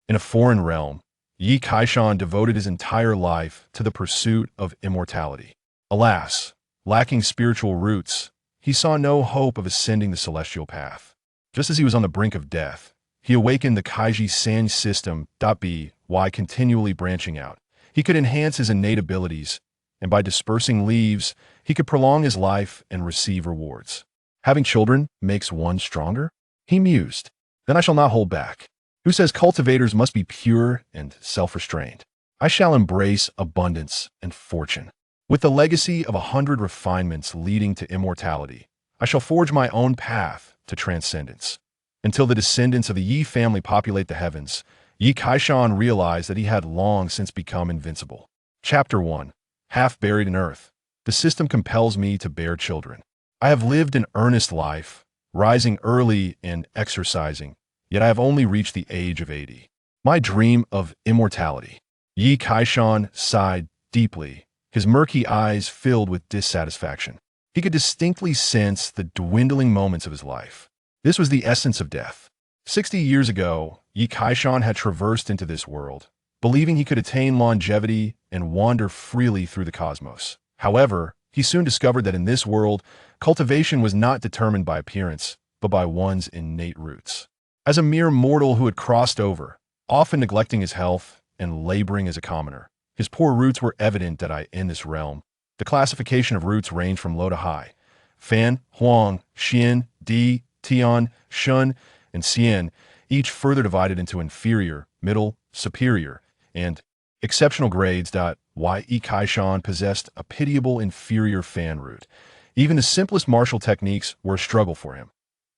In a foreign realm, Yi Kaishan devoted his entire life to the pursuit of immortality. Alas, lacking spiritual roots, he saw no hope of ascending the celestial path. Just as he was on the brink of death, he awakened the Kaiji San system. By continually branching out, he could enhance his innate abilities, and by dispersing leaves, he could prolong his life and receive rewards. Having children makes one stronger? He mused. Then I shall not hold back. Who says cultivators must be pure and self-restrained? I shall embrace abundance and fortune. With the legacy of 100 refinements leading to immortality, I shall forge my own path to transcendence. Until the descendants of the Yi family populate the heavens, Yi Kaishan realized that he had long since become invincible. Chapter 1. Half buried in earth. The system compels me to bear children. I have lived an earnest life, rising early and exercising, yet I have only reached the age of 80. My dream of immortality. Yi Kaishan sighed deeply, his murky eyes filled with dissatisfaction. He could distinctly sense the dwindling moments of his life. This was the essence of death. 60 years ago, Yi Kaishan had traversed into this world, believing he could attain longevity and wander freely through the cosmos. However, he soon discovered that in this world, cultivation was not determined by appearance, but by one's innate roots. As a mere mortal who had crossed over, often neglecting his health and laboring as a commoner, his poor roots were evident in this realm. The classification of roots ranged from low to high. Fan, Huang, Xian, Di, Tian, Shun, and Xian, each further divided into inferior, middle, superior, and exceptional grades. Yi Kaishan possessed a pitiable inferior fan root. Even the simplest martial techniques were a struggle for him.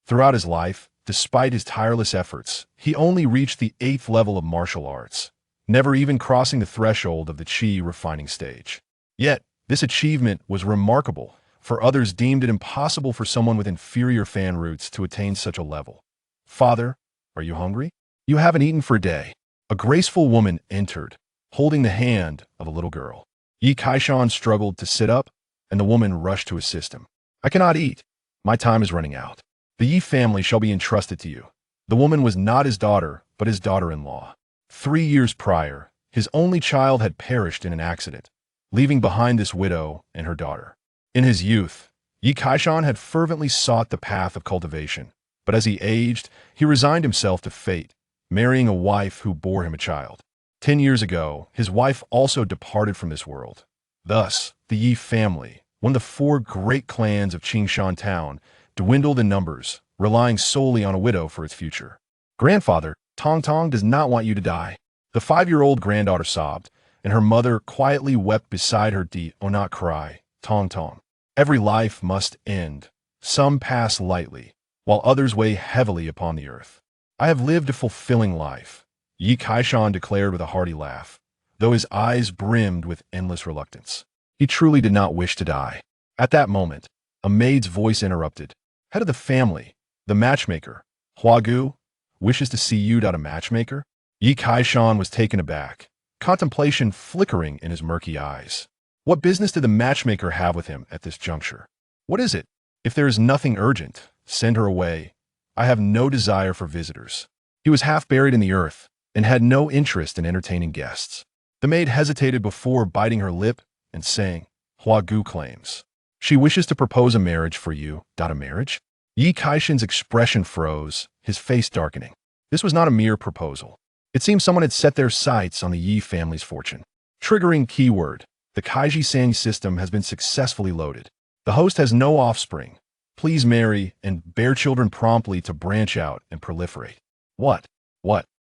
Throughout his life, despite his tireless efforts, he only reached the 8th level of martial arts, never even crossing the threshold of the Qi refining stage. Yet, this achievement was remarkable, for others deemed it impossible for someone with inferior fan roots to attain such a level. Father, are you hungry? You haven't eaten for a day. A graceful woman entered, holding the hand of a little girl. Yi Kaishan struggled to sit up, and the woman rushed to assist him. I cannot eat. My time is running out. The Yi family shall be entrusted to you. The woman was not his daughter, but his daughter-in-law. 3 years prior, his only child had perished in an accident, leaving behind this widow and her daughter. In his youth, Yi Kaishan had fervently sought the path of cultivation, but as he aged, he resigned himself to fate, marrying a wife who bore him a child. 10 years ago, his wife also departed from this world. Thus, the Yi family, one of the 4 great clans of Qingshan Town, dwindled in numbers, relying solely on a widow for its future. Grandfather, Tong Tong does not want you to die. The 5-year-old granddaughter sobbed, and her mother quietly wept beside her. Oh, not cry, Tong Tong. Every life must end. Some pass lightly, while others weigh heavily upon the earth. I have lived a fulfilling life, Yi Kaishan declared with a hearty laugh, though his eyes brimmed with endless reluctance. He truly did not wish to die. At that moment, a maid's voice interrupted. Head of the family, the matchmaker, Huagu, wishes to see you. A matchmaker? Yi Kaishan was taken aback, contemplation flickering in his murky eyes. What business did the matchmaker have with him at this juncture? What is it? If there is nothing urgent, send her away. I have no desire for visitors. He was half buried in the earth and had no interest in entertaining guests. The maid hesitated before biting her lip and saying, Huagu claims. She wishes to propose a marriage for you. A marriage? Yi Kaishan's expression froze, his face darkening. This was not a mere proposal. It seemed someone had set their sights on the Yi family's fortune. Triggering keyword. The Kaiji San system has been successfully loaded. The host has no offspring. Please marry and bear children promptly to branch out and proliferate. What?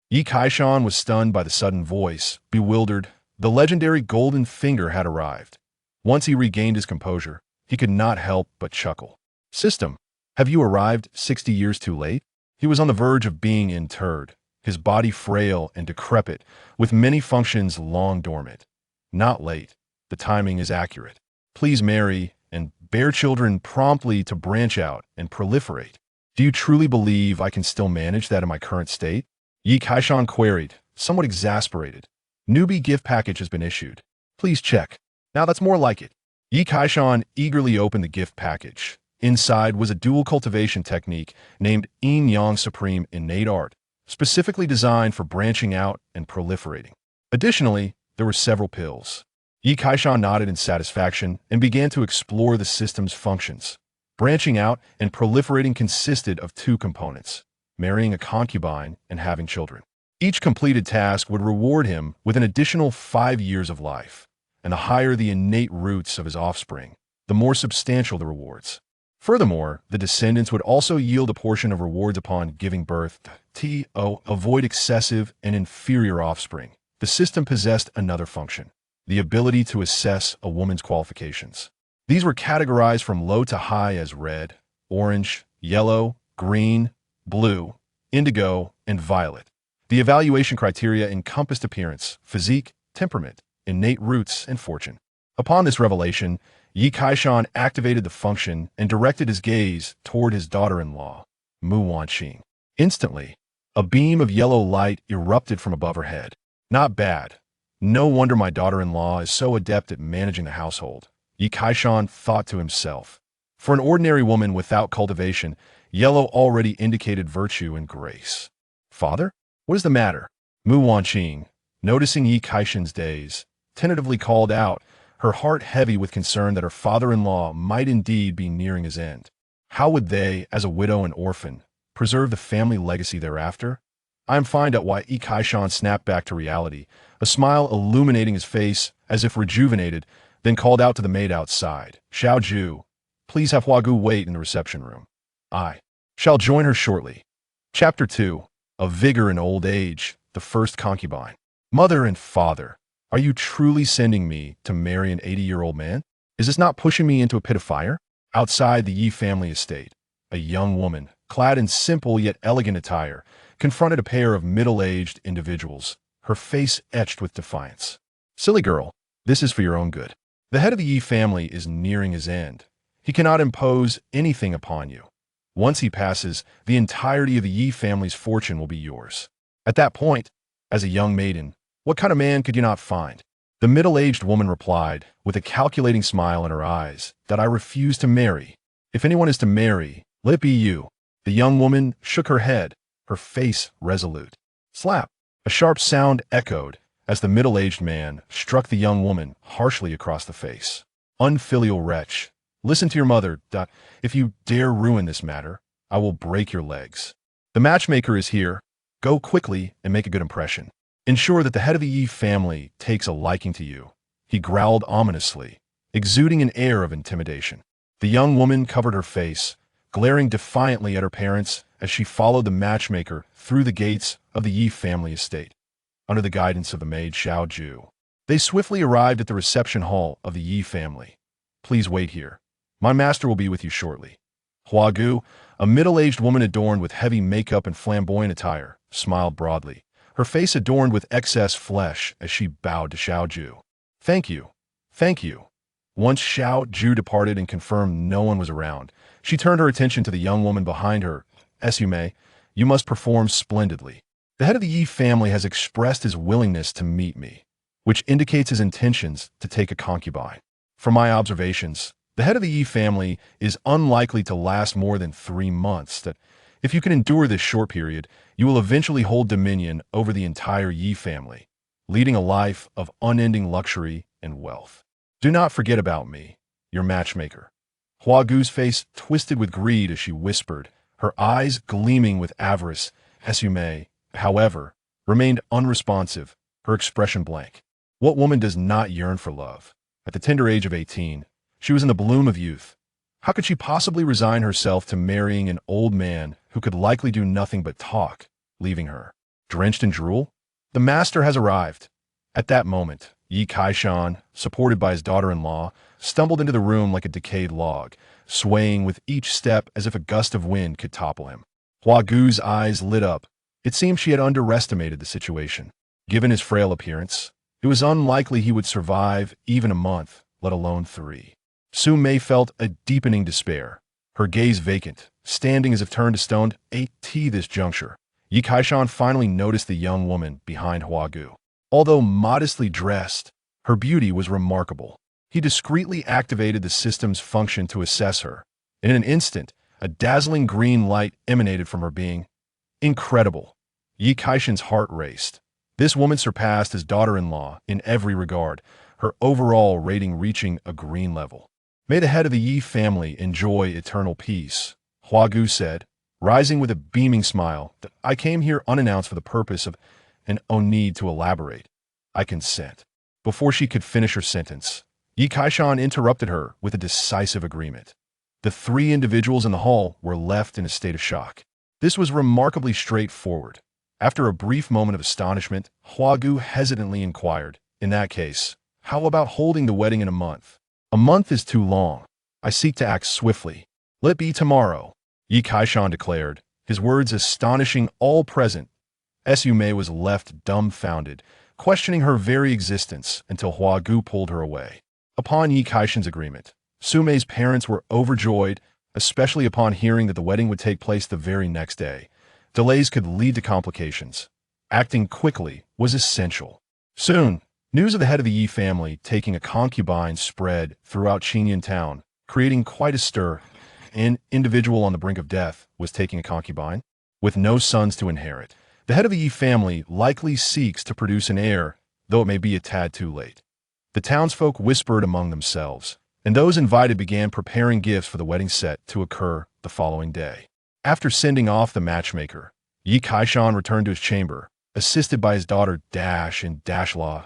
Yi Kaishan was stunned by the sudden voice, bewildered. The legendary golden finger had arrived. Once he regained his composure, he could not help but chuckle. System, have you arrived 60 years too late? He was on the verge of being interred, his body frail and decrepit, with many functions long dormant. Not late. The timing is accurate. Please marry and bear children promptly to branch out and proliferate. Do you truly believe I can still manage that in my current state? Yi Kaishan queried, somewhat exasperated. Newbie gift package has been issued. Please check. Now that's more like it. Yi Kaishan eagerly opened the gift package. Inside was a dual cultivation technique named Yin Yang Supreme Innate Art, specifically designed for branching out and proliferating. Additionally, there were several pills. Yi Kaishan nodded in satisfaction and began to explore the system's functions. Branching out and proliferating consisted of two components: marrying a concubine and having children. Each completed task would reward him with an additional 5 years of life, and the higher the innate roots of his offspring, the more substantial the rewards. Furthermore, the descendants would also yield a portion of rewards upon giving birth to avoid excessive and inferior offspring. The system possessed another function: the ability to assess a woman's qualifications. These were categorized from low to high as red, orange, yellow, green, blue, indigo, and violet. The evaluation criteria encompassed appearance, physique, temperament, innate roots, and fortune. Upon this revelation, Yi Kaishan activated the function and directed his gaze toward his daughter-in-law, Mu Wanqing. Instantly, a beam of yellow light erupted from above her head. Not bad. No wonder my daughter-in-law is so adept at managing the household, Yi Kaishan thought to himself. For an ordinary woman without cultivation, yellow already indicated virtue and grace. Father? What is the matter? Mu Wanqing, noticing Yi Kaishan's daze, tentatively called out, her heart heavy with concern that her father-in-law might indeed be nearing his end. How would they, as a widow and orphan, preserve the family legacy thereafter? I am fine at why Yi Kaishan snapped back to reality, a smile illuminating his face as if rejuvenated, then called out to the maid outside, Xiao Ju, please have Huagu wait in the reception room. I shall join her shortly. Chapter 2. Of Vigor in Old Age, the First Concubine. Mother and father, are you truly sending me to marry an 80-year-old man? Is this not pushing me into a pit of fire? Outside the Yi family estate, a young woman, clad in simple yet elegant attire, confronted a pair of middle-aged individuals, her face etched with defiance. Silly girl, this is for your own good. The head of the Yi family is nearing his end. He cannot impose anything upon you. Once he passes, the entirety of the Yi family's fortune will be yours. At that point, as a young maiden, what kind of man could you not find? The middle-aged woman replied, with a calculating smile in her eyes, that I refuse to marry. If anyone is to marry, let it be you. The young woman shook her head, her face resolute. Slap! A sharp sound echoed as the middle-aged man struck the young woman harshly across the face. Unfilial wretch! Listen to your mother. If you dare ruin this matter, I will break your legs. The matchmaker is here. Go quickly and make a good impression. Ensure that the head of the Yi family takes a liking to you. He growled ominously, exuding an air of intimidation. The young woman covered her face, glaring defiantly at her parents as she followed the matchmaker through the gates of the Yi family estate. Under the guidance of the maid Xiao Ju, they swiftly arrived at the reception hall of the Yi family. Please wait here. My master will be with you shortly. Huagu, a middle-aged woman adorned with heavy makeup and flamboyant attire, smiled broadly, her face adorned with excess flesh as she bowed to Xiao Ju. Thank you. Thank you. Once Xiao Ju departed and confirmed no one was around, she turned her attention to the young woman behind her. As you may, you must perform splendidly. The head of the Yi family has expressed his willingness to meet me, which indicates his intentions to take a concubine. From my observations, the head of the Yi family is unlikely to last more than 3 months. That if you can endure this short period, you will eventually hold dominion over the entire Yi family, leading a life of unending luxury and wealth. Do not forget about me, your matchmaker. Huagu's face twisted with greed as she whispered, her eyes gleaming with avarice. As you may, however, remained unresponsive, her expression blank. What woman does not yearn for love? At the tender age of 18, she was in the bloom of youth. How could she possibly resign herself to marrying an old man who could likely do nothing but talk, leaving her drenched in drool? The master has arrived. At that moment, Yi Kaishan, supported by his daughter-in-law, stumbled into the room like a decayed log, swaying with each step as if a gust of wind could topple him. Huagu's eyes lit up. It seemed she had underestimated the situation. Given his frail appearance, it was unlikely he would survive even a month, let alone 3. Su Mei felt a deepening despair, her gaze vacant, standing as if turned to stone. At this juncture, Yi Kaishan finally noticed the young woman behind Huagu. Although modestly dressed, her beauty was remarkable. He discreetly activated the system's function to assess her. In an instant, a dazzling green light emanated from her being. Incredible. Yi Kaishan's heart raced. This woman surpassed his daughter-in-law in every regard, her overall rating reaching a green level. May the head of the Yi family enjoy eternal peace, Hua Gu said, rising with a beaming smile. I came here unannounced for the purpose of and no need to elaborate. I consent. Before she could finish her sentence, Yi Kaishan interrupted her with a decisive agreement. The three individuals in the hall were left in a state of shock. This was remarkably straightforward. After a brief moment of astonishment, Hua Gu hesitantly inquired, in that case, how about holding the wedding in a month? A month is too long. I seek to act swiftly. Let it be tomorrow, Yi Kaishan declared, his words astonishing all present. Su Mei was left dumbfounded, questioning her very existence until Hua Gu pulled her away. Upon Yi Kaishan's agreement, Su Mei's parents were overjoyed, especially upon hearing that the wedding would take place the very next day. Delays could lead to complications. Acting quickly was essential. Soon, news of the head of the Yi family taking a concubine spread throughout Qinyan town, creating quite a stir. An individual on the brink of death was taking a concubine, with no sons to inherit. The head of the Yi family likely seeks to produce an heir, though it may be a tad too late. The townsfolk whispered among themselves, and those invited began preparing gifts for the wedding set to occur the following day. After sending off the matchmaker, Yi Kaishan returned to his chamber, assisted by his daughter Dash and Dashla,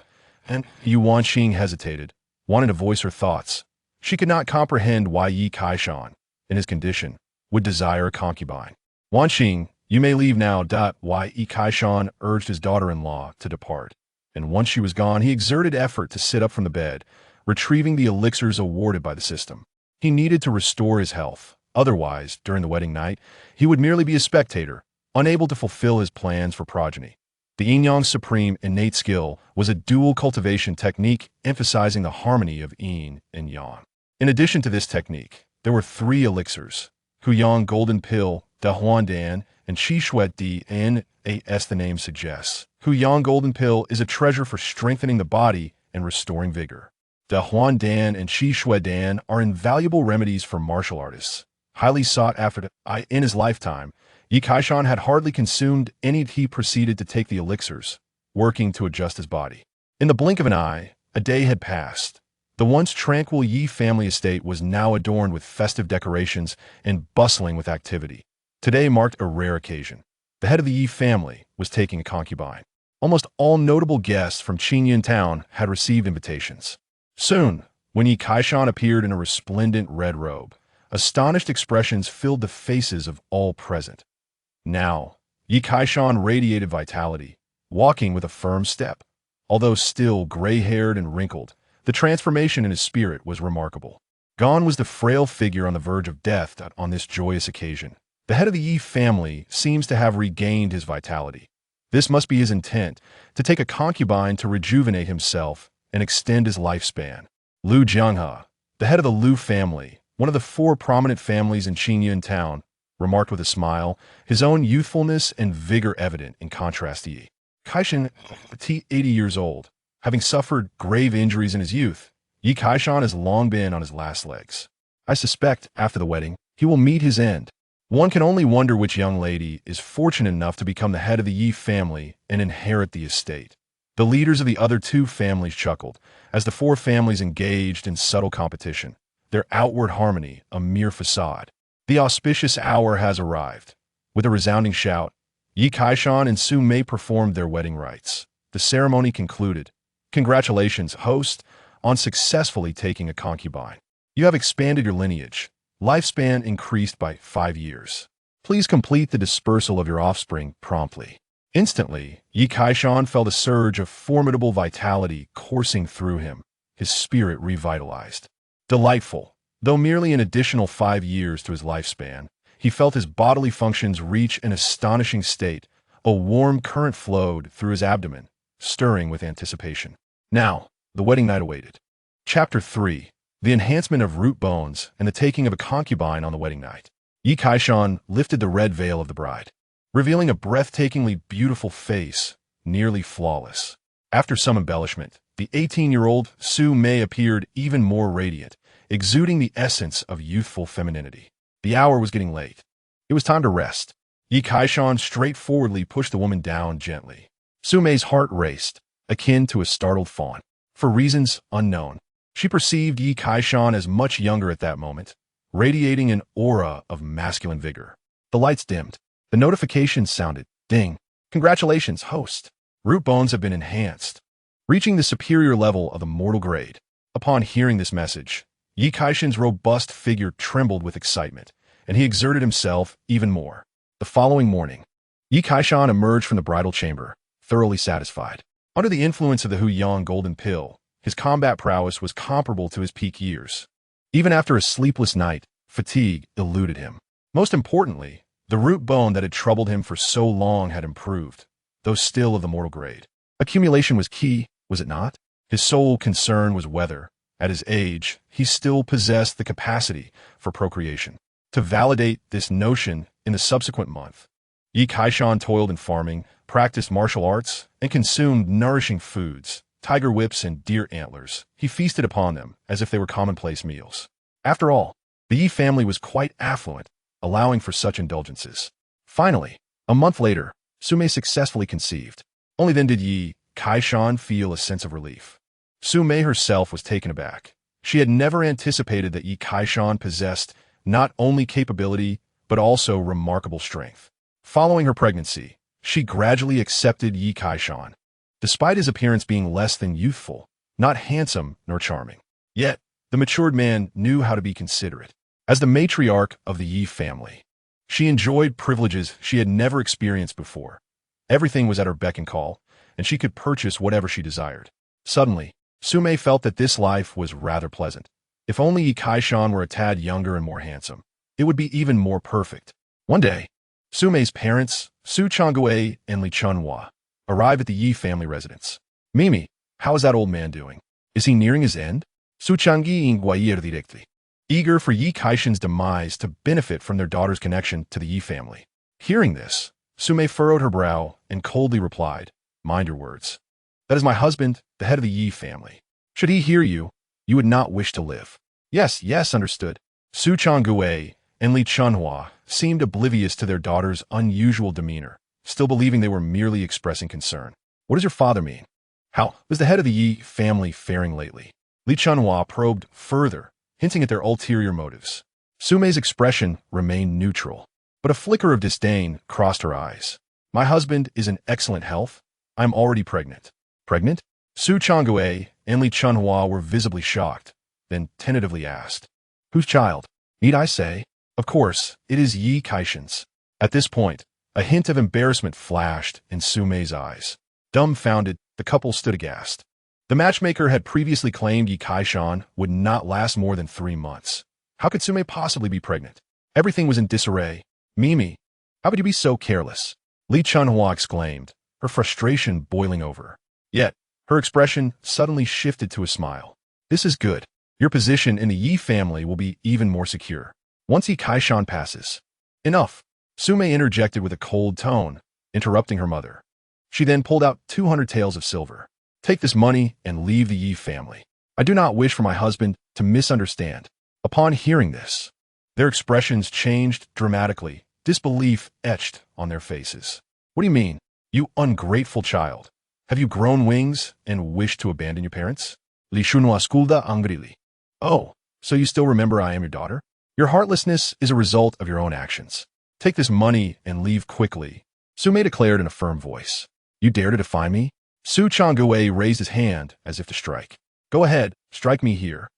and Yuan Xing hesitated, wanting to voice her thoughts. She could not comprehend why Yi Kaishan, in his condition, would desire a concubine. Wan Xing, you may leave now. Why Yi Kaishan urged his daughter-in-law to depart, and once she was gone, he exerted effort to sit up from the bed, retrieving the elixirs awarded by the system. He needed to restore his health. Otherwise, during the wedding night, he would merely be a spectator, unable to fulfill his plans for progeny. The Yin-Yang's supreme innate skill was a dual cultivation technique emphasizing the harmony of Yin and Yang. In addition to this technique, there were three elixirs: Huyang Golden Pill, Da Huan Dan, and Shi Shuet Di N, as the name suggests. Huyang Golden Pill is a treasure for strengthening the body and restoring vigor. Da Huan Dan and Shi Shuet Dan are invaluable remedies for martial artists. Highly sought after in his lifetime, Yi Kaishan had hardly consumed any. He proceeded to take the elixirs, working to adjust his body. In the blink of an eye, a day had passed. The once tranquil Yi family estate was now adorned with festive decorations and bustling with activity. Today marked a rare occasion. The head of the Yi family was taking a concubine. Almost all notable guests from Qinyan town had received invitations. Soon, when Yi Kaishan appeared in a resplendent red robe, astonished expressions filled the faces of all present. Now, Yi Kaishan radiated vitality, walking with a firm step. Although still gray-haired and wrinkled, the transformation in his spirit was remarkable. Gone was the frail figure on the verge of death on this joyous occasion. The head of the Yi family seems to have regained his vitality. This must be his intent, to take a concubine to rejuvenate himself and extend his lifespan. Lu Jianghe, the head of the Lu family, one of the four prominent families in Qinyan town, remarked with a smile, his own youthfulness and vigor evident in contrast to Yi Kaishan, 80 years old. Having suffered grave injuries in his youth, Yi Kaishan has long been on his last legs. I suspect, after the wedding, he will meet his end. One can only wonder which young lady is fortunate enough to become the head of the Yi family and inherit the estate. The leaders of the other two families chuckled, as the four families engaged in subtle competition, their outward harmony a mere facade. The auspicious hour has arrived. With a resounding shout, Yi Kaishan and Su Mei performed their wedding rites. The ceremony concluded. Congratulations, host, on successfully taking a concubine. You have expanded your lineage. Lifespan increased by 5 years. Please complete the dispersal of your offspring promptly. Instantly, Yi Kaishan felt a surge of formidable vitality coursing through him, his spirit revitalized. Delightful. Though merely an additional 5 years to his lifespan, he felt his bodily functions reach an astonishing state. A warm current flowed through his abdomen, stirring with anticipation. Now, the wedding night awaited. Chapter 3. The enhancement of root bones and the taking of a concubine on the wedding night. Yi Kaishan lifted the red veil of the bride, revealing a breathtakingly beautiful face, nearly flawless. After some embellishment, the 18-year-old Su Mei appeared even more radiant, exuding the essence of youthful femininity. The hour was getting late. It was time to rest. Yi Kaishan straightforwardly pushed the woman down gently. Sumei's heart raced, akin to a startled fawn. For reasons unknown, she perceived Yi Kaishan as much younger at that moment, radiating an aura of masculine vigor. The lights dimmed. The notification sounded. Ding. Congratulations, host. Root bones have been enhanced, reaching the superior level of immortal grade. Upon hearing this message, Yi Kaishan's robust figure trembled with excitement, and he exerted himself even more. The following morning, Yi Kaishan emerged from the bridal chamber, thoroughly satisfied. Under the influence of the Huyang golden pill, his combat prowess was comparable to his peak years. Even after a sleepless night, fatigue eluded him. Most importantly, the root bone that had troubled him for so long had improved, though still of the mortal grade. Accumulation was key, was it not? His sole concern was whether, at his age, he still possessed the capacity for procreation. To validate this notion in the subsequent month, Yi Kaishan toiled in farming, practiced martial arts, and consumed nourishing foods, tiger whips and deer antlers. He feasted upon them as if they were commonplace meals. After all, the Yi family was quite affluent, allowing for such indulgences. Finally, a month later, Sumei successfully conceived. Only then did Yi Kaishan feel a sense of relief. Sumei herself was taken aback. She had never anticipated that Yi Kaishan possessed not only capability, but also remarkable strength. Following her pregnancy, she gradually accepted Yi Kaishan, despite his appearance being less than youthful, not handsome nor charming. Yet, the matured man knew how to be considerate. As the matriarch of the Yi family, she enjoyed privileges she had never experienced before. Everything was at her beck and call, and she could purchase whatever she desired. Suddenly, Sumei felt that this life was rather pleasant. If only Yi Kaishan were a tad younger and more handsome, it would be even more perfect. One day, Sumei's parents, Su Changwei and Li Chunhua, arrived at the Yi family residence. Mimi, how is that old man doing? Is he nearing his end? Su Changyi inguayir directly. Eager for Yi Kaishan's demise to benefit from their daughter's connection to the Yi family. Hearing this, Sumei furrowed her brow and coldly replied, "Mind your words. That is my husband, the head of the Yi family. Should he hear you, you would not wish to live." Yes, understood. Su Changwei and Li Chunhua seemed oblivious to their daughter's unusual demeanor, still believing they were merely expressing concern. What does your father mean? How was the head of the Yi family faring lately? Li Chunhua probed further, hinting at their ulterior motives. Sumei's expression remained neutral, but a flicker of disdain crossed her eyes. My husband is in excellent health. I'm already pregnant. Pregnant? Su Changwei and Li Chunhua were visibly shocked, then tentatively asked, "Whose child? Need I say?" Of course, it is Yi Kaishan's. At this point, a hint of embarrassment flashed in Sumei's eyes. Dumbfounded, the couple stood aghast. The matchmaker had previously claimed Yi Kaishan would not last more than 3 months. How could Sumei possibly be pregnant? Everything was in disarray. Mimi, how could you be so careless? Li Chunhua exclaimed, her frustration boiling over. Yet, her expression suddenly shifted to a smile. This is good. Your position in the Yi family will be even more secure. Once Yi Kaishan passes. Enough. Sumei interjected with a cold tone, interrupting her mother. She then pulled out 200 taels of silver. Take this money and leave the Yi family. I do not wish for my husband to misunderstand. Upon hearing this, their expressions changed dramatically, disbelief etched on their faces. What do you mean, you ungrateful child? Have you grown wings and wish to abandon your parents? Li Chunhua skulda angrily. Oh, so you still remember I am your daughter? Your heartlessness is a result of your own actions. Take this money and leave quickly, Sumei declared in a firm voice. You dare to defy me? Su Changwei raised his hand as if to strike. Go ahead, strike me here.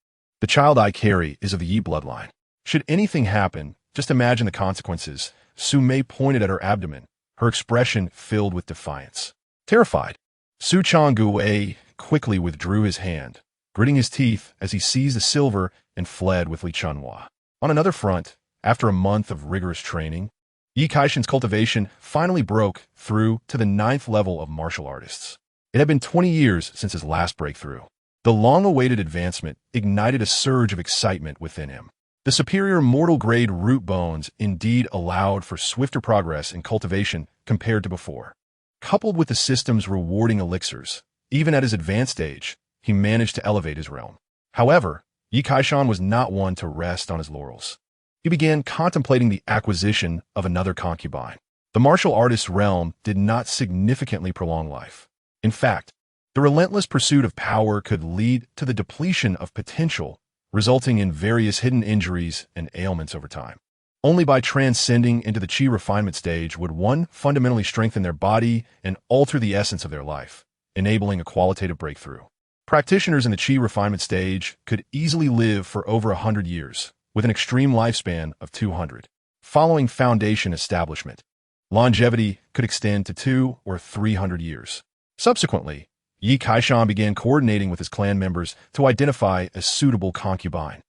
The child I carry is of the Yi bloodline. Should anything happen, just imagine the consequences. Sumei pointed at her abdomen, her expression filled with defiance. Terrified, Su Changwei quickly withdrew his hand, gritting his teeth as he seized the silver and fled with Li Chunhua. On another front, after a month of rigorous training, Yi Kaishan's cultivation finally broke through to the 9th level of martial artists. It had been 20 years since his last breakthrough. The long-awaited advancement ignited a surge of excitement within him. The superior mortal-grade root bones indeed allowed for swifter progress in cultivation compared to before. Coupled with the system's rewarding elixirs, even at his advanced age, he managed to elevate his realm. However, Yi Kaishan was not one to rest on his laurels. He began contemplating the acquisition of another concubine. The martial artist's realm did not significantly prolong life. In fact, the relentless pursuit of power could lead to the depletion of potential, resulting in various hidden injuries and ailments over time. Only by transcending into the chi refinement stage would one fundamentally strengthen their body and alter the essence of their life, enabling a qualitative breakthrough. Practitioners in the chi refinement stage could easily live for over 100 years, with an extreme lifespan of 200. Following foundation establishment, longevity could extend to 200 or 300 years. Subsequently, Yi Kaishan began coordinating with his clan members to identify a suitable concubine,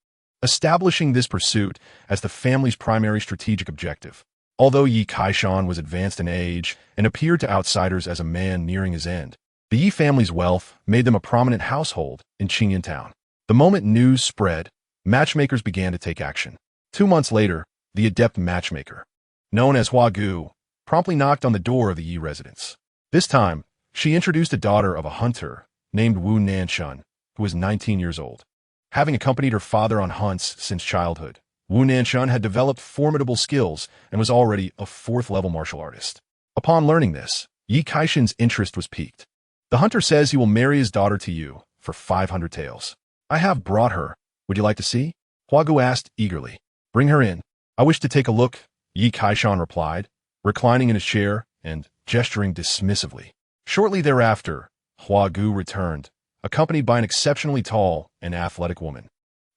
establishing this pursuit as the family's primary strategic objective. Although Yi Kaishan was advanced in age and appeared to outsiders as a man nearing his end, the Yi family's wealth made them a prominent household in Qingyan town. The moment news spread, matchmakers began to take action. 2 months later, the adept matchmaker, known as Hua Gu, promptly knocked on the door of the Yi residence. This time, she introduced a daughter of a hunter named Wu Nanshun, who was 19 years old. Having accompanied her father on hunts since childhood, Wu Nanshun had developed formidable skills and was already a 4th-level martial artist. Upon learning this, Yi Kaishan's interest was piqued. The hunter says he will marry his daughter to you for 500 taels. I have brought her. Would you like to see? Hua Gu asked eagerly. Bring her in. I wish to take a look, Yi Kaishan replied, reclining in his chair and gesturing dismissively. Shortly thereafter, Hua Gu returned, accompanied by an exceptionally tall and athletic woman.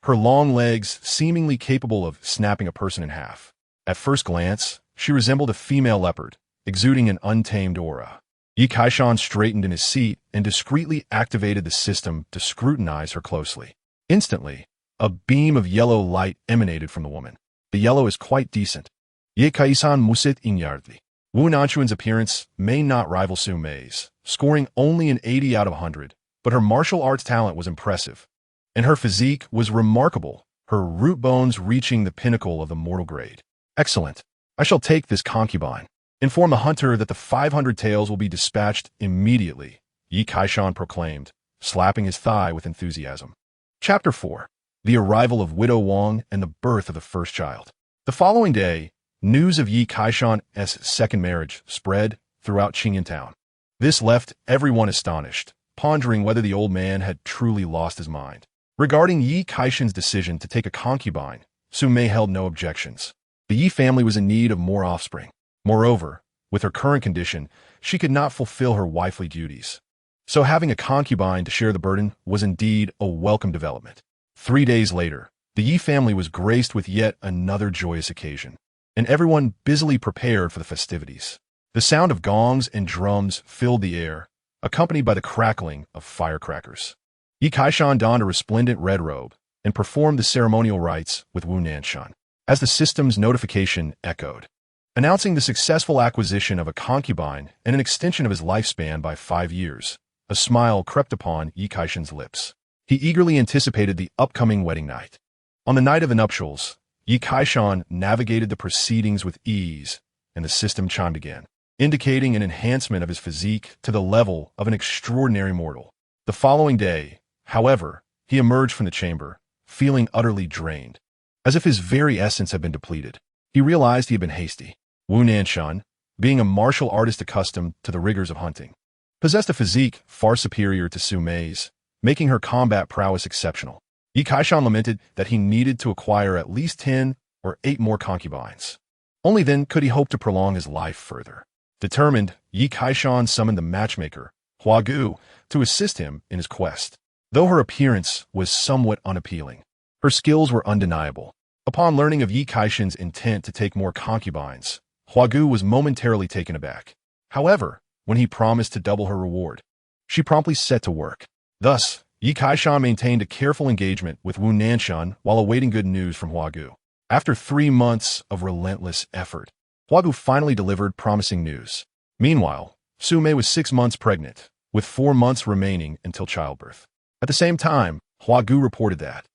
Her long legs seemingly capable of snapping a person in half. At first glance, she resembled a female leopard, exuding an untamed aura. Yi Kaishan straightened in his seat and discreetly activated the system to scrutinize her closely. Instantly, a beam of yellow light emanated from the woman. The yellow is quite decent. Ye Kaisan musit inyardli. Wu Nanchuan's appearance may not rival Su Mei's, scoring only an 80 out of 100, but her martial arts talent was impressive, and her physique was remarkable, her root bones reaching the pinnacle of the mortal grade. Excellent. I shall take this concubine. Inform the hunter that the 500 taels will be dispatched immediately, Yi Kaishan proclaimed, slapping his thigh with enthusiasm. Chapter 4. The Arrival of Widow Wang and the Birth of the First Child. The following day, news of Yi Kaishan's second marriage spread throughout Qingyan town. This left everyone astonished, pondering whether the old man had truly lost his mind. Regarding Yi Kaishan's decision to take a concubine, Su Mei held no objections. The Yi family was in need of more offspring. Moreover, with her current condition, she could not fulfill her wifely duties. So having a concubine to share the burden was indeed a welcome development. 3 days later, the Yi family was graced with yet another joyous occasion, and everyone busily prepared for the festivities. The sound of gongs and drums filled the air, accompanied by the crackling of firecrackers. Yi Kaishan donned a resplendent red robe and performed the ceremonial rites with Wu Nanshun. As the system's notification echoed, announcing the successful acquisition of a concubine and an extension of his lifespan by 5 years, a smile crept upon Yi Kaishan's lips. He eagerly anticipated the upcoming wedding night. On the night of the nuptials, Yi Kaishan navigated the proceedings with ease, and the system chimed again, indicating an enhancement of his physique to the level of an extraordinary mortal. The following day, however, he emerged from the chamber, feeling utterly drained, as if his very essence had been depleted. He realized he had been hasty. Wu Nanshun, being a martial artist accustomed to the rigors of hunting, possessed a physique far superior to Su Mei's, making her combat prowess exceptional. Yi Kaishan lamented that he needed to acquire at least 10 or 8 more concubines. Only then could he hope to prolong his life further. Determined, Yi Kaishan summoned the matchmaker, Hua Gu, to assist him in his quest. Though her appearance was somewhat unappealing, her skills were undeniable. Upon learning of Yi Kaishan's intent to take more concubines, Hua Gu was momentarily taken aback. However, when he promised to double her reward, she promptly set to work. Thus, Yi Kaishan maintained a careful engagement with Wu Nanshun while awaiting good news from Hua Gu. After 3 months of relentless effort, Hua Gu finally delivered promising news. Meanwhile, Su Mei was 6 months pregnant, with 4 months remaining until childbirth. At the same time, Hua Gu reported that,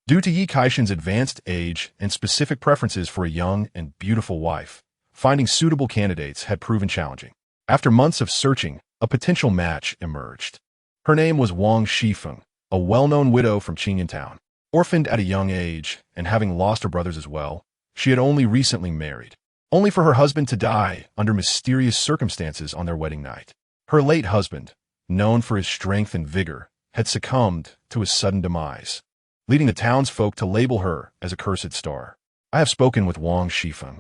due to Yi Kaishan's advanced age and specific preferences for a young and beautiful wife, finding suitable candidates had proven challenging. After months of searching, a potential match emerged. Her name was Wang Shifeng, a well-known widow from Qingyan town. Orphaned at a young age and having lost her brothers as well, she had only recently married. only for her husband to die under mysterious circumstances on their wedding night. Her late husband, known for his strength and vigor, had succumbed to his sudden demise, leading the townsfolk to label her as a cursed star. I have spoken with Wang Shifeng,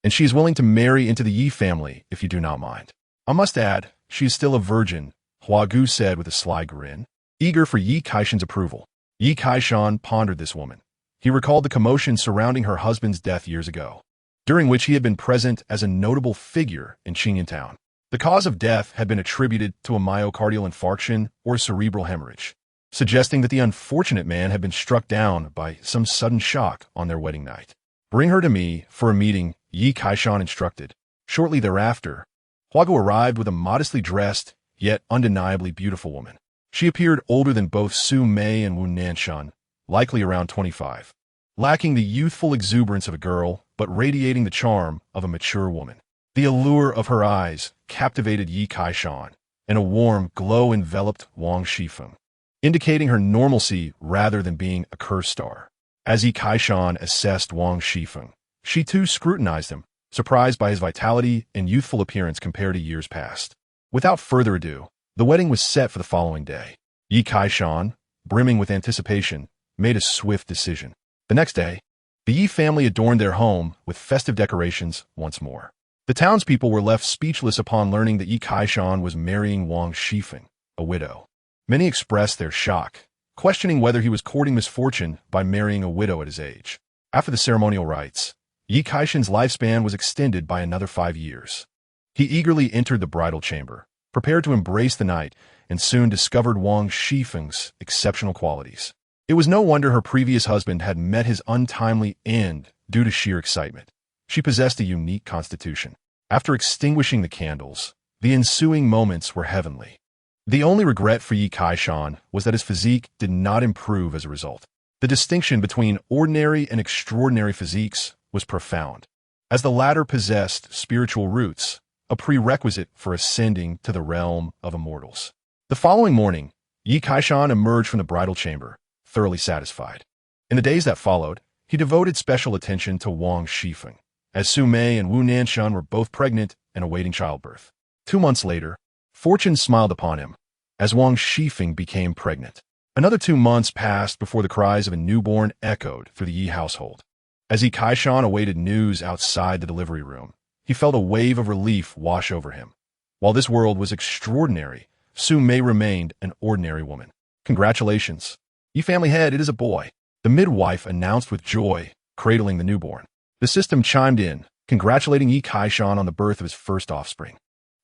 and she is willing to marry into the Yi family if you do not mind. I must add, she is still a virgin, Hua Gu said with a sly grin, eager for Yi Kaishan's approval. Yi Kaishan pondered this woman. He recalled the commotion surrounding her husband's death years ago, during which he had been present as a notable figure in Qingyan town. The cause of death had been attributed to a myocardial infarction or cerebral hemorrhage, suggesting that the unfortunate man had been struck down by some sudden shock on their wedding night. Bring her to me for a meeting, Yi Kaishan instructed. Shortly thereafter, Huagu arrived with a modestly dressed, yet undeniably beautiful woman. She appeared older than both Su Mei and Wu Nanshan, likely around 25, lacking the youthful exuberance of a girl, but radiating the charm of a mature woman. The allure of her eyes captivated Yi Kaishan, and a warm glow enveloped Wang Shifeng, indicating her normalcy rather than being a cursed star. As Yi Kaishan assessed Wang Shifeng, she too scrutinized him, surprised by his vitality and youthful appearance compared to years past. Without further ado, the wedding was set for the following day. Yi Kaishan, brimming with anticipation, made a swift decision. The next day, the Yi family adorned their home with festive decorations once more. The townspeople were left speechless upon learning that Yi Kaishan was marrying Wang Shifeng, a widow. Many expressed their shock, questioning whether he was courting misfortune by marrying a widow at his age. After the ceremonial rites, Yi Kaishan's lifespan was extended by another 5 years. He eagerly entered the bridal chamber, prepared to embrace the night, and soon discovered Wang Shifeng's exceptional qualities. It was no wonder her previous husband had met his untimely end due to sheer excitement. She possessed a unique constitution. After extinguishing the candles, the ensuing moments were heavenly. The only regret for Yi Kaishan was that his physique did not improve as a result. The distinction between ordinary and extraordinary physiques was profound, as the latter possessed spiritual roots, a prerequisite for ascending to the realm of immortals. The following morning, Yi Kaishan emerged from the bridal chamber, thoroughly satisfied. In the days that followed, he devoted special attention to Wang Shifeng, as Su Mei and Wu Nanshan were both pregnant and awaiting childbirth. 2 months later, fortune smiled upon him, as Wang Shifeng became pregnant. Another 2 months passed before the cries of a newborn echoed through the Yi household. As Yi Kaishan awaited news outside the delivery room, he felt a wave of relief wash over him. While this world was extraordinary, Su Mei remained an ordinary woman. Congratulations. Yi family head, it is a boy, the midwife announced with joy, cradling the newborn. The system chimed in, congratulating Yi Kaishan on the birth of his first offspring.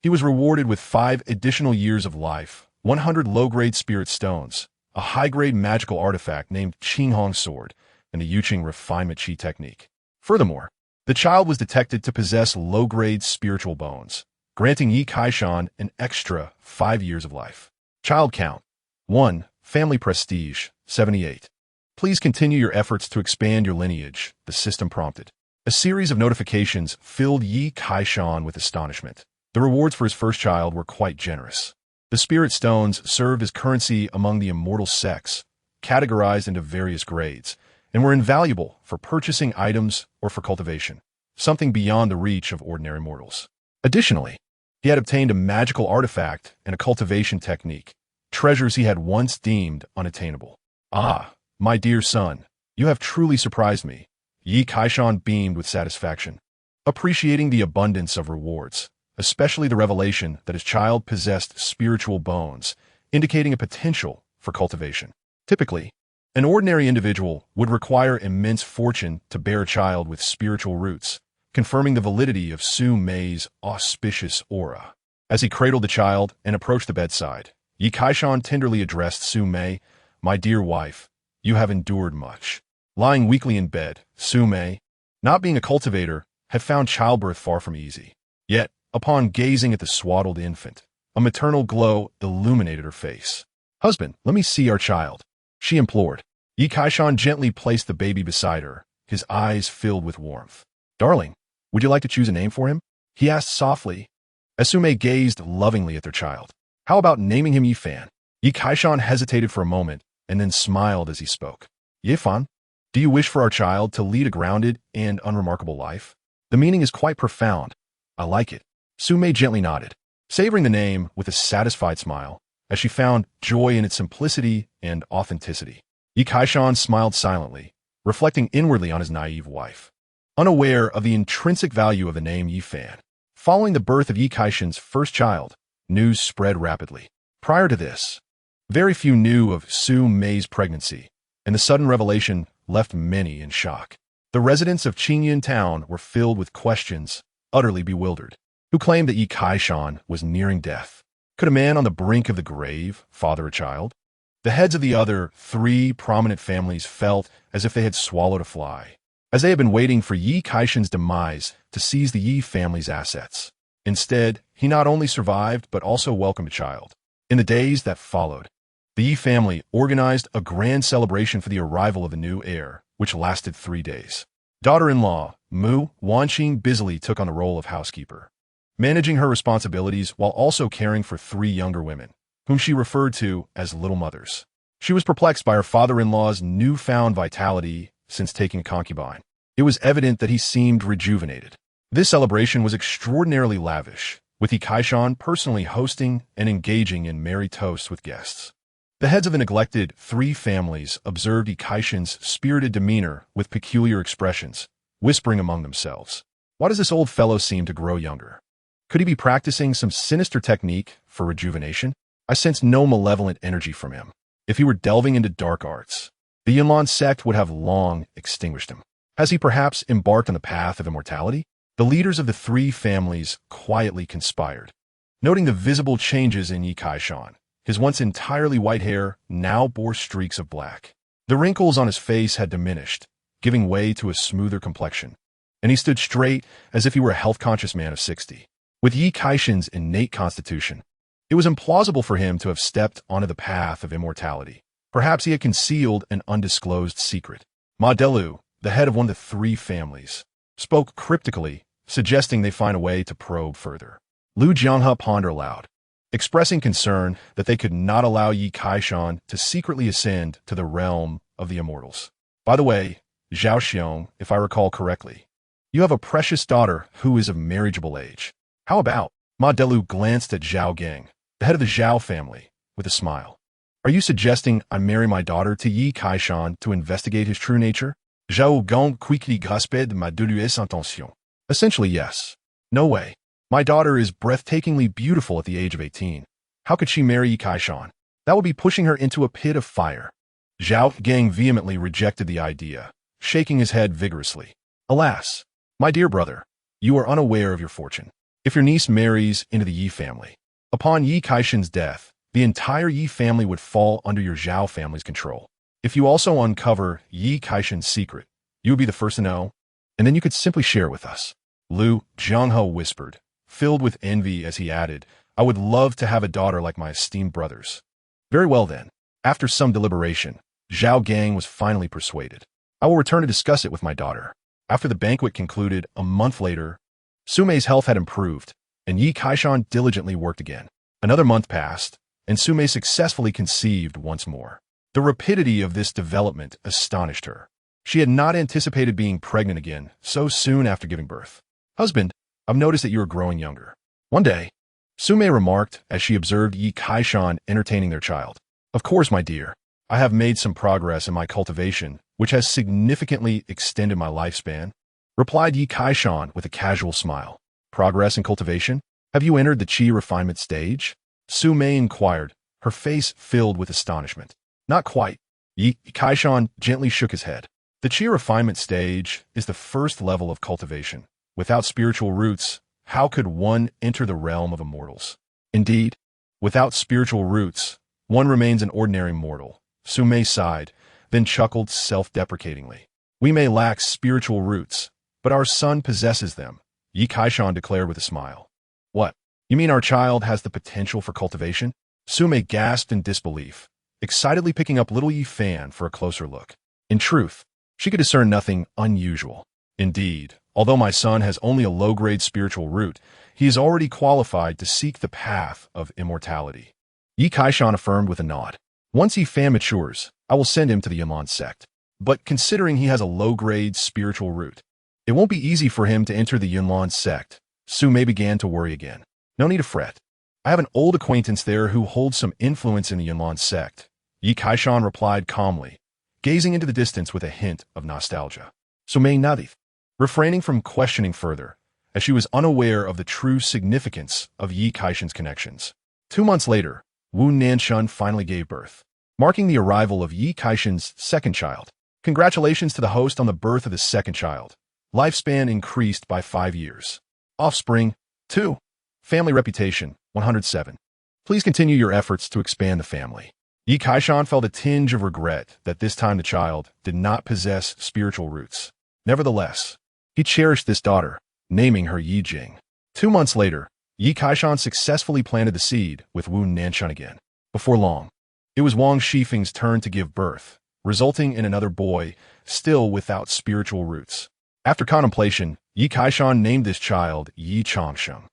He was rewarded with 5 additional years of life, 100 low-grade spirit stones, a high-grade magical artifact named Qinghong Sword, and the Yuqing refinement chi technique. Furthermore, the child was detected to possess low-grade spiritual bones, granting Yi Kaishan an extra 5 years of life. Child count: 1. Family prestige: 78. Please continue your efforts to expand your lineage, the system prompted. A series of notifications filled Yi Kaishan with astonishment. The rewards for his first child were quite generous. The spirit stones served as currency among the immortal sects, categorized into various grades, and were invaluable for purchasing items or for cultivation, something beyond the reach of ordinary mortals. Additionally, he had obtained a magical artifact and a cultivation technique, treasures he had once deemed unattainable. Ah, my dear son, you have truly surprised me. Yi Kaishan beamed with satisfaction, appreciating the abundance of rewards, especially the revelation that his child possessed spiritual bones, indicating a potential for cultivation. Typically, an ordinary individual would require immense fortune to bear a child with spiritual roots, confirming the validity of Su Mei's auspicious aura. As he cradled the child and approached the bedside, Yi Kaishan tenderly addressed Su Mei, "My dear wife, you have endured much." Lying weakly in bed, Su Mei, not being a cultivator, had found childbirth far from easy. Yet, upon gazing at the swaddled infant, a maternal glow illuminated her face. "Husband, let me see our child," she implored. Yi Kaishan gently placed the baby beside her, his eyes filled with warmth. "Darling, would you like to choose a name for him?" he asked softly, as Su Mei gazed lovingly at their child. "How about naming him Yifan?" Yi Kaishan hesitated for a moment and then smiled as he spoke. "Yifan, do you wish for our child to lead a grounded and unremarkable life?" The meaning is quite profound. I like it. Sumei gently nodded, savoring the name with a satisfied smile, as she found joy in its simplicity and authenticity. Yi Kaishan smiled silently, reflecting inwardly on his naive wife, unaware of the intrinsic value of the name Yi Fan. Following the birth of Yi Kaishan's first child, news spread rapidly. Prior to this, very few knew of Su Mei's pregnancy, and the sudden revelation left many in shock. The residents of Qingyan town were filled with questions, utterly bewildered. Who claimed that Yi Kaishan was nearing death? Could a man on the brink of the grave father a child? The heads of the other 3 prominent families felt as if they had swallowed a fly, as they had been waiting for Yi Kaishan's demise to seize the Yi family's assets. Instead, he not only survived but also welcomed a child. In the days that followed, the Yi family organized a grand celebration for the arrival of the new heir, which lasted 3 days. Daughter-in-law, Mu Wanqing busily took on the role of housekeeper, managing her responsibilities while also caring for 3 younger women, whom she referred to as little mothers. She was perplexed by her father-in-law's newfound vitality since taking a concubine. It was evident that he seemed rejuvenated. This celebration was extraordinarily lavish, with Yi Kaishan personally hosting and engaging in merry toasts with guests. The heads of the neglected 3 families observed Yi Kaishan's spirited demeanor with peculiar expressions, whispering among themselves, "Why does this old fellow seem to grow younger? Could he be practicing some sinister technique for rejuvenation? I sense no malevolent energy from him. If he were delving into dark arts, the Yunlan sect would have long extinguished him. Has he perhaps embarked on the path of immortality?" The leaders of the 3 families quietly conspired, noting the visible changes in Yi Kaishan. His once entirely white hair now bore streaks of black. The wrinkles on his face had diminished, giving way to a smoother complexion, and he stood straight as if he were a health-conscious man of 60. With Yi Kaishan's innate constitution, it was implausible for him to have stepped onto the path of immortality. Perhaps he had concealed an undisclosed secret. Ma Delu, the head of one of the 3 families, spoke cryptically, suggesting they find a way to probe further. Lu Jianghe pondered aloud, expressing concern that they could not allow Yi Kaishan to secretly ascend to the realm of the immortals. By the way, Zhao Xiong, if I recall correctly, you have a precious daughter who is of marriageable age. How about? Ma Delu glanced at Zhao Gang, the head of the Zhao family, with a smile. Are you suggesting I marry my daughter to Yi Kaishan to investigate his true nature? Zhao Gong quickly gasped ma douloureuse intention. Essentially, yes. No way. My daughter is breathtakingly beautiful at the age of 18. How could she marry Yi Kaishan? That would be pushing her into a pit of fire. Zhao Gang vehemently rejected the idea, shaking his head vigorously. Alas, my dear brother, you are unaware of your fortune. If your niece marries into the Yi family, upon Yi Kaishan's death, the entire Yi family would fall under your Zhao family's control. If you also uncover Yi Kaishan's secret, you would be the first to know, and then you could simply share it with us. Lu Jianghe whispered, filled with envy as he added, I would love to have a daughter like my esteemed brothers. Very well then. After some deliberation, Zhao Gang was finally persuaded. I will return to discuss it with my daughter. After the banquet concluded a month later, Sumei's health had improved, and Yi Kaishan diligently worked again. Another month passed, and Sumei successfully conceived once more. The rapidity of this development astonished her. She had not anticipated being pregnant again so soon after giving birth. Husband, I've noticed that you are growing younger. One day, Sumei remarked as she observed Yi Kaishan entertaining their child. Of course, my dear, I have made some progress in my cultivation, which has significantly extended my lifespan, replied Yi Kaishan with a casual smile. Progress in cultivation? Have you entered the qi refinement stage? Sumei inquired, her face filled with astonishment. Not quite. Yi Kaishan gently shook his head. The qi refinement stage is the first level of cultivation. Without spiritual roots, how could one enter the realm of immortals? Indeed, without spiritual roots, one remains an ordinary mortal. Sumei sighed, then chuckled self-deprecatingly. We may lack spiritual roots, but our son possesses them, Yi Kaishan declared with a smile. What? You mean our child has the potential for cultivation? Sumei gasped in disbelief, excitedly picking up little Yi Fan for a closer look. In truth, she could discern nothing unusual. Indeed, although my son has only a low-grade spiritual root, he is already qualified to seek the path of immortality. Yi Kaishan affirmed with a nod. Once Yi Fan matures, I will send him to the Yunlan sect. But considering he has a low-grade spiritual root, It won't be easy for him to enter the Yunlan sect. Su Mei began to worry again. No need to fret. I have an old acquaintance there who holds some influence in the Yunlan sect. Yi Kaishan replied calmly, gazing into the distance with a hint of nostalgia. Su Mei nodded, refraining from questioning further, as she was unaware of the true significance of Yi Kaishan's connections. 2 months later, Wu Nanshun finally gave birth, marking the arrival of Yi Kaishan's second child. Congratulations to the host on the birth of his second child. Lifespan increased by 5 years. Offspring, 2. Family reputation, 107. Please continue your efforts to expand the family. Yi Kaishan felt a tinge of regret that this time the child did not possess spiritual roots. Nevertheless, he cherished this daughter, naming her Yi Jing. 2 months later, Yi Kaishan successfully planted the seed with Wu Nanshun again. Before long, it was Wang Shifeng's turn to give birth, resulting in another boy, still without spiritual roots. After contemplation, Yi Kaishan named this child Yi Changsheng.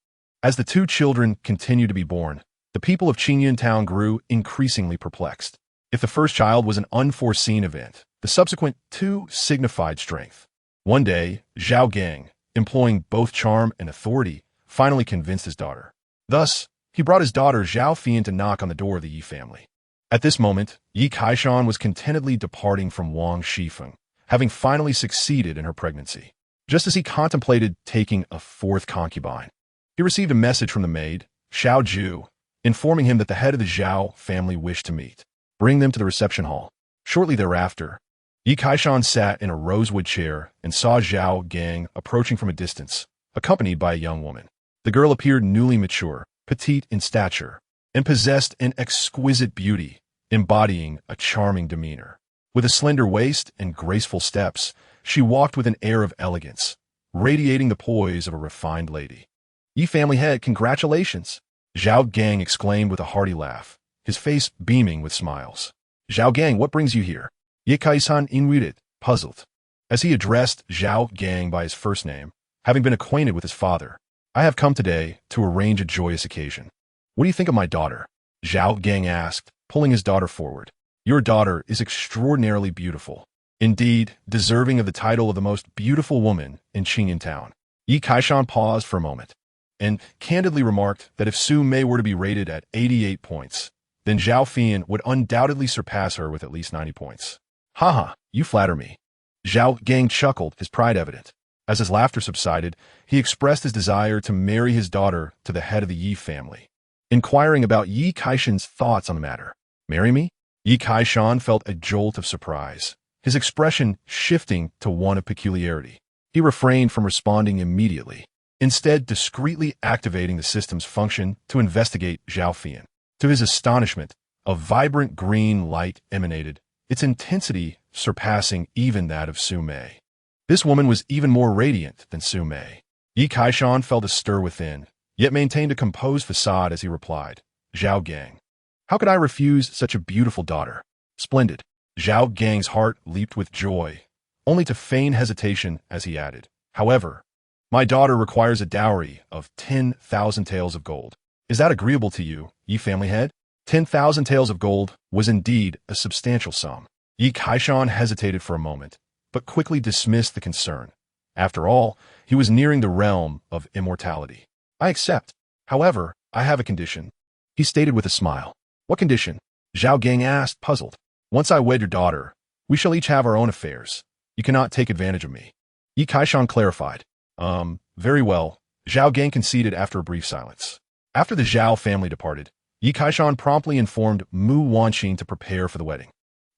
As the 2 children continued to be born, the people of Qingyun Town grew increasingly perplexed. If the first child was an unforeseen event, the subsequent 2 signified strength. One day, Zhao Gang, employing both charm and authority, finally convinced his daughter. Thus, he brought his daughter Zhao Fian to knock on the door of the Yi family. At this moment, Yi Kaishan was contentedly departing from Wang Shifeng, having finally succeeded in her pregnancy. Just as he contemplated taking a 4th concubine, he received a message from the maid, Xiao Ju, informing him that the head of the Zhao family wished to meet. Bring them to the reception hall. Shortly thereafter, Yi Kaishan sat in a rosewood chair and saw Zhao Gang approaching from a distance, accompanied by a young woman. The girl appeared newly mature, petite in stature, and possessed an exquisite beauty, embodying a charming demeanor. With a slender waist and graceful steps, she walked with an air of elegance, radiating the poise of a refined lady. Yi family head, congratulations! Zhao Gang exclaimed with a hearty laugh, his face beaming with smiles. Zhao Gang, what brings you here? Yi Kaishan inwarded, puzzled. As he addressed Zhao Gang by his first name, having been acquainted with his father, I have come today to arrange a joyous occasion. What do you think of my daughter? Zhao Gang asked, pulling his daughter forward. Your daughter is extraordinarily beautiful. Indeed, deserving of the title of the most beautiful woman in Qingyun Town. Yi Kaishan paused for a moment, and candidly remarked that if Su Mei were to be rated at 88 points, then Zhao Fian would undoubtedly surpass her with at least 90 points. Haha, you flatter me. Zhao Gang chuckled, his pride evident. As his laughter subsided, he expressed his desire to marry his daughter to the head of the Yi family. Inquiring about Yi Kaishan's thoughts on the matter. Marry me? Yi Kaishan felt a jolt of surprise, his expression shifting to one of peculiarity. He refrained from responding immediately, instead discreetly activating the system's function to investigate Zhao Fian. To his astonishment, a vibrant green light emanated, its intensity surpassing even that of Su Mei. This woman was even more radiant than Su Mei. Yi Kaishan felt a stir within, yet maintained a composed facade as he replied, Zhao Gang. How could I refuse such a beautiful daughter? Splendid. Zhao Gang's heart leaped with joy, only to feign hesitation as he added, however, my daughter requires a dowry of 10,000 taels of gold. Is that agreeable to you, Yi family head? 10,000 taels of gold was indeed a substantial sum. Yi Kaishan hesitated for a moment, but quickly dismissed the concern. After all, he was nearing the realm of immortality. I accept. However, I have a condition, he stated with a smile. What condition? Zhao Gang asked, puzzled. Once I wed your daughter, we shall each have our own affairs. You cannot take advantage of me. Yi Kaishan clarified. Very well. Zhao Gang conceded after a brief silence. After the Zhao family departed, Yi Kaishan promptly informed Mu Wanqing to prepare for the wedding.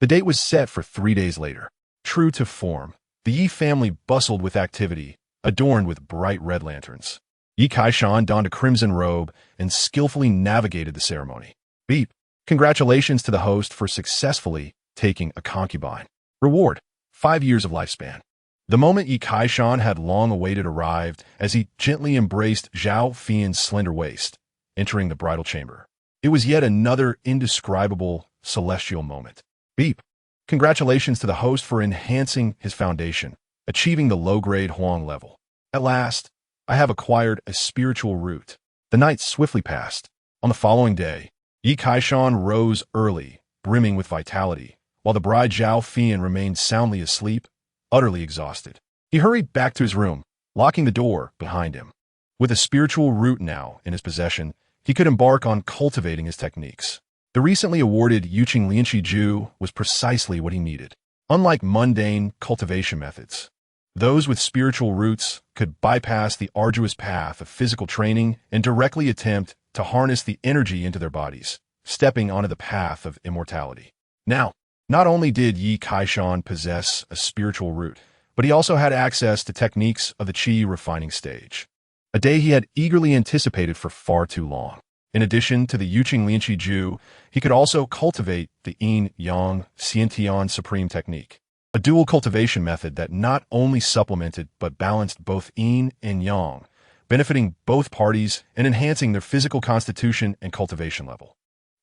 The date was set for 3 days later. True to form, the Yi family bustled with activity, adorned with bright red lanterns. Yi Kaishan donned a crimson robe and skillfully navigated the ceremony. Beep. Congratulations to the host for successfully taking a concubine. Reward, 5 years of lifespan. The moment Yi Kaishan had long awaited arrived as he gently embraced Zhao Fian's slender waist, entering the bridal chamber. It was yet another indescribable celestial moment. Beep. Congratulations to the host for enhancing his foundation, achieving the low-grade Huang level. At last, I have acquired a spiritual root. The night swiftly passed. On the following day, Yi Kaishan rose early, brimming with vitality, while the bride Zhao Fian remained soundly asleep, utterly exhausted. He hurried back to his room, locking the door behind him. With a spiritual root now in his possession, he could embark on cultivating his techniques. The recently awarded Yuqing Lianqi Ju was precisely what he needed. Unlike mundane cultivation methods, those with spiritual roots could bypass the arduous path of physical training and directly attempt to harness the energy into their bodies, stepping onto the path of immortality. Now, not only did Yi Kaishan possess a spiritual root, but he also had access to techniques of the qi refining stage, a day he had eagerly anticipated for far too long. In addition to the Yuqing Lianqi Ju, he could also cultivate the Yin-Yang Xiantian Supreme technique, a dual cultivation method that not only supplemented but balanced both yin and yang, benefiting both parties and enhancing their physical constitution and cultivation level.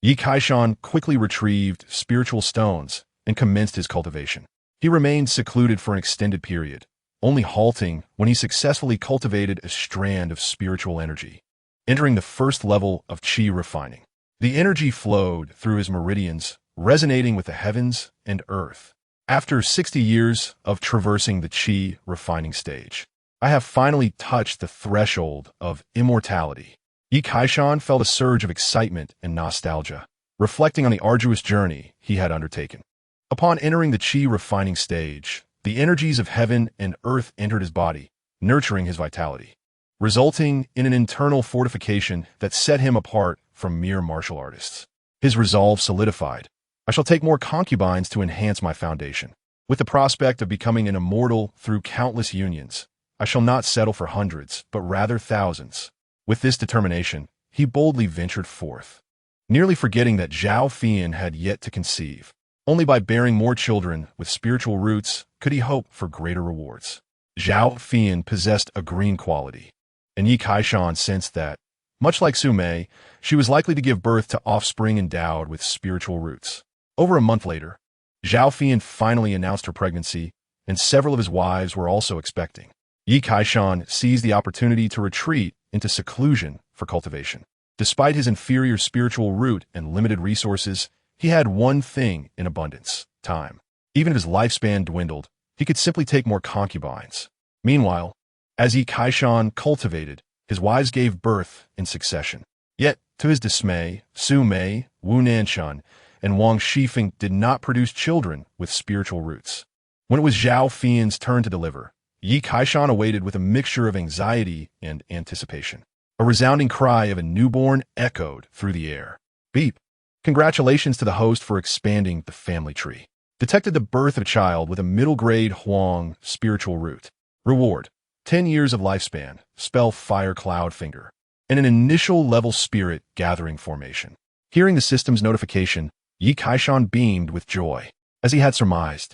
Yi Kaishan quickly retrieved spiritual stones and commenced his cultivation. He remained secluded for an extended period, only halting when he successfully cultivated a strand of spiritual energy, entering the first level of qi refining. The energy flowed through his meridians, resonating with the heavens and earth. After 60 years of traversing the qi refining stage, I have finally touched the threshold of immortality. Yi Kaishan felt a surge of excitement and nostalgia, reflecting on the arduous journey he had undertaken. Upon entering the qi refining stage, the energies of heaven and earth entered his body, nurturing his vitality, resulting in an internal fortification that set him apart from mere martial artists. His resolve solidified. I shall take more concubines to enhance my foundation. With the prospect of becoming an immortal through countless unions, I shall not settle for hundreds, but rather thousands. With this determination, he boldly ventured forth, nearly forgetting that Zhao Fian had yet to conceive. Only by bearing more children with spiritual roots could he hope for greater rewards. Zhao Fian possessed a green quality, and Yi Kaishan sensed that, much like Su Mei, she was likely to give birth to offspring endowed with spiritual roots. Over a month later, Zhao Fian finally announced her pregnancy, and several of his wives were also expecting. Yi Kaishan seized the opportunity to retreat into seclusion for cultivation. Despite his inferior spiritual root and limited resources, he had one thing in abundance: time. Even if his lifespan dwindled, he could simply take more concubines. Meanwhile, as Yi Kaishan cultivated, his wives gave birth in succession. Yet, to his dismay, Su Mei, Wu Nanshan, and Wang Shifeng did not produce children with spiritual roots. When it was Zhao Fian's turn to deliver, Yi Kaishan awaited with a mixture of anxiety and anticipation. A resounding cry of a newborn echoed through the air. Beep! Congratulations to the host for expanding the family tree. Detected the birth of a child with a middle-grade Huang spiritual root. Reward: 10 years of lifespan, spell Fire Cloud Finger, and an initial level spirit gathering formation. Hearing the system's notification, Yi Kaishan beamed with joy. As he had surmised,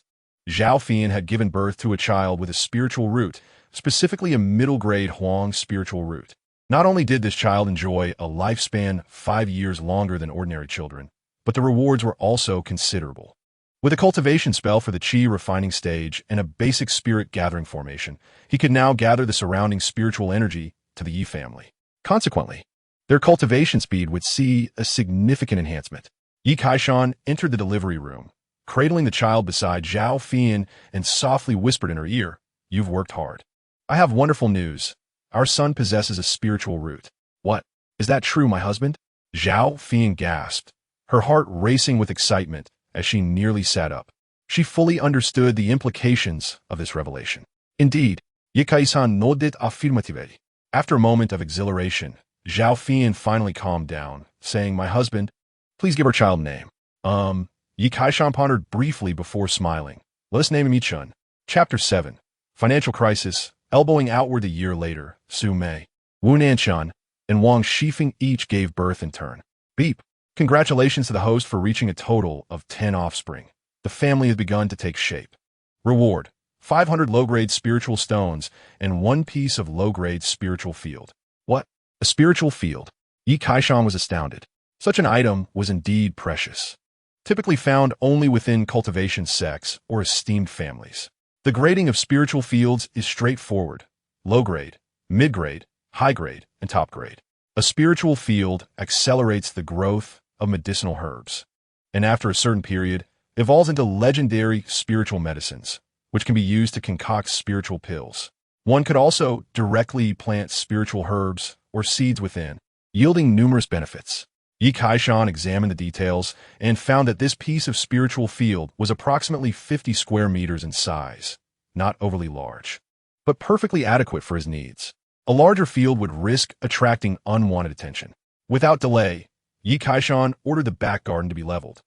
Zhao Fian had given birth to a child with a spiritual root, specifically a middle-grade Huang spiritual root. Not only did this child enjoy a lifespan 5 years longer than ordinary children, but the rewards were also considerable. With a cultivation spell for the qi refining stage and a basic spirit gathering formation, he could now gather the surrounding spiritual energy to the Yi family. Consequently, their cultivation speed would see a significant enhancement. Yi Kaishan entered the delivery room, cradling the child beside Zhao Fian and softly whispered in her ear, "You've worked hard. I have wonderful news. Our son possesses a spiritual root." "What? Is that true, my husband?" Zhao Fian gasped, her heart racing with excitement as she nearly sat up. She fully understood the implications of this revelation. Indeed, Yi Kaishan nodded affirmatively. After a moment of exhilaration, Zhao Fian finally calmed down, saying, "My husband, please give our child a name." Yi Kaishan pondered briefly before smiling. "Let us name him Yichun." Chapter 7. Financial Crisis. Elbowing outward a year later, Su Mei, Wu Nanshan, and Wang Shifeng each gave birth in turn. Beep! Congratulations to the host for reaching a total of 10 offspring. The family has begun to take shape. Reward: 500 low-grade spiritual stones and 1 piece of low-grade spiritual field. What? A spiritual field? Yi Kaishan was astounded. Such an item was indeed precious, typically found only within cultivation sects or esteemed families. The grading of spiritual fields is straightforward: low-grade, mid-grade, high-grade, and top-grade. A spiritual field accelerates the growth of medicinal herbs, and after a certain period, evolves into legendary spiritual medicines, which can be used to concoct spiritual pills. One could also directly plant spiritual herbs or seeds within, yielding numerous benefits. Yi Kaishan examined the details and found that this piece of spiritual field was approximately 50 square meters in size, not overly large, but perfectly adequate for his needs. A larger field would risk attracting unwanted attention. Without delay, Yi Kaishan ordered the back garden to be leveled,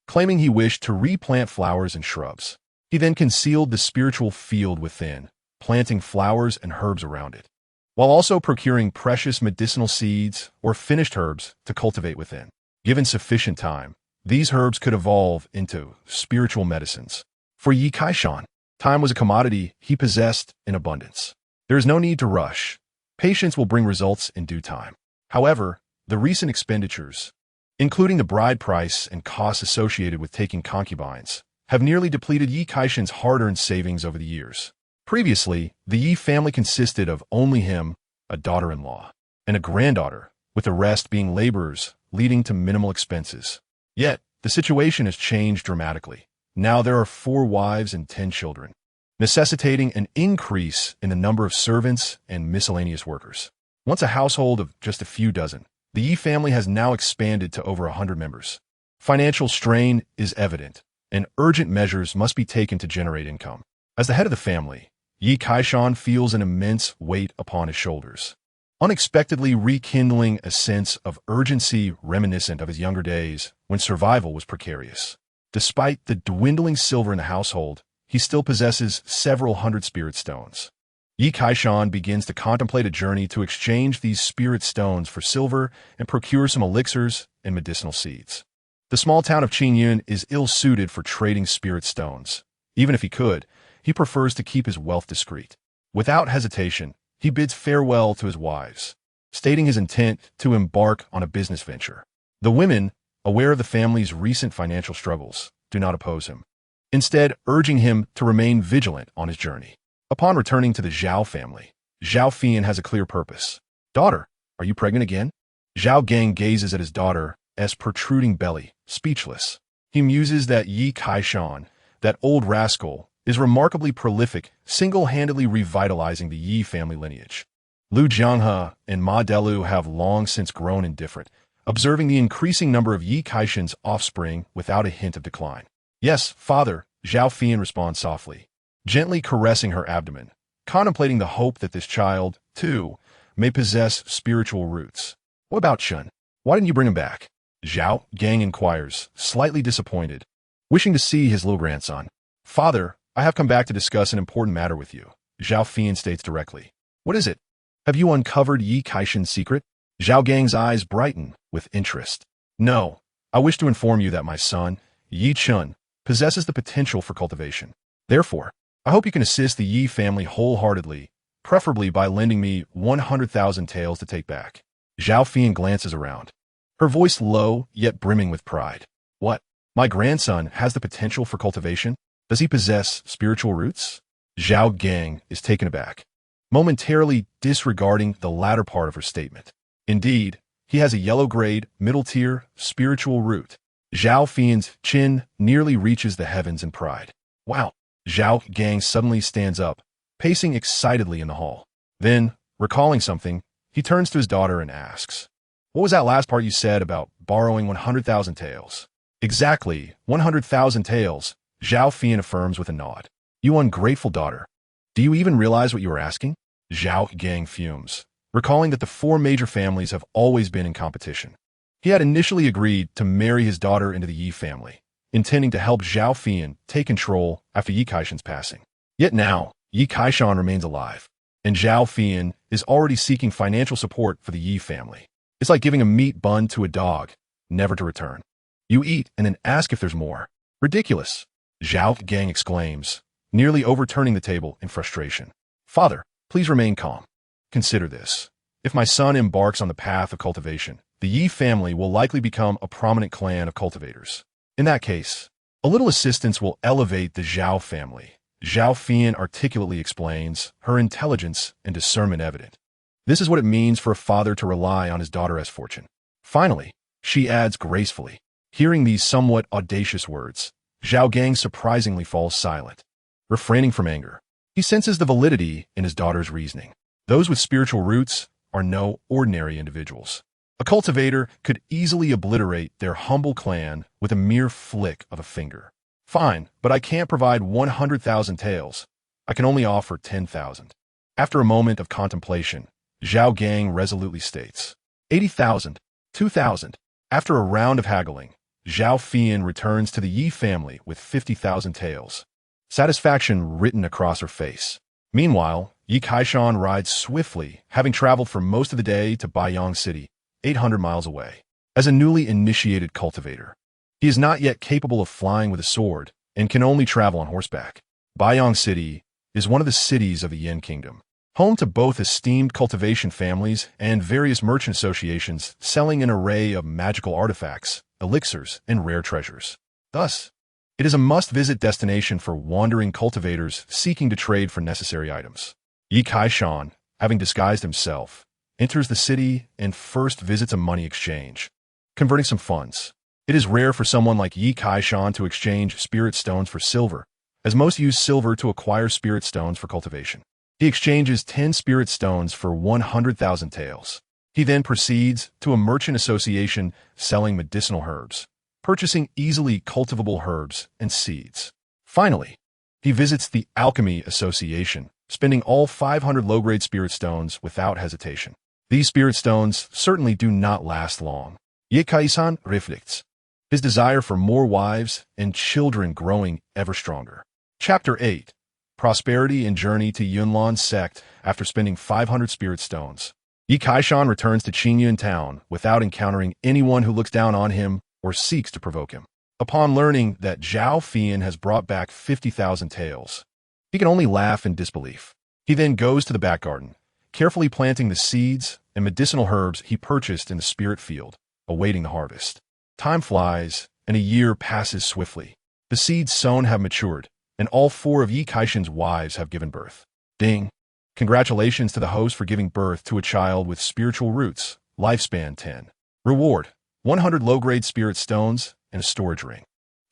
claiming he wished to replant flowers and shrubs. He then concealed the spiritual field within, planting flowers and herbs around it, while also procuring precious medicinal seeds or finished herbs to cultivate within. Given sufficient time, these herbs could evolve into spiritual medicines. For Yi Kaishan, time was a commodity he possessed in abundance. There is no need to rush. Patience will bring results in due time. However, the recent expenditures, including the bride price and costs associated with taking concubines, have nearly depleted Yi Kaishan's hard-earned savings over the years. Previously, the Yi family consisted of only him, a daughter-in-law, and a granddaughter, with the rest being laborers, leading to minimal expenses. Yet, the situation has changed dramatically. Now there are 4 wives and 10 children, necessitating an increase in the number of servants and miscellaneous workers. Once a household of just a few dozen, the Yi family has now expanded to over 100 members. Financial strain is evident, and urgent measures must be taken to generate income. As the head of the family, Yi Kaishan feels an immense weight upon his shoulders, unexpectedly rekindling a sense of urgency reminiscent of his younger days when survival was precarious. Despite the dwindling silver in the household, he still possesses several hundred spirit stones. Yi Kaishan begins to contemplate a journey to exchange these spirit stones for silver and procure some elixirs and medicinal seeds. The small town of Qingyun is ill-suited for trading spirit stones. Even if he could, he prefers to keep his wealth discreet. Without hesitation, he bids farewell to his wives, stating his intent to embark on a business venture. The women, aware of the family's recent financial struggles, do not oppose him, instead urging him to remain vigilant on his journey. Upon returning to the Zhao family, Zhao Fian has a clear purpose. "Daughter, are you pregnant again?" Zhao Gang gazes at his daughter's protruding belly, speechless. He muses that Yi Kaishan, that old rascal, is remarkably prolific, single-handedly revitalizing the Yi family lineage. Lu Jianghe and Ma Delu have long since grown indifferent, observing the increasing number of Yi Kaishan's offspring without a hint of decline. "Yes, father," Zhao Fian responds softly, gently caressing her abdomen, contemplating the hope that this child, too, may possess spiritual roots. "What about Chun? Why didn't you bring him back?" Zhao Gang inquires, slightly disappointed, wishing to see his little grandson. "Father, I have come back to discuss an important matter with you," Zhao Fian states directly. "What is it? Have you uncovered Yi Kaishan's secret?" Zhao Gang's eyes brighten with interest. "No, I wish to inform you that my son, Yi Chun, possesses the potential for cultivation. Therefore, I hope you can assist the Yi family wholeheartedly, preferably by lending me 100,000 taels to take back." Zhao Fian glances around, her voice low yet brimming with pride. "What? My grandson has the potential for cultivation? Does he possess spiritual roots?" Zhao Gang is taken aback, momentarily disregarding the latter part of her statement. "Indeed, he has a yellow-grade, middle-tier, spiritual root." Zhao Fian's chin nearly reaches the heavens in pride. "Wow!" Zhao Gang suddenly stands up, pacing excitedly in the hall. Then, recalling something, he turns to his daughter and asks, "What was that last part you said about borrowing 100,000 taels?" "Exactly, 100,000 taels," Zhao Fian affirms with a nod. "You ungrateful daughter. Do you even realize what you are asking?" Zhao Gang fumes, recalling that the 4 major families have always been in competition. He had initially agreed to marry his daughter into the Yi family, intending to help Zhao Fian take control after Yi Kaishan's passing. Yet now, Yi Kaishan remains alive, and Zhao Fian is already seeking financial support for the Yi family. It's like giving a meat bun to a dog, never to return. You eat and then ask if there's more. Ridiculous, Zhao Gang exclaims, nearly overturning the table in frustration. "Father, please remain calm. Consider this. If my son embarks on the path of cultivation, the Yi family will likely become a prominent clan of cultivators. In that case, a little assistance will elevate the Zhao family." Zhao Fian articulately explains, her intelligence and discernment evident. This is what it means for a father to rely on his daughter's fortune. Finally, she adds gracefully. Hearing these somewhat audacious words, Zhao Gang surprisingly falls silent. refraining from anger. He senses the validity in his daughter's reasoning. Those with spiritual roots are no ordinary individuals. A cultivator could easily obliterate their humble clan with a mere flick of a finger. Fine, but I can't provide 100,000 taels. I can only offer 10,000. After a moment of contemplation, Zhao Gang resolutely states, 80,000, 2,000. After a round of haggling, Zhao Fian returns to the Yi family with 50,000 taels. Satisfaction written across her face. Meanwhile, Yi Kaishan rides swiftly, having traveled for most of the day to Baiyang City, 800 miles away. As a newly initiated cultivator, he is not yet capable of flying with a sword and can only travel on horseback. Baiyang City is one of the cities of the Yin Kingdom, home to both esteemed cultivation families and various merchant associations selling an array of magical artifacts, elixirs, and rare treasures. Thus, it is a must-visit destination for wandering cultivators seeking to trade for necessary items. Yi Kaishan, having disguised himself, enters the city and first visits a money exchange, converting some funds. It is rare for someone like Yi Kaishan to exchange spirit stones for silver, as most use silver to acquire spirit stones for cultivation. He exchanges 10 spirit stones for 100,000 taels. He then proceeds to a merchant association selling medicinal herbs, purchasing easily cultivable herbs and seeds. Finally, he visits the Alchemy Association, spending all 500 low-grade spirit stones without hesitation. These spirit stones certainly do not last long. Ye Kaisan reflects, his desire for more wives and children growing ever stronger. Chapter 8. Prosperity and Journey to Yunlan Sect. After spending 500 spirit stones, Yi Kaishan returns to Qingyun town without encountering anyone who looks down on him or seeks to provoke him. Upon learning that Zhao Fian has brought back 50,000 taels, he can only laugh in disbelief. He then goes to the back garden, carefully planting the seeds and medicinal herbs he purchased in the spirit field, awaiting the harvest. Time flies, and a year passes swiftly. The seeds sown have matured, and all 4 of Yi Kaishan's wives have given birth. Ding! Congratulations to the host for giving birth to a child with spiritual roots. Lifespan 10. Reward: 100 low-grade spirit stones and a storage ring.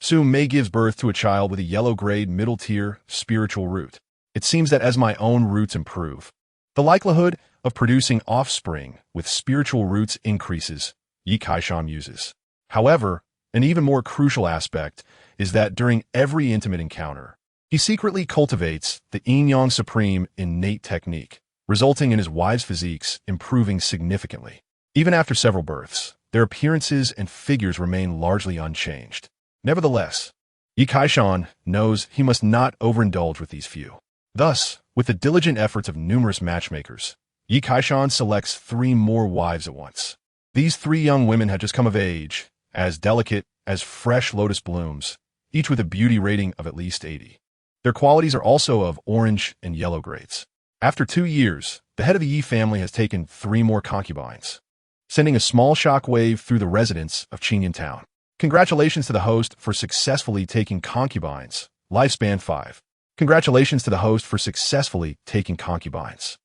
Su Mei gives birth to a child with a yellow-grade middle-tier spiritual root. It seems that as my own roots improve, the likelihood of producing offspring with spiritual roots increases, Yi Kaishan muses. However, an even more crucial aspect is that during every intimate encounter, he secretly cultivates the Yin-Yang Supreme innate technique, resulting in his wives' physiques improving significantly. Even after several births, their appearances and figures remain largely unchanged. Nevertheless, Yi Kaishan knows he must not overindulge with these few. Thus, with the diligent efforts of numerous matchmakers, Yi Kaishan selects 3 more wives at once. These 3 young women had just come of age, as delicate as fresh lotus blooms, each with a beauty rating of at least 80. Their qualities are also of orange and yellow grades. After 2 years, the head of the Yi family has taken 3 more concubines, sending a small shockwave through the residents of Qingyun town. Congratulations to the host for successfully taking concubines. Lifespan 5. Congratulations to the host for successfully taking concubines.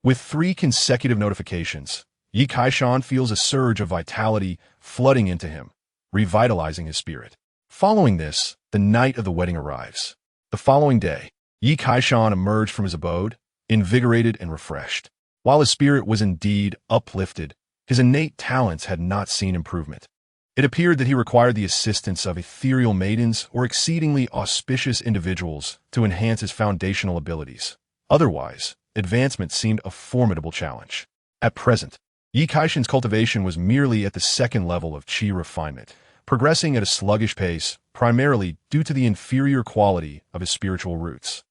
With 3 consecutive notifications, Yi Kaishan feels a surge of vitality flooding into him, revitalizing his spirit. Following this, the night of the wedding arrives. The following day, Yi Kaishan emerged from his abode, invigorated and refreshed. While his spirit was indeed uplifted, his innate talents had not seen improvement. It appeared that he required the assistance of ethereal maidens or exceedingly auspicious individuals to enhance his foundational abilities. Otherwise, advancement seemed a formidable challenge. At present, Yi Kaishan's cultivation was merely at the 2nd level of qi refinement, progressing at a sluggish pace, primarily due to the inferior quality of his spiritual roots.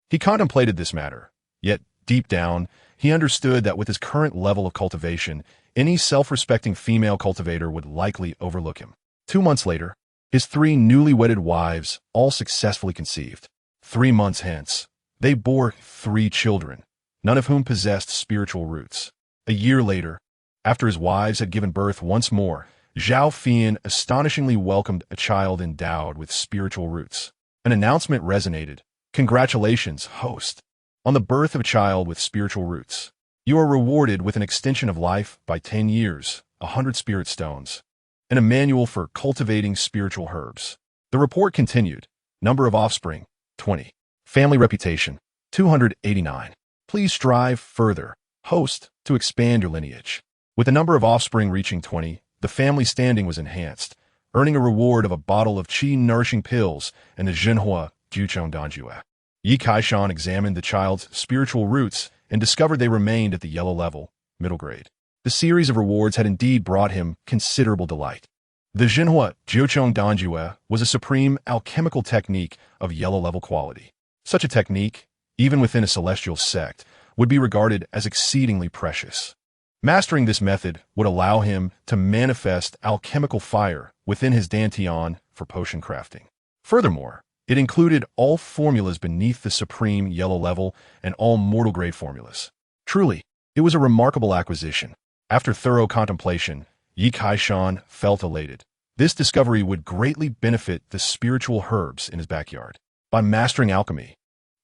He contemplated this matter, yet deep down, he understood that with his current level of cultivation, any self-respecting female cultivator would likely overlook him. 2 months later, his 3 newly wedded wives all successfully conceived. 3 months hence, they bore 3 children, none of whom possessed spiritual roots. A year later, after his wives had given birth once more, Zhao Fian astonishingly welcomed a child endowed with spiritual roots. An announcement resonated. Congratulations, host, on the birth of a child with spiritual roots. You are rewarded with an extension of life by 10 years, 100 spirit stones, and a manual for cultivating spiritual herbs. The report continued. Number of offspring, 20. Family reputation. 289. Please strive further, host, to expand your lineage. With the number of offspring reaching 20, the family standing was enhanced, earning a reward of a bottle of qi-nourishing pills and the Zhenhua Juchong Danjue. Yi Kaishan examined the child's spiritual roots and discovered they remained at the yellow level, middle grade. The series of rewards had indeed brought him considerable delight. The Zhenhua Juchong Danjue was a supreme alchemical technique of yellow-level quality. Such a technique, even within a celestial sect, would be regarded as exceedingly precious. Mastering this method would allow him to manifest alchemical fire within his dantian for potion crafting. Furthermore, it included all formulas beneath the supreme yellow level and all mortal-grade formulas. Truly, it was a remarkable acquisition. After thorough contemplation, Yi Kaishan felt elated. This discovery would greatly benefit the spiritual herbs in his backyard. By mastering alchemy,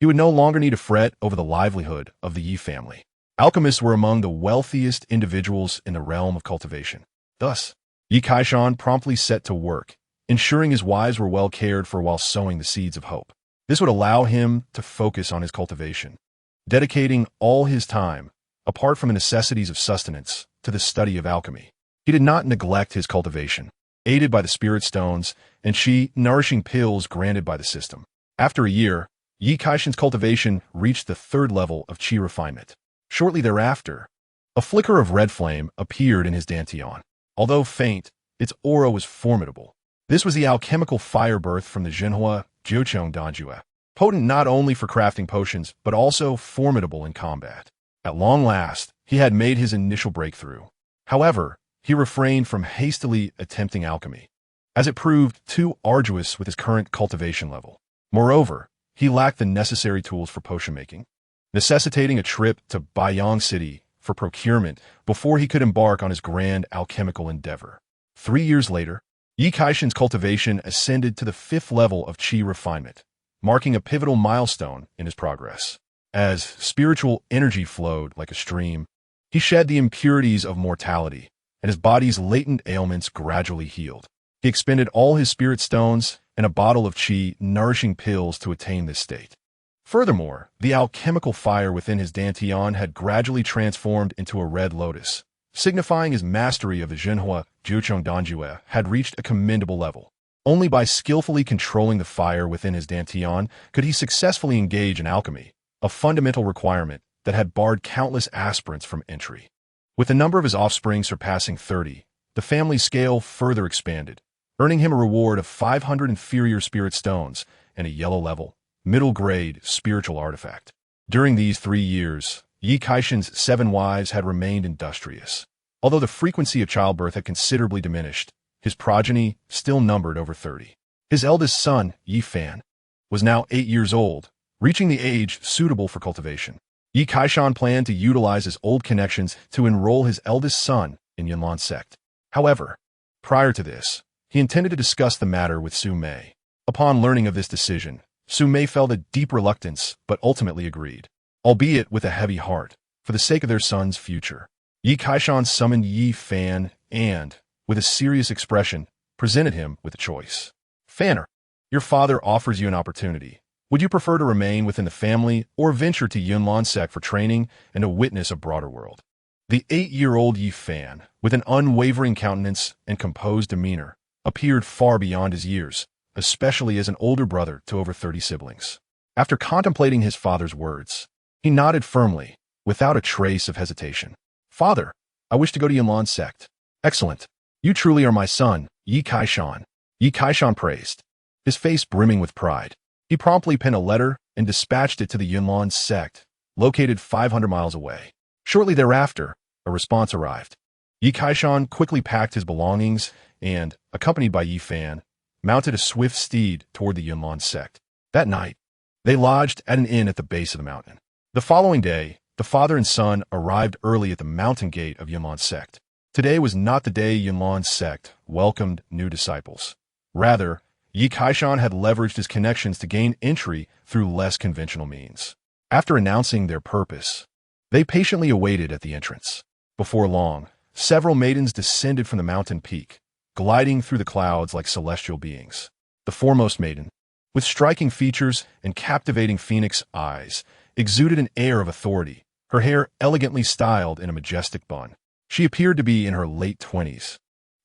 he would no longer need to fret over the livelihood of the Yi family. Alchemists were among the wealthiest individuals in the realm of cultivation. Thus, Yi Kaishan promptly set to work, ensuring his wives were well cared for while sowing the seeds of hope. This would allow him to focus on his cultivation, dedicating all his time, apart from the necessities of sustenance, to the study of alchemy. He did not neglect his cultivation, aided by the spirit stones and qi-nourishing pills granted by the system. After a year, Yi Kaishan's cultivation reached the third level of qi refinement. Shortly thereafter, a flicker of red flame appeared in his dantian. Although faint, its aura was formidable. This was the alchemical fire birth from the Zhenhua Juchong Danjue, potent not only for crafting potions, but also formidable in combat. At long last, he had made his initial breakthrough. However, he refrained from hastily attempting alchemy, as it proved too arduous with his current cultivation level. Moreover, he lacked the necessary tools for potion making, necessitating a trip to Baiyang City for procurement before he could embark on his grand alchemical endeavor. 3 years later, Yi Kaishan's cultivation ascended to the 5th level of qi refinement, marking a pivotal milestone in his progress. As spiritual energy flowed like a stream, he shed the impurities of mortality, and his body's latent ailments gradually healed. He expended all his spirit stones and a bottle of qi-nourishing pills to attain this state. Furthermore, the alchemical fire within his dantian had gradually transformed into a red lotus, signifying his mastery of the Zhenhua Juchong Danjue had reached a commendable level. Only by skillfully controlling the fire within his dantian could he successfully engage in alchemy, a fundamental requirement that had barred countless aspirants from entry. With the number of his offspring surpassing 30, the family scale further expanded, earning him a reward of 500 inferior spirit stones and a yellow-level, middle-grade spiritual artifact. During these 3 years, Yi Kaishan's 7 wives had remained industrious. Although the frequency of childbirth had considerably diminished, his progeny still numbered over 30. His eldest son, Yi Fan, was now 8 years old, reaching the age suitable for cultivation. Yi Kaishan planned to utilize his old connections to enroll his eldest son in Yunlan's sect. However, prior to this, he intended to discuss the matter with Su Mei. Upon learning of this decision, Su Mei felt a deep reluctance but ultimately agreed, albeit with a heavy heart, for the sake of their son's future. Yi Kaishan summoned Yi Fan and, with a serious expression, presented him with a choice. Fanner, your father offers you an opportunity. Would you prefer to remain within the family or venture to Yunlan sect for training and to witness a broader world? The 8-year-old Yi Fan, with an unwavering countenance and composed demeanor, appeared far beyond his years, especially as an older brother to over 30 siblings. After contemplating his father's words, he nodded firmly, without a trace of hesitation. Father, I wish to go to Yunlan sect. Excellent. You truly are my son, Yi Kaishan. Yi Kaishan praised, his face brimming with pride. He promptly penned a letter and dispatched it to the Yunlan sect, located 500 miles away. Shortly thereafter, a response arrived. Yi Kaishan quickly packed his belongings and, accompanied by Yi Fan, mounted a swift steed toward the Yunlan sect. That night, they lodged at an inn at the base of the mountain. The following day, the father and son arrived early at the mountain gate of Yunlan sect. Today was not the day Yunlan sect welcomed new disciples. Rather, Yi Kaishan had leveraged his connections to gain entry through less conventional means. After announcing their purpose, they patiently awaited at the entrance. Before long, several maidens descended from the mountain peak, gliding through the clouds like celestial beings. The foremost maiden, with striking features and captivating phoenix eyes, exuded an air of authority, her hair elegantly styled in a majestic bun. She appeared to be in her late 20s.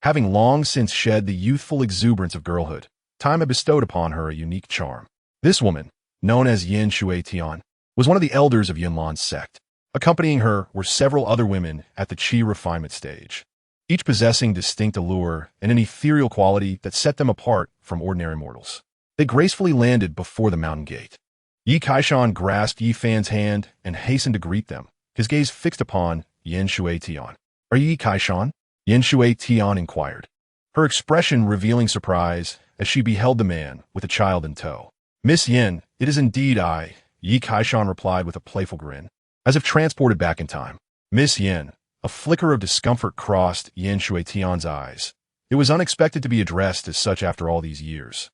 Having long since shed the youthful exuberance of girlhood, time had bestowed upon her a unique charm. This woman, known as Yin Shui Tian, was one of the elders of Yunlan's sect. Accompanying her were several other women at the qi refinement stage, each possessing distinct allure and an ethereal quality that set them apart from ordinary mortals. They gracefully landed before the mountain gate. Yi Kaishan grasped Yi Fan's hand and hastened to greet them, his gaze fixed upon Yin Shui Tian. "Are you Yi Kaishan?" Yin Shui Tian inquired, her expression revealing surprise as she beheld the man with a child in tow. "Miss Yin, it is indeed I," Yi Kaishan replied with a playful grin, as if transported back in time. "Miss Yin." A flicker of discomfort crossed Yin Shui Tian's eyes. It was unexpected to be addressed as such after all these years,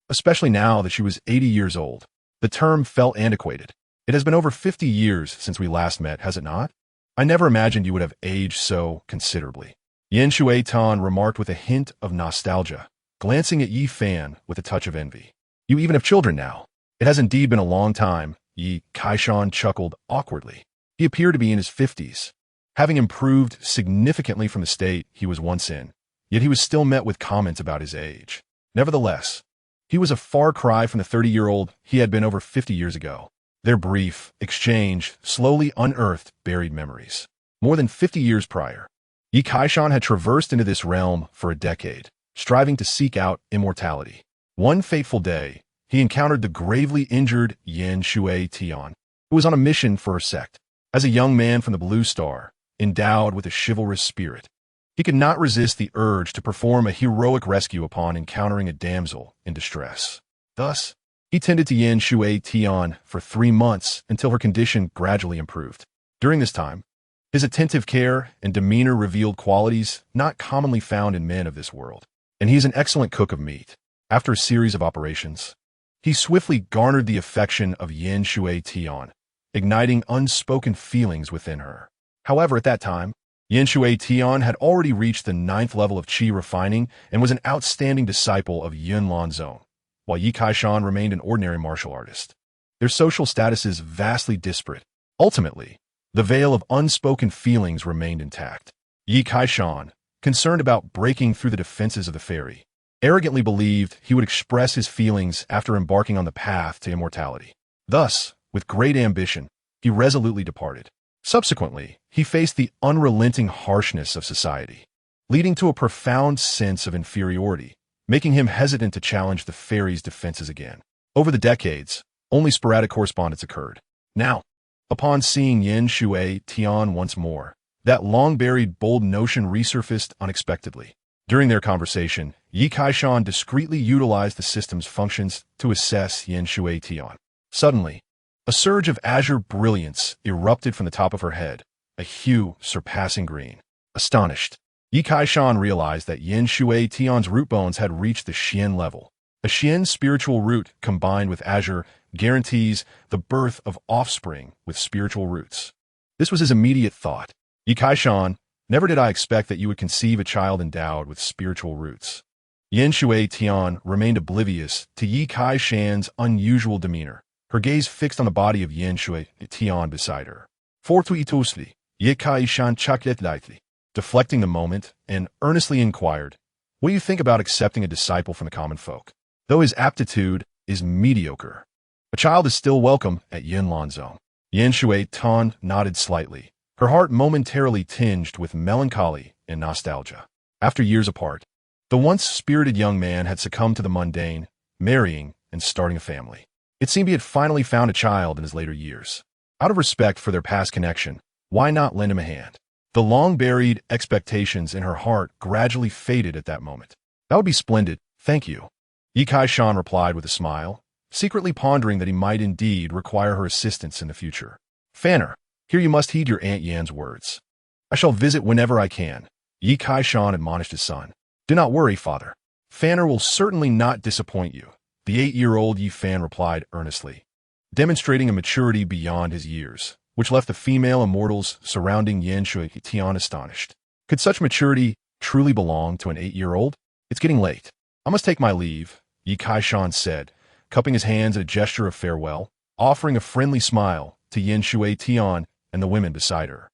especially now that she was 80 years old. The term felt antiquated. "It has been over 50 years since we last met, has it not? I never imagined you would have aged so considerably," Yin Shui Tian remarked with a hint of nostalgia, glancing at Yi Fan with a touch of envy. "You even have children now." "It has indeed been a long time," Yi Kaishan chuckled awkwardly. He appeared to be in his 50s, having improved significantly from the state he was once in, yet he was still met with comments about his age. Nevertheless, he was a far cry from the 30-year-old he had been over 50 years ago. Their brief exchange slowly unearthed buried memories. More than 50 years prior, Yi Kaishan had traversed into this realm for a decade, striving to seek out immortality. One fateful day, he encountered the gravely injured Yin Shui Tian, who was on a mission for her sect. As a young man from the Blue Star, endowed with a chivalrous spirit, he could not resist the urge to perform a heroic rescue upon encountering a damsel in distress. Thus, he tended to Yin Shui Tian for 3 months until her condition gradually improved. During this time, his attentive care and demeanor revealed qualities not commonly found in men of this world, and he is an excellent cook of meat. After a series of operations, he swiftly garnered the affection of Yin Shui Tian, igniting unspoken feelings within her. However, at that time, Yin Shui Tian had already reached the 9th level of qi refining and was an outstanding disciple of Yunlan Zone, while Yi Kaishan remained an ordinary martial artist. Their social statuses vastly disparate. Ultimately, the veil of unspoken feelings remained intact. Yi Kaishan, concerned about breaking through the defenses of the fairy, arrogantly believed he would express his feelings after embarking on the path to immortality. Thus, with great ambition, he resolutely departed. Subsequently, he faced the unrelenting harshness of society, leading to a profound sense of inferiority, making him hesitant to challenge the fairy's defenses again. Over the decades, only sporadic correspondence occurred. Now, upon seeing Yin Shui Tian once more, that long-buried bold notion resurfaced unexpectedly. During their conversation, Yi Kaishan discreetly utilized the system's functions to assess Yin Shui Tian. Suddenly, a surge of azure brilliance erupted from the top of her head, a hue surpassing green. Astonished, Yi Kaishan realized that Yin Shui Tian's root bones had reached the Xian level. A Xian spiritual root combined with azure guarantees the birth of offspring with spiritual roots. This was his immediate thought. Yi Kaishan, never did I expect that you would conceive a child endowed with spiritual roots. Yin Shui Tian remained oblivious to Yi Kaishan's unusual demeanor, her gaze fixed on the body of Yin Shui Tian beside her. Fortuitously, Yi Kaishan chuckled lightly, deflecting the moment, and earnestly inquired, "What do you think about accepting a disciple from the common folk? Though his aptitude is mediocre, a child is still welcome at Yunlan Zone." Yin Shui Tian nodded slightly, her heart momentarily tinged with melancholy and nostalgia. After years apart, the once spirited young man had succumbed to the mundane, marrying and starting a family. It seemed he had finally found a child in his later years. Out of respect for their past connection, why not lend him a hand? The long-buried expectations in her heart gradually faded at that moment. "That would be splendid, thank you," Yi Kaishan replied with a smile, secretly pondering that he might indeed require her assistance in the future. "Fanner, here you must heed your Aunt Yan's words. I shall visit whenever I can," Yi Kaishan admonished his son. "Do not worry, father. Fanner will certainly not disappoint you," the 8-year-old Yi Fan replied earnestly, demonstrating a maturity beyond his years, which left the female immortals surrounding Yin Shui Tian astonished. Could such maturity truly belong to an 8-year-old? "It's getting late. I must take my leave," Yi Kaishan said, cupping his hands in a gesture of farewell, offering a friendly smile to Yin Shui Tian and the women beside her.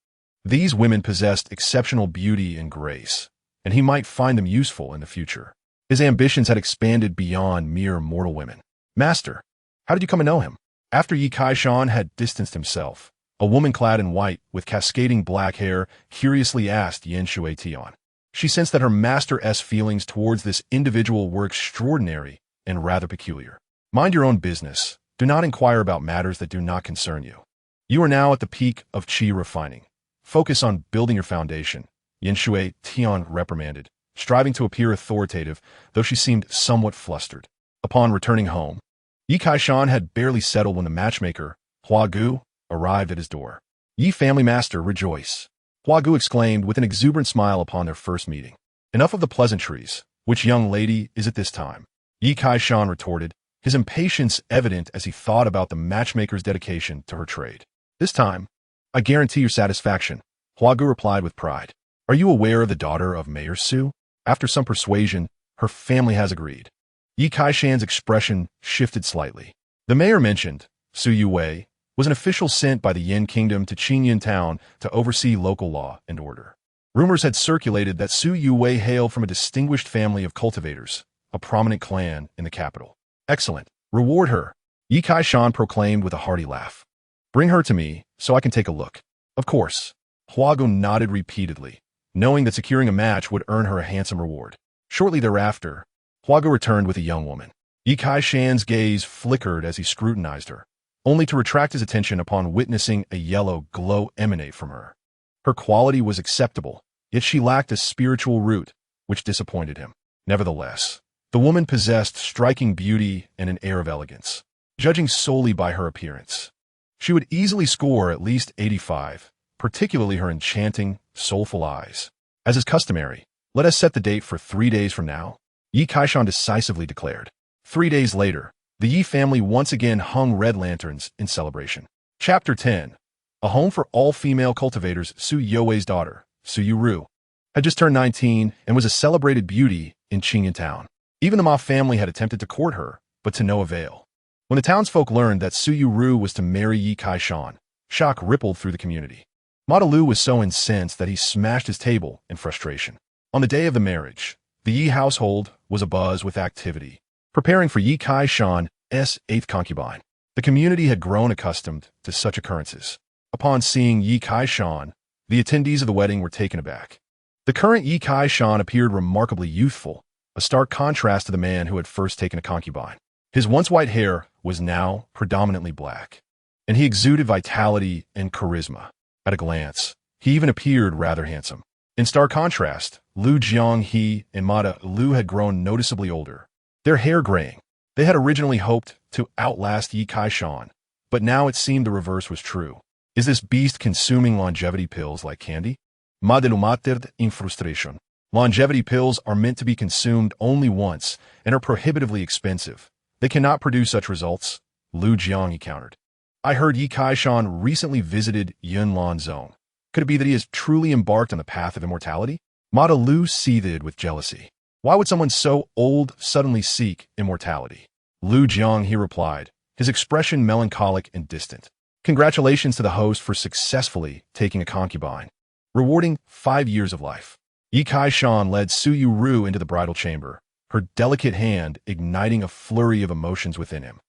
These women possessed exceptional beauty and grace, and he might find them useful in the future. His ambitions had expanded beyond mere mortal women. "Master, how did you come to know him?" After Yi Kaishan had distanced himself, a woman clad in white with cascading black hair curiously asked Yin Shui Tian. She sensed that her master's feelings towards this individual were extraordinary and rather peculiar. "Mind your own business. Do not inquire about matters that do not concern you. You are now at the peak of qi refining. Focus on building your foundation," Yin Shui Tian reprimanded, striving to appear authoritative, though she seemed somewhat flustered. Upon returning home, Yi Kaishan had barely settled when the matchmaker, Hua Gu, arrived at his door. "Yi family master, rejoice," Hua Gu exclaimed with an exuberant smile upon their first meeting. "Enough of the pleasantries. Which young lady is it this time?" Yi Kaishan retorted, his impatience evident as he thought about the matchmaker's dedication to her trade. "This time, I guarantee your satisfaction," Hua Gu replied with pride. "Are you aware of the daughter of Mayor Su? After some persuasion, her family has agreed." Yi Kaishan's expression shifted slightly. The mayor mentioned, Su Yue, was an official sent by the Yin Kingdom to Qingyan Town to oversee local law and order. Rumors had circulated that Su Yue hailed from a distinguished family of cultivators, a prominent clan in the capital. "Excellent. Reward her," Yi Kaishan proclaimed with a hearty laugh. "Bring her to me so I can take a look." "Of course." Hua Gu nodded repeatedly, knowing that securing a match would earn her a handsome reward. Shortly thereafter, Hua Gu returned with a young woman. Yi Kaishan's gaze flickered as he scrutinized her, only to retract his attention upon witnessing a yellow glow emanate from her. Her quality was acceptable, yet she lacked a spiritual root, which disappointed him. Nevertheless, the woman possessed striking beauty and an air of elegance. Judging solely by her appearance, she would easily score at least 85, particularly her enchanting, soulful eyes. "As is customary, let us set the date for 3 days from now," Yi Kaishan decisively declared. 3 days later, the Yi family once again hung red lanterns in celebration. Chapter 10. A home for all-female cultivators. Su Yue's daughter, Su Yuru, had just turned 19 and was a celebrated beauty in Qingyan Town. Even the Ma family had attempted to court her, but to no avail. When the townsfolk learned that Su Yuru was to marry Yi Kaishan, shock rippled through the community. Ma Lu was so incensed that he smashed his table in frustration. On the day of the marriage, the Yi household was abuzz with activity, preparing for Yi Kaishan's 8th concubine. The community had grown accustomed to such occurrences. Upon seeing Yi Kaishan, the attendees of the wedding were taken aback. The current Yi Kaishan appeared remarkably youthful, a stark contrast to the man who had first taken a concubine. His once white hair was now predominantly black, and he exuded vitality and charisma. At a glance, he even appeared rather handsome. In stark contrast, Lu Jianghe and Ma Lu had grown noticeably older, their hair graying. They had originally hoped to outlast Yi Kaishan, but now it seemed the reverse was true. Is this beast consuming longevity pills like candy? Ma de lumaterd in frustration. Longevity pills are meant to be consumed only once and are prohibitively expensive. They cannot produce such results, Lu Jianghe countered. I heard Yi Kaishan recently visited Yunlan Zone. Could it be that he has truly embarked on the path of immortality? Ma Lu seethed with jealousy. Why would someone so old suddenly seek immortality? Lu Jianghe replied, his expression melancholic and distant. Congratulations to the host for successfully taking a concubine, rewarding 5 years of life. Yi Kaishan led Su Yuru into the bridal chamber, her delicate hand igniting a flurry of emotions within him.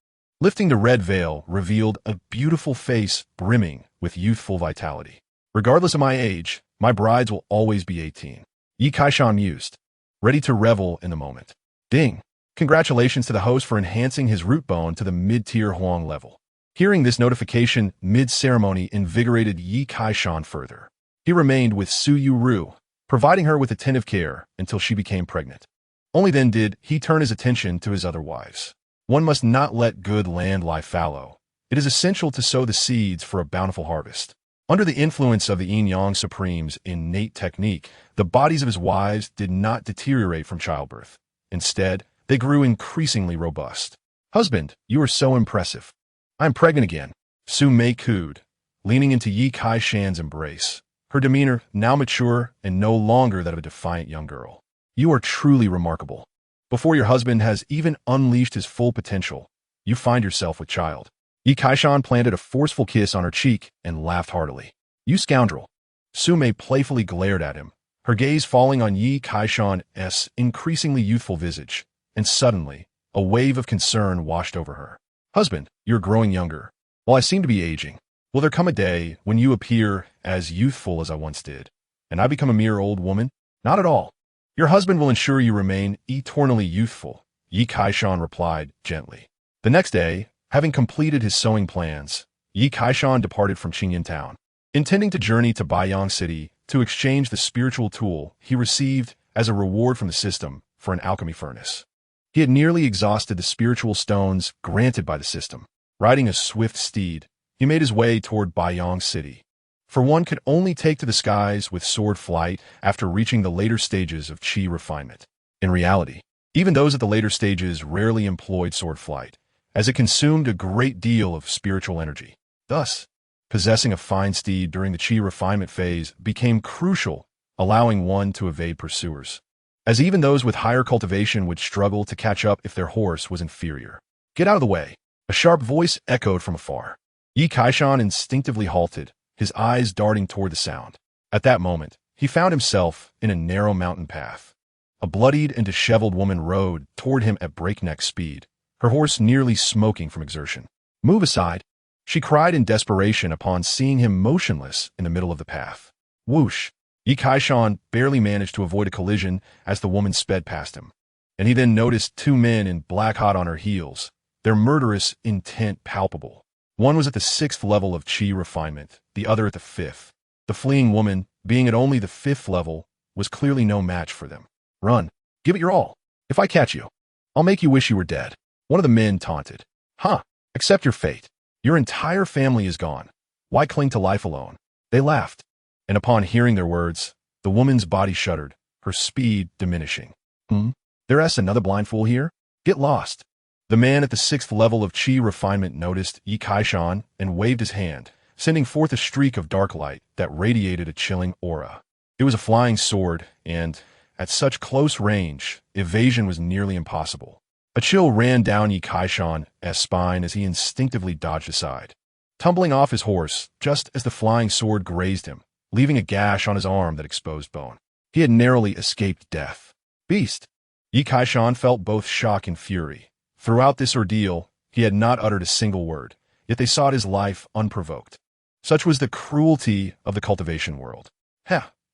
Lifting the red veil revealed a beautiful face brimming with youthful vitality. Regardless of my age, my brides will always be 18. Yi Kaishan mused, ready to revel in the moment. Ding! Congratulations to the host for enhancing his root bone to the mid-tier Huang level. Hearing this notification mid-ceremony invigorated Yi Kaishan further. He remained with Su Yuru, providing her with attentive care until she became pregnant. Only then did he turn his attention to his other wives. One must not let good land lie fallow. It is essential to sow the seeds for a bountiful harvest. Under the influence of the Yin-Yang Supreme's innate technique, the bodies of his wives did not deteriorate from childbirth. Instead, they grew increasingly robust. Husband, you are so impressive. I'm pregnant again, Su Mei cooed, leaning into Yi Kaishan's embrace, her demeanor now mature and no longer that of a defiant young girl. You are truly remarkable. Before your husband has even unleashed his full potential, you find yourself with child. Yi Kaishan planted a forceful kiss on her cheek and laughed heartily. You scoundrel. Sume playfully glared at him, her gaze falling on Yi Kaishan's increasingly youthful visage, and suddenly, a wave of concern washed over her. Husband, you're growing younger, while I seem to be aging. Will there come a day when you appear as youthful as I once did, and I become a mere old woman? Not at all. Your husband will ensure you remain eternally youthful, Yi Kaishan replied gently. The next day, having completed his sewing plans, Yi Kaishan departed from Qingyan town, intending to journey to Baiyang City to exchange the spiritual tool he received as a reward from the system for an alchemy furnace. He had nearly exhausted the spiritual stones granted by the system. Riding a swift steed, he made his way toward Baiyang City. For one could only take to the skies with sword flight after reaching the later stages of qi refinement. In reality, even those at the later stages rarely employed sword flight, as it consumed a great deal of spiritual energy. Thus, possessing a fine steed during the qi refinement phase became crucial, allowing one to evade pursuers, as even those with higher cultivation would struggle to catch up if their horse was inferior. Get out of the way, a sharp voice echoed from afar. Yi Kaishan instinctively halted, his eyes darting toward the sound. At that moment, he found himself in a narrow mountain path. A bloodied and disheveled woman rode toward him at breakneck speed, her horse nearly smoking from exertion. Move aside, she cried in desperation upon seeing him motionless in the middle of the path. Whoosh! Yi Kaishan barely managed to avoid a collision as the woman sped past him, and he then noticed two men in black hot on her heels, their murderous intent palpable. One was at the 6th level of qi refinement, the other at the 5th. The fleeing woman, being at only the 5th level, was clearly no match for them. Run. Give it your all. If I catch you, I'll make you wish you were dead. One of the men taunted. Accept your fate. Your entire family is gone. Why cling to life alone? They laughed, and upon hearing their words, the woman's body shuddered, her speed diminishing. There's another blind fool here? Get lost. The man at the 6th level of qi refinement noticed Yi Kaishan and waved his hand, sending forth a streak of dark light that radiated a chilling aura. It was a flying sword, and, at such close range, evasion was nearly impossible. A chill ran down Yi Kaishan's spine as he instinctively dodged aside, tumbling off his horse just as the flying sword grazed him, leaving a gash on his arm that exposed bone. He had narrowly escaped death. Beast! Yi Kaishan felt both shock and fury. Throughout this ordeal, he had not uttered a single word, yet they sought his life unprovoked. Such was the cruelty of the cultivation world.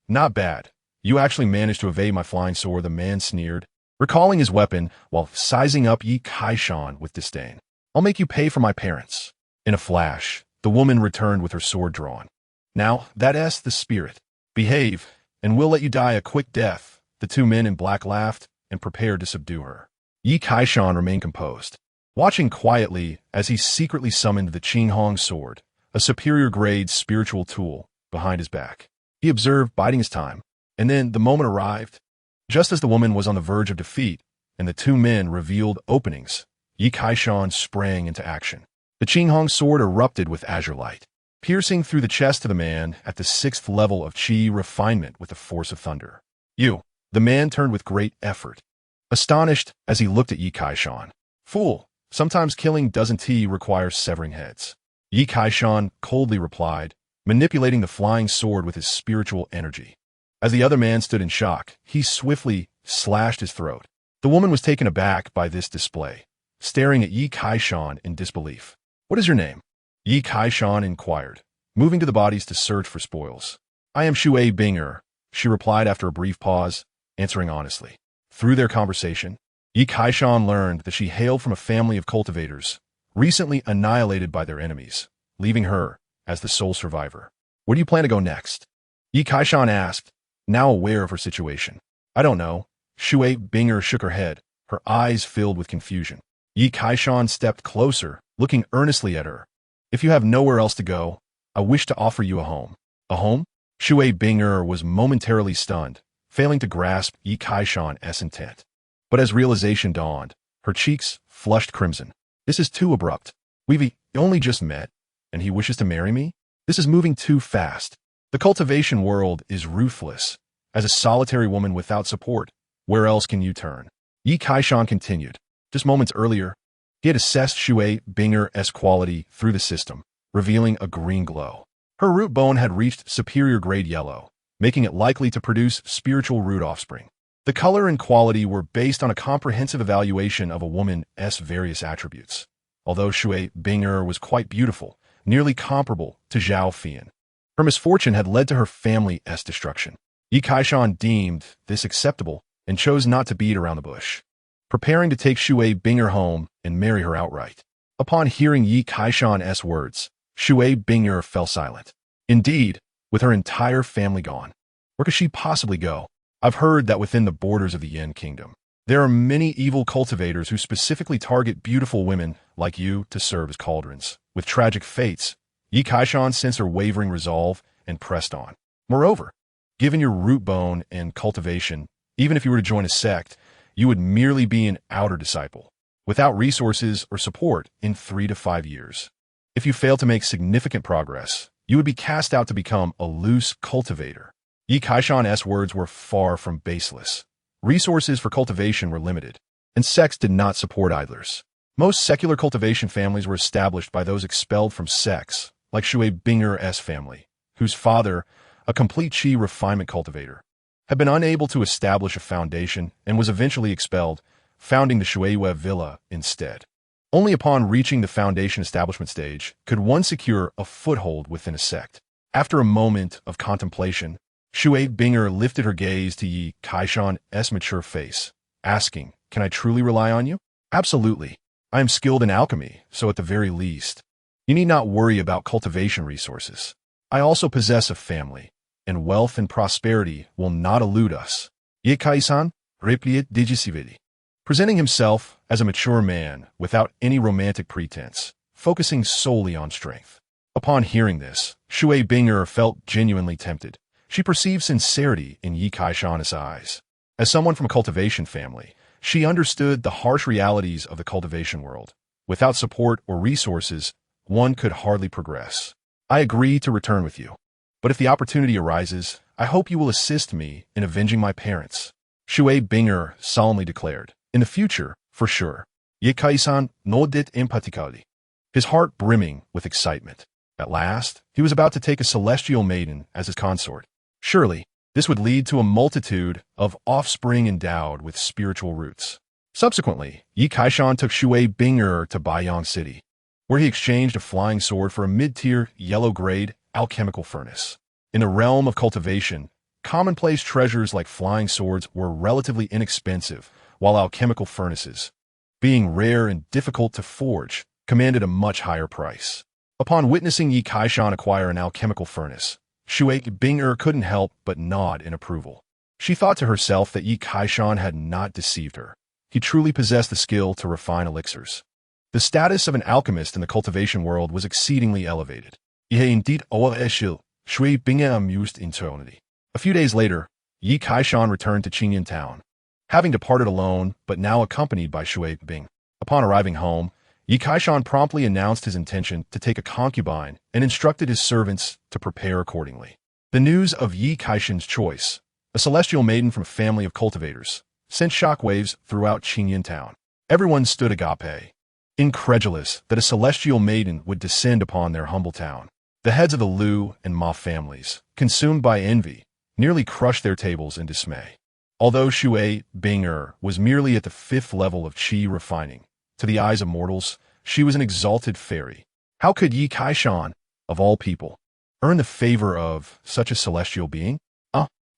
Not bad. You actually managed to evade my flying sword, the man sneered, recalling his weapon while sizing up Yi Kaishan with disdain. I'll make you pay for my parents. In a flash, the woman returned with her sword drawn. Now, that's the spirit. Behave, and we'll let you die a quick death. The two men in black laughed and prepared to subdue her. Yi Kaishan remained composed, watching quietly as he secretly summoned the Qinghong sword, a superior-grade spiritual tool, behind his back. He observed, biding his time, and then the moment arrived. Just as the woman was on the verge of defeat, and the two men revealed openings, Yi Kaishan sprang into action. The Qinghong sword erupted with azure light, piercing through the chest of the man at the 6th level of qi refinement with the force of thunder. You! The man turned with great effort, astonished as he looked at Yi Kaishan. Fool! Sometimes killing doesn't require severing heads. Yi Kaishan coldly replied, manipulating the flying sword with his spiritual energy. As the other man stood in shock, he swiftly slashed his throat. The woman was taken aback by this display, staring at Yi Kaishan in disbelief. What is your name? Yi Kaishan inquired, moving to the bodies to search for spoils. I am Shui Binger, she replied after a brief pause, answering honestly. Through their conversation, Yi Kaishan learned that she hailed from a family of cultivators, recently annihilated by their enemies, leaving her as the sole survivor. Where do you plan to go next? Yi Kaishan asked, now aware of her situation. I don't know. Shui Binger shook her head, her eyes filled with confusion. Yi Kaishan stepped closer, looking earnestly at her. If you have nowhere else to go, I wish to offer you a home. A home? Shui Binger was momentarily stunned, failing to grasp Yi Kaishan's intent. But as realization dawned, her cheeks flushed crimson. This is too abrupt. We've only just met, and he wishes to marry me? This is moving too fast. The cultivation world is ruthless. As a solitary woman without support, where else can you turn? Yi Kaishan continued. Just moments earlier, He had assessed Shui Binger's quality through the system, revealing a green glow. Her root bone had reached superior grade yellow, making it likely to produce spiritual root offspring. The color and quality were based on a comprehensive evaluation of a woman's various attributes. Although Shui Binger was quite beautiful, nearly comparable to Zhao Fian, her misfortune had led to her family's destruction. Yi Kaishan deemed this acceptable and chose not to beat around the bush, preparing to take Shui Binger home and marry her outright. Upon hearing Yi Kaishan's words, Shui Binger fell silent. Indeed, with her entire family gone, where could she possibly go? I've heard that within the borders of the Yin Kingdom, there are many evil cultivators who specifically target beautiful women like you to serve as cauldrons. With tragic fates, Yi Kaishan sensed her wavering resolve and pressed on. Moreover, given your root bone and cultivation, even if you were to join a sect, you would merely be an outer disciple, without resources or support in 3 to 5 years. If you fail to make significant progress, you would be cast out to become a loose cultivator. Yi Kaishan's words were far from baseless. Resources for cultivation were limited, and sects did not support idlers. Most secular cultivation families were established by those expelled from sects, like Shui Binger's family, whose father, a complete qi refinement cultivator, had been unable to establish a foundation and was eventually expelled, founding the Shuiwe Villa instead. Only upon reaching the foundation establishment stage could one secure a foothold within a sect. After a moment of contemplation, Shui Binger lifted her gaze to Yi Kaishan's mature face, asking, "Can I truly rely on you?" "Absolutely. I am skilled in alchemy, so at the very least, you need not worry about cultivation resources. I also possess a family, and wealth and prosperity will not elude us." Yi Kaisan replied decisively, presenting himself as a mature man without any romantic pretense, focusing solely on strength. Upon hearing this, Shui Binger felt genuinely tempted. She perceived sincerity in Yi Kaishan's eyes. As someone from a cultivation family, she understood the harsh realities of the cultivation world. Without support or resources, one could hardly progress. "I agree to return with you. But if the opportunity arises, I hope you will assist me in avenging my parents," Shui Binger solemnly declared. "In the future, for sure." Yi Kaisan nodded emphatically, his heart brimming with excitement. At last, he was about to take a celestial maiden as his consort. Surely, this would lead to a multitude of offspring endowed with spiritual roots. Subsequently, Yi Kaishan took Shui Binger to Baiyang City, where he exchanged a flying sword for a mid-tier, yellow-grade alchemical furnace. In the realm of cultivation, commonplace treasures like flying swords were relatively inexpensive, while alchemical furnaces, being rare and difficult to forge, commanded a much higher price. Upon witnessing Yi Kaishan acquire an alchemical furnace, Shui Binger couldn't help but nod in approval. She thought to herself that Yi Kaishan had not deceived her. He truly possessed the skill to refine elixirs. The status of an alchemist in the cultivation world was exceedingly elevated. Indeed, Shui Binger amused internally. A few days later, Yi Kaishan returned to Qingyan town, having departed alone but now accompanied by Shui Bing. Upon arriving home, Yi Kaishan promptly announced his intention to take a concubine and instructed his servants to prepare accordingly. The news of Yi Kaishan's choice, a celestial maiden from a family of cultivators, sent shockwaves throughout Qingyan town. Everyone stood agape, incredulous that a celestial maiden would descend upon their humble town. The heads of the Liu and Ma families, consumed by envy, nearly crushed their tables in dismay. Although Shui Binger was merely at the 5th level of qi refining, to the eyes of mortals, she was an exalted fairy. How could Yi Kaishan, of all people, earn the favor of such a celestial being?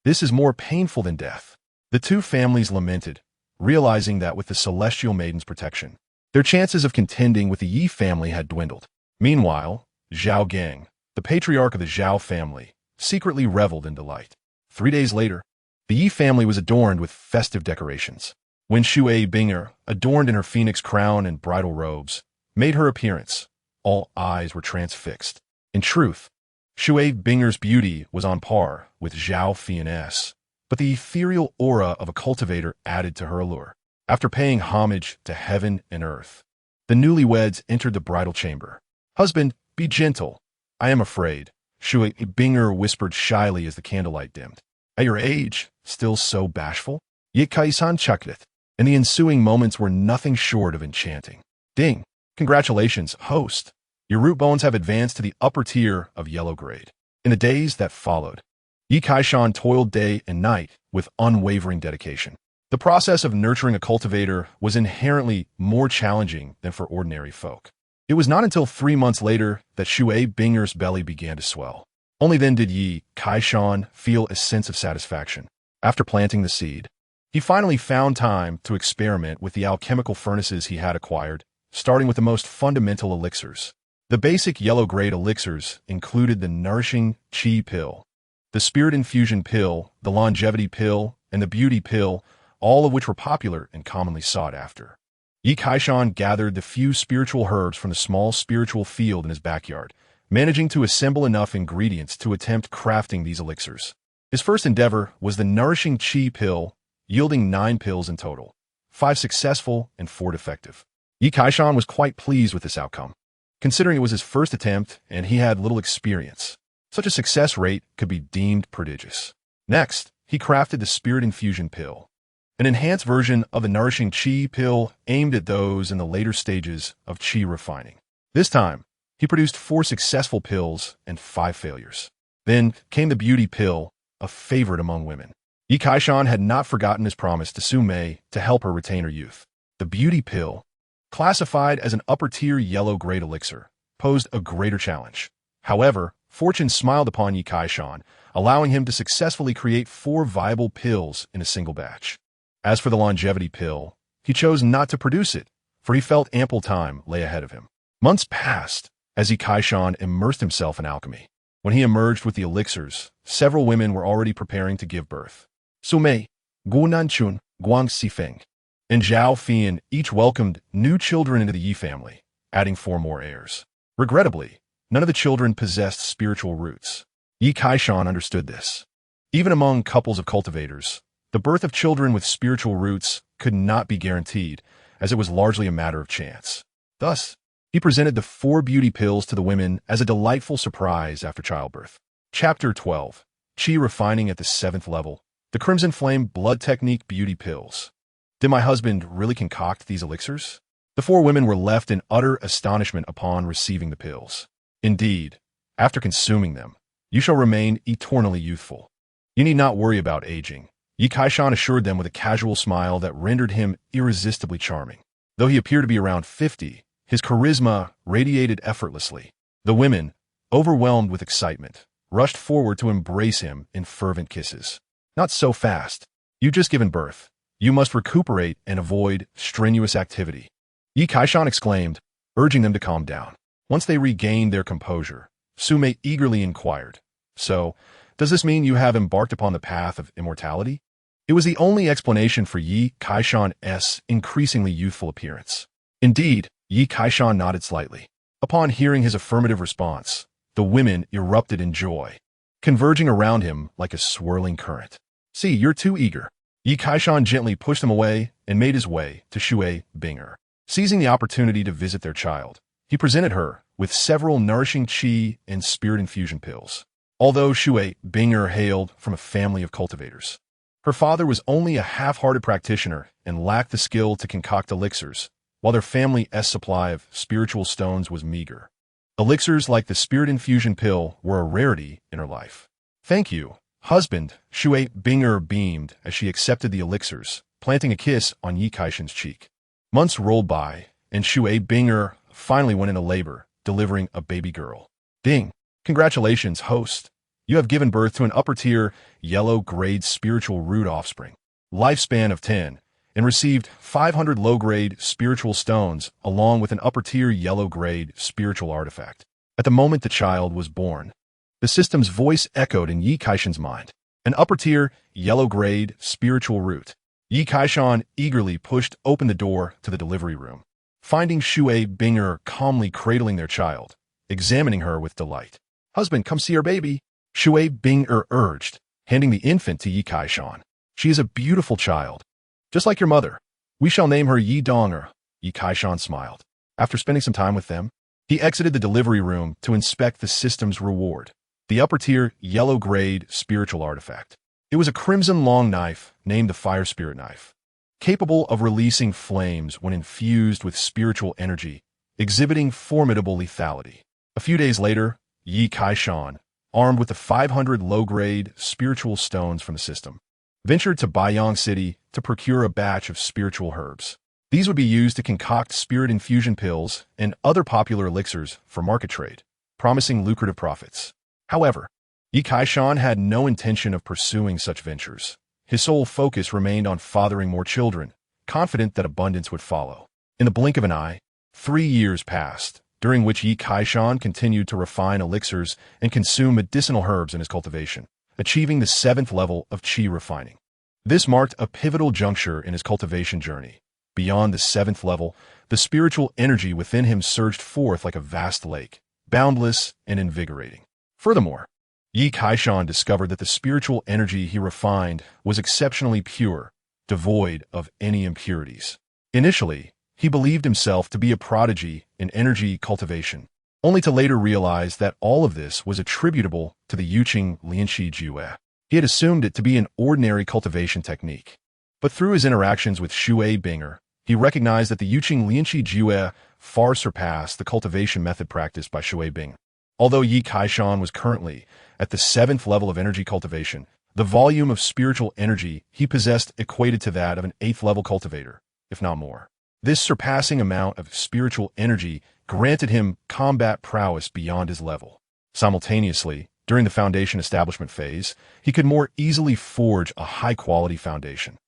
This is more painful than death. The two families lamented, realizing that with the celestial maiden's protection, their chances of contending with the Yi family had dwindled. Meanwhile, Zhao Gang, the patriarch of the Zhao family, secretly reveled in delight. 3 days later, the Yi family was adorned with festive decorations. When Shui Binger, adorned in her phoenix crown and bridal robes, made her appearance, all eyes were transfixed. In truth, Shui Binger's beauty was on par with Zhao Fian's, but the ethereal aura of a cultivator added to her allure. After paying homage to heaven and earth, the newlyweds entered the bridal chamber. "Husband, be gentle. I am afraid," Shui Binger whispered shyly as the candlelight dimmed. "At your age, still so bashful?" Yi Kaisan chuckled, and the ensuing moments were nothing short of enchanting. Ding! Congratulations, host! Your root bones have advanced to the upper tier of yellow grade. In the days that followed, Yi Kaishan toiled day and night with unwavering dedication. The process of nurturing a cultivator was inherently more challenging than for ordinary folk. It was not until 3 months later that Shui Binger's belly began to swell. Only then did Yi Kaishan feel a sense of satisfaction. After planting the seed, he finally found time to experiment with the alchemical furnaces he had acquired, starting with the most fundamental elixirs. The basic yellow-grade elixirs included the nourishing Qi pill, the spirit infusion pill, the longevity pill, and the beauty pill, all of which were popular and commonly sought after. Yi Kaishan gathered the few spiritual herbs from the small spiritual field in his backyard, managing to assemble enough ingredients to attempt crafting these elixirs. His first endeavor was the nourishing Qi pill, yielding 9 pills in total, 5 successful and 4 defective. Yi Kaishan was quite pleased with this outcome, considering it was his first attempt and he had little experience. Such a success rate could be deemed prodigious. Next, he crafted the spirit infusion pill, an enhanced version of the nourishing Qi pill aimed at those in the later stages of Qi refining. This time, he produced 4 successful pills and 5 failures. Then came the beauty pill, a favorite among women. Yi Kaishan had not forgotten his promise to Su Mei to help her retain her youth. The beauty pill, classified as an upper-tier yellow-grade elixir, posed a greater challenge. However, fortune smiled upon Yi Kaishan, allowing him to successfully create 4 viable pills in a single batch. As for the longevity pill, he chose not to produce it, for he felt ample time lay ahead of him. Months passed as Yi Kaishan immersed himself in alchemy. When he emerged with the elixirs, several women were already preparing to give birth. Su Mei, Gu Nanchun, Guang Sifeng, and Zhao Fian each welcomed new children into the Yi family, adding 4 more heirs. Regrettably, none of the children possessed spiritual roots. Yi Kaishan understood this. Even among couples of cultivators, the birth of children with spiritual roots could not be guaranteed, as it was largely a matter of chance. Thus, he presented the 4 beauty pills to the women as a delightful surprise after childbirth. Chapter 12. Qi Refining at the 7th Level. The Crimson Flame Blood Technique Beauty Pills. Did my husband really concoct these elixirs? The 4 women were left in utter astonishment upon receiving the pills. Indeed, after consuming them, you shall remain eternally youthful. You need not worry about aging. Yi Kaishan assured them with a casual smile that rendered him irresistibly charming. Though he appeared to be around 50, his charisma radiated effortlessly. The women, overwhelmed with excitement, rushed forward to embrace him in fervent kisses. Not so fast. You've just given birth. You must recuperate and avoid strenuous activity. Yi Kaishan exclaimed, urging them to calm down. Once they regained their composure, Su Mei eagerly inquired, "So, does this mean you have embarked upon the path of immortality?" It was the only explanation for Yi Kaishan's increasingly youthful appearance. Indeed, Yi Kaishan nodded slightly. Upon hearing his affirmative response, the women erupted in joy, converging around him like a swirling current. "See, you're too eager." Yi Kaishan gently pushed them away and made his way to Shui Binger. Seizing the opportunity to visit their child, he presented her with several nourishing Qi and spirit infusion pills. Although Shui Binger hailed from a family of cultivators, her father was only a half-hearted practitioner and lacked the skill to concoct elixirs, while their family's supply of spiritual stones was meager. Elixirs like the spirit infusion pill were a rarity in her life. "Thank you, husband," Shui Binger beamed as she accepted the elixirs, planting a kiss on Yi Kaishan's cheek. Months rolled by, and Shui Binger finally went into labor, delivering a baby girl. Ding! Congratulations, host. You have given birth to an upper-tier, yellow-grade spiritual root offspring, lifespan of 10, and received 500 low-grade spiritual stones along with an upper-tier yellow-grade spiritual artifact. At the moment the child was born, the system's voice echoed in Yi Kaishan's mind. An upper-tier, yellow-grade spiritual root. Yi Kaishan eagerly pushed open the door to the delivery room, finding Shui Binger calmly cradling their child, examining her with delight. "Husband, come see our baby," Shui Binger urged, handing the infant to Yi Kaishan. "She is a beautiful child, just like your mother. We shall name her Yi Donger." Yi Kaishan smiled. After spending some time with them, he exited the delivery room to inspect the system's reward, the upper-tier, yellow-grade spiritual artifact. It was a crimson long knife named the Fire Spirit Knife. capable of releasing flames when infused with spiritual energy, exhibiting formidable lethality. A few days later, Yi Kaishan, armed with the 500 low-grade spiritual stones from the system, ventured to Baiyang City to procure a batch of spiritual herbs. These would be used to concoct spirit infusion pills and other popular elixirs for market trade, promising lucrative profits. However, Yi Kaishan had no intention of pursuing such ventures. His sole focus remained on fathering more children, confident that abundance would follow. In the blink of an eye, 3 years passed, during which Yi Kaishan continued to refine elixirs and consume medicinal herbs in his cultivation, achieving the 7th level of qi refining. This marked a pivotal juncture in his cultivation journey. Beyond the 7th level, the spiritual energy within him surged forth like a vast lake, boundless and invigorating. Furthermore, Yi Kaishan discovered that the spiritual energy he refined was exceptionally pure, devoid of any impurities. Initially, he believed himself to be a prodigy in energy cultivation, only to later realize that all of this was attributable to the Yuqing Lianqi Jue. He had assumed it to be an ordinary cultivation technique. But through his interactions with Shui Binger, he recognized that the Yuqing Lianqi Jue far surpassed the cultivation method practiced by Shui Bing. Although Yi Kaishan was currently at the 7th level of energy cultivation, the volume of spiritual energy he possessed equated to that of an 8th level cultivator, if not more. This surpassing amount of spiritual energy granted him combat prowess beyond his level. Simultaneously, during the foundation establishment phase, he could more easily forge a high-quality foundation.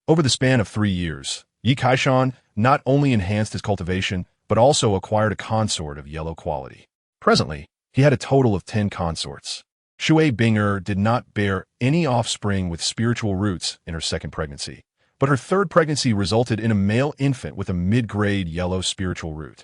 Over the span of 3 years, Yi Kaishan not only enhanced his cultivation, but also acquired a consort of yellow quality. Presently, he had a total of 10 consorts. Shui Binger did not bear any offspring with spiritual roots in her second pregnancy, but her third pregnancy resulted in a male infant with a mid-grade yellow spiritual root.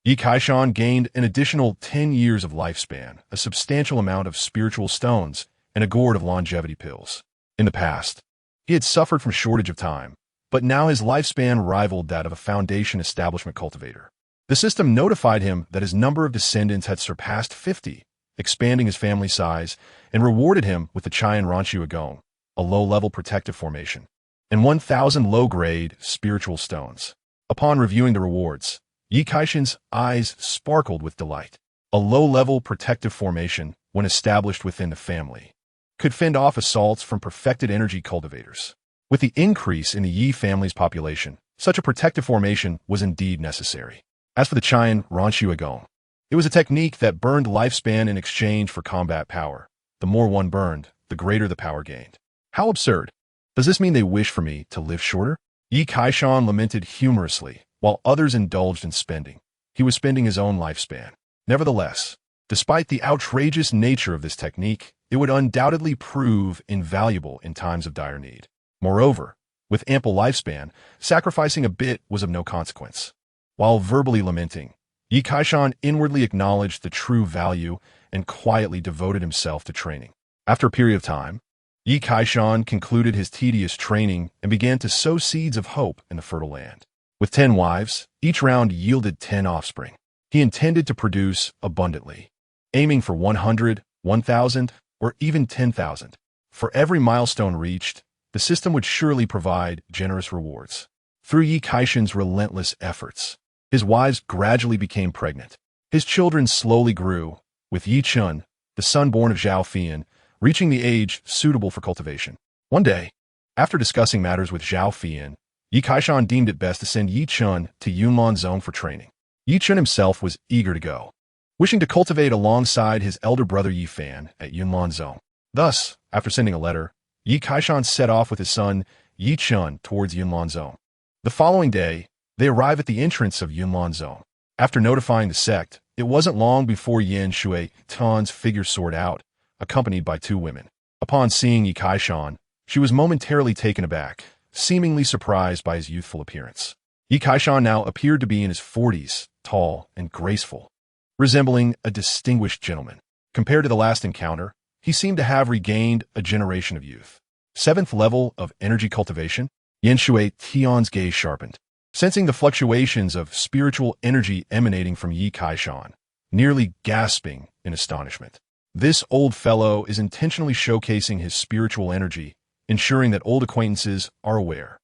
Yi Kaishan gained an additional 10 years of lifespan, a substantial amount of spiritual stones, and a gourd of longevity pills. In the past, he had suffered from shortage of time, but now his lifespan rivaled that of a foundation establishment cultivator. The system notified him that his number of descendants had surpassed 50, expanding his family size, and rewarded him with the Chayan Ranchu Agong, a low-level protective formation, and 1,000 low-grade spiritual stones. Upon reviewing the rewards, Yi Kaishan's eyes sparkled with delight. A low-level protective formation, when established within the family, could fend off assaults from perfected energy cultivators. With the increase in the Yi family's population, such a protective formation was indeed necessary. As for the Chayan Ranchu Agong, it was a technique that burned lifespan in exchange for combat power. The more one burned, the greater the power gained. How absurd! Does this mean they wish for me to live shorter? Yi Kaishan lamented humorously, while others indulged in spending. He was spending his own lifespan. Nevertheless, despite the outrageous nature of this technique, it would undoubtedly prove invaluable in times of dire need. Moreover, with ample lifespan, sacrificing a bit was of no consequence. While verbally lamenting, Yi Kaishan inwardly acknowledged the true value and quietly devoted himself to training. After a period of time, Yi Kaishan concluded his tedious training and began to sow seeds of hope in the fertile land. With 10 wives, each round yielded 10 offspring. He intended to produce abundantly, aiming for 100, 1,000, or even 10,000. For every milestone reached, the system would surely provide generous rewards. Through Yi Kaishan's relentless efforts, his wives gradually became pregnant. His children slowly grew, with Yi Chun, the son born of Zhao Fian, reaching the age suitable for cultivation. One day, after discussing matters with Zhao Fian, Yi Kaishan deemed it best to send Yi Chun to Yunlan Zone for training. Yi Chun himself was eager to go, wishing to cultivate alongside his elder brother Yi Fan at Yunlan Zone. Thus, after sending a letter, Yi Kaishan set off with his son Yi Chun towards Yunlan Zone. The following day, they arrive at the entrance of Yunlan Zone. After notifying the sect, it wasn't long before Yan Shui Tan's figure soared out, accompanied by 2 women. Upon seeing Yi Kaishan, she was momentarily taken aback, seemingly surprised by his youthful appearance. Yi Kaishan now appeared to be in his 40s, tall and graceful, resembling a distinguished gentleman. Compared to the last encounter, he seemed to have regained a generation of youth. 7th level of energy cultivation, Yan Shui Tian's gaze sharpened. Sensing the fluctuations of spiritual energy emanating from Yi Kaishan, nearly gasping in astonishment. This old fellow is intentionally showcasing his spiritual energy, ensuring that old acquaintances are aware.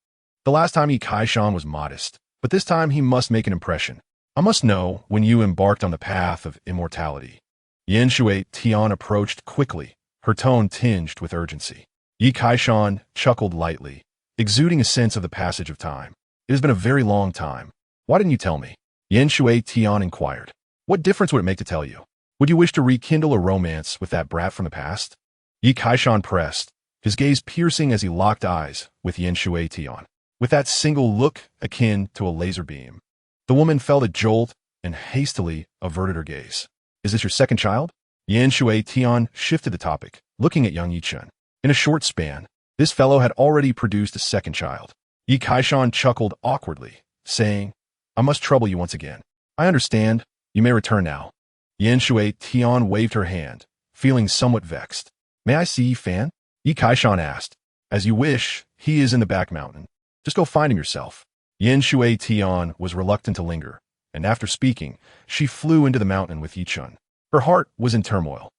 The last time Yi Kaishan was modest, but this time he must make an impression. I must know when you embarked on the path of immortality. Yin Shui Tian approached quickly, her tone tinged with urgency. Yi Kaishan chuckled lightly, exuding a sense of the passage of time. It has been a very long time. Why didn't you tell me? Yin Shui Tian inquired. What difference would it make to tell you? Would you wish to rekindle a romance with that brat from the past? Yi Kaishan pressed, his gaze piercing as he locked eyes with Yin Shui Tian. With that single look akin to a laser beam, the woman felt a jolt and hastily averted her gaze. Is this your second child? Yin Shui Tian shifted the topic, looking at young Yi Chen. In a short span, this fellow had already produced a second child. Yi Kaishan chuckled awkwardly, saying, I must trouble you once again. I understand. You may return now. Yin Shui Tian waved her hand, feeling somewhat vexed. May I see Yi Fan? Yi Kaishan asked. As you wish, he is in the back mountain. Just go find him yourself. Yin Shui Tian was reluctant to linger, and after speaking, she flew into the mountain with Yi Chen. Her heart was in turmoil.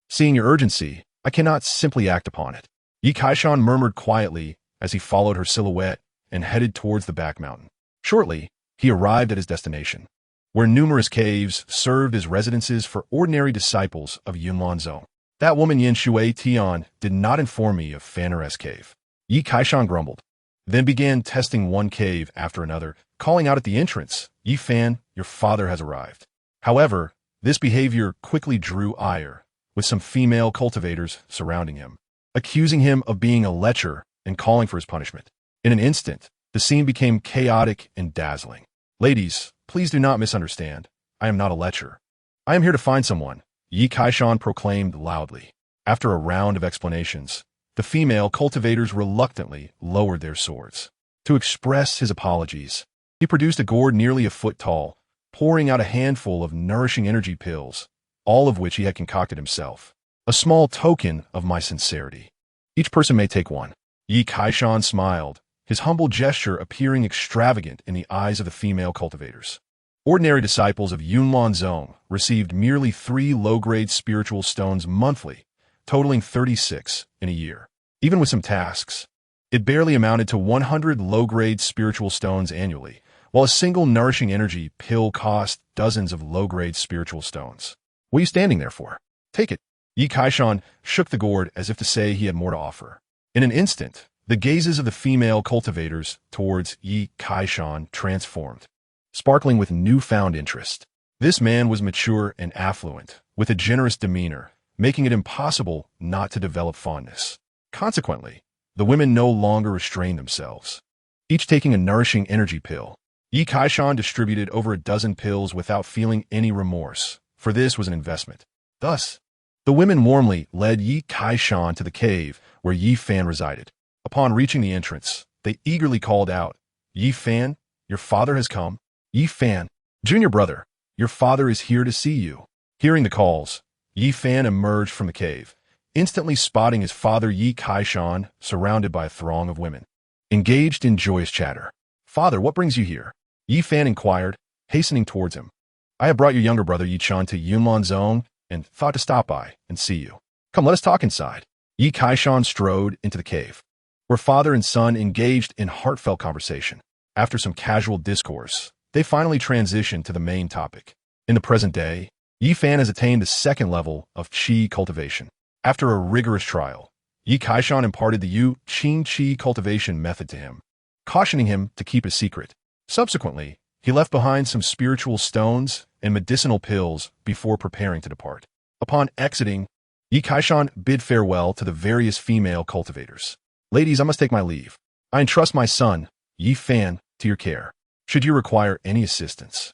Seeing your urgency, I cannot simply act upon it. Yi Kaishan murmured quietly as he followed her silhouette and headed towards the back mountain. Shortly, he arrived at his destination, where numerous caves served as residences for ordinary disciples of Yunlanzong. That woman Yin Shui Tian did not inform me of Faneres Cave. Yi Kaishan grumbled, then began testing one cave after another, calling out at the entrance, Yi Fan, your father has arrived. However, this behavior quickly drew ire, with some female cultivators surrounding him, accusing him of being a lecher and calling for his punishment. In an instant, the scene became chaotic and dazzling. Ladies, please do not misunderstand. I am not a lecher. I am here to find someone, Yi Kaishan proclaimed loudly. After a round of explanations, the female cultivators reluctantly lowered their swords. To express his apologies, he produced a gourd nearly a foot tall, pouring out a handful of nourishing energy pills, all of which he had concocted himself. A small token of my sincerity. Each person may take one. Yi Kaishan smiled, his humble gesture appearing extravagant in the eyes of the female cultivators. Ordinary disciples of Yunlanzong received merely 3 low-grade spiritual stones monthly, totaling 36 in a year. Even with some tasks, it barely amounted to 100 low-grade spiritual stones annually, while a single nourishing energy pill cost dozens of low-grade spiritual stones. What are you standing there for? Take it. Yi Kaishan shook the gourd as if to say he had more to offer. In an instant, the gazes of the female cultivators towards Yi Kaishan transformed, sparkling with newfound interest. This man was mature and affluent, with a generous demeanor, making it impossible not to develop fondness. Consequently, the women no longer restrained themselves, each taking a nourishing energy pill. Yi Kaishan distributed over a dozen pills without feeling any remorse, for this was an investment. Thus, the women warmly led Yi Kaishan to the cave where Yi Fan resided. Upon reaching the entrance, they eagerly called out, Yi Fan, your father has come. Yi Fan, junior brother, your father is here to see you. Hearing the calls, Yi Fan emerged from the cave, instantly spotting his father Yi Kaishan surrounded by a throng of women, engaged in joyous chatter. Father, what brings you here? Yi Fan inquired, hastening towards him. I have brought your younger brother Yi Chen to Yunlanzong and thought to stop by and see you. Come, let us talk inside. Yi Kaishan strode into the cave, where father and son engaged in heartfelt conversation. After some casual discourse, they finally transitioned to the main topic. In the present day, Yi Fan has attained the 2nd level of qi cultivation. After a rigorous trial, Yi Kaishan imparted the Yu Qing Qi cultivation method to him, cautioning him to keep it secret. Subsequently, he left behind some spiritual stones and medicinal pills before preparing to depart. Upon exiting, Yi Kaishan bid farewell to the various female cultivators. Ladies, I must take my leave. I entrust my son, Yi Fan, to your care. Should you require any assistance,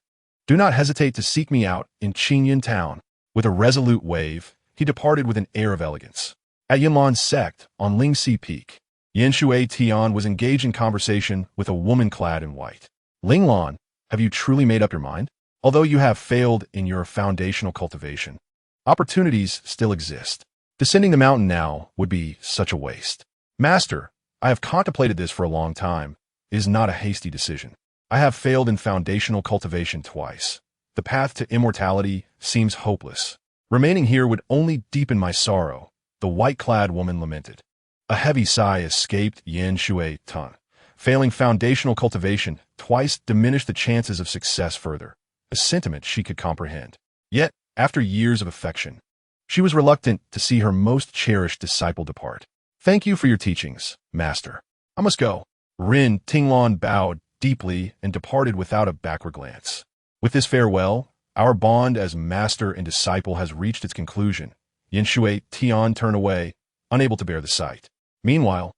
do not hesitate to seek me out in Qingyan town. With a resolute wave, he departed with an air of elegance. At Yinlan's sect on Lingxi Peak, Yin Shui Tian was engaged in conversation with a woman clad in white. Linglan, have you truly made up your mind? Although you have failed in your foundational cultivation, opportunities still exist. Descending the mountain now would be such a waste. Master, I have contemplated this for a long time. It is not a hasty decision. I have failed in foundational cultivation twice. The path to immortality seems hopeless. Remaining here would only deepen my sorrow, the white-clad woman lamented. A heavy sigh escaped Yin Shui Tian, Failing foundational cultivation twice diminished the chances of success further, a sentiment she could comprehend. Yet, after years of affection, she was reluctant to see her most cherished disciple depart. "Thank you for your teachings, master. I must go." Rin Tinglon bowed deeply and departed without a backward glance. With this farewell, our bond as master and disciple has reached its conclusion. Yin Shui Tian turned away, unable to bear the sight. Meanwhile,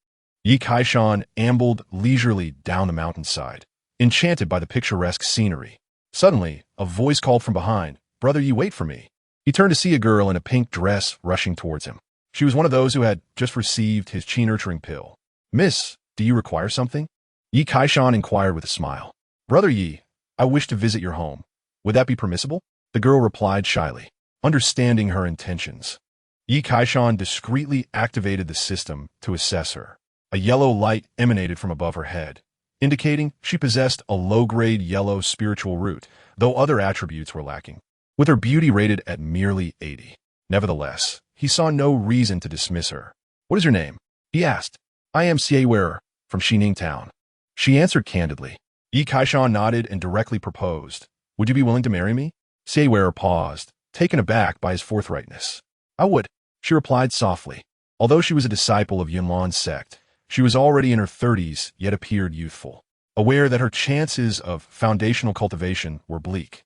Yi Kaishan ambled leisurely down the mountainside, enchanted by the picturesque scenery. Suddenly, a voice called from behind, "Brother Yi, wait for me." He turned to see a girl in a pink dress rushing towards him. She was one of those who had just received his chi-nurturing pill. "Miss, do you require something?" Yi Kaishan inquired with a smile. "Brother Yi, I wish to visit your home. Would that be permissible?" The girl replied shyly, understanding her intentions. Yi Kaishan discreetly activated the system to assess her. A yellow light emanated from above her head, indicating she possessed a low-grade yellow spiritual root, though other attributes were lacking, with her beauty rated at merely 80. Nevertheless, he saw no reason to dismiss her. "What is your name?" he asked. "I am Xie from Xining Town." She answered candidly. Yi Kaishan nodded and directly proposed. "Would you be willing to marry me?" Xie paused, taken aback by his forthrightness. "I would," she replied softly. Although she was a disciple of Yunlan's sect, she was already in her 30s, yet appeared youthful. Aware that her chances of foundational cultivation were bleak,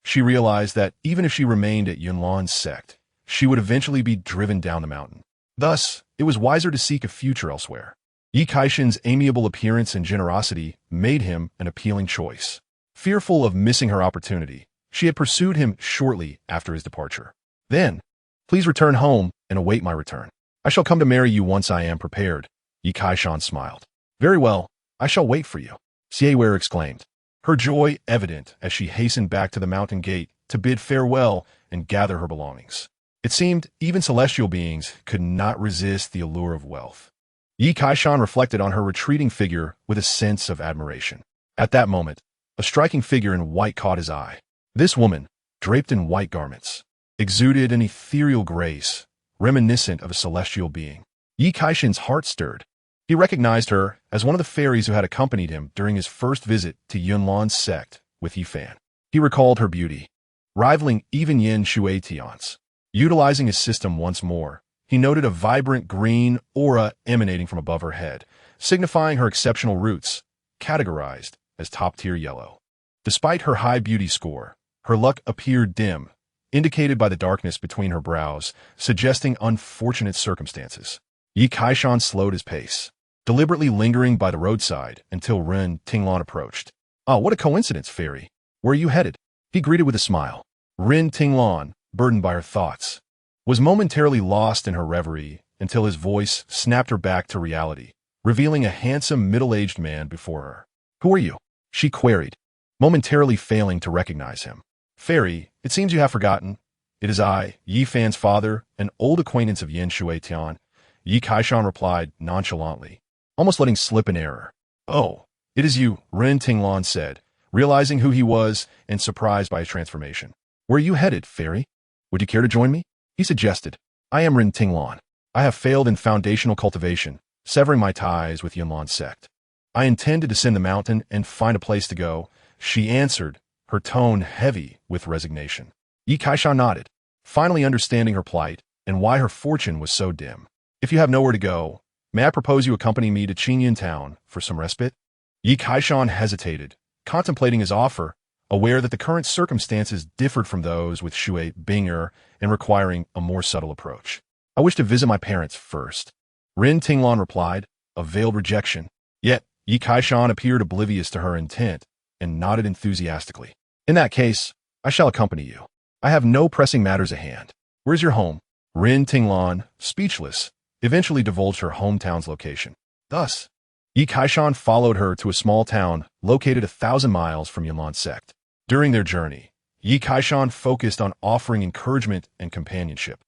she realized that even if she remained at Yunlan's sect, she would eventually be driven down the mountain. Thus, it was wiser to seek a future elsewhere. Yi Kaishan's amiable appearance and generosity made him an appealing choice. Fearful of missing her opportunity, she had pursued him shortly after his departure. "Then, please return home and await my return. I shall come to marry you once I am prepared." Yi Kaishan smiled. "Very well, I shall wait for you," Xie exclaimed, her joy evident as she hastened back to the mountain gate to bid farewell and gather her belongings. It seemed even celestial beings could not resist the allure of wealth. Yi Kaishan reflected on her retreating figure with a sense of admiration. At that moment, a striking figure in white caught his eye. This woman, draped in white garments, exuded an ethereal grace, reminiscent of a celestial being. Yi Kaishan's heart stirred. He recognized her as one of the fairies who had accompanied him during his first visit to Yunlan's sect with Yifan. He recalled her beauty, rivaling even Yin Shui Tian's. Utilizing his system once more, he noted a vibrant green aura emanating from above her head, signifying her exceptional roots, categorized as top-tier yellow. Despite her high beauty score, her luck appeared dim, indicated by the darkness between her brows, suggesting unfortunate circumstances. Yi Kaishan slowed his pace, deliberately lingering by the roadside until Rin Tinglon approached. "Ah, what a coincidence, fairy. Where are you headed?" He greeted with a smile. Rin Tinglon, burdened by her thoughts, was momentarily lost in her reverie until his voice snapped her back to reality, revealing a handsome middle-aged man before her. "Who are you?" she queried, momentarily failing to recognize him. "Fairy, it seems you have forgotten. It is I, Yifan's father, an old acquaintance of Yin Shui Tian," Yi Kaishan replied nonchalantly, almost letting slip an error. "Oh, it is you," Rin Tinglon said, realizing who he was and surprised by his transformation. "Where are you headed, fairy? Would you care to join me?" He suggested. "I am Rin Tinglon. I have failed in foundational cultivation, severing my ties with Yunlan's sect. I intend to descend the mountain and find a place to go," she answered, her tone heavy with resignation. Yi Kaishan nodded, finally understanding her plight and why her fortune was so dim. "If you have nowhere to go, may I propose you accompany me to Qingyun Town for some respite?" Yi Kaishan hesitated, contemplating his offer, aware that the current circumstances differed from those with Shui Binger and requiring a more subtle approach. "I wish to visit my parents first," Rin Tinglon replied, a veiled rejection. Yet, Yi Kaishan appeared oblivious to her intent and nodded enthusiastically. "In that case, I shall accompany you. I have no pressing matters at hand. Where's your home?" Rin Tinglon, speechless, eventually divulged her hometown's location. Thus, Yi Kaishan followed her to a small town located 1,000 miles from Yunlan's sect. During their journey, Yi Kaishan focused on offering encouragement and companionship,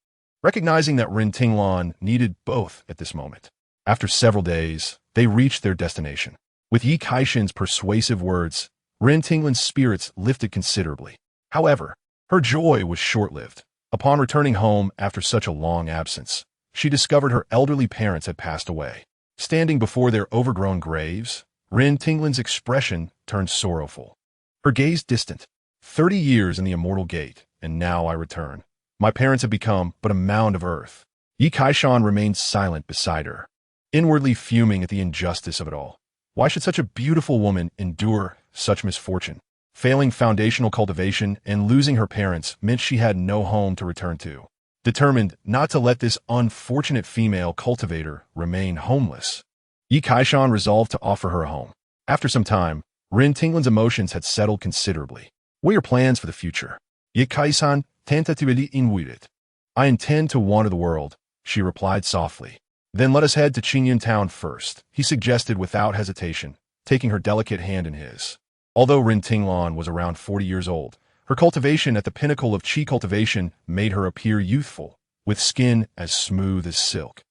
recognizing that Rin Tinglon needed both at this moment. After several days, they reached their destination. With Yi Kaishan's persuasive words, Rin Tinglon's spirits lifted considerably. However, her joy was short-lived. Upon returning home after such a long absence, she discovered her elderly parents had passed away. Standing before their overgrown graves, Rin Tinglin's expression turned sorrowful. Her gaze distant. 30 years in the immortal gate, and now I return. My parents have become but a mound of earth. Yi Kaishan remained silent beside her, inwardly fuming at the injustice of it all. Why should such a beautiful woman endure such misfortune? Failing foundational cultivation and losing her parents meant she had no home to return to. Determined not to let this unfortunate female cultivator remain homeless, Yi Kaishan resolved to offer her a home. After some time, Rin Tinglin's emotions had settled considerably. What are your plans for the future? Yi Kaishan tentatively invited. I intend to wander the world, she replied softly. Then let us head to Qingyun town first, he suggested without hesitation, taking her delicate hand in his. Although Rin Tinglan was around 40 years old, her cultivation at the pinnacle of qi cultivation made her appear youthful, with skin as smooth as silk.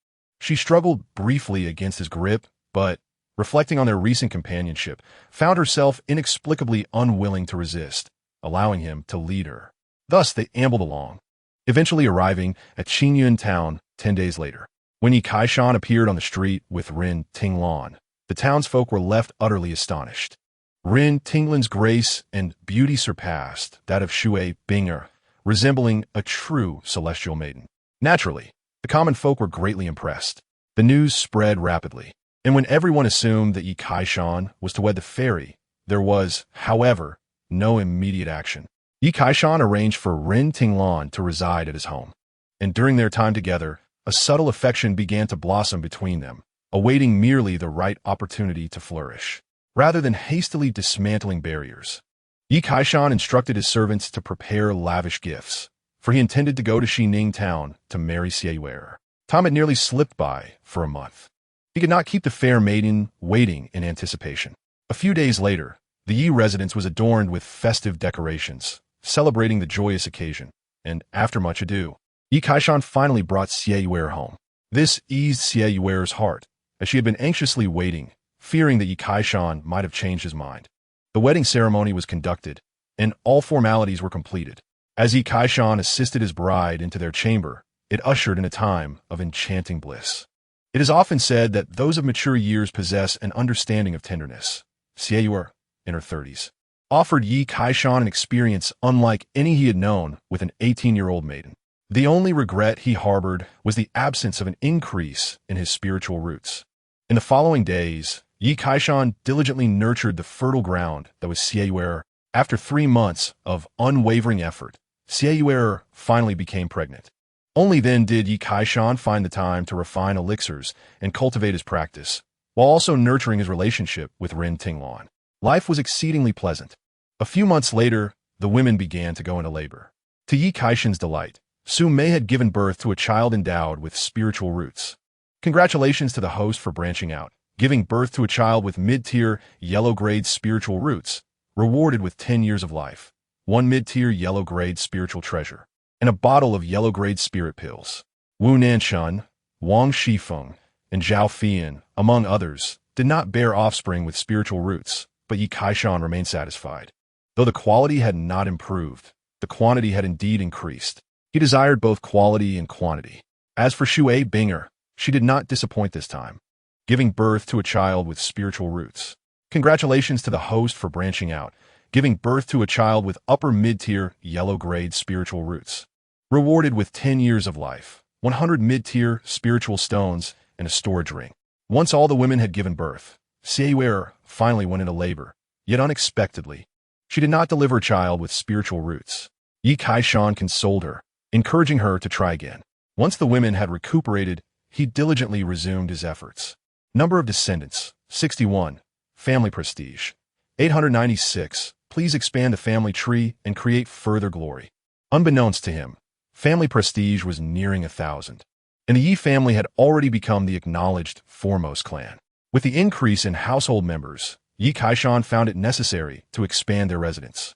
She struggled briefly against his grip, but, reflecting on their recent companionship, found herself inexplicably unwilling to resist, allowing him to lead her. Thus they ambled along, eventually arriving at Qingyun town 10 days later. When Yi Kaishan appeared on the street with Rin Tinglan, the townsfolk were left utterly astonished. Rin Tinglin's grace and beauty surpassed that of Shui Binger, resembling a true celestial maiden. Naturally, the common folk were greatly impressed. The news spread rapidly, and when everyone assumed that Yi Kaishan was to wed the fairy, there was, however, no immediate action. Yi Kaishan arranged for Rin Tinglan to reside at his home, and during their time together, a subtle affection began to blossom between them, awaiting merely the right opportunity to flourish. Rather than hastily dismantling barriers, Yi Kaishan instructed his servants to prepare lavish gifts, for he intended to go to Xining town to marry Xie. Time had nearly slipped by for a month. He could not keep the fair maiden waiting in anticipation. A few days later, the Yi residence was adorned with festive decorations, celebrating the joyous occasion, and after much ado, Yi Kaishan finally brought Xie home. This eased Xie's heart, as she had been anxiously waiting, fearing that Yi Kaishan might have changed his mind. The wedding ceremony was conducted, and all formalities were completed. As Yi Kaishan assisted his bride into their chamber, it ushered in a time of enchanting bliss. It is often said that those of mature years possess an understanding of tenderness. Xie, in her 30s, offered Yi Kaishan an experience unlike any he had known with an 18-year-old maiden. The only regret he harbored was the absence of an increase in his spiritual roots. In the following days, Yi Kaishan diligently nurtured the fertile ground that was Xie. After 3 months of unwavering effort, Xie finally became pregnant. Only then did Yi Kaishan find the time to refine elixirs and cultivate his practice, while also nurturing his relationship with Rin Tinglan. Life was exceedingly pleasant. A few months later, the women began to go into labor. To Yi Kaishan's delight, Su Mei had given birth to a child endowed with spiritual roots. Congratulations to the host for branching out, giving birth to a child with mid-tier, yellow-grade spiritual roots, rewarded with 10 years of life, 1 mid-tier yellow-grade spiritual treasure, and a bottle of yellow-grade spirit pills. Wu Nanshan, Wang Shifeng, and Zhao Fian, among others, did not bear offspring with spiritual roots, but Yi Kaishan remained satisfied. Though the quality had not improved, the quantity had indeed increased. He desired both quality and quantity. As for Shui Binger, she did not disappoint this time, giving birth to a child with spiritual roots. Congratulations to the host for branching out, giving birth to a child with upper mid-tier yellow-grade spiritual roots, rewarded with 10 years of life, 100 mid-tier spiritual stones, and a storage ring. Once all the women had given birth, Xie finally went into labor, yet unexpectedly. She did not deliver a child with spiritual roots. Yi Kaishan consoled her, encouraging her to try again. Once the women had recuperated, he diligently resumed his efforts. Number of descendants, 61. Family prestige, 896. Please expand the family tree and create further glory. Unbeknownst to him, family prestige was nearing 1,000, and the Yi family had already become the acknowledged foremost clan. With the increase in household members, Yi Kaishan found it necessary to expand their residence,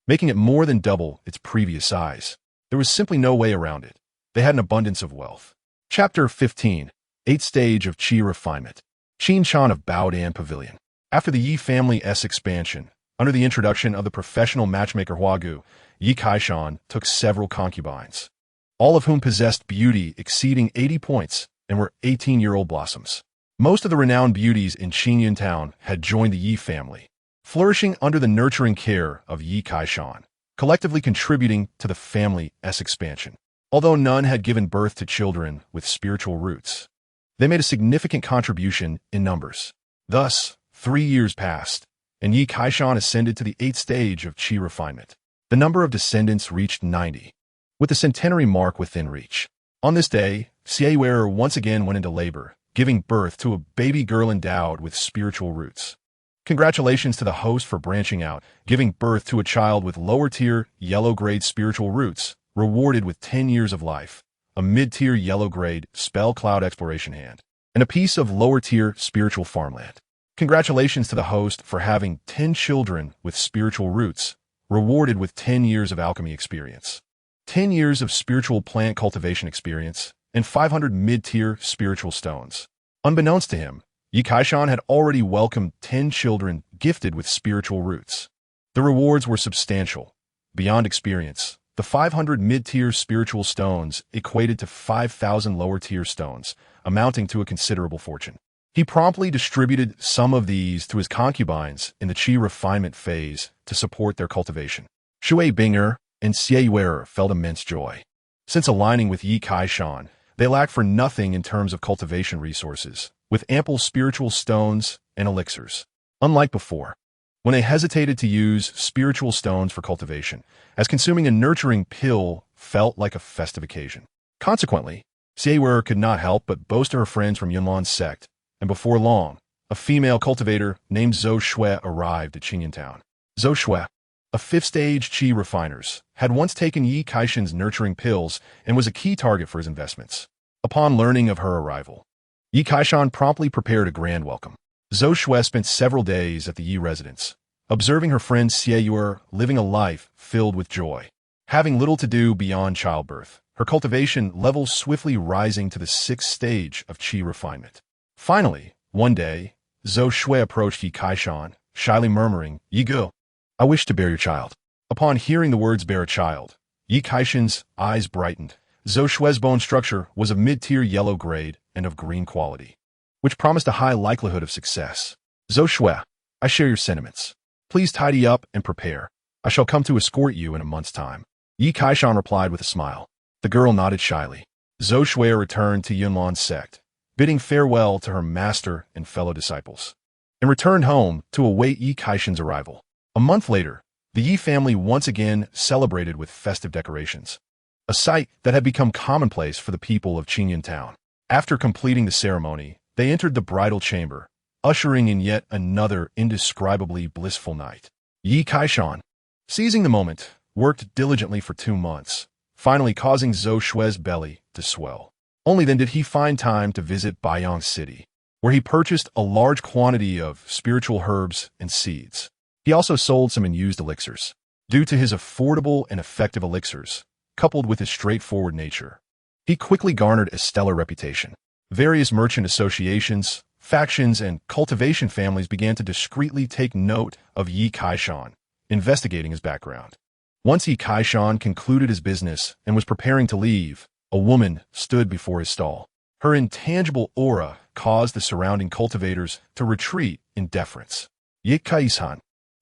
making it more than double its previous size. There was simply no way around it. They had an abundance of wealth. Chapter 15. 8th Stage of Qi Refinement. Qinchan of Baodan Pavilion. After the Yi family's expansion, under the introduction of the professional matchmaker Huagu, Yi Kaishan took several concubines, all of whom possessed beauty exceeding 80 points and were 18-year-old blossoms. Most of the renowned beauties in Qingyun town had joined the Yi family, flourishing under the nurturing care of Yi Kaishan, collectively contributing to the family's expansion. Although none had given birth to children with spiritual roots, they made a significant contribution in numbers. Thus, 3 years passed, and Yi Kaishan ascended to the 8th stage of Qi refinement. The number of descendants reached 90, with the centenary mark within reach. On this day, Xie once again went into labor, giving birth to a baby girl endowed with spiritual roots. Congratulations to the host for branching out, giving birth to a child with lower-tier, yellow-grade spiritual roots, rewarded with 10 years of life, a mid-tier yellow-grade spell cloud exploration hand, and a piece of lower-tier spiritual farmland. Congratulations to the host for having 10 children with spiritual roots, rewarded with 10 years of alchemy experience, 10 years of spiritual plant cultivation experience, and 500 mid-tier spiritual stones. Unbeknownst to him, Yi Kaishan had already welcomed 10 children gifted with spiritual roots. The rewards were substantial. Beyond experience, the 500 mid-tier spiritual stones equated to 5,000 lower-tier stones, amounting to a considerable fortune. He promptly distributed some of these to his concubines in the Qi refinement phase to support their cultivation. Shui Binger and Xie felt immense joy. Since aligning with Yi Kaishan, they lacked for nothing in terms of cultivation resources, with ample spiritual stones and elixirs. Unlike before, when they hesitated to use spiritual stones for cultivation, as consuming a nurturing pill felt like a festive occasion. Consequently, Xie could not help but boast to her friends from Yunlan's sect, and before long, a female cultivator named Zhou Shui arrived at Qingyun town. Zhou Shui, a 5th-stage Qi refiners, had once taken Yi Kaishan's nurturing pills and was a key target for his investments. Upon learning of her arrival, Yi Kaishan promptly prepared a grand welcome. Zhou Shui spent several days at the Yi residence, observing her friend Xie living a life filled with joy. Having little to do beyond childbirth, her cultivation levels swiftly rising to the 6th stage of Qi refinement. Finally, one day, Zhou Shui approached Yi Kaishan, shyly murmuring, "Yi Gu, I wish to bear your child." Upon hearing the words bear a child, Yi Kaishan's eyes brightened. Zhou Shui's bone structure was of mid-tier yellow grade and of green quality, which promised a high likelihood of success. "Zhou Shui, I share your sentiments. Please tidy up and prepare. I shall come to escort you in a month's time." Yi Kaishan replied with a smile. The girl nodded shyly. Zhou Shui returned to Yunlan's sect, bidding farewell to her master and fellow disciples, and returned home to await Yi Kaishan's arrival. A month later, the Yi family once again celebrated with festive decorations, a sight that had become commonplace for the people of Qingyun town. After completing the ceremony, they entered the bridal chamber, ushering in yet another indescribably blissful night. Yi Kaishan, seizing the moment, worked diligently for 2 months, finally causing Zhou Shui's belly to swell. Only then did he find time to visit Baiyang City, where he purchased a large quantity of spiritual herbs and seeds. He also sold some unused elixirs. Due to his affordable and effective elixirs, coupled with his straightforward nature, he quickly garnered a stellar reputation. Various merchant associations, factions, and cultivation families began to discreetly take note of Yi Kaishan, investigating his background. Once Yi Kaishan concluded his business and was preparing to leave, a woman stood before his stall. Her intangible aura caused the surrounding cultivators to retreat in deference. Yi Kaishan,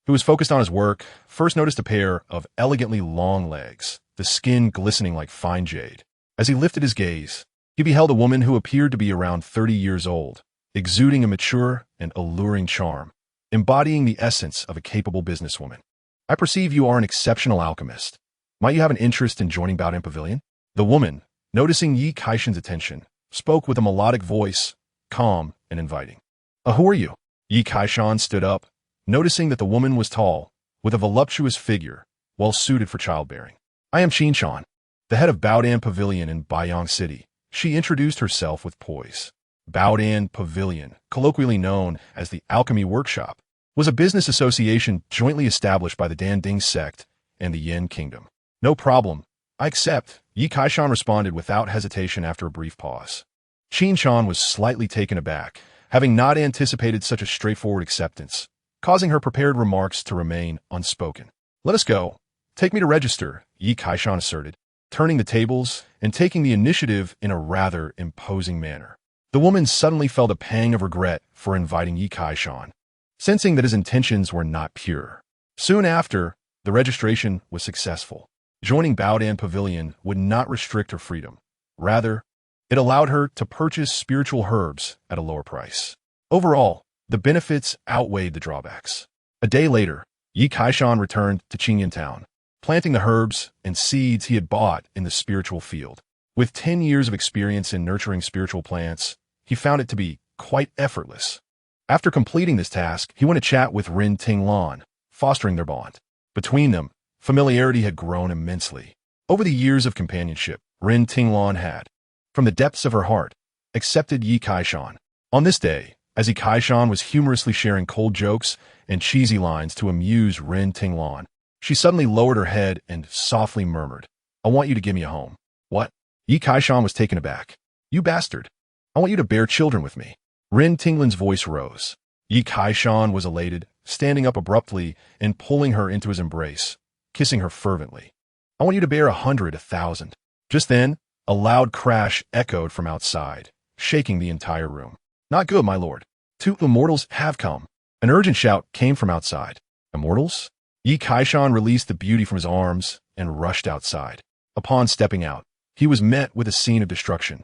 who was focused on his work, first noticed a pair of elegantly long legs, the skin glistening like fine jade. As he lifted his gaze, he beheld a woman who appeared to be around 30 years old, exuding a mature and alluring charm, embodying the essence of a capable businesswoman. "I perceive you are an exceptional alchemist. Might you have an interest in joining Baodan Pavilion?" The woman, noticing Yi Kaishan's attention, spoke with a melodic voice, calm and inviting. Who are you?" Yi Kaishan stood up, noticing that the woman was tall, with a voluptuous figure, well suited for childbearing. "I am Qin Shan, the head of Baodan Pavilion in Baiyang City." She introduced herself with poise. Baodan Pavilion, colloquially known as the Alchemy Workshop, was a business association jointly established by the Danding sect and the Yen Kingdom. "No problem. I accept," Yi Kaishan responded without hesitation after a brief pause. Qin Shan was slightly taken aback, having not anticipated such a straightforward acceptance, causing her prepared remarks to remain unspoken. "Let us go. Take me to register," Yi Kaishan asserted, turning the tables and taking the initiative in a rather imposing manner. The woman suddenly felt a pang of regret for inviting Yi Kaishan, sensing that his intentions were not pure. Soon after, the registration was successful. Joining Baodan Pavilion would not restrict her freedom. Rather, it allowed her to purchase spiritual herbs at a lower price. Overall, the benefits outweighed the drawbacks. A day later, Yi Kaishan returned to Qingyan Town, planting the herbs and seeds he had bought in the spiritual field. With 10 years of experience in nurturing spiritual plants, he found it to be quite effortless. After completing this task, he went to chat with Rin Tinglan, fostering their bond. Between them, familiarity had grown immensely. Over the years of companionship, Rin Tinglan had, from the depths of her heart, accepted Yi Kaishan. On this day, as Yi Kaishan was humorously sharing cold jokes and cheesy lines to amuse Rin Tinglan, she suddenly lowered her head and softly murmured, "I want you to give me a home." "What?" Yi Kaishan was taken aback. "You bastard. I want you to bear children with me." Rin Tinglan's voice rose. Yi Kaishan was elated, standing up abruptly and pulling her into his embrace, kissing her fervently. "I want you to bear 100, 1,000. Just then, a loud crash echoed from outside, shaking the entire room. "Not good, my lord. 2 immortals have come." An urgent shout came from outside. "Immortals?" Yi Kaishan released the beauty from his arms and rushed outside. Upon stepping out, he was met with a scene of destruction.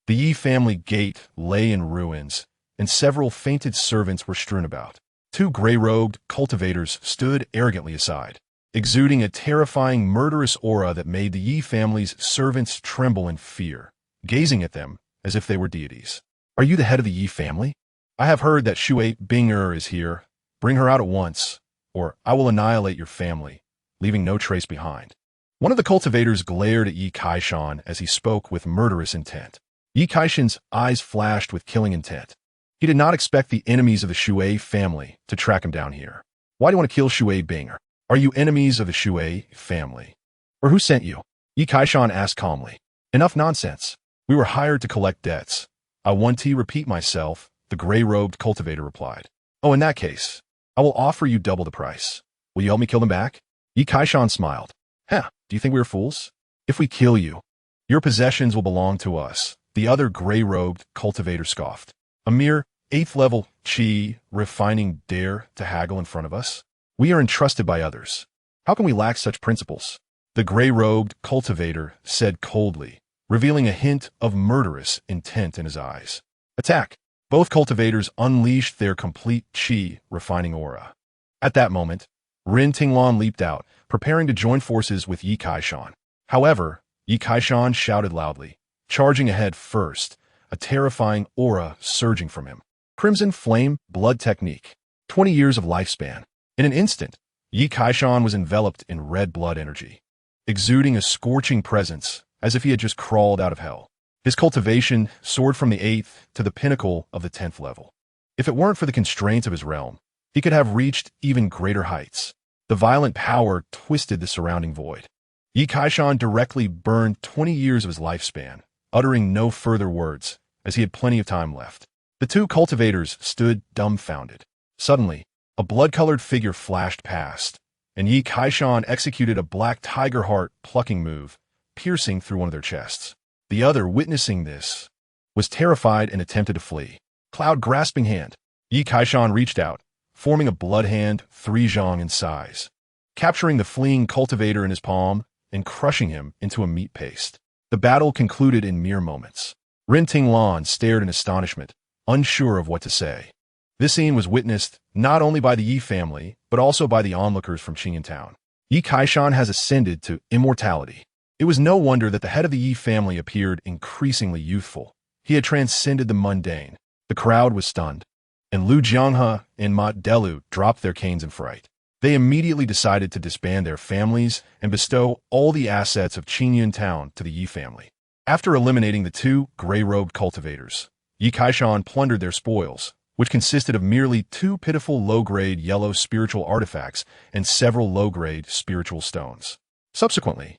The Yi family gate lay in ruins, and several fainted servants were strewn about. 2 gray-robed cultivators stood arrogantly aside, exuding a terrifying murderous aura that made the Yi family's servants tremble in fear, gazing at them as if they were deities. "Are you the head of the Yi family? I have heard that Shui Bing'er is here. Bring her out at once, or I will annihilate your family, leaving no trace behind." One of the cultivators glared at Yi Kaishan as he spoke with murderous intent. Yi Kaishan's eyes flashed with killing intent. He did not expect the enemies of the Shui family to track him down here. "Why do you want to kill Shui Bing'er? Are you enemies of the Shui family? Or who sent you?" Yi Kaishan asked calmly. "Enough nonsense. We were hired to collect debts." "I want to repeat myself," the gray-robed cultivator replied. "Oh, in that case, I will offer you double the price. Will you help me kill them back?" Yi Kaishan smiled. "Huh, do you think we are fools? If we kill you, your possessions will belong to us," the other gray-robed cultivator scoffed. "A mere 8th level Qi refining dare to haggle in front of us? We are entrusted by others. How can we lack such principles?" The gray-robed cultivator said coldly, revealing a hint of murderous intent in his eyes. "Attack!" Both cultivators unleashed their complete Qi refining aura. At that moment, Rin Tinglan leaped out, preparing to join forces with Yi Kaishan. However, Yi Kaishan shouted loudly, charging ahead first, a terrifying aura surging from him. Crimson Flame Blood Technique. 20 years of lifespan. In an instant, Yi Kaishan was enveloped in red blood energy, exuding a scorching presence as if he had just crawled out of hell. His cultivation soared from the 8th to the pinnacle of the 10th level. If it weren't for the constraints of his realm, he could have reached even greater heights. The violent power twisted the surrounding void. Yi Kaishan directly burned 20 years of his lifespan, uttering no further words, as he had plenty of time left. The 2 cultivators stood dumbfounded. Suddenly, a blood-colored figure flashed past, and Yi Kaishan executed a black tiger heart plucking move, piercing through one of their chests. The other, witnessing this, was terrified and attempted to flee. Cloud grasping hand. Yi Kaishan reached out, forming a blood hand 3 zhang in size, capturing the fleeing cultivator in his palm and crushing him into a meat paste. The battle concluded in mere moments. Rin Tinglan stared in astonishment, unsure of what to say. This scene was witnessed not only by the Yi family, but also by the onlookers from Qingyan Town. Yi Kaishan has ascended to immortality. It was no wonder that the head of the Yi family appeared increasingly youthful. He had transcended the mundane. The crowd was stunned, and Lu Jianghe and Ma Delu dropped their canes in fright. They immediately decided to disband their families and bestow all the assets of Qingyan Town to the Yi family. After eliminating the 2 gray-robed cultivators, Yi Kaishan plundered their spoils, which consisted of merely 2 pitiful low-grade yellow spiritual artifacts and several low-grade spiritual stones. Subsequently,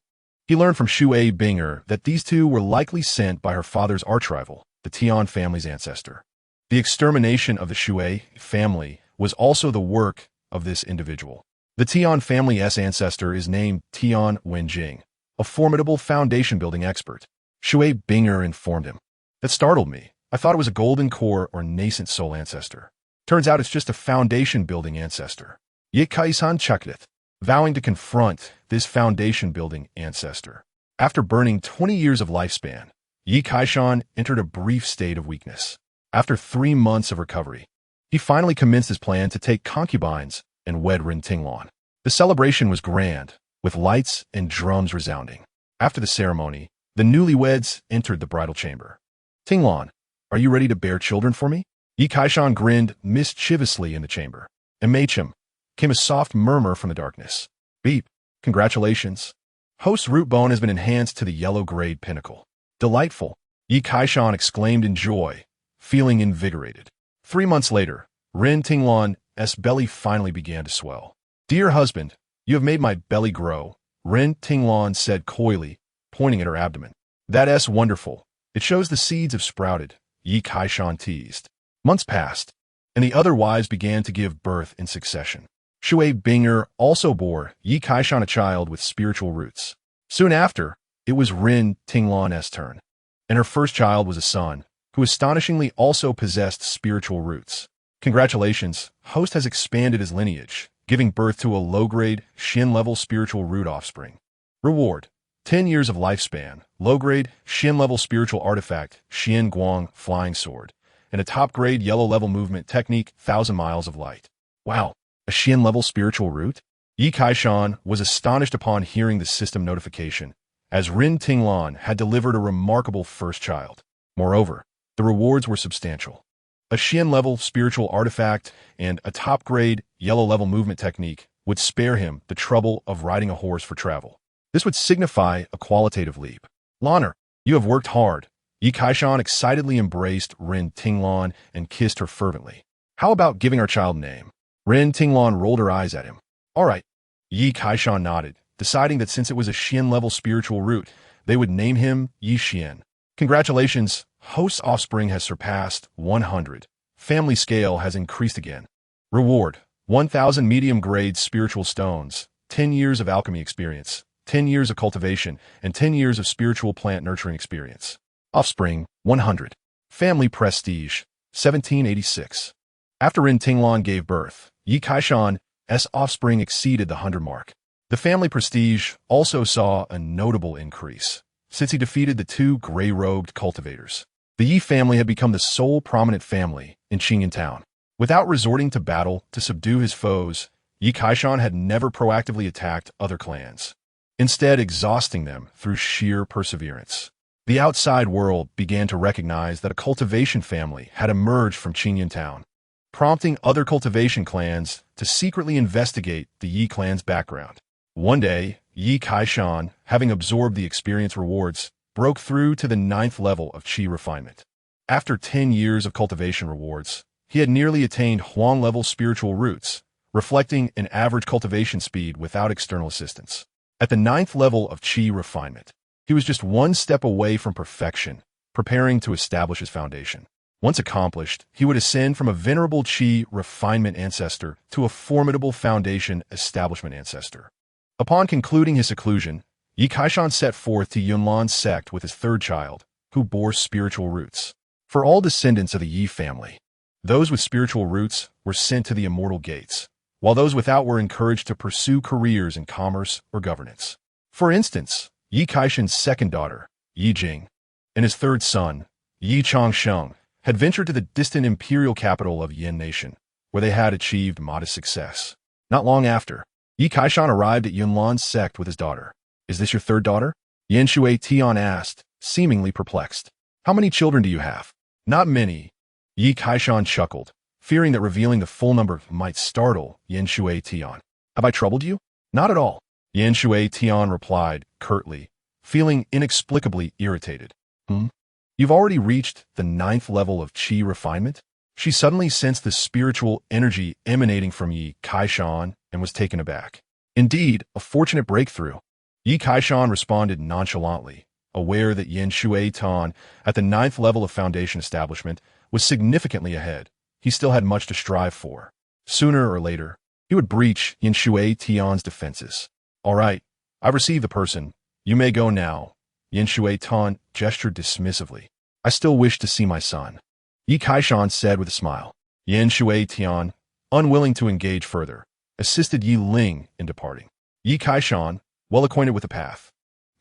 he learned from Shui Bing'er that these 2 were likely sent by her father's archrival, the Tian family's ancestor. The extermination of the Shui family was also the work of this individual. The Tian family's ancestor is named Tian Wenjing, a formidable foundation-building expert. Shui Bing'er informed him. "That startled me. I thought it was a golden core or nascent soul ancestor. Turns out it's just a foundation-building ancestor. Yi Kai-san checked it, vowing to confront this foundation-building ancestor. After burning 20 years of lifespan, Yi Kai-shan entered a brief state of weakness. After 3 months of recovery, he finally commenced his plan to take concubines and wed Rin Tinglan. The celebration was grand, with lights and drums resounding. After the ceremony, the newlyweds entered the bridal chamber. Tinglan, are you ready to bear children for me? Yi Kai-shan grinned mischievously in the chamber. And Machim came a soft murmur from the darkness. Beep, congratulations. Host's root bone has been enhanced to the yellow-grade pinnacle. Delightful, Yi Kai-shan exclaimed in joy, feeling invigorated. 3 months later, Rin Tinglan's belly finally began to swell. Dear husband, you have made my belly grow, Rin Tinglan said coyly, pointing at her abdomen. That's wonderful. It shows the seeds have sprouted, Yi Kai-shan teased. Months passed, and the other wives began to give birth in succession. Shui Binger also bore Yi Kai-shan a child with spiritual roots. Soon after, it was Rin Tinglan's turn, and her first child was a son, who astonishingly also possessed spiritual roots. Congratulations, Host has expanded his lineage, giving birth to a low-grade, Shin-level spiritual root offspring. Reward: 10 years of lifespan, low-grade, Shin-level spiritual artifact, Xian Guang Flying Sword, and a top-grade yellow-level movement technique, 1,000 miles of light. Wow, a Shin-level spiritual root? Yi Kai-shan was astonished upon hearing the system notification, as Rin Tinglan had delivered a remarkable first child. Moreover, the rewards were substantial. A Shin-level spiritual artifact and a top-grade yellow-level movement technique would spare him the trouble of riding a horse for travel. This would signify a qualitative leap. Lanner, you have worked hard. Yi Kai-shan excitedly embraced Rin Tinglan and kissed her fervently. How about giving our child a name? Rin Tinglan rolled her eyes at him. All right. Yi Kai-shan nodded, deciding that since it was a Xian-level spiritual root, they would name him Yi Xian. Congratulations, Host's offspring has surpassed 100. Family scale has increased again. Reward: 1,000 medium-grade spiritual stones, 10 years of alchemy experience, 10 years of cultivation, and 10 years of spiritual plant nurturing experience. Offspring: 100. Family prestige: 1786. After Rin Tinglan gave birth, Yi Kai-shan's offspring exceeded the 100 mark. The family prestige also saw a notable increase, since he defeated the 2 gray-robed cultivators. The Yi family had become the sole prominent family in Qingyan Town. Without resorting to battle to subdue his foes, Yi Kai-shan had never proactively attacked other clans, instead exhausting them through sheer perseverance. The outside world began to recognize that a cultivation family had emerged from Qingyan Town, prompting other cultivation clans to secretly investigate the Yi clan's background. One day, Yi Kai-shan, having absorbed the experience rewards, broke through to the 9th level of Qi refinement. After 10 years of cultivation rewards, he had nearly attained Huang-level spiritual roots, reflecting an average cultivation speed without external assistance. At the 9th level of Qi refinement, he was just 1 step away from perfection, preparing to establish his foundation. Once accomplished, he would ascend from a venerable Qi refinement ancestor to a formidable foundation establishment ancestor. Upon concluding his seclusion, Yi Kai-shan set forth to Yunlan's sect with his 3rd child, who bore spiritual roots. For all descendants of the Yi family, those with spiritual roots were sent to the immortal gates, while those without were encouraged to pursue careers in commerce or governance. For instance, Yi Kai-shan's 2nd daughter, Yi Jing, and his 3rd son, Yi Changsheng, had ventured to the distant imperial capital of Yin Nation, where they had achieved modest success. Not long after, Yi Kai-shan arrived at Yunlan's sect with his daughter. Is this your 3rd daughter? Yan Shui Tian asked, seemingly perplexed. How many children do you have? Not many. Yi Kai-shan chuckled, fearing that revealing the full number might startle Yan Shui Tian. Have I troubled you? Not at all. Yan Shui Tian replied, curtly, feeling inexplicably irritated. You've already reached the 9th level of Qi refinement? She suddenly sensed the spiritual energy emanating from Yi Kai-shan and was taken aback. Indeed, a fortunate breakthrough. Yi Kai-shan responded nonchalantly, aware that Yan Shui Tan, at the 9th level of foundation establishment, was significantly ahead. He still had much to strive for. Sooner or later, he would breach Yan Shui Tian's defenses. All right, I've received the person. You may go now. Yan Shui Tan gestured dismissively. I still wish to see my son, Yi Kaishan said with a smile. Yan Shui Tian, unwilling to engage further, assisted Yi Ling in departing. Yi Kaishan, well acquainted with the path,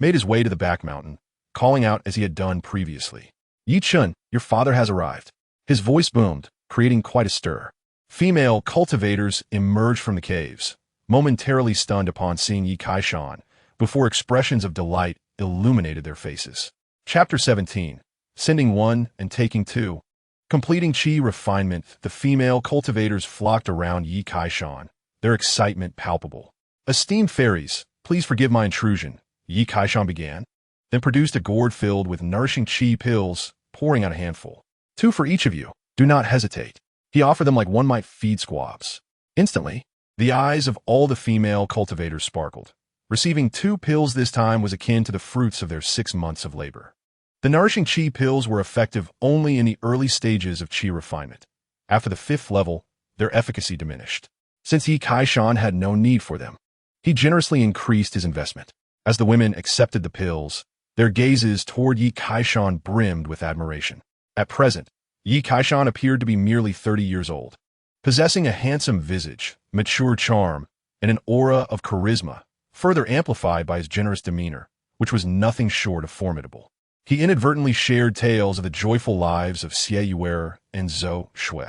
made his way to the back mountain, calling out as he had done previously. Yi Chun, your father has arrived. His voice boomed, creating quite a stir. Female cultivators emerged from the caves, momentarily stunned upon seeing Yi Kaishan, before expressions of delight illuminated their faces. Chapter 17. Sending 1 and taking 2. Completing Qi refinement, the female cultivators flocked around Yi Kaishan, their excitement palpable. Esteemed fairies, please forgive my intrusion, Yi Kaishan began, then produced a gourd filled with nourishing Qi pills, pouring out a handful. 2 for each of you. Do not hesitate. He offered them like one might feed squabs. Instantly, the eyes of all the female cultivators sparkled. Receiving 2 pills this time was akin to the fruits of their 6 months of labor. The nourishing Qi pills were effective only in the early stages of Qi refinement. After the 5th level, their efficacy diminished. Since Yi Kaishan had no need for them, he generously increased his investment. As the women accepted the pills, their gazes toward Yi Kaishan brimmed with admiration. At present, Yi Kaishan appeared to be merely 30 years old, possessing a handsome visage, mature charm, and an aura of charisma, further amplified by his generous demeanor, which was nothing short of formidable. He inadvertently shared tales of the joyful lives of Xie Yuer and Zhou Shui,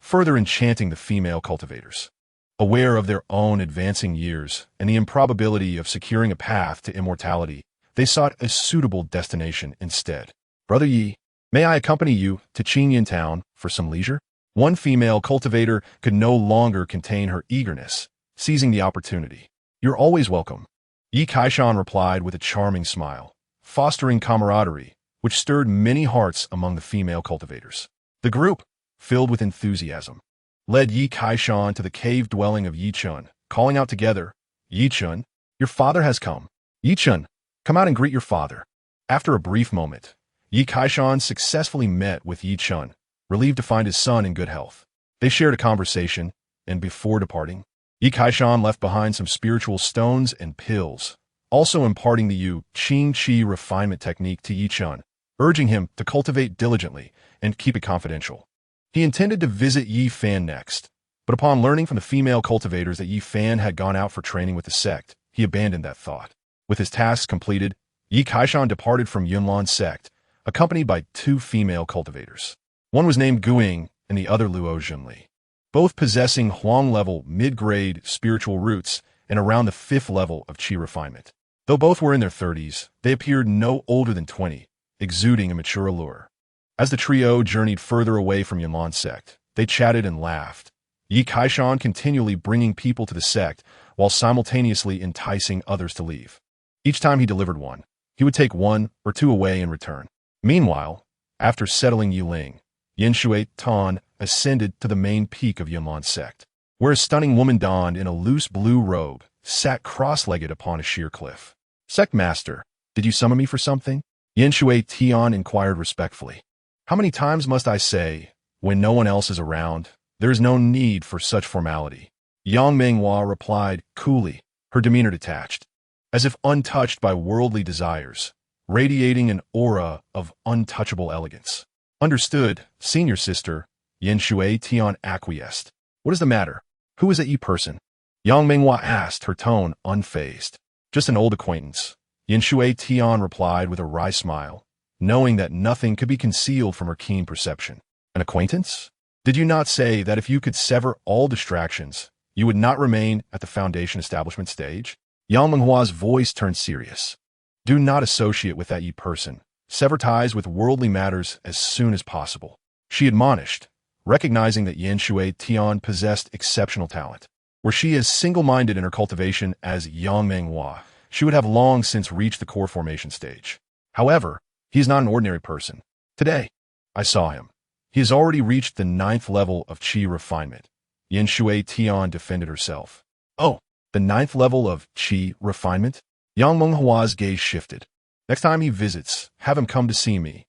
further enchanting the female cultivators. Aware of their own advancing years and the improbability of securing a path to immortality, they sought a suitable destination instead. Brother Yi, may I accompany you to Qingyan Town for some leisure? One female cultivator could no longer contain her eagerness, seizing the opportunity. You're always welcome, Yi Kaishan replied with a charming smile, fostering camaraderie, which stirred many hearts among the female cultivators. The group, filled with enthusiasm, led Yi Kaishan to the cave dwelling of Yi Chun, calling out together, Yi Chun, your father has come. Yi Chun, come out and greet your father. After a brief moment, Yi Kaishan successfully met with Yi Chun, relieved to find his son in good health. They shared a conversation, and before departing, Yi Kaishan left behind some spiritual stones and pills, also imparting the Yu Qing Qi refinement technique to Yi Chun, urging him to cultivate diligently and keep it confidential. He intended to visit Yi Fan next, but upon learning from the female cultivators that Yi Fan had gone out for training with the sect, he abandoned that thought. With his tasks completed, Yi Kaishan departed from Yunlan sect, accompanied by 2 female cultivators. One was named Guing and the other Luo Junli, both possessing Huang-level mid-grade spiritual roots and around the 5th level of Qi refinement. Though both were in their 30s, they appeared no older than 20, exuding a mature allure. As the trio journeyed further away from Yunlan sect, they chatted and laughed, Yi Kaishan continually bringing people to the sect while simultaneously enticing others to leave. Each time he delivered one, he would take 1 or 2 away in return. Meanwhile, after settling Yi Ling, Yin Shui Tan ascended to the main peak of Yunlan sect, where a stunning woman donned in a loose blue robe sat cross-legged upon a sheer cliff. Sect Master, did you summon me for something? Yin Shui Tian inquired respectfully. How many times must I say, when no one else is around, there is no need for such formality? Yang Menghua replied coolly, her demeanor detached, as if untouched by worldly desires, radiating an aura of untouchable elegance. Understood, senior sister, Yin Shui Tian acquiesced. What is the matter? Who is that Yi person? Yang Menghua asked, her tone unfazed. Just an old acquaintance, Yin Shui Tian replied with a wry smile, knowing that nothing could be concealed from her keen perception. An acquaintance? Did you not say that if you could sever all distractions, you would not remain at the foundation establishment stage? Yang Menghua's voice turned serious. Do not associate with that Yi person. Sever ties with worldly matters as soon as possible, she admonished, recognizing that Yin Shui Tian possessed exceptional talent. Were she as single-minded in her cultivation as Yang Menghua, she would have long since reached the core formation stage. However, he is not an ordinary person. Today, I saw him. He has already reached the 9th level of Qi refinement. Yin Shui Tian defended herself. Oh, the 9th level of Qi refinement? Yang Menghua's gaze shifted. Next time he visits, have him come to see me.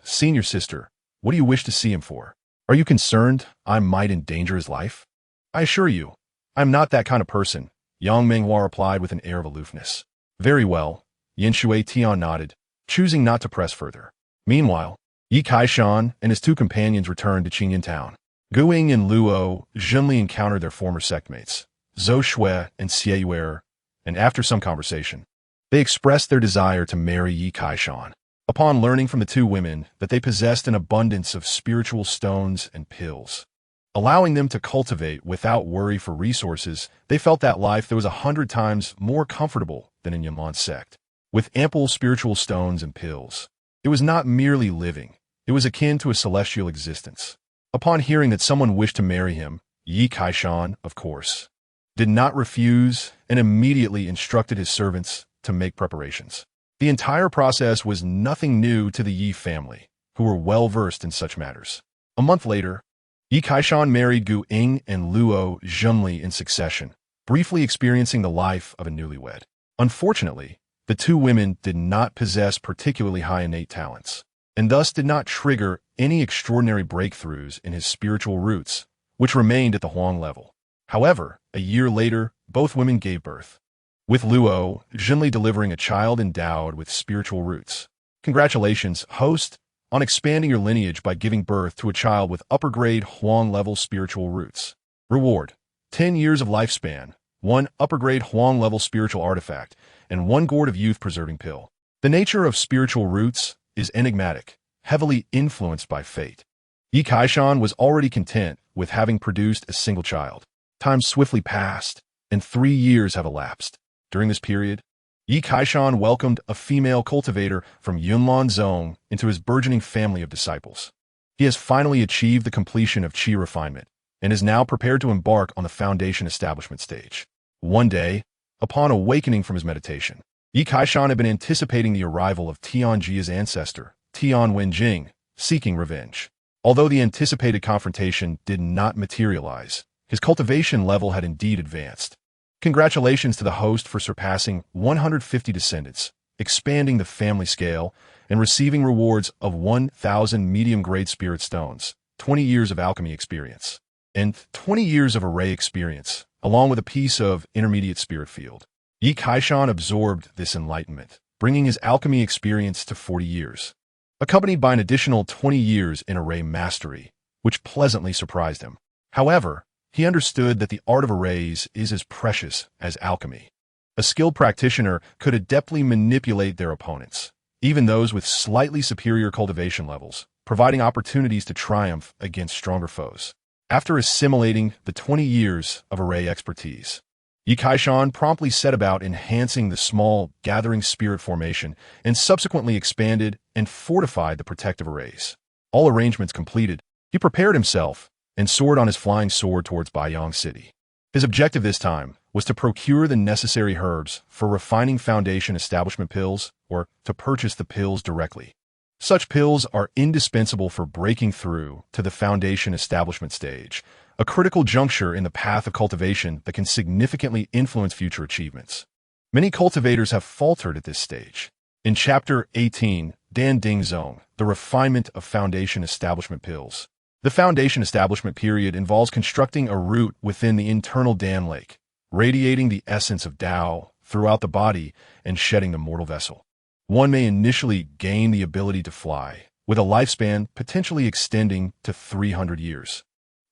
Senior sister, what do you wish to see him for? Are you concerned I might endanger his life? I assure you, I'm not that kind of person, Yang Menghua replied with an air of aloofness. Very well, Yin Shui Tian nodded, choosing not to press further. Meanwhile, Yi Kaishan and his two companions returned to Qingyan town. Guing and Luo Zhenli encountered their former sectmates, Zhou Shui and Xie Yuer, and after some conversation, they expressed their desire to marry Yi Kaishan. Upon learning from the two women that they possessed an abundance of spiritual stones and pills, allowing them to cultivate without worry for resources, they felt that life there was 100 times more comfortable than in Yaman's sect. With ample spiritual stones and pills, it was not merely living, it was akin to a celestial existence. Upon hearing that someone wished to marry him, Yi Kaishan, of course, did not refuse and immediately instructed his servants to make preparations. The entire process was nothing new to the Yi family, who were well versed in such matters. A month later, Yi Kaishan married Gu Ying and Luo Zhenli in succession, briefly experiencing the life of a newlywed. Unfortunately, the two women did not possess particularly high innate talents, and thus did not trigger any extraordinary breakthroughs in his spiritual roots, which remained at the Huang level. However, a year later, both women gave birth, with Luo Zhenli delivering a child endowed with spiritual roots. Congratulations, host, on expanding your lineage by giving birth to a child with upper-grade Huang-level spiritual roots. Reward: 10 years of lifespan, 1 upper-grade Huang-level spiritual artifact, and 1 gourd of youth-preserving pill. The nature of spiritual roots is enigmatic, heavily influenced by fate. Yi Kaishan was already content with having produced a single child. Time swiftly passed, and 3 years have elapsed. During this period, Yi Kaishan welcomed a female cultivator from Yunlan Zone into his burgeoning family of disciples. He has finally achieved the completion of qi refinement and is now prepared to embark on the foundation establishment stage. One day, upon awakening from his meditation, Yi Kaishan had been anticipating the arrival of Tian Jia's ancestor, Tian Wenjing, seeking revenge. Although the anticipated confrontation did not materialize, his cultivation level had indeed advanced. Congratulations to the host for surpassing 150 descendants, expanding the family scale, and receiving rewards of 1,000 medium-grade spirit stones, 20 years of alchemy experience, and 20 years of array experience, along with a piece of intermediate spirit field. Yi Kaishan absorbed this enlightenment, bringing his alchemy experience to 40 years, accompanied by an additional 20 years in array mastery, which pleasantly surprised him. However, he understood that the art of arrays is as precious as alchemy. A skilled practitioner could adeptly manipulate their opponents, even those with slightly superior cultivation levels, providing opportunities to triumph against stronger foes. After assimilating the 20 years of array expertise, Yi Kaishan promptly set about enhancing the small gathering spirit formation and subsequently expanded and fortified the protective arrays. All arrangements completed, he prepared himself and soared on his flying sword towards Baiyang City. His objective this time was to procure the necessary herbs for refining foundation establishment pills or to purchase the pills directly. Such pills are indispensable for breaking through to the foundation establishment stage, a critical juncture in the path of cultivation that can significantly influence future achievements. Many cultivators have faltered at this stage. In Chapter 18, Dan Ding Zone, the refinement of foundation establishment pills. The foundation establishment period involves constructing a root within the internal Dan lake, radiating the essence of Tao throughout the body and shedding the mortal vessel. One may initially gain the ability to fly, with a lifespan potentially extending to 300 years.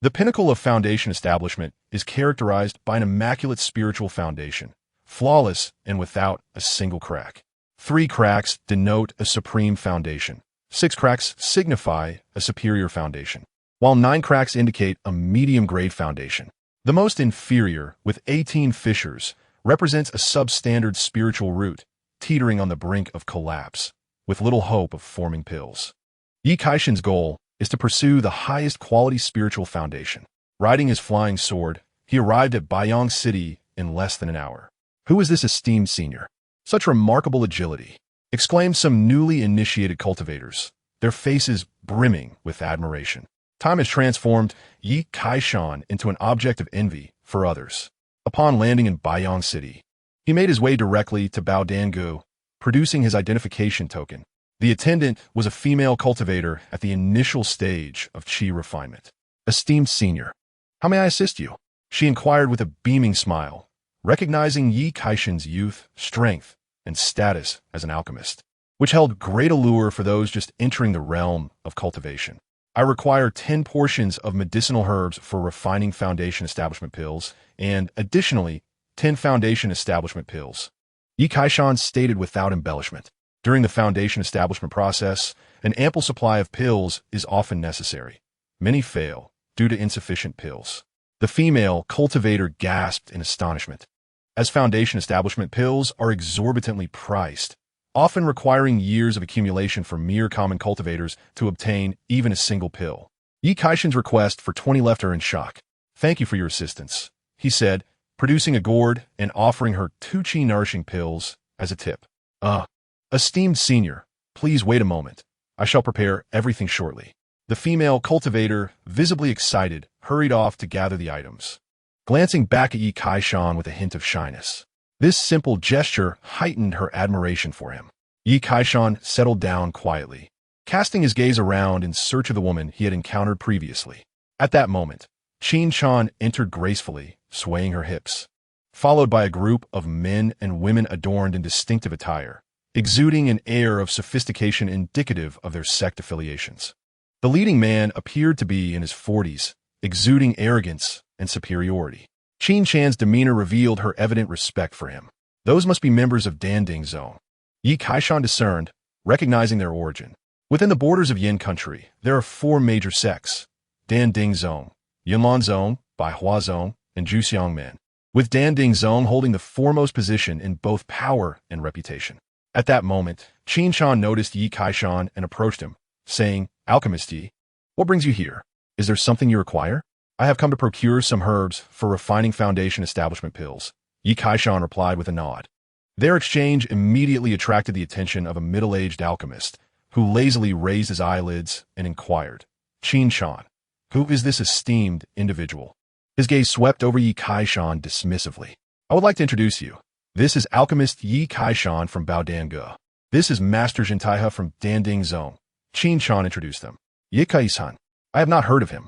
The pinnacle of foundation establishment is characterized by an immaculate spiritual foundation, flawless and without a single crack. 3 cracks denote a supreme foundation. 6 cracks signify a superior foundation, while 9 cracks indicate a medium-grade foundation. The most inferior, with 18 fissures, represents a substandard spiritual root, teetering on the brink of collapse, with little hope of forming pills. Yi Kaishan's goal is to pursue the highest quality spiritual foundation. Riding his flying sword, he arrived at Baiyang City in less than an hour. "Who is this esteemed senior? Such remarkable agility!" exclaimed some newly initiated cultivators, their faces brimming with admiration. Time has transformed Yi Kaishan into an object of envy for others. Upon landing in Baiyang City, he made his way directly to Bao Dangu, producing his identification token. The attendant was a female cultivator at the initial stage of qi refinement. "Esteemed senior, how may I assist you?" she inquired with a beaming smile, recognizing Yi Kaishan's youth, strength, and status as an alchemist. which held great allure for those just entering the realm of cultivation. I require 10 portions of medicinal herbs for refining foundation establishment pills, and additionally, 10 foundation establishment pills. Yi Kaishan stated without embellishment. During the foundation establishment process, an ample supply of pills is often necessary. Many fail due to insufficient pills. The female cultivator gasped in astonishment, as foundation establishment pills are exorbitantly priced, often requiring years of accumulation for mere common cultivators to obtain even a single pill. Yi Kaishan's request for 20 left her in shock. "Thank you for your assistance," he said, producing a gourd and offering her 2 chi-nourishing pills as a tip. Esteemed senior, please wait a moment. I shall prepare everything shortly." The female cultivator, visibly excited, hurried off to gather the items, glancing back at Yi Kaishan with a hint of shyness. This simple gesture heightened her admiration for him. Yi Kaishan settled down quietly, casting his gaze around in search of the woman he had encountered previously. At that moment, Qin Shan entered gracefully, swaying her hips, followed by a group of men and women adorned in distinctive attire, exuding an air of sophistication indicative of their sect affiliations. The leading man appeared to be in his 40s, exuding arrogance and superiority. Qin Shan's demeanor revealed her evident respect for him. Those must be members of Danding Zone, Yi Kaishan discerned, recognizing their origin. Within the borders of Yin country, there are 4 major sects: Danding Zone, Yunlan Zone, Baihua Zone, and Juxiang Men, with Danding Zone holding the foremost position in both power and reputation. At that moment, Qin Shan noticed Yi Kaishan and approached him, saying, "Alchemist Yi, what brings you here? Is there something you require?" "I have come to procure some herbs for refining foundation establishment pills," Yi Kaishan replied with a nod. Their exchange immediately attracted the attention of a middle-aged alchemist, who lazily raised his eyelids and inquired, "Qin Shan, who is this esteemed individual?" His gaze swept over Yi Kaishan dismissively. "I would like to introduce you. This is alchemist Yi Kaishan from Baodange. This is Master Zhentaihe from Danding Zone." Qin Shan introduced them. "Yi Kaishan, I have not heard of him."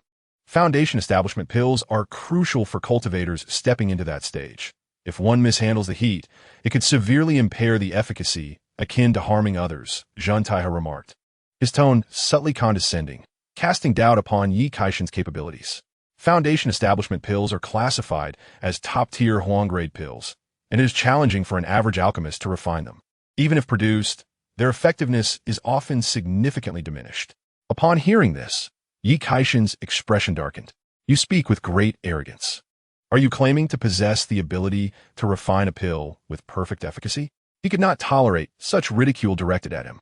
Foundation establishment pills are crucial for cultivators stepping into that stage. If one mishandles the heat, it could severely impair the efficacy, akin to harming others, Zhentaihe remarked, his tone subtly condescending, casting doubt upon Yi Kaishan's capabilities. Foundation establishment pills are classified as top-tier Huang-grade pills, and it is challenging for an average alchemist to refine them. Even if produced, their effectiveness is often significantly diminished. Upon hearing this, Yi Kaishan's expression darkened. "You speak with great arrogance. Are you claiming to possess the ability to refine a pill with perfect efficacy?" He could not tolerate such ridicule directed at him.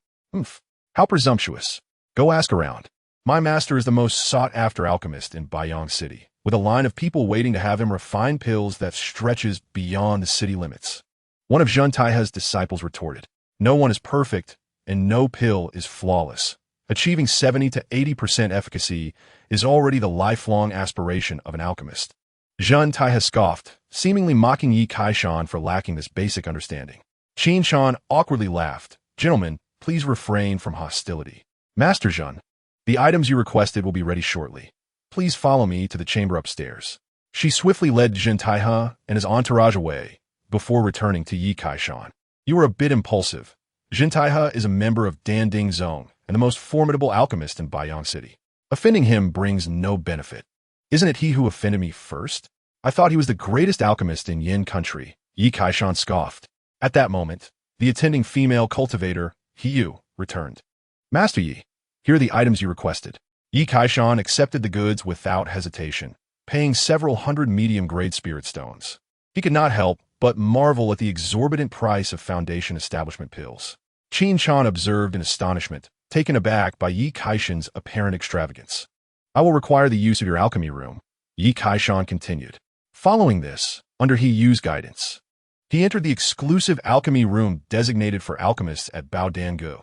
How presumptuous. Go ask around. My master is the most sought-after alchemist in Baiyang City, with a line of people waiting to have him refine pills that stretches beyond the city limits. One of Zhentaihe's disciples retorted, "No one is perfect, and no pill is flawless. Achieving 70 to 80% efficacy is already the lifelong aspiration of an alchemist." Zhentaihe scoffed, seemingly mocking Yi Kaishan for lacking this basic understanding. Qin Shan awkwardly laughed. "Gentlemen, please refrain from hostility. Master Zhen, the items you requested will be ready shortly. Please follow me to the chamber upstairs." She swiftly led Zhentaihe and his entourage away, before returning to Yi Kaishan. "You are a bit impulsive. Zhentaihe is a member of Danding Zone and the most formidable alchemist in Baiyang City. Offending him brings no benefit. Isn't it he who offended me first? I thought he was the greatest alchemist in Yin country," Yi Kaishan scoffed. At that moment, the attending female cultivator, Hiyu, returned. "Master Yi, here are the items you requested." Yi Kaishan accepted the goods without hesitation, paying several hundred medium-grade spirit stones. He could not help but marvel at the exorbitant price of foundation establishment pills. Qin Shan observed in astonishment, taken aback by Yi Kaishan's apparent extravagance. "I will require the use of your alchemy room," Yi Kaishan continued. Following this, under Hiyu's guidance, he entered the exclusive alchemy room designated for alchemists at Baodange,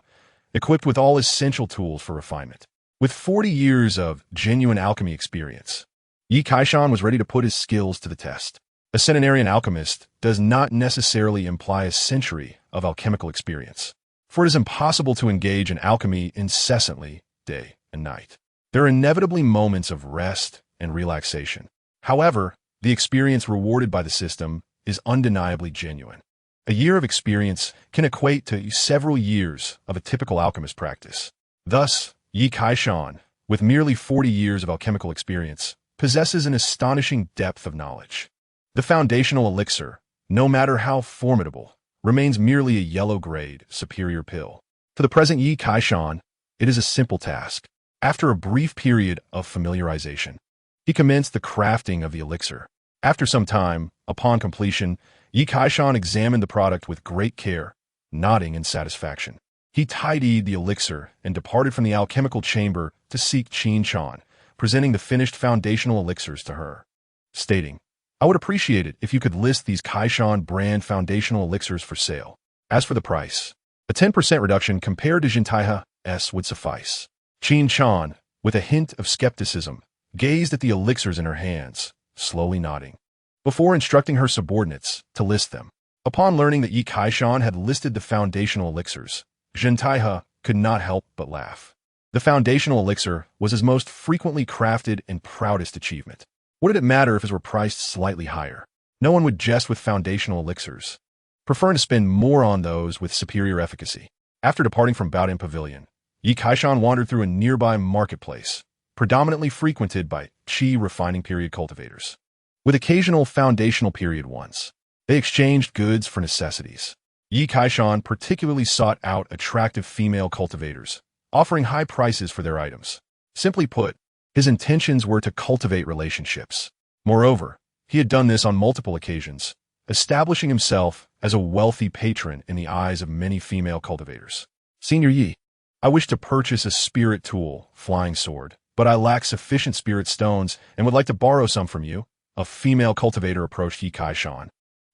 equipped with all essential tools for refinement. With 40 years of genuine alchemy experience, Yi Kaishan was ready to put his skills to the test. A centenarian alchemist does not necessarily imply a century of alchemical experience, for it is impossible to engage in alchemy incessantly, day and night. There are inevitably moments of rest and relaxation. However, the experience rewarded by the system is undeniably genuine. A year of experience can equate to several years of a typical alchemist practice. Thus, Yi Kaishan, with merely 40 years of alchemical experience, possesses an astonishing depth of knowledge. The foundational elixir, no matter how formidable, remains merely a yellow-grade, superior pill. To the present Yi Kaishan, it is a simple task. After a brief period of familiarization, he commenced the crafting of the elixir. After some time, upon completion, Yi Kaishan examined the product with great care, nodding in satisfaction. He tidied the elixir and departed from the alchemical chamber to seek Qin Shan, presenting the finished foundational elixirs to her, stating, "I would appreciate it if you could list these Kaishan brand foundational elixirs for sale. As for the price, a 10% reduction compared to Jintaiha's would suffice." Qin Shan, with a hint of skepticism, gazed at the elixirs in her hands, slowly nodding, before instructing her subordinates to list them. Upon learning that Yi Kaishan had listed the foundational elixirs, Jintaiha could not help but laugh. The foundational elixir was his most frequently crafted and proudest achievement. What did it matter if it were priced slightly higher? No one would jest with foundational elixirs, preferring to spend more on those with superior efficacy. After departing from Baodian Pavilion, Yi Kaishan wandered through a nearby marketplace, predominantly frequented by Qi refining period cultivators, with occasional foundational period ones. They exchanged goods for necessities. Yi Kaishan particularly sought out attractive female cultivators, offering high prices for their items. Simply put, his intentions were to cultivate relationships. Moreover, he had done this on multiple occasions, establishing himself as a wealthy patron in the eyes of many female cultivators. "Senior Yi, I wish to purchase a spirit tool, flying sword, but I lack sufficient spirit stones and would like to borrow some from you." A female cultivator approached Yi Kaishan,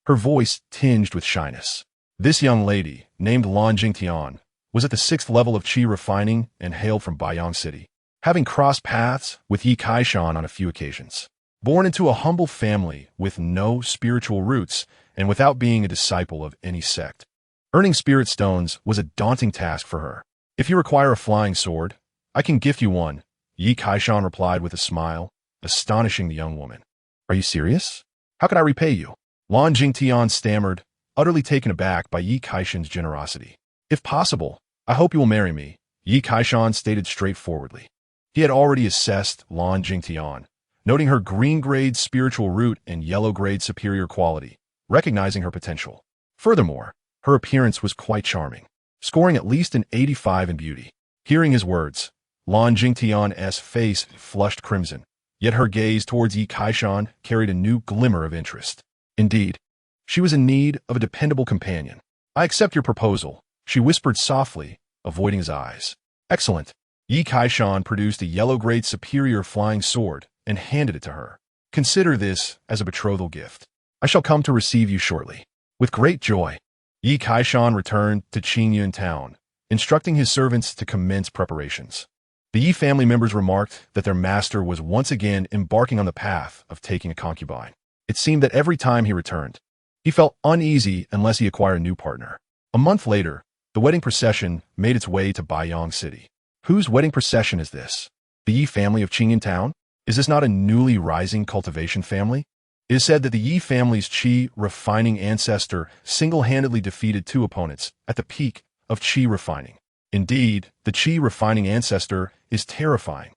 her voice tinged with shyness. This young lady, named Lan Jingtian, was at the 6th level of Qi refining and hailed from Baiyang City, having crossed paths with Yi Kaishan on a few occasions. Born into a humble family with no spiritual roots and without being a disciple of any sect, earning spirit stones was a daunting task for her. "If you require a flying sword, I can gift you one," Yi Kaishan replied with a smile, astonishing the young woman. "Are you serious? How can I repay you?" Lan Jingtian stammered, utterly taken aback by Yi Kaishan's generosity. "If possible, I hope you will marry me," Yi Kaishan stated straightforwardly. He had already assessed Lan Jingtian, noting her green-grade spiritual root and yellow-grade superior quality, recognizing her potential. Furthermore, her appearance was quite charming, scoring at least an 85 in beauty. Hearing his words, Lan Jingtian's face flushed crimson, yet her gaze towards Yi Kaishan carried a new glimmer of interest. Indeed, she was in need of a dependable companion. "I accept your proposal," she whispered softly, avoiding his eyes. "Excellent." Yi Kaishan produced a yellow-grade superior flying sword and handed it to her. "Consider this as a betrothal gift. I shall come to receive you shortly." With great joy, Yi Kaishan returned to Qingyun town, instructing his servants to commence preparations. The Yi family members remarked that their master was once again embarking on the path of taking a concubine. It seemed that every time he returned, he felt uneasy unless he acquired a new partner. A month later, the wedding procession made its way to Baiyang City. Whose wedding procession is this? The Yi family of Qingyun town? Is this not a newly rising cultivation family? It is said that the Yi family's Qi refining ancestor single-handedly defeated 2 opponents at the peak of Qi refining. Indeed, the Qi refining ancestor is terrifying.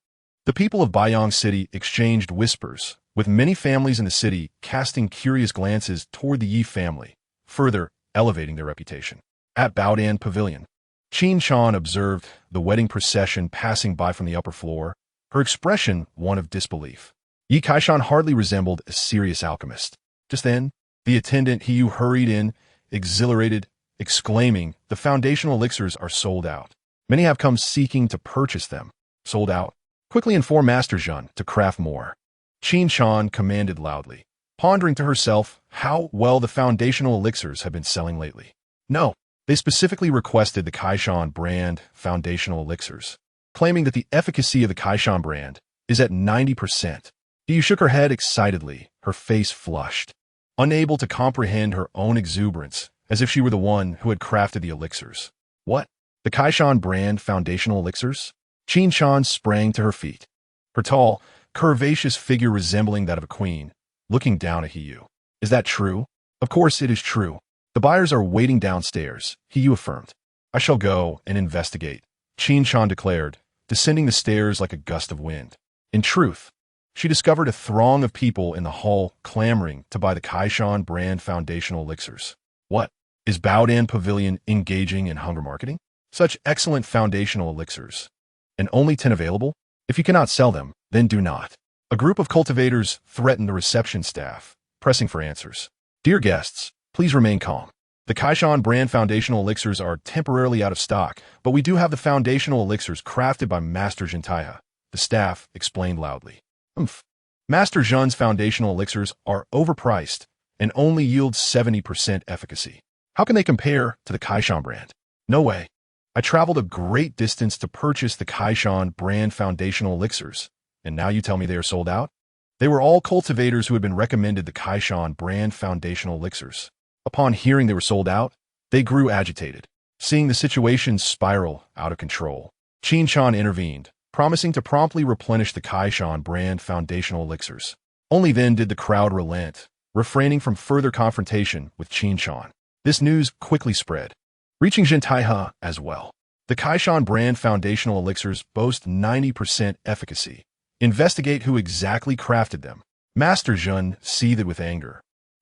The people of Baiyang City exchanged whispers, with many families in the city casting curious glances toward the Yi family, further elevating their reputation. At Baodian Pavilion, Qin Shan observed the wedding procession passing by from the upper floor, her expression one of disbelief. Yi Kaishan hardly resembled a serious alchemist. Just then, the attendant Hiyu hurried in, exhilarated, exclaiming, "The foundational elixirs are sold out. Many have come seeking to purchase them." "Sold out? Quickly inform Master Zhen to craft more." Qin Shan commanded loudly, pondering to herself how well the foundational elixirs had been selling lately. No, they specifically requested the Kaishan brand foundational elixirs, claiming that the efficacy of the Kaishan brand is at 90%. Hiyu shook her head excitedly, her face flushed, unable to comprehend her own exuberance, as if she were the one who had crafted the elixirs. "What? The Kaishan brand foundational elixirs?" Qin Shan sprang to her feet, her tall, curvaceous figure resembling that of a queen, looking down at Hiyu. "Is that true?" "Of course it is true. The buyers are waiting downstairs, He affirmed. I shall go and investigate, Qin Shan declared, descending the stairs like a gust of wind. In truth, she discovered a throng of people in the hall clamoring to buy the Kaishan brand foundational elixirs. What? Is Baodan Pavilion engaging in hunger marketing? Such excellent foundational elixirs. And only 10 available? If you cannot sell them, then do not. A group of cultivators threatened the reception staff, pressing for answers. Dear guests, please remain calm. The Kaishan brand foundational elixirs are temporarily out of stock, but we do have the foundational elixirs crafted by Master Zhentaihe, the staff explained loudly. Master Zhen's foundational elixirs are overpriced and only yield 70% efficacy. How can they compare to the Kaishan brand? No way. I traveled a great distance to purchase the Kaishan brand foundational elixirs, and now you tell me they are sold out? They were all cultivators who had been recommended the Kaishan brand foundational elixirs. Upon hearing they were sold out, they grew agitated. Seeing the situation spiral out of control, Qin Shan intervened, promising to promptly replenish the Kaishan brand foundational elixirs. Only then did the crowd relent, refraining from further confrontation with Qin Shan. This news quickly spread, reaching Zhentaihe as well. The Kaishan brand foundational elixirs boast 90% efficacy. Investigate who exactly crafted them. Master Zhen seethed with anger,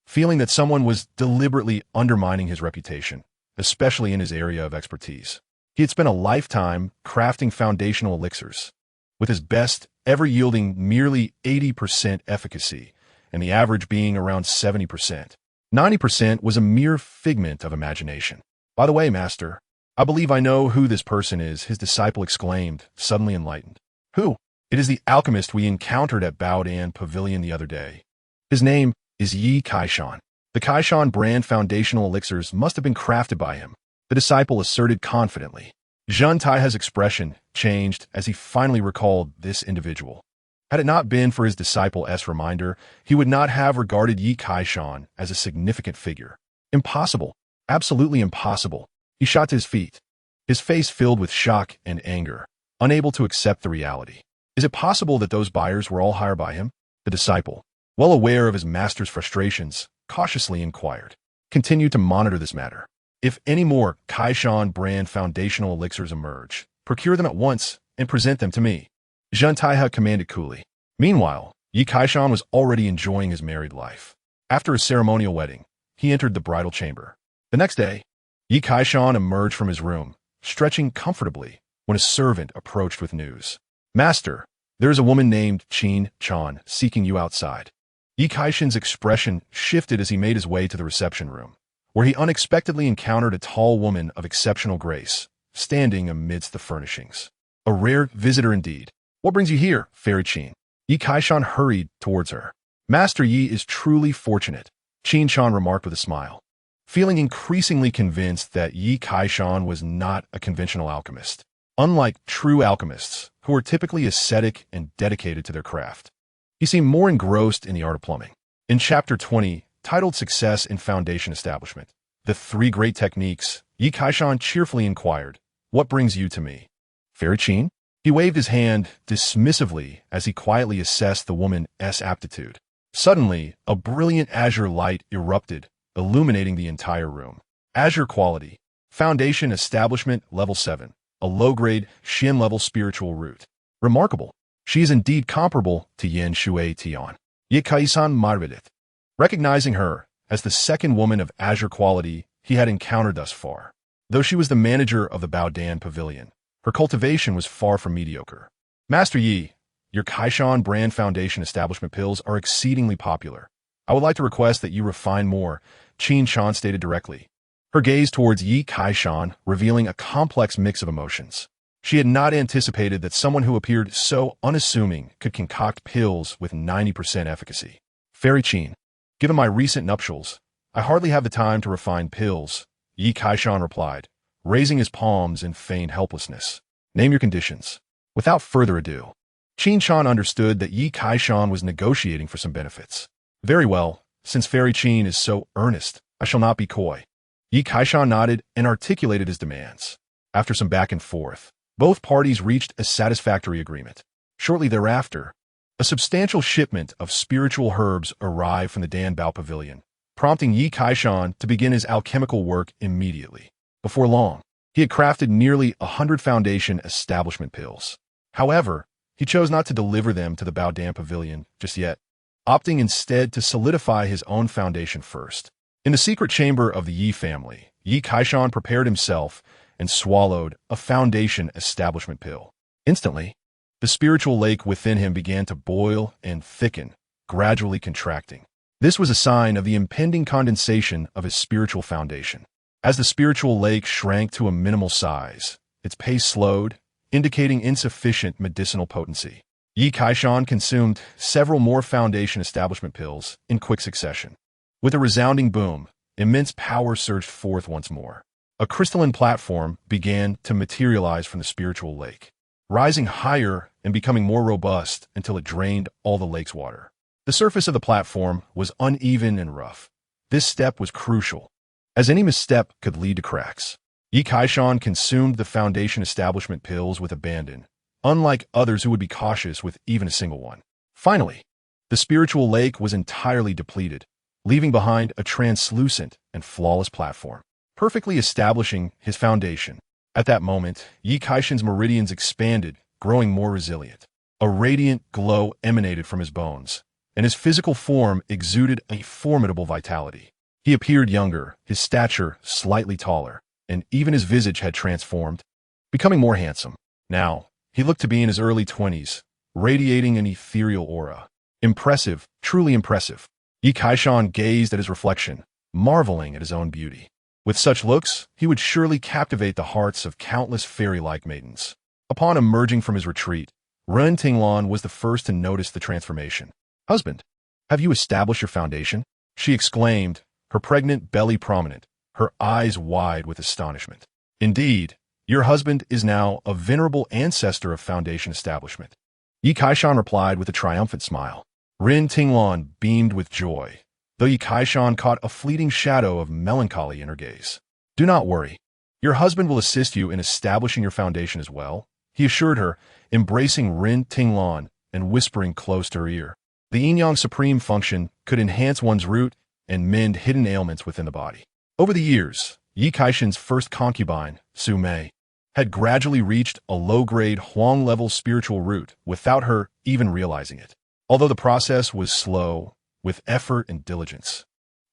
feeling that someone was deliberately undermining his reputation, especially in his area of expertise. He had spent a lifetime crafting foundational elixirs, with his best ever yielding merely 80% efficacy, and the average being around 70%. 90% was a mere figment of imagination. By the way, Master, I believe I know who this person is, his disciple exclaimed, suddenly enlightened. Who? It is the alchemist we encountered at Baodan Pavilion the other day. His name is Yi Kaishan. The Kaishan brand foundational elixirs must have been crafted by him, the disciple asserted confidently. Zhentaihe's expression changed as he finally recalled this individual. Had it not been for his disciple's reminder, he would not have regarded Yi Kaishan as a significant figure. Impossible. Absolutely impossible. He shot to his feet, his face filled with shock and anger, unable to accept the reality. Is it possible that those buyers were all hired by him? The disciple, well aware of his master's frustrations, cautiously inquired. Continue to monitor this matter. If any more Kaishan brand foundational elixirs emerge, procure them at once and present them to me. Zhentaihe commanded coolly. Meanwhile, Yi Kaishan was already enjoying his married life. After a ceremonial wedding, he entered the bridal chamber. The next day, Yi Kaishan emerged from his room, stretching comfortably, when a servant approached with news. Master, there is a woman named Qin Shan seeking you outside. Yi Kaishan's expression shifted as he made his way to the reception room, where he unexpectedly encountered a tall woman of exceptional grace, standing amidst the furnishings. A rare visitor indeed. What brings you here, Fairy Qin? Yi Kaishan hurried towards her. Master Yi is truly fortunate, Qin Shan remarked with a smile, feeling increasingly convinced that Yi Kaishan was not a conventional alchemist. Unlike true alchemists, who are typically ascetic and dedicated to their craft, he seemed more engrossed in the art of plumbing. In Chapter 20, titled Success in Foundation Establishment, The Three Great Techniques, Yi Kaishan cheerfully inquired, What brings you to me? Fairy Qin? He waved his hand dismissively as he quietly assessed the woman's aptitude. Suddenly, a brilliant azure light erupted, illuminating the entire room. Azure quality. Foundation Establishment Level 7. A low-grade, Shin-level spiritual root. Remarkable. She is indeed comparable to Yan Shui Tian. Yi Kaishan marveled, recognizing her as the second woman of azure quality he had encountered thus far. Though she was the manager of the Baodan Pavilion, her cultivation was far from mediocre. Master Yi, your Kaishan brand foundation establishment pills are exceedingly popular. I would like to request that you refine more, Qin Shan stated directly, her gaze towards Yi Kaishan revealing a complex mix of emotions. She had not anticipated that someone who appeared so unassuming could concoct pills with 90% efficacy. Fairy Qin, given my recent nuptials, I hardly have the time to refine pills, Yi Kaishan replied, raising his palms in feigned helplessness. Name your conditions. Without further ado, Qin Shan understood that Yi Kaishan was negotiating for some benefits. Very well, since Fairy Qin is so earnest, I shall not be coy. Yi Kaishan nodded and articulated his demands. After some back and forth, both parties reached a satisfactory agreement. Shortly thereafter, a substantial shipment of spiritual herbs arrived from the Danbao Pavilion, prompting Yi Kaishan to begin his alchemical work immediately. Before long, he had crafted nearly 100 foundation establishment pills. However, he chose not to deliver them to the Baodan Pavilion just yet, opting instead to solidify his own foundation first. In the secret chamber of the Yi family, Yi Kaishan prepared himself and swallowed a foundation establishment pill. Instantly, the spiritual lake within him began to boil and thicken, gradually contracting. This was a sign of the impending condensation of his spiritual foundation. As the spiritual lake shrank to a minimal size, its pace slowed, indicating insufficient medicinal potency. Yi Kaishan consumed several more foundation establishment pills in quick succession. With a resounding boom, immense power surged forth once more. A crystalline platform began to materialize from the spiritual lake, rising higher and becoming more robust until it drained all the lake's water. The surface of the platform was uneven and rough. This step was crucial, as any misstep could lead to cracks. Yi Kaishan consumed the foundation establishment pills with abandon, unlike others who would be cautious with even a single one. Finally, the spiritual lake was entirely depleted, leaving behind a translucent and flawless platform, perfectly establishing his foundation. At that moment, Yi Kaishan's meridians expanded, growing more resilient. A radiant glow emanated from his bones, and his physical form exuded a formidable vitality. He appeared younger, his stature slightly taller, and even his visage had transformed, becoming more handsome. Now, he looked to be in his early 20s, radiating an ethereal aura. Impressive, truly impressive. Yi Kaishan gazed at his reflection, marveling at his own beauty. With such looks, he would surely captivate the hearts of countless fairy-like maidens. Upon emerging from his retreat, Ren Tinglan was the first to notice the transformation. "Husband, have you established your foundation?" she exclaimed, her pregnant belly prominent, her eyes wide with astonishment. "Indeed, your husband is now a venerable ancestor of foundation establishment." Yi Kaishan replied with a triumphant smile. Ren Tinglan beamed with joy, though Yi Kaishan caught a fleeting shadow of melancholy in her gaze. "Do not worry. Your husband will assist you in establishing your foundation as well," he assured her, embracing Ren Tinglan and whispering close to her ear. The yin-yang supreme function could enhance one's root and mend hidden ailments within the body. Over the years, Yi Kaishan's first concubine, Su Mei, had gradually reached a low-grade Huang-level spiritual root without her even realizing it. Although the process was slow, with effort and diligence,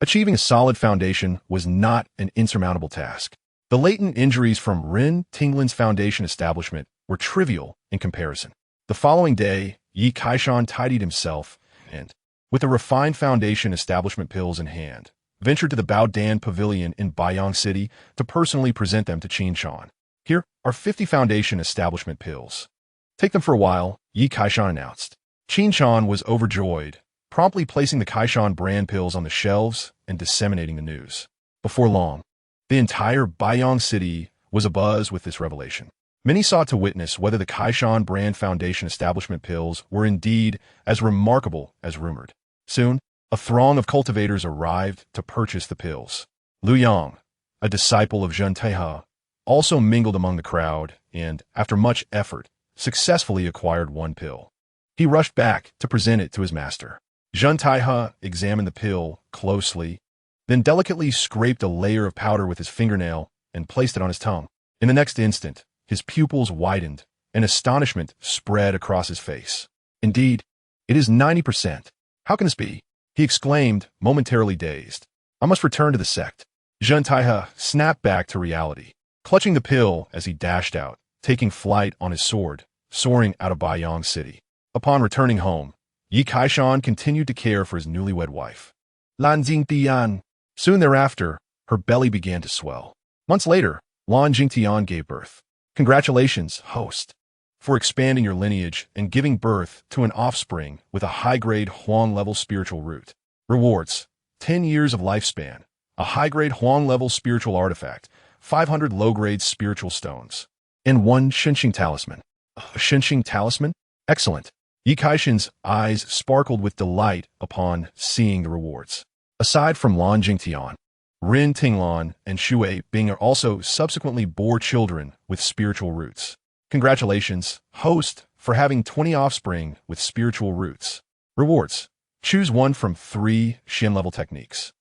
achieving a solid foundation was not an insurmountable task. The latent injuries from Ren Tinglan's foundation establishment were trivial in comparison. The following day, Yi Kaishan tidied himself and, with a refined foundation establishment pills in hand, ventured to the Baodan Pavilion in Baiyang City to personally present them to Qin Shan. "Here are 50 foundation establishment pills. Take them for a while," Yi Kaishan announced. Qin Shan was overjoyed, promptly placing the Kaishan brand pills on the shelves and disseminating the news. Before long, the entire Baiyang City was abuzz with this revelation. Many sought to witness whether the Kaishan brand foundation establishment pills were indeed as remarkable as rumored. Soon, a throng of cultivators arrived to purchase the pills. Lu Yang, a disciple of Zhen Taihe, also mingled among the crowd and, after much effort, successfully acquired one pill. He rushed back to present it to his master. Zhen Taihe examined the pill closely, then delicately scraped a layer of powder with his fingernail and placed it on his tongue. In the next instant, his pupils widened, and astonishment spread across his face. "Indeed, it is 90%. How can this be?" he exclaimed, momentarily dazed. "I must return to the sect." Zhen Taihe snapped back to reality, clutching the pill as he dashed out, taking flight on his sword, soaring out of Baiyang City. Upon returning home, Yi Kaishan continued to care for his newlywed wife, Lan Jingtian. Soon thereafter, her belly began to swell. Months later, Lan Jingtian gave birth. "Congratulations, host, for expanding your lineage and giving birth to an offspring with a high-grade Huang-level spiritual root. Rewards: 10 years of lifespan, a high-grade Huang-level spiritual artifact, 500 low-grade spiritual stones, and 1 Shenxing talisman." "A Shenxing talisman? Excellent." Yi Kaishan's eyes sparkled with delight upon seeing the rewards. Aside from Lan Jingtian, Ren Tinglan and Shui Bing are also subsequently bore children with spiritual roots. Congratulations, host, for having 20 offspring with spiritual roots. Rewards: choose one from 3 Shen level techniques.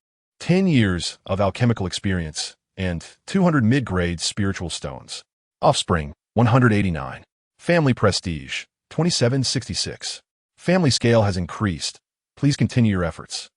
10 years of alchemical experience, and 200 mid-grade spiritual stones. Offspring, 189. Family prestige, 2766. Family scale has increased. Please continue your efforts.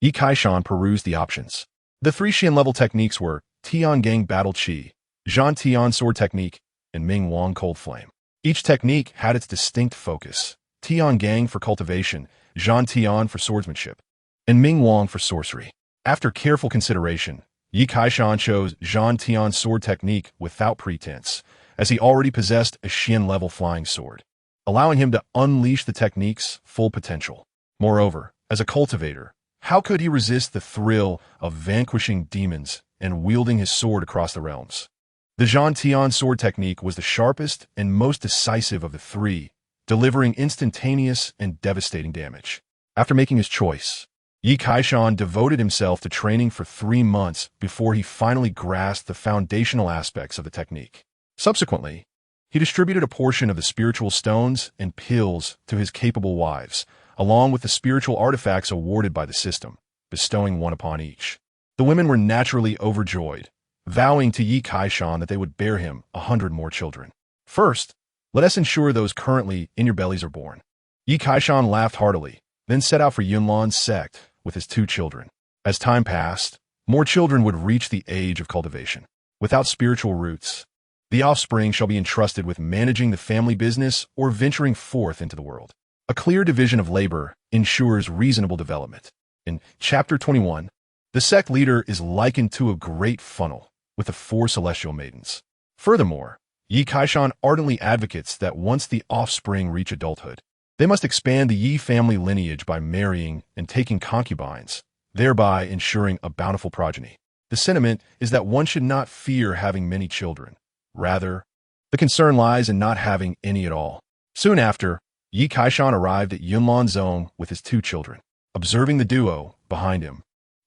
Yi Kaishan perused the options. The 3 Xian level techniques were Tian Gang Battle Qi, Zhan Tian Sword Technique, and Ming Wang Cold Flame. Each technique had its distinct focus. Tian Gang for cultivation, Zhan Tian for swordsmanship, and Ming Wang for sorcery. After careful consideration, Yi Kaishan chose Zhan Tian's sword technique without pretense, as he already possessed a Xian-level flying sword, allowing him to unleash the technique's full potential. Moreover, as a cultivator, how could he resist the thrill of vanquishing demons and wielding his sword across the realms? The Zhan Tian sword technique was the sharpest and most decisive of the 3, delivering instantaneous and devastating damage. After making his choice, Yi Kaishan devoted himself to training for 3 months before he finally grasped the foundational aspects of the technique. Subsequently, he distributed a portion of the spiritual stones and pills to his capable wives, along with the spiritual artifacts awarded by the system, bestowing one upon each. The women were naturally overjoyed, vowing to Yi Kaishan that they would bear him 100 more children. First, let us ensure those currently in your bellies are born. Yi Kaishan laughed heartily, then set out for Yunlan's sect with his 2 children. As time passed, more children would reach the age of cultivation. Without spiritual roots, the offspring shall be entrusted with managing the family business or venturing forth into the world. A clear division of labor ensures reasonable development. In Chapter 21, the sect leader is likened to a great funnel with the 4 celestial maidens. Furthermore, Yi Kaishan ardently advocates that once the offspring reach adulthood, they must expand the Yi family lineage by marrying and taking concubines, thereby ensuring a bountiful progeny. The sentiment is that one should not fear having many children. Rather, the concern lies in not having any at all. Soon after, Yi Kaishan arrived at Yunlan's zone with his 2 children. Observing the duo behind him,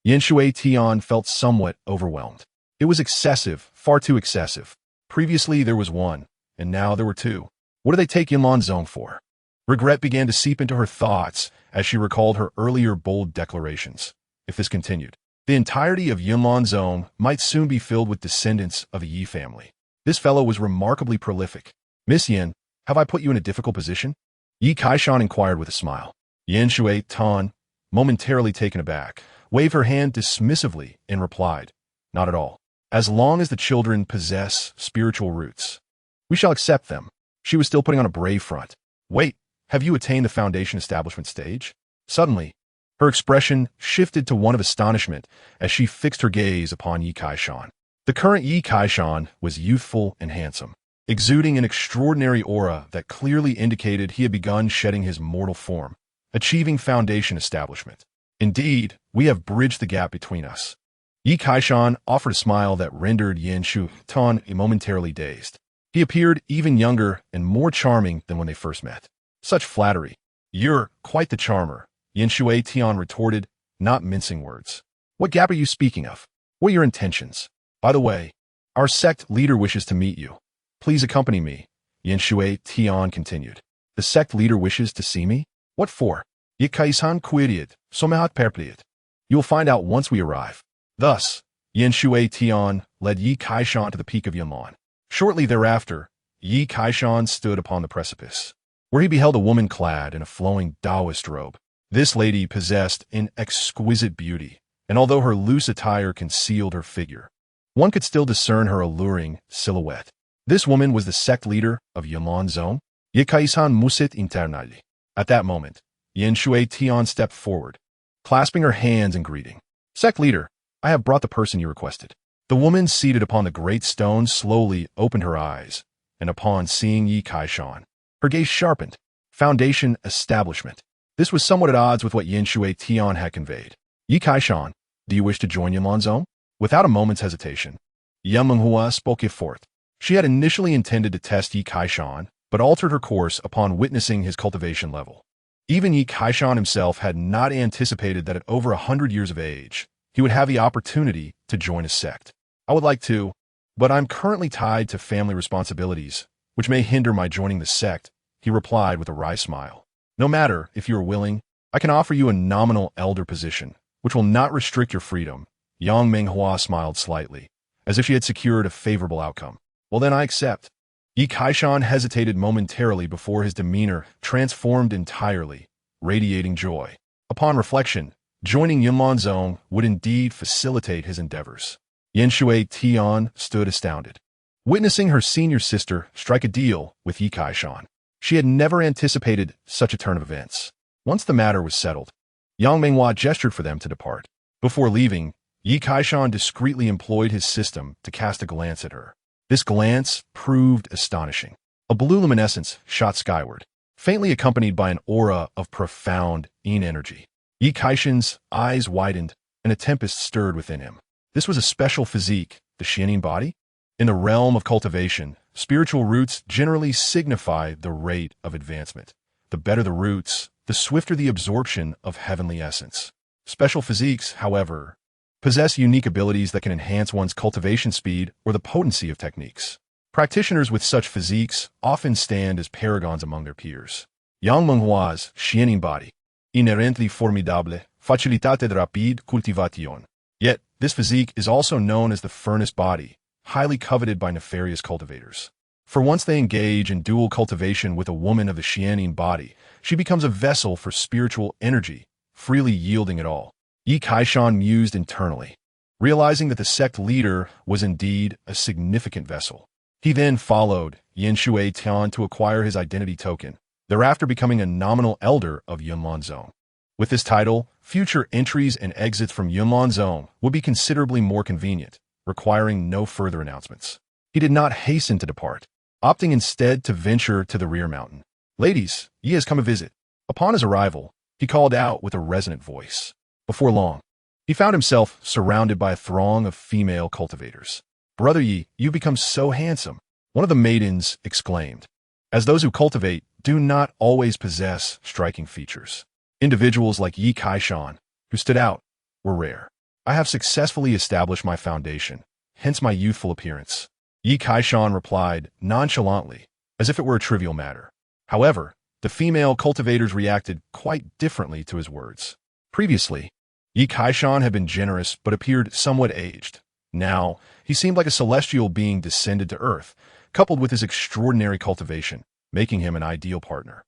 Yanshui Tian felt somewhat overwhelmed. It was excessive, far too excessive. Previously there was 1, and now there were 2. What do they take Yunlan's zone for? Regret began to seep into her thoughts as she recalled her earlier bold declarations. If this continued, the entirety of Yunlan's zone might soon be filled with descendants of the Yi family. This fellow was remarkably prolific. Miss Yin, have I put you in a difficult position? Yi Kaishan inquired with a smile. Yan Shui Tan, momentarily taken aback, waved her hand dismissively and replied, not at all. As long as the children possess spiritual roots, we shall accept them. She was still putting on a brave front. Wait, have you attained the foundation establishment stage? Suddenly, her expression shifted to one of astonishment as she fixed her gaze upon Yi Kaishan. The current Yi Kaishan was youthful and handsome, exuding an extraordinary aura that clearly indicated he had begun shedding his mortal form, achieving foundation establishment. Indeed, we have bridged the gap between us. Yi Kaishan offered a smile that rendered Yan Shu Tan momentarily dazed. He appeared even younger and more charming than when they first met. Such flattery. You're quite the charmer, Yan Shui Tian retorted, not mincing words. What gap are you speaking of? What are your intentions? By the way, our sect leader wishes to meet you. Please accompany me, Yan Shui Tian continued. The sect leader wishes to see me? What for? Yi Kaisan quiriet, somehat perpliet. You will find out once we arrive. Thus, Yan Shui Tian led Yi Kaishan to the peak of Yunlan. Shortly thereafter, Yi Kaishan stood upon the precipice, where he beheld a woman clad in a flowing Taoist robe. This lady possessed an exquisite beauty, and although her loose attire concealed her figure, one could still discern her alluring silhouette. This woman was the sect leader of Yunlan Zone, Yi Kaisan Musit Internali. At that moment, Yan Shui Tian stepped forward, clasping her hands in greeting. Sect leader, I have brought the person you requested. The woman seated upon the great stone slowly opened her eyes, and upon seeing Yi Kaishan, her gaze sharpened. Foundation establishment. This was somewhat at odds with what Yan Shui Tian had conveyed. Yi Kaishan, do you wish to join Yunlan Zone? Without a moment's hesitation, Yan Menghua spoke forth. She had initially intended to test Yi Kaishan, but altered her course upon witnessing his cultivation level. Even Yi Kaishan himself had not anticipated that at over 100 years of age, he would have the opportunity to join a sect. I would like to, but I'm currently tied to family responsibilities, which may hinder my joining the sect, he replied with a wry smile. No matter if you are willing, I can offer you a nominal elder position, which will not restrict your freedom, Yang Minghua smiled slightly, as if she had secured a favorable outcome. Well then I accept. Yi Kaishan hesitated momentarily before his demeanor transformed entirely, radiating joy. Upon reflection, joining Yunlan's zone would indeed facilitate his endeavors. Yen Shui Tian stood astounded, witnessing her senior sister strike a deal with Yi Kaishan. She had never anticipated such a turn of events. Once the matter was settled, Yang Minghua gestured for them to depart. Before leaving, Yi Kaishan discreetly employed his system to cast a glance at her. This glance proved astonishing. A blue luminescence shot skyward, faintly accompanied by an aura of profound yin energy. Yi Kaishan's eyes widened, and a tempest stirred within him. This was a special physique, the Xianin body? In the realm of cultivation, spiritual roots generally signify the rate of advancement. The better the roots, the swifter the absorption of heavenly essence. Special physiques, however, possess unique abilities that can enhance one's cultivation speed or the potency of techniques. Practitioners with such physiques often stand as paragons among their peers. Yang Menghua's Xianin body, inherently formidable, facilitate de rapide cultivation. Yet, this physique is also known as the furnace body, highly coveted by nefarious cultivators. For once they engage in dual cultivation with a woman of the Xianin body, she becomes a vessel for spiritual energy, freely yielding it all. Yi Kaishan mused internally, realizing that the sect leader was indeed a significant vessel. He then followed Yen Shui Tian to acquire his identity token, thereafter becoming a nominal elder of Yunlan Zone. With this title, future entries and exits from Yunlan Zone would be considerably more convenient, requiring no further announcements. He did not hasten to depart, opting instead to venture to the rear mountain. Ladies, Yi has come a visit. Upon his arrival, he called out with a resonant voice. Before long, he found himself surrounded by a throng of female cultivators. Brother Yi, you've become so handsome, one of the maidens exclaimed, as those who cultivate do not always possess striking features. Individuals like Yi Kaishan, who stood out, were rare. I have successfully established my foundation, hence my youthful appearance. Yi Kaishan replied nonchalantly, as if it were a trivial matter. However, the female cultivators reacted quite differently to his words. Previously, Yi Kaishan had been generous but appeared somewhat aged. Now, he seemed like a celestial being descended to earth, coupled with his extraordinary cultivation, making him an ideal partner.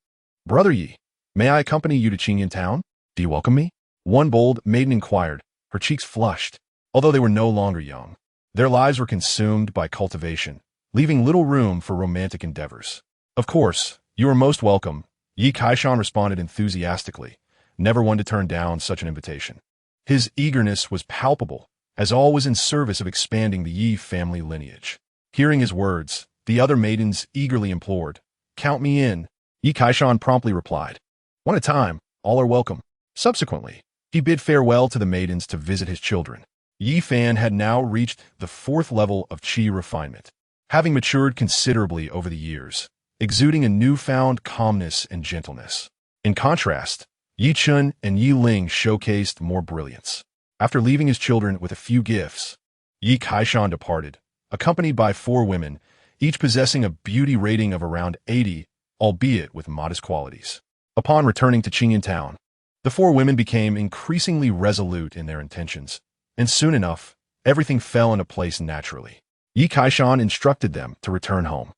Brother Yi, may I accompany you to Qingyan Town? Do you welcome me? One bold maiden inquired, her cheeks flushed, although they were no longer young. Their lives were consumed by cultivation, leaving little room for romantic endeavors. Of course, you are most welcome, Yi Kaishan responded enthusiastically, never one to turn down such an invitation. His eagerness was palpable, as all was in service of expanding the Yi family lineage. Hearing his words, the other maidens eagerly implored, "Count me in." Yi Kaishan promptly replied, "One at a time, all are welcome." Subsequently, he bid farewell to the maidens to visit his children. Yi Fan had now reached the 4th level of qi refinement, having matured considerably over the years, exuding a newfound calmness and gentleness. In contrast, Yi Chun and Yi Ling showcased more brilliance. After leaving his children with a few gifts, Yi Kaishan departed, accompanied by 4 women, each possessing a beauty rating of around 80, albeit with modest qualities. Upon returning to Qingyan Town, the 4 women became increasingly resolute in their intentions, and soon enough, everything fell into place naturally. Yi Kaishan instructed them to return home,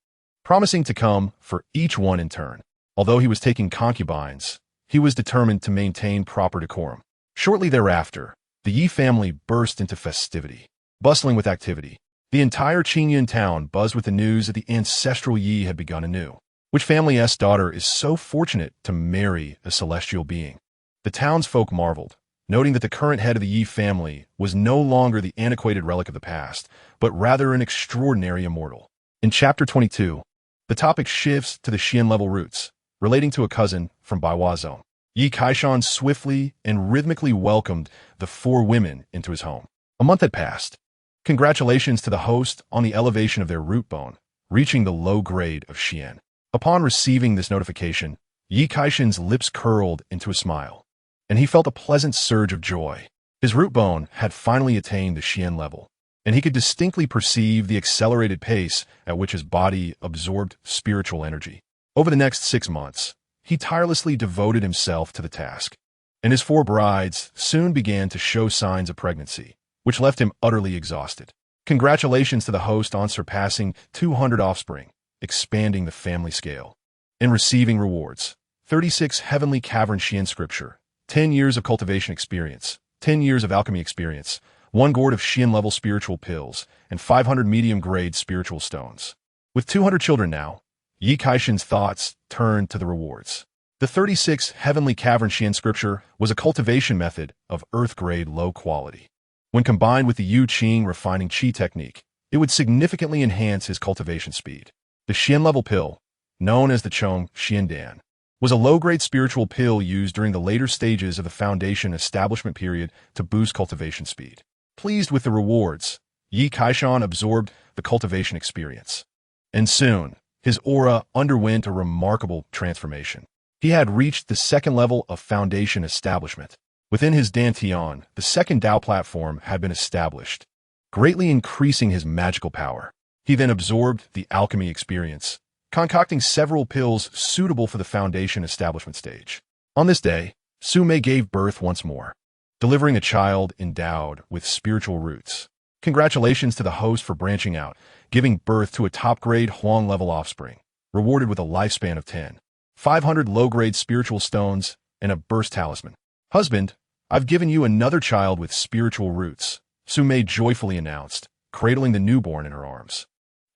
promising to come for each one in turn. Although he was taking concubines, he was determined to maintain proper decorum. Shortly thereafter, the Yi family burst into festivity, bustling with activity. The entire Qingyan town buzzed with the news that the ancestral Yi had begun anew. Which family's daughter is so fortunate to marry a celestial being? The townsfolk marveled, noting that the current head of the Yi family was no longer the antiquated relic of the past, but rather an extraordinary immortal. In Chapter 22, the topic shifts to the Xian-level roots, relating to a cousin from Baiwa Zone. Yi Kaishan swiftly and rhythmically welcomed the 4 women into his home. A month had passed. Congratulations to the host on the elevation of their root bone, reaching the low grade of Xian. Upon receiving this notification, Yi Kaishan's lips curled into a smile, and he felt a pleasant surge of joy. His root bone had finally attained the Xian level, and he could distinctly perceive the accelerated pace at which his body absorbed spiritual energy. Over the next 6 months, he tirelessly devoted himself to the task, and his 4 brides soon began to show signs of pregnancy, which left him utterly exhausted. Congratulations to the host on surpassing 200 offspring, expanding the family scale. In receiving rewards, 36 heavenly cavern Xian scripture, 10 years of cultivation experience, 10 years of alchemy experience, 1 gourd of Xian-level spiritual pills, and 500 medium-grade spiritual stones. With 200 children now, Yi Kaishan's thoughts turned to the rewards. The 36 heavenly cavern Xian scripture was a cultivation method of earth-grade low quality. When combined with the Yu Qing refining qi technique, it would significantly enhance his cultivation speed. The Xian-level pill, known as the Chong Xiandan, was a low-grade spiritual pill used during the later stages of the foundation establishment period to boost cultivation speed. Pleased with the rewards, Yi Kaishan absorbed the cultivation experience. And soon, his aura underwent a remarkable transformation. He had reached the second level of foundation establishment. Within his Dantian, the second Dao platform had been established, greatly increasing his magical power. He then absorbed the alchemy experience, concocting several pills suitable for the foundation establishment stage. On this day, Su Mei gave birth once more, delivering a child endowed with spiritual roots. Congratulations to the host for branching out, giving birth to a top-grade Huang-level offspring, rewarded with a lifespan of 10, 500 low-grade spiritual stones, and a burst talisman. Husband, I've given you another child with spiritual roots, Su Mei joyfully announced, cradling the newborn in her arms.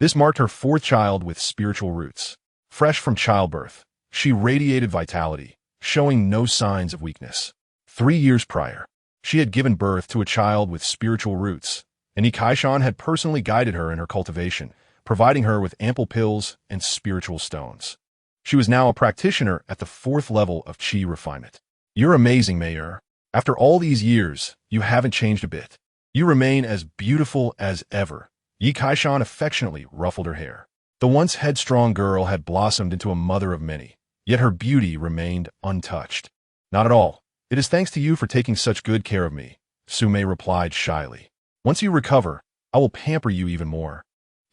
This marked her 4th child with spiritual roots. Fresh from childbirth, she radiated vitality, showing no signs of weakness. 3 years prior, she had given birth to a child with spiritual roots, and Yi Kaishan had personally guided her in her cultivation, providing her with ample pills and spiritual stones. She was now a practitioner at the 4th level of qi refinement. You're amazing, Mayor. After all these years, you haven't changed a bit. You remain as beautiful as ever. Yi Kaishan affectionately ruffled her hair. The once headstrong girl had blossomed into a mother of many, yet her beauty remained untouched. Not at all. It is thanks to you for taking such good care of me, Su Mei replied shyly. Once you recover, I will pamper you even more.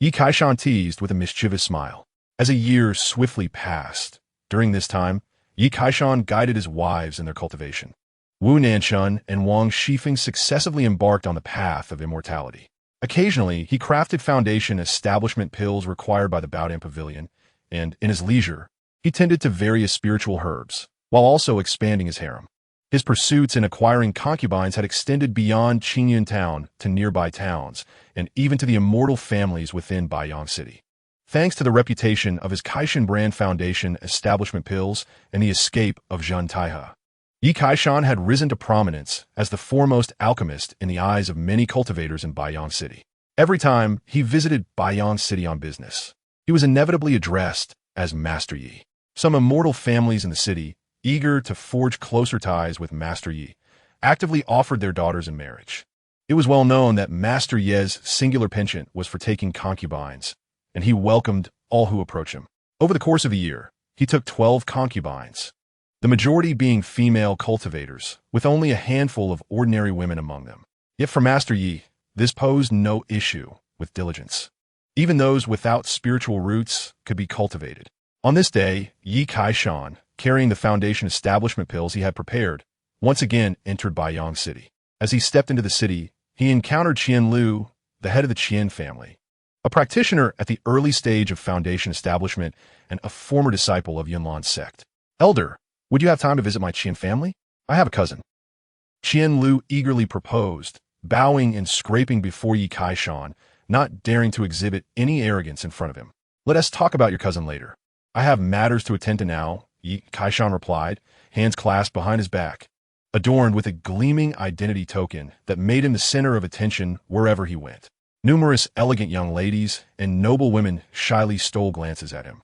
Yi Kaishan teased with a mischievous smile. As a year swiftly passed, during this time, Yi Kaishan guided his wives in their cultivation. Wu Nanshun and Wang Shifeng successively embarked on the path of immortality. Occasionally, he crafted foundation establishment pills required by the Baodan Pavilion, and, in his leisure, he tended to various spiritual herbs, while also expanding his harem. His pursuits in acquiring concubines had extended beyond Qingyun Town to nearby towns, and even to the immortal families within Baiyang City. Thanks to the reputation of his Kaishan brand foundation establishment pills and the escape of Zhen Taihe, Yi Kaishan had risen to prominence as the foremost alchemist in the eyes of many cultivators in Baiyang City. Every time he visited Baiyang City on business, he was inevitably addressed as Master Yi. Some immortal families in the city, eager to forge closer ties with Master Yi, actively offered their daughters in marriage. It was well known that Master Ye's singular penchant was for taking concubines, and he welcomed all who approached him. Over the course of a year, he took 12 concubines, the majority being female cultivators, with only a handful of ordinary women among them. Yet for Master Yi, this posed no issue with diligence. Even those without spiritual roots could be cultivated. On this day, Yi Kaishan, carrying the foundation establishment pills he had prepared, once again entered Baiyang City. As he stepped into the city, he encountered Qian Lu, the head of the Qian family, a practitioner at the early stage of foundation establishment and a former disciple of Yunlan's sect. Elder, would you have time to visit my Qian family? I have a cousin. Qian Lu eagerly proposed, bowing and scraping before Yi Kaishan, not daring to exhibit any arrogance in front of him. Let us talk about your cousin later. I have matters to attend to now, Yi Kaishan replied, hands clasped behind his back, adorned with a gleaming identity token that made him the center of attention wherever he went. Numerous elegant young ladies and noble women shyly stole glances at him,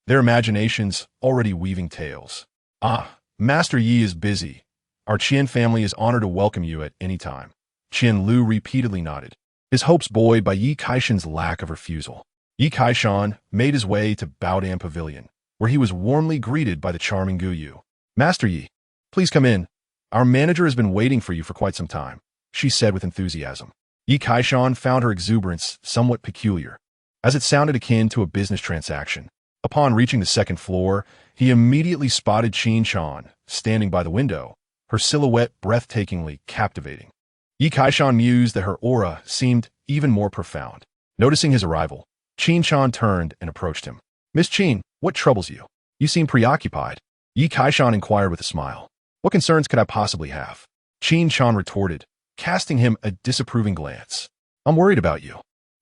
their imaginations already weaving tales. Ah, Master Yi is busy. Our Qian family is honored to welcome you at any time. Qian Lu repeatedly nodded, his hopes buoyed by Yi Kaishan's lack of refusal. Yi Kaishan made his way to Baodan Pavilion, where he was warmly greeted by the charming Gu Yu. Master Yi, please come in. Our manager has been waiting for you for quite some time, she said with enthusiasm. Yi Kaishan found her exuberance somewhat peculiar, as it sounded akin to a business transaction. Upon reaching the second floor, he immediately spotted Qin Shan, standing by the window, her silhouette breathtakingly captivating. Yi Kaishan mused that her aura seemed even more profound. Noticing his arrival, Qin Shan turned and approached him. Miss Qin, what troubles you? You seem preoccupied. Yi Kaishan inquired with a smile. What concerns could I possibly have? Qin Shan retorted, casting him a disapproving glance. I'm worried about you.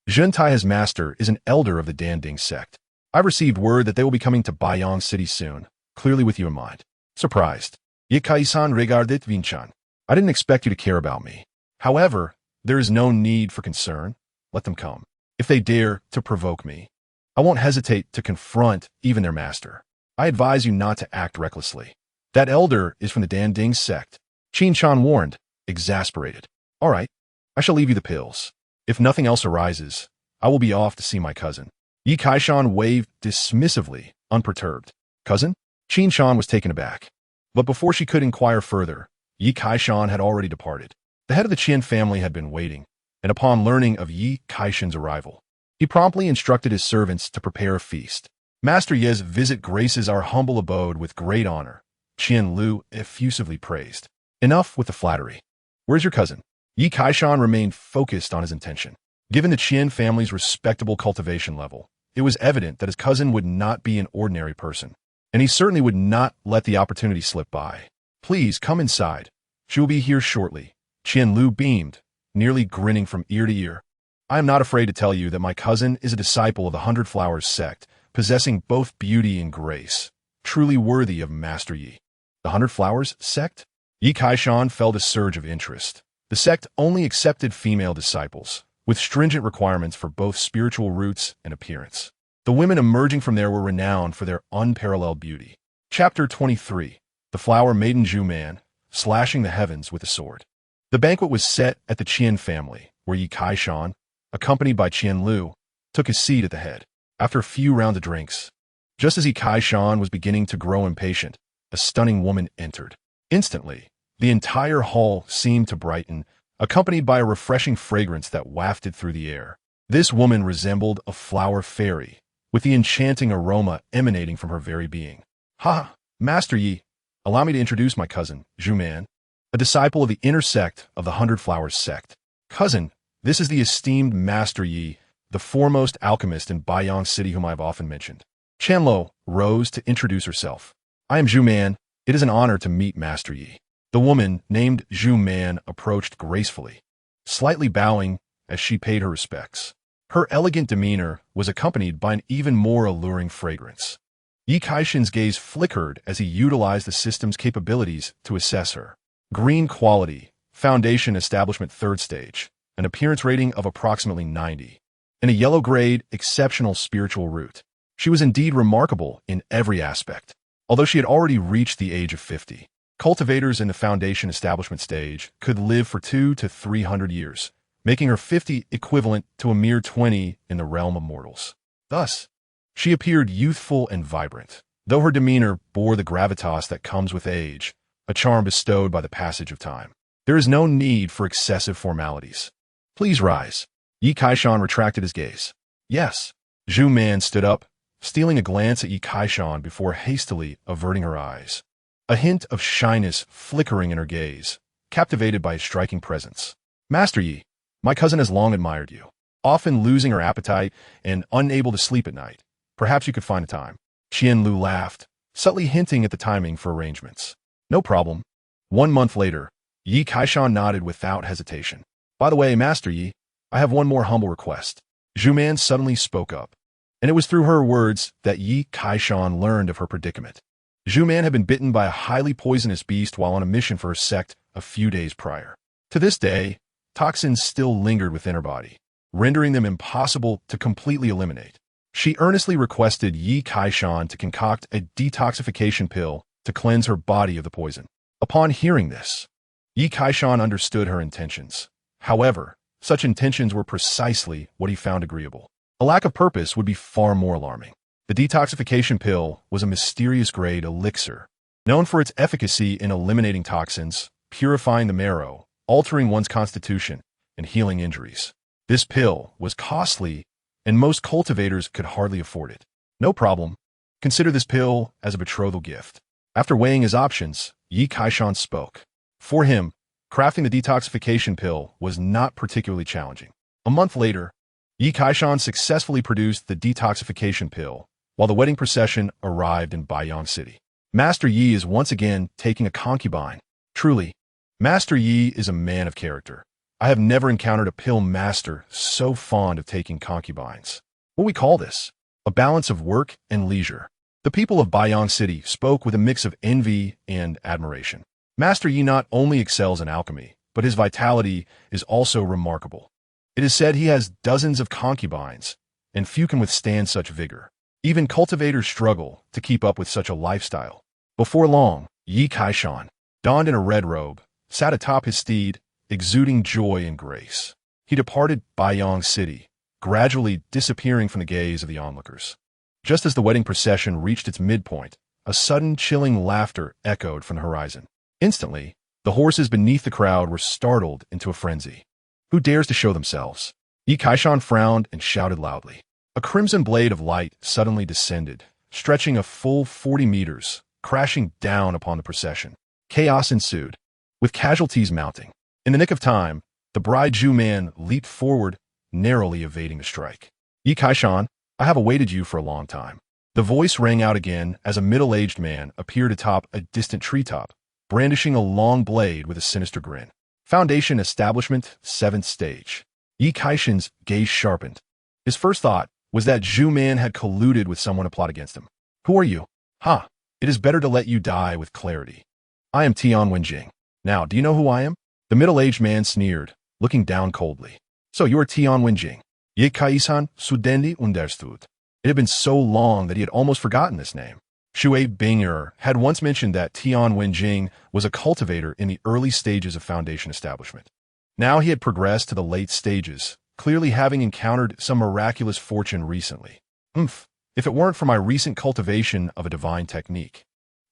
Zhentai's master is an elder of the Danding sect. I've received word that they will be coming to Baiyang City soon, clearly with you in mind. Surprised. Yi Kaishan regarded Vinchan. I didn't expect you to care about me. However, there is no need for concern. Let them come. If they dare to provoke me, I won't hesitate to confront even their master. I advise you not to act recklessly. That elder is from the Danding sect. Qin Shan warned, exasperated. All right, I shall leave you the pills. If nothing else arises, I will be off to see my cousin. Yi Kaishan waved dismissively, unperturbed. Cousin? Qin Shan was taken aback. But before she could inquire further, Yi Kaishan had already departed. The head of the Qian family had been waiting, and upon learning of Yi Kaishan's arrival, he promptly instructed his servants to prepare a feast. Master Ye's visit graces our humble abode with great honor, Qian Lu effusively praised. Enough with the flattery. Where's your cousin? Yi Kaishan remained focused on his intention. Given the Qian family's respectable cultivation level, it was evident that his cousin would not be an ordinary person, and he certainly would not let the opportunity slip by. Please come inside. She will be here shortly. Qian Lu beamed, nearly grinning from ear to ear. I am not afraid to tell you that my cousin is a disciple of the 100 Flowers sect, possessing both beauty and grace, truly worthy of Master Yi. The 100 Flowers sect? Yi Kaishan felt a surge of interest. The sect only accepted female disciples, with stringent requirements for both spiritual roots and appearance. The women emerging from there were renowned for their unparalleled beauty. Chapter 23. The Flower Maiden Zhu Man, slashing the heavens with a sword. The banquet was set at the Qian family, where Yi Kaishan, accompanied by Qian Lu, took his seat at the head. After a few rounds of drinks, just as Yi Kaishan was beginning to grow impatient, a stunning woman entered. Instantly, the entire hall seemed to brighten, accompanied by a refreshing fragrance that wafted through the air. This woman resembled a flower fairy, with the enchanting aroma emanating from her very being. Ha! Master Yi, allow me to introduce my cousin, Zhu Man, a disciple of the inner sect of the 100 Flowers sect. Cousin, this is the esteemed Master Yi, the foremost alchemist in Baiyang City whom I have often mentioned. Chanlo rose to introduce herself. I am Zhu Man. It is an honor to meet Master Yi. The woman, named Zhu Man, approached gracefully, slightly bowing as she paid her respects. Her elegant demeanor was accompanied by an even more alluring fragrance. Yi Kaishan's gaze flickered as he utilized the system's capabilities to assess her. Green quality, foundation establishment 3rd stage, an appearance rating of approximately 90, and a yellow grade, exceptional spiritual root. She was indeed remarkable in every aspect. Although she had already reached the age of 50, cultivators in the foundation establishment stage could live for 200 to 300 years, making her 50 equivalent to a mere 20 in the realm of mortals. Thus, she appeared youthful and vibrant, though her demeanor bore the gravitas that comes with age, a charm bestowed by the passage of time. There is no need for excessive formalities. Please rise. Yi Kaishan retracted his gaze. Yes. Zhu Man stood up, stealing a glance at Yi Kaishan before hastily averting her eyes. A hint of shyness flickering in her gaze, captivated by his striking presence. Master Yi, my cousin has long admired you, often losing her appetite and unable to sleep at night. Perhaps you could find a time. Qian Lu laughed, subtly hinting at the timing for arrangements. No problem. 1 month later, Yi Kaishan nodded without hesitation. By the way, Master Yi, I have one more humble request. Zhu Man suddenly spoke up, and it was through her words that Yi Kaishan learned of her predicament. Zhu Man had been bitten by a highly poisonous beast while on a mission for her sect a few days prior. To this day, toxins still lingered within her body, rendering them impossible to completely eliminate. She earnestly requested Yi Kaishan to concoct a detoxification pill to cleanse her body of the poison. Upon hearing this, Yi Kaishan understood her intentions. However, such intentions were precisely what he found agreeable. A lack of purpose would be far more alarming. The detoxification pill was a mysterious grade elixir, known for its efficacy in eliminating toxins, purifying the marrow, altering one's constitution, and healing injuries. This pill was costly, and most cultivators could hardly afford it. No problem. Consider this pill as a betrothal gift. After weighing his options, Yi Kaishan spoke. For him, Crafting the detoxification pill was not particularly challenging. A month later, Yi Kaishan successfully produced the detoxification pill, while the wedding procession arrived in Baiyang City. Master Yi is once again taking a concubine. Truly, Master Yi is a man of character. I have never encountered a pill master so fond of taking concubines. What we call this? A balance of work and leisure. The people of Baiyang City spoke with a mix of envy and admiration. Master Yi not only excels in alchemy, but his vitality is also remarkable. It is said he has dozens of concubines, and few can withstand such vigor. Even cultivators struggle to keep up with such a lifestyle. Before long, Yi Kaishan, donned in a red robe, sat atop his steed, exuding joy and grace. He departed Baiyang City, gradually disappearing from the gaze of the onlookers. Just as the wedding procession reached its midpoint, a sudden chilling laughter echoed from the horizon. Instantly, the horses beneath the crowd were startled into a frenzy. Who dares to show themselves? Yi Kaishan frowned and shouted loudly. A crimson blade of light suddenly descended, stretching a full 40 meters, crashing down upon the procession. Chaos ensued, with casualties mounting. In the nick of time, the bride Zhu Man leaped forward, narrowly evading the strike. Yi Kaishan, I have awaited you for a long time. The voice rang out again as a middle-aged man appeared atop a distant treetop, brandishing a long blade with a sinister grin. Foundation Establishment, 7th Stage. Yi Kaishan's gaze sharpened. His first thought was that Zhu Man had colluded with someone to plot against him. Who are you? Ha! It is better to let you die with clarity. I am Tian Wenjing. Now, do you know who I am? The middle-aged man sneered, looking down coldly. So you are Tian Wenjing. Yi Kaishan Sudendi Understood. It had been so long that he had almost forgotten this name. Shui Binger had once mentioned that Tian Wenjing was a cultivator in the early stages of Foundation Establishment. Now he had progressed to the late stages, clearly having encountered some miraculous fortune recently. If it weren't for my recent cultivation of a divine technique,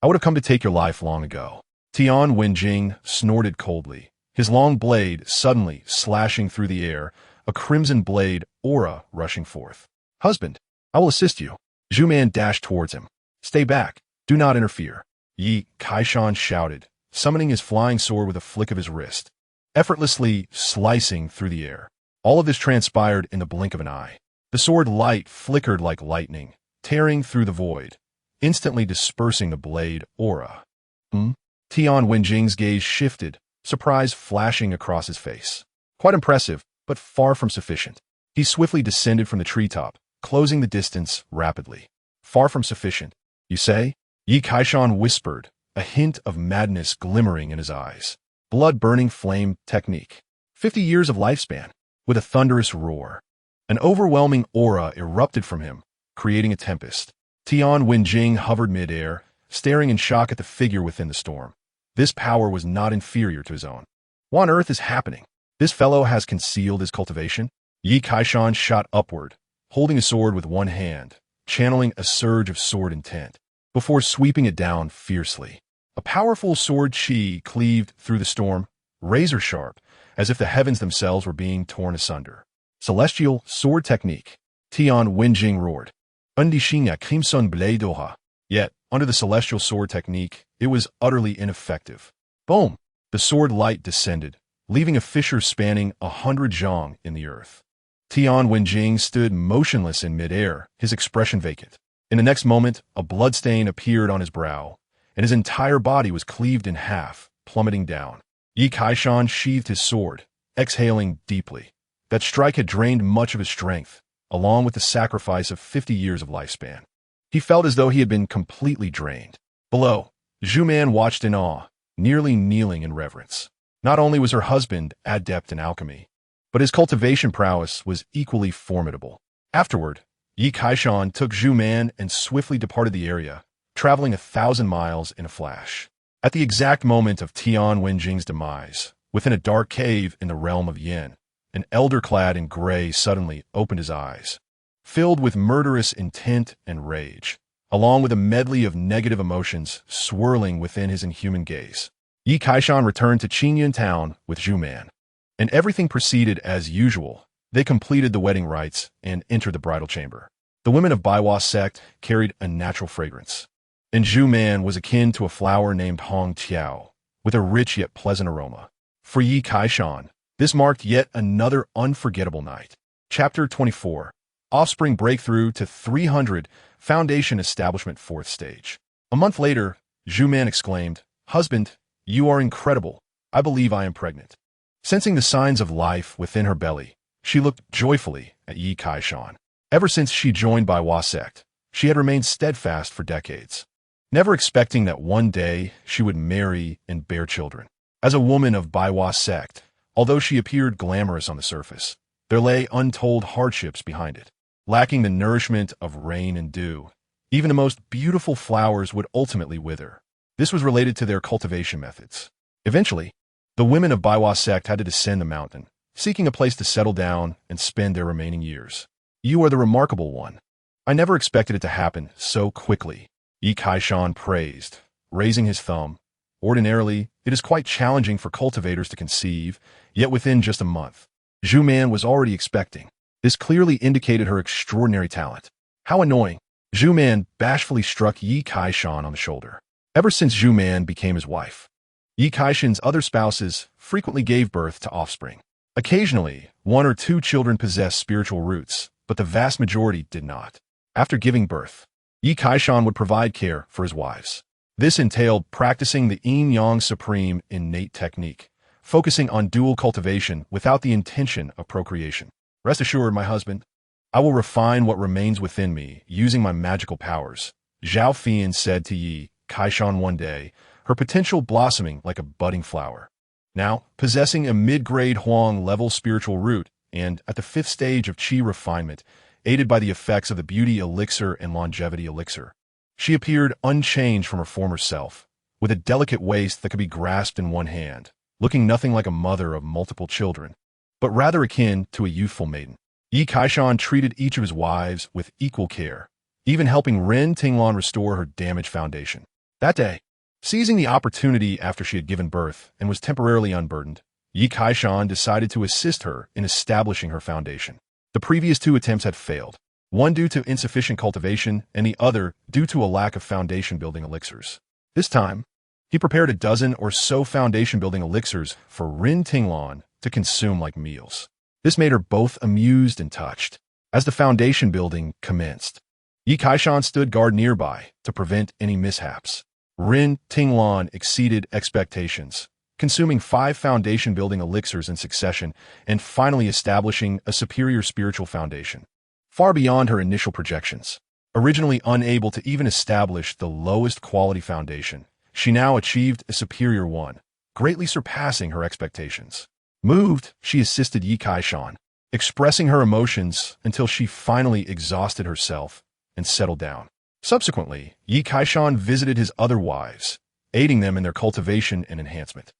I would have come to take your life long ago. Tian Wenjing snorted coldly, his long blade suddenly slashing through the air, a crimson blade aura rushing forth. Husband, I will assist you. Zhu Man dashed towards him. Stay back. Do not interfere. Yi Kaishan shouted, summoning his flying sword with a flick of his wrist, effortlessly slicing through the air. All of this transpired in the blink of an eye. The sword light flickered like lightning, tearing through the void, instantly dispersing the blade aura. Tian Wenjing's gaze shifted, surprise flashing across his face. Quite impressive, but far from sufficient. He swiftly descended from the treetop, closing the distance rapidly. Far from sufficient, you say? Yi Kaishan whispered, a hint of madness glimmering in his eyes. Blood-burning flame technique. 50 years of lifespan. With a thunderous roar, an overwhelming aura erupted from him, creating a tempest. Tian Wenjing hovered mid-air, staring in shock at the figure within the storm. This power was not inferior to his own. What on earth is happening? This fellow has concealed his cultivation? Yi Kaishan shot upward, holding his sword with one hand, channeling a surge of sword intent, before sweeping it down fiercely. A powerful sword chi cleaved through the storm, razor-sharp, as if the heavens themselves were being torn asunder. Celestial sword technique. Tian Wenjing roared. Undishinga crimson bladeoha. Yet, under the celestial sword technique, it was utterly ineffective. Boom! The sword light descended, leaving a fissure spanning 100 zhang in the earth. Tian Wenjing stood motionless in midair, his expression vacant. In the next moment, a bloodstain appeared on his brow, and his entire body was cleaved in half, plummeting down. Yi Kaishan sheathed his sword, exhaling deeply. That strike had drained much of his strength, along with the sacrifice of 50 years of lifespan. He felt as though he had been completely drained. Below, Zhu Man watched in awe, nearly kneeling in reverence. Not only was her husband adept in alchemy, but his cultivation prowess was equally formidable. Afterward, Yi Kaishan took Zhu Man and swiftly departed the area, traveling 1,000 miles in a flash. At the exact moment of Tian Wenjing's demise, within a dark cave in the realm of Yin, an elder clad in gray suddenly opened his eyes, filled with murderous intent and rage, along with a medley of negative emotions swirling within his inhuman gaze. Yi Kaishan returned to Qingyun town with Zhu Man, and everything proceeded as usual. They completed the wedding rites and entered the bridal chamber. The women of Baiwa sect carried a natural fragrance, and Zhu Man was akin to a flower named Hong Tiao, with a rich yet pleasant aroma. For Yi Kaishan, this marked yet another unforgettable night. Chapter 24. Offspring Breakthrough to 300, Foundation Establishment 4th Stage. A month later, Zhu Man exclaimed, "Husband, you are incredible. I believe I am pregnant." Sensing the signs of life within her belly, she looked joyfully at Yi Kaishan. Ever since she joined Baiwa sect, she had remained steadfast for decades, never expecting that one day she would marry and bear children. As a woman of Baiwa sect, although she appeared glamorous on the surface, there lay untold hardships behind it. Lacking the nourishment of rain and dew, even the most beautiful flowers would ultimately wither. This was related to their cultivation methods. Eventually, the women of Baiwa sect had to descend the mountain, seeking a place to settle down and spend their remaining years. You are the remarkable one. I never expected it to happen so quickly, Yi Kaishan praised, raising his thumb. Ordinarily, it is quite challenging for cultivators to conceive, yet within just a month, Zhu Man was already expecting. This clearly indicated her extraordinary talent. How annoying. Zhu Man bashfully struck Yi Kaishan on the shoulder. Ever since Zhu Man became his wife, Yi Kaishan's other spouses frequently gave birth to offspring. Occasionally, one or two children possessed spiritual roots, but the vast majority did not. After giving birth, Yi Kaishan would provide care for his wives. This entailed practicing the yin-yang supreme innate technique, focusing on dual cultivation without the intention of procreation. Rest assured, my husband, I will refine what remains within me using my magical powers, Zhao Fian said to Yi Kaishan one day, her potential blossoming like a budding flower. Now, possessing a mid-grade Huang-level spiritual root and at the 5th stage of Qi refinement, aided by the effects of the beauty elixir and longevity elixir, she appeared unchanged from her former self, with a delicate waist that could be grasped in one hand, looking nothing like a mother of multiple children, but rather akin to a youthful maiden. Yi Kaishan treated each of his wives with equal care, even helping Ren Tinglan restore her damaged foundation. That day, seizing the opportunity after she had given birth and was temporarily unburdened, Yi Kaishan decided to assist her in establishing her foundation. The previous 2 attempts had failed, one due to insufficient cultivation and the other due to a lack of foundation-building elixirs. This time, he prepared a dozen or so foundation-building elixirs for Rin Tinglan to consume like meals. This made her both amused and touched. As the foundation building commenced, Yi Kaishan stood guard nearby to prevent any mishaps. Rin Tinglan exceeded expectations, consuming 5 foundation-building elixirs in succession and finally establishing a superior spiritual foundation, far beyond her initial projections. Originally unable to even establish the lowest quality foundation, she now achieved a superior one, greatly surpassing her expectations. Moved, she assisted Yi Kaishan, expressing her emotions until she finally exhausted herself and settled down. Subsequently, Yi Kaishan visited his other wives, aiding them in their cultivation and enhancement.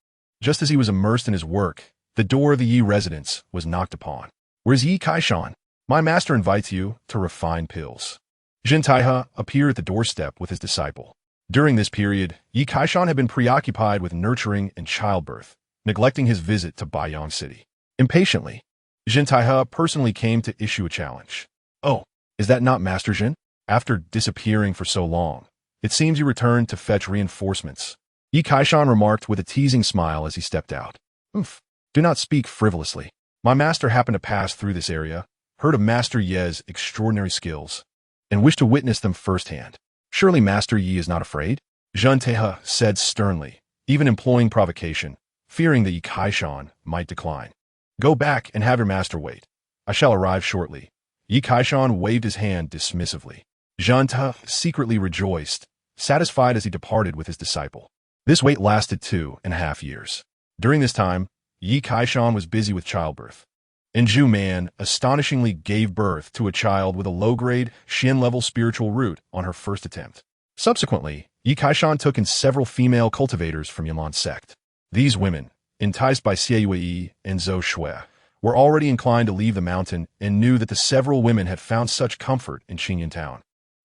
Just as he was immersed in his work, the door of the Yi residence was knocked upon. "Where's Yi Kaishan? My master invites you to refine pills." Jin Taihe appeared at the doorstep with his disciple. During this period, Yi Kaishan had been preoccupied with nurturing and childbirth, neglecting his visit to Baiyang City. Impatiently, Jin Taihe personally came to issue a challenge. "Oh, is that not Master Jin? After disappearing for so long, it seems you returned to fetch reinforcements," Yi Kaishan remarked with a teasing smile as he stepped out. "Oomph, do not speak frivolously. My master happened to pass through this area, heard of Master Ye's extraordinary skills, and wished to witness them firsthand. Surely Master Yi is not afraid?" Jin Taihe said sternly, even employing provocation, fearing that Yi Kaishan might decline. "Go back and have your master wait. I shall arrive shortly." Yi Kaishan waved his hand dismissively. Jin Taihe secretly rejoiced, satisfied as he departed with his disciple. This wait lasted 2.5 years. During this time, Yi Kaishan was busy with childbirth, and Zhu Man astonishingly gave birth to a child with a low-grade, Xian-level spiritual root on her first attempt. Subsequently, Yi Kaishan took in several female cultivators from Yanlan sect. These women, enticed by Xie Yui and Zhou Shui, were already inclined to leave the mountain and knew that the several women had found such comfort in Qingyan town.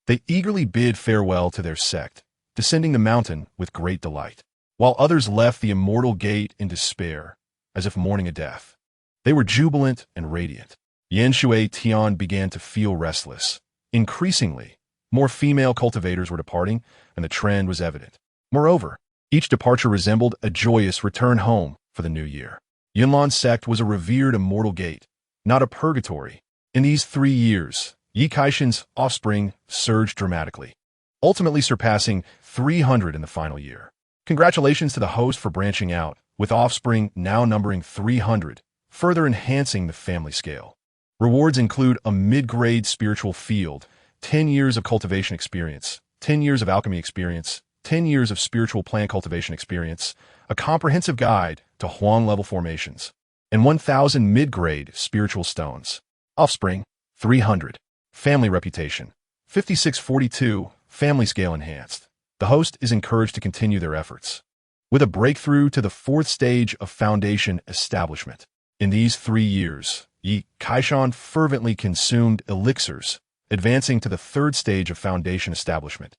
They eagerly bid farewell to their sect, descending the mountain with great delight, while others left the immortal gate in despair, as if mourning a death. They were jubilant and radiant. Yan Shui Tian began to feel restless. Increasingly, more female cultivators were departing, and the trend was evident. Moreover, each departure resembled a joyous return home for the new year. Yunlan's sect was a revered immortal gate, not a purgatory. In these 3 years, Yi Kaishan's offspring surged dramatically, ultimately surpassing 300 in the final year. Congratulations to the host for branching out, with offspring now numbering 300, further enhancing the family scale. Rewards include a mid-grade spiritual field, 10 years of cultivation experience, 10 years of alchemy experience, 10 years of spiritual plant cultivation experience, a comprehensive guide to Huang-level formations, and 1,000 mid-grade spiritual stones. Offspring, 300. Family reputation, 5642, family scale enhanced. The host is encouraged to continue their efforts, with a breakthrough to the 4th stage of foundation establishment. In these 3 years, Yi Kaishan fervently consumed elixirs, advancing to the 3rd stage of foundation establishment.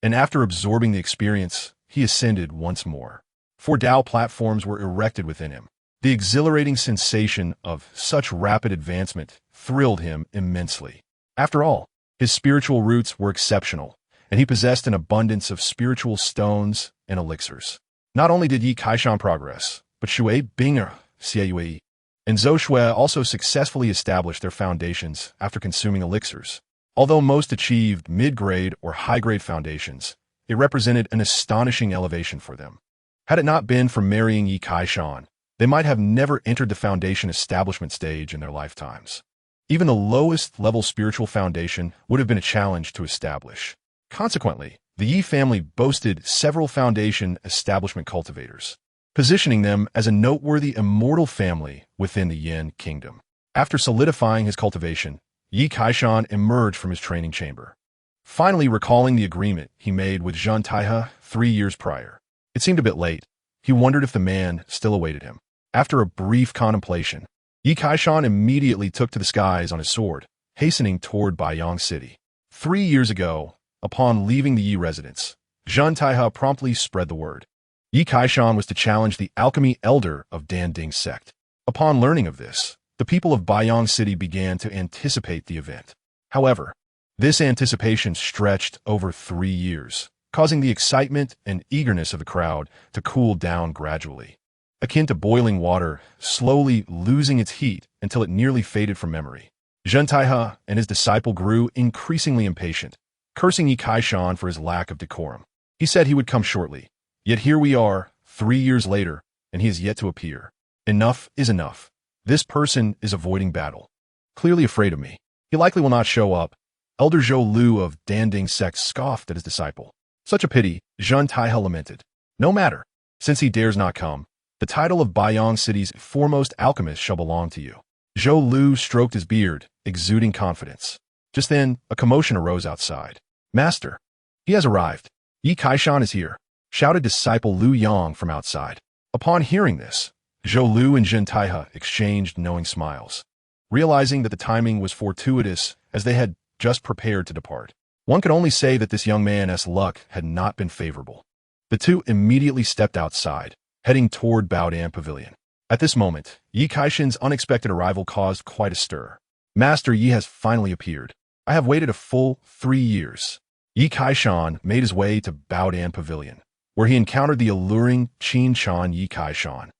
And after absorbing the experience, he ascended once more. 4 Dao platforms were erected within him. The exhilarating sensation of such rapid advancement thrilled him immensely. After all, his spiritual roots were exceptional, and he possessed an abundance of spiritual stones and elixirs. Not only did Yi Kaishan progress, but Shui Binger, Xie and Zhou Shui also successfully established their foundations after consuming elixirs. Although most achieved mid-grade or high-grade foundations, it represented an astonishing elevation for them. Had it not been for marrying Yi Kaishan, they might have never entered the foundation establishment stage in their lifetimes. Even the lowest level spiritual foundation would have been a challenge to establish. Consequently, the Yi family boasted several foundation establishment cultivators, positioning them as a noteworthy immortal family within the Yin kingdom. After solidifying his cultivation, Yi Kaishan emerged from his training chamber, finally recalling the agreement he made with Zhun Taihe 3 years prior. It seemed a bit late. He wondered if the man still awaited him. After a brief contemplation, Yi Kaishan immediately took to the skies on his sword, hastening toward Baiyang City. 3 years ago, upon leaving the Yi residence, Zhun Taihe promptly spread the word. Yi Kaishan was to challenge the alchemy elder of Danding's sect. Upon learning of this, the people of Baiyang City began to anticipate the event. However, this anticipation stretched over 3 years, causing the excitement and eagerness of the crowd to cool down gradually, akin to boiling water slowly losing its heat until it nearly faded from memory. Zhun Taihe and his disciple grew increasingly impatient, cursing Yi Kaishan for his lack of decorum. He said he would come shortly, yet here we are, 3 years later, and he has yet to appear. Enough is enough. This person is avoiding battle, clearly afraid of me. He likely will not show up. Elder Zhou Lu of Danding sect scoffed at his disciple. Such a pity, Zhun Taihe lamented. No matter, since he dares not come, the title of Baiyang City's foremost alchemist shall belong to you. Zhou Lu stroked his beard, exuding confidence. Just then, a commotion arose outside. Master, he has arrived. Yi Kaishan is here, shouted disciple Lu Yang from outside. Upon hearing this, Zhou Lu and Zhun Taihe exchanged knowing smiles, realizing that the timing was fortuitous as they had just prepared to depart. One could only say that this young man's luck had not been favorable. The two immediately stepped outside, heading toward Baodan Pavilion. At this moment, Yi Kaishan's unexpected arrival caused quite a stir. Master Yi has finally appeared. I have waited a full 3 years. Yi Kaishan made his way to Baodan Pavilion, where he encountered the alluring Qin Chan Yi Kaishan.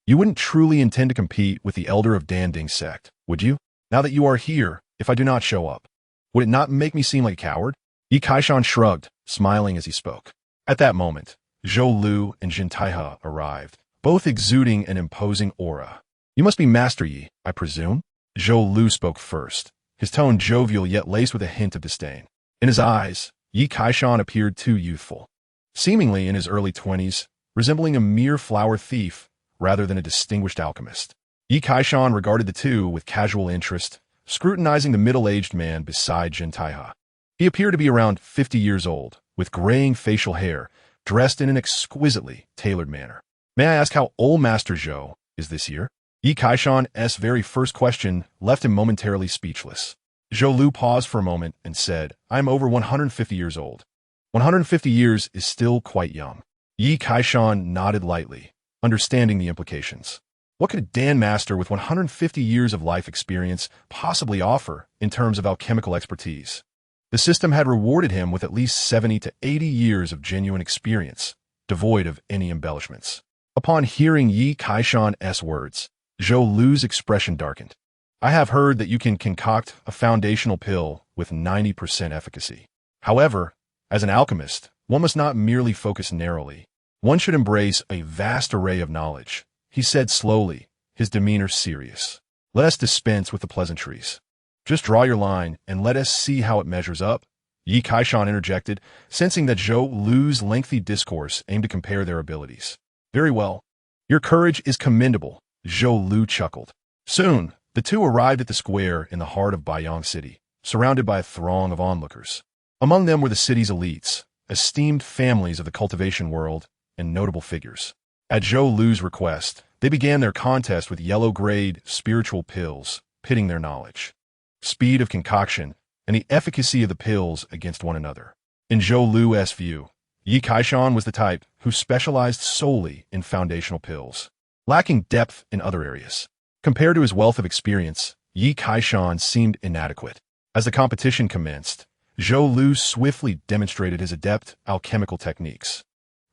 You wouldn't truly intend to compete with the elder of Danding sect, would you? Now that you are here, if I do not show up, would it not make me seem like a coward? Yi Kaishan shrugged, smiling as he spoke. At that moment, Zhou Lu and Zhun Taihe arrived, both exuding an imposing aura. You must be Master Yi, I presume? Zhou Lu spoke first, his tone jovial yet laced with a hint of disdain. In his eyes, Yi Kaishan appeared too youthful, seemingly in his early 20s, resembling a mere flower thief rather than a distinguished alchemist. Yi Kaishan regarded the two with casual interest, scrutinizing the middle-aged man beside Zhun Taihe. He appeared to be around 50 years old, with graying facial hair, dressed in an exquisitely tailored manner. May I ask how old Master Zhou is this year? Yi Kaishan's very first question left him momentarily speechless. Zhou Lu paused for a moment and said, I am over 150 years old. 150 years is still quite young. Yi Kaishan nodded lightly, understanding the implications. What could a Dan master with 150 years of life experience possibly offer in terms of alchemical expertise? The system had rewarded him with at least 70 to 80 years of genuine experience, devoid of any embellishments. Upon hearing Yi Kaishan's words, Zhou Lu's expression darkened. I have heard that you can concoct a foundational pill with 90% efficacy. However, as an alchemist, one must not merely focus narrowly. One should embrace a vast array of knowledge, he said slowly, his demeanor serious. Let us dispense with the pleasantries. Just draw your line and let us see how it measures up. Yi Kaishan interjected, sensing that Zhou Lu's lengthy discourse aimed to compare their abilities. Very well. Your courage is commendable, Zhou Lu chuckled. Soon, the two arrived at the square in the heart of Baiyang City, surrounded by a throng of onlookers. Among them were the city's elites, esteemed families of the cultivation world, and notable figures. At Zhou Lu's request, they began their contest with yellow-grade spiritual pills, pitting their knowledge, speed of concoction, and the efficacy of the pills against one another. In Zhou Lu's view, Yi Kaishan was the type who specialized solely in foundational pills, lacking depth in other areas. Compared to his wealth of experience, Yi Kaishan seemed inadequate. As the competition commenced, Zhou Lu swiftly demonstrated his adept alchemical techniques,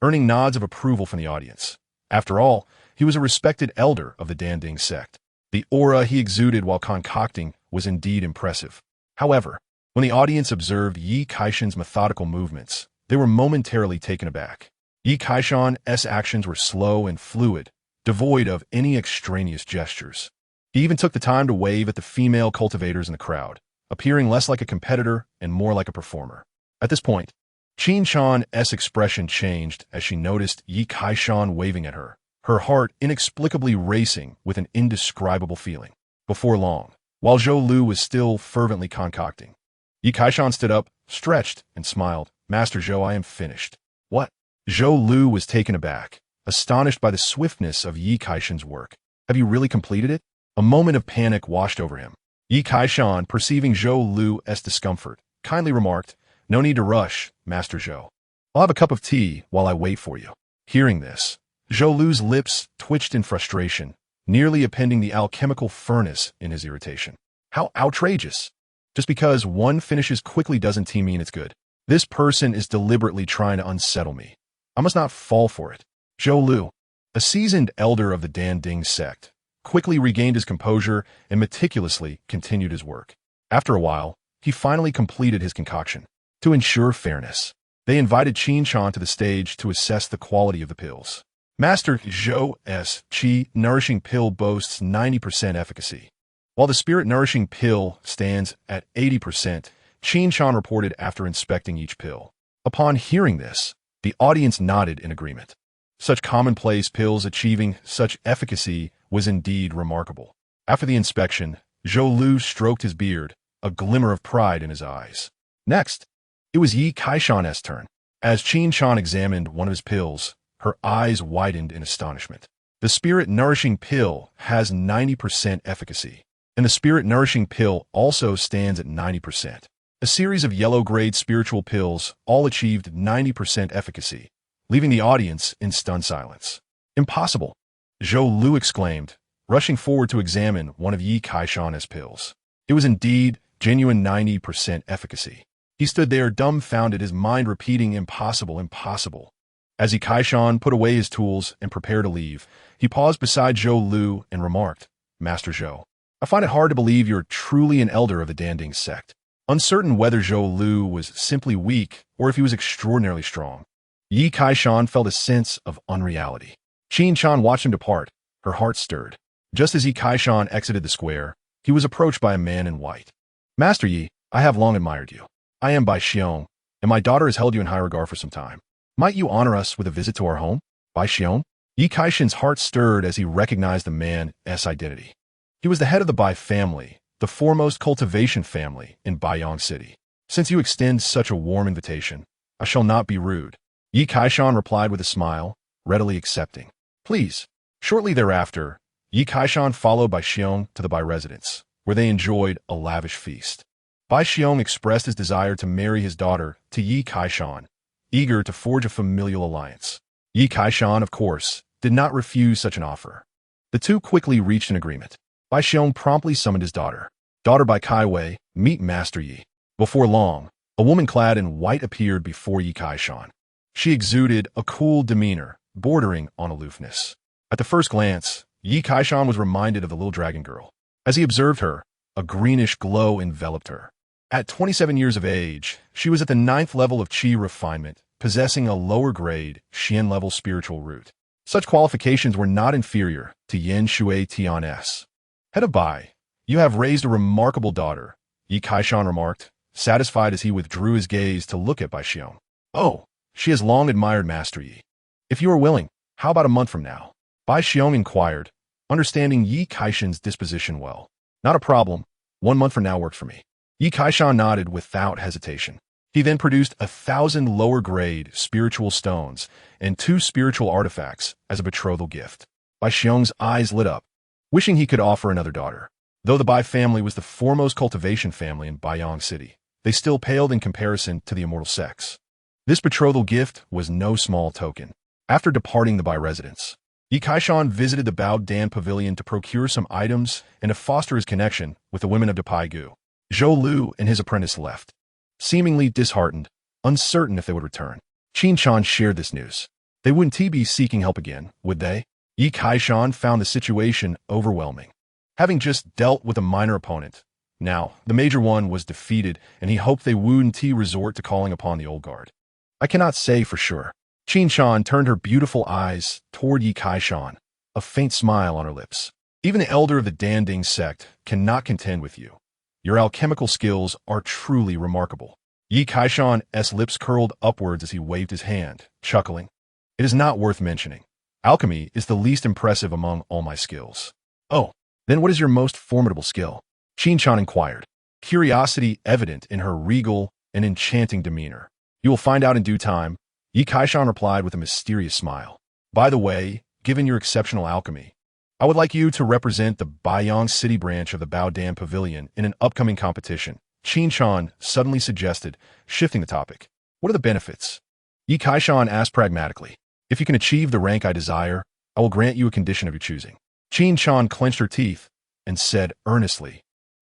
earning nods of approval from the audience. After all, he was a respected elder of the Danding sect. The aura he exuded while concocting was indeed impressive. However, when the audience observed Yi Kaishan's methodical movements, they were momentarily taken aback. Yi Kaishan's actions were slow and fluid, devoid of any extraneous gestures. He even took the time to wave at the female cultivators in the crowd, appearing less like a competitor and more like a performer. At this point, Qin Shan's expression changed as she noticed Yi Kaishan waving at her, her heart inexplicably racing with an indescribable feeling. Before long, while Zhou Lu was still fervently concocting, Yi Kaishan stood up, stretched, and smiled. Master Zhou, I am finished. What? Zhou Lu was taken aback, astonished by the swiftness of Yi Kaishan's work. Have you really completed it? A moment of panic washed over him. Yi Kaishan, perceiving Zhou Lu's discomfort, kindly remarked, No need to rush, Master Zhou. I'll have a cup of tea while I wait for you. Hearing this, Zhou Lu's lips twitched in frustration, nearly appending the alchemical furnace in his irritation. How outrageous! Just because one finishes quickly doesn't mean it's good. This person is deliberately trying to unsettle me. I must not fall for it. Zhou Lu, a seasoned elder of the Danding sect, quickly regained his composure and meticulously continued his work. After a while, he finally completed his concoction. To ensure fairness, they invited Qin Shan to the stage to assess the quality of the pills. Master Zhou's Qi Nourishing Pill boasts 90% efficacy, while the Spirit Nourishing Pill stands at 80%, Qin Shan reported after inspecting each pill. Upon hearing this, the audience nodded in agreement. Such commonplace pills achieving such efficacy was indeed remarkable. After the inspection, Zhou Lu stroked his beard, a glimmer of pride in his eyes. Next, it was Yi Kaishan's turn. As Qin Shan examined one of his pills, her eyes widened in astonishment. The Spirit Nourishing Pill has 90% efficacy, and the Spirit Nourishing Pill also stands at 90%. A series of yellow-grade spiritual pills all achieved 90% efficacy, leaving the audience in stunned silence. Impossible! Zhou Lu exclaimed, rushing forward to examine one of Yi Kaishan's pills. It was indeed genuine 90% efficacy. He stood there dumbfounded, his mind repeating impossible, impossible. As Yi Kaishan put away his tools and prepared to leave, he paused beside Zhou Lu and remarked, Master Zhou, I find it hard to believe you're truly an elder of the Danding sect. Uncertain whether Zhou Lu was simply weak or if he was extraordinarily strong, Yi Kaishan felt a sense of unreality. Qin Shan watched him depart, her heart stirred. Just as Yi Kaishan exited the square, he was approached by a man in white. Master Yi, I have long admired you. I am Bai Xiong, and my daughter has held you in high regard for some time. Might you honor us with a visit to our home? Bai Xiong? Yi Kaishan's heart stirred as he recognized the man's identity. He was the head of the Bai family, the foremost cultivation family in Baiyang City. Since you extend such a warm invitation, I shall not be rude. Yi Kaishan replied with a smile, readily accepting. Please. Shortly thereafter, Yi Kaishan followed Bai Xiong to the Bai residence, where they enjoyed a lavish feast. Bai Xiong expressed his desire to marry his daughter to Yi Kaishan, eager to forge a familial alliance. Yi Kaishan, of course, did not refuse such an offer. The two quickly reached an agreement. Bai Xiong promptly summoned his daughter. Daughter Bai Kaiwei, meet Master Yi. Before long, a woman clad in white appeared before Yi Kaishan. She exuded a cool demeanor, bordering on aloofness. At the first glance, Yi Kaishan was reminded of the little dragon girl. As he observed her, a greenish glow enveloped her. At 27 years of age, she was at the 9th level of Qi refinement, possessing a lower-grade, Xian-level spiritual root. Such qualifications were not inferior to Yin Shui Tian's. Head of Bai, you have raised a remarkable daughter, Yi Kaishan remarked, satisfied as he withdrew his gaze to look at Bai Xiong. Oh, she has long admired Master Yi. If you are willing, how about a month from now? Bai Xiong inquired, understanding Yi Kaishan's disposition well. Not a problem. 1 month from now works for me. Yi Kaishan nodded without hesitation. He then produced 1,000 lower-grade spiritual stones and 2 spiritual artifacts as a betrothal gift. Bai Xiong's eyes lit up, wishing he could offer another daughter. Though the Bai family was the foremost cultivation family in Baiyang City, they still paled in comparison to the immortal sex. This betrothal gift was no small token. After departing the Bai residence, Yi Kaishan visited the Bao Dan Pavilion to procure some items and to foster his connection with the women of Depai Gu. Zhou Lu and his apprentice left, seemingly disheartened, uncertain if they would return. Qin Shan shared this news. They wouldn't be seeking help again, would they? Yi Kaishan found the situation overwhelming. Having just dealt with a minor opponent, now the major one was defeated, and he hoped they wouldn't resort to calling upon the old guard. I cannot say for sure. Qin Shan turned her beautiful eyes toward Yi Kaishan, a faint smile on her lips. Even the elder of the Danding sect cannot contend with you. Your alchemical skills are truly remarkable. Yi Kaishan's lips curled upwards as he waved his hand, chuckling. It is not worth mentioning. Alchemy is the least impressive among all my skills. Oh, then what is your most formidable skill? Qin Shan inquired, curiosity evident in her regal and enchanting demeanor. You will find out in due time, Yi Kaishan replied with a mysterious smile. By the way, given your exceptional alchemy, I would like you to represent the Baiyang City branch of the Bao Dan Pavilion in an upcoming competition. Qin Shan suddenly suggested, shifting the topic. What are the benefits? Yi Kaishan asked pragmatically. If you can achieve the rank I desire, I will grant you a condition of your choosing. Qin Shan clenched her teeth and said earnestly,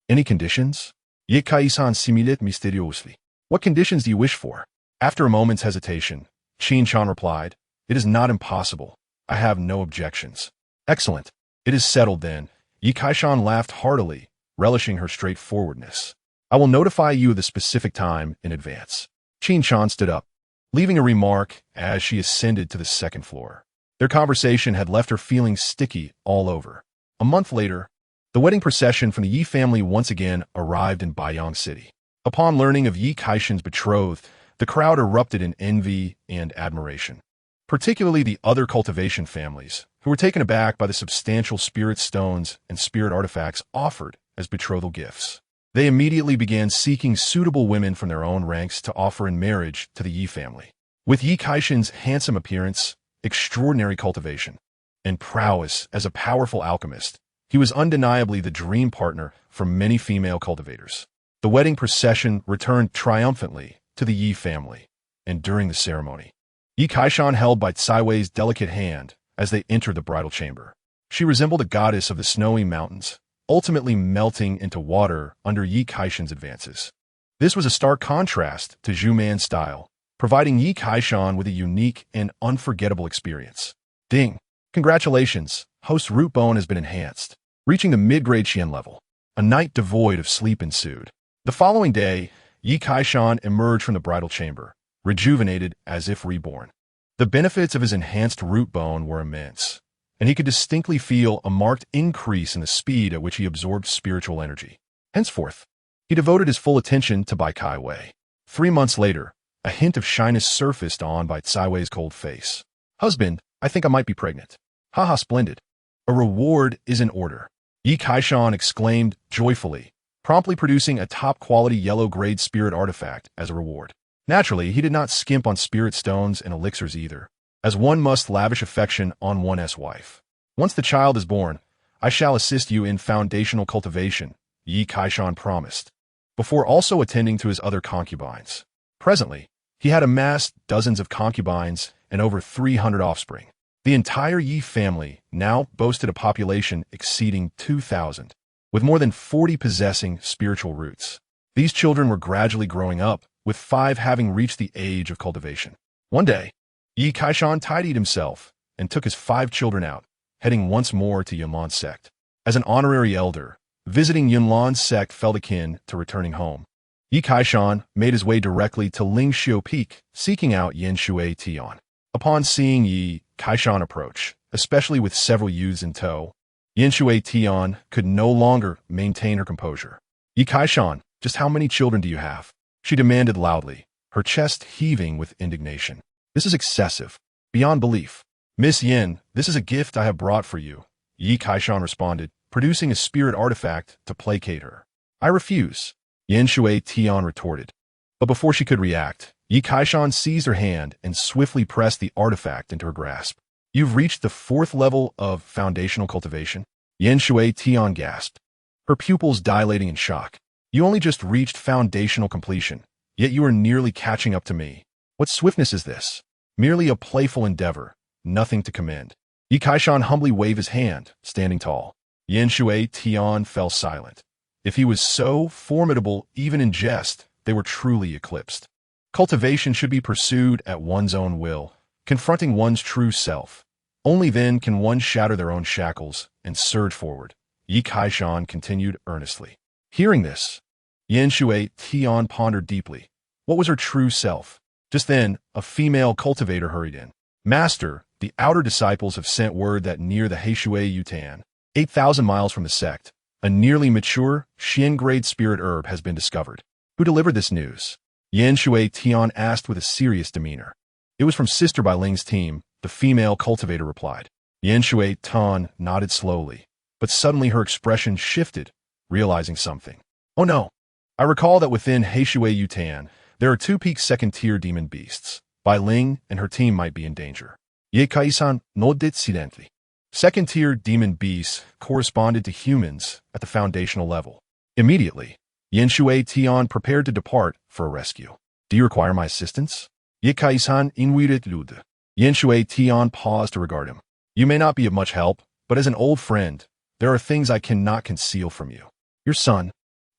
Any conditions? Yi Kaishan simulate mysteriously. What conditions do you wish for? After a moment's hesitation, Qin Shan replied, It is not impossible. I have no objections. Excellent. It is settled then. Yi Kaishan laughed heartily, relishing her straightforwardness. I will notify you of the specific time in advance. Qin Shan stood up, leaving a remark as she ascended to the 2nd floor. Their conversation had left her feeling sticky all over. A month later, the wedding procession from the Yi family once again arrived in Baiyang City. Upon learning of Yi Kaishan's betrothed, the crowd erupted in envy and admiration, particularly the other cultivation families, who were taken aback by the substantial spirit stones and spirit artifacts offered as betrothal gifts. They immediately began seeking suitable women from their own ranks to offer in marriage to the Yi family. With Yi Kaishan's handsome appearance, extraordinary cultivation, and prowess as a powerful alchemist, he was undeniably the dream partner for many female cultivators. The wedding procession returned triumphantly to the Yi family, and during the ceremony, Yi Kaishan held by Tsai Wei's delicate hand as they entered the bridal chamber. She resembled a goddess of the snowy mountains, ultimately melting into water under Yi Kaishan's advances. This was a stark contrast to Zhu Man's style, providing Yi Kaishan with a unique and unforgettable experience. Ding! Congratulations, host root bone has been enhanced, reaching the mid-grade Xian level. A night devoid of sleep ensued. The following day, Yi Kaishan emerged from the bridal chamber, rejuvenated as if reborn. The benefits of his enhanced root bone were immense, and he could distinctly feel a marked increase in the speed at which he absorbed spiritual energy. Henceforth, he devoted his full attention to Bai Kai Wei. 3 months later, a hint of shyness surfaced on Bai Tsai Wei's cold face. Husband, I think I might be pregnant. Haha, splendid. A reward is in order. Yi Kaishan exclaimed joyfully, promptly producing a top-quality yellow-grade spirit artifact as a reward. Naturally, he did not skimp on spirit stones and elixirs either, as one must lavish affection on one's wife. Once the child is born, I shall assist you in foundational cultivation, Yi Kaishan promised, before also attending to his other concubines. Presently, he had amassed dozens of concubines and over 300 offspring. The entire Yi family now boasted a population exceeding 2,000, with more than 40 possessing spiritual roots. These children were gradually growing up, with 5 having reached the age of cultivation. One day, Yi Kaishan tidied himself and took his 5 children out, heading once more to Yunlan's sect. As an honorary elder, visiting Yunlan's sect felt akin to returning home. Yi Kaishan made his way directly to Lingxiu Peak, seeking out Yin Shui Tian. Upon seeing Yi Kaishan approach, especially with several youths in tow, Yin Shui Tian could no longer maintain her composure. Yi Kaishan, just how many children do you have? She demanded loudly, her chest heaving with indignation. This is excessive, beyond belief. Miss Yin, this is a gift I have brought for you, Yi Kaishan responded, producing a spirit artifact to placate her. I refuse, Yin Shui Tian retorted. But before she could react, Yi Kaishan seized her hand and swiftly pressed the artifact into her grasp. You've reached the 4th level of foundational cultivation? Yin Shui Tian gasped, her pupils dilating in shock. You only just reached foundational completion, yet you are nearly catching up to me. What swiftness is this? Merely a playful endeavor, nothing to commend. Yi Kaishan humbly waved his hand, standing tall. Yin Shui Tian fell silent. If he was so formidable even in jest, they were truly eclipsed. Cultivation should be pursued at one's own will, confronting one's true self. Only then can one shatter their own shackles and surge forward, Yi Kaishan continued earnestly. Hearing this, Yin Shui Tian pondered deeply. What was her true self? Just then, a female cultivator hurried in. Master, the outer disciples have sent word that near the Heishui Yutan, 8,000 miles from the sect, a nearly mature, Xian-grade spirit herb has been discovered. Who delivered this news? Yin Shui Tian asked with a serious demeanor. It was from Sister Bai Ling's team, the female cultivator replied. Yin Shui Tian nodded slowly, but suddenly her expression shifted, realizing something. Oh no! I recall that within Heishui Yutan, there are 2 peak 2nd-tier demon beasts. Bai Ling and her team might be in danger. Ye Kaisan no dissidently. 2nd-tier demon beasts corresponded to humans at the foundational level. Immediately, Yin Shui Tian prepared to depart for a rescue. Do you require my assistance? Ye Kaisan invited Lude. Yin Shui Tian paused to regard him. You may not be of much help, but as an old friend, there are things I cannot conceal from you. Your son,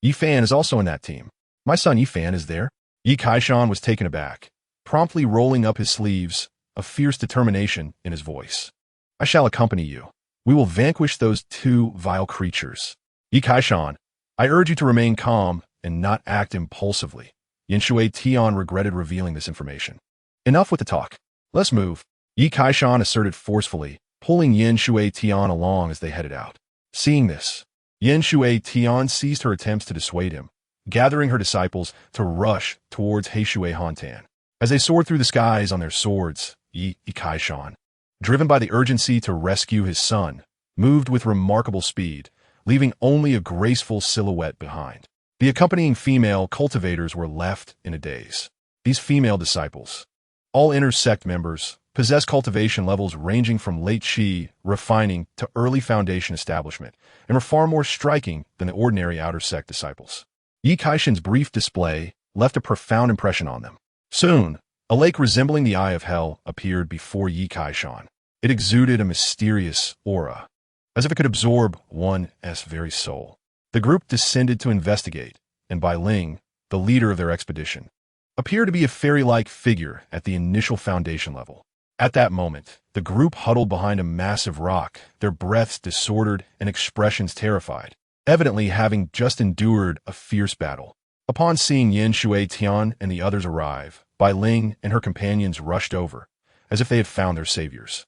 Yi Fan, is also in that team. My son Yi Fan is there. Yi Kaishan was taken aback, promptly rolling up his sleeves, a fierce determination in his voice. I shall accompany you. We will vanquish those 2 vile creatures. Yi Kaishan, I urge you to remain calm and not act impulsively. Yin Shui Tian regretted revealing this information. Enough with the talk. Let's move. Yi Kaishan asserted forcefully, pulling Yin Shui Tian along as they headed out. Seeing this, Yin Shui Tian ceased her attempts to dissuade him, gathering her disciples to rush towards Heishui Hantan. As they soared through the skies on their swords, Yi Kaishan, driven by the urgency to rescue his son, moved with remarkable speed, leaving only a graceful silhouette behind. The accompanying female cultivators were left in a daze. These female disciples, all inner sect members, possess cultivation levels ranging from late Qi refining to early foundation establishment, and were far more striking than the ordinary outer sect disciples. Yi Kaishan's brief display left a profound impression on them. Soon, a lake resembling the Eye of Hell appeared before Yi Kaishan. It exuded a mysterious aura, as if it could absorb one's very soul. The group descended to investigate, and Bai Ling, the leader of their expedition, appeared to be a fairy-like figure at the initial foundation level. At that moment, the group huddled behind a massive rock, their breaths disordered and expressions terrified, evidently having just endured a fierce battle. Upon seeing Yin Shui Tian and the others arrive, Bai Ling and her companions rushed over, as if they had found their saviors.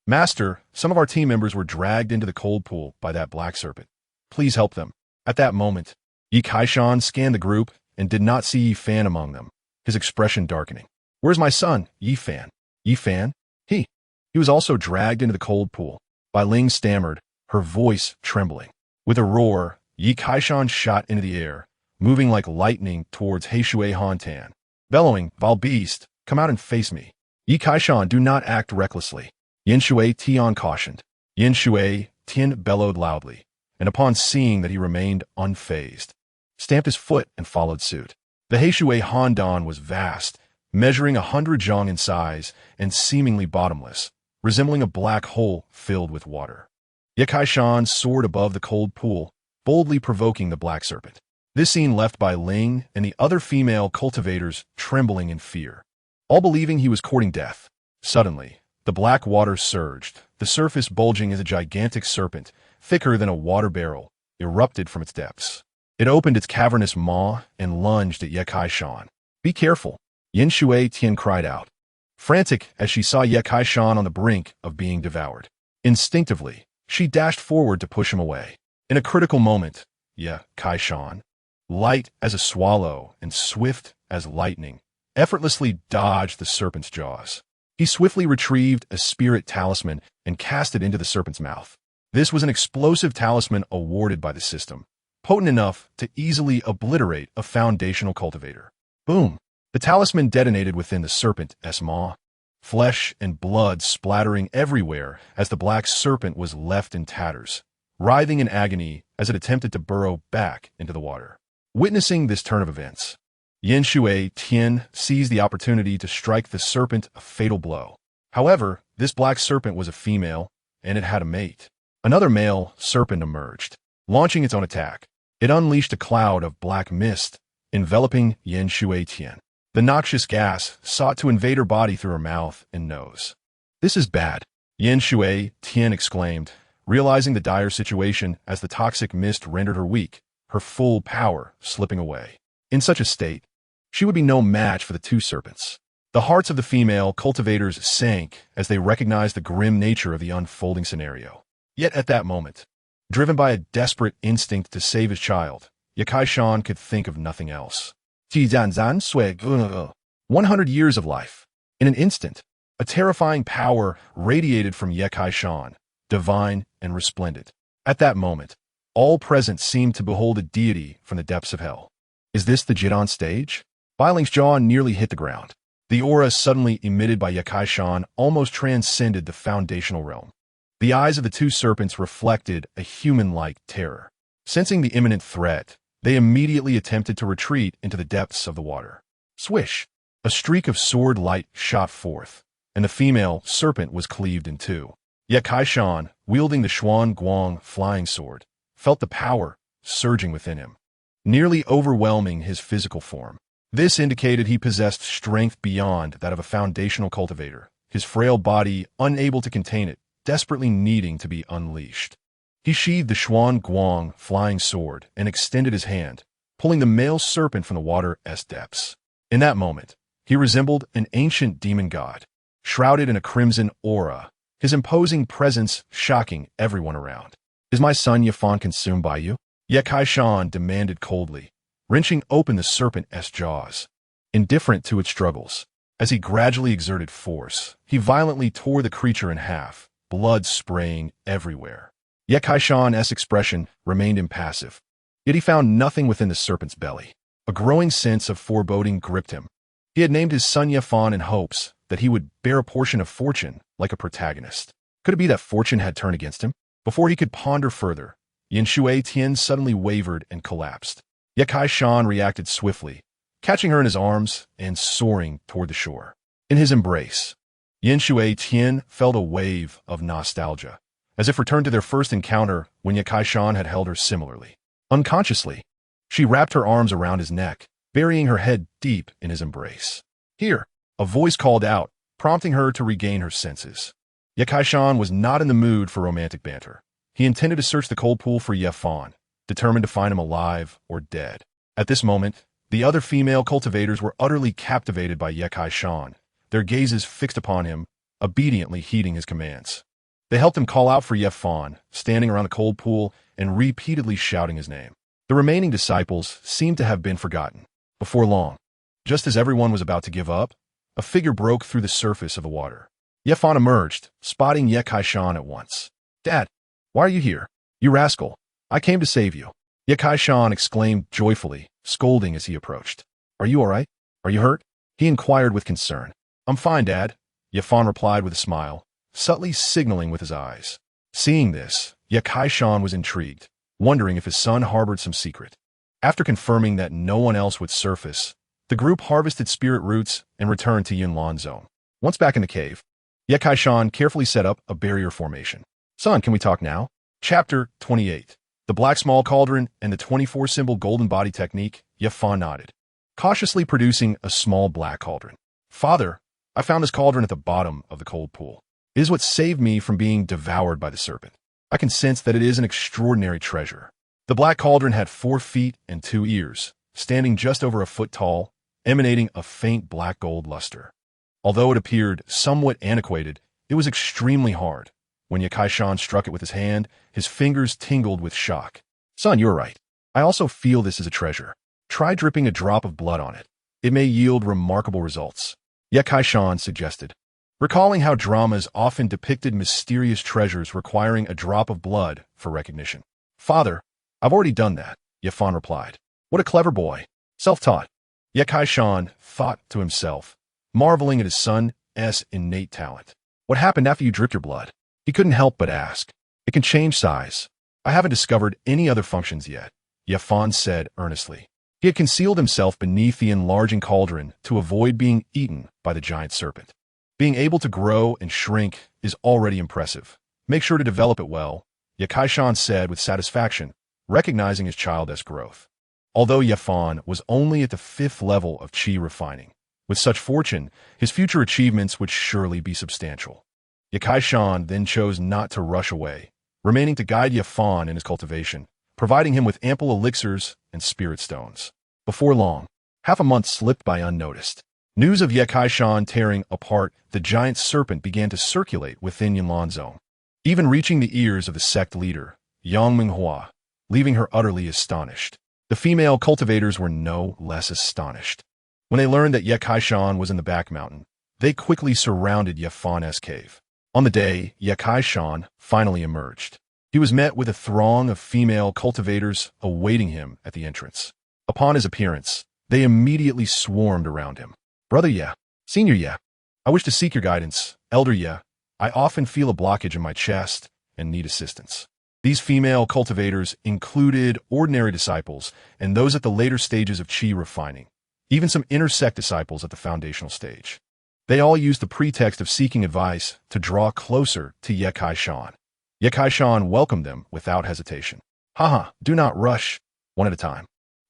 Master, some of our team members were dragged into the cold pool by that black serpent. Please help them. At that moment, Yi Kaishan scanned the group and did not see Yi Fan among them, his expression darkening. Where's my son, Yi Fan? Yi Fan? He was also dragged into the cold pool. Bai Ling stammered, her voice trembling. With a roar, Yi Kaishan shot into the air, moving like lightning towards Heishui Hantan, bellowing, "Vile beast, come out and face me." Yi Kaishan, do not act recklessly, Yin Shui Tian cautioned. Yin Shui Tian bellowed loudly, and upon seeing that he remained unfazed, stamped his foot and followed suit. The Heishui Handan was vast, measuring 100 zhang in size and seemingly bottomless, resembling a black hole filled with water. Yi Kaishan soared above the cold pool, boldly provoking the black serpent. This scene left Bai Ling and the other female cultivators trembling in fear, all believing he was courting death. Suddenly, The black water surged, the surface bulging as a gigantic serpent, thicker than a water barrel, erupted from its depths. It opened its cavernous maw and lunged at Ye Kai-shan. "Be careful," Yin Shui Tian cried out, frantic as she saw Ye Kai-shan on the brink of being devoured. Instinctively, she dashed forward to push him away. In a critical moment, Ye Kai-shan, light as a swallow and swift as lightning, effortlessly dodged the serpent's jaws. He swiftly retrieved a spirit talisman and cast it into the serpent's mouth. This was an explosive talisman awarded by the system, potent enough to easily obliterate a foundational cultivator. Boom! The talisman detonated within the serpent's maw, flesh and blood splattering everywhere as the black serpent was left in tatters, writhing in agony as it attempted to burrow back into the water. Witnessing this turn of events, Yin Shui Tian seized the opportunity to strike the serpent a fatal blow. However, this black serpent was a female, and it had a mate. Another male serpent emerged, launching its own attack. It unleashed a cloud of black mist, enveloping Yin Shui Tian. The noxious gas sought to invade her body through her mouth and nose. "This is bad," Yin Shui Tian exclaimed, realizing the dire situation as the toxic mist rendered her weak, her full power slipping away. In such a state, she would be no match for the two serpents. The hearts of the female cultivators sank as they recognized the grim nature of the unfolding scenario. Yet at that moment, driven by a desperate instinct to save his child, Ye Kai-shan could think of nothing else. 100 years of life. In an instant, a terrifying power radiated from Ye Kai-shan, divine and resplendent. At that moment, all present seemed to behold a deity from the depths of hell. Is this the Jit on stage? Bailing's jaw nearly hit the ground. The aura suddenly emitted by Ye Kai-shan almost transcended the foundational realm. The eyes of the two serpents reflected a human-like terror. Sensing the imminent threat, they immediately attempted to retreat into the depths of the water. Swish! A streak of sword light shot forth, and the female serpent was cleaved in two. Ye Kai-shan, wielding the Xuan Guang flying sword, felt the power surging within him, nearly overwhelming his physical form. This indicated he possessed strength beyond that of a foundational cultivator, his frail body unable to contain it, desperately needing to be unleashed. He sheathed the Xuan Guang flying sword and extended his hand, pulling the male serpent from the water's depths. In that moment, he resembled an ancient demon god, shrouded in a crimson aura, his imposing presence shocking everyone around. "Is my son Yifan consumed by you?" Ye Kai-shan demanded coldly, wrenching open the serpent's jaws. Indifferent to its struggles, as he gradually exerted force, he violently tore the creature in half, blood spraying everywhere. Ye Kai-shan's expression remained impassive, yet he found nothing within the serpent's belly. A growing sense of foreboding gripped him. He had named his son Yifan in hopes that he would bear a portion of fortune like a protagonist. Could it be that fortune had turned against him? Before he could ponder further, Yin Shui Tian suddenly wavered and collapsed. Ye Kai-shan reacted swiftly, catching her in his arms and soaring toward the shore. In his embrace, Yin Shui Tian felt a wave of nostalgia, as if returned to their first encounter when Ye Kai-shan had held her similarly. Unconsciously, she wrapped her arms around his neck, burying her head deep in his embrace. "Here," a voice called out, prompting her to regain her senses. Ye Kai-shan was not in the mood for romantic banter. He intended to search the cold pool for Yifan, determined to find him alive or dead. At this moment, the other female cultivators were utterly captivated by Ye Kai-shan, their gazes fixed upon him, obediently heeding his commands. They helped him call out for Yifan, standing around the cold pool and repeatedly shouting his name. The remaining disciples seemed to have been forgotten. Before long, just as everyone was about to give up, a figure broke through the surface of the water. Yifan emerged, spotting Ye Kai-shan at once. "Dad, why are you here? You rascal, I came to save you." Ye Kai-shan exclaimed joyfully, scolding as he approached. "Are you all right? Are you hurt?" he inquired with concern. "I'm fine, Dad," Yifan replied with a smile, subtly signaling with his eyes. Seeing this, Ye Kai-shan was intrigued, wondering if his son harbored some secret. After confirming that no one else would surface, the group harvested spirit roots and returned to Yunlan Zone. Once back in the cave, Ye Kai-shan carefully set up a barrier formation. "Son, can we talk now?" Chapter 28. The Black Small Cauldron and the 24-symbol golden body technique. Yifan nodded, cautiously producing a small black cauldron. "Father, I found this cauldron at the bottom of the cold pool. It is what saved me from being devoured by the serpent. I can sense that it is an extraordinary treasure. The black cauldron had 4 feet and 2 ears, standing just over a foot tall, emanating a faint black gold luster. Although it appeared somewhat antiquated, it was extremely hard. When Yakai-shan struck it with his hand, his fingers tingled with shock. Son, you're right. I also feel this is a treasure. Try dripping a drop of blood on it. It may yield remarkable results. Yakai-shan suggested, recalling how dramas often depicted mysterious treasures requiring a drop of blood for recognition. Father, I've already done that, Yafan replied. What a clever boy. Self-taught. Yakai-shan thought to himself, marveling at his son's innate talent. What happened after you dripped your blood? He couldn't help but ask. It can change size. I haven't discovered any other functions yet, Yafan said earnestly. He had concealed himself beneath the enlarging cauldron to avoid being eaten by the giant serpent. Being able to grow and shrink is already impressive. Make sure to develop it well, Yakai-shan said with satisfaction, recognizing his child's growth. Although Yafan was only at the 5th level of chi refining, with such fortune, his future achievements would surely be substantial. Yakai-shan then chose not to rush away, remaining to guide Yafan in his cultivation, providing him with ample elixirs and spirit stones. Before long, half a month slipped by unnoticed. News of Yakai-shan tearing apart the giant serpent began to circulate within Yunlan's zone, even reaching the ears of the sect leader, Yang Minghua, leaving her utterly astonished. The female cultivators were no less astonished. When they learned that Yakai-shan was in the back mountain, they quickly surrounded Yafan's cave. On the day Yakai-shan finally emerged, he was met with a throng of female cultivators awaiting him at the entrance. Upon his appearance, they immediately swarmed around him. Brother Ye, Senior Ye, I wish to seek your guidance. Elder Ye, I often feel a blockage in my chest and need assistance. These female cultivators included ordinary disciples and those at the later stages of chi refining, even some intersect disciples at the foundational stage. They all used the pretext of seeking advice to draw closer to Yakai-shan. Yakai-shan welcomed them without hesitation. Haha, do not rush, one at a time.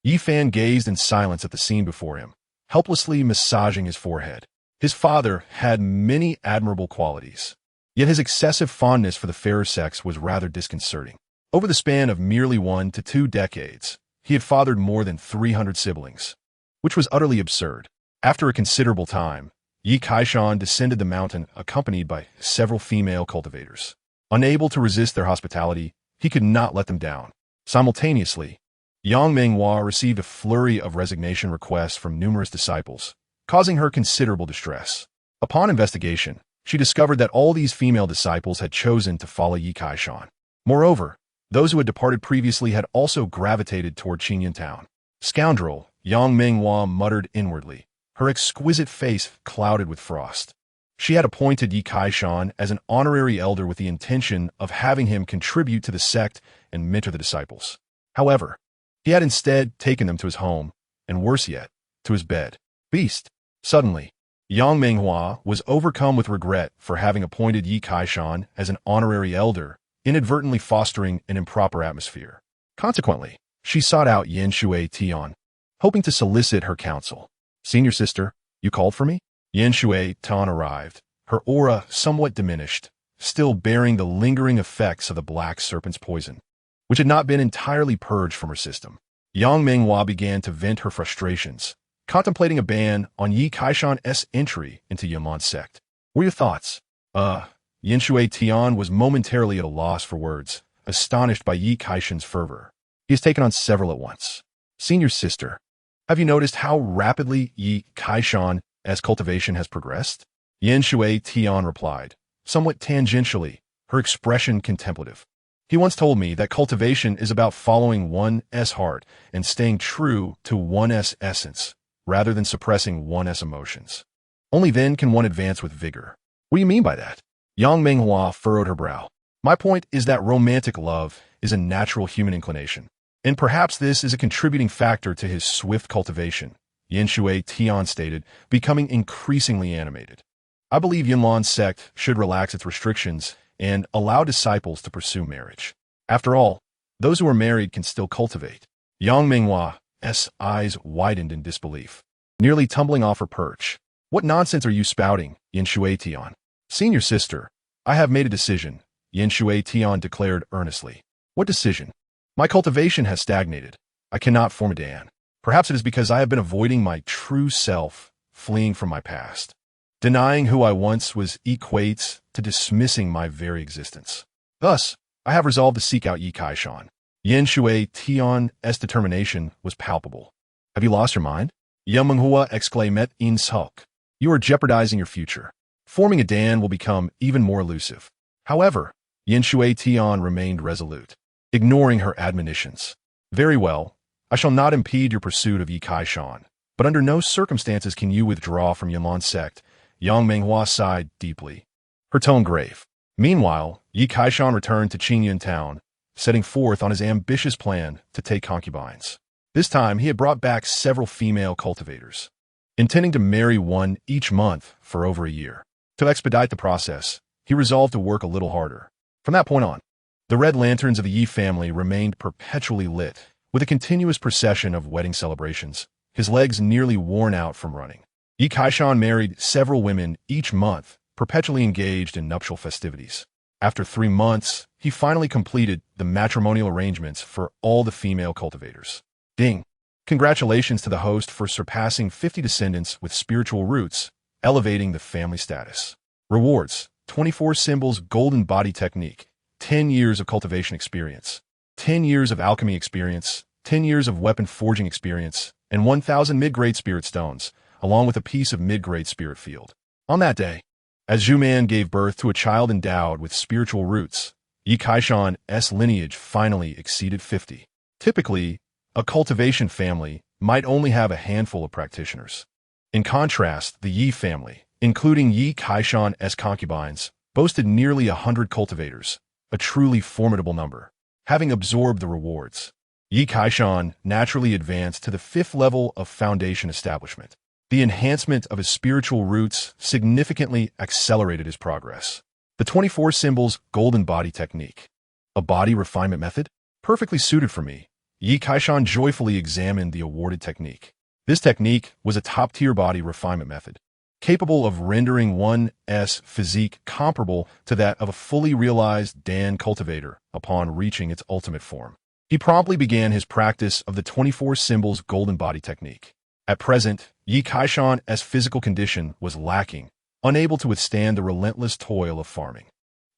Yifan gazed in silence at the scene before him, helplessly massaging his forehead. His father had many admirable qualities, yet his excessive fondness for the fairer sex was rather disconcerting. Over the span of merely 1 to 2 decades, he had fathered more than 300 siblings, which was utterly absurd. After a considerable time, Yakai-shan descended the mountain accompanied by several female cultivators. Unable to resist their hospitality, he could not let them down. Simultaneously, Yang Minghua received a flurry of resignation requests from numerous disciples, causing her considerable distress. Upon investigation, she discovered that all these female disciples had chosen to follow Yakai-shan. Moreover, those who had departed previously had also gravitated toward Qingyun town. Scoundrel, Yang Minghua muttered inwardly, her exquisite face clouded with frost. She had appointed Yakai-shan as an honorary elder with the intention of having him contribute to the sect and mentor the disciples. However, he had instead taken them to his home, and worse yet, to his bed. Beast. Suddenly, Yang Minghua was overcome with regret for having appointed Yakai-shan as an honorary elder, inadvertently fostering an improper atmosphere. Consequently, she sought out Yen Shui Tian, hoping to solicit her counsel. Senior sister, you called for me? Yen Shui Tian arrived, her aura somewhat diminished, still bearing the lingering effects of the black serpent's poison, which had not been entirely purged from her system. Yang Minghua began to vent her frustrations, contemplating a ban on Yakai-shan's entry into Yaman's sect. What are your thoughts? Yen Shui Tian was momentarily at a loss for words, astonished by Yakai-shan's fervor. He has taken on several at once. Senior sister, have you noticed how rapidly Yakai-shan's cultivation has progressed? Yen Shui Tian replied, somewhat tangentially, her expression contemplative. He once told me that cultivation is about following one's heart and staying true to one's essence, rather than suppressing one's emotions. Only then can one advance with vigor. What do you mean by that? Yang Minghua furrowed her brow. My point is that romantic love is a natural human inclination, and perhaps this is a contributing factor to his swift cultivation, Yen Shui Tian stated, becoming increasingly animated. I believe Yunlan's sect should relax its restrictions and allow disciples to pursue marriage. After all, those who are married can still cultivate. Yang Minghua's eyes widened in disbelief, nearly tumbling off her perch. What nonsense are you spouting, Yen Shui Tian? Senior sister, I have made a decision, Yin Shui Tian declared earnestly. What decision? My cultivation has stagnated. I cannot form a Dan. Perhaps it is because I have been avoiding my true self, fleeing from my past. Denying who I once was equates to dismissing my very existence. Thus, I have resolved to seek out Yi Kaishan. Yin Shui Tian's determination was palpable. Have you lost your mind? Yang Menghua exclaimed in sulk. You are jeopardizing your future. Forming a Dan will become even more elusive. However, Yin Shui Tian remained resolute, ignoring her admonitions. Very well, I shall not impede your pursuit of Yi Kaishan, but under no circumstances can you withdraw from Yanlan sect. Yang Menghua sighed deeply, her tone grave. Meanwhile, Yi Kaishan returned to Qingyun town, setting forth on his ambitious plan to take concubines. This time, he had brought back several female cultivators, intending to marry one each month for over a year. To expedite the process, he resolved to work a little harder. From that point on, the red lanterns of the Yi family remained perpetually lit, with a continuous procession of wedding celebrations, his legs nearly worn out from running. Yi Kaishan married several women each month, perpetually engaged in nuptial festivities. After 3 months, he finally completed the matrimonial arrangements for all the female cultivators. Ding! Congratulations to the host for surpassing 50 descendants with spiritual roots, elevating the family status. Rewards: 24 symbols golden body technique, 10 years of cultivation experience, 10 years of alchemy experience, 10 years of weapon forging experience, and 1,000 mid-grade spirit stones, along with a piece of mid-grade spirit field. On that day, as Zhuman gave birth to a child endowed with spiritual roots, Yi Kaishan's lineage finally exceeded 50. Typically, a cultivation family might only have a handful of practitioners. In contrast, the Yi family, including Yi Kaishan's concubines, boasted nearly 100 cultivators, a truly formidable number. Having absorbed the rewards, Yi Kaishan naturally advanced to the 5th level of foundation establishment. The enhancement of his spiritual roots significantly accelerated his progress. The 24 symbols golden body technique, a body refinement method, perfectly suited for me. Yi Kaishan joyfully examined the awarded technique. This technique was a top-tier body refinement method, capable of rendering one's physique comparable to that of a fully realized Dan cultivator upon reaching its ultimate form. He promptly began his practice of the 24 symbols golden body technique. At present, Yi Kaishan's physical condition was lacking, unable to withstand the relentless toil of farming.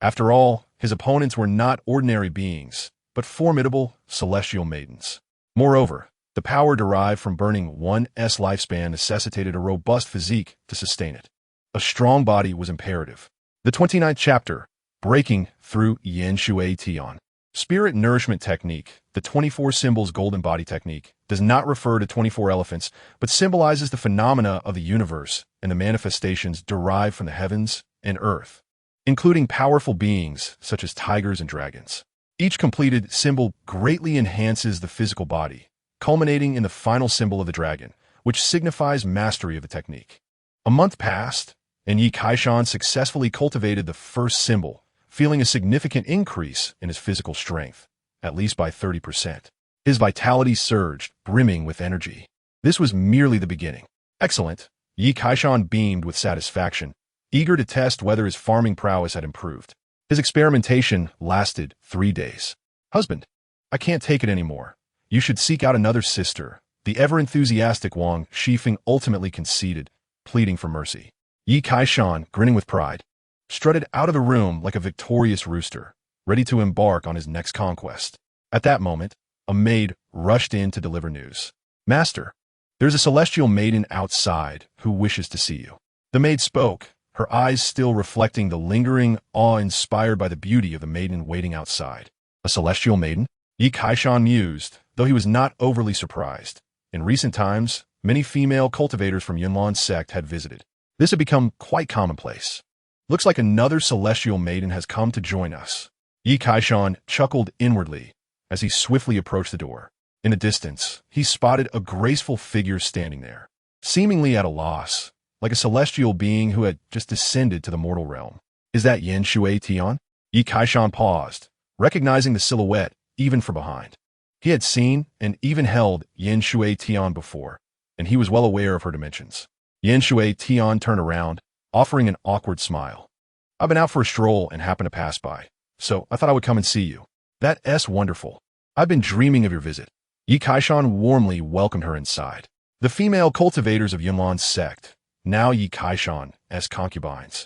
After all, his opponents were not ordinary beings, but formidable celestial maidens. Moreover, the power derived from burning one's lifespan necessitated a robust physique to sustain it. A strong body was imperative. The 29th chapter, Breaking Through Yin Shui Tian. Spirit Nourishment Technique, the 24 symbols golden body technique, does not refer to 24 elephants, but symbolizes the phenomena of the universe and the manifestations derived from the heavens and earth, including powerful beings such as tigers and dragons. Each completed symbol greatly enhances the physical body, culminating in the final symbol of the dragon, which signifies mastery of the technique. A month passed, and Yi Kaishan successfully cultivated the first symbol, feeling a significant increase in his physical strength, at least by 30%. His vitality surged, brimming with energy. This was merely the beginning. Excellent. Yi Kaishan beamed with satisfaction, eager to test whether his farming prowess had improved. His experimentation lasted 3 days. Husband, I can't take it anymore. You should seek out another sister. The ever-enthusiastic Wang Shifeng ultimately conceded, pleading for mercy. Yi Kaishan, grinning with pride, strutted out of the room like a victorious rooster, ready to embark on his next conquest. At that moment, a maid rushed in to deliver news. Master, there's a celestial maiden outside who wishes to see you. The maid spoke, her eyes still reflecting the lingering awe inspired by the beauty of the maiden waiting outside. A celestial maiden? Yi Kaishan mused, though he was not overly surprised. In recent times, many female cultivators from Yanlan sect had visited. This had become quite commonplace. Looks like another celestial maiden has come to join us. Yi Kaishan chuckled inwardly as he swiftly approached the door. In the distance, he spotted a graceful figure standing there, seemingly at a loss, like a celestial being who had just descended to the mortal realm. Is that Yin Shui Tian? Yi Kaishan paused, recognizing the silhouette even from behind. He had seen and even held Yin Shui Tian before, and he was well aware of her dimensions. Yin Shui Tian turned around, offering an awkward smile. I've been out for a stroll and happened to pass by, so I thought I would come and see you. That's wonderful. I've been dreaming of your visit. Yi Kaishan warmly welcomed her inside. The female cultivators of Yunlan's sect, now Yi Kaishan as concubines,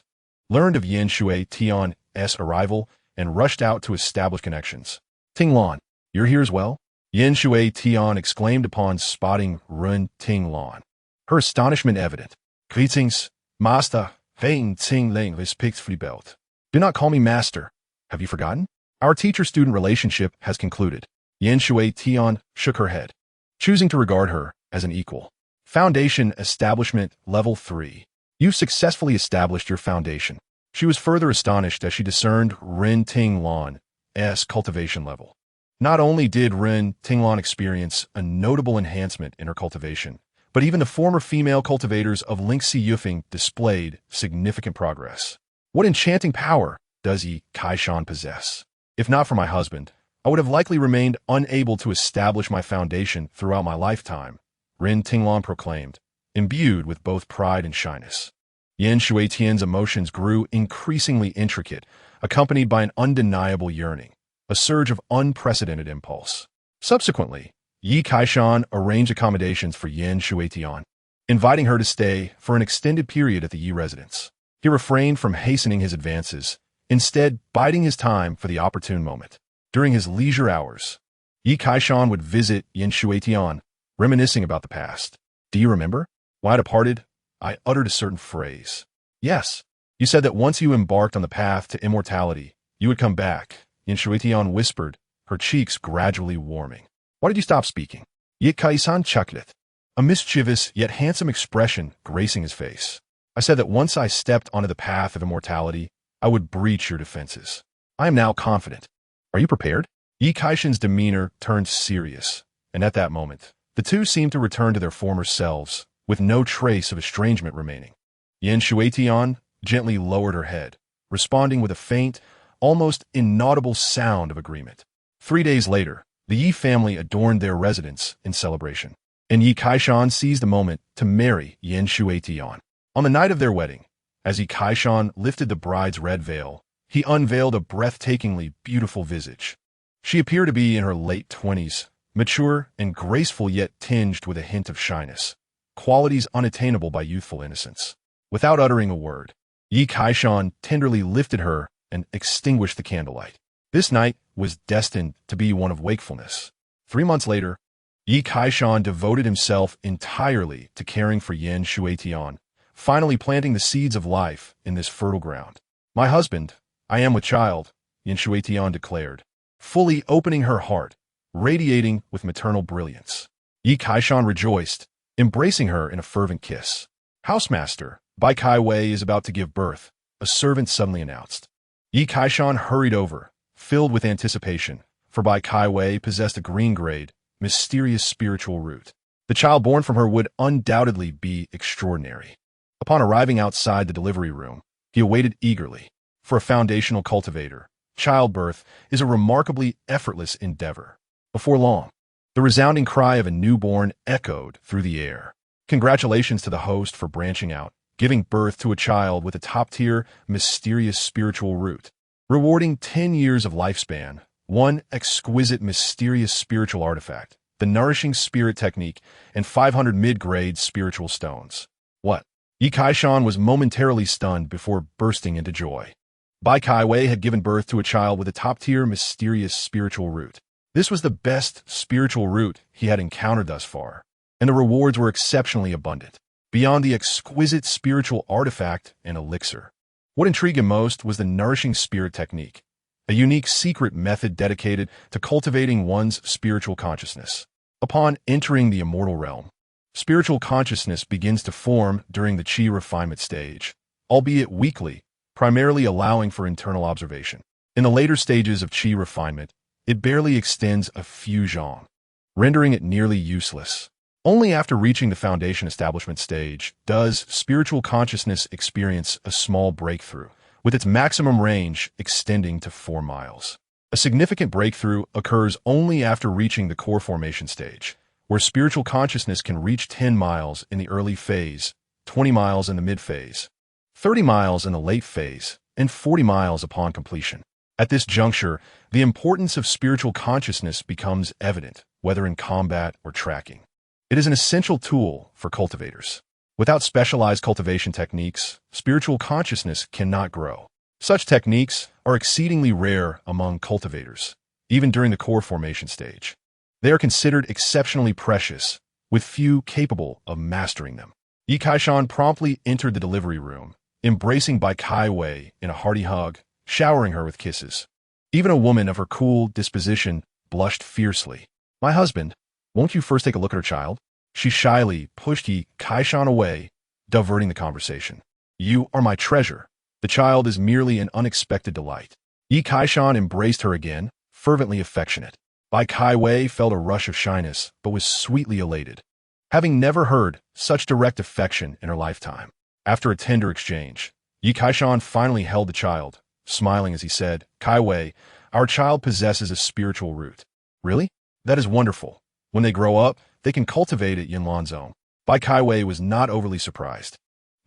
learned of Yin Shui Tian's arrival and rushed out to establish connections. Tinglan, you're here as well? Yin Shui Tian exclaimed upon spotting Run Tinglan, her astonishment evident. Greetings, Master. Fein Ting Ling respects free belt. Do not call me Master. Have you forgotten? Our teacher-student relationship has concluded. Yin Shui Tian shook her head, choosing to regard her as an equal. Foundation Establishment Level 3. You've successfully established your foundation. She was further astonished as she discerned Ren Tinglan's cultivation level. Not only did Ren Tinglan experience a notable enhancement in her cultivation, but even the former female cultivators of Lingxi Yufeng displayed significant progress. What enchanting power does Yi Kaishan possess? If not for my husband, I would have likely remained unable to establish my foundation throughout my lifetime, Ren Tinglan proclaimed, imbued with both pride and shyness. Yin Shuitian's emotions grew increasingly intricate, accompanied by an undeniable yearning, a surge of unprecedented impulse. Subsequently, Yi Kaishan arranged accommodations for Yin Shuitian, inviting her to stay for an extended period at the Yi residence. He refrained from hastening his advances, instead biding his time for the opportune moment. During his leisure hours, Yi Kaishan would visit Yin Shuitian, reminiscing about the past. Do you remember? When I departed, I uttered a certain phrase. Yes, you said that once you embarked on the path to immortality, you would come back, Yin Shuitian whispered, her cheeks gradually warming. Why did you stop speaking? Yi Kaishan chuckled, a mischievous yet handsome expression gracing his face. I said that once I stepped onto the path of immortality, I would breach your defenses. I am now confident. Are you prepared? Yi Kaishan's demeanor turned serious, and at that moment, the two seemed to return to their former selves, with no trace of estrangement remaining. Yin Shuitian gently lowered her head, responding with a faint, almost inaudible sound of agreement. 3 days later, the Yi family adorned their residence in celebration, and Yi Kaishan seized the moment to marry Yin Shuitian. On the night of their wedding, as Yi Kaishan lifted the bride's red veil, he unveiled a breathtakingly beautiful visage. She appeared to be in her late 20s, mature and graceful yet tinged with a hint of shyness, qualities unattainable by youthful innocence. Without uttering a word, Yi Kaishan tenderly lifted her and extinguished the candlelight. This night was destined to be one of wakefulness. 3 months later, Yi Kaishan devoted himself entirely to caring for Yin Shuitian, finally planting the seeds of life in this fertile ground. My husband, I am with child, Yin Shuitian declared, fully opening her heart, radiating with maternal brilliance. Yi Kaishan rejoiced, embracing her in a fervent kiss. Housemaster, Bai Kai Wei is about to give birth, a servant suddenly announced. Yi Kaishan hurried over, filled with anticipation, for Bai Kai Wei possessed a green-grade, mysterious spiritual root. The child born from her would undoubtedly be extraordinary. Upon arriving outside the delivery room, he awaited eagerly. For a foundational cultivator, childbirth is a remarkably effortless endeavor. Before long, the resounding cry of a newborn echoed through the air. Congratulations to the host for branching out, giving birth to a child with a top-tier, mysterious spiritual root, rewarding 10 years of lifespan, one exquisite, mysterious spiritual artifact, the nourishing spirit technique, and 500 mid-grade spiritual stones. What? Yi Kaishan was momentarily stunned before bursting into joy. Bai Kai Wei had given birth to a child with a top-tier, mysterious spiritual root. This was the best spiritual root he had encountered thus far, and the rewards were exceptionally abundant, beyond the exquisite spiritual artifact and elixir. What intrigued him most was the nourishing spirit technique, a unique secret method dedicated to cultivating one's spiritual consciousness. Upon entering the immortal realm, spiritual consciousness begins to form during the qi refinement stage, albeit weakly, primarily allowing for internal observation. In the later stages of qi refinement, it barely extends a few zhang, rendering it nearly useless. Only after reaching the foundation establishment stage does spiritual consciousness experience a small breakthrough, with its maximum range extending to 4 miles. A significant breakthrough occurs only after reaching the core formation stage, where spiritual consciousness can reach 10 miles in the early phase, 20 miles in the mid phase, 30 miles in the late phase, and 40 miles upon completion. At this juncture, the importance of spiritual consciousness becomes evident, whether in combat or tracking. It is an essential tool for cultivators. Without specialized cultivation techniques, spiritual consciousness cannot grow. Such techniques are exceedingly rare among cultivators, even during the core formation stage. They are considered exceptionally precious, with few capable of mastering them. Yi Kaishan promptly entered the delivery room, embracing Bai Kai Wei in a hearty hug, showering her with kisses. Even a woman of her cool disposition blushed fiercely. "My husband, won't you first take a look at her child?" She shyly pushed Yi Kaishan away, diverting the conversation. "You are my treasure. The child is merely an unexpected delight." Yi Kaishan embraced her again, fervently affectionate. Bai Kai Wei felt a rush of shyness, but was sweetly elated, having never heard such direct affection in her lifetime. After a tender exchange, Yi Kaishan finally held the child, smiling as he said, "Kai Wei, our child possesses a spiritual root." "Really? That is wonderful. When they grow up, they can cultivate at Yinlan's own." Bai Kai Wei was not overly surprised,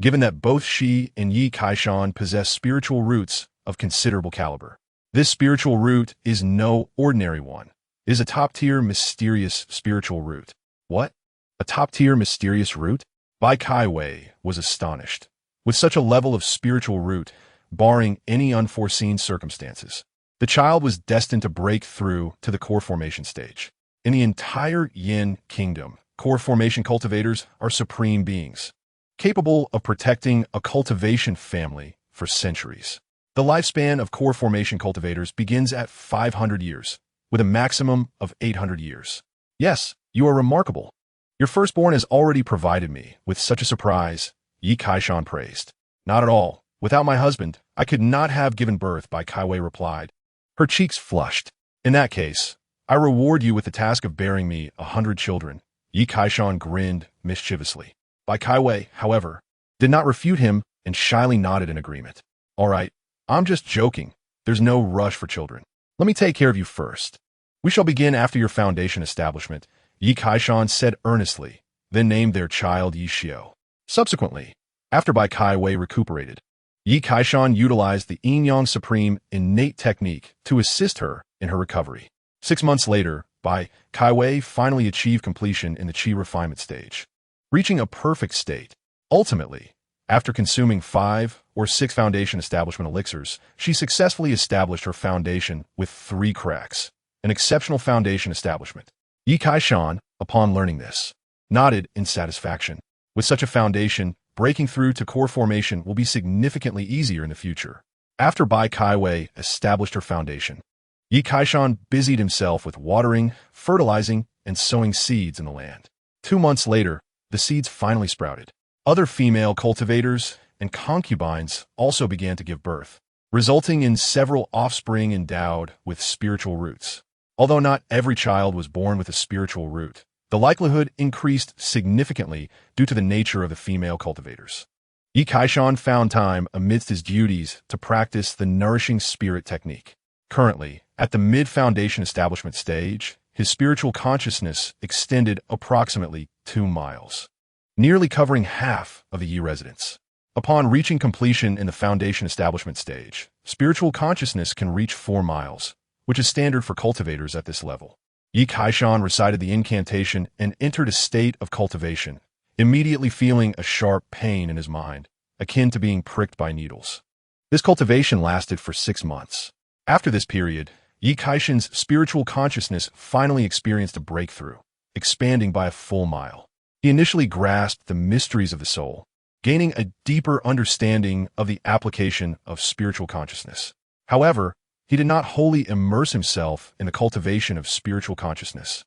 given that both she and Yi Kaishan possess spiritual roots of considerable caliber. This spiritual root is no ordinary one. It is a top-tier mysterious spiritual root. What? A top-tier mysterious root? Bai Kai Wei was astonished. With such a level of spiritual root, barring any unforeseen circumstances, the child was destined to break through to the core formation stage. In the entire Yin kingdom, core formation cultivators are supreme beings, capable of protecting a cultivation family for centuries. The lifespan of core formation cultivators begins at 500 years, with a maximum of 800 years. "Yes, you are remarkable. Your firstborn has already provided me with such a surprise," Yi Kaishan praised. "Not at all. Without my husband, I could not have given birth," Bai Kai Wei replied. Her cheeks flushed. "In that case, I reward you with the task of bearing me 100 children." Yi Kaishan grinned mischievously. Bai Kai Wei, however, did not refute him and shyly nodded in agreement. "All right, I'm just joking. There's no rush for children. Let me take care of you first. We shall begin after your foundation establishment," Yi Kaishan said earnestly, then named their child Yi Xiao. Subsequently, after Bai Kai Wei recuperated, Yi Kaishan utilized the Yin-Yang Supreme innate technique to assist her in her recovery. 6 months later, Bai Kai Wei finally achieved completion in the Qi refinement stage, reaching a perfect state. Ultimately, after consuming 5 or 6 foundation establishment elixirs, she successfully established her foundation with 3 cracks, an exceptional foundation establishment. Yi Kaishan, upon learning this, nodded in satisfaction. With such a foundation, breaking through to core formation will be significantly easier in the future. After Bai Kai Wei established her foundation, Yi Kaishan busied himself with watering, fertilizing, and sowing seeds in the land. 2 months later, the seeds finally sprouted. Other female cultivators and concubines also began to give birth, resulting in several offspring endowed with spiritual roots. Although not every child was born with a spiritual root, the likelihood increased significantly due to the nature of the female cultivators. Yi Kaishan found time amidst his duties to practice the nourishing spirit technique. Currently, at the mid-foundation establishment stage, his spiritual consciousness extended approximately 2 miles, nearly covering half of the Yi residents. Upon reaching completion in the foundation establishment stage, spiritual consciousness can reach 4 miles, which is standard for cultivators at this level. Yi Kaishan recited the incantation and entered a state of cultivation, immediately feeling a sharp pain in his mind, akin to being pricked by needles. This cultivation lasted for 6 months. After this period, Yi Kaishan's spiritual consciousness finally experienced a breakthrough, expanding by a full mile. He initially grasped the mysteries of the soul, gaining a deeper understanding of the application of spiritual consciousness. However, he did not wholly immerse himself in the cultivation of spiritual consciousness,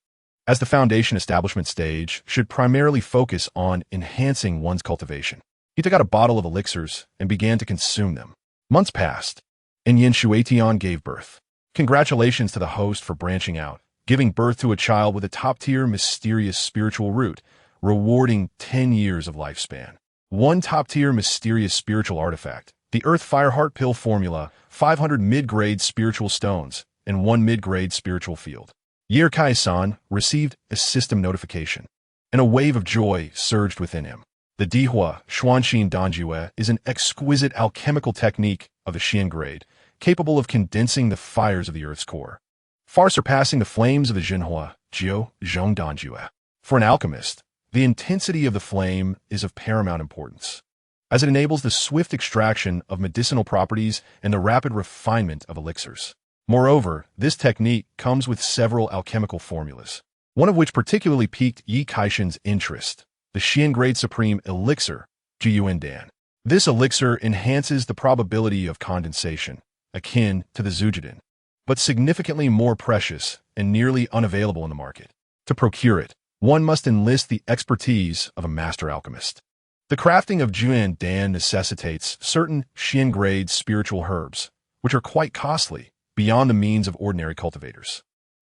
as the foundation establishment stage should primarily focus on enhancing one's cultivation. He took out a bottle of elixirs and began to consume them. Months passed, and Yin Shuetian gave birth. Congratulations to the host for branching out, giving birth to a child with a top-tier mysterious spiritual root, rewarding 10 years of lifespan. 1 top-tier mysterious spiritual artifact, the Earth Fire Heart Pill Formula, 500 mid-grade spiritual stones, and 1 mid-grade spiritual field. Yi Kai-san received a system notification, and a wave of joy surged within him. The Dihua Xuanxin Danjue is an exquisite alchemical technique of the Xian grade, capable of condensing the fires of the Earth's core, far surpassing the flames of the Jinhua, Jiu, Zhongdanjue. For an alchemist, the intensity of the flame is of paramount importance, as it enables the swift extraction of medicinal properties and the rapid refinement of elixirs. Moreover, this technique comes with several alchemical formulas, one of which particularly piqued Yi Kaishan's interest, the Xian Grade Supreme Elixir, Jiyuandan. This elixir enhances the probability of condensation, akin to the Zujidin, but significantly more precious and nearly unavailable in the market. To procure it, one must enlist the expertise of a master alchemist. The crafting of Jiyuandan necessitates certain Xian grade spiritual herbs, which are quite costly, beyond the means of ordinary cultivators.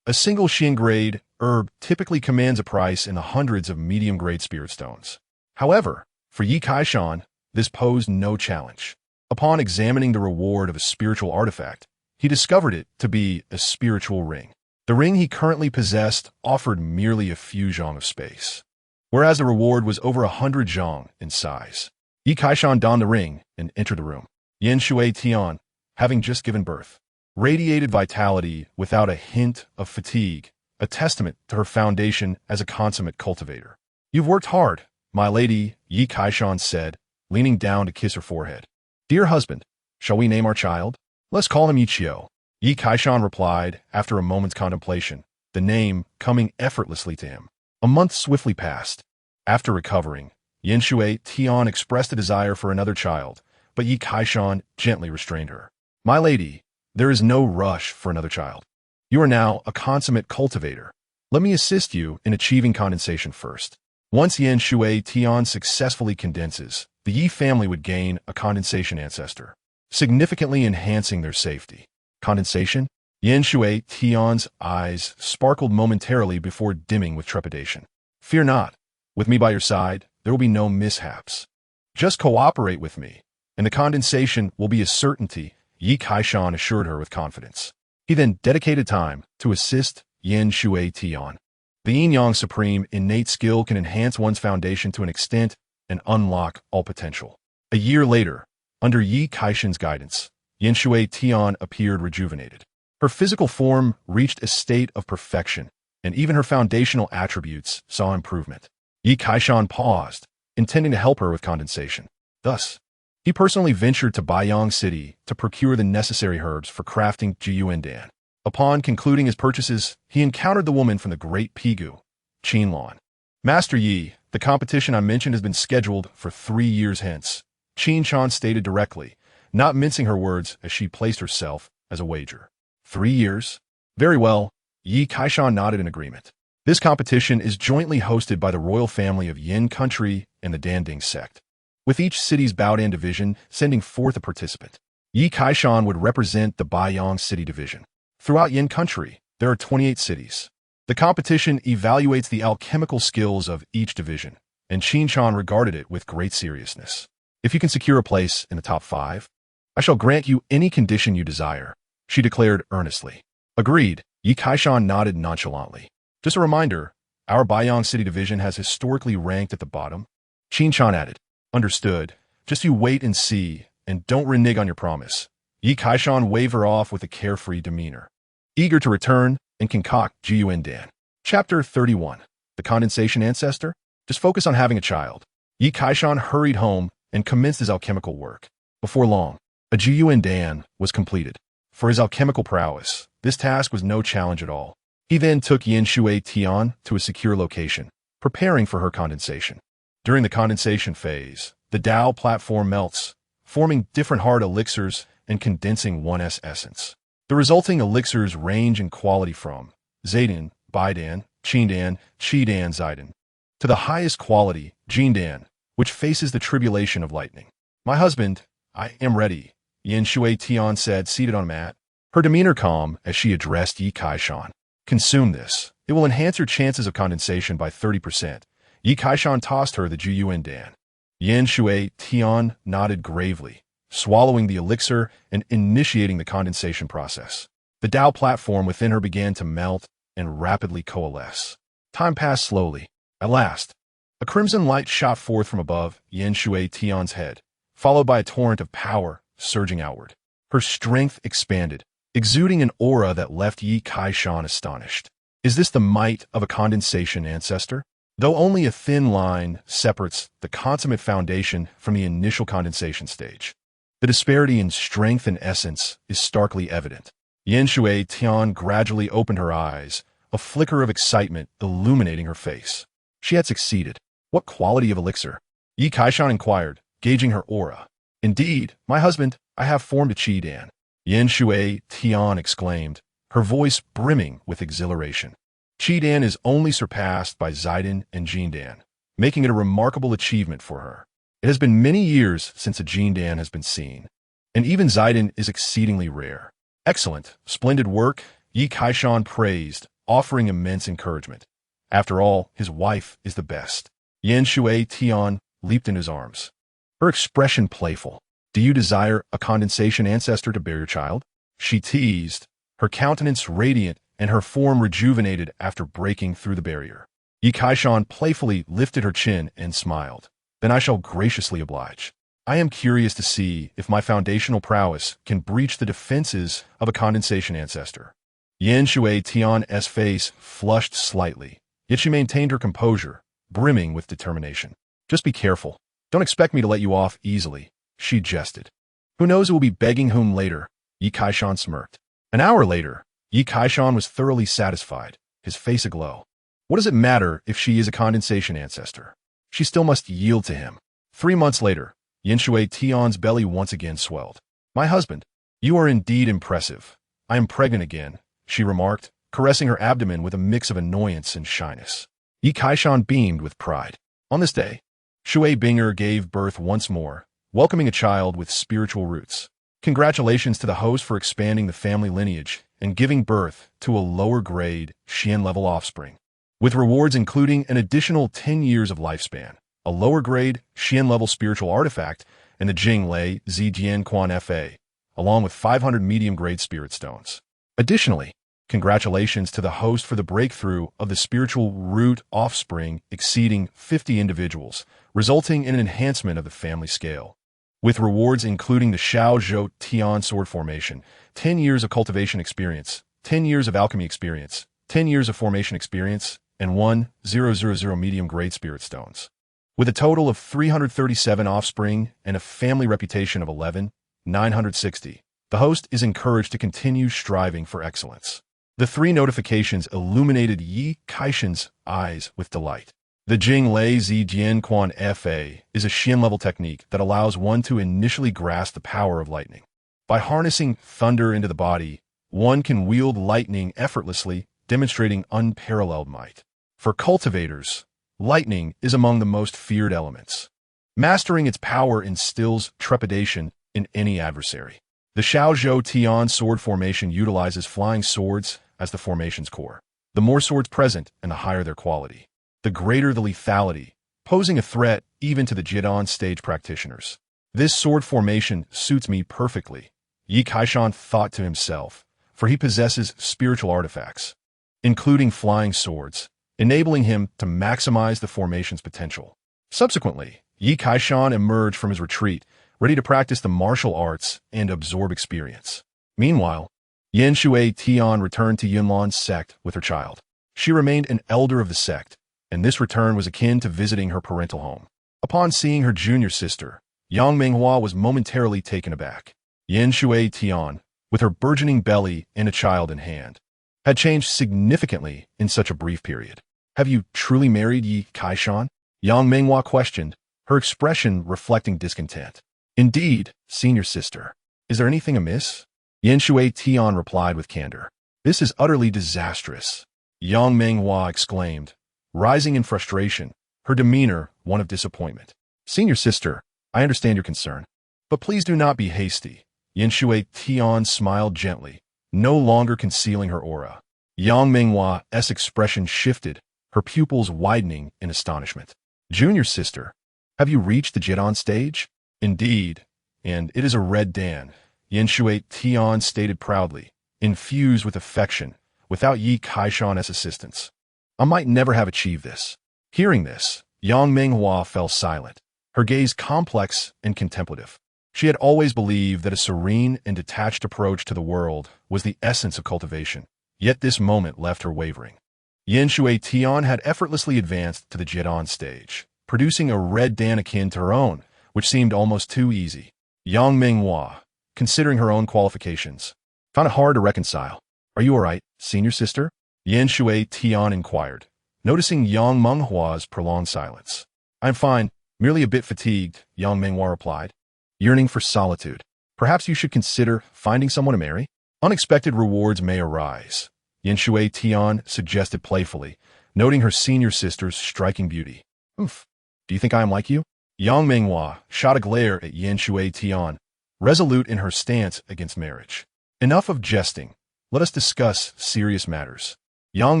A single Xian grade herb typically commands a price in the hundreds of medium grade spirit stones. However, for Yi Kaishan, this posed no challenge. Upon examining the reward of a spiritual artifact, he discovered it to be a spiritual ring. The ring he currently possessed offered merely a few zhong of space, whereas the reward was over 100 zhong in size. Yi Kaishan donned the ring and entered the room. Yin Shui Tian, having just given birth, radiated vitality without a hint of fatigue, a testament to her foundation as a consummate cultivator. "You've worked hard, my lady," Yi Kaishan said, leaning down to kiss her forehead. "Dear husband, shall we name our child? Let's call him Yichio." Yi Kaishan replied after a moment's contemplation, the name coming effortlessly to him. A month swiftly passed. After recovering, Yin Shui Tian expressed a desire for another child, but Yi Kaishan gently restrained her. "My lady, there is no rush for another child. You are now a consummate cultivator. Let me assist you in achieving condensation first." Once Yin Shui Tian successfully condenses, the Yi family would gain a condensation ancestor, significantly enhancing their safety. Condensation? Yin Shui Tian's eyes sparkled momentarily before dimming with trepidation. "Fear not. With me by your side, there will be no mishaps. Just cooperate with me, and the condensation will be a certainty," Yi Kaishan assured her with confidence. He then dedicated time to assist Yin Shui Tian. The Yin-Yang Supreme innate skill can enhance one's foundation to an extent and unlock all potential. A year later, under Yi Kaishan's guidance, Yin Shui Tian appeared rejuvenated. Her physical form reached a state of perfection, and even her foundational attributes saw improvement. Yi Kaishan paused, intending to help her with condensation. Thus, he personally ventured to Baiyang City to procure the necessary herbs for crafting Jiyuandan. Upon concluding his purchases, he encountered the woman from the Great Pigu, Qinlan. "Master Yi, the competition I mentioned has been scheduled for 3 years hence," Qin Chan stated directly, not mincing her words as she placed herself as a wager. 3 years? Very well, Yi Kaishan nodded in agreement. This competition is jointly hosted by the royal family of Yin Country and the Danding sect, with each city's Baodan division sending forth a participant. Yi Kaishan would represent the Baiyang City division. Throughout Yin Country, there are 28 cities. The competition evaluates the alchemical skills of each division, and Qin Chan regarded it with great seriousness. "If you can secure a place in the top 5, I shall grant you any condition you desire," she declared earnestly. "Agreed," Yi Kaishan nodded nonchalantly. "Just a reminder, our Baiyang City division has historically ranked at the bottom." Qin Chan added, "Understood. Just you wait and see, and don't renege on your promise." Yi Kaishan waved her off with a carefree demeanor, eager to return and concoct Jiyuandan. Chapter 31. The Condensation Ancestor? Just focus on having a child. Yi Kaishan hurried home and commenced his alchemical work. Before long, a Jiyuandan was completed. For his alchemical prowess, this task was no challenge at all. He then took Yin Shui Tian to a secure location, preparing for her condensation. During the condensation phase, the Tao platform melts, forming different hard elixirs and condensing one's essence. The resulting elixirs range in quality from Zaidan, Baidan, Qindan, Qidan, Zaidan, to the highest quality, Jindan, which faces the tribulation of lightning. "My husband, I am ready," Yin Shui Tian said, seated on a mat, her demeanor calm as she addressed Yi Kaishan. "Consume this. It will enhance your chances of condensation by 30%. Yi Kaishan tossed her the Jiyuandan. Yin Shui Tian nodded gravely, swallowing the elixir and initiating the condensation process. The Tao platform within her began to melt and rapidly coalesce. Time passed slowly. At last, a crimson light shot forth from above Yin Shui Tian's head, followed by a torrent of power surging outward. Her strength expanded, exuding an aura that left Yi Kaishan astonished. Is this the might of a condensation ancestor? Though only a thin line separates the consummate foundation from the initial condensation stage, the disparity in strength and essence is starkly evident. Yan Shui Tian gradually opened her eyes, a flicker of excitement illuminating her face. She had succeeded. What quality of elixir? Yi Kaishan inquired, gauging her aura. Indeed, my husband, I have formed a Qi Dan. Yan Shui Tian exclaimed, her voice brimming with exhilaration. Qi Dan is only surpassed by Zidane and Jin Dan, making it a remarkable achievement for her. It has been many years since a Jin Dan has been seen, and even Zidane is exceedingly rare. Excellent, splendid work, Yi Kaishan praised, offering immense encouragement. After all, his wife is the best. Yan Shui Tian leaped in his arms, her expression playful. Do you desire a condensation ancestor to bear your child? She teased, her countenance radiant and her form rejuvenated after breaking through the barrier. Yi Kaishan playfully lifted her chin and smiled. Then I shall graciously oblige. I am curious to see if my foundational prowess can breach the defenses of a condensation ancestor. Yan Shui Tian's face flushed slightly, yet she maintained her composure, brimming with determination. Just be careful. Don't expect me to let you off easily, she jested. Who knows who will be begging whom later? Yi Kaishan smirked. An hour later, Yi Kaishan was thoroughly satisfied, his face aglow. What does it matter if she is a condensation ancestor? She still must yield to him. 3 months later, Yan Shui Tian's belly once again swelled. My husband, you are indeed impressive. I am pregnant again, she remarked, caressing her abdomen with a mix of annoyance and shyness. Yi Kaishan beamed with pride. On this day, Shui Binger gave birth once more, welcoming a child with spiritual roots. Congratulations to the host for expanding the family lineage and giving birth to a lower-grade Xian-level offspring, with rewards including an additional 10 years of lifespan, a lower-grade Xian-level spiritual artifact, and the Jinglei Zijian Quan Fa, along with 500 medium-grade spirit stones. Additionally, congratulations to the host for the breakthrough of the spiritual root offspring exceeding 50 individuals, resulting in an enhancement of the family scale, with rewards including the Xiao Zhou Tian sword formation, 10 years of cultivation experience, 10 years of alchemy experience, 10 years of formation experience, and 1,000 medium-grade spirit stones. With a total of 337 offspring and a family reputation of 11,960, the host is encouraged to continue striving for excellence. The 3 notifications illuminated Yi Kaishan's eyes with delight. The Jinglei Zijian Quan Fa is a Xian-level technique that allows one to initially grasp the power of lightning. By harnessing thunder into the body, one can wield lightning effortlessly, demonstrating unparalleled might. For cultivators, lightning is among the most feared elements. Mastering its power instills trepidation in any adversary. The Xiaozhou Tian sword formation utilizes flying swords as the formation's core. The more swords present and the higher their quality, the greater the lethality, posing a threat even to the Jidan stage practitioners. This sword formation suits me perfectly, Yi Kaishan thought to himself, for he possesses spiritual artifacts, including flying swords, enabling him to maximize the formation's potential. Subsequently, Yi Kaishan emerged from his retreat, ready to practice the martial arts and absorb experience. Meanwhile, Yan Shui Tian returned to Yunlan's sect with her child. She remained an elder of the sect, and this return was akin to visiting her parental home. Upon seeing her junior sister, Yang Menghua was momentarily taken aback. Yan Shui Tian, with her burgeoning belly and a child in hand, had changed significantly in such a brief period. Have you truly married Yi Kaishan? Yang Menghua questioned, her expression reflecting discontent. Indeed, senior sister. Is there anything amiss? Yan Shui Tian replied with candor. This is utterly disastrous, Yang Menghua exclaimed, rising in frustration, her demeanor one of disappointment. Senior sister, I understand your concern, but please do not be hasty. Yan Shui Tian smiled gently, no longer concealing her aura. Yang Menghua's expression shifted, her pupils widening in astonishment. Junior sister, have you reached the Jidan stage? Indeed, and it is a red Dan, Yan Shui Tian stated proudly, infused with affection, without Yi Kaishan's assistance. I might never have achieved this. Hearing this, Yang Menghua fell silent, her gaze complex and contemplative. She had always believed that a serene and detached approach to the world was the essence of cultivation, yet this moment left her wavering. Yin Shui Tian had effortlessly advanced to the Jidan stage, producing a red dan akin to her own, which seemed almost too easy. Yang Minghua, considering her own qualifications, found it hard to reconcile. "Are you all right, senior sister?" Yin Shui Tian inquired, noticing Yang Menghua's prolonged silence. "I'm fine, merely a bit fatigued," Yang Menghua replied, yearning for solitude. "Perhaps you should consider finding someone to marry? Unexpected rewards may arise," Yin Shui Tian suggested playfully, noting her senior sister's striking beauty. "Oof, do you think I am like you?" Yang Menghua shot a glare at Yin Shui Tian, resolute in her stance against marriage. "Enough of jesting. Let us discuss serious matters," Yang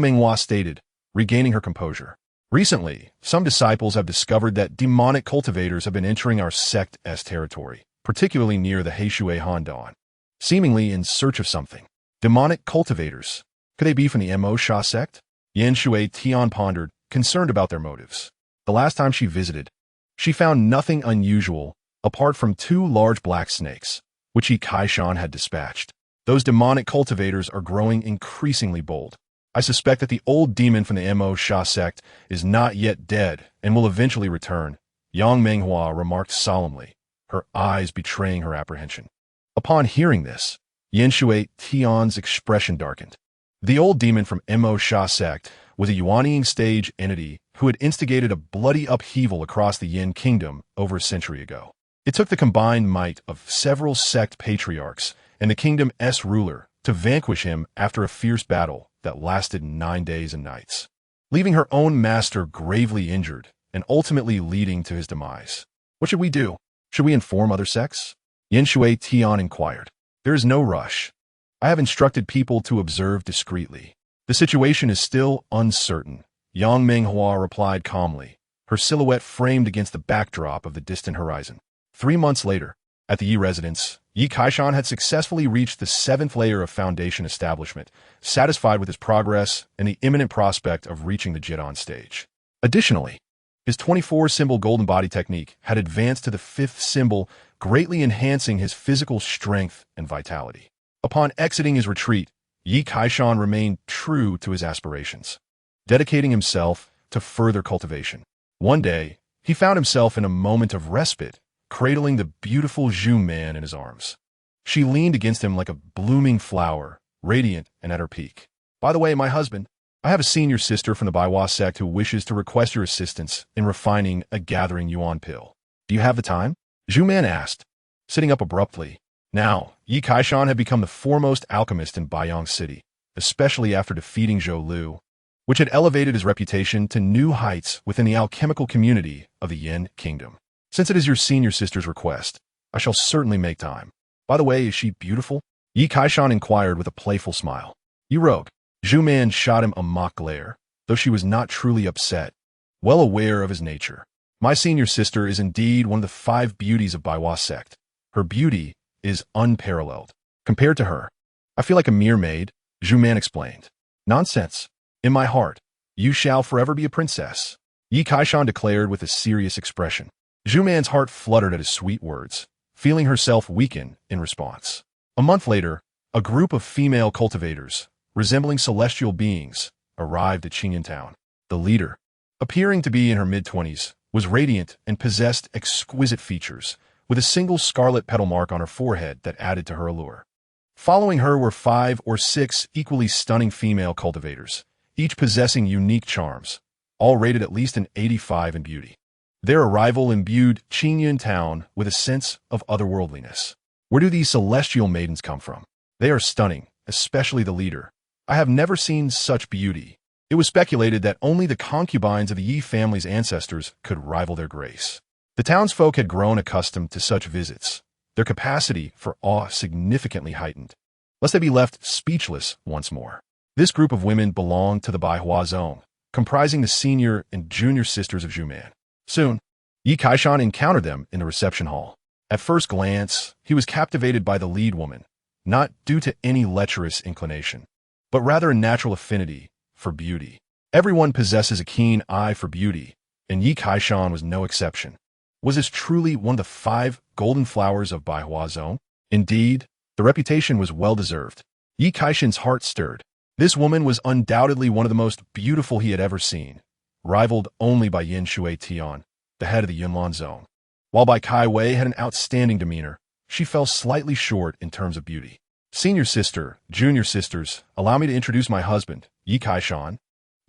Menghua stated, regaining her composure. "Recently, some disciples have discovered that demonic cultivators have been entering our sect's territory, particularly near the Heishui Handan, seemingly in search of something. Demonic cultivators? Could they be from the Mo Sha sect?" Yin Shui Tian pondered, concerned about their motives. The last time she visited, she found nothing unusual apart from 2 large black snakes, which Yi Kaishan had dispatched. Those demonic cultivators are growing increasingly bold. I suspect that the old demon from the Mo Sha sect is not yet dead and will eventually return, Yang Menghua remarked solemnly, her eyes betraying her apprehension. Upon hearing this, Yin Shui Tian's expression darkened. The old demon from Mo Sha sect was a Yuanying stage entity who had instigated a bloody upheaval across the Yin kingdom over a century ago. It took the combined might of several sect patriarchs and the kingdom's ruler to vanquish him after a fierce battle that lasted 9 days and nights, leaving her own master gravely injured and ultimately leading to his demise. "What should we do? Should we inform other sects?" Yin Shui Tian inquired. "There is no rush. I have instructed people to observe discreetly. The situation is still uncertain," Yang Menghua replied calmly, her silhouette framed against the backdrop of the distant horizon. 3 months later, at the Yi residence, Yi Kaishan had successfully reached the 7th layer of foundation establishment, satisfied with his progress and the imminent prospect of reaching the Jidan stage. Additionally, his 24-symbol golden body technique had advanced to the 5th symbol, greatly enhancing his physical strength and vitality. Upon exiting his retreat, Yi Kaishan remained true to his aspirations, dedicating himself to further cultivation. One day, he found himself in a moment of respite, cradling the beautiful Zhu Man in his arms. She leaned against him like a blooming flower, radiant and at her peak. "By the way, my husband, I have a senior sister from the Baiwa sect who wishes to request your assistance in refining a gathering yuan pill. Do you have the time?" Zhu Man asked, sitting up abruptly. Now, Yi Kaishan had become the foremost alchemist in Baiyang City, especially after defeating Zhou Lu, which had elevated his reputation to new heights within the alchemical community of the Yin Kingdom. "Since it is your senior sister's request, I shall certainly make time. By the way, is she beautiful?" Yi Kaishan inquired with a playful smile. "You rogue." Zhu Man shot him a mock glare, though she was not truly upset, well aware of his nature. "My senior sister is indeed one of the 5 beauties of Baiwa sect. Her beauty is unparalleled. Compared to her, I feel like a mere maid," Zhu Man explained. "Nonsense. In my heart, you shall forever be a princess," Yi Kaishan declared with a serious expression. Zhu Man's heart fluttered at his sweet words, feeling herself weaken in response. A month later, a group of female cultivators, resembling celestial beings, arrived at Qingyan Town. The leader, appearing to be in her mid-20s, was radiant and possessed exquisite features, with a single scarlet petal mark on her forehead that added to her allure. Following her were 5 or 6 equally stunning female cultivators, each possessing unique charms, all rated at least an 85 in beauty. Their arrival imbued Qingyan Town with a sense of otherworldliness. Where do these celestial maidens come from? They are stunning, especially the leader. I have never seen such beauty. It was speculated that only the concubines of the Yi family's ancestors could rival their grace. The townsfolk had grown accustomed to such visits, their capacity for awe significantly heightened, lest they be left speechless once more. This group of women belonged to the Baihua zone, comprising the senior and junior sisters of Zhu Man. Soon, Yi Kaishan encountered them in the reception hall. At first glance, he was captivated by the lead woman, not due to any lecherous inclination, but rather a natural affinity for beauty. Everyone possesses a keen eye for beauty, and Yi Kaishan was no exception. Was this truly one of the 5 golden flowers of Baihua Zone? Indeed, the reputation was well-deserved. Yi Kaishan's heart stirred. This woman was undoubtedly one of the most beautiful he had ever seen, rivaled only by Yin Shui Tian, the head of the Yunlan Zone. While Bai Kai Wei had an outstanding demeanor, she fell slightly short in terms of beauty. Senior sister, junior sisters, allow me to introduce my husband, Yi Kaishan.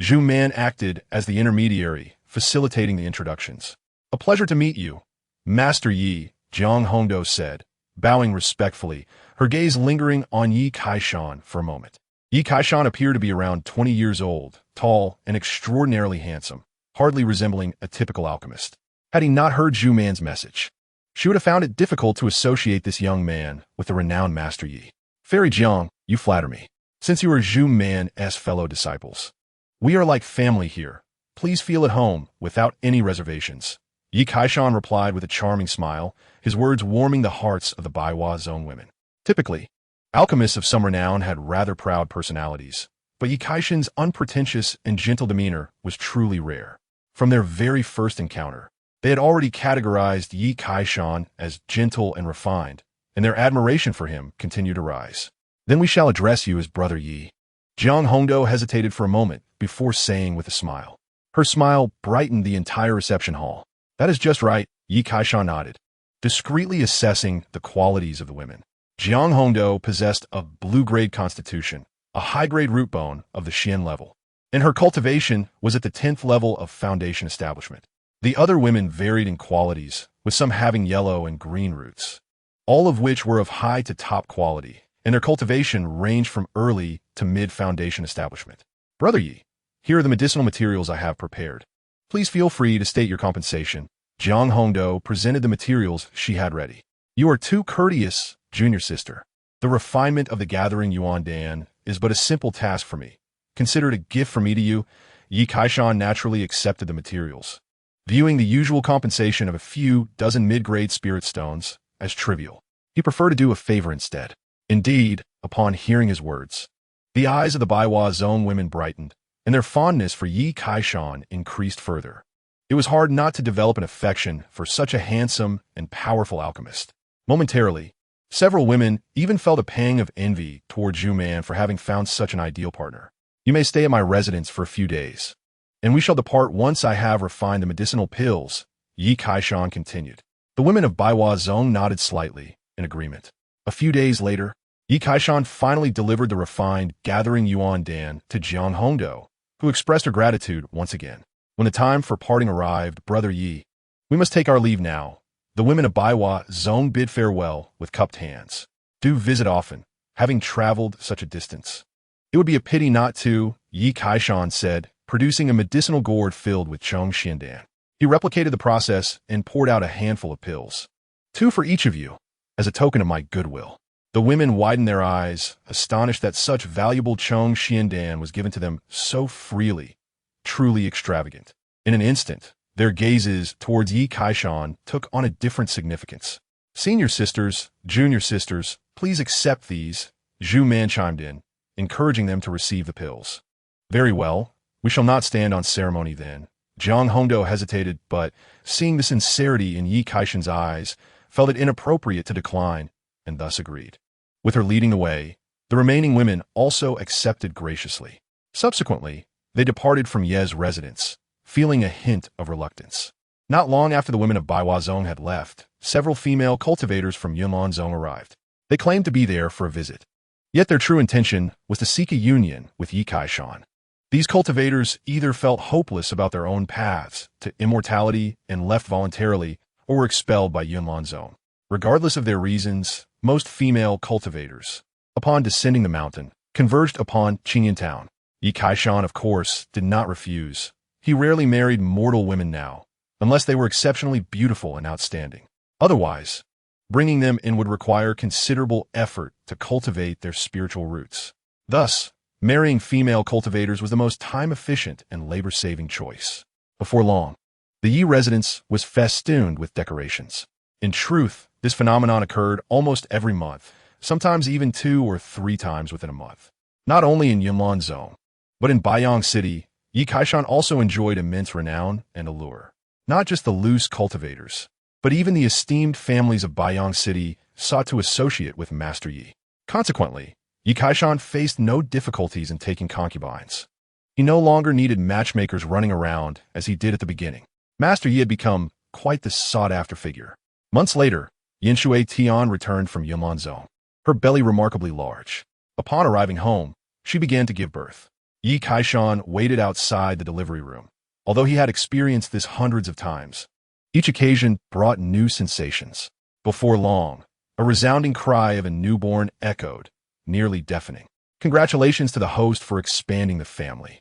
Zhu Man acted as the intermediary, facilitating the introductions. A pleasure to meet you, Master Yi, Jiang Hongdou said, bowing respectfully, her gaze lingering on Yi Kaishan for a moment. Yi Kaishan appeared to be around 20 years old, tall and extraordinarily handsome, hardly resembling a typical alchemist. Had he not heard Zhu Man's message, she would have found it difficult to associate this young man with the renowned Master Yi. Fairy Jiang, you flatter me. Since you are Zhu Man's fellow disciples, we are like family here. Please feel at home, without any reservations. Yi Kaishan replied with a charming smile, his words warming the hearts of the Baihua Zone women. Typically, alchemists of some renown had rather proud personalities, but Yi Kaishan's unpretentious and gentle demeanor was truly rare. From their very first encounter, they had already categorized Yi Kaishan as gentle and refined, and their admiration for him continued to rise. Then we shall address you as Brother Yi. Jiang Hongdou hesitated for a moment before saying with a smile. Her smile brightened the entire reception hall. That is just right, Yi Kaishan nodded, discreetly assessing the qualities of the women. Jiang Hongdou possessed a blue-grade constitution, a high-grade root bone of the Xian level, and her cultivation was at the 10th level of foundation establishment. The other women varied in qualities, with some having yellow and green roots, all of which were of high to top quality, and their cultivation ranged from early to mid-foundation establishment. Brother Yi, here are the medicinal materials I have prepared. Please feel free to state your compensation. Jiang Hongdou presented the materials she had ready. You are too courteous, junior sister. The refinement of the gathering Yuan Dan is but a simple task for me. Consider it a gift from me to you. Yi Kaishan naturally accepted the materials, viewing the usual compensation of a few dozen mid-grade spirit stones as trivial. He preferred to do a favor instead. Indeed, upon hearing his words, the eyes of the Baihua Zone women brightened, and their fondness for Yi Kaishan increased further. It was hard not to develop an affection for such a handsome and powerful alchemist. Momentarily, several women even felt a pang of envy toward Zhu Man for having found such an ideal partner. You may stay at my residence for a few days, and we shall depart once I have refined the medicinal pills, Yi Kaishan continued. The women of Baihua Zone nodded slightly, in agreement. A few days later, Yi Kaishan finally delivered the refined gathering Yuan Dan to Jiang Hongdou, who expressed her gratitude once again. When the time for parting arrived, Brother Yi, we must take our leave now. The women of Baihua Zone bid farewell with cupped hands. Do visit often, having traveled such a distance. It would be a pity not to, Yi Kaishan said, producing a medicinal gourd filled with Chong Xiandan. He replicated the process and poured out a handful of pills. 2 for each of you, as a token of my goodwill. The women widened their eyes, astonished that such valuable Chong Xiandan was given to them so freely, truly extravagant. In an instant, their gazes towards Yi Kaishan took on a different significance. Senior sisters, junior sisters, please accept these, Zhu Man chimed in, encouraging them to receive the pills. Very well, we shall not stand on ceremony then. Jiang Hongdou hesitated, but, seeing the sincerity in Yi Kaishan's eyes, felt it inappropriate to decline, and thus agreed. With her leading the way, the remaining women also accepted graciously. Subsequently, they departed from Ye's residence, feeling a hint of reluctance. Not long after the women of Baihua Zone had left, several female cultivators from Yunlan Zone arrived. They claimed to be there for a visit. Yet their true intention was to seek a union with Yi Kaishan. These cultivators either felt hopeless about their own paths to immortality and left voluntarily, or were expelled by Yunlan Zone. Regardless of their reasons, most female cultivators, upon descending the mountain, converged upon Qingyan Town. Yi Kaishan, of course, did not refuse. He rarely married mortal women now, unless they were exceptionally beautiful and outstanding. Otherwise, bringing them in would require considerable effort to cultivate their spiritual roots. Thus, marrying female cultivators was the most time-efficient and labor-saving choice. Before long, the Yi residence was festooned with decorations. In truth, this phenomenon occurred almost every month, sometimes even 2 or 3 times within a month. Not only in Yunlan Zone, but in Baiyang City, Yi Kaishan also enjoyed immense renown and allure. Not just the loose cultivators, But even the esteemed families of Baiyang City sought to associate with Master Yi. Consequently, Yi Kaishan faced no difficulties in taking concubines. He no longer needed matchmakers running around as he did at the beginning. Master Yi had become quite the sought-after figure. Months later, Yinshui Tian returned from Yunlan Zone, her belly remarkably large. Upon arriving home, she began to give birth. Yi Kaishan waited outside the delivery room. Although he had experienced this hundreds of times, each occasion brought new sensations. Before long, a resounding cry of a newborn echoed, nearly deafening. Congratulations to the host for expanding the family,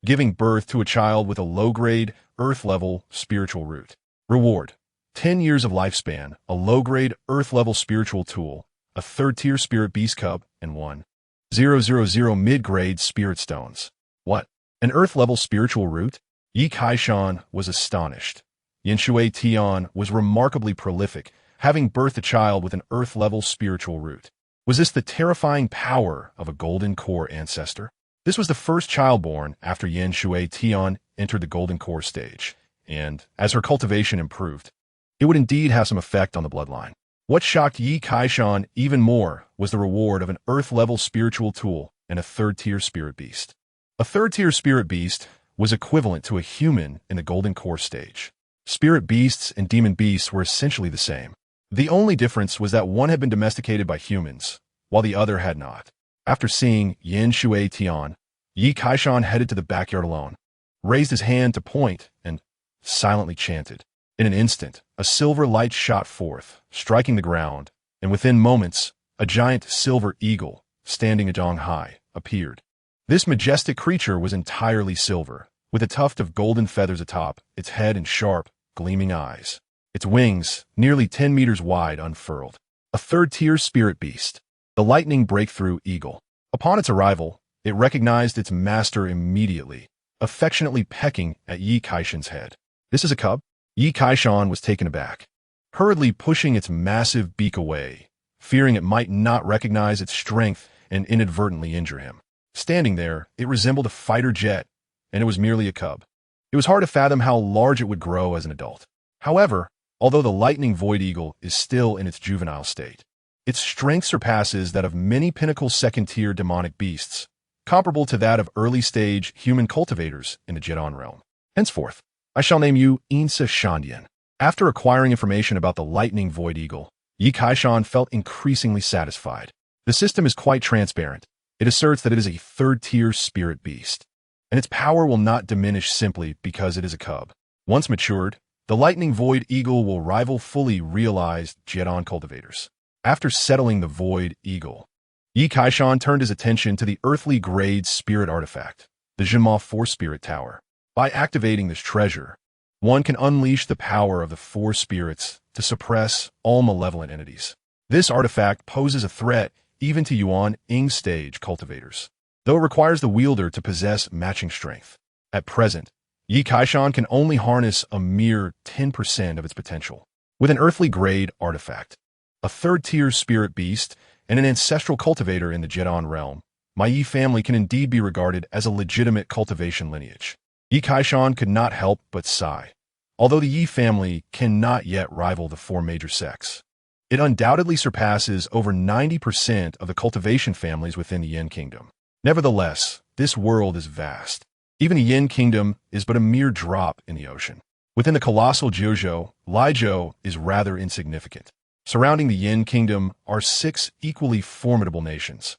giving birth to a child with a low-grade, Earth-level spiritual root. Reward: 10 years of lifespan, a low-grade, Earth-level spiritual tool, a 3rd-tier spirit beast cub, and 1,000 mid-grade spirit stones. What? An Earth-level spiritual root? Yi Kaishan was astonished. Yinshui Tian was remarkably prolific, having birthed a child with an Earth-level spiritual root. Was this the terrifying power of a golden core ancestor? This was the first child born after Yinshui Tian entered the golden core stage, and as her cultivation improved, it would indeed have some effect on the bloodline. What shocked Yi Kaishan even more was the reward of an Earth-level spiritual tool and a 3rd-tier spirit beast. A 3rd-tier spirit beast was equivalent to a human in the golden core stage. Spirit beasts and demon beasts were essentially the same. The only difference was that one had been domesticated by humans, while the other had not. After seeing Yinshui Tian, Yi Kaishan headed to the backyard alone, raised his hand to point, and silently chanted. In an instant, a silver light shot forth, striking the ground, and within moments, a giant silver eagle, standing a dong high, appeared. This majestic creature was entirely silver, with a tuft of golden feathers atop its head and sharp, gleaming eyes. Its wings, nearly 10 meters wide, unfurled. A 3rd-tier spirit beast, the lightning breakthrough eagle. Upon its arrival, it recognized its master immediately, affectionately pecking at Yi Kaishan's head. This is a cub? Yi Kaishan was taken aback, hurriedly pushing its massive beak away, fearing it might not recognize its strength and inadvertently injure him. Standing there, it resembled a fighter jet, and it was merely a cub. It was hard to fathom how large it would grow as an adult. However, although the lightning void eagle is still in its juvenile state, its strength surpasses that of many pinnacle 2nd-tier demonic beasts, comparable to that of early-stage human cultivators in the Jedon realm. Henceforth, I shall name you Insa Shandian. After acquiring information about the lightning void eagle, Yi Kaishan felt increasingly satisfied. The system is quite transparent. It asserts that it is a 3rd-tier spirit beast, and its power will not diminish simply because it is a cub. Once matured, the lightning void eagle will rival fully realized Jedon cultivators. After settling the void eagle, Yi Kaishan turned his attention to the earthly grade spirit artifact, the Jinma 4 Spirit Tower. By activating this treasure, one can unleash the power of the 4 spirits to suppress all malevolent entities. This artifact poses a threat even to Yuan Ing stage cultivators, though it requires the wielder to possess matching strength. At present, Yi Kaishan can only harness a mere 10% of its potential. With an earthly grade artifact, a 3rd-tier spirit beast, and an ancestral cultivator in the Jedon realm, my Yi family can indeed be regarded as a legitimate cultivation lineage. Yi Kaishan could not help but sigh. Although the Yi family cannot yet rival the 4 major sects, it undoubtedly surpasses over 90% of the cultivation families within the Yin Kingdom. Nevertheless, this world is vast. Even the Yin Kingdom is but a mere drop in the ocean. Within the colossal Jiuzhou, Liuzhou is rather insignificant. Surrounding the Yin Kingdom are 6 equally formidable nations,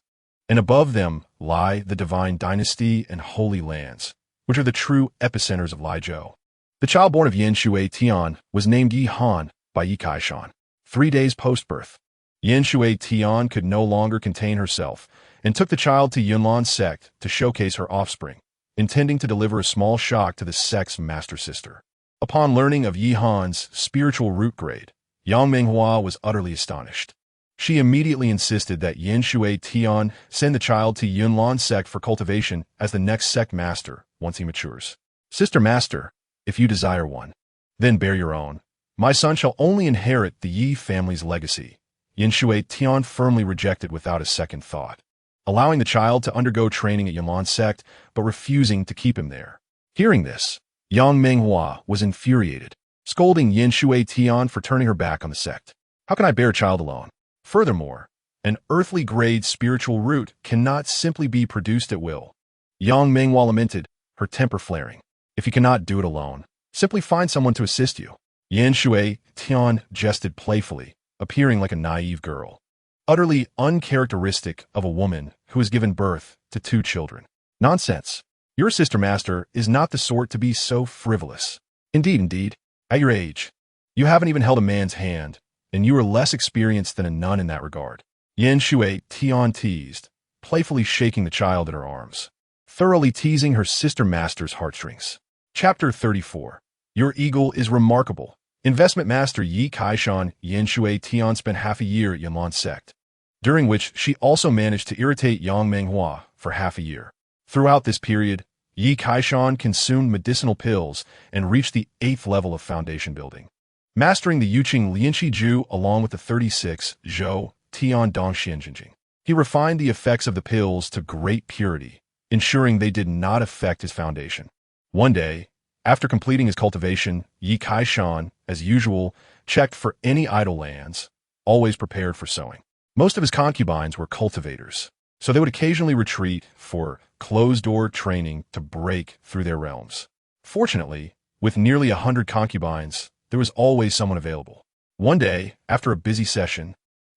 and above them lie the divine dynasty and holy lands, which are the true epicenters of Liuzhou. The child born of Yinshui Tian was named Yi Han by Yi Kaishan. 3 days post-birth, Yinshui Tian could no longer contain herself and took the child to Yunlan sect to showcase her offspring, intending to deliver a small shock to the sect's master sister. Upon learning of Yi Han's spiritual root grade, Yang Menghua was utterly astonished. She immediately insisted that Yinshui Tian send the child to Yunlan sect for cultivation as the next sect master once he matures. Sister master, if you desire one, then bear your own. My son shall only inherit the Yi family's legacy. Yinshui Tian firmly rejected without a second thought, allowing the child to undergo training at Yunlan sect, but refusing to keep him there. Hearing this, Yang Menghua was infuriated. scolding Yin Shui Tian for turning her back on the sect. How can I bear a child alone? Furthermore, an earthly-grade spiritual root cannot simply be produced at will. Yang Minghua lamented, her temper flaring. If you cannot do it alone, simply find someone to assist you. Yin Shui Tian jested playfully, appearing like a naive girl. Utterly uncharacteristic of a woman who has given birth to 2 children. Nonsense. Your sister master is not the sort to be so frivolous. Indeed, at your age, you haven't even held a man's hand, and you are less experienced than a nun in that regard. Yin Shui Tian teased, playfully shaking the child in her arms, thoroughly teasing her sister master's heartstrings. Chapter 34. Your eagle is remarkable. Investment master Yi Kaishan Yin Shui Tian spent half a year at Yanlan sect, during which she also managed to irritate Yang Minghua for half a year. Throughout this period, Yi Kaishan consumed medicinal pills and reached the 8th level of foundation building. Mastering the Yuqing Lianqi Ju along with the 36 Zhou Tian Dongxian Jinjing, he refined the effects of the pills to great purity, ensuring they did not affect his foundation. One day, after completing his cultivation, Yi Kaishan, as usual, checked for any idle lands, always prepared for sowing. Most of his concubines were cultivators, so they would occasionally retreat for closed-door training to break through their realms. Fortunately, with nearly 100 concubines, there was always someone available. One day, after a busy session,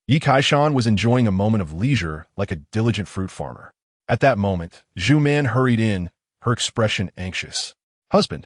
Yi Kaishan was enjoying a moment of leisure like a diligent fruit farmer. At that moment, Zhu Man hurried in, her expression anxious. Husband,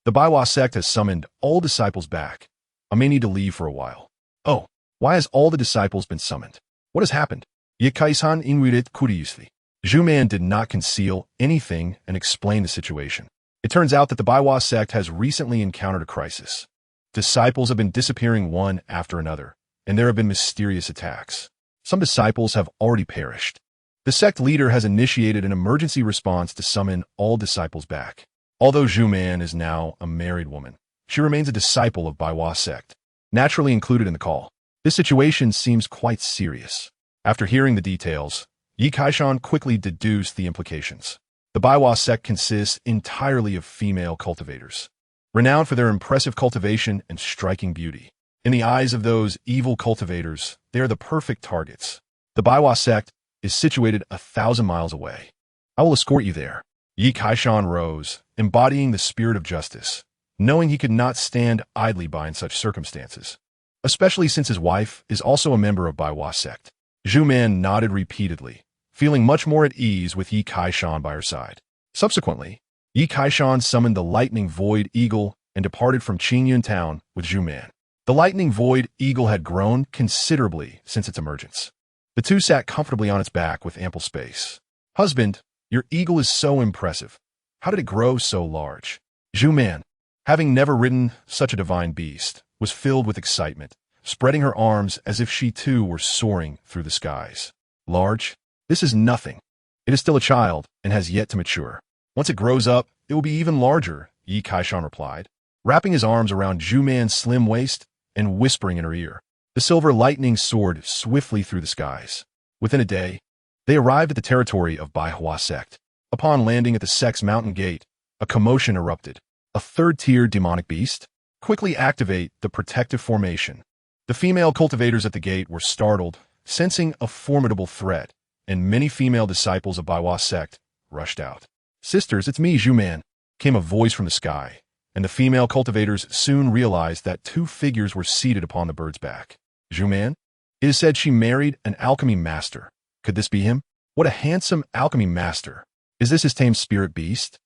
the Baiwa sect has summoned all disciples back. I may need to leave for a while. Oh, why has all the disciples been summoned? What has happened? Yi Kaishan inwirit curiously. Zhu Man did not conceal anything and explained the situation. It turns out that the Baiwa sect has recently encountered a crisis. Disciples have been disappearing one after another, and there have been mysterious attacks. Some disciples have already perished. The sect leader has initiated an emergency response to summon all disciples back. Although Zhu Man is now a married woman, she remains a disciple of Baiwa sect, naturally included in the call. This situation seems quite serious. After hearing the details, Yi Kaishan quickly deduced the implications. The Baiwa sect consists entirely of female cultivators, renowned for their impressive cultivation and striking beauty. In the eyes of those evil cultivators, they are the perfect targets. The Baiwa sect is situated 1,000 miles away. I will escort you there. Yi Kaishan rose, embodying the spirit of justice, knowing he could not stand idly by in such circumstances, especially since his wife is also a member of Baiwa sect. Zhu Man nodded repeatedly, feeling much more at ease with Yi Kaishan by her side. Subsequently, Yi Kaishan summoned the lightning void eagle and departed from Qingyun town with Zhu Man. The lightning void eagle had grown considerably since its emergence. The two sat comfortably on its back with ample space. Husband, your eagle is so impressive. How did it grow so large? Zhu Man, having never ridden such a divine beast, was filled with excitement, spreading her arms as if she too were soaring through the skies. Large? This is nothing. It is still a child and has yet to mature. Once it grows up, it will be even larger, Yi Kaishan replied, wrapping his arms around Zhu Man's slim waist and whispering in her ear. The silver lightning soared swiftly through the skies. Within a day, they arrived at the territory of Baiwa sect. Upon landing at the sect's mountain gate, a commotion erupted. A third-tier demonic beast? Quickly activate the protective formation. The female cultivators at the gate were startled, sensing a formidable threat, and many female disciples of Baiwa sect rushed out. Sisters, it's me, Zhu Man, came a voice from the sky, and the female cultivators soon realized that 2 figures were seated upon the bird's back. Zhu Man? It is said she married an alchemy master. Could this be him? What a handsome alchemy master. Is this his tamed spirit beast?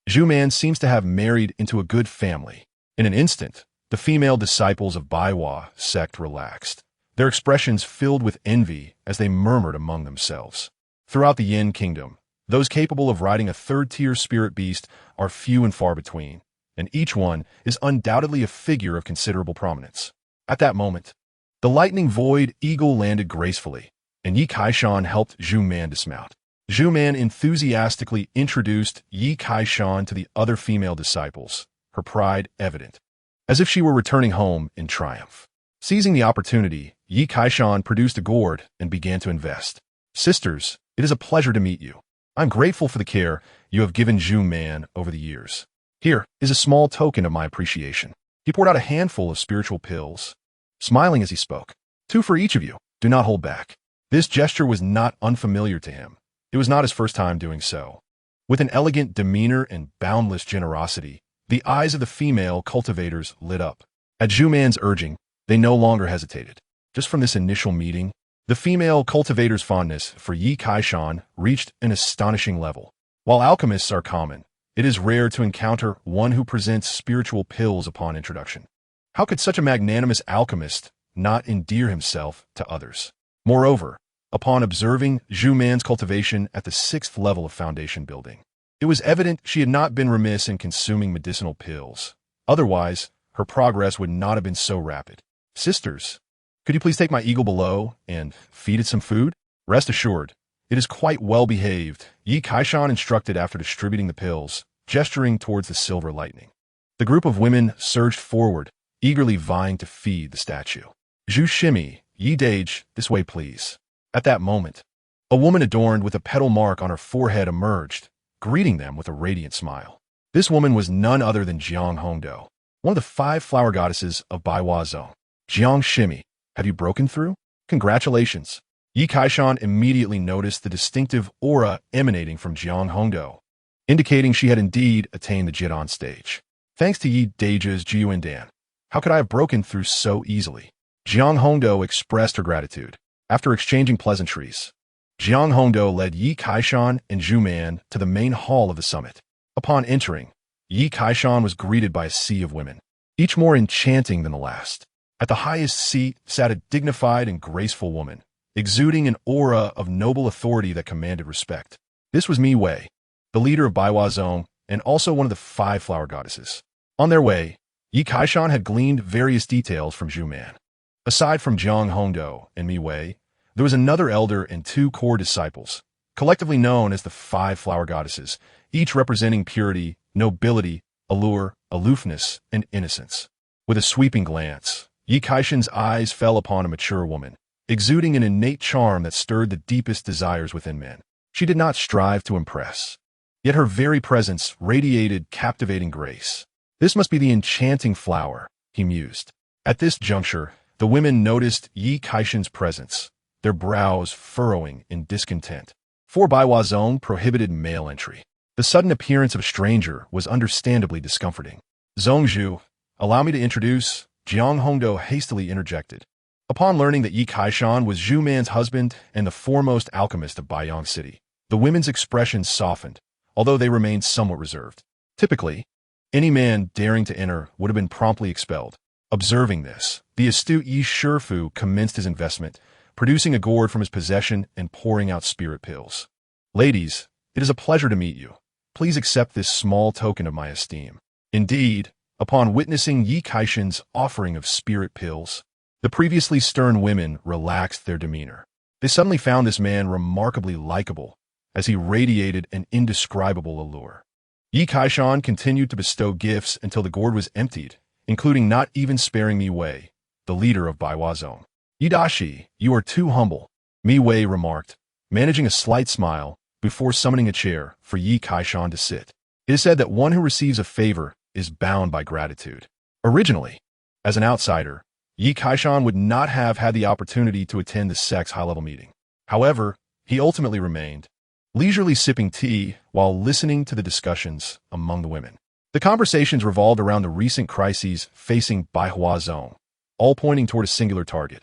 Zhu Man seems to have married into a good family. In an instant, the female disciples of Baiwa sect relaxed, their expressions filled with envy as they murmured among themselves. Throughout the Yin kingdom, those capable of riding a third-tier spirit beast are few and far between, and each one is undoubtedly a figure of considerable prominence. At that moment, the lightning void eagle landed gracefully, and Yi Kaishan helped Zhu Man dismount. Zhu Man enthusiastically introduced Yi Kaishan to the other female disciples, her pride evident, as if she were returning home in triumph. Seizing the opportunity, Yi Kaishan produced a gourd and began to invest. Sisters, it is a pleasure to meet you. I'm grateful for the care you have given Zhu Man over the years. Here is a small token of my appreciation. He poured out a handful of spiritual pills, smiling as he spoke. 2 for each of you. Do not hold back. This gesture was not unfamiliar to him. It was not his first time doing so. With an elegant demeanor and boundless generosity, the eyes of the female cultivators lit up. At Zhu Man's urging, they no longer hesitated. Just from this initial meeting, the female cultivator's fondness for Yi Kaishan reached an astonishing level. While alchemists are common, it is rare to encounter one who presents spiritual pills upon introduction. How could such a magnanimous alchemist not endear himself to others? Moreover, upon observing Zhu Man's cultivation at the 6th level of foundation building, it was evident she had not been remiss in consuming medicinal pills. Otherwise, her progress would not have been so rapid. Sisters, could you please take my eagle below and feed it some food? Rest assured, it is quite well behaved, Yi Kaishan instructed after distributing the pills, gesturing towards the silver lightning. The group of women surged forward, eagerly vying to feed the statue. Zhu Shimi, Yi Dage, this way please. At that moment, a woman adorned with a petal mark on her forehead emerged, greeting them with a radiant smile. This woman was none other than Jiang Hongdo, one of the 5 flower goddesses of Baihua Zone. Jiang Shimi, have you broken through? Congratulations. Yi Kaishan immediately noticed the distinctive aura emanating from Jiang Hongdo, indicating she had indeed attained the Jidan stage. Thanks to Yi Dage's Jiuandan, how could I have broken through so easily? Jiang Hongdo expressed her gratitude. After exchanging pleasantries, Jiang Hongdo led Yi Kaishan and Zhu Man to the main hall of the summit. Upon entering, Yi Kaishan was greeted by a sea of women, each more enchanting than the last. At the highest seat sat a dignified and graceful woman, exuding an aura of noble authority that commanded respect. This was Mi Wei, the leader of Baihua Zone, and also one of the 5 flower goddesses. On their way, Yi Kaishan had gleaned various details from Zhu Man. Aside from Jiang Hongdo and Mi Wei, there was another elder and 2 core disciples, collectively known as the 5 flower goddesses, each representing purity, nobility, allure, aloofness, and innocence. With a sweeping glance, Yi Kaishan's eyes fell upon a mature woman, exuding an innate charm that stirred the deepest desires within men. She did not strive to impress, yet her very presence radiated captivating grace. This must be the enchanting flower, he mused. At this juncture, the women noticed Yi Kaishan's presence, their brows furrowing in discontent. For Baihua Zone prohibited male entry. The sudden appearance of a stranger was understandably discomforting. Zhongzhu, allow me to introduce, Jiang Hongdo hastily interjected. Upon learning that Yi Kaishan was Zhu Man's husband and the foremost alchemist of Baiyang City, the women's expressions softened, although they remained somewhat reserved. Typically, any man daring to enter would have been promptly expelled. Observing this, the astute Yi Shifu commenced his investment, producing a gourd from his possession and pouring out spirit pills. Ladies, it is a pleasure to meet you. Please accept this small token of my esteem. Indeed, upon witnessing Yi Kaishan's offering of spirit pills, the previously stern women relaxed their demeanor. They suddenly found this man remarkably likable, as he radiated an indescribable allure. Yi Kaishan continued to bestow gifts until the gourd was emptied, including not even sparing Mi Wei, the leader of Baihua Zone. Yi Dashi, you are too humble, Mi Wei remarked, managing a slight smile before summoning a chair for Yi Kaishan to sit. It is said that one who receives a favor is bound by gratitude. Originally, as an outsider, Yi Kaishan would not have had the opportunity to attend the sect's high-level meeting. However, he ultimately remained, leisurely sipping tea while listening to the discussions among the women. The conversations revolved around the recent crises facing Baihua Zone, all pointing toward a singular target,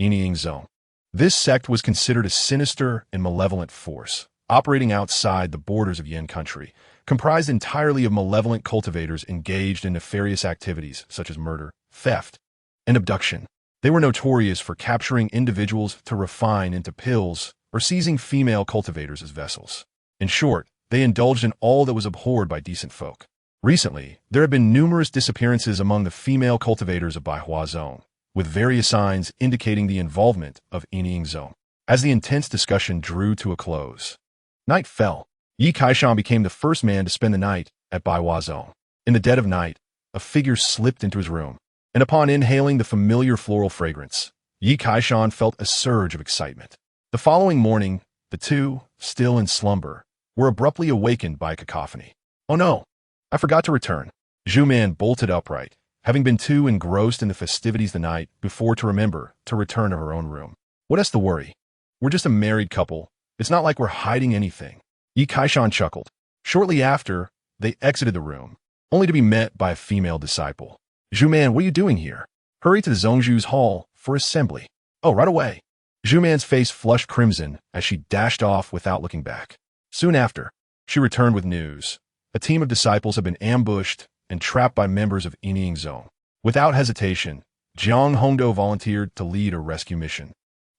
Inying Zone. This sect was considered a sinister and malevolent force, operating outside the borders of Yin country, comprised entirely of malevolent cultivators engaged in nefarious activities such as murder, theft, and abduction. They were notorious for capturing individuals to refine into pills or seizing female cultivators as vessels. In short, they indulged in all that was abhorred by decent folk. Recently, there have been numerous disappearances among the female cultivators of Baihua Zone, with various signs indicating the involvement of Inying Zone. As the intense discussion drew to a close, night fell. Yi Kaishan became the first man to spend the night at Baihua Zone. In the dead of night, a figure slipped into his room, and upon inhaling the familiar floral fragrance, Yi Kaishan felt a surge of excitement. The following morning, the two, still in slumber, were abruptly awakened by a cacophony. Oh no, I forgot to return. Zhu Man bolted upright, having been too engrossed in the festivities the night before to remember to return to her own room. What has to worry? We're just a married couple. It's not like we're hiding anything. Yi Kaishan chuckled. Shortly after, they exited the room, only to be met by a female disciple. Zhu Man, what are you doing here? Hurry to the Zhongzhu's hall for assembly. Oh, right away. Zhu Man's face flushed crimson as she dashed off without looking back. Soon after, she returned with news. A team of disciples had been ambushed and trapped by members of Inying Zone. Without hesitation, Jiang Hongdo volunteered to lead a rescue mission,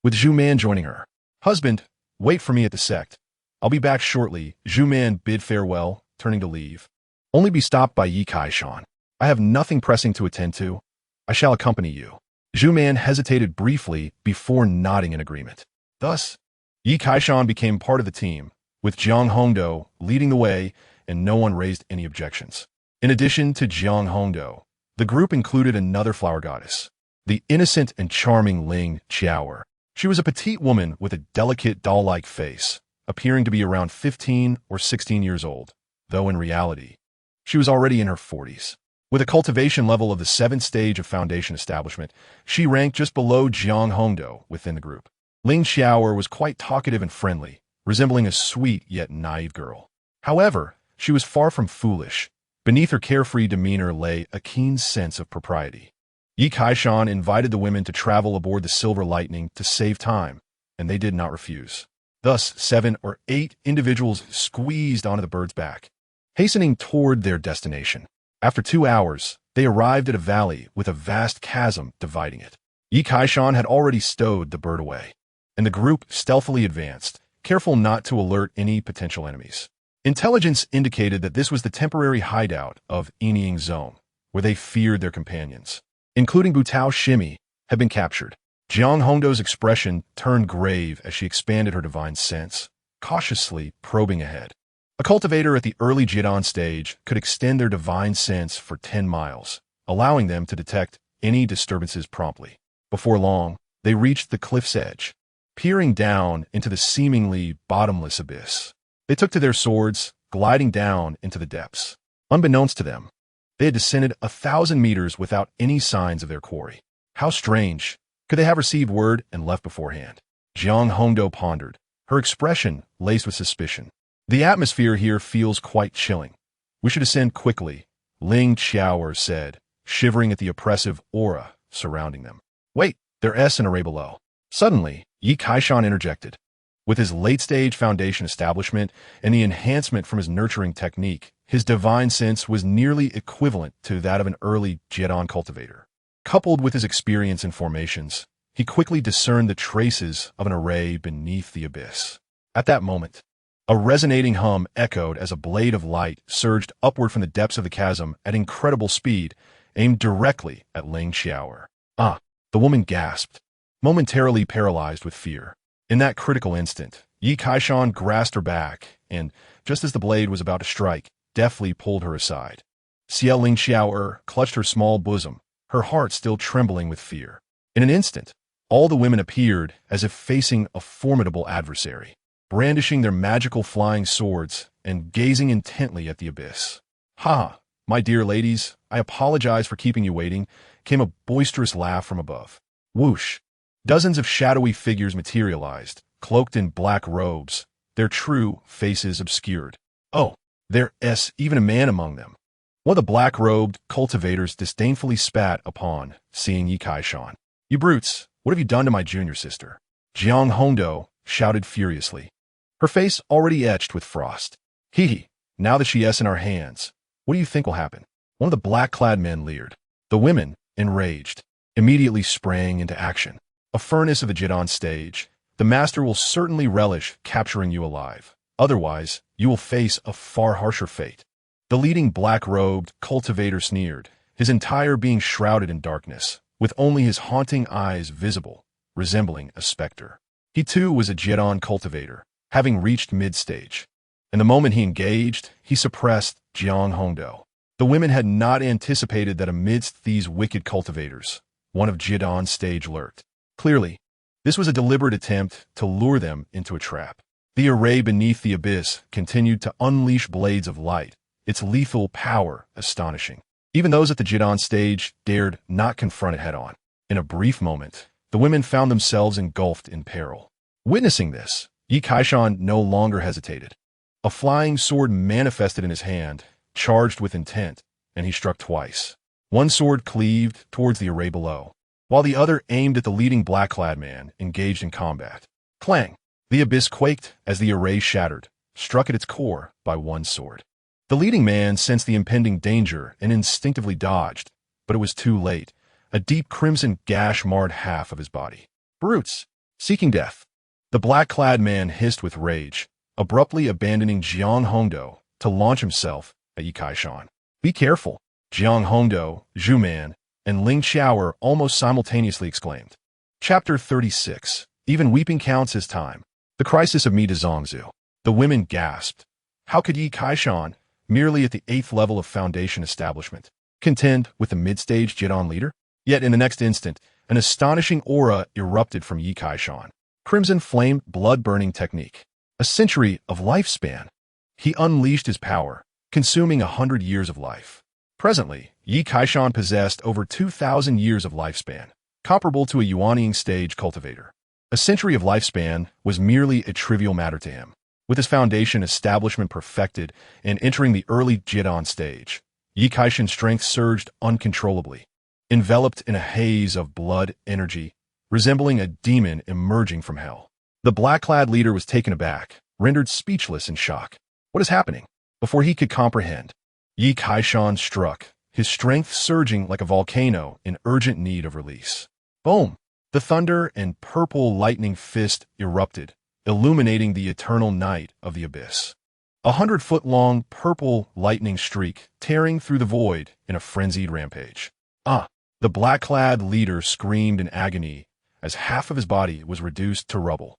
with Zhu Man joining her. Husband, wait for me at the sect. I'll be back shortly. Zhu Man bid farewell, turning to leave. Only be stopped by Yi Kaishan. I have nothing pressing to attend to. I shall accompany you. Zhu Man hesitated briefly before nodding in agreement. Thus, Yi Kaishan became part of the team, with Jiang Hongdo leading the way, and no one raised any objections. In addition to Jiang Hongdo, the group included another flower goddess, the innocent and charming Ling Qiaoer. She was a petite woman with a delicate doll-like face, appearing to be around 15 or 16 years old, though in reality, she was already in her 40s. With a cultivation level of the 7th stage of foundation establishment, she ranked just below Jiang Hongdo within the group. Ling Qiaoer was quite talkative and friendly, resembling a sweet yet naive girl. However, she was far from foolish. Beneath her carefree demeanor lay a keen sense of propriety. Yi Kaishan invited the women to travel aboard the Silver Lightning to save time, and they did not refuse. Thus, 7 or 8 individuals squeezed onto the bird's back, hastening toward their destination. After 2 hours, they arrived at a valley with a vast chasm dividing it. Yi Kaishan had already stowed the bird away, and the group stealthily advanced, careful not to alert any potential enemies. Intelligence indicated that this was the temporary hideout of Inying Zone, where they feared their companions, including Butao Shimi, had been captured. Jiang Hongdo's expression turned grave as she expanded her divine sense, cautiously probing ahead. A cultivator at the early Jidan stage could extend their divine sense for 10 miles, allowing them to detect any disturbances promptly. Before long, they reached the cliff's edge, peering down into the seemingly bottomless abyss. They took to their swords, gliding down into the depths. Unbeknownst to them, they had descended 1,000 meters without any signs of their quarry. How strange. Could they have received word and left beforehand? Jiang Hongdo pondered, her expression laced with suspicion. The atmosphere here feels quite chilling. We should ascend quickly, Ling Qiaoer said, shivering at the oppressive aura surrounding them. Wait, there's an array below. Suddenly, Yi Kaishan interjected. With his late-stage foundation establishment and the enhancement from his nurturing technique, his divine sense was nearly equivalent to that of an early Jidan cultivator. Coupled with his experience in formations, he quickly discerned the traces of an array beneath the abyss. At that moment, a resonating hum echoed as a blade of light surged upward from the depths of the chasm at incredible speed, aimed directly at Ling Qiaoer. Ah, the woman gasped, momentarily paralyzed with fear. In that critical instant, Yi Kaishan grasped her back and, just as the blade was about to strike, deftly pulled her aside. Xie Ling Qiaoer clutched her small bosom, her heart still trembling with fear. In an instant, all the women appeared as if facing a formidable adversary, brandishing their magical flying swords and gazing intently at the abyss. Ha! My dear ladies, I apologize for keeping you waiting, came a boisterous laugh from above. Whoosh! Dozens of shadowy figures materialized, cloaked in black robes, their true faces obscured. Oh, there's even a man among them. One of the black-robed cultivators disdainfully spat upon, seeing Yi Kaishan. You brutes, what have you done to my junior sister? Jiang Hongdo shouted furiously, her face already etched with frost. Hee, now that she's in our hands, what do you think will happen? One of the black-clad men leered. The women, enraged, immediately sprang into action. A furnace of the Jidan stage, the master will certainly relish capturing you alive. Otherwise, you will face a far harsher fate. The leading black-robed cultivator sneered, his entire being shrouded in darkness, with only his haunting eyes visible, resembling a specter. He too was a Jidan cultivator, having reached mid-stage. And the moment he engaged, he suppressed Jiang Hongdo. The women had not anticipated that amidst these wicked cultivators, one of Jidan's stage lurked. Clearly, this was a deliberate attempt to lure them into a trap. The array beneath the abyss continued to unleash blades of light, its lethal power astonishing. Even those at the Jidon stage dared not confront it head-on. In a brief moment, the women found themselves engulfed in peril. Witnessing this, Yi Kaishan no longer hesitated. A flying sword manifested in his hand, charged with intent, and he struck twice. One sword cleaved towards the array below, while the other aimed at the leading black-clad man engaged in combat. Clang! The abyss quaked as the array shattered, struck at its core by one sword. The leading man sensed the impending danger and instinctively dodged, but it was too late. A deep crimson gash marred half of his body. Brutes! Seeking death. The black-clad man hissed with rage, abruptly abandoning Jiang Hongdo to launch himself at Yi Kaishan. Be careful! Jiang Hongdo, Zhu Man, and Ling Xiaoer almost simultaneously exclaimed. Chapter 36. Even weeping counts as time. The crisis of Mi Zongzu. The women gasped. How could Yi Kaishan, merely at the 8th level of foundation establishment, contend with the mid-stage Jidon leader? Yet in the next instant, an astonishing aura erupted from Yi Kaishan. Crimson flame blood-burning technique. A century of lifespan. He unleashed his power, consuming 100 years of life. Presently, Yi Kaishan possessed over 2,000 years of lifespan, comparable to a Yuanying stage cultivator. A century of lifespan was merely a trivial matter to him. With his foundation establishment perfected and entering the early Jidon stage, Yi Kaishan's strength surged uncontrollably, enveloped in a haze of blood energy, resembling a demon emerging from hell. The black-clad leader was taken aback, rendered speechless in shock. What is happening? Before he could comprehend, Yi Kaishan struck, his strength surging like a volcano in urgent need of release. Boom! The thunder and purple lightning fist erupted, illuminating the eternal night of the abyss. 100-foot-long purple lightning streak tearing through the void in a frenzied rampage. The black-clad leader screamed in agony as half of his body was reduced to rubble,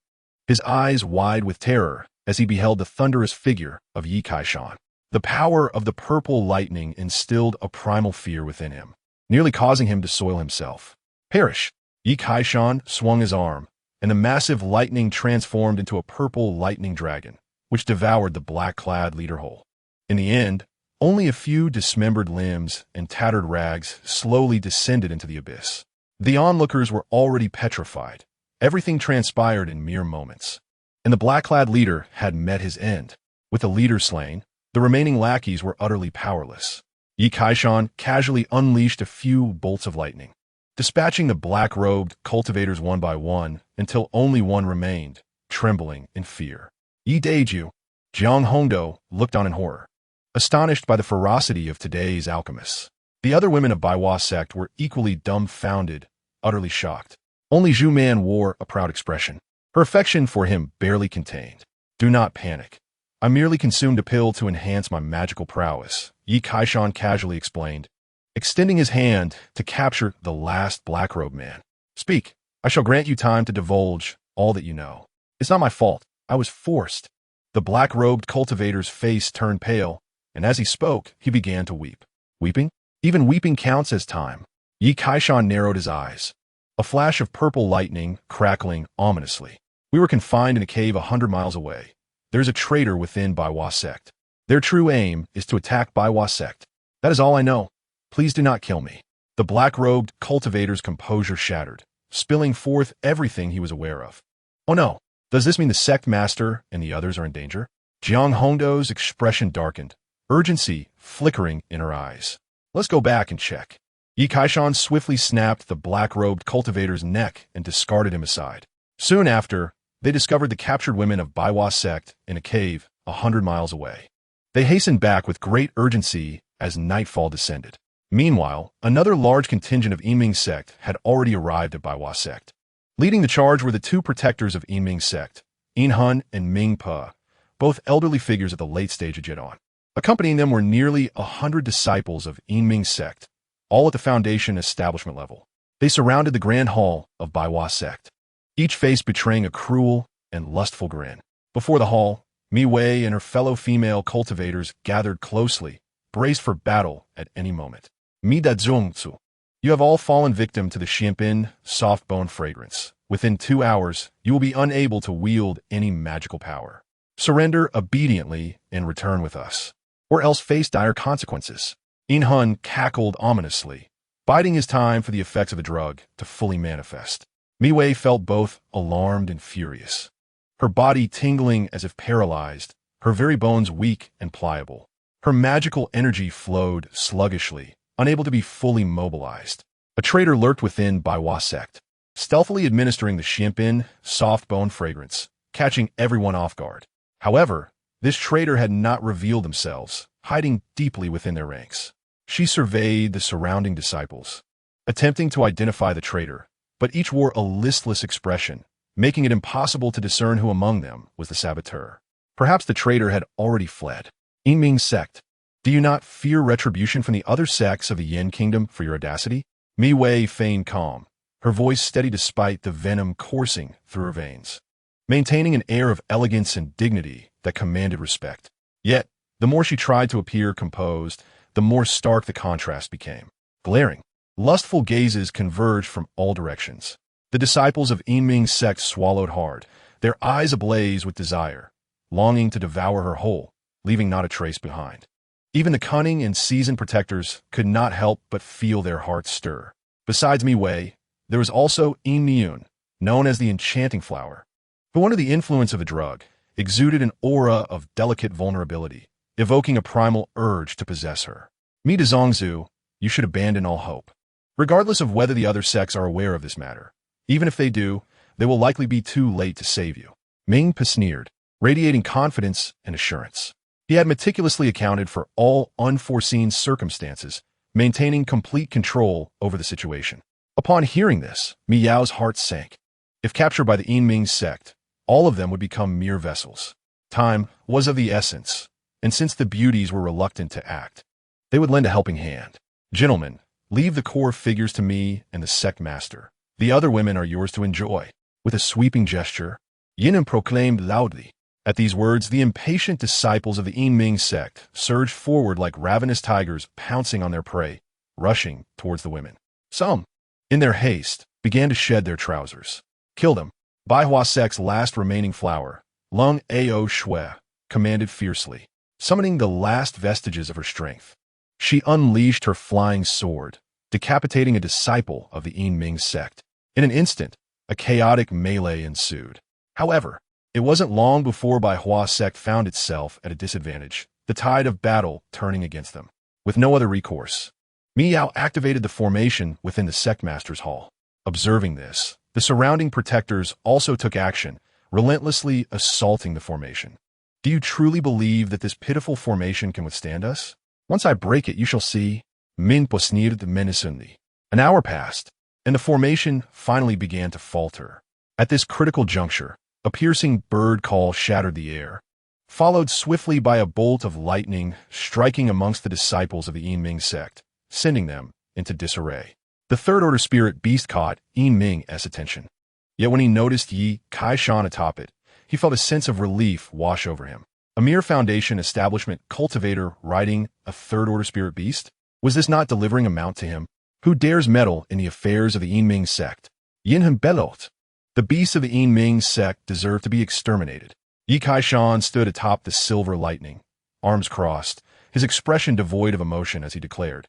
his eyes wide with terror as he beheld the thunderous figure of Yi Kaishan. The power of the purple lightning instilled a primal fear within him, nearly causing him to soil himself. Perish! Yi Kaishan swung his arm, and the massive lightning transformed into a purple lightning dragon, which devoured the black-clad leader whole. In the end, only a few dismembered limbs and tattered rags slowly descended into the abyss. The onlookers were already petrified. Everything transpired in mere moments. And the black-clad leader had met his end. With the leader slain, the remaining lackeys were utterly powerless. Yi Kaishan casually unleashed a few bolts of lightning, dispatching the black-robed cultivators one by one until only one remained, trembling in fear. Yi Daiju, Jiang Hongdo looked on in horror, astonished by the ferocity of today's alchemists. The other women of Baiwa sect were equally dumbfounded, utterly shocked. Only Zhu Man wore a proud expression, her affection for him barely contained. Do not panic. I merely consumed a pill to enhance my magical prowess, Yi Kaishan casually explained, extending his hand to capture the last black-robed man. Speak. I shall grant you time to divulge all that you know. It's not my fault. I was forced. The black-robed cultivator's face turned pale, and as he spoke, he began to weep. Weeping? Even weeping counts as time. Yi Kaishan narrowed his eyes. A flash of purple lightning crackling ominously. We were confined in a cave 100 miles away. There's a traitor within Baiwa sect. Their true aim is to attack Baiwa sect. That is all I know. Please do not kill me. The black-robed cultivator's composure shattered, spilling forth everything he was aware of. Oh no, does this mean the sect master and the others are in danger? Jiang Hongdo's expression darkened, urgency flickering in her eyes. Let's go back and check. Yi Kaishan swiftly snapped the black-robed cultivator's neck and discarded him aside. Soon after, they discovered the captured women of Baiwa sect in a cave 100 miles away. They hastened back with great urgency as nightfall descended. Meanwhile, another large contingent of Yiming sect had already arrived at Baiwa sect. Leading the charge were the two protectors of Yiming sect, Inhun and Ming Pa, both elderly figures at the late stage of Jidon. Accompanying them were nearly 100 disciples of Yiming sect, all at the foundation establishment level. They surrounded the grand hall of Baiwa sect, each face betraying a cruel and lustful grin. Before the hall, Mi Wei and her fellow female cultivators gathered closely, braced for battle at any moment. Mi Da Zhongzu. You have all fallen victim to the Xianpin soft bone fragrance. Within 2 hours, you will be unable to wield any magical power. Surrender obediently and return with us, or else face dire consequences. In-hun cackled ominously, biding his time for the effects of the drug to fully manifest. Mi-wei felt both alarmed and furious, her body tingling as if paralyzed, her very bones weak and pliable. Her magical energy flowed sluggishly, unable to be fully mobilized. A traitor lurked within Baiwa sect, stealthily administering the Xianbin soft bone fragrance, catching everyone off guard. However, this traitor had not revealed themselves, hiding deeply within their ranks. She surveyed the surrounding disciples, attempting to identify the traitor, but each wore a listless expression, making it impossible to discern who among them was the saboteur. Perhaps the traitor had already fled. Yinming sect, do you not fear retribution from the other sects of the Yin kingdom for your audacity? Mi-wei feigned calm, her voice steady despite the venom coursing through her veins, maintaining an air of elegance and dignity that commanded respect. Yet, the more she tried to appear composed, the more stark the contrast became. Glaring, lustful gazes converged from all directions. The disciples of Yinming's sect swallowed hard, their eyes ablaze with desire, longing to devour her whole, leaving not a trace behind. Even the cunning and seasoned protectors could not help but feel their hearts stir. Besides Mi-wei, there was also Yin Miyun, known as the Enchanting Flower, who, under the influence of the drug, exuded an aura of delicate vulnerability, evoking a primal urge to possess her. Mi Zongzu, you should abandon all hope. Regardless of whether the other sects are aware of this matter, even if they do, they will likely be too late to save you. Ming sneered, radiating confidence and assurance. He had meticulously accounted for all unforeseen circumstances, maintaining complete control over the situation. Upon hearing this, Mi Yao's heart sank. If captured by the Yinming sect, all of them would become mere vessels. Time was of the essence, and since the beauties were reluctant to act, they would lend a helping hand. Gentlemen, leave the core figures to me and the sect master. The other women are yours to enjoy. With a sweeping gesture, Yin proclaimed loudly. At these words, the impatient disciples of the Yinming sect surged forward like ravenous tigers pouncing on their prey, rushing towards the women. Some, in their haste, began to shed their trousers. Kill them. Baihua sect's last remaining flower, Lung Ao Shui, commanded fiercely, summoning the last vestiges of her strength. She unleashed her flying sword, decapitating a disciple of the Yinming sect. In an instant, a chaotic melee ensued. However, it wasn't long before Baihua sect found itself at a disadvantage, the tide of battle turning against them. With no other recourse, Mi Yao activated the formation within the sect master's hall. Observing this, the surrounding protectors also took action, relentlessly assaulting the formation. Do you truly believe that this pitiful formation can withstand us? Once I break it, you shall see. Min posnird menacingly. An hour passed, and the formation finally began to falter. At this critical juncture, a piercing bird call shattered the air, followed swiftly by a bolt of lightning striking amongst the disciples of the Yinming sect, sending them into disarray. The third-order spirit beast caught Yinming's attention. Yet when he noticed Yi Kaishan atop it, he felt a sense of relief wash over him. A mere foundation establishment cultivator riding a third-order spirit beast? Was this not delivering a mount to him? Who dares meddle in the affairs of the Yinming sect? Yinhun Belot. The beasts of the Yinming sect deserve to be exterminated. Yi Kaishan stood atop the silver lightning, arms crossed, his expression devoid of emotion as he declared,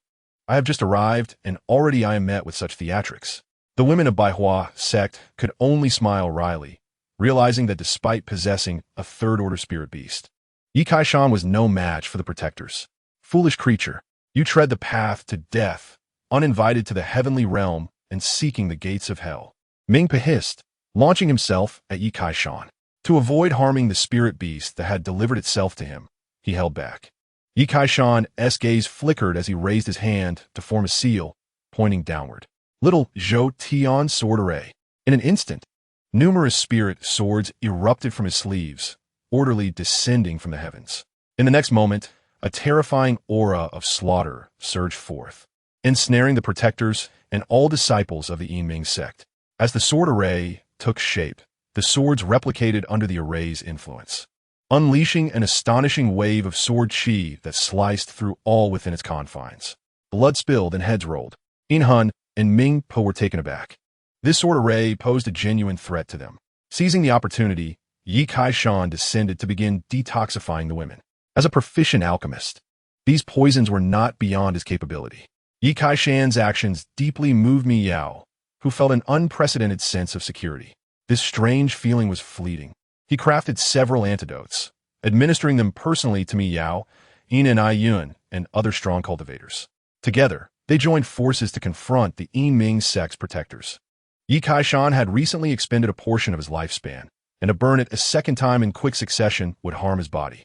I have just arrived, and already I am met with such theatrics. The women of Baihua sect could only smile wryly, realizing that despite possessing a third-order spirit beast, Yi Kaishan was no match for the protectors. Foolish creature, you tread the path to death, uninvited to the heavenly realm and seeking the gates of hell. Ming hissed, launching himself at Yi Kaishan. To avoid harming the spirit beast that had delivered itself to him, he held back. Yi Kaishan's gaze flickered as he raised his hand to form a seal, pointing downward. Little Zhou Tian sword array. In an instant, numerous spirit swords erupted from his sleeves, orderly descending from the heavens. In the next moment, a terrifying aura of slaughter surged forth, ensnaring the protectors and all disciples of the Yinming sect. As the sword array took shape, the swords replicated under the array's influence, unleashing an astonishing wave of sword chi that sliced through all within its confines. Blood spilled and heads rolled. In-hun and Ming Po were taken aback. This sword array posed a genuine threat to them. Seizing the opportunity, Yi Kaishan descended to begin detoxifying the women. As a proficient alchemist, These poisons were not beyond his capability. Yi Kaishan's actions deeply moved Mi Yao, who felt an unprecedented sense of security. This strange feeling was fleeting. He crafted several antidotes, administering them personally to Mi Yao, Yin and I Yun, and other strong cultivators. Together, they joined forces to confront the Yiming sect's protectors. Yi Kaishan had recently expended a portion of his lifespan, and to burn it a second time in quick succession would harm his body.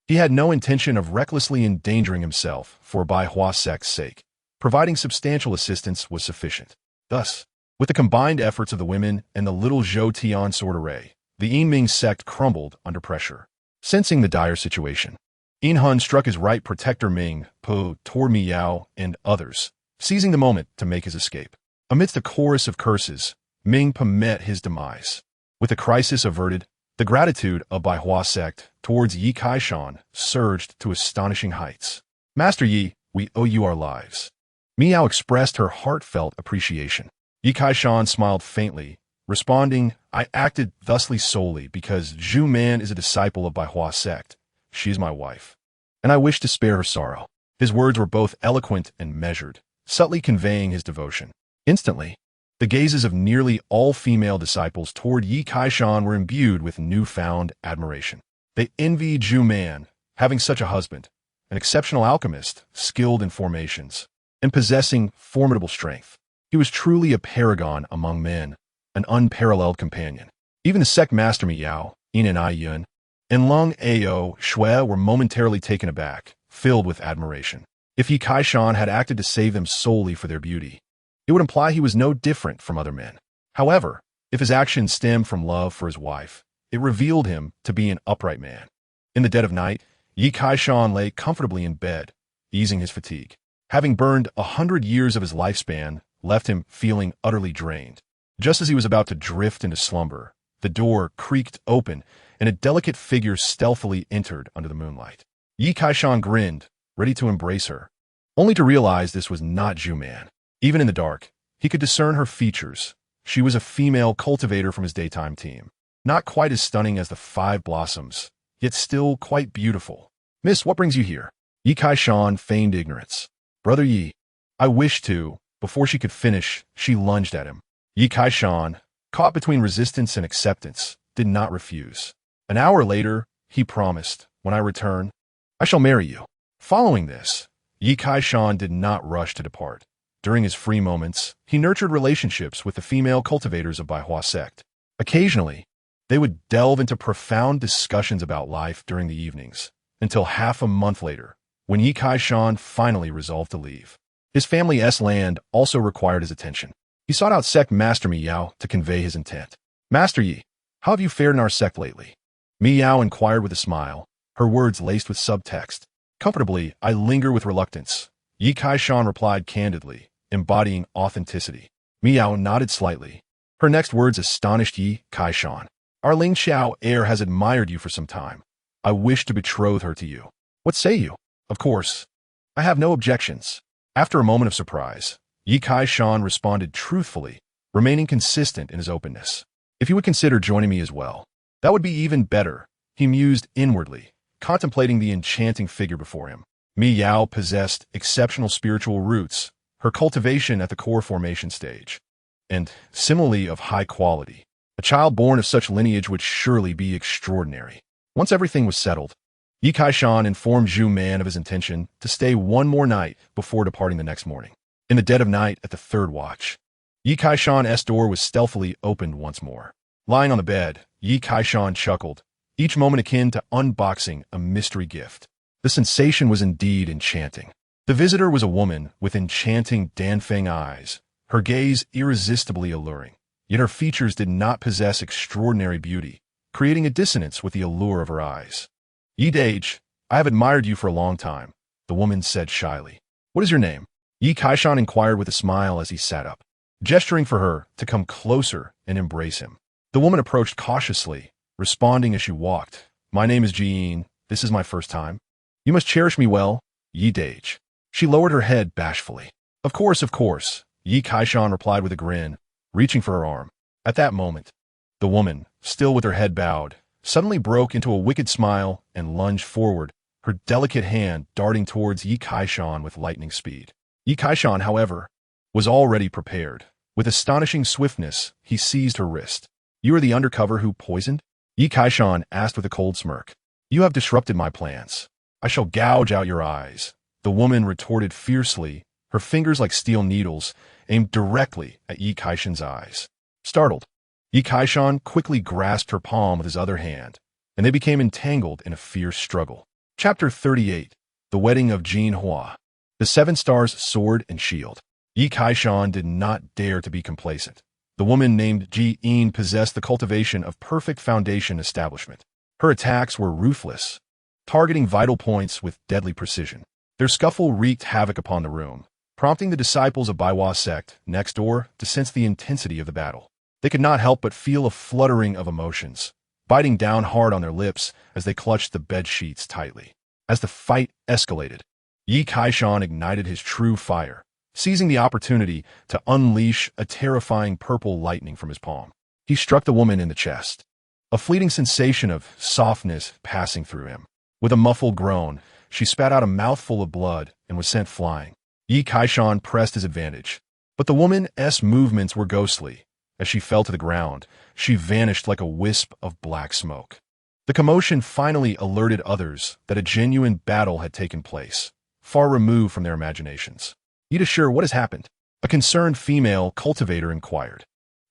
He had no intention of recklessly endangering himself for Baihua sect's sake. Providing substantial assistance was sufficient. Thus, with the combined efforts of the women and the little Zhou Tian sword array, the Yiming sect crumbled under pressure. Sensing the dire situation, Yin Hun struck his right protector Ming Po toward Mi Yao and others, seizing the moment to make his escape. Amidst a chorus of curses, Ming Po met his demise. With the crisis averted, the gratitude of Baihua sect towards Yi Kaishan surged to astonishing heights. Master Yi, we owe you our lives. Mi Yao expressed her heartfelt appreciation. Yi Kaishan smiled faintly, responding, I acted thusly solely because Zhu Man is a disciple of Baihua sect. She is my wife, and I wish to spare her sorrow. His words were both eloquent and measured, subtly conveying his devotion. Instantly, the gazes of nearly all female disciples toward Yi Kaishan were imbued with newfound admiration. They envied Zhu Man, having such a husband, an exceptional alchemist, skilled in formations, and possessing formidable strength. He was truly a paragon among men, an unparalleled companion. Even the sect master Mi Yao, Yin and I Yun, and Lung Ao Shui were momentarily taken aback, filled with admiration. If Yi Kaishan had acted to save them solely for their beauty, it would imply he was no different from other men. However, if his actions stemmed from love for his wife, it revealed him to be an upright man. In the dead of night, Yi Kaishan lay comfortably in bed, easing his fatigue. Having burned 100 years of his lifespan left him feeling utterly drained. Just as he was about to drift into slumber, the door creaked open and a delicate figure stealthily entered under the moonlight. Yi Kaishan grinned, ready to embrace her, only to realize this was not Zhu Man. Even in the dark, he could discern her features. She was a female cultivator from his daytime team. Not quite as stunning as the five blossoms, yet still quite beautiful. Miss, what brings you here? Yi Kaishan feigned ignorance. Brother Yi, I wish to. Before she could finish, she lunged at him. Yi Kaishan, caught between resistance and acceptance, did not refuse. An hour later, he promised, when I return, I shall marry you. Following this, Yi Kaishan did not rush to depart. During his free moments, he nurtured relationships with the female cultivators of Baihua sect. Occasionally, they would delve into profound discussions about life during the evenings, until half a month later, when Yi Kaishan finally resolved to leave. His family's land also required his attention. He sought out sect master Mi Yao to convey his intent. Master Yi, how have you fared in our sect lately? Mi Yao inquired with a smile, her words laced with subtext. Comfortably, I linger with reluctance. Yi Kaishan replied candidly, embodying authenticity. Mi Yao nodded slightly. Her next words astonished Yi Kaishan. Our Ling Xiao heir has admired you for some time. I wish to betroth her to you. What say you? Of course. I have no objections. After a moment of surprise, Yi Kaishan responded truthfully, remaining consistent in his openness. If you would consider joining me as well, that would be even better, he mused inwardly, contemplating the enchanting figure before him. Mi Yao possessed exceptional spiritual roots, her cultivation at the core formation stage, and similarly of high quality. A child born of such lineage would surely be extraordinary. Once everything was settled, Yi Kaishan informed Zhu Man of his intention to stay one more night before departing the next morning. In the dead of night at the third watch, Yi Kaishan's door was stealthily opened once more. Lying on the bed, Yi Kaishan chuckled, each moment akin to unboxing a mystery gift. The sensation was indeed enchanting. The visitor was a woman with enchanting Danfeng eyes, her gaze irresistibly alluring. Yet her features did not possess extraordinary beauty, creating a dissonance with the allure of her eyes. Yi Dage, I have admired you for a long time, the woman said shyly. What is your name? Yi Kaishan inquired with a smile as he sat up, gesturing for her to come closer and embrace him. The woman approached cautiously, responding as she walked. My name is Jiyin. This is my first time. You must cherish me well, Yi Dage. She lowered her head bashfully. Of course, Yi Kaishan replied with a grin, reaching for her arm. At that moment, the woman, still with her head bowed, suddenly broke into a wicked smile and lunged forward, her delicate hand darting towards Yi Kaishan with lightning speed. Yi Kaishan, however, was already prepared. With astonishing swiftness, he seized her wrist. "You are the undercover who poisoned?" Yi Kaishan asked with a cold smirk. "You have disrupted my plans. I shall gouge out your eyes," the woman retorted fiercely, her fingers like steel needles, aimed directly at Yi Kaishan's eyes. Startled, Yi Kaishan quickly grasped her palm with his other hand, and they became entangled in a fierce struggle. Chapter 38. The Wedding of Jin Hua. The Seven Stars Sword and Shield. Yi Kaishan did not dare to be complacent. The woman named Ji Yin possessed the cultivation of perfect foundation establishment. Her attacks were ruthless, targeting vital points with deadly precision. Their scuffle wreaked havoc upon the room, prompting the disciples of Baiwa sect next door to sense the intensity of the battle. They could not help but feel a fluttering of emotions, biting down hard on their lips as they clutched the bed sheets tightly. As the fight escalated, Yi Kaishan ignited his true fire, seizing the opportunity to unleash a terrifying purple lightning from his palm. He struck the woman in the chest, a fleeting sensation of softness passing through him. With a muffled groan, she spat out a mouthful of blood and was sent flying. Yi Kaishan pressed his advantage, but the woman's movements were ghostly. As she fell to the ground, she vanished like a wisp of black smoke. The commotion finally alerted others that a genuine battle had taken place, far removed from their imaginations. "Yida Sure, what has happened?" a concerned female cultivator inquired.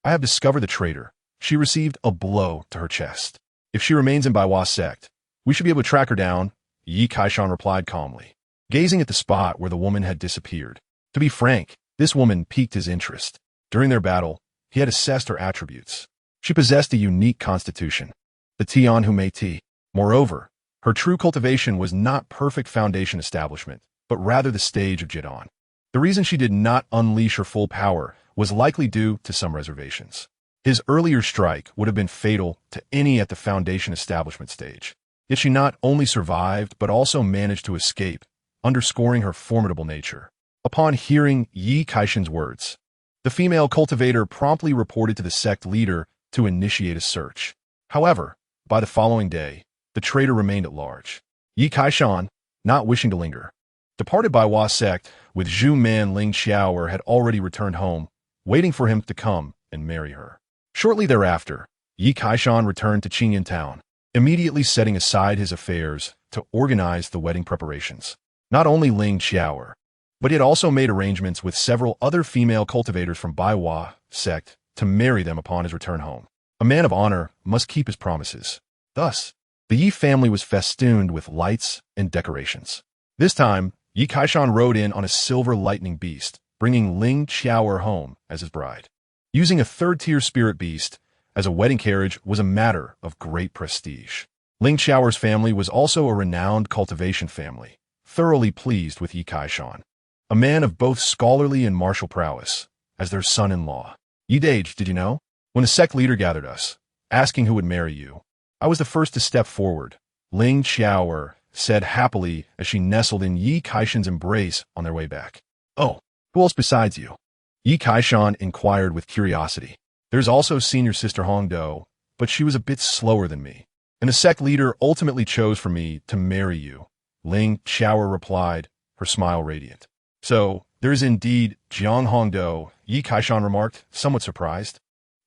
"I have discovered the traitor. She received a blow to her chest. If she remains in Baiwa sect, we should be able to track her down," Yi Kaishan replied calmly, gazing at the spot where the woman had disappeared. To be frank, this woman piqued his interest. During their battle, he had assessed her attributes. She possessed a unique constitution, the Tian Hume Ti. Moreover, her true cultivation was not perfect foundation establishment, but rather the stage of Jidon. The reason she did not unleash her full power was likely due to some reservations. His earlier strike would have been fatal to any at the foundation establishment stage. Yet she not only survived, but also managed to escape, underscoring her formidable nature. Upon hearing Yi Kaishan's words, the female cultivator promptly reported to the sect leader to initiate a search. However, by the following day, the traitor remained at large. Yi Kaishan, not wishing to linger, departed Baiwa sect with Zhu Man Ling Xiaoer had already returned home, waiting for him to come and marry her. Shortly thereafter, Yi Kaishan returned to Qingyan town, immediately setting aside his affairs to organize the wedding preparations. Not only Ling Xiaoer, but he had also made arrangements with several other female cultivators from Baiwa sect to marry them upon his return home. A man of honor must keep his promises. Thus, the Yi family was festooned with lights and decorations. This time, Yi Kaishan rode in on a silver lightning beast, bringing Ling Xiaoer home as his bride. Using a third-tier spirit beast as a wedding carriage was a matter of great prestige. Ling Xiaoer's family was also a renowned cultivation family, thoroughly pleased with Yi Kaishan, a man of both scholarly and martial prowess, as their son-in-law. "Yi Dage, did you know? When the sect leader gathered us, asking who would marry you, I was the first to step forward," Ling Xiaoer said happily as she nestled in Yi Kaishan's embrace on their way back. "Oh, who else besides you?" Yi Kaishan inquired with curiosity. "There's also senior sister Hongdo, but she was a bit slower than me, and the sect leader ultimately chose for me to marry you," Ling Xiaoer replied, her smile radiant. "So, there is indeed Jiang Hongdo," Yi Kaishan remarked, somewhat surprised,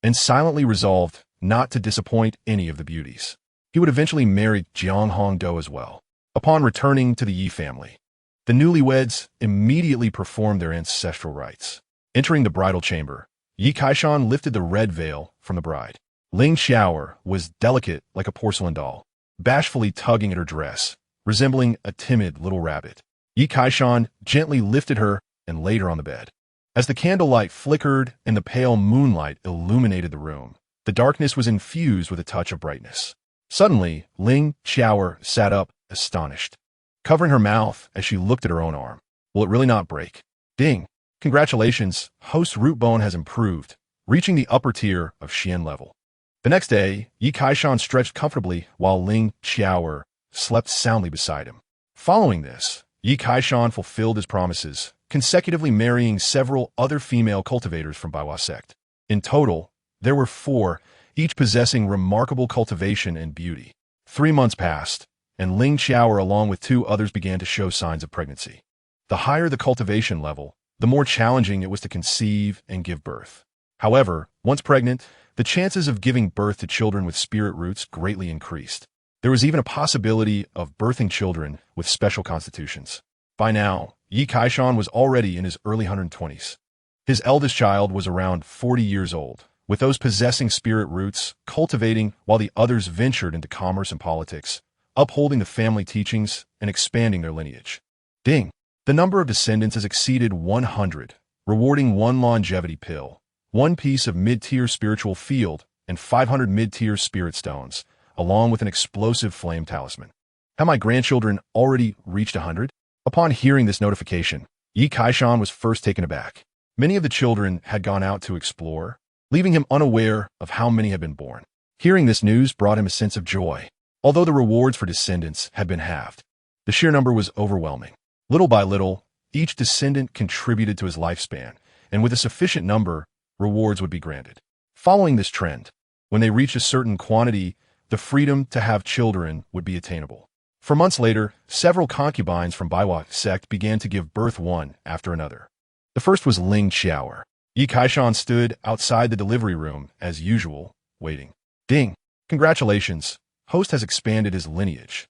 and silently resolved not to disappoint any of the beauties. He would eventually marry Jiang Hongdo as well. Upon returning to the Yi family, the newlyweds immediately performed their ancestral rites. Entering the bridal chamber, Yi Kaishan lifted the red veil from the bride. Ling Xiaoer was delicate like a porcelain doll, bashfully tugging at her dress, resembling a timid little rabbit. Yi Kaishan gently lifted her and laid her on the bed. As the candlelight flickered and the pale moonlight illuminated the room, the darkness was infused with a touch of brightness. Suddenly, Ling Xiaoer sat up, astonished, covering her mouth as she looked at her own arm. "Will it really not break?" "Ding! Congratulations, host root bone has improved, reaching the upper tier of Xian level." The next day, Yi Kaishan stretched comfortably while Ling Xiaoer slept soundly beside him. Following this, Yi Kaishan fulfilled his promises, consecutively marrying several other female cultivators from Baiwa sect. In total, there were 4, each possessing remarkable cultivation and beauty. 3 months passed, and Ling Xiaoer along with two others began to show signs of pregnancy. The higher the cultivation level, the more challenging it was to conceive and give birth. However, once pregnant, the chances of giving birth to children with spirit roots greatly increased. There was even a possibility of birthing children with special constitutions. By now, Yi Kaishan was already in his early 120s. His eldest child was around 40 years old, with those possessing spirit roots cultivating while the others ventured into commerce and politics, upholding the family teachings and expanding their lineage. Ding! The number of descendants has exceeded 100, rewarding one longevity pill, one piece of mid-tier spiritual field, and 500 mid-tier spirit stones, along with an explosive flame talisman. Have my grandchildren already reached 100? Upon hearing this notification, Yi Kaishan was first taken aback. Many of the children had gone out to explore, leaving him unaware of how many had been born. Hearing this news brought him a sense of joy. Although the rewards for descendants had been halved, the sheer number was overwhelming. Little by little, each descendant contributed to his lifespan, and with a sufficient number, rewards would be granted. Following this trend, when they reached a certain quantity, the freedom to have children would be attainable. For months later, several concubines from Baiwa sect began to give birth one after another. The first was Ling Xiaoer. Yi Kaishan stood outside the delivery room, as usual, waiting. Ding! Congratulations! Host has expanded his lineage,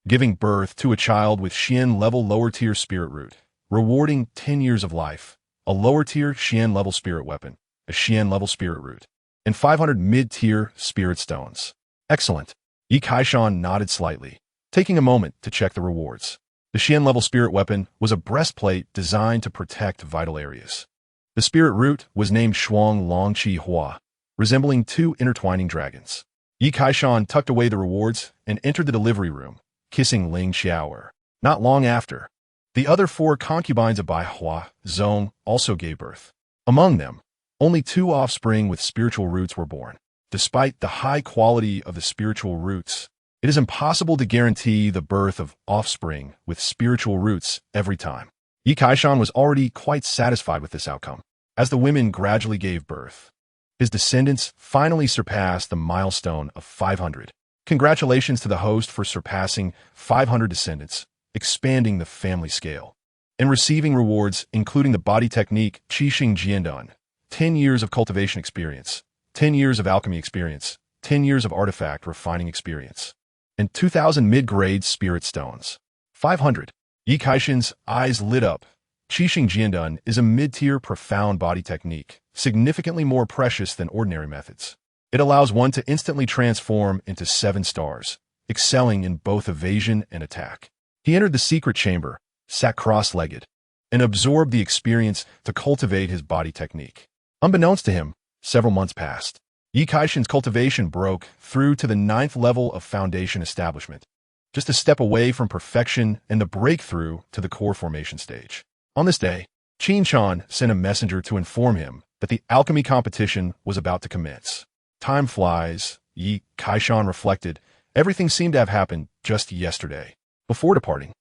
giving birth to a child with Xian-level lower-tier spirit root, rewarding 10 years of life, a lower-tier Xian-level spirit weapon, a Xian-level spirit root, and 500 mid-tier spirit stones. Excellent. Yi Kaishan nodded slightly, taking a moment to check the rewards. The Xian-level spirit weapon was a breastplate designed to protect vital areas. The spirit root was named Shuang Longqi Hua, resembling two intertwining dragons. Yi Kaishan tucked away the rewards and entered the delivery room, kissing Ling Xiaoer. Not long after, the other four concubines of Bai Hua Zong also gave birth. Among them, only two offspring with spiritual roots were born. Despite the high quality of the spiritual roots, it is impossible to guarantee the birth of offspring with spiritual roots every time. Yi Kaishan was already quite satisfied with this outcome. As the women gradually gave birth, his descendants finally surpassed the milestone of 500. Congratulations to the host for surpassing 500 descendants, expanding the family scale, and receiving rewards including the body technique Qixing Jiandan, 10 years of cultivation experience, 10 years of alchemy experience, 10 years of artifact refining experience, and 2,000 mid-grade spirit stones. 500. Yi Kaishan's eyes lit up. Qixing Jiandan is a mid-tier profound body technique, significantly more precious than ordinary methods. It allows one to instantly transform into 7 stars, excelling in both evasion and attack. He entered the secret chamber, sat cross-legged, and absorbed the experience to cultivate his body technique. Unbeknownst to him, several months passed. Yi Kaishan's cultivation broke through to the 9th level of foundation establishment, just a step away from perfection and the breakthrough to the core formation stage. On this day, Qin Shan sent a messenger to inform him that the alchemy competition was about to commence. Time flies, Yi Kaishan reflected. Everything seemed to have happened just yesterday. Before departing,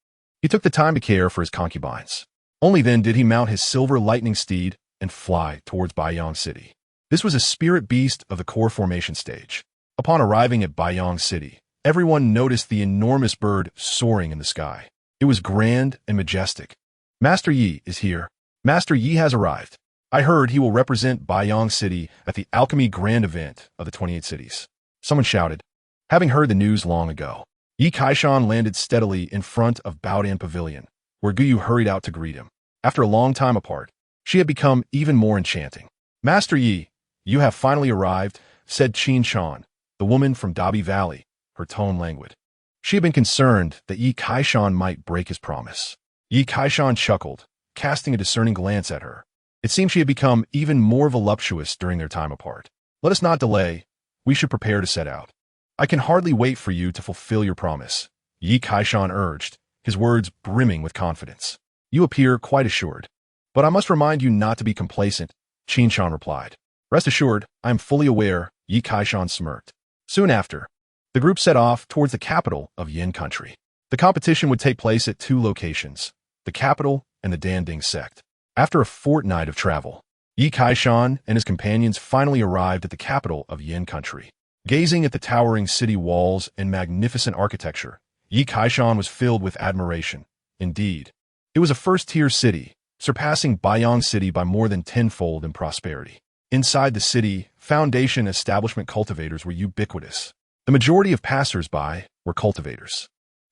he took the time to care for his concubines. Only then did he mount his silver lightning steed and fly towards Baiyang City. This was a spirit beast of the core formation stage. Upon arriving at Baiyang City, everyone noticed the enormous bird soaring in the sky. It was grand and majestic. Master Yi is here. Master Yi has arrived. I heard he will represent Baiyang City at the Alchemy Grand Event of the 28 Cities. Someone shouted. Having heard the news long ago, Yi Kaishan landed steadily in front of Baodan Pavilion, where Guyu hurried out to greet him. After a long time apart, she had become even more enchanting. Master Yi, you have finally arrived, said Qin Shan, the woman from Dabi Valley, her tone languid. She had been concerned that Yi Kaishan might break his promise. Yi Kaishan chuckled, casting a discerning glance at her. It seemed she had become even more voluptuous during their time apart. Let us not delay. We should prepare to set out. I can hardly wait for you to fulfill your promise, Yi Kaishan urged, his words brimming with confidence. You appear quite assured. But I must remind you not to be complacent, Qin Shan replied. Rest assured, I am fully aware, Yi Kaishan smirked. Soon after, the group set off towards the capital of Yin country. The competition would take place at 2 locations, the capital and the Danding sect. After a fortnight of travel, Yi Kaishan and his companions finally arrived at the capital of Yin country. Gazing at the towering city walls and magnificent architecture, Yi Kaishan was filled with admiration. Indeed, it was a first-tier city, surpassing Baiyang City by more than tenfold in prosperity. Inside the city, foundation establishment cultivators were ubiquitous. The majority of passers-by were cultivators.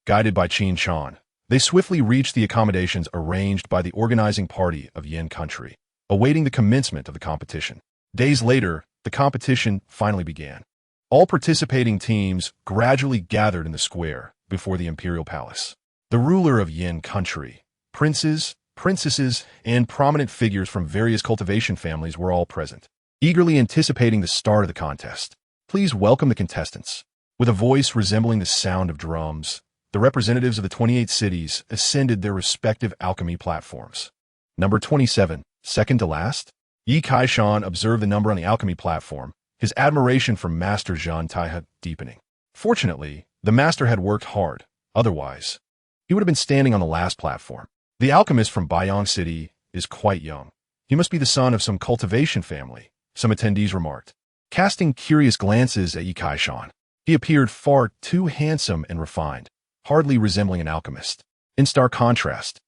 Guided by Qin Shan, they swiftly reached the accommodations arranged by the organizing party of Yin Country, awaiting the commencement of the competition. Days later, the competition finally began. All participating teams gradually gathered in the square before the imperial palace. The ruler of Yin Country, princes, princesses, and prominent figures from various cultivation families were all present, eagerly anticipating the start of the contest. Please welcome the contestants. With a voice resembling the sound of drums, the representatives of the 28 cities ascended their respective alchemy platforms. Number 27, second to last? Yi Kaishan observed the number on the alchemy platform, his admiration for Master Zhan Taihe deepening. Fortunately, the master had worked hard. Otherwise, he would have been standing on the last platform. The alchemist from Baiyang City is quite young. He must be the son of some cultivation family, some attendees remarked. Casting curious glances at Yi Kaishan, he appeared far too handsome and refined, hardly resembling an alchemist. In stark contrast,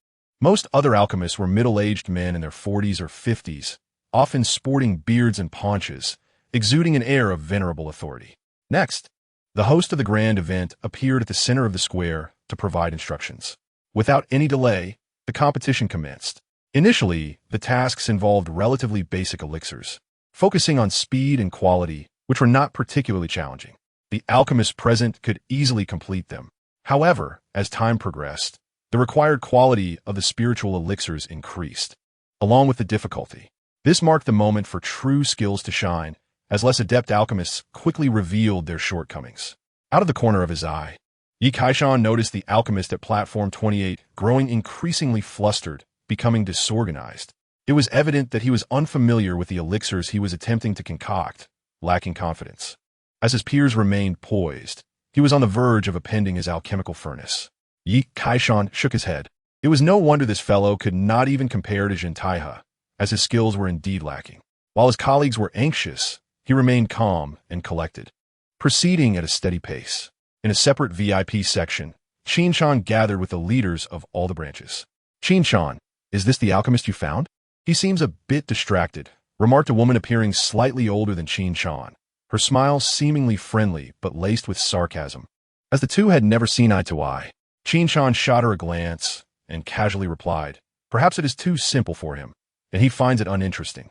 most other alchemists were middle-aged men in their 40s or 50s, often sporting beards and paunches, exuding an air of venerable authority. Next, the host of the grand event appeared at the center of the square to provide instructions. Without any delay, the competition commenced. Initially, the tasks involved relatively basic elixirs, focusing on speed and quality, which were not particularly challenging. The alchemists present could easily complete them. However, as time progressed, the required quality of the spiritual elixirs increased, along with the difficulty. This marked the moment for true skills to shine, as less adept alchemists quickly revealed their shortcomings. Out of the corner of his eye, Yi Kaishan noticed the alchemist at platform 28 growing increasingly flustered, becoming disorganized. It was evident that he was unfamiliar with the elixirs he was attempting to concoct, lacking confidence. As his peers remained poised, he was on the verge of appending his alchemical furnace. Yi Kaishan shook his head. It was no wonder this fellow could not even compare to Zhan Taihe, as his skills were indeed lacking. While his colleagues were anxious, he remained calm and collected, proceeding at a steady pace. In a separate VIP section, Qin Shan gathered with the leaders of all the branches. Qin Shan, is this the alchemist you found? He seems a bit distracted, remarked a woman appearing slightly older than Qin Shan, her smile seemingly friendly but laced with sarcasm. As the two had never seen eye to eye, Qin Shan shot her a glance and casually replied, perhaps it is too simple for him, and he finds it uninteresting.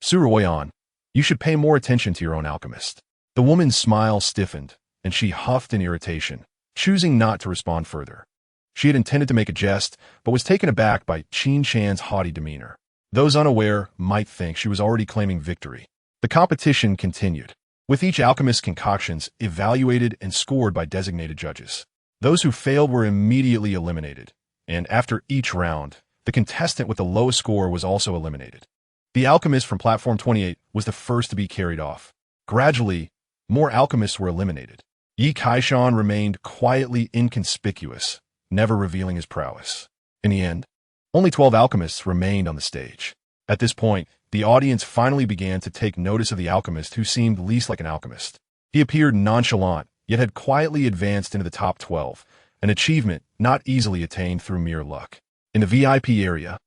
Su Ruoyan, you should pay more attention to your own alchemist. The woman's smile stiffened, and she huffed in irritation, choosing not to respond further. She had intended to make a jest, but was taken aback by Qin Shan's haughty demeanor. Those unaware might think she was already claiming victory. The competition continued, with each alchemist's concoctions evaluated and scored by designated judges. Those who failed were immediately eliminated, and after each round, the contestant with the lowest score was also eliminated. The alchemist from platform 28 was the first to be carried off. Gradually, more alchemists were eliminated. Yi Kaishan remained quietly inconspicuous, never revealing his prowess. In the end, only 12 alchemists remained on the stage. At this point, the audience finally began to take notice of the alchemist who seemed least like an alchemist. He appeared nonchalant, yet had quietly advanced into the top 12, an achievement not easily attained through mere luck. In the VIP area,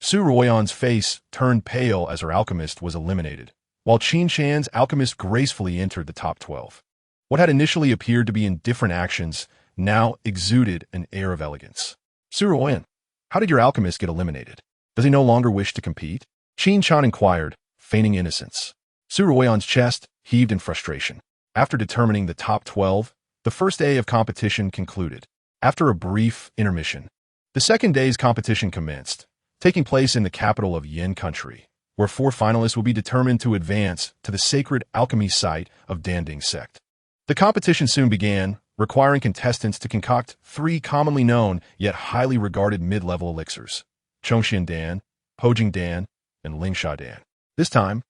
Su Ruoyan's face turned pale as her alchemist was eliminated, while Qin Shan's alchemist gracefully entered the top 12. What had initially appeared to be indifferent actions now exuded an air of elegance. Su Ruoyan, how did your alchemist get eliminated? Does he no longer wish to compete? Qin Shan inquired, feigning innocence. Su Ruoyan's chest heaved in frustration. After determining the top 12, the first day of competition concluded. After a brief intermission, the second day's competition commenced, taking place in the capital of Yin Country, where 4 finalists will be determined to advance to the sacred alchemy site of Danding Sect. The competition soon began, requiring contestants to concoct 3 commonly known yet highly regarded mid-level elixirs: Chongxian Dan, Pojing Dan, and Lingsha Dan. This time,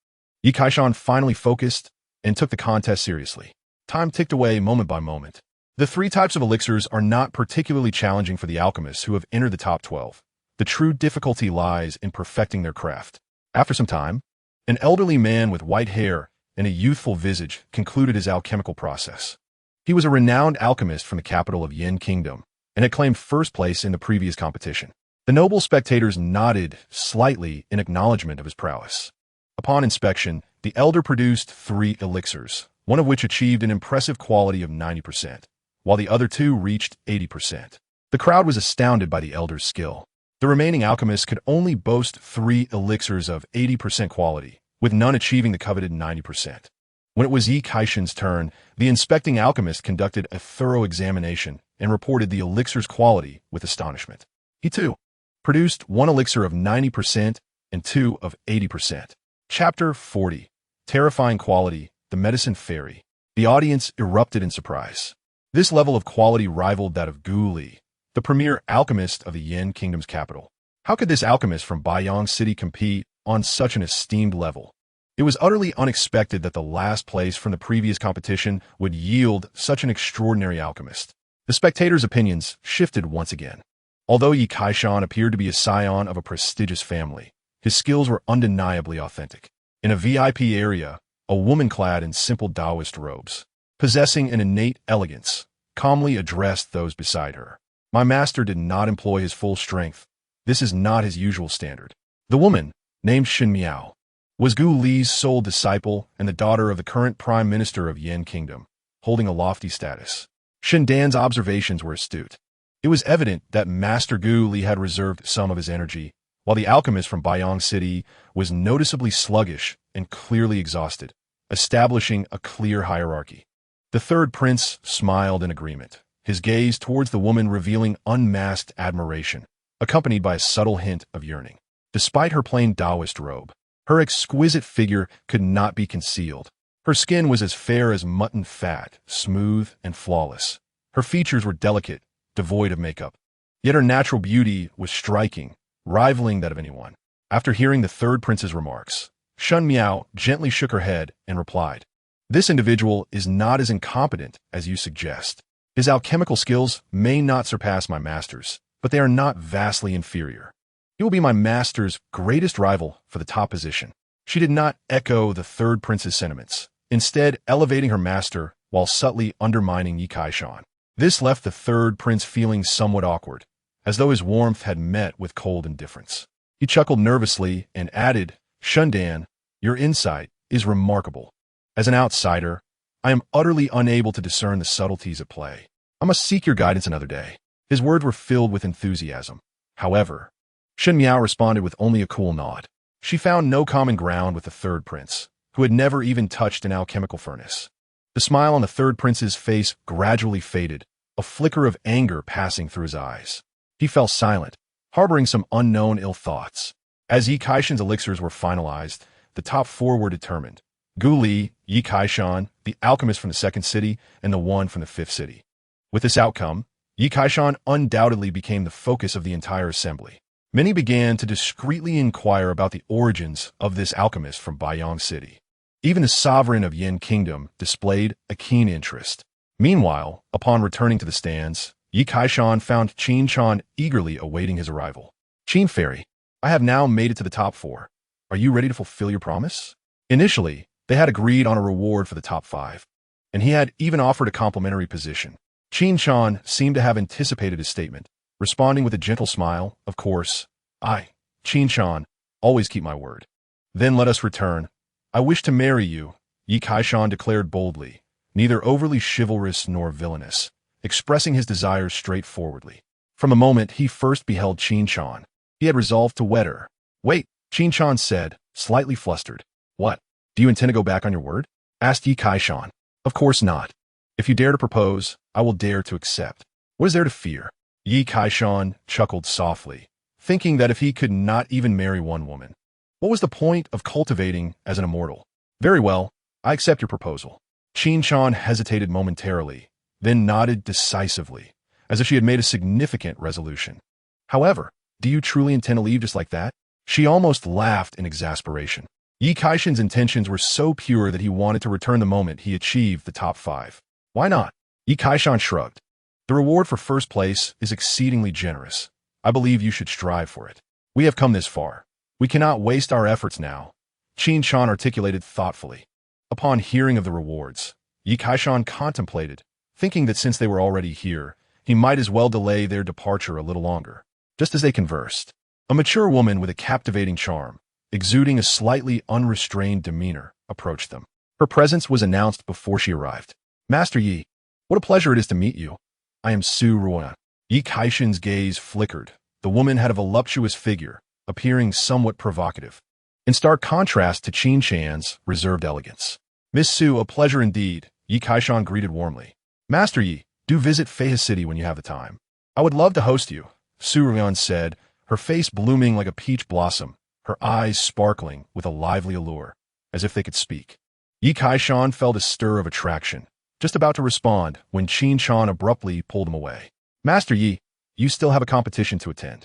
Yi Kaishan finally focused and took the contest seriously. Time ticked away moment by moment. The 3 types of elixirs are not particularly challenging for the alchemists who have entered the top 12. The true difficulty lies in perfecting their craft. After some time, an elderly man with white hair and a youthful visage concluded his alchemical process. He was a renowned alchemist from the capital of Yin Kingdom, and had claimed first place in the previous competition. The noble spectators nodded slightly in acknowledgement of his prowess. Upon inspection, the elder produced 3 elixirs, one of which achieved an impressive quality of 90%, while the other 2 reached 80%. The crowd was astounded by the elder's skill. The remaining alchemists could only boast 3 elixirs of 80% quality, with none achieving the coveted 90%. When it was Yi Kaishan's turn, the inspecting alchemist conducted a thorough examination and reported the elixir's quality with astonishment. He, too, produced 1 elixir of 90% and 2 of 80%. Chapter 40. Terrifying Quality, the Medicine Fairy. The audience erupted in surprise. This level of quality rivaled that of Gu Li, the premier alchemist of the Yin Kingdom's capital. How could this alchemist from Baiyang City compete on such an esteemed level? It was utterly unexpected that the last place from the previous competition would yield such an extraordinary alchemist. The spectators' opinions shifted once again. Although Yi Kaishan appeared to be a scion of a prestigious family, his skills were undeniably authentic. In a VIP area, a woman clad in simple Taoist robes, possessing an innate elegance, calmly addressed those beside her. My master did not employ his full strength. This is not his usual standard. The woman, named Shen Miao, was Gu Li's sole disciple and the daughter of the current prime minister of Yin Kingdom, holding a lofty status. Shen Dan's observations were astute. It was evident that Master Gu Li had reserved some of his energy, while the alchemist from Baiyang City was noticeably sluggish and clearly exhausted, establishing a clear hierarchy. The third prince smiled in agreement, his gaze towards the woman revealing unmasked admiration, accompanied by a subtle hint of yearning. Despite her plain Taoist robe, her exquisite figure could not be concealed. Her skin was as fair as mutton fat, smooth and flawless. Her features were delicate, devoid of makeup. Yet her natural beauty was striking, rivaling that of anyone. After hearing the third prince's remarks, Shen Miao gently shook her head and replied, "This individual is not as incompetent as you suggest. His alchemical skills may not surpass my master's, but they are not vastly inferior. He will be my master's greatest rival for the top position." She did not echo the third prince's sentiments, instead elevating her master while subtly undermining Yi Kaishan. This left the third prince feeling somewhat awkward, as though his warmth had met with cold indifference. He chuckled nervously and added, "Shen Dan, your insight is remarkable. As an outsider, I am utterly unable to discern the subtleties at play. I must seek your guidance another day." His words were filled with enthusiasm. However, Shen Miao responded with only a cool nod. She found no common ground with the third prince, who had never even touched an alchemical furnace. The smile on the third prince's face gradually faded, a flicker of anger passing through his eyes. He fell silent, harboring some unknown ill thoughts. As Yi Kaishan's elixirs were finalized, the top 4 were determined: Gu Li, Yi Kaishan, the alchemist from the second city, and the one from the fifth city. With this outcome, Yi Kaishan undoubtedly became the focus of the entire assembly. Many began to discreetly inquire about the origins of this alchemist from Baiyang City. Even the sovereign of Yin Kingdom displayed a keen interest. Meanwhile, upon returning to the stands, Yi Kaishan found Qin Chan eagerly awaiting his arrival. "Qin Fairy, I have now made it to the top 4. Are you ready to fulfill your promise?" Initially, they had agreed on a reward for the top 5, and he had even offered a complimentary position. Qin Chan seemed to have anticipated his statement, responding with a gentle smile, "Of course, I, Qin Chan, always keep my word." "Then let us return. I wish to marry you," Yi Kaishan declared boldly, neither overly chivalrous nor villainous, expressing his desires straightforwardly. From the moment he first beheld Qin Chan, he had resolved to wed her. "Wait," Qin Chan said, slightly flustered. "What? Do you intend to go back on your word?" asked Yi Kaishan. "Of course not. If you dare to propose, I will dare to accept. What is there to fear?" Yi Kaishan chuckled softly, thinking that if he could not even marry one woman, what was the point of cultivating as an immortal? "Very well, I accept your proposal." Qin Chan hesitated momentarily, then nodded decisively, as if she had made a significant resolution. "However, do you truly intend to leave just like that?" She almost laughed in exasperation. Yi Kaishan's intentions were so pure that he wanted to return the moment he achieved the top 5. "Why not?" Yi Kaishan shrugged. "The reward for first place is exceedingly generous. I believe you should strive for it. We have come this far. We cannot waste our efforts now," Qin Chan articulated thoughtfully. Upon hearing of the rewards, Yi Kaishan contemplated, thinking that since they were already here, he might as well delay their departure a little longer. Just as they conversed, a mature woman with a captivating charm, exuding a slightly unrestrained demeanor, approached them. Her presence was announced before she arrived. Master Yi, what a pleasure it is to meet you. I am Su Ruoyan. Yi Kaishan's gaze flickered. The woman had a voluptuous figure, appearing somewhat provocative, in stark contrast to Qin Chan's reserved elegance. Miss Su, a pleasure indeed, Yi Kaishan greeted warmly. Master Yi, do visit Feihe City when you have the time. I would love to host you, Su Ruoyan said, her face blooming like a peach blossom, her eyes sparkling with a lively allure, as if they could speak. Yi Kaishan felt a stir of attraction, just about to respond when Qin Chan abruptly pulled him away. Master Yi, you still have a competition to attend.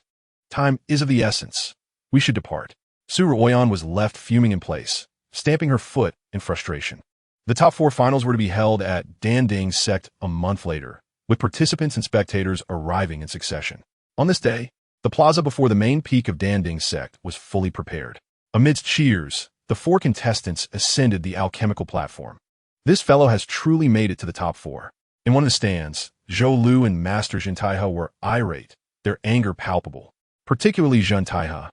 Time is of the essence. We should depart. Su Ruoyan was left fuming in place, stamping her foot in frustration. The top 4 finals were to be held at Danding Sect a month later, with participants and spectators arriving in succession. On this day, the plaza before the main peak of Danding Sect was fully prepared. Amidst cheers, the 4 contestants ascended the alchemical platform. This fellow has truly made it to the top 4. In one of the stands, Zhou Lu and Master Zhen Taihe were irate, their anger palpable, particularly Zhen Taihe,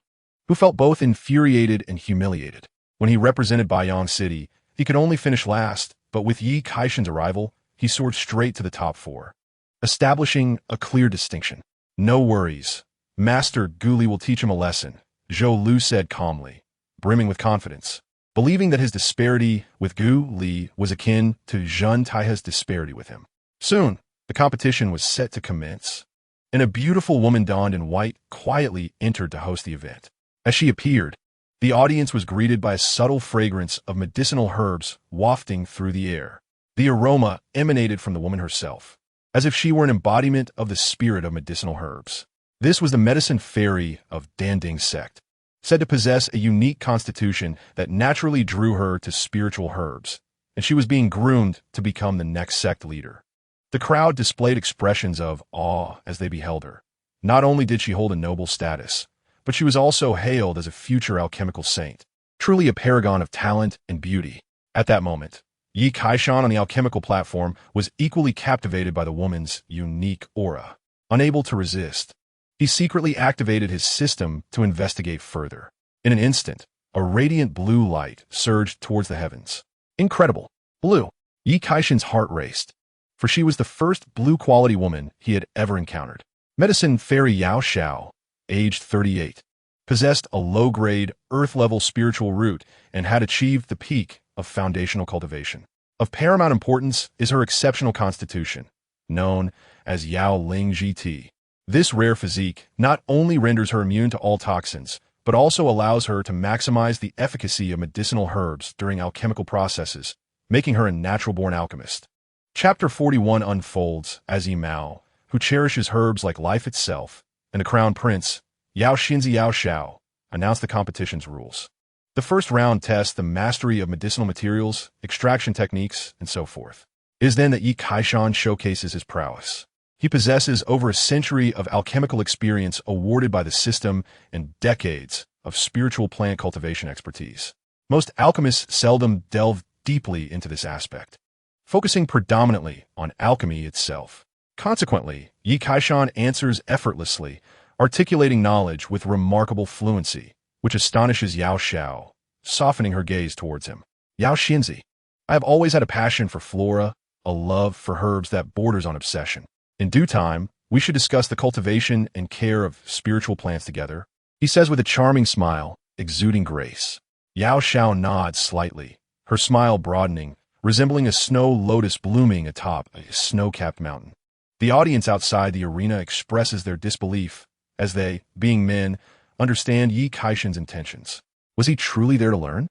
who felt both infuriated and humiliated. When he represented Baiyang City, he could only finish last, but with Yi Kaishan's arrival, he soared straight to the top 4, establishing a clear distinction. No worries. Master Gu Li will teach him a lesson, Zhou Lu said calmly, brimming with confidence, believing that his disparity with Gu Li was akin to Zhen Taihe's disparity with him. Soon, the competition was set to commence, and a beautiful woman donned in white quietly entered to host the event. As she appeared, the audience was greeted by a subtle fragrance of medicinal herbs wafting through the air. The aroma emanated from the woman herself, as if she were an embodiment of the spirit of medicinal herbs. This was the medicine fairy of Danding Sect, said to possess a unique constitution that naturally drew her to spiritual herbs, and she was being groomed to become the next sect leader. The crowd displayed expressions of awe as they beheld her. Not only did she hold a noble status, but she was also hailed as a future alchemical saint, truly a paragon of talent and beauty. At that moment, Yi Kaishan on the alchemical platform was equally captivated by the woman's unique aura. Unable to resist, he secretly activated his system to investigate further. In an instant, a radiant blue light surged towards the heavens. Incredible. Blue. Yi Kaishan's heart raced, for she was the first blue-quality woman he had ever encountered. Medicine Fairy Yao Xiao, aged 38, possessed a low-grade, earth-level spiritual root and had achieved the peak of foundational cultivation. Of paramount importance is her exceptional constitution, known as Yao Ling GT. This rare physique not only renders her immune to all toxins, but also allows her to maximize the efficacy of medicinal herbs during alchemical processes, making her a natural-born alchemist. Chapter 41 unfolds as Yi Mao, who cherishes herbs like life itself, and the crown prince, Yao Xinzi Yao Xiao, announced the competition's rules. The first round tests the mastery of medicinal materials, extraction techniques, and so forth. It is then that Yi Kaishan showcases his prowess. He possesses over a century of alchemical experience awarded by the system and decades of spiritual plant cultivation expertise. Most alchemists seldom delve deeply into this aspect, focusing predominantly on alchemy itself. Consequently, Yi Kaishan answers effortlessly, articulating knowledge with remarkable fluency, which astonishes Yao Xiao, softening her gaze towards him. Yao Xinzi, I have always had a passion for flora, a love for herbs that borders on obsession. In due time, we should discuss the cultivation and care of spiritual plants together, he says with a charming smile, exuding grace. Yao Xiao nods slightly, her smile broadening, resembling a snow lotus blooming atop a snow-capped mountain. The audience outside the arena expresses their disbelief, as they, being men, understand Yi Kaishan's intentions. Was he truly there to learn?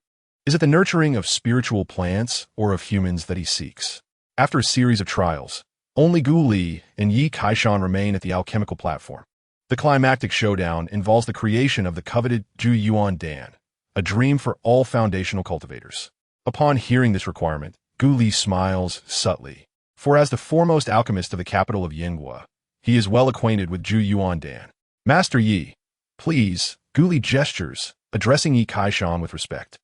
Is it the nurturing of spiritual plants or of humans that he seeks? After a series of trials, only Gu Li and Yi Kaishan remain at the alchemical platform. The climactic showdown involves the creation of the coveted Zhu Yuan Dan, a dream for all foundational cultivators. Upon hearing this requirement, Gu Li smiles subtly, for as the foremost alchemist of the capital of Yinghua, he is well acquainted with Zhu Yuan Dan. Master Yi, please, Gu Li gestures, addressing Yi Kaishan with respect.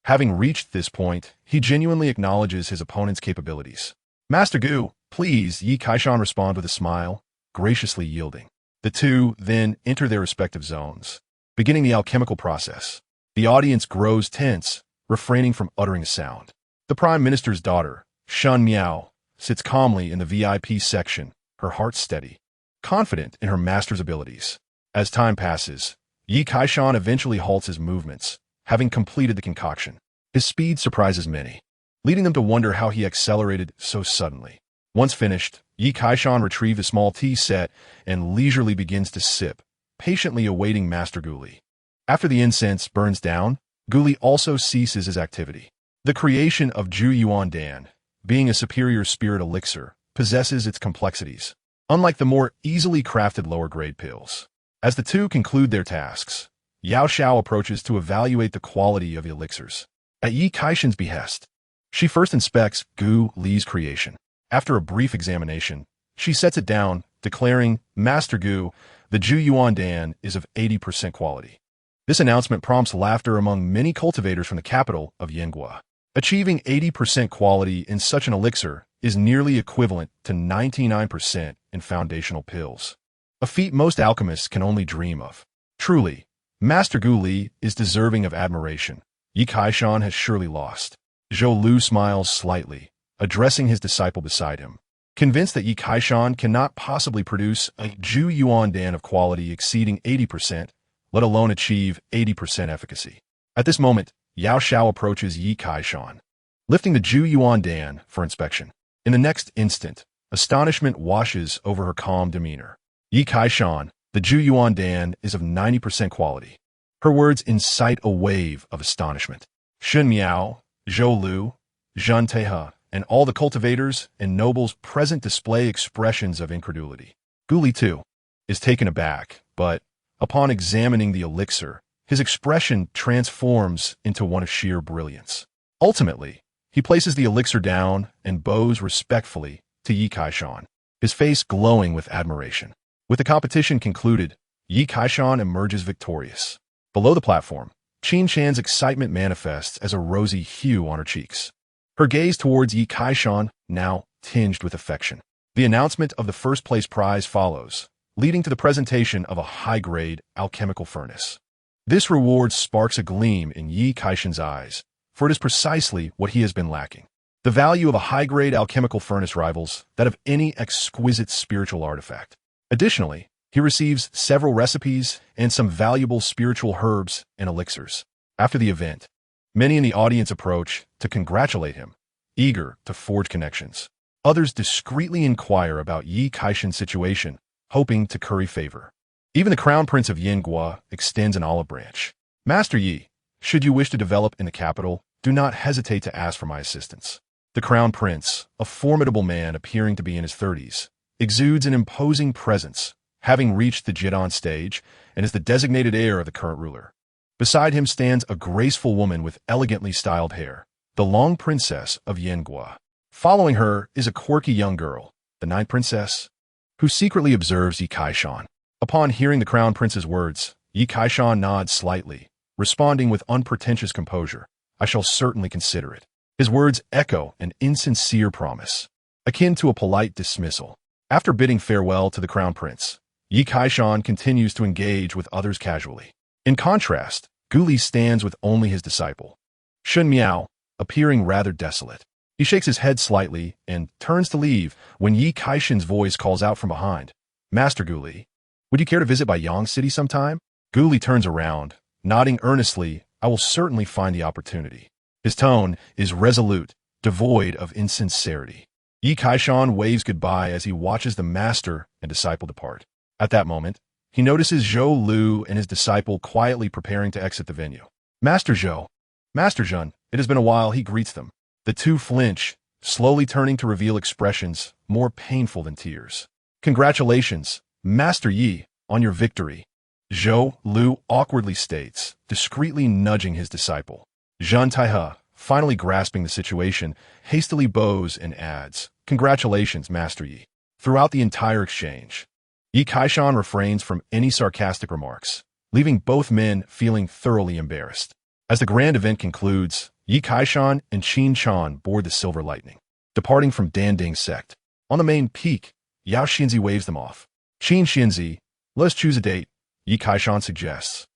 Having reached this point, he genuinely acknowledges his opponent's capabilities. Master Gu, please, Yi Kaishan respond with a smile, graciously yielding. The two then enter their respective zones, beginning the alchemical process. The audience grows tense, refraining from uttering a sound. The Prime Minister's daughter, Shun Miao, sits calmly in the VIP section, her heart steady, confident in her master's abilities. As time passes, Yi Kaishan eventually halts his movements, having completed the concoction. His speed surprises many, leading them to wonder how he accelerated so suddenly. Once finished, Yi Kaishan retrieved a small tea set and leisurely begins to sip, patiently awaiting Master Guli. After the incense burns down, Guli also ceases his activity. The creation of Zhu Yuan Dan, being a superior spirit elixir, possesses its complexities, unlike the more easily crafted lower-grade pills. As the two conclude their tasks, Yao Xiao approaches to evaluate the quality of the elixirs. At Yi Kaishan's behest, she first inspects Gu Li's creation. After a brief examination, she sets it down, declaring, "Master Gu, the Zhu Yuan Dan is of 80% quality." This announcement prompts laughter among many cultivators from the capital of Yingua. Achieving 80% quality in such an elixir is nearly equivalent to 99% in foundational pills, a feat most alchemists can only dream of. Truly, Master Gu Li is deserving of admiration. Yi Kaishan has surely lost. Zhou Lu smiles slightly, addressing his disciple beside him. Convinced that Yi Kaishan cannot possibly produce a Zhu Yuan Dan of quality exceeding 80%, let alone achieve 80% efficacy. At this moment, Yao Xiao approaches Yi Kaishan, lifting the Zhu Yuan Dan for inspection. In the next instant, astonishment washes over her calm demeanor. Yi Kaishan, the Zhu Yuan Dan is of 90% quality. Her words incite a wave of astonishment. Shun Miao, Zhou Lu, Zhan Tehe, and all the cultivators and nobles present display expressions of incredulity. Guli, too, is taken aback, but, upon examining the elixir, his expression transforms into one of sheer brilliance. Ultimately, he places the elixir down and bows respectfully to Yi Kaishan, his face glowing with admiration. With the competition concluded, Yi Kaishan emerges victorious. Below the platform, Qin Shan's excitement manifests as a rosy hue on her cheeks. Her gaze towards Yi Kaishan now tinged with affection. The announcement of the first-place prize follows, leading to the presentation of a high-grade alchemical furnace. This reward sparks a gleam in Yi Kaishan's eyes, for it is precisely what he has been lacking. The value of a high-grade alchemical furnace rivals that of any exquisite spiritual artifact. Additionally, he receives several recipes and some valuable spiritual herbs and elixirs. After the event, many in the audience approach to congratulate him, eager to forge connections. Others discreetly inquire about Yi Kaishan's situation, hoping to curry favor. Even the Crown Prince of Yingua extends an olive branch. "Master Yi, should you wish to develop in the capital, do not hesitate to ask for my assistance." The Crown Prince, a formidable man appearing to be in his 30s, exudes an imposing presence, having reached the Jidan stage, and is the designated heir of the current ruler. Beside him stands a graceful woman with elegantly styled hair, the Long Princess of Yingua. Following her is a quirky young girl, the Ninth Princess, who secretly observes Yi Kaishan. Upon hearing the Crown Prince's words, Yi Kaishan nods slightly, responding with unpretentious composure, "I shall certainly consider it." His words echo an insincere promise, akin to a polite dismissal. After bidding farewell to the Crown Prince, Yi Kaishan continues to engage with others casually. In contrast, Guli stands with only his disciple, Shun Miao, appearing rather desolate. He shakes his head slightly and turns to leave when Yi Kaishan's voice calls out from behind, "Master Guli, would you care to visit Baiyang City sometime?" Guli turns around, nodding earnestly, "I will certainly find the opportunity." His tone is resolute, devoid of insincerity. Yi Kaishan waves goodbye as he watches the master and disciple depart. At that moment, he notices Zhou Lu and his disciple quietly preparing to exit the venue. "Master Zhou, Master Zhen," it has been a while, he greets them. The two flinch, slowly turning to reveal expressions more painful than tears. "Congratulations, Master Yi, on your victory," Zhou Lu awkwardly states, discreetly nudging his disciple. Zhan Tehe, finally grasping the situation, hastily bows and adds, "Congratulations, Master Yi." Throughout the entire exchange, Yi Kaishan refrains from any sarcastic remarks, leaving both men feeling thoroughly embarrassed. As the grand event concludes, Yi Kaishan and Qin Shan board the Silver Lightning, departing from Danding sect. On the main peak, Yao Xinzi waves them off. Qin Xinzi, let us choose a date, Yi Kaishan suggests,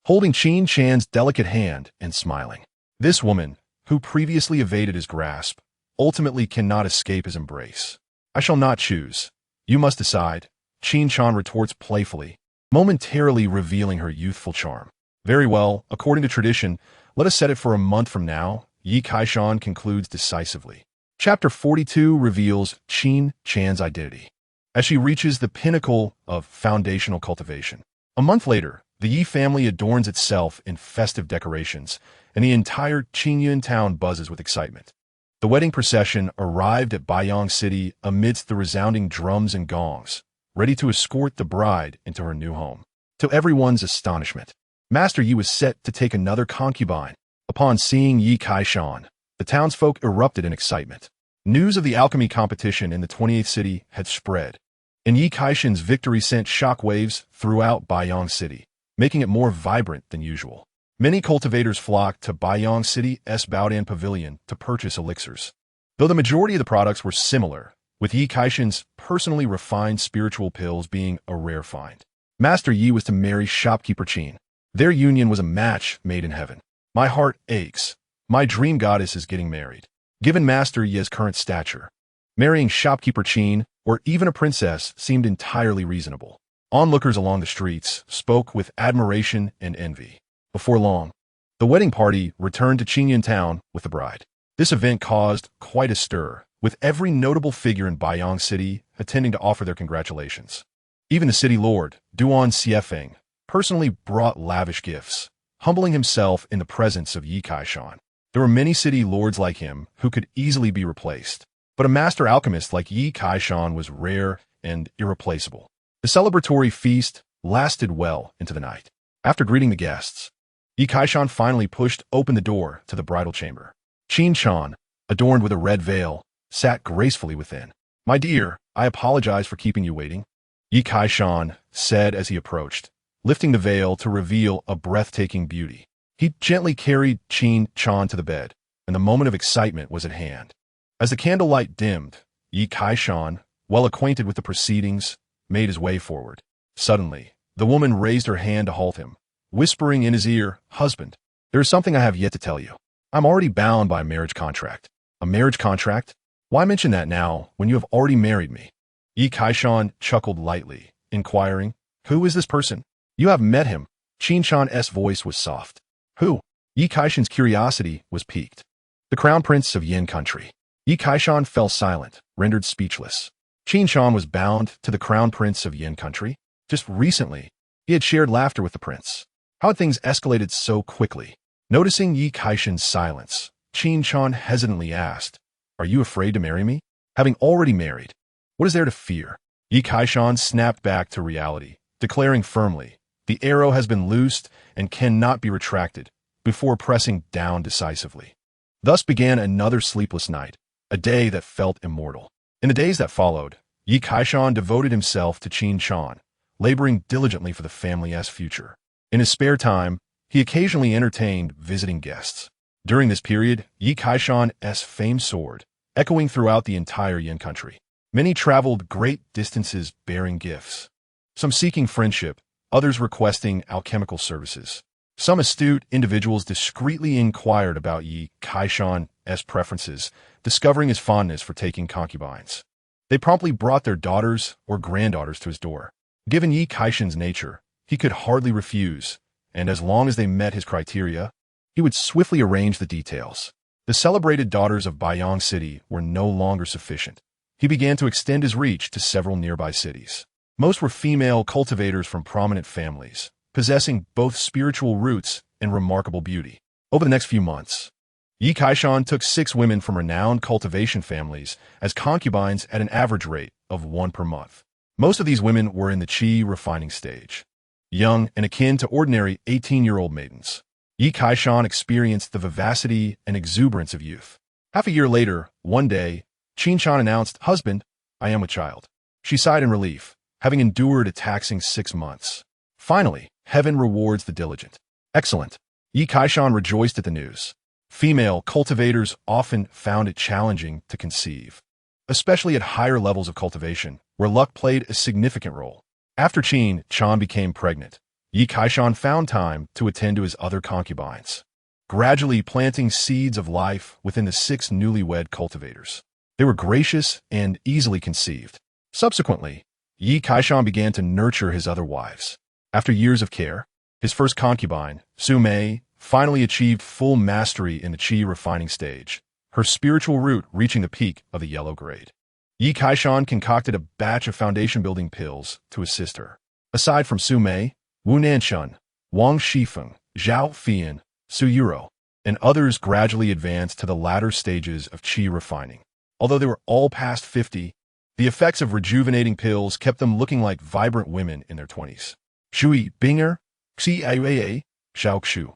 holding Qin Chan's delicate hand and smiling. This woman, who previously evaded his grasp, ultimately cannot escape his embrace. I shall not choose. You must decide, Qin Chan retorts playfully, momentarily revealing her youthful charm. Very well, according to tradition, let us set it for a month from now, Yi Kaishan concludes decisively. Chapter 42 reveals Qin Chan's identity. As she reaches the pinnacle of foundational cultivation. A month later, the Yi family adorns itself in festive decorations, and the entire Qingyun town buzzes with excitement. The wedding procession arrived at Baiyang City amidst the resounding drums and gongs, ready to escort the bride into her new home. To everyone's astonishment, Master Yi was set to take another concubine. Upon seeing Yi Kaishan, the townsfolk erupted in excitement. News of the alchemy competition in the 28th city had spread, and Yi Kaishan's victory sent shockwaves throughout Baiyang City, making it more vibrant than usual. Many cultivators flocked to Baiyang City's Baodan Pavilion to purchase elixirs. Though the majority of the products were similar, with Yi Kaishan's personally refined spiritual pills being a rare find. Master Yi was to marry shopkeeper Qin. Their union was a match made in heaven. My heart aches. My dream goddess is getting married. Given Master Yi's current stature, marrying shopkeeper Qin or even a princess seemed entirely reasonable. Onlookers along the streets spoke with admiration and envy. Before long, the wedding party returned to Qingyun town with the bride. This event caused quite a stir, with every notable figure in Baiyang City attending to offer their congratulations. Even the city lord, Duan Xiefeng, personally brought lavish gifts, humbling himself in the presence of Yi Kaishan. There were many city lords like him who could easily be replaced, but a master alchemist like Yi Kaishan was rare and irreplaceable. The celebratory feast lasted well into the night. After greeting the guests, Yi Kaishan finally pushed open the door to the bridal chamber. Qin Chan, adorned with a red veil, sat gracefully within. My dear, I apologize for keeping you waiting, Yi Kaishan said as he approached, lifting the veil to reveal a breathtaking beauty. He gently carried Qin Chan to the bed, and the moment of excitement was at hand. As the candlelight dimmed, Yi Kaishan, well acquainted with the proceedings, made his way forward. Suddenly, the woman raised her hand to halt him, whispering in his ear, "Husband, there is something I have yet to tell you. I'm already bound by a marriage contract." A marriage contract? Why mention that now when you have already married me? Yi Kaishan chuckled lightly, inquiring, "Who is this person?" "You have met him." Qin Chan's voice was soft. "Who?" Yi Kaishan's curiosity was piqued. "The crown prince of Yin country." Yi Kaishan fell silent, rendered speechless. Qin Chan was bound to the crown prince of Yin country? Just recently, he had shared laughter with the prince. How had things escalated so quickly? Noticing Yi Kaishan's silence, Qin Chan hesitantly asked, "Are you afraid to marry me? Having already married, what is there to fear?" Yi Kaishan snapped back to reality, declaring firmly, "The arrow has been loosed and cannot be retracted," before pressing down decisively. Thus began another sleepless night, a day that felt immortal. In the days that followed, Yi Kaishan devoted himself to Qin Chan, laboring diligently for the family's future. In his spare time, he occasionally entertained visiting guests. During this period, Yi Kaishan's fame soared, echoing throughout the entire Yin country. Many traveled great distances bearing gifts, some seeking friendship, others requesting alchemical services. Some astute individuals discreetly inquired about Yi Kaishan's preferences, discovering his fondness for taking concubines. They promptly brought their daughters or granddaughters to his door. Given Yi Kaishan's nature, he could hardly refuse, and as long as they met his criteria, he would swiftly arrange the details. The celebrated daughters of Baiyang City were no longer sufficient. He began to extend his reach to several nearby cities. Most were female cultivators from prominent families, possessing both spiritual roots and remarkable beauty. Over the next few months, Yi Kaishan took 6 women from renowned cultivation families as concubines at an average rate of 1 per month. Most of these women were in the qi refining stage, young and akin to ordinary 18-year-old maidens. Yi Kaishan experienced the vivacity and exuberance of youth. Half a year later, one day, Qin Chan announced, "Husband, I am with child." She sighed in relief, having endured a taxing 6 months. Finally, heaven rewards the diligent. Excellent. Yi Kaishan rejoiced at the news. Female cultivators often found it challenging to conceive, especially at higher levels of cultivation, where luck played a significant role. After Qin Chan became pregnant, Yi Kaishan found time to attend to his other concubines, gradually planting seeds of life within the 6 newlywed cultivators. They were gracious and easily conceived. Subsequently, Yi Kaishan began to nurture his other wives. After years of care, his first concubine, Su Mei, finally achieved full mastery in the qi refining stage, her spiritual root reaching the peak of the yellow grade. Yi Kaishan concocted a batch of foundation-building pills to assist her. Aside from Su Mei, Wu Nanshun, Wang Shifeng, Zhao Fian, Su Yuro, and others gradually advanced to the latter stages of qi refining. Although they were all past 50, the effects of rejuvenating pills kept them looking like vibrant women in their 20s. Shui Binger, Xi Aiwei, Xiao Xu,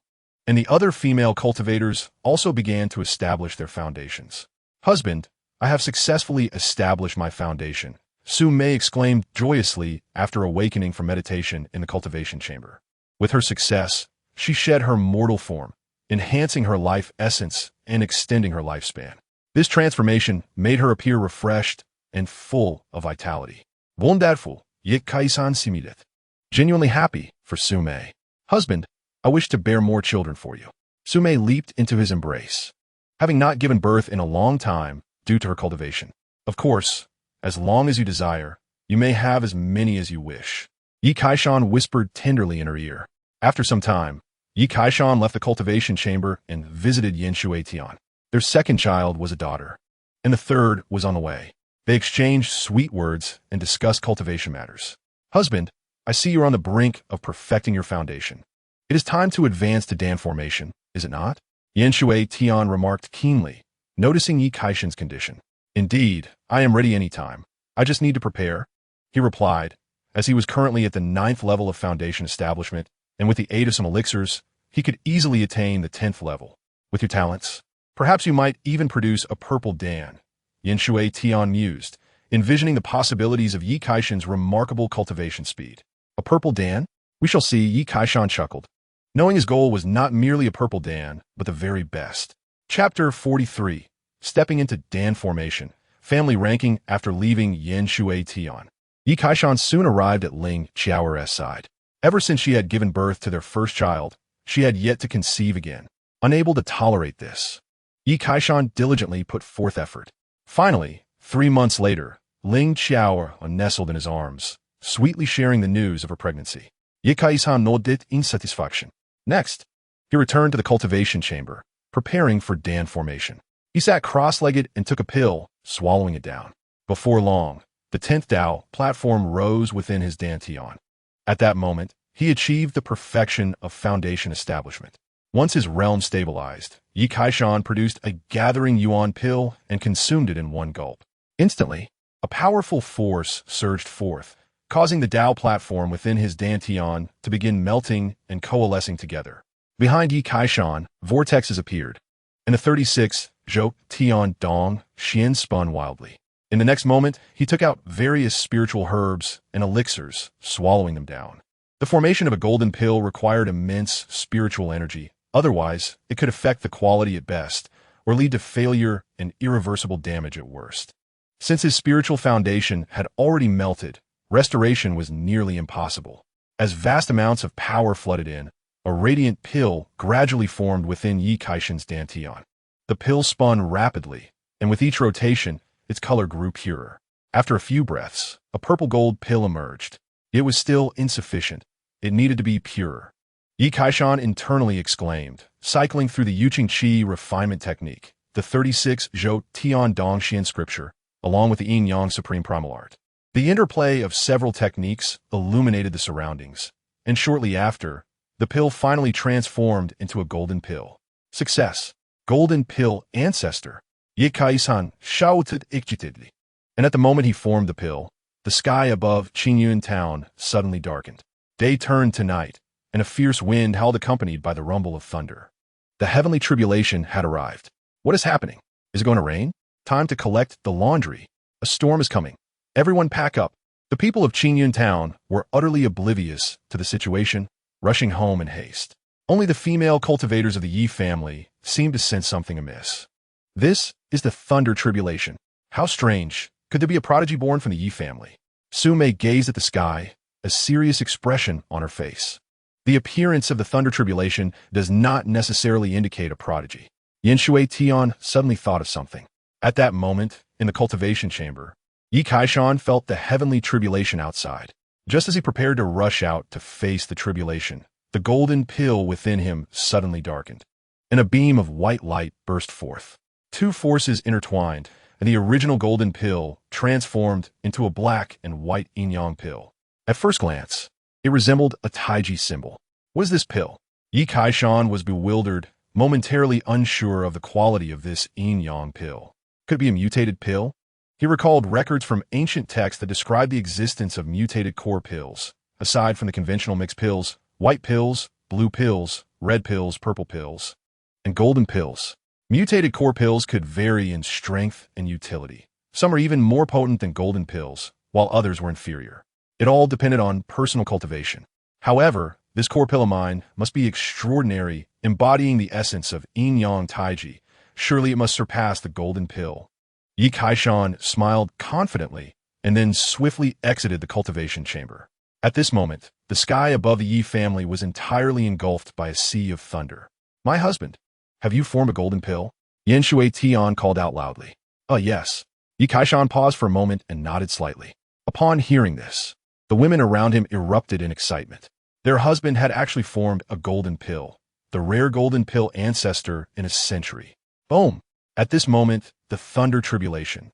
and the other female cultivators also began to establish their foundations. Husband, I have successfully established my foundation, Su Mei exclaimed joyously after awakening from meditation in the cultivation chamber. With her success, she shed her mortal form, enhancing her life essence and extending her lifespan. This transformation made her appear refreshed and full of vitality. Wonderful, yet kaisan simidet. Genuinely happy for Su Mei. Husband, I wish to bear more children for you. Su Mei leaped into his embrace, having not given birth in a long time due to her cultivation. Of course, as long as you desire, you may have as many as you wish. Yi Kaishan whispered tenderly in her ear. After some time, Yi Kaishan left the cultivation chamber and visited Yin Shui Tian. Their second child was a daughter, and the third was on the way. They exchanged sweet words and discussed cultivation matters. Husband, I see you're on the brink of perfecting your foundation. It is time to advance to Dan formation, is it not? Yin Shui Tian remarked keenly, noticing Yi Kaishan's condition. Indeed, I am ready any time. I just need to prepare, he replied, as he was currently at the 9th level of foundation establishment, and with the aid of some elixirs, he could easily attain the 10th level. With your talents, perhaps you might even produce a purple Dan, Yin Shui Tian mused, envisioning the possibilities of Yi Kaishan's remarkable cultivation speed. A purple Dan? We shall see, Yi Kaishan chuckled, knowing his goal was not merely a purple Dan, but the very best. Chapter 43. Stepping into Dan formation, family ranking after leaving Yin Shui Tian. Yi Kaishan soon arrived at Ling Qiaoer's side. Ever since she had given birth to their first child, she had yet to conceive again. Unable to tolerate this, Yi Kaishan diligently put forth effort. Finally, 3 months later, Ling Qiaoer nestled in his arms, sweetly sharing the news of her pregnancy. Yi Kaishan nodded in satisfaction. Next, he returned to the cultivation chamber, preparing for Dan formation. He sat cross-legged and took a pill, swallowing it down. Before long, the 10th Dao platform rose within his dantian. At that moment, he achieved the perfection of foundation establishment. Once his realm stabilized, Yi Kaishan produced a gathering yuan pill and consumed it in one gulp. Instantly, a powerful force surged forth, causing the Dao platform within his dantian to begin melting and coalescing together. Behind Yi Kaishan, vortexes appeared, and the 36 Zhou Tian Dong Xian spun wildly. In the next moment, he took out various spiritual herbs and elixirs, swallowing them down. The formation of a golden pill required immense spiritual energy, otherwise it could affect the quality at best, or lead to failure and irreversible damage at worst. Since his spiritual foundation had already melted, restoration was nearly impossible. As vast amounts of power flooded in, a radiant pill gradually formed within Yi Kaishan's dantian. The pill spun rapidly, and with each rotation, its color grew purer. After a few breaths, a purple-gold pill emerged. It was still insufficient. It needed to be purer. Yi Kaishan internally exclaimed, cycling through the Yuqing Qi refinement technique, the 36 Zhou Tian Dongxian scripture, along with the Yin Yang Supreme Primal Art. The interplay of several techniques illuminated the surroundings, and shortly after, the pill finally transformed into a golden pill. Success! Golden Pill Ancestor! Yi Kaishan shouted excitedly. And at the moment he formed the pill, the sky above Qingyun town suddenly darkened. Day turned to night, and a fierce wind howled accompanied by the rumble of thunder. The heavenly tribulation had arrived. What is happening? Is it going to rain? Time to collect the laundry. A storm is coming. Everyone pack up. The people of Qingyun town were utterly oblivious to the situation, rushing home in haste. Only the female cultivators of the Yi family seemed to sense something amiss. This is the thunder tribulation. How strange. Could there be a prodigy born from the Yi family? Su Mei gazed at the sky, a serious expression on her face. The appearance of the thunder tribulation does not necessarily indicate a prodigy. Yin Shui Tian suddenly thought of something. At that moment, in the cultivation chamber, Yi Kaishan felt the heavenly tribulation outside. Just as he prepared to rush out to face the tribulation, the golden pill within him suddenly darkened, and a beam of white light burst forth. Two forces intertwined, and the original golden pill transformed into a black and white yin-yang pill. At first glance, it resembled a Taiji symbol. What is this pill? Yi Kaishan was bewildered, momentarily unsure of the quality of this yin-yang pill. Could it be a mutated pill? He recalled records from ancient texts that described the existence of mutated core pills. Aside from the conventional mixed pills, white pills, blue pills, red pills, purple pills, and golden pills. Mutated core pills could vary in strength and utility. Some are even more potent than golden pills, while others were inferior. It all depended on personal cultivation. However, this core pill of mine must be extraordinary, embodying the essence of yin-yang taiji. Surely it must surpass the golden pill. Yi Kaishan smiled confidently and then swiftly exited the cultivation chamber. At this moment, the sky above the Yi family was entirely engulfed by a sea of thunder. My husband, have you formed a golden pill? Yin Shui Tian called out loudly. Yes. Yi Kaishan paused for a moment and nodded slightly. Upon hearing this, the women around him erupted in excitement. Their husband had actually formed a golden pill, the rare golden pill ancestor in a century. Boom! At this moment, the thunder tribulation,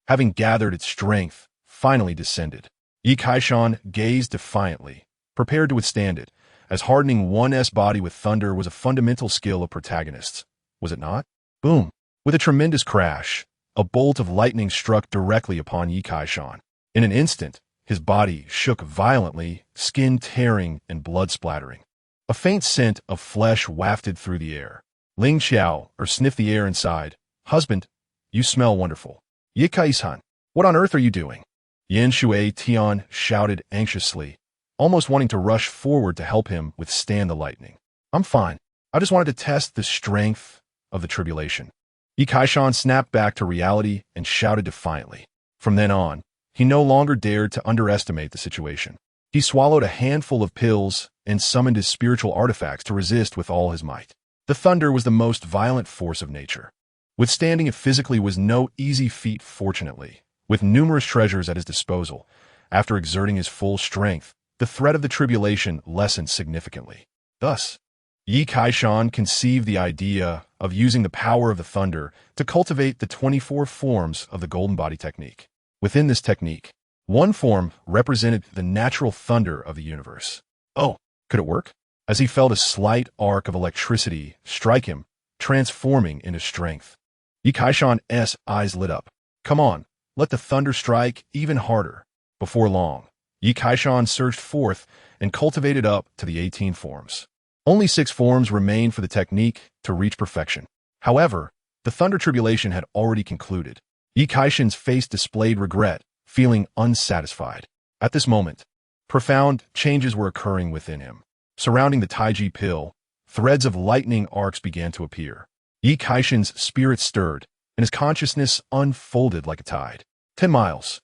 having gathered its strength, finally descended. Yi Kaishan gazed defiantly, prepared to withstand it, as hardening one's body with thunder was a fundamental skill of protagonists. Was it not? Boom! With a tremendous crash, a bolt of lightning struck directly upon Yi Kaishan. In an instant, his body shook violently, skin tearing and blood splattering. A faint scent of flesh wafted through the air. Ling Xiao, or sniffed the air inside. Husband, you smell wonderful. Yi Kaishan, what on earth are you doing? Yin Shui Tian shouted anxiously, almost wanting to rush forward to help him withstand the lightning. I'm fine. I just wanted to test the strength of the tribulation. Yi Kaishan snapped back to reality and shouted defiantly. From then on, he no longer dared to underestimate the situation. He swallowed a handful of pills and summoned his spiritual artifacts to resist with all his might. The thunder was the most violent force of nature. Withstanding it physically was no easy feat, fortunately. With numerous treasures at his disposal, after exerting his full strength, the threat of the tribulation lessened significantly. Thus, Yi Kaishan conceived the idea of using the power of the thunder to cultivate the 24 forms of the golden body technique. Within this technique, one form represented the natural thunder of the universe. Oh, could it work? As he felt a slight arc of electricity strike him, transforming into strength. Yi Kaishan's eyes lit up. Come on, let the thunder strike even harder. Before long, Yi Kaishan surged forth and cultivated up to the 18 forms. Only 6 forms remained for the technique to reach perfection. However, the thunder tribulation had already concluded. Yi Kaishan's face displayed regret, feeling unsatisfied. At this moment, profound changes were occurring within him. Surrounding the Taiji pill, threads of lightning arcs began to appear. Yi Kaishan's spirit stirred, and his consciousness unfolded like a tide. 10 miles,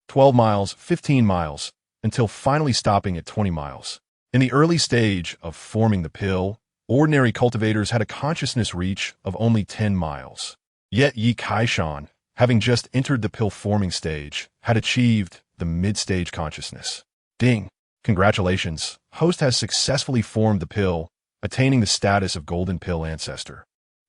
12 miles, 15 miles, until finally stopping at 20 miles. In the early stage of forming the pill, ordinary cultivators had a consciousness reach of only 10 miles. Yet Yi Kaishan, having just entered the pill-forming stage, had achieved the mid-stage consciousness. Ding! Congratulations, host has successfully formed the pill, attaining the status of golden pill ancestor,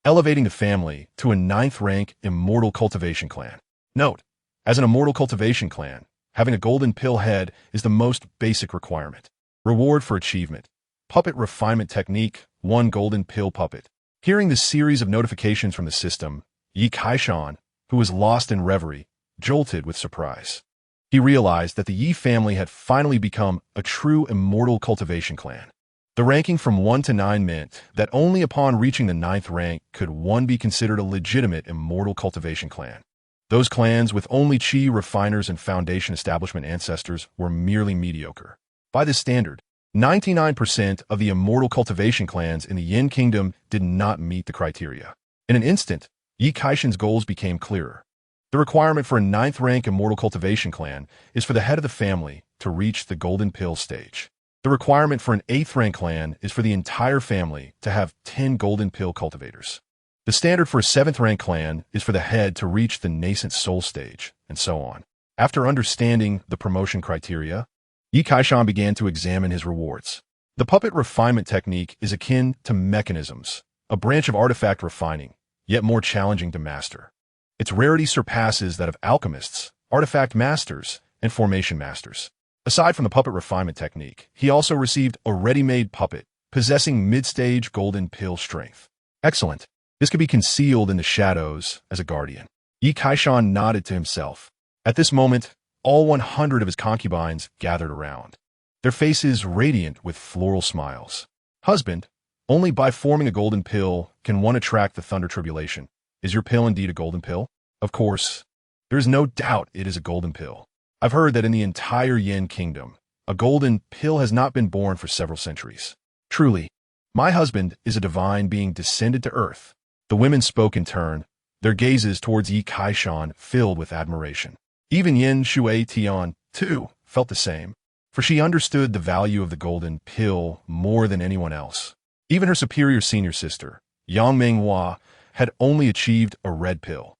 elevating the family to a 9th rank immortal cultivation clan. Note, as an immortal cultivation clan, having a golden pill head is the most basic requirement. Reward for achievement. Puppet refinement technique, 1 golden pill puppet. Hearing the series of notifications from the system, Yi Kaishan, who was lost in reverie, jolted with surprise. He realized that the Yi family had finally become a true immortal cultivation clan. The ranking from 1 to 9 meant that only upon reaching the 9th rank could one be considered a legitimate immortal cultivation clan. Those clans with only chi refiners and foundation establishment ancestors were merely mediocre. By this standard, 99% of the immortal cultivation clans in the Yin Kingdom did not meet the criteria. In an instant, Yi Kaishan's goals became clearer. The requirement for a 9th rank immortal cultivation clan is for the head of the family to reach the golden pill stage. The requirement for an 8th rank clan is for the entire family to have 10 golden pill cultivators. The standard for a 7th rank clan is for the head to reach the nascent soul stage, and so on. After understanding the promotion criteria, Yi Kaishan began to examine his rewards. The puppet refinement technique is akin to mechanisms, a branch of artifact refining, yet more challenging to master. Its rarity surpasses that of alchemists, artifact masters, and formation masters. Aside from the puppet refinement technique, he also received a ready-made puppet, possessing mid-stage golden pill strength. Excellent. This could be concealed in the shadows as a guardian. Yi Kaishan nodded to himself. At this moment, all 100 of his concubines gathered around, their faces radiant with floral smiles. Husband, only by forming a golden pill can one attract the thunder tribulation. Is your pill indeed a golden pill? Of course. There is no doubt it is a golden pill. I've heard that in the entire Yin kingdom, a golden pill has not been born for several centuries. Truly, my husband is a divine being descended to earth. The women spoke in turn, their gazes towards Yi Kaishan filled with admiration. Even Yin Shui Tian, too, felt the same, for she understood the value of the golden pill more than anyone else. Even her superior senior sister, Yang Menghua, had only achieved a red pill,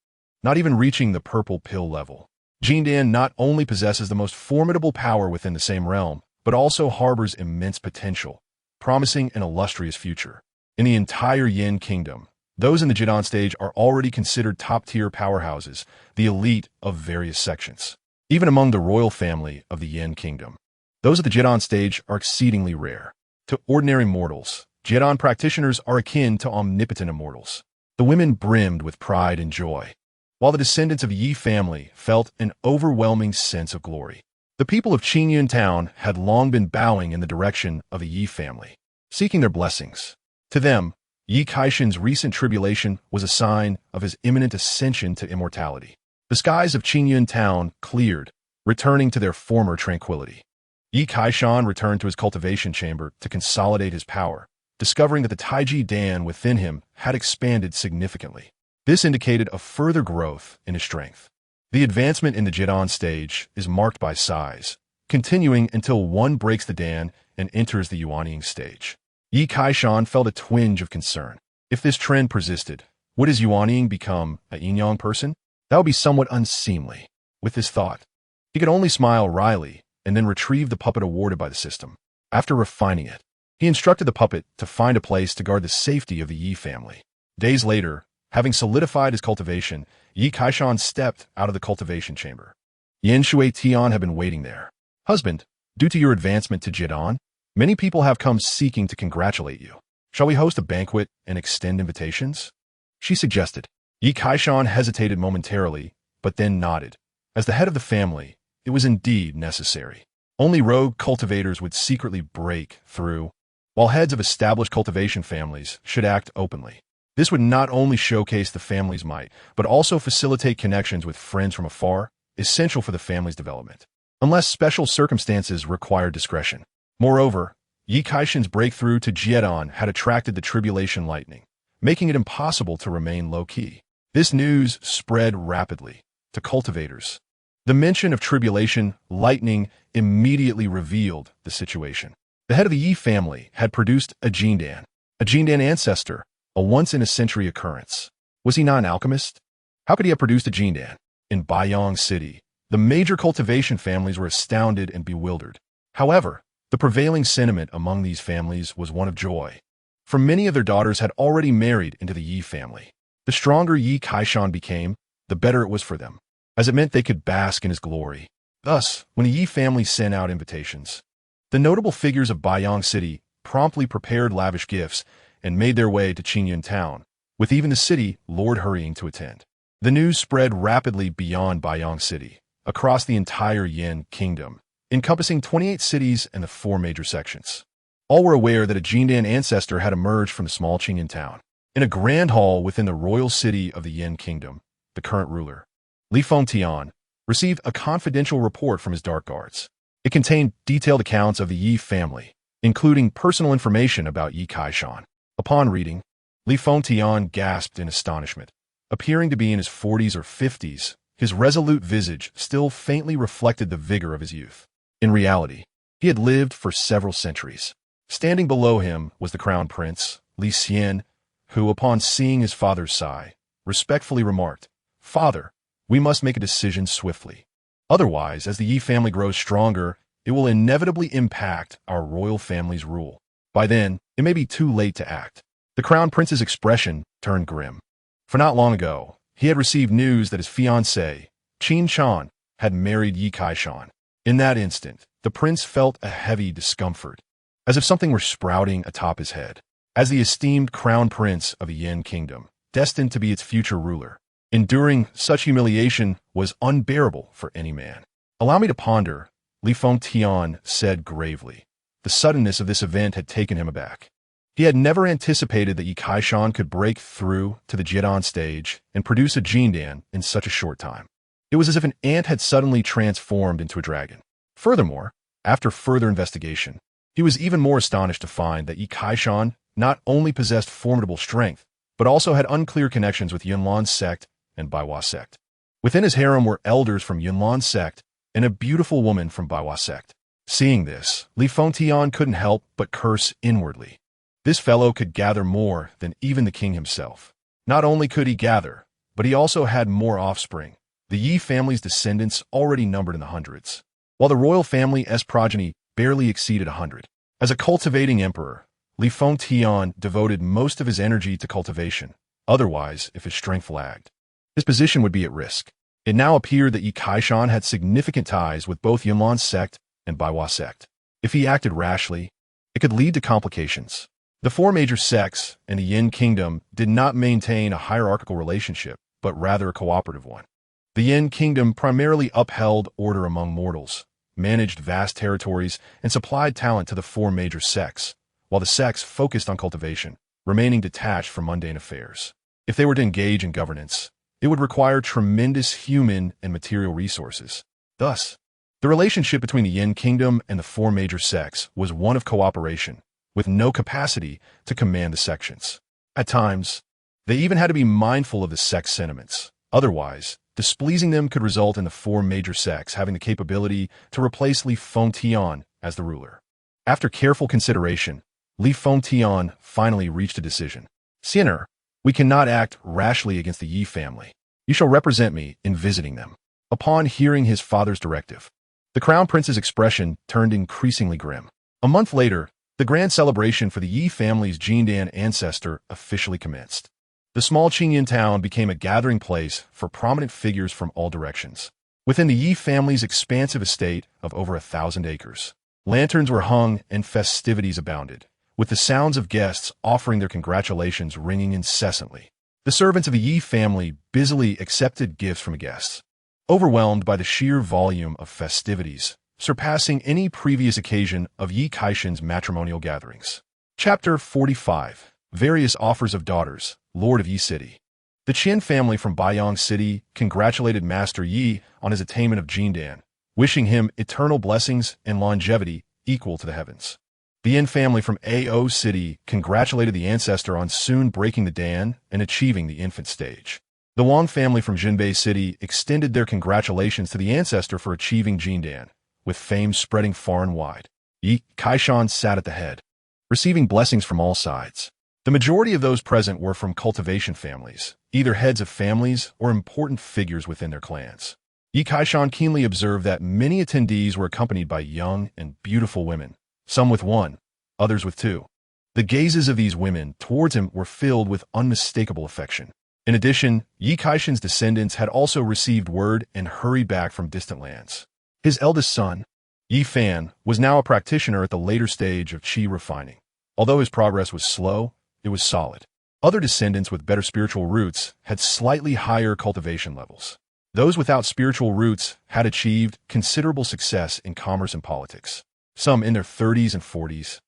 not even reaching the purple pill level. Jindan not only possesses the most formidable power within the same realm, but also harbors immense potential, promising an illustrious future. In the entire Yin kingdom, those in the Jidan stage are already considered top-tier powerhouses, the elite of various sections. Even among the royal family of the Yin kingdom, those at the Jidan stage are exceedingly rare. To ordinary mortals, Jidan practitioners are akin to omnipotent immortals. The women brimmed with pride and joy, while the descendants of Yi family felt an overwhelming sense of glory. The people of Qingyun town had long been bowing in the direction of the Yi family, seeking their blessings. To them, Yi Kaishan's recent tribulation was a sign of his imminent ascension to immortality. The skies of Qingyun town cleared, returning to their former tranquility. Yi Kaishan returned to his cultivation chamber to consolidate his power, discovering that the Taiji Dan within him had expanded significantly. This indicated a further growth in his strength. The advancement in the Jidan stage is marked by size, continuing until one breaks the Dan and enters the Yuanying stage. Yi Kaishan felt a twinge of concern. If this trend persisted, would his Yuanying become a yin-yang person? That would be somewhat unseemly. With this thought, he could only smile wryly and then retrieve the puppet awarded by the system. After refining it, he instructed the puppet to find a place to guard the safety of the Yi family. Days later, having solidified his cultivation, Yi Kaishan stepped out of the cultivation chamber. Yin Shui Tian had been waiting there. Husband, due to your advancement to Jidan, many people have come seeking to congratulate you. Shall we host a banquet and extend invitations? She suggested. Yi Kaishan hesitated momentarily, but then nodded. As the head of the family, it was indeed necessary. Only rogue cultivators would secretly break through, while heads of established cultivation families should act openly. This would not only showcase the family's might, but also facilitate connections with friends from afar, essential for the family's development, unless special circumstances require discretion. Moreover, Yi Kaishan's breakthrough to Jidan had attracted the tribulation lightning, making it impossible to remain low-key. This news spread rapidly to cultivators. The mention of tribulation lightning immediately revealed the situation. The head of the Yi family had produced a Jindan ancestor, a once-in-a-century occurrence. Was he not an alchemist? How could he have produced a Jindan? In Baiyang City, the major cultivation families were astounded and bewildered. However, the prevailing sentiment among these families was one of joy, for many of their daughters had already married into the Yi family. The stronger Yi Kaishan became, the better it was for them, as it meant they could bask in his glory. Thus, when the Yi family sent out invitations, the notable figures of Baiyang City promptly prepared lavish gifts and made their way to Qingyun town, with even the city lord hurrying to attend. The news spread rapidly beyond Baiyang City, across the entire Yin kingdom, encompassing 28 cities and the 4 major sections. All were aware that a Jindan ancestor had emerged from the small Qingyun town. In a grand hall within the royal city of the Yin kingdom, the current ruler, Li Fengtian, received a confidential report from his dark guards. It contained detailed accounts of the Yi family, including personal information about Yi Kaishan. Upon reading, Li Fengtian gasped in astonishment. Appearing to be in his 40s or 50s, His resolute visage still faintly reflected the vigor of his youth. In reality, he had lived for several centuries. Standing below him was the crown prince, Li Xian, who, upon seeing his father's sigh, respectfully remarked, "Father, we must make a decision swiftly. Otherwise, as the Yi family grows stronger, it will inevitably impact our royal family's rule. By then, it may be too late to act." The crown prince's expression turned grim. For not long ago, he had received news that his fiancée, Qin Shan, had married Yi Kaishan. In that instant, the prince felt a heavy discomfort, as if something were sprouting atop his head. As the esteemed crown prince of the Yin kingdom, destined to be its future ruler, enduring such humiliation was unbearable for any man. "Allow me to ponder," Li Fengtian said gravely. The suddenness of this event had taken him aback. He had never anticipated that Yi Kaishan could break through to the Jiedan stage and produce a Jindan in such a short time. It was as if an ant had suddenly transformed into a dragon. Furthermore, after further investigation, he was even more astonished to find that Yi Kaishan not only possessed formidable strength, but also had unclear connections with Yunlan's sect and Baiwa sect. Within his harem were elders from Yunlan's sect and a beautiful woman from Baiwa sect. Seeing this, Li Fengtian couldn't help but curse inwardly. This fellow could gather more than even the king himself. Not only could he gather, but he also had more offspring. The Yi family's descendants already numbered in the hundreds, while the royal family's progeny barely exceeded 100. As a cultivating emperor, Li Fengtian devoted most of his energy to cultivation. Otherwise, if his strength lagged, his position would be at risk. It now appeared that Yi Kaishan had significant ties with both Yunlan's sect and Baiwa sect. If he acted rashly, it could lead to complications. The four major sects and the Yin kingdom did not maintain a hierarchical relationship, but rather a cooperative one. The Yin kingdom primarily upheld order among mortals, managed vast territories, and supplied talent to the four major sects, while the sects focused on cultivation, remaining detached from mundane affairs. If they were to engage in governance, it would require tremendous human and material resources. Thus, the relationship between the Yin kingdom and the four major sects was one of cooperation, with no capacity to command the sections. At times, they even had to be mindful of the sect's sentiments. Otherwise, displeasing them could result in the four major sects having the capability to replace Li Fengtian as the ruler. After careful consideration, Li Fengtian finally reached a decision. "Sinner, we cannot act rashly against the Yi family. You shall represent me in visiting them." Upon hearing his father's directive, the crown prince's expression turned increasingly grim. A month later, the grand celebration for the Yi family's Jindan ancestor officially commenced. The small Qingyan town became a gathering place for prominent figures from all directions. Within the Yi family's expansive estate of over 1,000 acres, lanterns were hung and festivities abounded, with the sounds of guests offering their congratulations ringing incessantly. The servants of the Yi family busily accepted gifts from guests, overwhelmed by the sheer volume of festivities, surpassing any previous occasion of Yi Kaishan's matrimonial gatherings. Chapter 45. Various offers of daughters, Lord of Yi City. The Qin family from Baiyang City congratulated Master Yi on his attainment of Jindan, wishing him eternal blessings and longevity equal to the heavens. The Yin family from Ao City congratulated the ancestor on soon breaking the Dan and achieving the infant stage. The Wang family from Jinbei City extended their congratulations to the ancestor for achieving Jindan, with fame spreading far and wide. Yi Kaishan sat at the head, receiving blessings from all sides. The majority of those present were from cultivation families, either heads of families or important figures within their clans. Yi Kaishan keenly observed that many attendees were accompanied by young and beautiful women, some with one, others with two. The gazes of these women towards him were filled with unmistakable affection. In addition, Yi Kaishan's descendants had also received word and hurried back from distant lands. His eldest son, Yi Fan, was now a practitioner at the later stage of qi refining. Although his progress was slow, it was solid. Other descendants with better spiritual roots had slightly higher cultivation levels. Those without spiritual roots had achieved considerable success in commerce and politics. Some in their 30s and 40s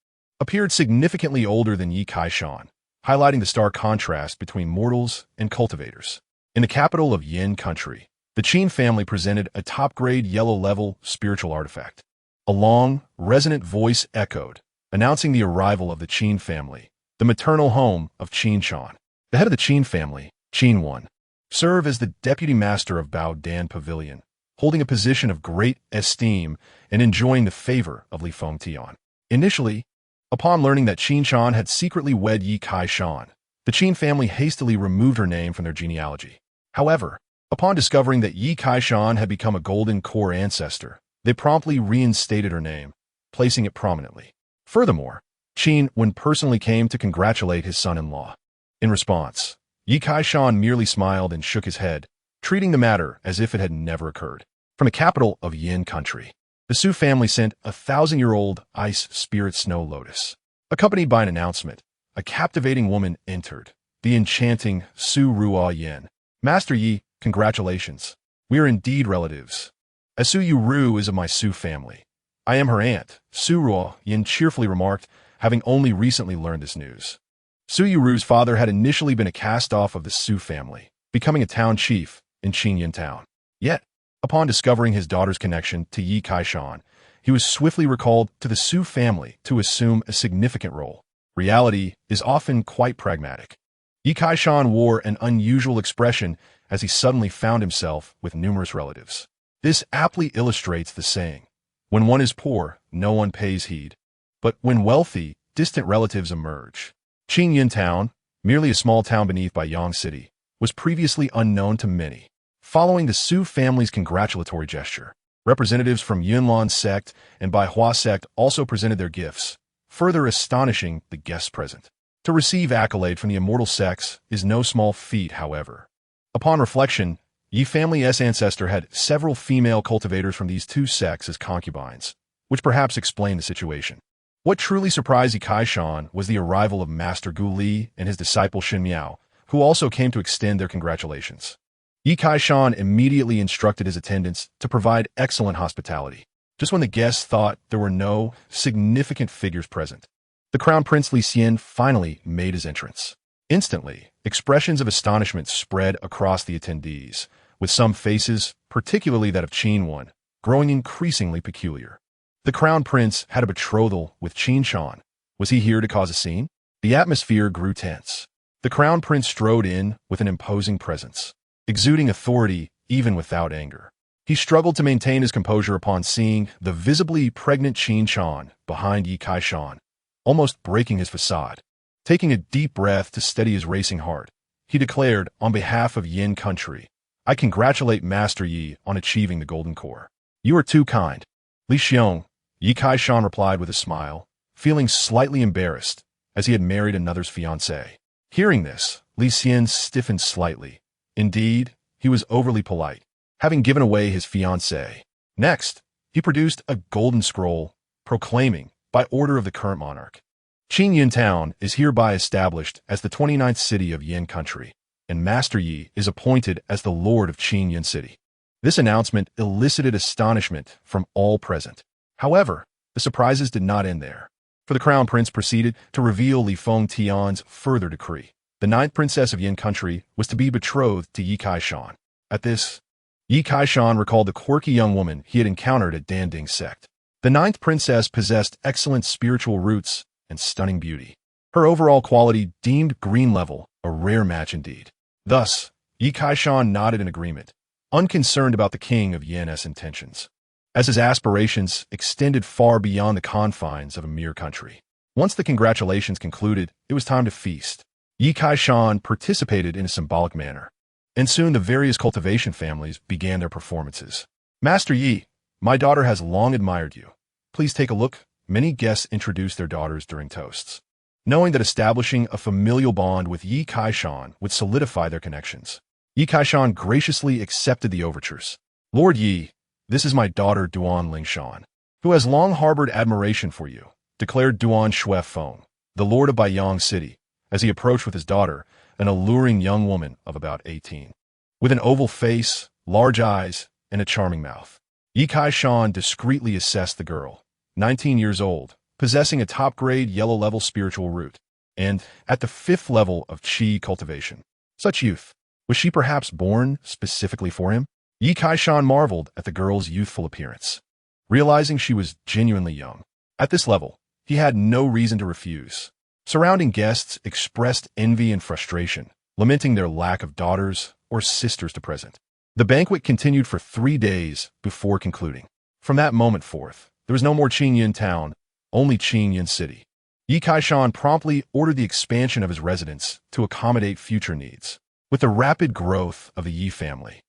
appeared significantly older than Yi Kaishan, highlighting the stark contrast between mortals and cultivators. In the capital of Yin country, the Qin family presented a top-grade yellow-level spiritual artifact. A long, resonant voice echoed, announcing the arrival of the Qin family, the maternal home of Qin Shan. The head of the Qin family, Qin Wan, serve as the deputy master of Bao Dan Pavilion, holding a position of great esteem and enjoying the favor of Li Fengtian. Initially, upon learning that Qin Shan had secretly wed Yi Kai-shan, the Qin family hastily removed her name from their genealogy. However, upon discovering that Yi Kai-shan had become a golden core ancestor, they promptly reinstated her name, placing it prominently. Furthermore, Qin Wen personally came to congratulate his son-in-law. In response, Yi Kai-shan merely smiled and shook his head, treating the matter as if it had never occurred. From the capital of Yin country, the Su family sent a 1,000-year-old ice spirit snow lotus. Accompanied by an announcement, a captivating woman entered, the enchanting Su Ruo Yin. Master Yi, congratulations. We are indeed relatives. As Su Yu is of my Su family. I am her aunt, Su Ruo Yin cheerfully remarked, having only recently learned this news. Su Yuru's father had initially been a cast-off of the Su family, becoming a town chief in Qinyin town. Yet, upon discovering his daughter's connection to Yi Kai-shan, he was swiftly recalled to the Su family to assume a significant role. Reality is often quite pragmatic. Yi Kai-shan wore an unusual expression as he suddenly found himself with numerous relatives. This aptly illustrates the saying, when one is poor, no one pays heed. But when wealthy, distant relatives emerge. Qinyin town, merely a small town beneath Baiyang City, was previously unknown to many. Following the Su family's congratulatory gesture, representatives from Yunlan sect and Baihua sect also presented their gifts, further astonishing the guests present. To receive accolade from the immortal sects is no small feat, however. Upon reflection, Yi family's ancestor had several female cultivators from these two sects as concubines, which perhaps explained the situation. What truly surprised Yi Kai-shan was the arrival of Master Gu Li and his disciple Xin Miao, who also came to extend their congratulations. Yi Kai-shan immediately instructed his attendants to provide excellent hospitality. Just when the guests thought there were no significant figures present, the Crown Prince Li Xian finally made his entrance. Instantly, expressions of astonishment spread across the attendees, with some faces, particularly that of Qin Wen, growing increasingly peculiar. The Crown Prince had a betrothal with Qin Shan. Was he here to cause a scene? The atmosphere grew tense. The Crown Prince strode in with an imposing presence, exuding authority even without anger. He struggled to maintain his composure upon seeing the visibly pregnant Qin Shan behind Yi Kai-shan, almost breaking his facade. Taking a deep breath to steady his racing heart, he declared, on behalf of Yin country, I congratulate Master Yi on achieving the Golden Core. You are too kind. Li Xiong, Yi Kai-shan replied with a smile, feeling slightly embarrassed, as he had married another's fiancée. Hearing this, Li Xian stiffened slightly. Indeed, he was overly polite, having given away his fiancée. Next, he produced a golden scroll, proclaiming, by order of the current monarch, Qinyin Town is hereby established as the 29th city of Yin country, and Master Yi is appointed as the Lord of Qinyin City. This announcement elicited astonishment from all present. However, the surprises did not end there, for the Crown Prince proceeded to reveal Li Fengtian's further decree. The 9th princess of Yin country was to be betrothed to Yi Kai-shan. At this, Yi Kai-shan recalled the quirky young woman he had encountered at Danding sect. The 9th princess possessed excellent spiritual roots and stunning beauty. Her overall quality deemed green level a rare match indeed. Thus, Yi Kai-shan nodded in agreement, unconcerned about the king of Yin's intentions, as his aspirations extended far beyond the confines of a mere country. Once the congratulations concluded, it was time to feast. Yi Kai-shan participated in a symbolic manner, and soon the various cultivation families began their performances. Master Yi, my daughter has long admired you. Please take a look. Many guests introduced their daughters during toasts, knowing that establishing a familial bond with Yi Kai-shan would solidify their connections. Yi Kai-shan graciously accepted the overtures. Lord Yi, this is my daughter Duan Lingshan, who has long harbored admiration for you, declared Duan Shuefeng, the lord of Baiyang City, as he approached with his daughter, an alluring young woman of about 18. With an oval face, large eyes, and a charming mouth, Yi Kai-shan discreetly assessed the girl, 19 years old, possessing a top-grade yellow-level spiritual root, and at the 5th level of qi cultivation. Such youth, was she perhaps born specifically for him? Yi Kai-shan marveled at the girl's youthful appearance, realizing she was genuinely young. At this level, he had no reason to refuse. Surrounding guests expressed envy and frustration, lamenting their lack of daughters, or sisters to present. The banquet continued for 3 days before concluding. From that moment forth, there was no more Qingyan town, only Qingyan city. Yi Kaishan promptly ordered the expansion of his residence to accommodate future needs. With the rapid growth of the Yi family,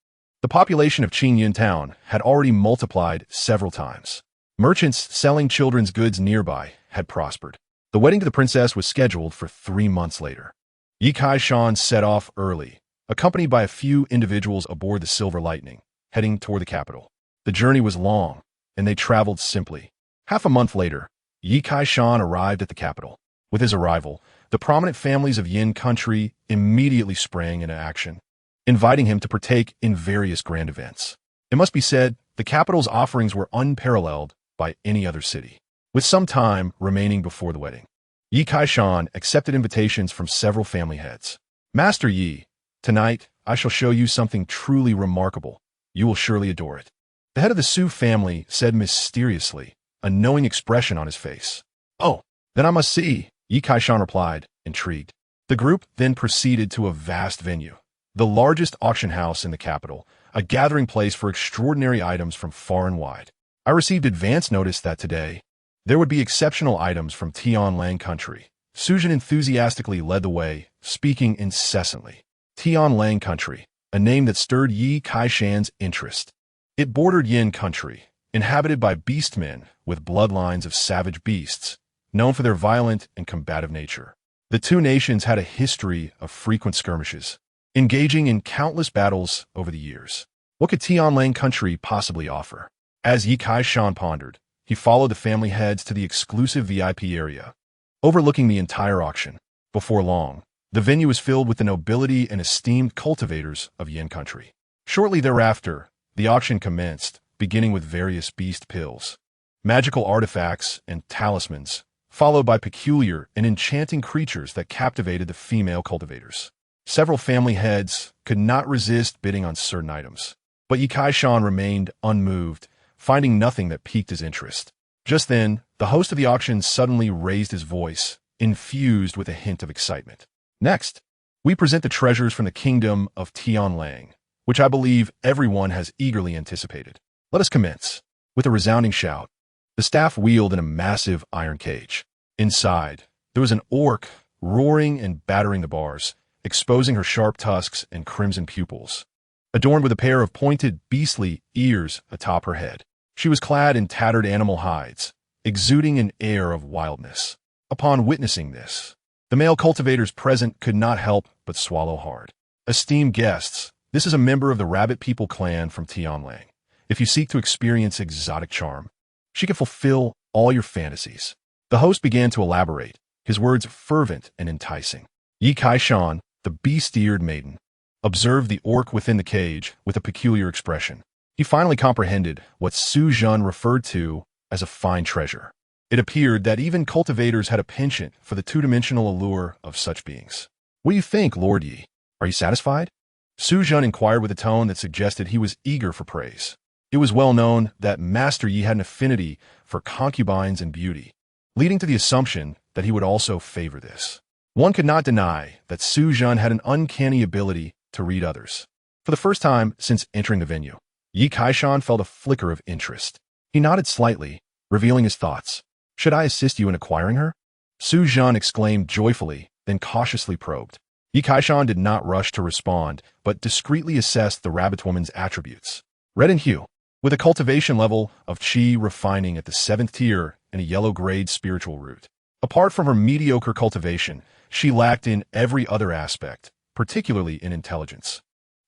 the population of Qingyan town had already multiplied several times. Merchants selling children's goods nearby had prospered. The wedding to the princess was scheduled for 3 months later. Yi Kaishan set off early, accompanied by a few individuals aboard the Silver Lightning, heading toward the capital. The journey was long, and they traveled simply. Half a month later, Yi Kaishan arrived at the capital. With his arrival, the prominent families of Yin country immediately sprang into action, inviting him to partake in various grand events. It must be said, the capital's offerings were unparalleled by any other city. With some time remaining before the wedding, Yi Kaishan accepted invitations from several family heads. Master Yi, tonight I shall show you something truly remarkable. You will surely adore it. The head of the Su family said mysteriously, a knowing expression on his face. Oh, then I must see, Yi Kaishan replied, intrigued. The group then proceeded to a vast venue, the largest auction house in the capital, a gathering place for extraordinary items from far and wide. I received advance notice that today there would be exceptional items from Tianlang country. Suzhen enthusiastically led the way, speaking incessantly. Tianlang country, a name that stirred Yi Kaishan's interest. It bordered Yin country, inhabited by beastmen with bloodlines of savage beasts, known for their violent and combative nature. The two nations had a history of frequent skirmishes, engaging in countless battles over the years. What could Tianlang country possibly offer? As Yi Kaishan pondered, he followed the family heads to the exclusive VIP area, overlooking the entire auction. Before long, the venue was filled with the nobility and esteemed cultivators of Yin country. Shortly thereafter, the auction commenced, beginning with various beast pills, magical artifacts, and talismans, followed by peculiar and enchanting creatures that captivated the female cultivators. Several family heads could not resist bidding on certain items, but Yi Kaishan remained unmoved, finding nothing that piqued his interest. Just then, the host of the auction suddenly raised his voice, infused with a hint of excitement. Next, we present the treasures from the kingdom of Tianlang, which I believe everyone has eagerly anticipated. Let us commence. With a resounding shout, the staff wheeled in a massive iron cage. Inside, there was an orc roaring and battering the bars, exposing her sharp tusks and crimson pupils, adorned with a pair of pointed, beastly ears atop her head. She was clad in tattered animal hides, exuding an air of wildness. Upon witnessing this, the male cultivators present could not help but swallow hard. Esteemed guests, this is a member of the Rabbit People clan from Tianlang. If you seek to experience exotic charm, she can fulfill all your fantasies. The host began to elaborate, his words fervent and enticing. Yi Kaishan, the beast-eared maiden, observed the orc within the cage with a peculiar expression. He finally comprehended what Su Zhen referred to as a fine treasure. It appeared that even cultivators had a penchant for the two-dimensional allure of such beings. What do you think, Lord Yi? Are you satisfied? Su Zhen inquired with a tone that suggested he was eager for praise. It was well known that Master Yi had an affinity for concubines and beauty, leading to the assumption that he would also favor this. One could not deny that Su Zhen had an uncanny ability to read others. For the first time since entering the venue, Yi Kaishan felt a flicker of interest. He nodded slightly, revealing his thoughts. Should I assist you in acquiring her? Su Zhen exclaimed joyfully, then cautiously probed. Yi Kaishan did not rush to respond, but discreetly assessed the rabbit woman's attributes. Red in hue, with a cultivation level of Qi refining at the 7th tier and a yellow-grade spiritual root. Apart from her mediocre cultivation, she lacked in every other aspect, particularly in intelligence,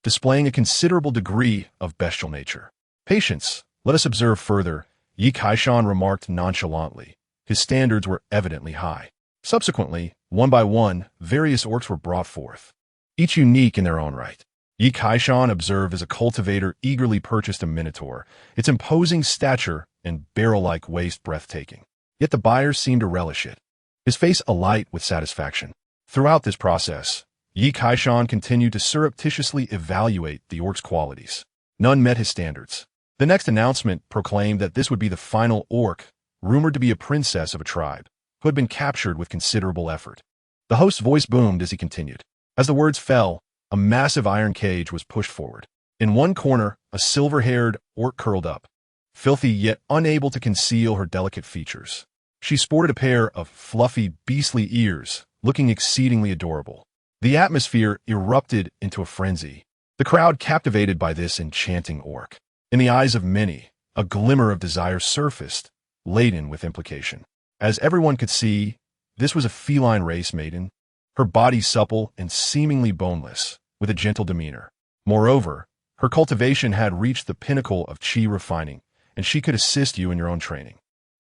displaying a considerable degree of bestial nature. Patience, let us observe further, Yi Kaishan remarked nonchalantly. His standards were evidently high. Subsequently, one by one, various orcs were brought forth, each unique in their own right. Yi Kaishan observed as a cultivator eagerly purchased a minotaur, its imposing stature and barrel-like waist breathtaking. Yet the buyers seemed to relish it, his face alight with satisfaction. Throughout this process, Yi Kaishan continued to surreptitiously evaluate the orc's qualities. None met his standards. The next announcement proclaimed that this would be the final orc, rumored to be a princess of a tribe, who had been captured with considerable effort. The host's voice boomed as he continued. As the words fell, a massive iron cage was pushed forward. In one corner, a silver-haired orc curled up, filthy yet unable to conceal her delicate features. She sported a pair of fluffy, beastly ears, looking exceedingly adorable. The atmosphere erupted into a frenzy, the crowd captivated by this enchanting orc. In the eyes of many, a glimmer of desire surfaced, laden with implication. As everyone could see, this was a feline race maiden, her body supple and seemingly boneless, with a gentle demeanor. Moreover, her cultivation had reached the pinnacle of chi refining, and she could assist you in your own training.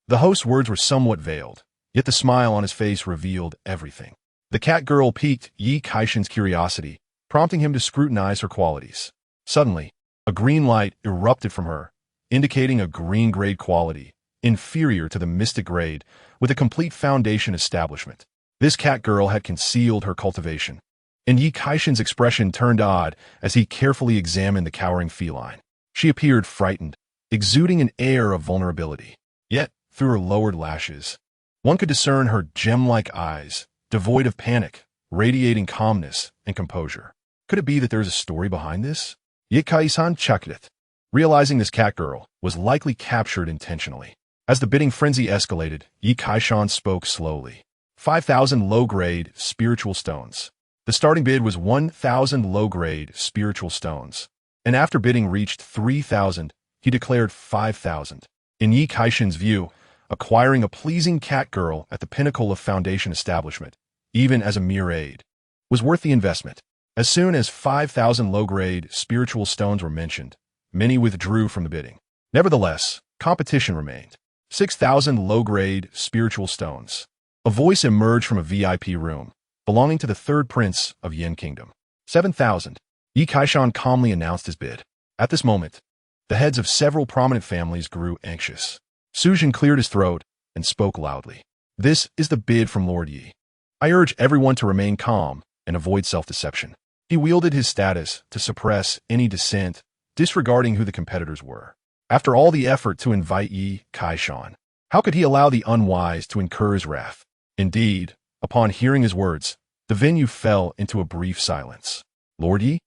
The host's words were somewhat veiled, yet the smile on his face revealed everything. The cat girl piqued Yi Kaishan's curiosity, prompting him to scrutinize her qualities. Suddenly, a green light erupted from her, indicating a green-grade quality, inferior to the mystic grade, with a complete foundation establishment. This cat girl had concealed her cultivation, and Yi Kaishan's expression turned odd as he carefully examined the cowering feline. She appeared frightened, exuding an air of vulnerability. Yet, through her lowered lashes, one could discern her gem-like eyes, devoid of panic, radiating calmness and composure. Could it be that there is a story behind this? Yi Kaisan checked it, realizing this cat girl was likely captured intentionally. As the bidding frenzy escalated, Yi Kaishan spoke slowly. 5,000 low-grade spiritual stones. The starting bid was 1,000 low-grade spiritual stones, and after bidding reached 3,000, he declared 5,000. In Yi Kaishan's view, acquiring a pleasing cat girl at the pinnacle of foundation establishment, even as a mere aid, was worth the investment. As soon as 5,000 low-grade spiritual stones were mentioned, many withdrew from the bidding. Nevertheless, competition remained. 6,000 low-grade spiritual stones. A voice emerged from a VIP room, belonging to the third prince of Yin Kingdom. 7,000. Yi Kaishan calmly announced his bid. At this moment, the heads of several prominent families grew anxious. Sujin cleared his throat and spoke loudly. This is the bid from Lord Yi. I urge everyone to remain calm and avoid self-deception. He wielded his status to suppress any dissent, disregarding who the competitors were. After all the effort to invite Yi Kaishan, how could he allow the unwise to incur his wrath? Indeed, upon hearing his words, the venue fell into a brief silence. Lord Yi?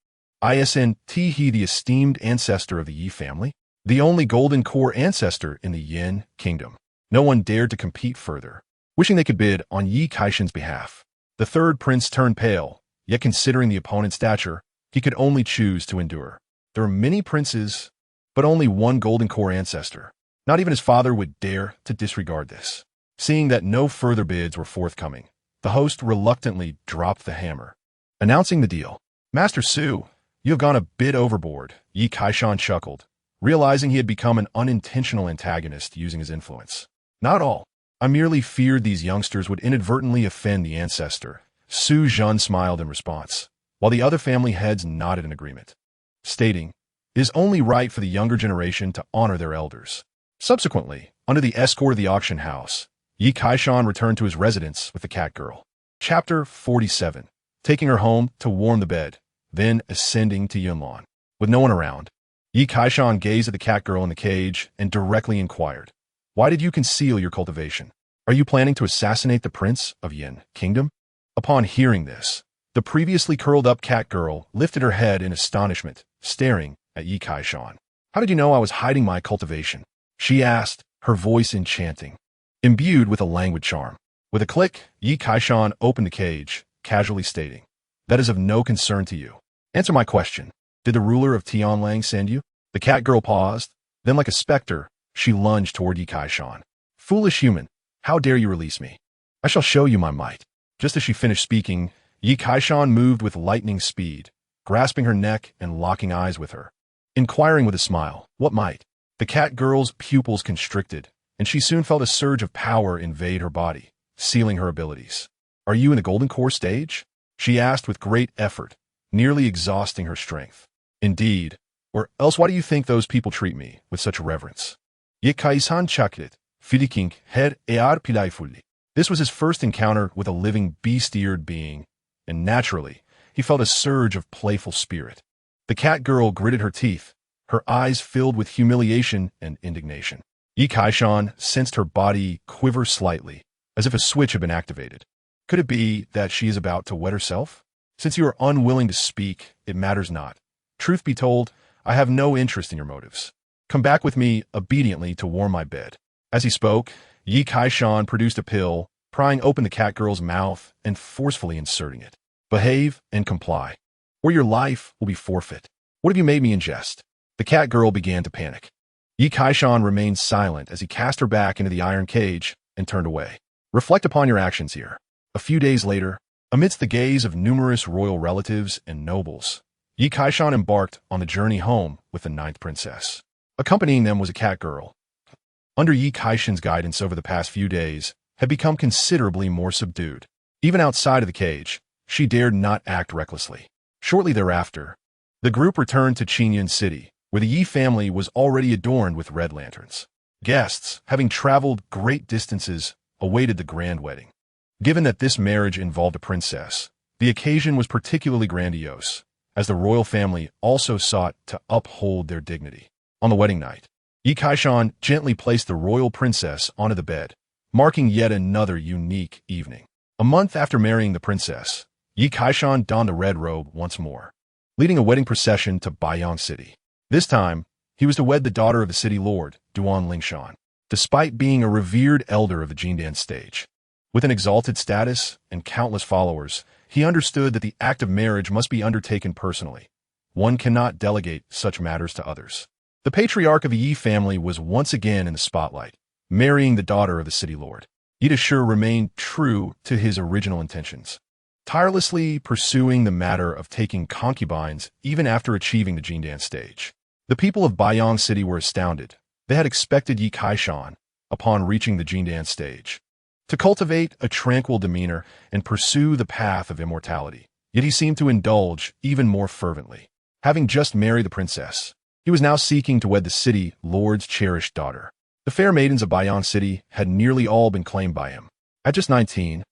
Isn't he the esteemed ancestor of the Yi family? The only golden core ancestor in the Yin Kingdom. No one dared to compete further, wishing they could bid on Yi Kaishan's behalf. The third prince turned pale, yet considering the opponent's stature, he could only choose to endure. There are many princes, but only one golden core ancestor. Not even his father would dare to disregard this. Seeing that no further bids were forthcoming, the host reluctantly dropped the hammer, announcing the deal. Master Su, you have gone a bit overboard, Yi Kaishan chuckled, realizing he had become an unintentional antagonist using his influence. Not all. I merely feared these youngsters would inadvertently offend the ancestor. Su Zhen smiled in response, while the other family heads nodded in agreement, stating, it is only right for the younger generation to honor their elders. Subsequently, under the escort of the auction house, Yi Kaishan returned to his residence with the cat girl. Chapter 47. Taking her home to warm the bed, then ascending to Yunlan. With no one around, Yi Kaishan gazed at the cat girl in the cage and directly inquired, why did you conceal your cultivation? Are you planning to assassinate the prince of Yin Kingdom? Upon hearing this, the previously curled-up cat girl lifted her head in astonishment, staring at Yi Kaishan. How did you know I was hiding my cultivation? She asked, her voice enchanting, imbued with a languid charm. With a click, Yi Kaishan opened the cage, casually stating, that is of no concern to you. Answer my question. Did the ruler of Tianlang send you? The cat girl paused, then like a specter, she lunged toward Yi Kaishan. Foolish human, how dare you release me? I shall show you my might. Just as she finished speaking, Yi Kaishan moved with lightning speed, grasping her neck and locking eyes with her. Inquiring with a smile, what might? The cat girl's pupils constricted, and she soon felt a surge of power invade her body, sealing her abilities. Are you in the Golden Core stage? She asked with great effort, nearly exhausting her strength. Indeed, or else why do you think those people treat me with such reverence? Yi Kaisan chakrit, fidiking her ear playfully. This was his first encounter with a living beast-eared being, and naturally, he felt a surge of playful spirit. The cat girl gritted her teeth, her eyes filled with humiliation and indignation. Yi Kaishan sensed her body quiver slightly, as if a switch had been activated. Could it be that she is about to wet herself? Since you are unwilling to speak, it matters not. Truth be told, I have no interest in your motives. Come back with me obediently to warm my bed." As he spoke, Yi Kaishan produced a pill, prying open the cat girl's mouth and forcefully inserting it. "Behave and comply, or your life will be forfeit. What have you made me ingest?" The cat girl began to panic. Yi Kaishan remained silent as he cast her back into the iron cage and turned away. Reflect upon your actions here. A few days later, amidst the gaze of numerous royal relatives and nobles, Yi Kaishan embarked on the journey home with the 9th princess. Accompanying them was a cat girl. Under Yi Kaishan's guidance over the past few days, had become considerably more subdued. Even outside of the cage, she dared not act recklessly. Shortly thereafter, the group returned to Qinyan City, where the Yi family was already adorned with red lanterns. Guests, having traveled great distances, awaited the grand wedding. Given that this marriage involved a princess, the occasion was particularly grandiose, as the royal family also sought to uphold their dignity. On the wedding night, Yi Kaishan gently placed the royal princess onto the bed, marking yet another unique evening. A month after marrying the princess, Yi Kaishan donned the red robe once more, leading a wedding procession to Baiyang City. This time, he was to wed the daughter of the city lord, Duan Lingshan. Despite being a revered elder of the Jindan stage, with an exalted status and countless followers, he understood that the act of marriage must be undertaken personally. One cannot delegate such matters to others. The patriarch of the Yi family was once again in the spotlight, marrying the daughter of the city lord. Yi Dashur remained true to his original intentions, tirelessly pursuing the matter of taking concubines even after achieving the Jindan stage. The people of Baiyang City were astounded. They had expected Yi Kaishan, upon reaching the Jindan stage, to cultivate a tranquil demeanor and pursue the path of immortality. Yet he seemed to indulge even more fervently. Having just married the princess, he was now seeking to wed the city lord's cherished daughter. The fair maidens of Baiyang City had nearly all been claimed by him. At just 19,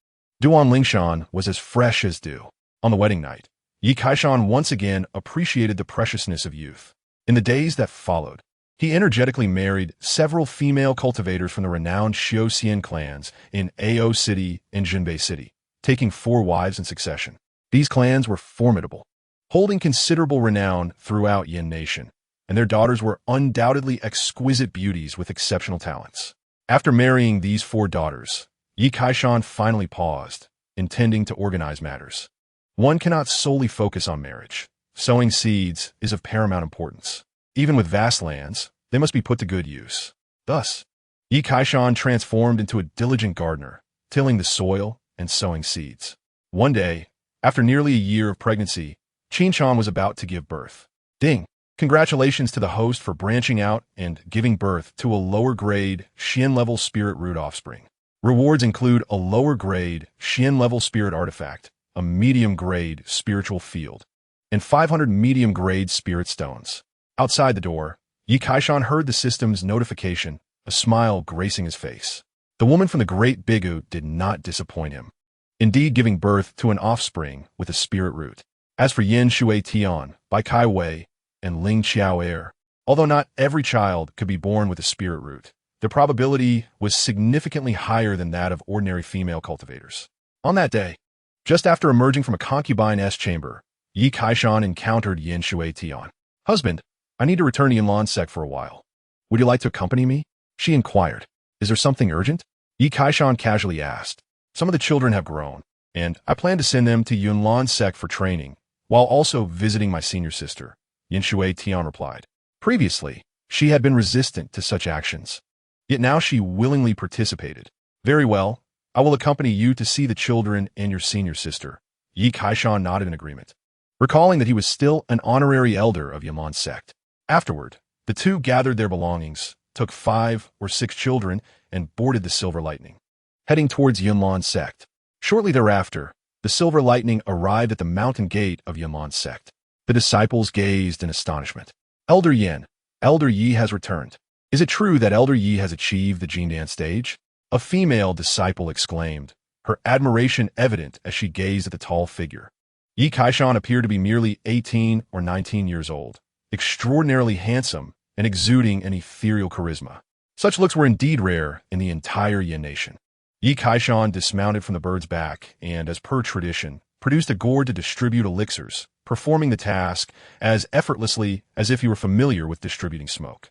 Duan Lingshan was as fresh as dew. On the wedding night, Yi Kaishan once again appreciated the preciousness of youth. In the days that followed, he energetically married several female cultivators from the renowned Xiuxian clans in Ao City and Jinbei City, taking 4 wives in succession. These clans were formidable, holding considerable renown throughout Yin Nation, and their daughters were undoubtedly exquisite beauties with exceptional talents. After marrying these 4 daughters, Yi Kaishan finally paused, intending to organize matters. One cannot solely focus on marriage. Sowing seeds is of paramount importance. Even with vast lands, they must be put to good use. Thus, Yi Kaishan transformed into a diligent gardener, tilling the soil and sowing seeds. One day, after nearly a year of pregnancy, Qinshan was about to give birth. Ding! Congratulations to the host for branching out and giving birth to a lower-grade, Xian-level spirit root offspring. Rewards include a lower-grade, Xian-level spirit artifact, a medium-grade spiritual field, and 500 medium-grade spirit stones. Outside the door, Yi Kaishan heard the system's notification, a smile gracing his face. The woman from the Great Bigu did not disappoint him, indeed giving birth to an offspring with a spirit root. As for Yin Shui Tian, Bai Kai Wei, and Ling Qiao Er, although not every child could be born with a spirit root, the probability was significantly higher than that of ordinary female cultivators. On that day, just after emerging from a concubine's chamber, Yi Kaishan encountered Yin Shui Tian. "Husband, I need to return to Yinlan Sect for a while. Would you like to accompany me?" she inquired. "Is there something urgent?" Yi Kaishan casually asked. "Some of the children have grown, and I plan to send them to Yunlan Sect for training, while also visiting my senior sister," Yin Shui Tian replied. Previously, she had been resistant to such actions, yet now she willingly participated. "Very well, I will accompany you to see the children and your senior sister." Yi Kaishan nodded in agreement, recalling that he was still an honorary elder of Yunlan Sect. Afterward, the two gathered their belongings, took 5 or 6 children, and boarded the Silver Lightning, heading towards Yunlan Sect. Shortly thereafter, the Silver Lightning arrived at the mountain gate of Yunlan Sect. The disciples gazed in astonishment. "Elder Yin, Elder Yi has returned. Is it true that Elder Yi has achieved the Jindan stage?" A female disciple exclaimed, her admiration evident as she gazed at the tall figure. Yi Kaishan appeared to be merely 18 or 19 years old, extraordinarily handsome and exuding an ethereal charisma. Such looks were indeed rare in the entire Yin Nation. Yi Kaishan dismounted from the bird's back and, as per tradition, produced a gourd to distribute elixirs, performing the task as effortlessly as if he were familiar with distributing smoke.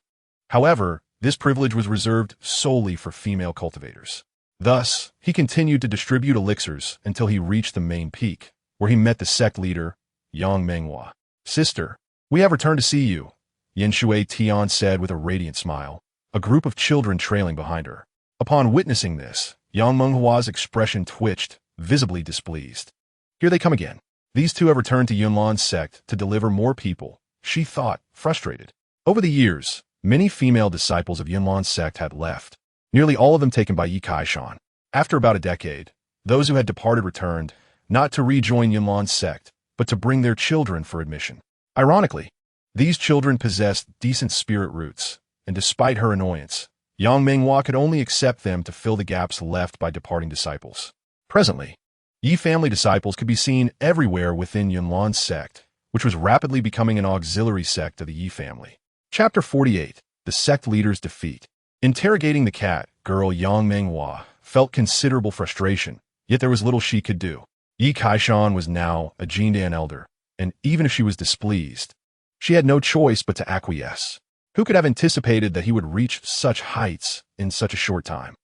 However, this privilege was reserved solely for female cultivators. Thus, he continued to distribute elixirs until he reached the main peak, where he met the sect leader, Yang Menghua. "Sister, we have returned to see you," Yin Shui Tian said with a radiant smile, a group of children trailing behind her. Upon witnessing this, Yang Menghua's expression twitched, visibly displeased. Here they come again. These two have returned to Yunlan's sect to deliver more people, she thought, frustrated. Over the years, many female disciples of Yunlan's sect had left, nearly all of them taken by Yi Kaishan. After about a decade, those who had departed returned, not to rejoin Yunlan's sect, but to bring their children for admission. Ironically, these children possessed decent spirit roots, and despite her annoyance, Yang Menghua could only accept them to fill the gaps left by departing disciples. Presently, Yi family disciples could be seen everywhere within Yunlan's sect, which was rapidly becoming an auxiliary sect of the Yi family. Chapter 48. The Sect Leader's Defeat. Interrogating the cat, girl Yang Menghua felt considerable frustration, yet there was little she could do. Yi Kaishan was now a Jindan elder, and even if she was displeased, she had no choice but to acquiesce. Who could have anticipated that he would reach such heights in such a short time?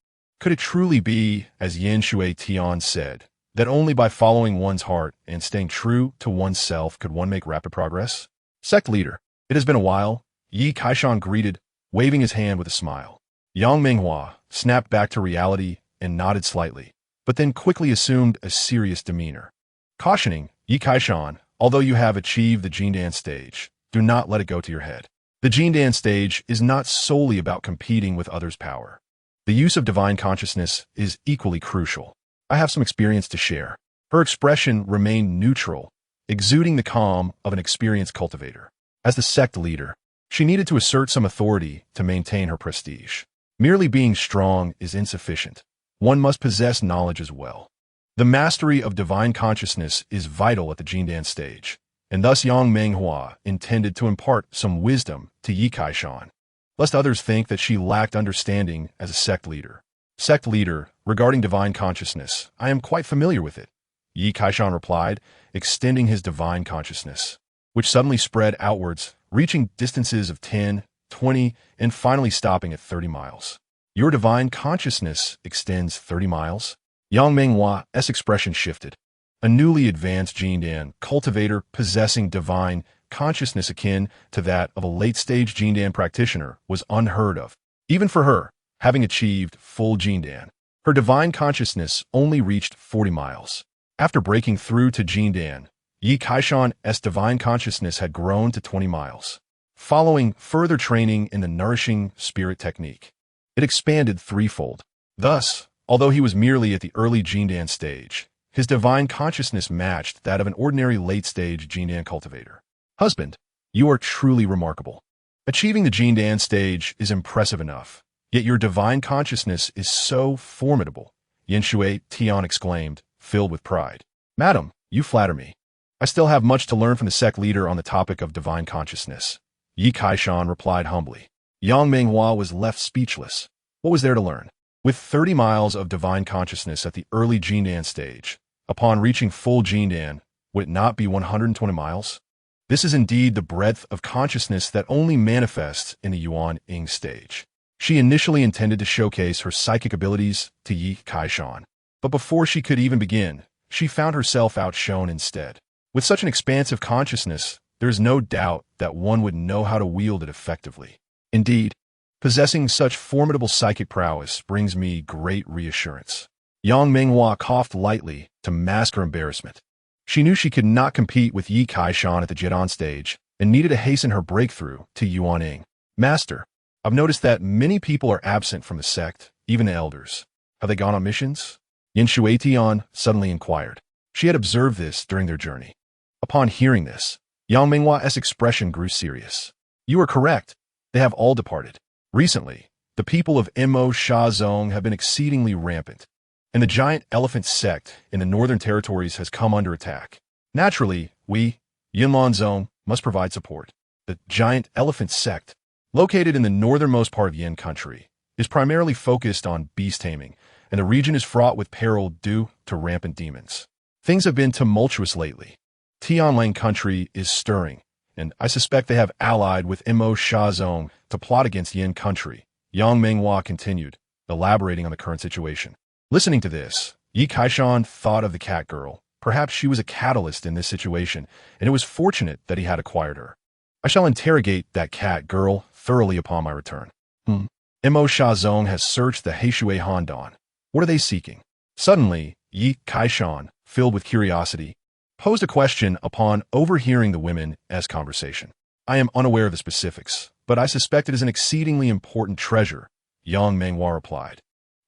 Could it truly be, as Yin Shui Tian said, that only by following one's heart and staying true to oneself could one make rapid progress? Sect leader, it has been a while, Yi Kaishan greeted, waving his hand with a smile. Yang Menghua snapped back to reality and nodded slightly, but then quickly assumed a serious demeanor. Cautioning, Yi Kaishan, although you have achieved the Jindan stage, do not let it go to your head. The Jindan stage is not solely about competing with others' power. The use of divine consciousness is equally crucial. I have some experience to share. Her expression remained neutral, exuding the calm of an experienced cultivator. As the sect leader, she needed to assert some authority to maintain her prestige. Merely being strong is insufficient. One must possess knowledge as well. The mastery of divine consciousness is vital at the Jindan stage, and thus Yang Menghua intended to impart some wisdom to Yi Kaishan, lest others think that she lacked understanding as a sect leader. Sect leader, regarding divine consciousness, I am quite familiar with it, Yi Kaishan replied, extending his divine consciousness, which suddenly spread outwards, reaching distances of 10, 20, and finally stopping at 30 miles. Your divine consciousness extends 30 miles? Yang Menghua's expression shifted. A newly advanced Jindan cultivator possessing divine consciousness akin to that of a late-stage Jindan practitioner was unheard of. Even for her, having achieved full Jindan, her divine consciousness only reached 40 miles. After breaking through to Jindan, Yi Kaishan's divine consciousness had grown to 20 miles. Following further training in the nourishing spirit technique, it expanded threefold. Thus, although he was merely at the early Jindan stage, his divine consciousness matched that of an ordinary late-stage Jindan cultivator. Husband, you are truly remarkable. Achieving the Jindan stage is impressive enough, yet your divine consciousness is so formidable, Yin Shui Tian exclaimed, filled with pride. Madam, you flatter me. I still have much to learn from the sect leader on the topic of divine consciousness, Yi Kaishan replied humbly. Yang Menghua was left speechless. What was there to learn? With 30 miles of divine consciousness at the early Jindan stage, upon reaching full Jindan, would it not be 120 miles? This is indeed the breadth of consciousness that only manifests in the Yuan Ying stage. She initially intended to showcase her psychic abilities to Yi Kaishan, but before she could even begin, she found herself outshone instead. With such an expansive consciousness, there is no doubt that one would know how to wield it effectively. Indeed, possessing such formidable psychic prowess brings me great reassurance. Yang Menghua coughed lightly to mask her embarrassment. She knew she could not compete with Yi Kaishan at the Jidan stage and needed to hasten her breakthrough to Yuan Ying. Master, I've noticed that many people are absent from the sect, even the elders. Have they gone on missions? Yin Shui Tian suddenly inquired. She had observed this during their journey. Upon hearing this, Yang Menghua's expression grew serious. You are correct. They have all departed. Recently, the people of Mo Shazong have been exceedingly rampant, and the giant elephant sect in the northern territories has come under attack. Naturally, we, Yunlan Zone, must provide support. The giant elephant sect, located in the northernmost part of Yin country, is primarily focused on beast taming, and the region is fraught with peril due to rampant demons. Things have been tumultuous lately. Tianlang country is stirring, and I suspect they have allied with Imo Shazong to plot against Yin country, Yang Menghua continued, elaborating on the current situation. Listening to this, Yi Kaishan thought of the cat girl. Perhaps she was a catalyst in this situation, and it was fortunate that he had acquired her. I shall interrogate that cat girl thoroughly upon my return. Imo Shazong has searched the Heishui Handan. What are they seeking? Suddenly, Yi Kaishan, filled with curiosity, posed a question upon overhearing the women's conversation. I am unaware of the specifics, but I suspect it is an exceedingly important treasure, Yang Menghua replied.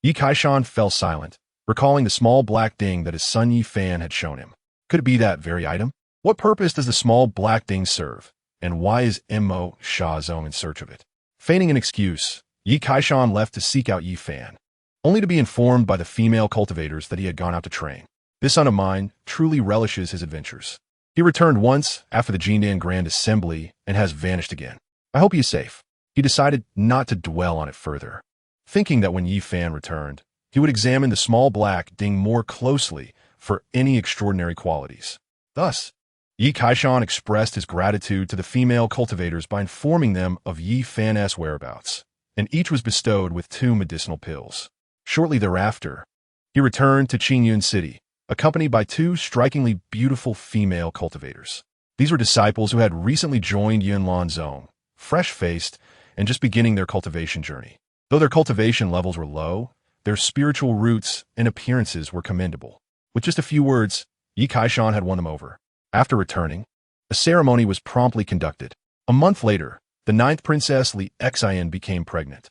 Yi Kaishan fell silent, recalling the small black ding that his son Yi Fan had shown him. Could it be that very item? What purpose does the small black ding serve, and why is Imo Shazong in search of it? Feigning an excuse, Yi Kaishan left to seek out Yi Fan, only to be informed by the female cultivators that he had gone out to train. This son of mine truly relishes his adventures. He returned once after the Jindan Grand Assembly and has vanished again. I hope he is safe. He decided not to dwell on it further, thinking that when Yi Fan returned, he would examine the small black ding more closely for any extraordinary qualities. Thus, Yi Kaishan expressed his gratitude to the female cultivators by informing them of Yi Fan's whereabouts, and each was bestowed with 2 medicinal pills. Shortly thereafter, he returned to Qingyun City, accompanied by 2 strikingly beautiful female cultivators. These were disciples who had recently joined Yunlan Zone, fresh-faced and just beginning their cultivation journey. Though their cultivation levels were low, their spiritual roots and appearances were commendable. With just a few words, Yi Kaishan had won them over. After returning, a ceremony was promptly conducted. A month later, the 9th Princess Li Xian became pregnant,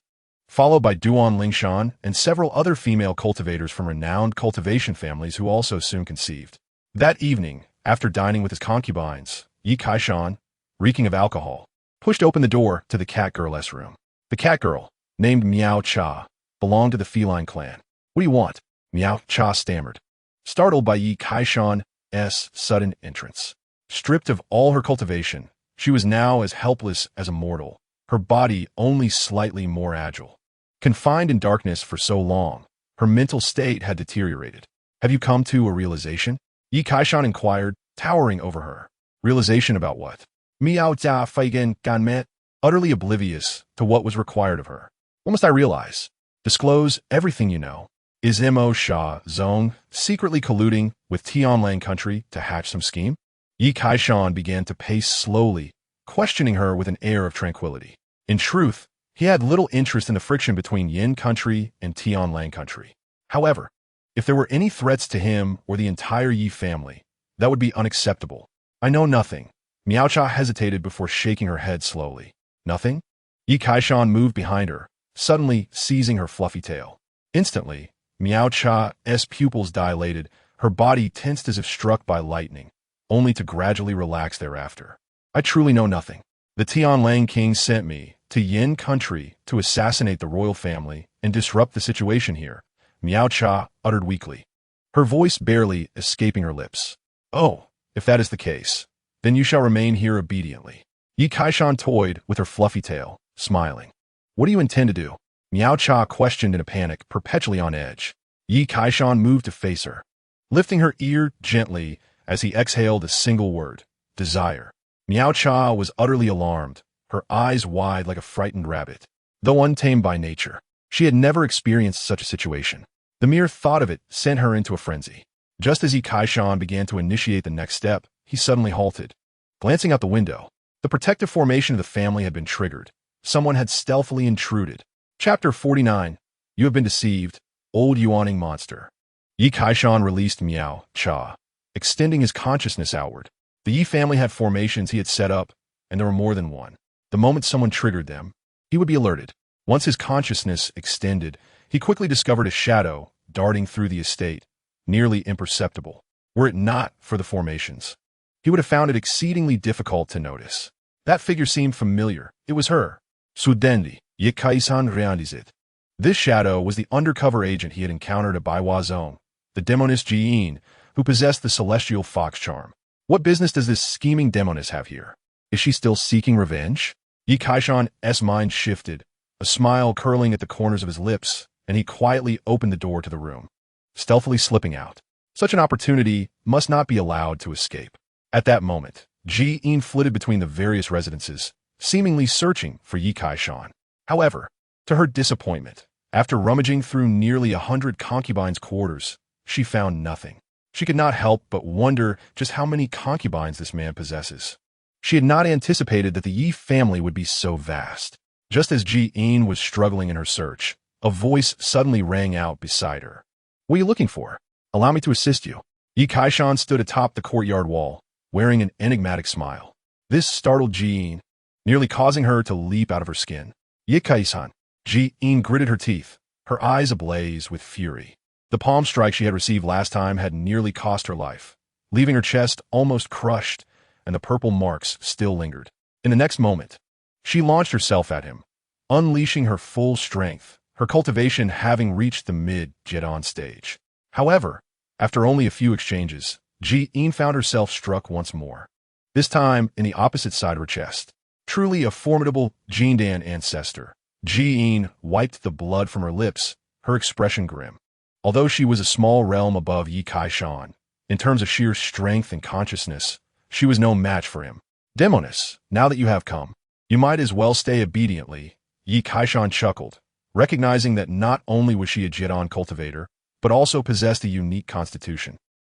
followed by Duan Lingshan and several other female cultivators from renowned cultivation families who also soon conceived. That evening, after dining with his concubines, Yi Kaishan, reeking of alcohol, pushed open the door to the cat girl's room. The cat girl, named Miao Cha, belonged to the feline clan. What do you want? Miao Cha stammered, startled by Yi Kaishan's sudden entrance. Stripped of all her cultivation, she was now as helpless as a mortal, her body only slightly more agile. Confined in darkness for so long, her mental state had deteriorated. Have you come to a realization? Yi Kaishan inquired, towering over her. Realization about what? Miao Jia Feigen Ganmet, utterly oblivious to what was required of her. What must I realize? Disclose everything you know. Is Imo Shazong secretly colluding with Tianlang country to hatch some scheme? Yi Kaishan began to pace slowly, questioning her with an air of tranquility. In truth, he had little interest in the friction between Yin country and Tianlang country. However, if there were any threats to him or the entire Yi family, that would be unacceptable. I know nothing. Miao Cha hesitated before shaking her head slowly. Nothing? Yi Kaishan moved behind her, suddenly seizing her fluffy tail. Instantly, Miao Cha's pupils dilated, her body tensed as if struck by lightning, only to gradually relax thereafter. I truly know nothing. The Tianlang king sent me to Yin country to assassinate the royal family and disrupt the situation here, Miao Cha uttered weakly, her voice barely escaping her lips. Oh, if that is the case, then you shall remain here obediently. Yi Kaishan toyed with her fluffy tail, smiling. What do you intend to do? Miao Cha questioned in a panic, perpetually on edge. Yi Kaishan moved to face her, lifting her ear gently as he exhaled a single word, desire. Miao Cha was utterly alarmed, her eyes wide like a frightened rabbit. Though untamed by nature, she had never experienced such a situation. The mere thought of it sent her into a frenzy. Just as Yi Kaishan began to initiate the next step, he suddenly halted. Glancing out the window, the protective formation of the family had been triggered. Someone had stealthily intruded. Chapter 49. You have been deceived, old Yuaning monster. Yi Kaishan released Miao Cha, extending his consciousness outward. The Yi family had formations he had set up, and there were more than one. The moment someone triggered them, he would be alerted. Once his consciousness extended, he quickly discovered a shadow darting through the estate, nearly imperceptible. Were it not for the formations, he would have found it exceedingly difficult to notice. That figure seemed familiar. It was her. Sudendi, Yi Kaishan realized. This shadow was the undercover agent he had encountered at Baiwa Zone, the demoness Jiyin, who possessed the celestial fox charm. What business does this scheming demoness have here? Is she still seeking revenge? Yi Kaishan's mind shifted, a smile curling at the corners of his lips, and he quietly opened the door to the room. Stealthily slipping out, Such an opportunity must not be allowed to escape. At that moment, Ji-in flitted between the various residences, seemingly searching for Yi Kai-shan. However, to her disappointment, after rummaging through nearly 100 concubines' quarters, she found nothing. She could not help but wonder just how many concubines this man possesses. She had not anticipated that the Yi family would be so vast. Just as Ji-in was struggling in her search, a voice suddenly rang out beside her. "What are you looking for? Allow me to assist you." Yi Kai-shan stood atop the courtyard wall, wearing an enigmatic smile. This startled Ji-in, nearly causing her to leap out of her skin. "Yi Kai-san." Ji-in gritted her teeth, her eyes ablaze with fury. The palm strike she had received last time had nearly cost her life, leaving her chest almost crushed, and the purple marks still lingered. In the next moment, she launched herself at him, unleashing her full strength, her cultivation having reached the mid-Jedon stage. However, after only a few exchanges, Ji-in found herself struck once more, this time in the opposite side of her chest. Truly a formidable Jindan ancestor, Ji-in wiped the blood from her lips, her expression grim. Although she was a small realm above Yi Kai-shan, in terms of sheer strength and consciousness, she was no match for him. "Demonis, now that you have come, you might as well stay obediently," Yi Kai-shan chuckled, recognizing that not only was she a Jedon cultivator, but also possessed a unique constitution.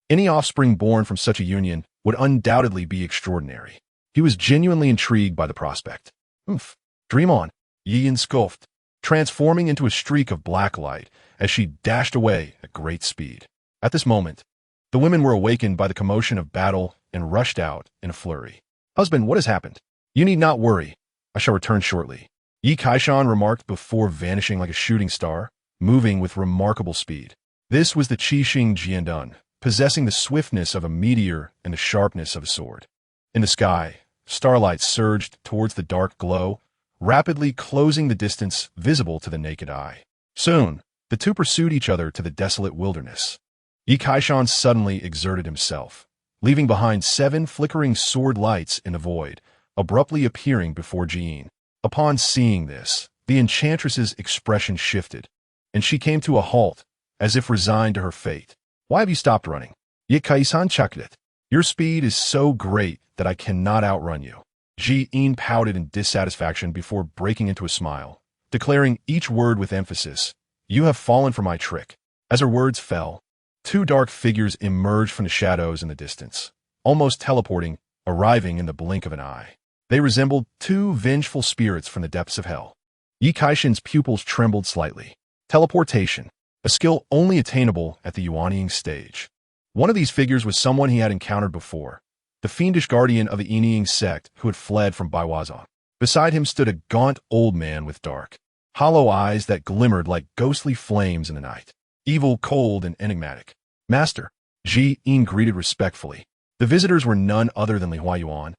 Any offspring born from such a union would undoubtedly be extraordinary. He was genuinely intrigued by the prospect. Dream on," Yi-in scoffed, transforming into a streak of black light as she dashed away at great speed. At this moment, the women were awakened by the commotion of battle and rushed out in a flurry. "Husband, what has happened?" "You need not worry. I shall return shortly," Yi Kai-shan remarked before vanishing like a shooting star, moving with remarkable speed. This was the Qixing Jiandun, possessing the swiftness of a meteor and the sharpness of a sword. In the sky, starlight surged towards the dark glow, rapidly closing the distance visible to the naked eye. Soon, the two pursued each other to the desolate wilderness. Yi Kai-shan suddenly exerted himself, leaving behind 7 flickering sword lights in the void, abruptly appearing before Ji-in. Upon seeing this, the enchantress's expression shifted, and she came to a halt, as if resigned to her fate. "Why have you stopped running?" "Yi Kai-san chuckled. Your speed is so great that I cannot outrun you." Ji-in pouted in dissatisfaction before breaking into a smile, declaring each word with emphasis. "You have fallen for my trick." As her words fell, 2 dark figures emerged from the shadows in the distance, almost teleporting, arriving in the blink of an eye. They resembled 2 vengeful spirits from the depths of hell. Yi Kai-shan's pupils trembled slightly. Teleportation, a skill only attainable at the Yuanying stage. One of these figures was someone he had encountered before, the fiendish guardian of the Inying sect who had fled from Baiwazan. Beside him stood a gaunt old man with dark, hollow eyes that glimmered like ghostly flames in the night. Evil, cold, and enigmatic. "Master," Ji-in greeted respectfully. The visitors were none other than Li Huayuan,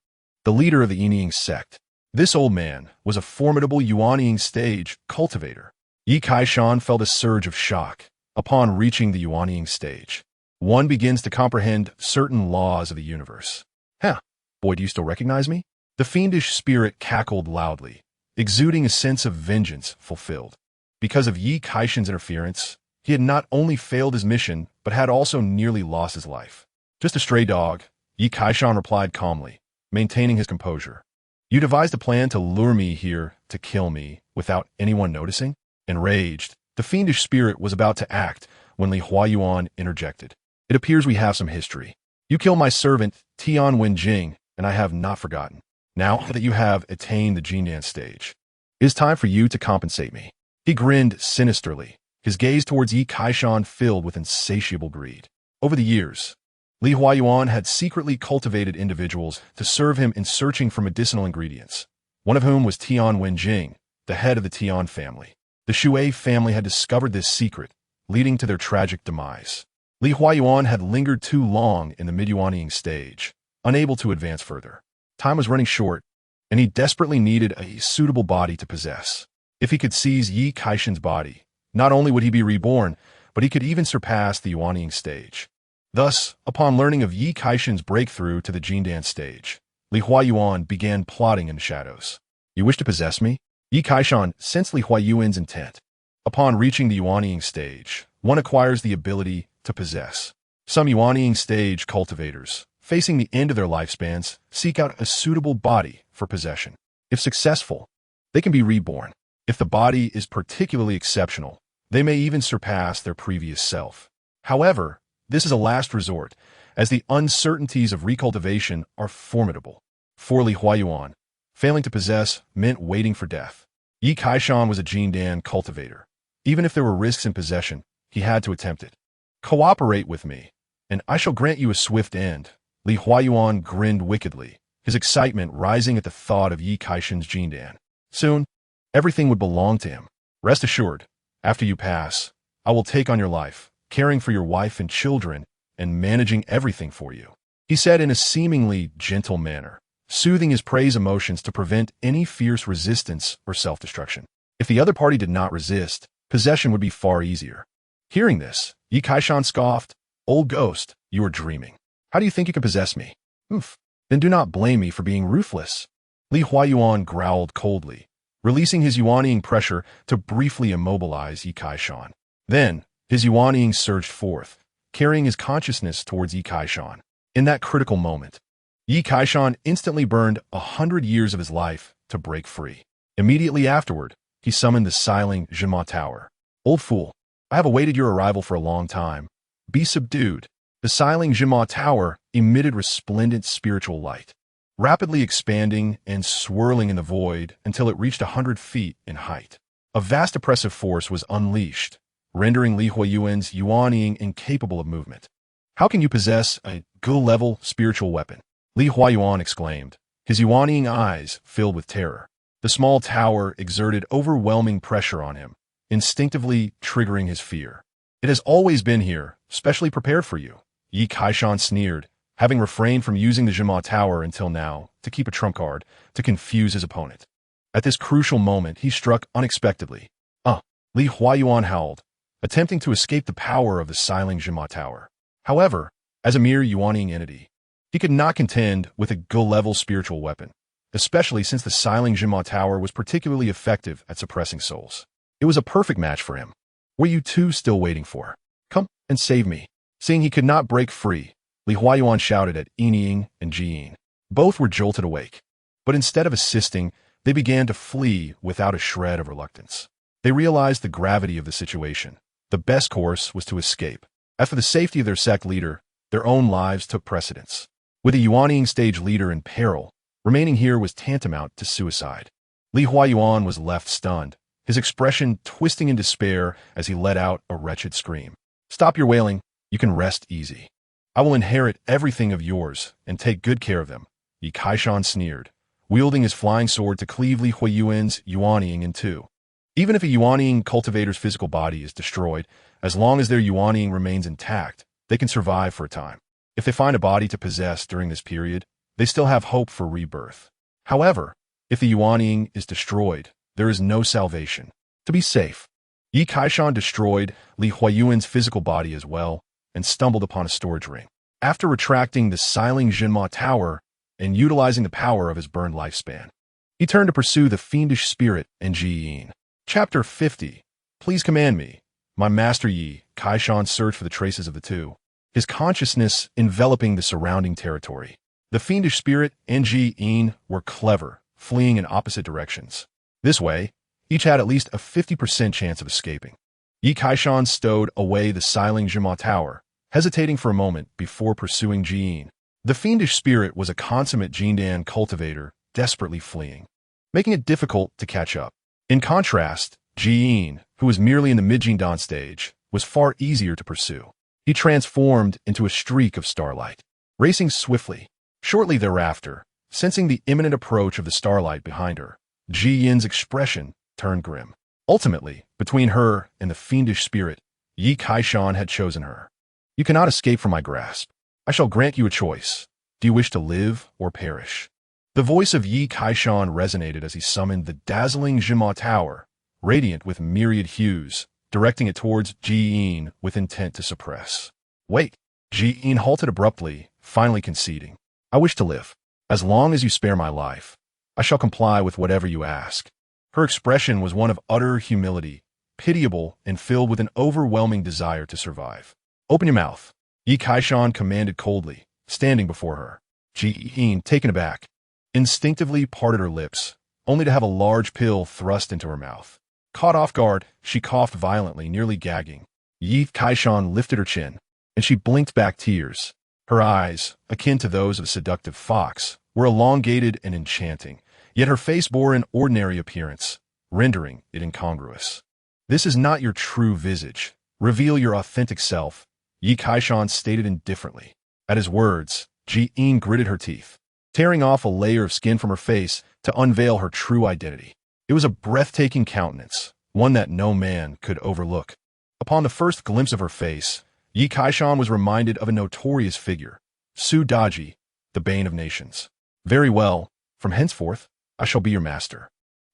the leader of the Inying sect. This old man was a formidable Yuanying stage cultivator. Yi Kai-shan felt a surge of shock upon reaching the Yuanying stage. One begins to comprehend certain laws of the universe. "Huh, boy, do you still recognize me?" The fiendish spirit cackled loudly, exuding a sense of vengeance fulfilled. Because of Yi Kai-shan's interference, he had not only failed his mission, but had also nearly lost his life. "Just a stray dog," Yi Kai-shan replied calmly, maintaining his composure. "You devised a plan to lure me here to kill me without anyone noticing?" Enraged, the fiendish spirit was about to act when Li Huayuan interjected. "It appears we have some history. You killed my servant, Tian Wenjing, and I have not forgotten. Now that you have attained the Jindan stage, it is time for you to compensate me." He grinned sinisterly, his gaze towards Yi Kai-shan filled with insatiable greed. Over the years, Li Huayuan had secretly cultivated individuals to serve him in searching for medicinal ingredients, one of whom was Tian Wenjing, the head of the Tian family. The Shui family had discovered this secret, leading to their tragic demise. Li Huayuan had lingered too long in the mid-Yuanying stage, unable to advance further. Time was running short, and he desperately needed a suitable body to possess. If he could seize Yi Kai-shan's body, not only would he be reborn, but he could even surpass the Yuanying stage. Thus, upon learning of Yi Kai-shan's breakthrough to the Jindan stage, Li Huayuan began plotting in the shadows. "You wish to possess me?" Yi Kai-shan sensed Li Huayuan's intent. Upon reaching the Yuanying stage, one acquires the ability to possess. Some Yuanying stage cultivators, facing the end of their lifespans, seek out a suitable body for possession. If successful, they can be reborn. If the body is particularly exceptional, they may even surpass their previous self. However, this is a last resort, as the uncertainties of recultivation are formidable. For Li Huayuan, failing to possess meant waiting for death. Yi Kaishan was a Jindan cultivator. Even if there were risks in possession, he had to attempt it. Cooperate with me, and I shall grant you a swift end. Li Huayuan grinned wickedly, his excitement rising at the thought of Yi Kaishan's Jindan. Soon, everything would belong to him. Rest assured, after you pass, I will take on your life, caring for your wife and children, and managing everything for you, he said in a seemingly gentle manner, soothing his prey's emotions to prevent any fierce resistance or self-destruction. If the other party did not resist, possession would be far easier. Hearing this, Yi Kaishan scoffed, "Old ghost, you are dreaming. How do you think you can possess me? Then do not blame me for being ruthless." Li Huayuan growled coldly, releasing his Yuanying pressure to briefly immobilize Yi Kaishan. Then, his Yuanying surged forth, carrying his consciousness towards Yi Kaishan. In that critical moment, Yi Kaishan instantly burned 100 years of his life to break free. Immediately afterward, he summoned the Siling Zhima Tower. "Old fool, I have awaited your arrival for a long time. Be subdued." The Siling Zhima Tower emitted resplendent spiritual light, rapidly expanding and swirling in the void until it reached 100 feet in height. A vast oppressive force was unleashed, rendering Li Huayuan's Yuanying incapable of movement. "How can you possess a Gu-level spiritual weapon?" Li Huayuan exclaimed, his Yuanying eyes filled with terror. The small tower exerted overwhelming pressure on him, instinctively triggering his fear. "It has always been here, specially prepared for you," Yi Kaishan sneered, having refrained from using the Zhima Tower until now to keep a trump card to confuse his opponent. At this crucial moment, he struck unexpectedly. Li Huayuan howled, attempting to escape the power of the Siling Zhima Tower. However, as a mere Yuanying entity, he could not contend with a Gu-level spiritual weapon, especially since the Siling Zhima Tower was particularly effective at suppressing souls. It was a perfect match for him. "What are you two still waiting for? Come and save me." Seeing he could not break free, Li Huayuan shouted at Yinying and Jiyin. Both were jolted awake, but instead of assisting, they began to flee without a shred of reluctance. They realized the gravity of the situation. The best course was to escape. As for the safety of their sect leader, their own lives took precedence. With the Yuanying stage leader in peril, remaining here was tantamount to suicide. Li Huayuan was left stunned, his expression twisting in despair as he let out a wretched scream. "Stop your wailing. You can rest easy. I will inherit everything of yours and take good care of them," Yi Kaishan sneered, wielding his flying sword to cleave Li Huayuan's Yuanying in two. Even if a Yuanying cultivator's physical body is destroyed, as long as their Yuanying remains intact, they can survive for a time. If they find a body to possess during this period, they still have hope for rebirth. However, if the Yuanying is destroyed, there is no salvation. To be safe, Yi Kaishan destroyed Li Huayuan's physical body as well and stumbled upon a storage ring. After retracting the Siling Zhima Tower and utilizing the power of his burned lifespan, he turned to pursue the fiendish spirit and Jiyin. Chapter 50. Please command me. My master Yi Kaishan searched for the traces of the two, his consciousness enveloping the surrounding territory. The fiendish spirit and Jiyin were clever, fleeing in opposite directions. This way, each had at least a 50% chance of escaping. Yi Kaishan stowed away the Siling Zhima Tower, hesitating for a moment before pursuing Jiyin. The fiendish spirit was a consummate Jindan cultivator, desperately fleeing, making it difficult to catch up. In contrast, Jiyin, who was merely in the mid-Jindan stage, was far easier to pursue. He transformed into a streak of starlight, racing swiftly. Shortly thereafter, sensing the imminent approach of the starlight behind her, Jiyin's expression turned grim. Ultimately, between her and the fiendish spirit, Yi Kaishan had chosen her. "You cannot escape from my grasp. I shall grant you a choice. Do you wish to live or perish?" The voice of Yi Kaishan resonated as he summoned the dazzling Zhima Tower, radiant with myriad hues, directing it towards Jiyin with intent to suppress. "Wait." Jiyin halted abruptly, finally conceding. "I wish to live. As long as you spare my life, I shall comply with whatever you ask." Her expression was one of utter humility, pitiable and filled with an overwhelming desire to survive. "Open your mouth." Yi Kaishan commanded coldly, standing before her. Ji Yin, taken aback, instinctively parted her lips, only to have a large pill thrust into her mouth. Caught off guard, she coughed violently, nearly gagging. Yi Kaishan lifted her chin, and she blinked back tears. Her eyes, akin to those of a seductive fox, were elongated and enchanting, yet her face bore an ordinary appearance, rendering it incongruous. "This is not your true visage. Reveal your authentic self," Yi Kaishan stated indifferently. At his words, Ji Yin gritted her teeth, tearing off a layer of skin from her face to unveil her true identity. It was a breathtaking countenance, one that no man could overlook. Upon the first glimpse of her face, Yi Kaishan was reminded of a notorious figure, Su Daji, the bane of nations. "Very well, from henceforth, I shall be your master.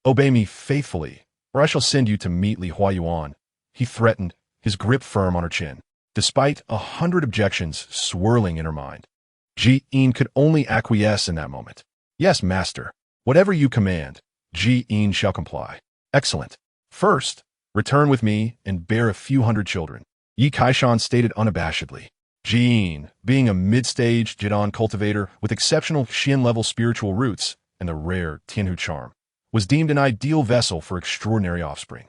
Obey me faithfully, or I shall send you to meet Li Huayuan," he threatened, his grip firm on her chin. Despite 100 objections swirling in her mind, Ji Yin could only acquiesce in that moment. "Yes, master. Whatever you command, Ji Yin shall comply." "Excellent. First, return with me and bear a few hundred children," Yi Kaishan stated unabashedly. Ji Yin, being a mid-stage Jidan cultivator with exceptional Xian-level spiritual roots and the rare Tianhu charm, was deemed an ideal vessel for extraordinary offspring.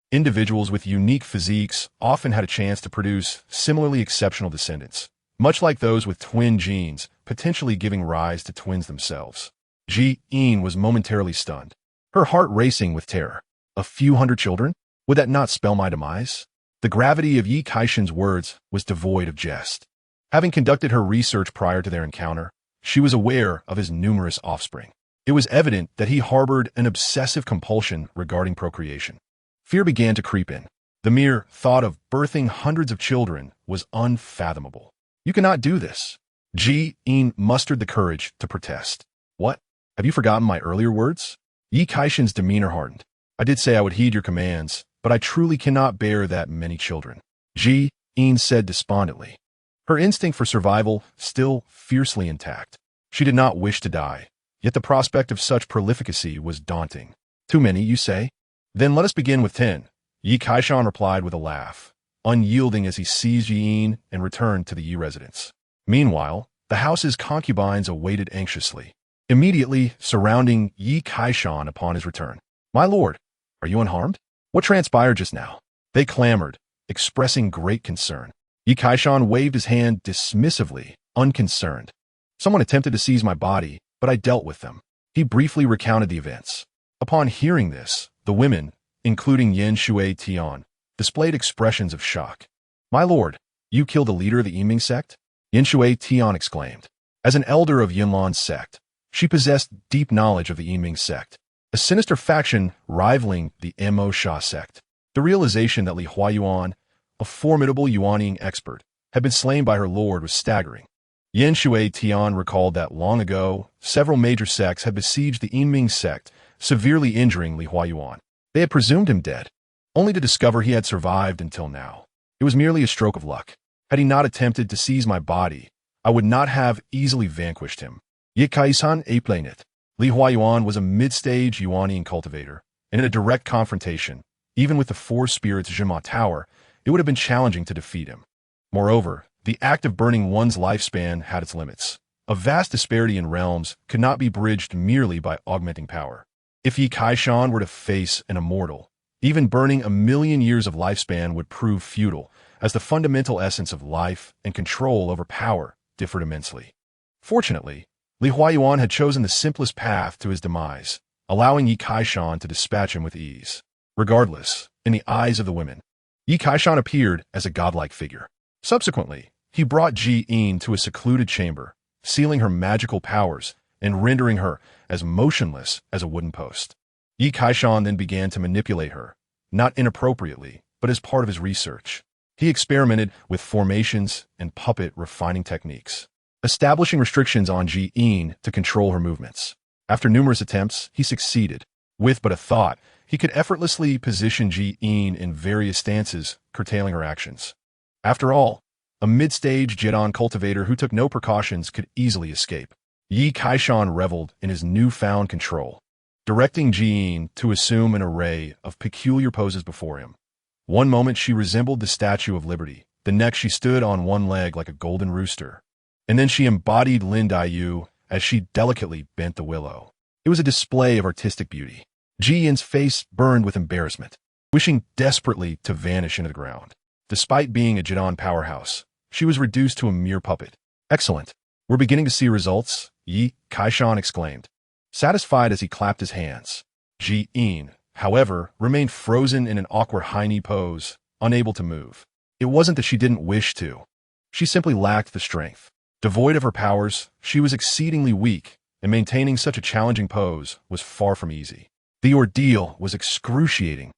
Individuals with unique physiques often had a chance to produce similarly exceptional descendants, much like those with twin genes, potentially giving rise to twins themselves. Ji Yin was momentarily stunned, her heart racing with terror. A few hundred children? Would that not spell my demise? The gravity of Yi Kaishan's words was devoid of jest. Having conducted her research prior to their encounter, she was aware of his numerous offspring. It was evident that he harbored an obsessive compulsion regarding procreation. Fear began to creep in. The mere thought of birthing hundreds of children was unfathomable. "You cannot do this." Ji Yin mustered the courage to protest. "What? Have you forgotten my earlier words?" Yi Kaishan's demeanor hardened. "I did say I would heed your commands, but I truly cannot bear that many children," Ji Yin said despondently, her instinct for survival still fiercely intact. She did not wish to die, yet the prospect of such prolificacy was daunting. "Too many, you say? Then let us begin with 10, Yi Kaishan replied with a laugh, unyielding as he seized Ji Yin and returned to the Yi residence. Meanwhile, the house's concubines awaited anxiously, immediately surrounding Yi Kaishan upon his return. "My lord, are you unharmed? What transpired just now?" They clamored, expressing great concern. Yi Kaishan waved his hand dismissively, unconcerned. "Someone attempted to seize my body, but I dealt with them." He briefly recounted the events. Upon hearing this, the women, including Yen Shui Tian, displayed expressions of shock. "My lord, you killed the leader of the Yiming sect?" Yen Shui Tian exclaimed. As an elder of Yinlan's sect, she possessed deep knowledge of the Yiming sect, a sinister faction rivaling the Mo Sha sect. The realization that Li Huayuan, a formidable Yuanning expert, had been slain by her lord was staggering. Yen Shui Tian recalled that long ago, several major sects had besieged the Yiming sect, severely injuring Li Huayuan. They had presumed him dead, only to discover he had survived until now. It was merely a stroke of luck. Had he not attempted to seize my body, I would not have easily vanquished him. Yi Kaishan explained it. Li Huayuan was a mid-stage Yuanning cultivator, and in a direct confrontation, even with the four spirits Zhima Tower, it would have been challenging to defeat him. Moreover, the act of burning one's lifespan had its limits. A vast disparity in realms could not be bridged merely by augmenting power. If Yi Kaishan were to face an immortal, even burning 1,000,000 years of lifespan would prove futile, as the fundamental essence of life and control over power differed immensely. Fortunately, Li Huayuan had chosen the simplest path to his demise, allowing Yi Kaishan to dispatch him with ease. Regardless, in the eyes of the women, Yi Kaishan appeared as a godlike figure. Subsequently, he brought Ji Yin to a secluded chamber, sealing her magical powers and rendering her as motionless as a wooden post. Yi Kaishan then began to manipulate her, not inappropriately, but as part of his research. He experimented with formations and puppet refining techniques, establishing restrictions on Ji Yin to control her movements. After numerous attempts, he succeeded. With but a thought, he could effortlessly position Ji Yin in various stances, curtailing her actions. After all, a mid-stage Jidan cultivator who took no precautions could easily escape. Yi Kaishan reveled in his newfound control, directing Ji Yin to assume an array of peculiar poses before him. One moment she resembled the Statue of Liberty, The next she stood on one leg like a golden rooster. And then she embodied Lin Daiyu as she delicately bent the willow. It was a display of artistic beauty. Ji Yin's face burned with embarrassment, wishing desperately to vanish into the ground. Despite being a Jidan powerhouse, she was reduced to a mere puppet. Excellent. We're beginning to see results, Yi Kaishan exclaimed, satisfied as he clapped his hands. Ji Yin, however, remained frozen in an awkward high-knee pose, unable to move. It wasn't that she didn't wish to. She simply lacked the strength. Devoid of her powers, she was exceedingly weak, and maintaining such a challenging pose was far from easy. The ordeal was excruciating,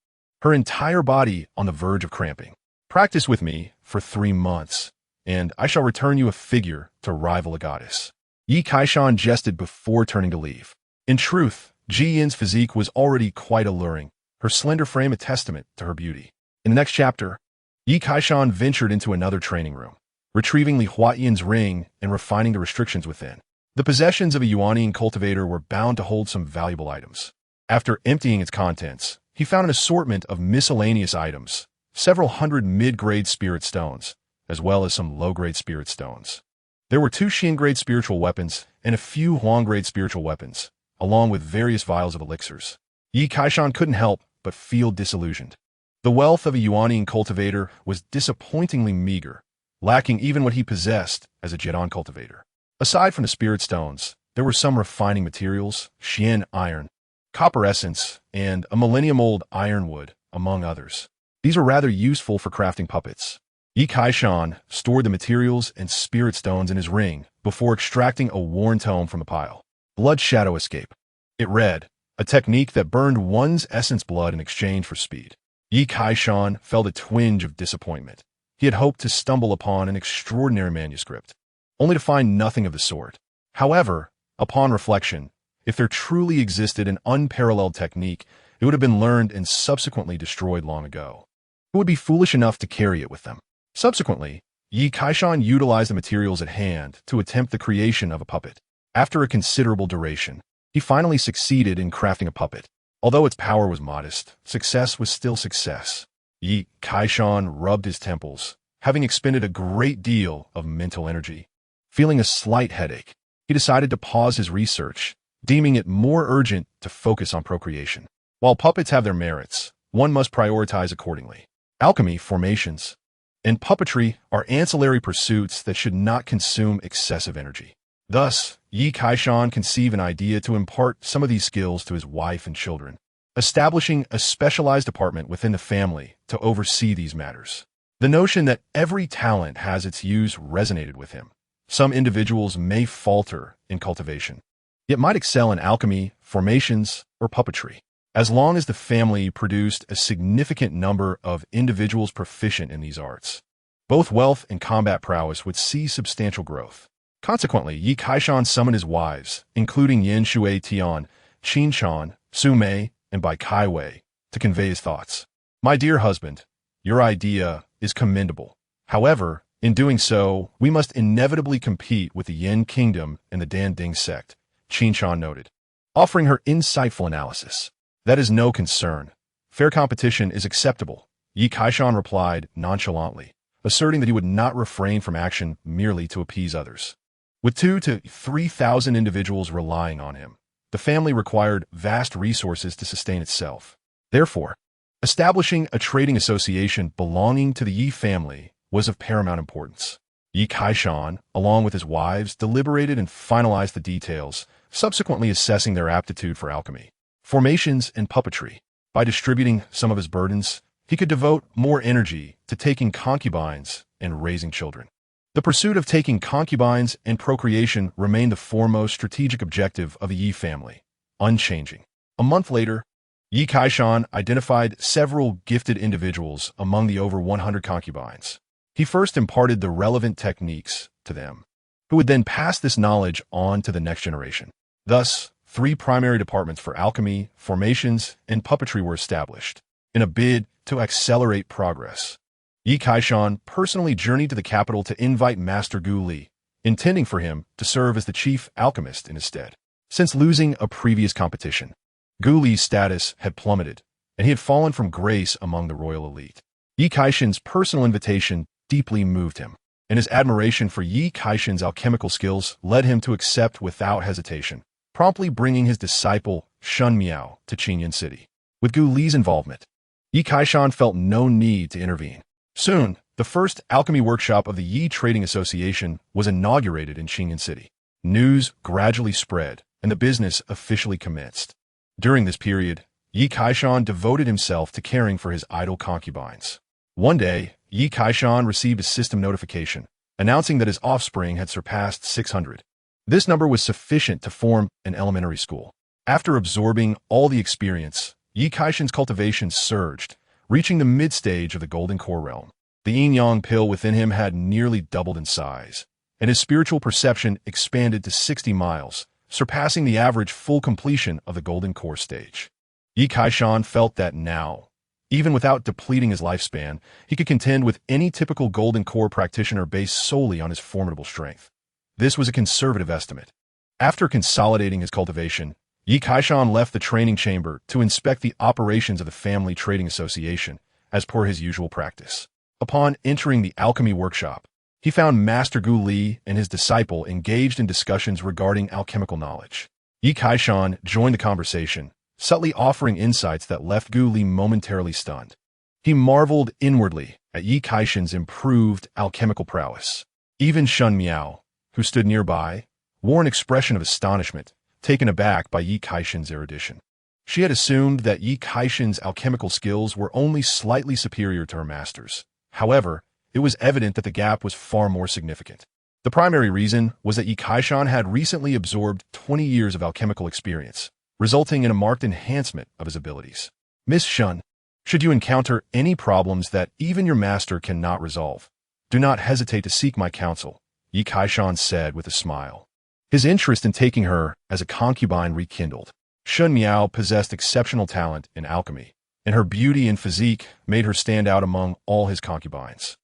her entire body on the verge of cramping. Practice with me for 3 months, and I shall return you a figure to rival a goddess. Yi Kaishan jested before turning to leave. In truth, Ji Yin's physique was already quite alluring, her slender frame a testament to her beauty. In the next chapter, Yi Kaishan ventured into another training room, retrieving Li Huatyin's ring and refining the restrictions within. The possessions of a Yuanian cultivator were bound to hold some valuable items. After emptying its contents, he found an assortment of miscellaneous items, several hundred mid-grade spirit stones, as well as some low-grade spirit stones. There were 2 Xian-grade spiritual weapons and a few Huang-grade spiritual weapons, along with various vials of elixirs. Yi Kaishan couldn't help but feel disillusioned. The wealth of a Yuanian cultivator was disappointingly meager, lacking even what he possessed as a Jidan cultivator. Aside from the spirit stones, there were some refining materials, Xian iron, copper essence, and a millennium-old ironwood, among others. These were rather useful for crafting puppets. Yi Kaishan stored the materials and spirit stones in his ring before extracting a worn tome from the pile. Blood Shadow Escape. It read, a technique that burned one's essence blood in exchange for speed. Yi Kaishan felt a twinge of disappointment. He had hoped to stumble upon an extraordinary manuscript, only to find nothing of the sort. However, upon reflection, if there truly existed an unparalleled technique, it would have been learned and subsequently destroyed long ago. Who would be foolish enough to carry it with them? Subsequently, Yi Kaishan utilized the materials at hand to attempt the creation of a puppet. After a considerable duration, he finally succeeded in crafting a puppet. Although its power was modest, success was still success. Yi Kaishan rubbed his temples, having expended a great deal of mental energy. Feeling a slight headache, he decided to pause his research, deeming it more urgent to focus on procreation. While puppets have their merits, one must prioritize accordingly. Alchemy, formations, and puppetry are ancillary pursuits that should not consume excessive energy. Thus, Yi Kaishan conceived an idea to impart some of these skills to his wife and children, establishing a specialized department within the family to oversee these matters. The notion that every talent has its use resonated with him. Some individuals may falter in cultivation, yet might excel in alchemy, formations, or puppetry, as long as the family produced a significant number of individuals proficient in these arts. Both wealth and combat prowess would see substantial growth. Consequently, Yi Kaishan summoned his wives, including Yin Shui Tian, Qin Shan, Su Mei, and Bai Kai Wei, to convey his thoughts. My dear husband, your idea is commendable. However, in doing so, we must inevitably compete with the Yin Kingdom and the Dan Ding sect, Qin Shan noted, offering her insightful analysis. That is no concern. Fair competition is acceptable, Yi Kaishan replied nonchalantly, asserting that he would not refrain from action merely to appease others. With 2,000 to 3,000 individuals relying on him, the family required vast resources to sustain itself. Therefore, establishing a trading association belonging to the Yi family was of paramount importance. Yi Kaishan, along with his wives, deliberated and finalized the details, subsequently assessing their aptitude for alchemy, formations, and puppetry. By distributing some of his burdens, he could devote more energy to taking concubines and raising children. The pursuit of taking concubines and procreation remained the foremost strategic objective of the Yi family, unchanging. A month later, Yi Kaishan identified several gifted individuals among the over 100 concubines. He first imparted the relevant techniques to them, who would then pass this knowledge on to the next generation. Thus, 3 primary departments for alchemy, formations, and puppetry were established. In a bid to accelerate progress, Yi Kaishan personally journeyed to the capital to invite Master Gu Li, intending for him to serve as the chief alchemist in his stead. Since losing a previous competition, Gu Li's status had plummeted, and he had fallen from grace among the royal elite. Yi Kaishan's personal invitation deeply moved him, and his admiration for Yi Kaishan's alchemical skills led him to accept without hesitation, promptly bringing his disciple, Shun Miao, to Qinyan City. With Gu Li's involvement, Yi Kaishan felt no need to intervene. Soon, the first alchemy workshop of the Yi Trading Association was inaugurated in Qinyan City. News gradually spread, and the business officially commenced. During this period, Yi Kaishan devoted himself to caring for his idle concubines. One day, Yi Kaishan received a system notification, announcing that his offspring had surpassed 600. This number was sufficient to form an elementary school. After absorbing all the experience, Yi Kaishan's cultivation surged, reaching the mid-stage of the Golden Core realm. The yin-yang pill within him had nearly doubled in size, and his spiritual perception expanded to 60 miles, surpassing the average full completion of the Golden Core stage. Yi Kaishan felt that now, even without depleting his lifespan, he could contend with any typical Golden Core practitioner based solely on his formidable strength. This was a conservative estimate. After consolidating his cultivation, Yi Kaishan left the training chamber to inspect the operations of the Family Trading Association, as per his usual practice. Upon entering the alchemy workshop, he found Master Gu Li and his disciple engaged in discussions regarding alchemical knowledge. Yi Kaishan joined the conversation, subtly offering insights that left Gu Li momentarily stunned. He marveled inwardly at Yi Kaishan's improved alchemical prowess. Even Shun Miao, who stood nearby, wore an expression of astonishment, taken aback by Yi Kaishan's erudition. She had assumed that Yi Kaishan's alchemical skills were only slightly superior to her master's. However, it was evident that the gap was far more significant. The primary reason was that Yi Kaishan had recently absorbed 20 years of alchemical experience, resulting in a marked enhancement of his abilities. Miss Shun, should you encounter any problems that even your master cannot resolve, do not hesitate to seek my counsel, Yi Kaishan said with a smile. His interest in taking her as a concubine rekindled. Shun Miao possessed exceptional talent in alchemy, and her beauty and physique made her stand out among all his concubines.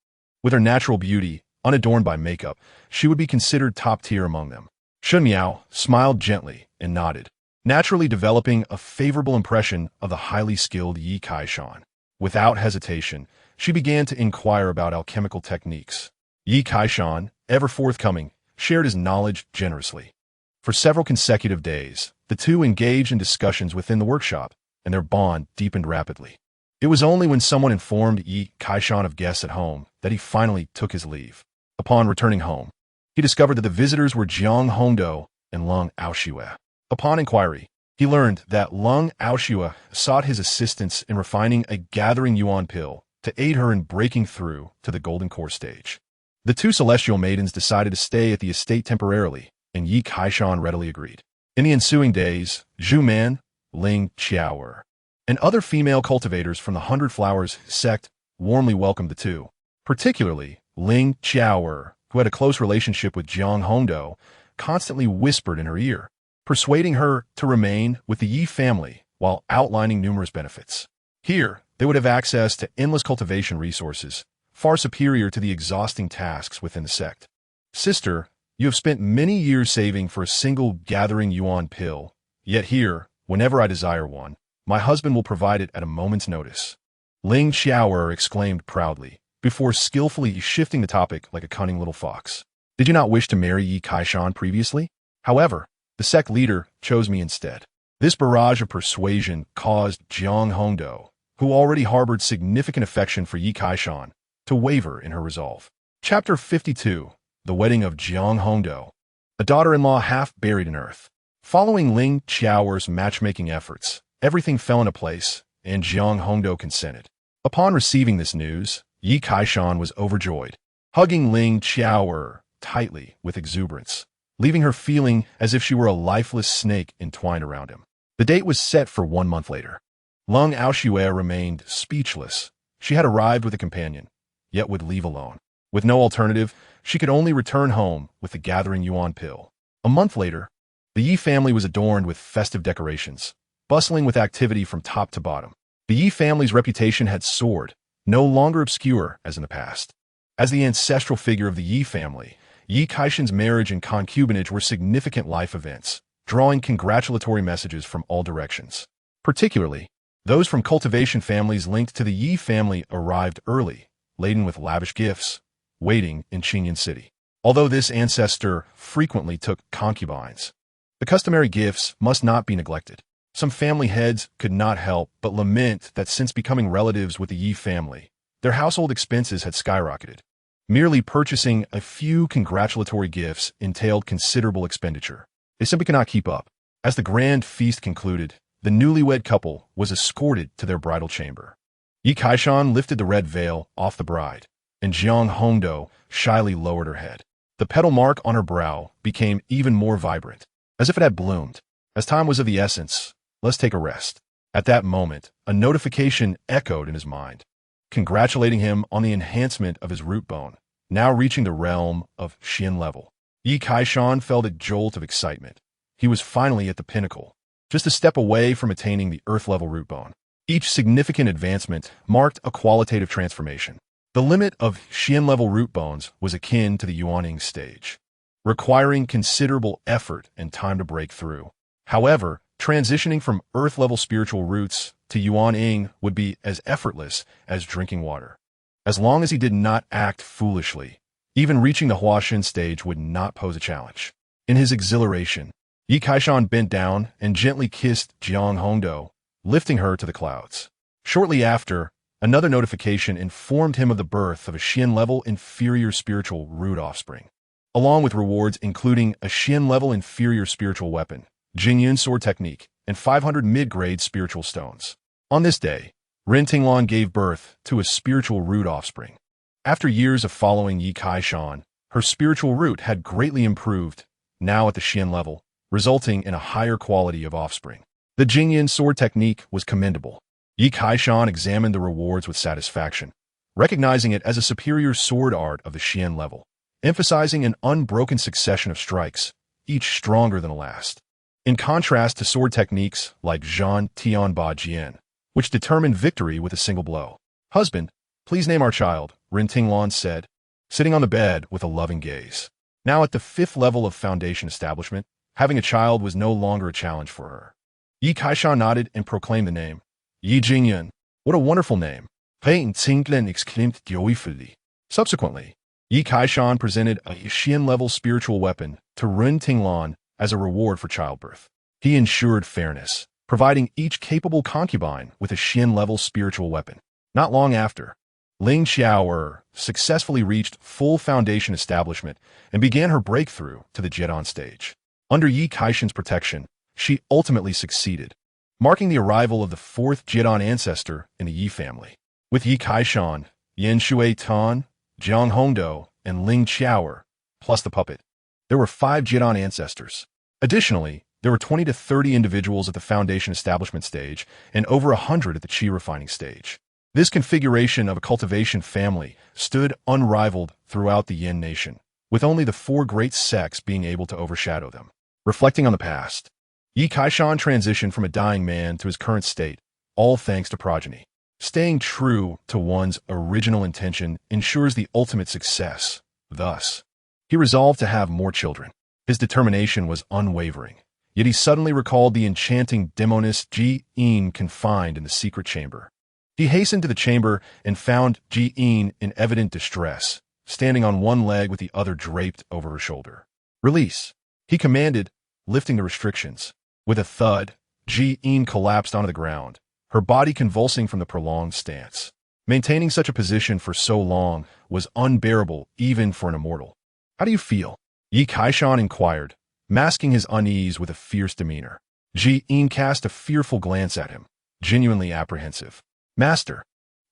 With her natural beauty, unadorned by makeup, she would be considered top tier among them. Shun Miao smiled gently and nodded, naturally developing a favorable impression of the highly skilled Yi Kaishan. Without hesitation, she began to inquire about alchemical techniques. Yi Kaishan, ever forthcoming, shared his knowledge generously. For several consecutive days, the two engaged in discussions within the workshop, and their bond deepened rapidly. It was only when someone informed Yi Kaishan of guests at home that he finally took his leave. Upon returning home, he discovered that the visitors were Jiang Hongdou and Lung Aoshue. Upon inquiry, he learned that Lung Aoshue sought his assistance in refining a gathering yuan pill to aid her in breaking through to the Golden Core stage. The two celestial maidens decided to stay at the estate temporarily, and Yi Kaishan readily agreed. In the ensuing days, Zhu Man, Ling Qiaoer, and other female cultivators from the Hundred Flowers sect warmly welcomed the two. Particularly, Ling Qiaoer, who had a close relationship with Jiang Hongdou, constantly whispered in her ear, persuading her to remain with the Yi family while outlining numerous benefits. Here, they would have access to endless cultivation resources, far superior to the exhausting tasks within the sect. Sister, you have spent many years saving for a single gathering yuan pill, yet here, whenever I desire one, my husband will provide it at a moment's notice. Ling Qiaoer exclaimed proudly, before skillfully shifting the topic like a cunning little fox. Did you not wish to marry Yi Kaishan previously? However, the sect leader chose me instead. This barrage of persuasion caused Jiang Hongdou, who already harbored significant affection for Yi Kaishan, to waver in her resolve. Chapter 52. The Wedding of Jiang Hongdou. A daughter-in-law half buried in earth. Following Ling Qiaoer's matchmaking efforts, everything fell into place, and Jiang Hongdou consented. Upon receiving this news, Yi Kaishan was overjoyed, hugging Ling Qiaoer tightly with exuberance, leaving her feeling as if she were a lifeless snake entwined around him. The date was set for 1 month later. Lung Aoshue remained speechless. She had arrived with a companion, yet would leave alone. With no alternative, she could only return home with the gathering yuan pill. A month later, the Yi family was adorned with festive decorations, bustling with activity from top to bottom. The Yi family's reputation had soared, no longer obscure as in the past. As the ancestral figure of the Yi family, Yi Kaishan's marriage and concubinage were significant life events, drawing congratulatory messages from all directions. Particularly, those from cultivation families linked to the Yi family arrived early, laden with lavish gifts, waiting in Qingyan City. Although this ancestor frequently took concubines, the customary gifts must not be neglected. Some family heads could not help but lament that since becoming relatives with the Yi family, their household expenses had skyrocketed. Merely purchasing a few congratulatory gifts entailed considerable expenditure. They simply could not keep up. As the grand feast concluded, the newlywed couple was escorted to their bridal chamber. Yi Kaishan lifted the red veil off the bride, and Jiang Hongdo shyly lowered her head. The petal mark on her brow became even more vibrant, as if it had bloomed. As time was of the essence, let's take a rest. At that moment, a notification echoed in his mind, congratulating him on the enhancement of his root bone, now reaching the realm of Xian level. Yi Kaishan felt a jolt of excitement. He was finally at the pinnacle, just a step away from attaining the earth-level root bone. Each significant advancement marked a qualitative transformation. The limit of Xian-level root bones was akin to the Yuaning stage, requiring considerable effort and time to break through. However, transitioning from earth-level spiritual roots to Yuaning would be as effortless as drinking water. As long as he did not act foolishly, even reaching the Huaxin stage would not pose a challenge. In his exhilaration, Yi Kaishan bent down and gently kissed Jiang Hongdo, lifting her to the clouds. Shortly after, another notification informed him of the birth of a Xian-level inferior spiritual root offspring, along with rewards including a Xian-level inferior spiritual weapon, Jingyun sword technique, and 500 mid-grade spiritual stones. On this day, Ren Tinglan gave birth to a spiritual root offspring. After years of following Yi Kaishan, her spiritual root had greatly improved, now at the Xian level, resulting in a higher quality of offspring. The Jingyun sword technique was commendable. Yi Kaishan examined the rewards with satisfaction, recognizing it as a superior sword art of the Xian level, emphasizing an unbroken succession of strikes, each stronger than the last. In contrast to sword techniques like Zhan Tian Ba Jian, which determined victory with a single blow. "Husband, please name our child," Ren Tinglan said, sitting on the bed with a loving gaze. Now at the 5th level of foundation establishment, having a child was no longer a challenge for her. Yi Kaishan nodded and proclaimed the name. "Yi Jingyun. What a wonderful name." Ren Tinglan exclaimed joyfully. Subsequently, Yi Kaishan presented a Xian-level spiritual weapon to Ren Tinglan as a reward for childbirth. He ensured fairness, providing each capable concubine with a Xian-level spiritual weapon. Not long after, Ling Xiaoer successfully reached full foundation establishment and began her breakthrough to the Jedon stage. Under Yi Kaishan's protection, she ultimately succeeded, marking the arrival of the 4th Jedon ancestor in the Yi family. With Yi Kaishan, Yan Shui Tan, Jiang Hongdo, and Ling Xiaoer, plus the puppet, there were 5 Jedon ancestors. Additionally, there were 20 to 30 individuals at the foundation establishment stage and over 100 at the Qi refining stage. This configuration of a cultivation family stood unrivaled throughout the Yin nation, with only the 4 great sects being able to overshadow them. Reflecting on the past, Yi Kaishan transitioned from a dying man to his current state, all thanks to progeny. Staying true to one's original intention ensures the ultimate success. Thus, he resolved to have more children. His determination was unwavering, yet he suddenly recalled the enchanting demoness Ji Yin confined in the secret chamber. He hastened to the chamber and found Ji Yin in evident distress, standing on one leg with the other draped over her shoulder. "Release," he commanded, lifting the restrictions. With a thud, Ji Yin collapsed onto the ground, her body convulsing from the prolonged stance. Maintaining such a position for so long was unbearable even for an immortal. "How do you feel?" Yi Kaishan inquired, masking his unease with a fierce demeanor. Ji Yin cast a fearful glance at him, genuinely apprehensive. "Master,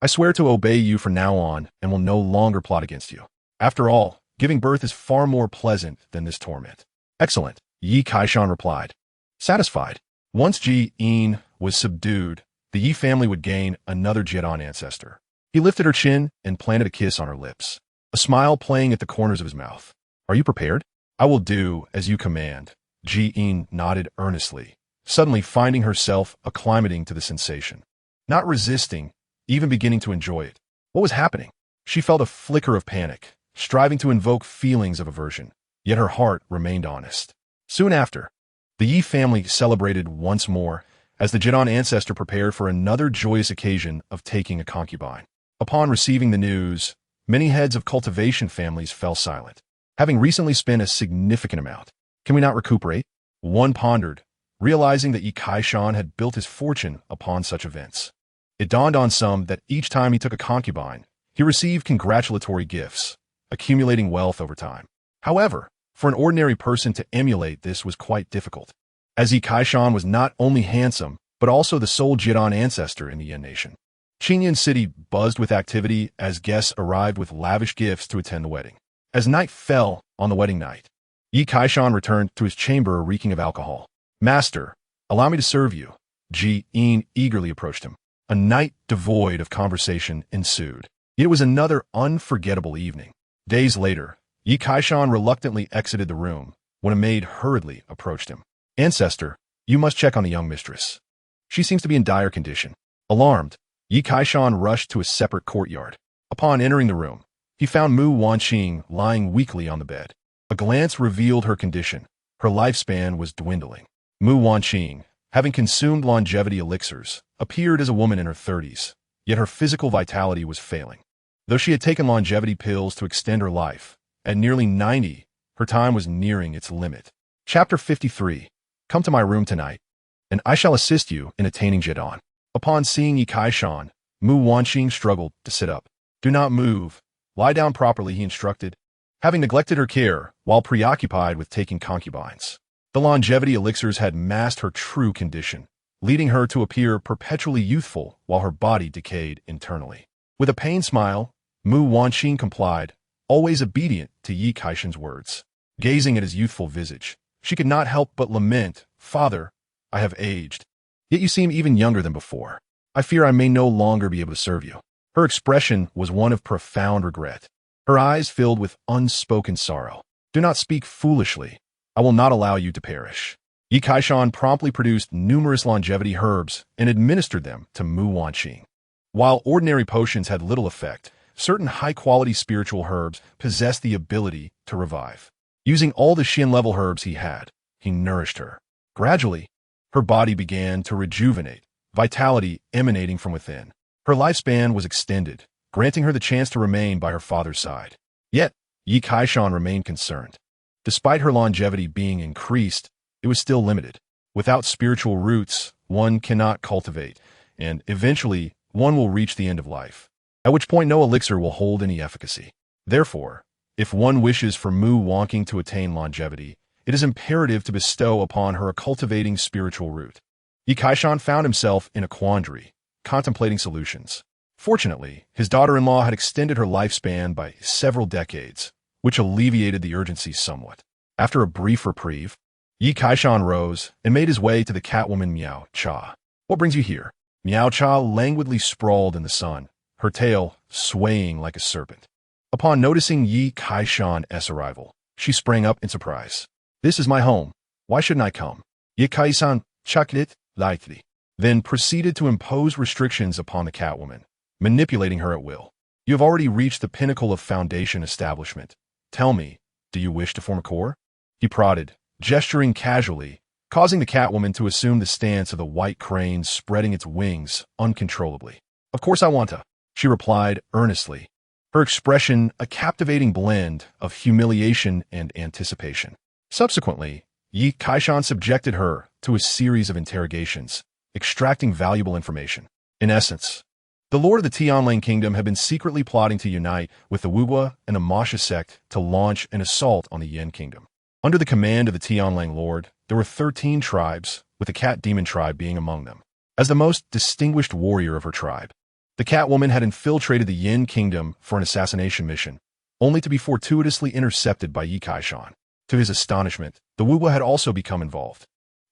I swear to obey you from now on and will no longer plot against you. After all, giving birth is far more pleasant than this torment." "Excellent," Yi Kaishan replied. Satisfied. Once Ji Yin was subdued, the Yi family would gain another Jedon ancestor. He lifted her chin and planted a kiss on her lips, a smile playing at the corners of his mouth. "Are you prepared?" "I will do as you command." Ji Yin nodded earnestly, suddenly finding herself acclimating to the sensation. Not resisting, even beginning to enjoy it. What was happening? She felt a flicker of panic, striving to invoke feelings of aversion, yet her heart remained honest. Soon after, the Yi family celebrated once more as the Jedon ancestor prepared for another joyous occasion of taking a concubine. Upon receiving the news, many heads of cultivation families fell silent, having recently spent a significant amount. Can we not recuperate? One pondered, realizing that Yi Kaishan had built his fortune upon such events. It dawned on some that each time he took a concubine, he received congratulatory gifts, accumulating wealth over time. However, for an ordinary person to emulate this was quite difficult, as Yi Kaishan was not only handsome, but also the sole Jidan ancestor in the Yan nation. Qingyan City buzzed with activity as guests arrived with lavish gifts to attend the wedding. As night fell on the wedding night, Yi Kaishan returned to his chamber reeking of alcohol. "Master, allow me to serve you." Ji Yin eagerly approached him. A night devoid of conversation ensued. It was another unforgettable evening. Days later, Yi Kaishan reluctantly exited the room when a maid hurriedly approached him. "Ancestor, you must check on the young mistress. She seems to be in dire condition." Alarmed, Yi Kaishan rushed to a separate courtyard. Upon entering the room, he found Mu Wanqing lying weakly on the bed. A glance revealed her condition. Her lifespan was dwindling. Mu Wanqing, having consumed longevity elixirs, appeared as a woman in her 30s, yet her physical vitality was failing. Though she had taken longevity pills to extend her life, at nearly 90, her time was nearing its limit. Chapter 53. Come to my room tonight, and I shall assist you in attaining Jidan. Upon seeing Yi Kaishan, Mu Wanqing struggled to sit up. "Do not move. Lie down properly," he instructed, having neglected her care while preoccupied with taking concubines. The longevity elixirs had masked her true condition, leading her to appear perpetually youthful while her body decayed internally. With a pained smile, Mu Wanqing complied, always obedient to Yi Kaishan's words. Gazing at his youthful visage, she could not help but lament, "Father, I have aged. Yet you seem even younger than before. I fear I may no longer be able to serve you." Her expression was one of profound regret. Her eyes filled with unspoken sorrow. "Do not speak foolishly. I will not allow you to perish." Yi Kaishan promptly produced numerous longevity herbs and administered them to Mu Wanqing. While ordinary potions had little effect, certain high-quality spiritual herbs possessed the ability to revive. Using all the Xin-level herbs he had, he nourished her. Gradually, her body began to rejuvenate, vitality emanating from within. Her lifespan was extended, granting her the chance to remain by her father's side. Yet, Yi Kaishan remained concerned. Despite her longevity being increased, it was still limited. Without spiritual roots, one cannot cultivate, and eventually, one will reach the end of life, at which point no elixir will hold any efficacy. Therefore, if one wishes for Mu Wanqing to attain longevity, it is imperative to bestow upon her a cultivating spiritual root. Yi Kaishan found himself in a quandary, contemplating solutions. Fortunately, his daughter-in-law had extended her lifespan by several decades, which alleviated the urgency somewhat. After a brief reprieve, Yi Kaishan rose and made his way to the catwoman Miao Cha. "What brings you here?" Miao Cha languidly sprawled in the sun, her tail swaying like a serpent. Upon noticing Yi Kaishan's arrival, she sprang up in surprise. "This is my home. Why shouldn't I come?" Yi Kaishan chucked it lightly, then proceeded to impose restrictions upon the catwoman, manipulating her at will. "You have already reached the pinnacle of foundation establishment. Tell me, do you wish to form a core?" He prodded, gesturing casually, causing the catwoman to assume the stance of the white crane spreading its wings uncontrollably. "Of course I want to," she replied earnestly, her expression a captivating blend of humiliation and anticipation. Subsequently, Yi Kaishan subjected her to a series of interrogations, extracting valuable information. In essence, the lord of the Tianlang kingdom had been secretly plotting to unite with the Wuwa and the Masha sect to launch an assault on the Yan kingdom. Under the command of the Tianlang lord, there were 13 tribes, with the cat demon tribe being among them. As the most distinguished warrior of her tribe, the catwoman had infiltrated the Yan kingdom for an assassination mission, only to be fortuitously intercepted by Yi Kaishan. To his astonishment, the Wuwa had also become involved.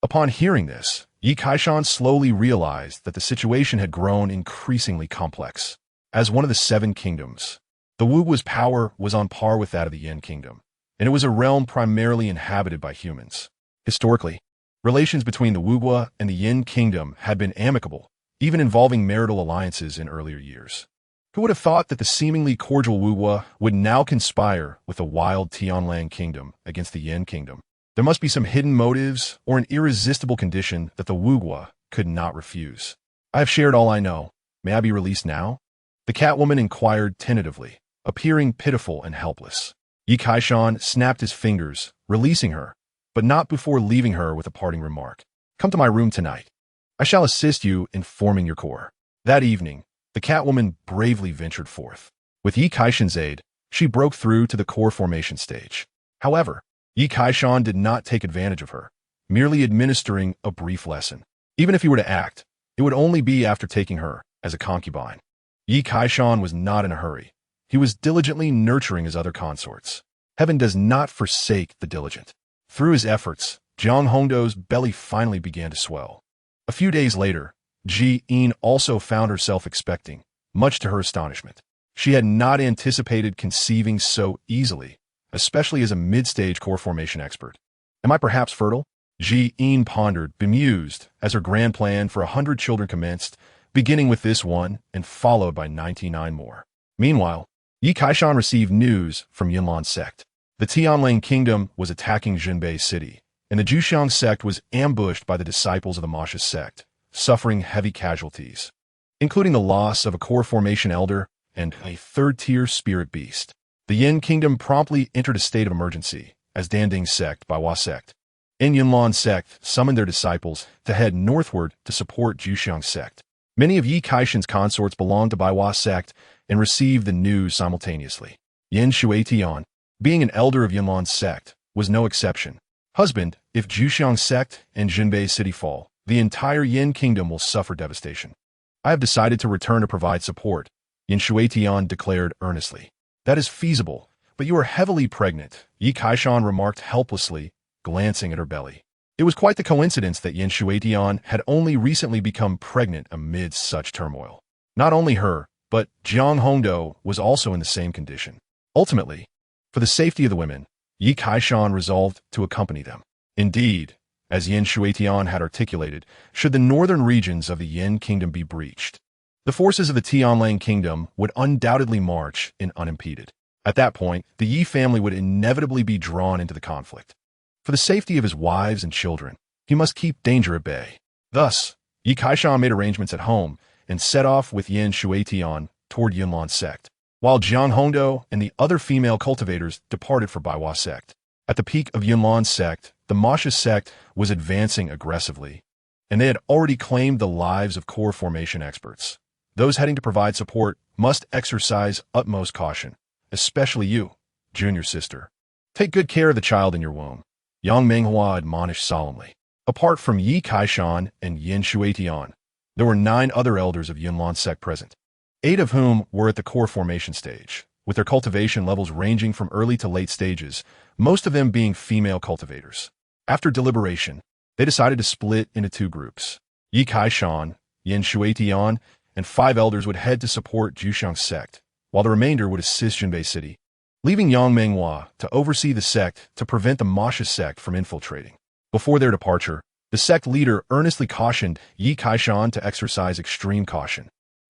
Upon hearing this, Yi Kaishan slowly realized that the situation had grown increasingly complex. As one of the 7 kingdoms, the Wuwa's power was on par with that of the Yan kingdom, and it was a realm primarily inhabited by humans. Historically, relations between the Wuwa and the Yan kingdom had been amicable, even involving marital alliances in earlier years. Who would have thought that the seemingly cordial Wuwa would now conspire with the wild Tianlang kingdom against the Yan kingdom? There must be some hidden motives or an irresistible condition that the Wuwa could not refuse. "I have shared all I know. May I be released now?" The catwoman inquired tentatively, appearing pitiful and helpless. Yi Kaishan snapped his fingers, releasing her, but not before leaving her with a parting remark. Come to my room tonight. I shall assist you in forming your core. That evening, the Catwoman bravely ventured forth. With Yi Kaishan's aid, she broke through to the core formation stage. However, Yi Kaishan did not take advantage of her, merely administering a brief lesson. Even if he were to act, it would only be after taking her as a concubine. Yi Kaishan was not in a hurry. He was diligently nurturing his other consorts. Heaven does not forsake the diligent. Through his efforts, Jiang Hongdo's belly finally began to swell. A few days later, Ji Yin also found herself expecting, much to her astonishment. She had not anticipated conceiving so easily, especially as a mid-stage core formation expert. Am I perhaps fertile? Ji Yin pondered, bemused, as her grand plan for 100 children commenced, beginning with this one and followed by 99 more. Meanwhile, Yi Kaishan received news from Yunlan sect. The Tianlang kingdom was attacking Jinbei city, and the Juxiang sect was ambushed by the disciples of the Masha sect, suffering heavy casualties, including the loss of a core formation elder and a third-tier spirit beast. The Yin kingdom promptly entered a state of emergency, as Danding sect, Baiwa sect, and Yunlan sect summoned their disciples to head northward to support Juxiang sect. Many of Yi Kaishan's consorts belonged to Baiwa sect and received the news simultaneously. Yin Shuetian, being an elder of Yunlan sect, was no exception. Husband, if Juxiang sect and Jinbei city fall, the entire Yin kingdom will suffer devastation. I have decided to return to provide support, Yin Shuetian declared earnestly. That is feasible, but you are heavily pregnant, Yi Kaishan remarked helplessly, glancing at her belly. It was quite the coincidence that Yin Shuetian had only recently become pregnant amid such turmoil. Not only her, but Jiang Hongdo was also in the same condition. Ultimately, for the safety of the women, Yi Kaishan resolved to accompany them. Indeed, as Yin Shuetian had articulated, should the northern regions of the Yin kingdom be breached, the forces of the Tianlang kingdom would undoubtedly march in unimpeded. At that point, the Yi family would inevitably be drawn into the conflict. For the safety of his wives and children, he must keep danger at bay. Thus, Yi Kaishan made arrangements at home and set off with Yin Shuetian toward Yunlan sect, while Jiang Hongdo and the other female cultivators departed for Baiwa sect. At the peak of Yunlan sect, the Masha sect was advancing aggressively, and they had already claimed the lives of core formation experts. Those heading to provide support must exercise utmost caution, especially you, junior sister. Take good care of the child in your womb, Yang Menghua admonished solemnly. Apart from Yi Kaishan and Yin Shuetian, there were 9 other elders of Yunlan sect present, 8 of whom were at the core formation stage, with their cultivation levels ranging from early to late stages, most of them being female cultivators. After deliberation, they decided to split into 2 groups. Yi Kaishan, Yin Shuetian, and 5 elders would head to support Juxiang sect, while the remainder would assist Jinbei city, leaving Yang Menghua to oversee the sect to prevent the Masha sect from infiltrating. Before their departure, the sect leader earnestly cautioned Yi Kaishan to exercise extreme caution.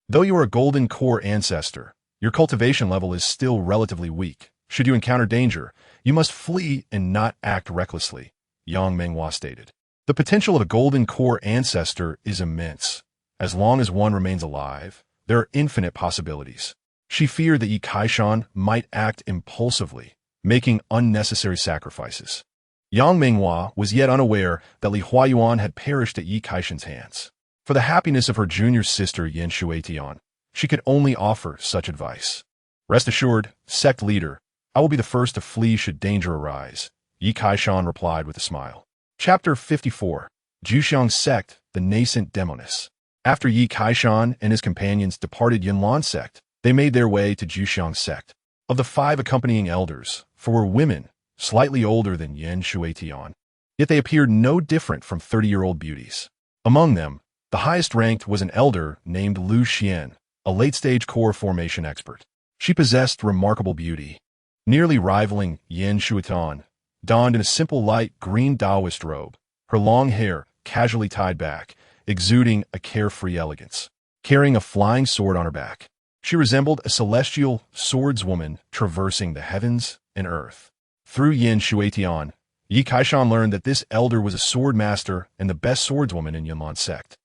Though you are a golden core ancestor, your cultivation level is still relatively weak. Should you encounter danger, you must flee and not act recklessly, Yang Menghua stated. The potential of a golden core ancestor is immense. As long as one remains alive, there are infinite possibilities. She feared that Yi Kaishan might act impulsively, making unnecessary sacrifices. Yang Menghua was yet unaware that Li Huayuan had perished at Yi Kaishan's hands. For the happiness of her junior sister Yin Shuetian, she could only offer such advice. Rest assured, sect leader, I will be the first to flee should danger arise, Yi Kaishan replied with a smile. Chapter 54. Juxiang sect, the nascent demoness. After Yi Kaishan and his companions departed Yunlan sect, they made their way to Juxiang sect. Of the 5 accompanying elders, 4 were women, slightly older than Yin Shuetian, yet they appeared no different from 30-year-old beauties. Among them, the highest ranked was an elder named Lu Xian, a late-stage core formation expert. She possessed remarkable beauty, nearly rivaling Yin Shuetian, donned in a simple light green Taoist robe, her long hair casually tied back, exuding a carefree elegance. Carrying a flying sword on her back, she resembled a celestial swordswoman traversing the heavens and earth. Through Yin Shuetian, Yi Kaishan learned that this elder was a sword master and the best swordswoman in Yunlan sect.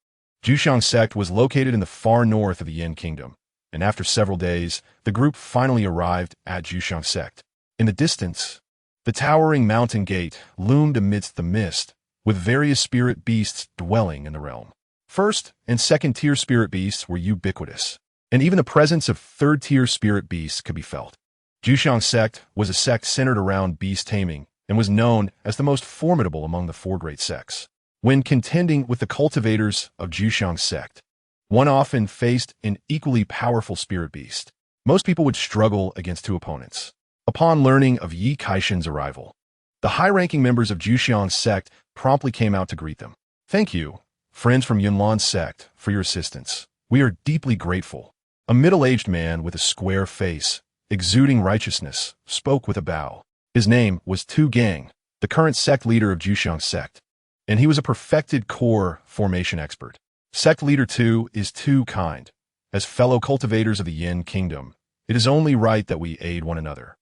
Juxiang sect was located in the far north of the Yin kingdom, and after several days, the group finally arrived at Juxiang sect. In the distance, the towering mountain gate loomed amidst the mist, with various spirit beasts dwelling in the realm. First and second-tier spirit beasts were ubiquitous, and even the presence of third-tier spirit beasts could be felt. Juxiang sect was a sect centered around beast taming and was known as the most formidable among the four great sects. When contending with the cultivators of Juxiang sect, one often faced an equally powerful spirit beast. Most people would struggle against two opponents. Upon learning of Yi Kaishan's arrival, the high-ranking members of Juxiang sect promptly came out to greet them. "Thank you, friends from Yunlan sect, for your assistance. We are deeply grateful." A middle-aged man with a square face, exuding righteousness, spoke with a bow. His name was Tu Gang, the current sect leader of Juxiang sect, and he was a perfected core formation expert. Sect leader 2 is too kind. As fellow cultivators of the Yin kingdom, it is only right that we aid one another.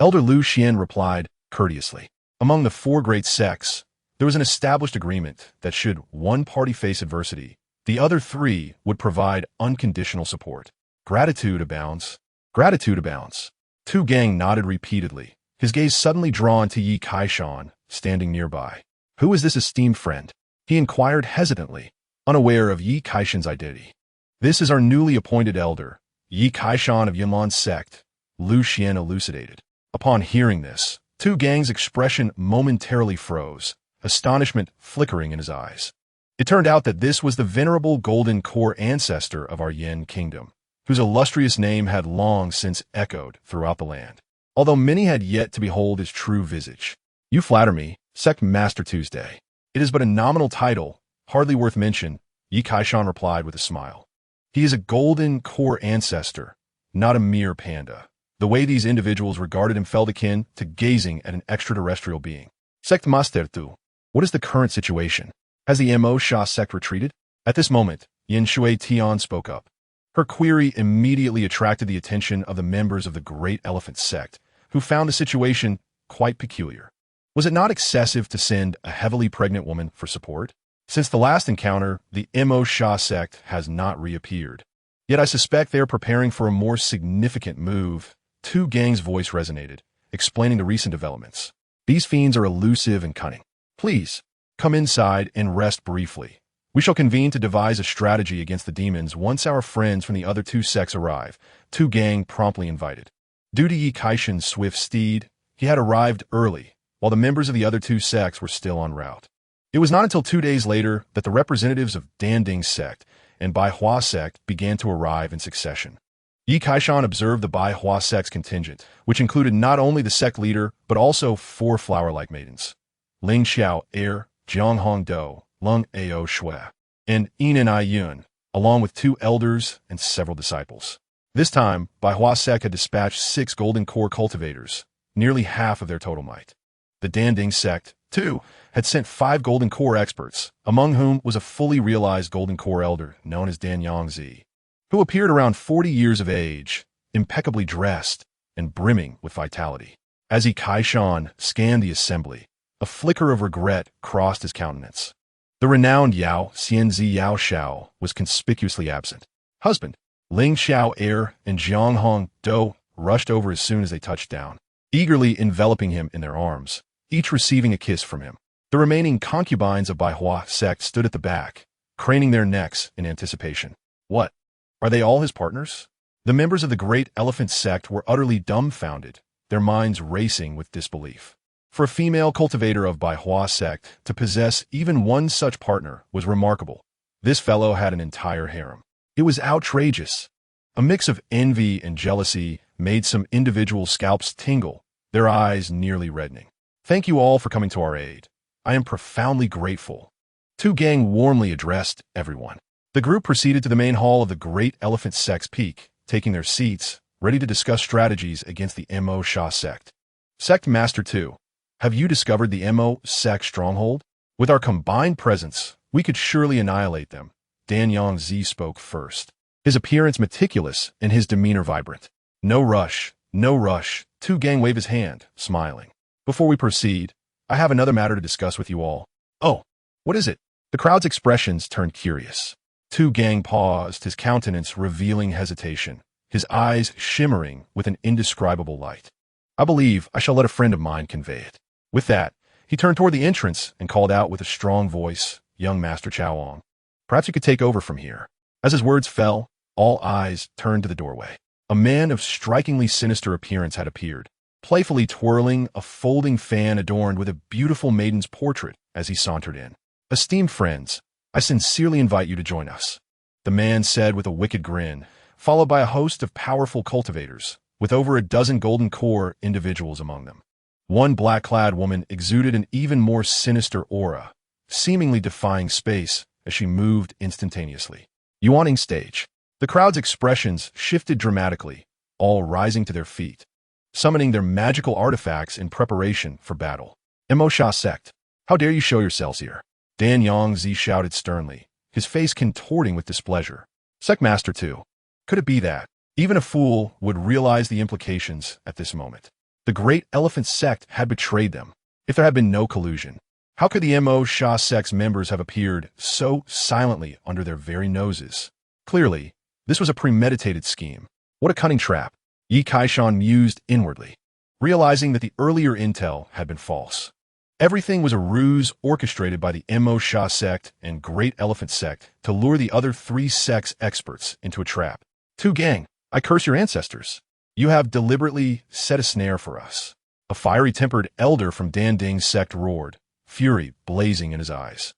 Elder Lu Xian replied courteously. Among the four great sects, there was an established agreement that should one party face adversity, the other three would provide unconditional support. Gratitude abounds. Gratitude abounds. Tu Gang nodded repeatedly, his gaze suddenly drawn to Yi Kaishan, standing nearby. "Who is this esteemed friend?" he inquired hesitantly, unaware of Yi Kaishan's identity. "This is our newly appointed elder, Yi Kaishan of Yunlan sect," Lu Xian elucidated. Upon hearing this, Tu Gang's expression momentarily froze, astonishment flickering in his eyes. It turned out that this was the venerable golden core ancestor of our Yin kingdom, whose illustrious name had long since echoed throughout the land, although many had yet to behold his true visage. "You flatter me, Sect Master Tuesday. It is but a nominal title, hardly worth mention," Yi Kaishan replied with a smile. "He is a golden core ancestor, not a mere panda." The way these individuals regarded him felt akin to gazing at an extraterrestrial being. "Sect Master Tu, what is the current situation? Has the Mo Sha sect retreated?" At this moment, Yin Shui Tian spoke up. Her query immediately attracted the attention of the members of the Great Elephant sect, who found the situation quite peculiar. Was it not excessive to send a heavily pregnant woman for support? Since the last encounter, the Mo Sha sect has not reappeared. Yet I suspect they are preparing for a more significant move. Tu Gang's voice resonated, explaining the recent developments. "These fiends are elusive and cunning. Please, come inside and rest briefly. We shall convene to devise a strategy against the demons once our friends from the other two sects arrive," Tu Gang promptly invited. Due to Yi Kaishan's swift steed, he had arrived early, while the members of the other two sects were still en route. It was not until 2 days later that the representatives of Danding sect and Bai Hua sect began to arrive in succession. Yi Kaishan observed the Bai Hua sect's contingent, which included not only the sect leader, but also 4 flower-like maidens: Ling Xiao Er, Jiang Hong Do, Lung Ao Shui, and Yinan Ai Yun, along with 2 elders and several disciples. This time, Bai Hua sect had dispatched 6 golden core cultivators, nearly half of their total might. The Danding sect, too, had sent 5 golden core experts, among whom was a fully realized golden core elder known as Dan Yangzi, who appeared around 40 years of age, impeccably dressed and brimming with vitality. As Yi Kaishan scanned the assembly, a flicker of regret crossed his countenance. The renowned Yao Xianzi Yao Xiao was conspicuously absent. Husband, Ling Xiao Er and Jiang Hong Do rushed over as soon as they touched down, eagerly enveloping him in their arms, each receiving a kiss from him. The remaining concubines of Bai Hua sect stood at the back, craning their necks in anticipation. What? Are they all his partners? The members of the Great Elephant sect were utterly dumbfounded, their minds racing with disbelief. For a female cultivator of Bai Hua sect to possess even one such partner was remarkable. This fellow had an entire harem. It was outrageous. A mix of envy and jealousy made some individual scalps tingle, their eyes nearly reddening. "Thank you all for coming to our aid. I am profoundly grateful." Tu Gang warmly addressed everyone. The group proceeded to the main hall of the Great Elephant sect's peak, taking their seats, ready to discuss strategies against the Mo Sha sect. "Sect Master 2, have you discovered the Mo sect stronghold? With our combined presence, we could surely annihilate them." Dan Yangzi spoke first, his appearance meticulous and his demeanor vibrant. No rush, no rush," Tu Gang waved his hand, smiling. "Before we proceed, I have another matter to discuss with you all." "Oh, what is it?" The crowd's expressions turned curious. Tu Gang paused, his countenance revealing hesitation, his eyes shimmering with an indescribable light. I believe I shall let a friend of mine convey it. With that, he turned toward the entrance and called out with a strong voice, "Young Master Chaoong, perhaps you could take over from here." As his words fell, all eyes turned to the doorway. A man of strikingly sinister appearance had appeared, playfully twirling a folding fan adorned with a beautiful maiden's portrait as he sauntered in. "Esteemed friends, I sincerely invite you to join us," the man said with a wicked grin, followed by a host of powerful cultivators, with over a dozen golden core individuals among them. One black-clad woman exuded an even more sinister aura, seemingly defying space as she moved instantaneously. Yuaning stage. The crowd's expressions shifted dramatically, all rising to their feet, summoning their magical artifacts in preparation for battle. "Immo sect, how dare you show yourselves here?" Dan Yongzi shouted sternly, his face contorting with displeasure. "Secmaster too. Could it be that?" Even a fool would realize the implications at this moment. The Great Elephant Sect had betrayed them. If there had been no collusion, how could the Immo sect's members have appeared so silently under their very noses? Clearly, this was a premeditated scheme. What a cunning trap, Yi Kaishan mused inwardly, realizing that the earlier intel had been false. Everything was a ruse orchestrated by the Immo sect and Great Elephant Sect to lure the other three sects' experts into a trap. "Tu gang, I curse your ancestors. You have deliberately set a snare for us." A fiery-tempered elder from Dan Ding's sect roared, fury blazing in his eyes.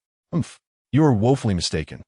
You are woefully mistaken.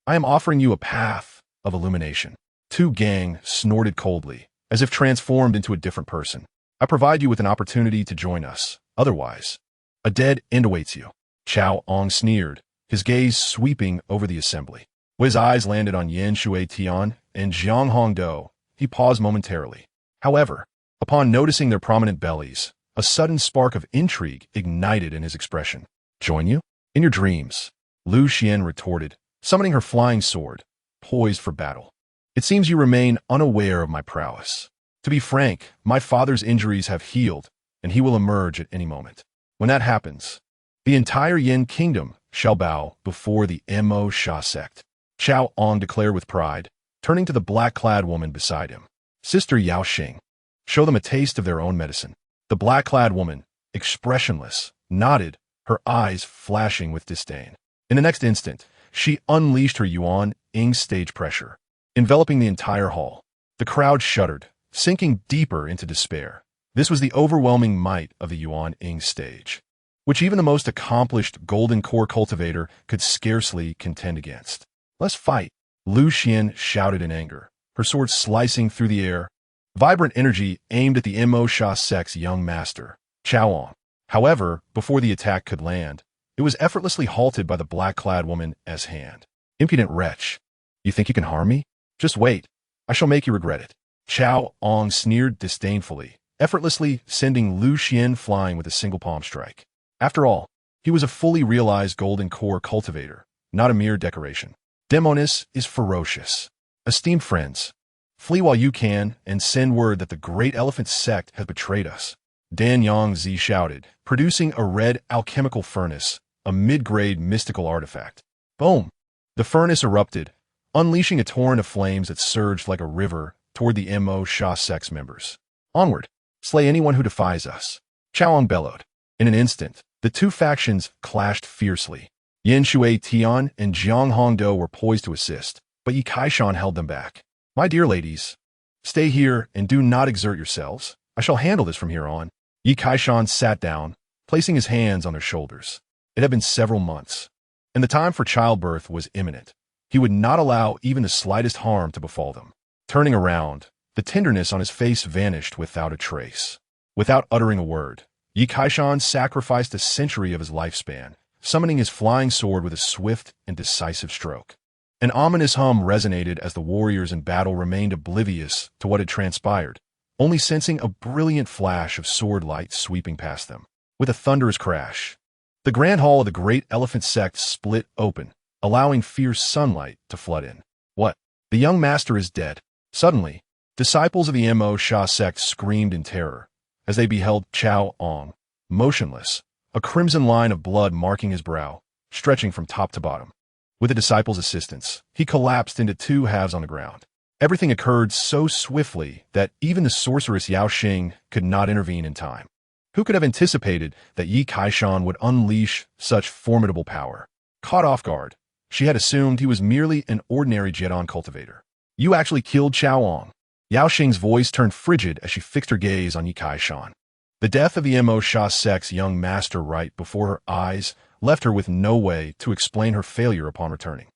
I am offering you a path of illumination." Tu gang snorted coldly, as if transformed into a different person. "I provide you with an opportunity to join us. Otherwise, a dead end awaits you." Chaoong sneered, his gaze sweeping over the assembly. When his eyes landed on Yan Shui Tian and Jiang Hongdo, he paused momentarily. However, upon noticing their prominent bellies, a sudden spark of intrigue ignited in his expression. "Join you? In your dreams," Lu Xian retorted, summoning her flying sword, poised for battle. "It seems you remain unaware of my prowess. To be frank, my father's injuries have healed, and he will emerge at any moment. When that happens, the entire Yin kingdom shall bow before the Immo sect." Chaoong declared with pride, turning to the black-clad woman beside him. "Sister Yao Xing, show them a taste of their own medicine." The black-clad woman, expressionless, nodded, her eyes flashing with disdain. In the next instant, she unleashed her Yuan Ing stage pressure, enveloping the entire hall. The crowd shuddered, sinking deeper into despair. This was the overwhelming might of the Yuan Ing stage, which even the most accomplished golden core cultivator could scarcely contend against. "Let's fight," Lu Xian shouted in anger, her sword slicing through the air. Vibrant energy aimed at the Immo sect's young master, Chaoong. However, before the attack could land, it was effortlessly halted by the black-clad woman's hand. "Impudent wretch, you think you can harm me? Just wait, I shall make you regret it." Chaoong sneered disdainfully, effortlessly sending Lu Xian flying with a single palm strike. After all, he was a fully realized golden core cultivator, not a mere decoration. Demonis is ferocious. Esteemed friends, flee while you can and send word that the Great Elephant Sect has betrayed us. Dan Yongzi shouted, producing a red alchemical furnace, a mid-grade mystical artifact. Boom! The furnace erupted, unleashing a torrent of flames that surged like a river toward the Immo sect's members. "Onward! Slay anyone who defies us!" Chaoong bellowed. In an instant, the two factions clashed fiercely. Yan Shui Tian and Jiang Hongdo were poised to assist, but Yi Kaishan held them back. "My dear ladies, stay here and do not exert yourselves. I shall handle this from here on." Yi Kaishan sat down, placing his hands on their shoulders. It had been several months, and the time for childbirth was imminent. He would not allow even the slightest harm to befall them. Turning around, the tenderness on his face vanished without a trace. Without uttering a word, Yi Kaishan sacrificed a century of his lifespan, summoning his flying sword with a swift and decisive stroke. An ominous hum resonated as the warriors in battle remained oblivious to what had transpired, only sensing a brilliant flash of sword light sweeping past them. With a thunderous crash, the grand hall of the Great Elephant Sect split open, allowing fierce sunlight to flood in. "What? The young master is dead." Suddenly, disciples of the Immo sect screamed in terror as they beheld Chaoong, motionless, a crimson line of blood marking his brow, stretching from top to bottom. With the disciples' assistance, he collapsed into two halves on the ground. Everything occurred so swiftly that even the sorceress Yao Xing could not intervene in time. Who could have anticipated that Yi Kaishan would unleash such formidable power? Caught off guard, she had assumed he was merely an ordinary Jedon cultivator. You actually killed Chaoong. Yao Xing's voice turned frigid as she fixed her gaze on Yi Kaishan. The death of the Mo Sha sect's young master right before her eyes left her with no way to explain her failure upon returning.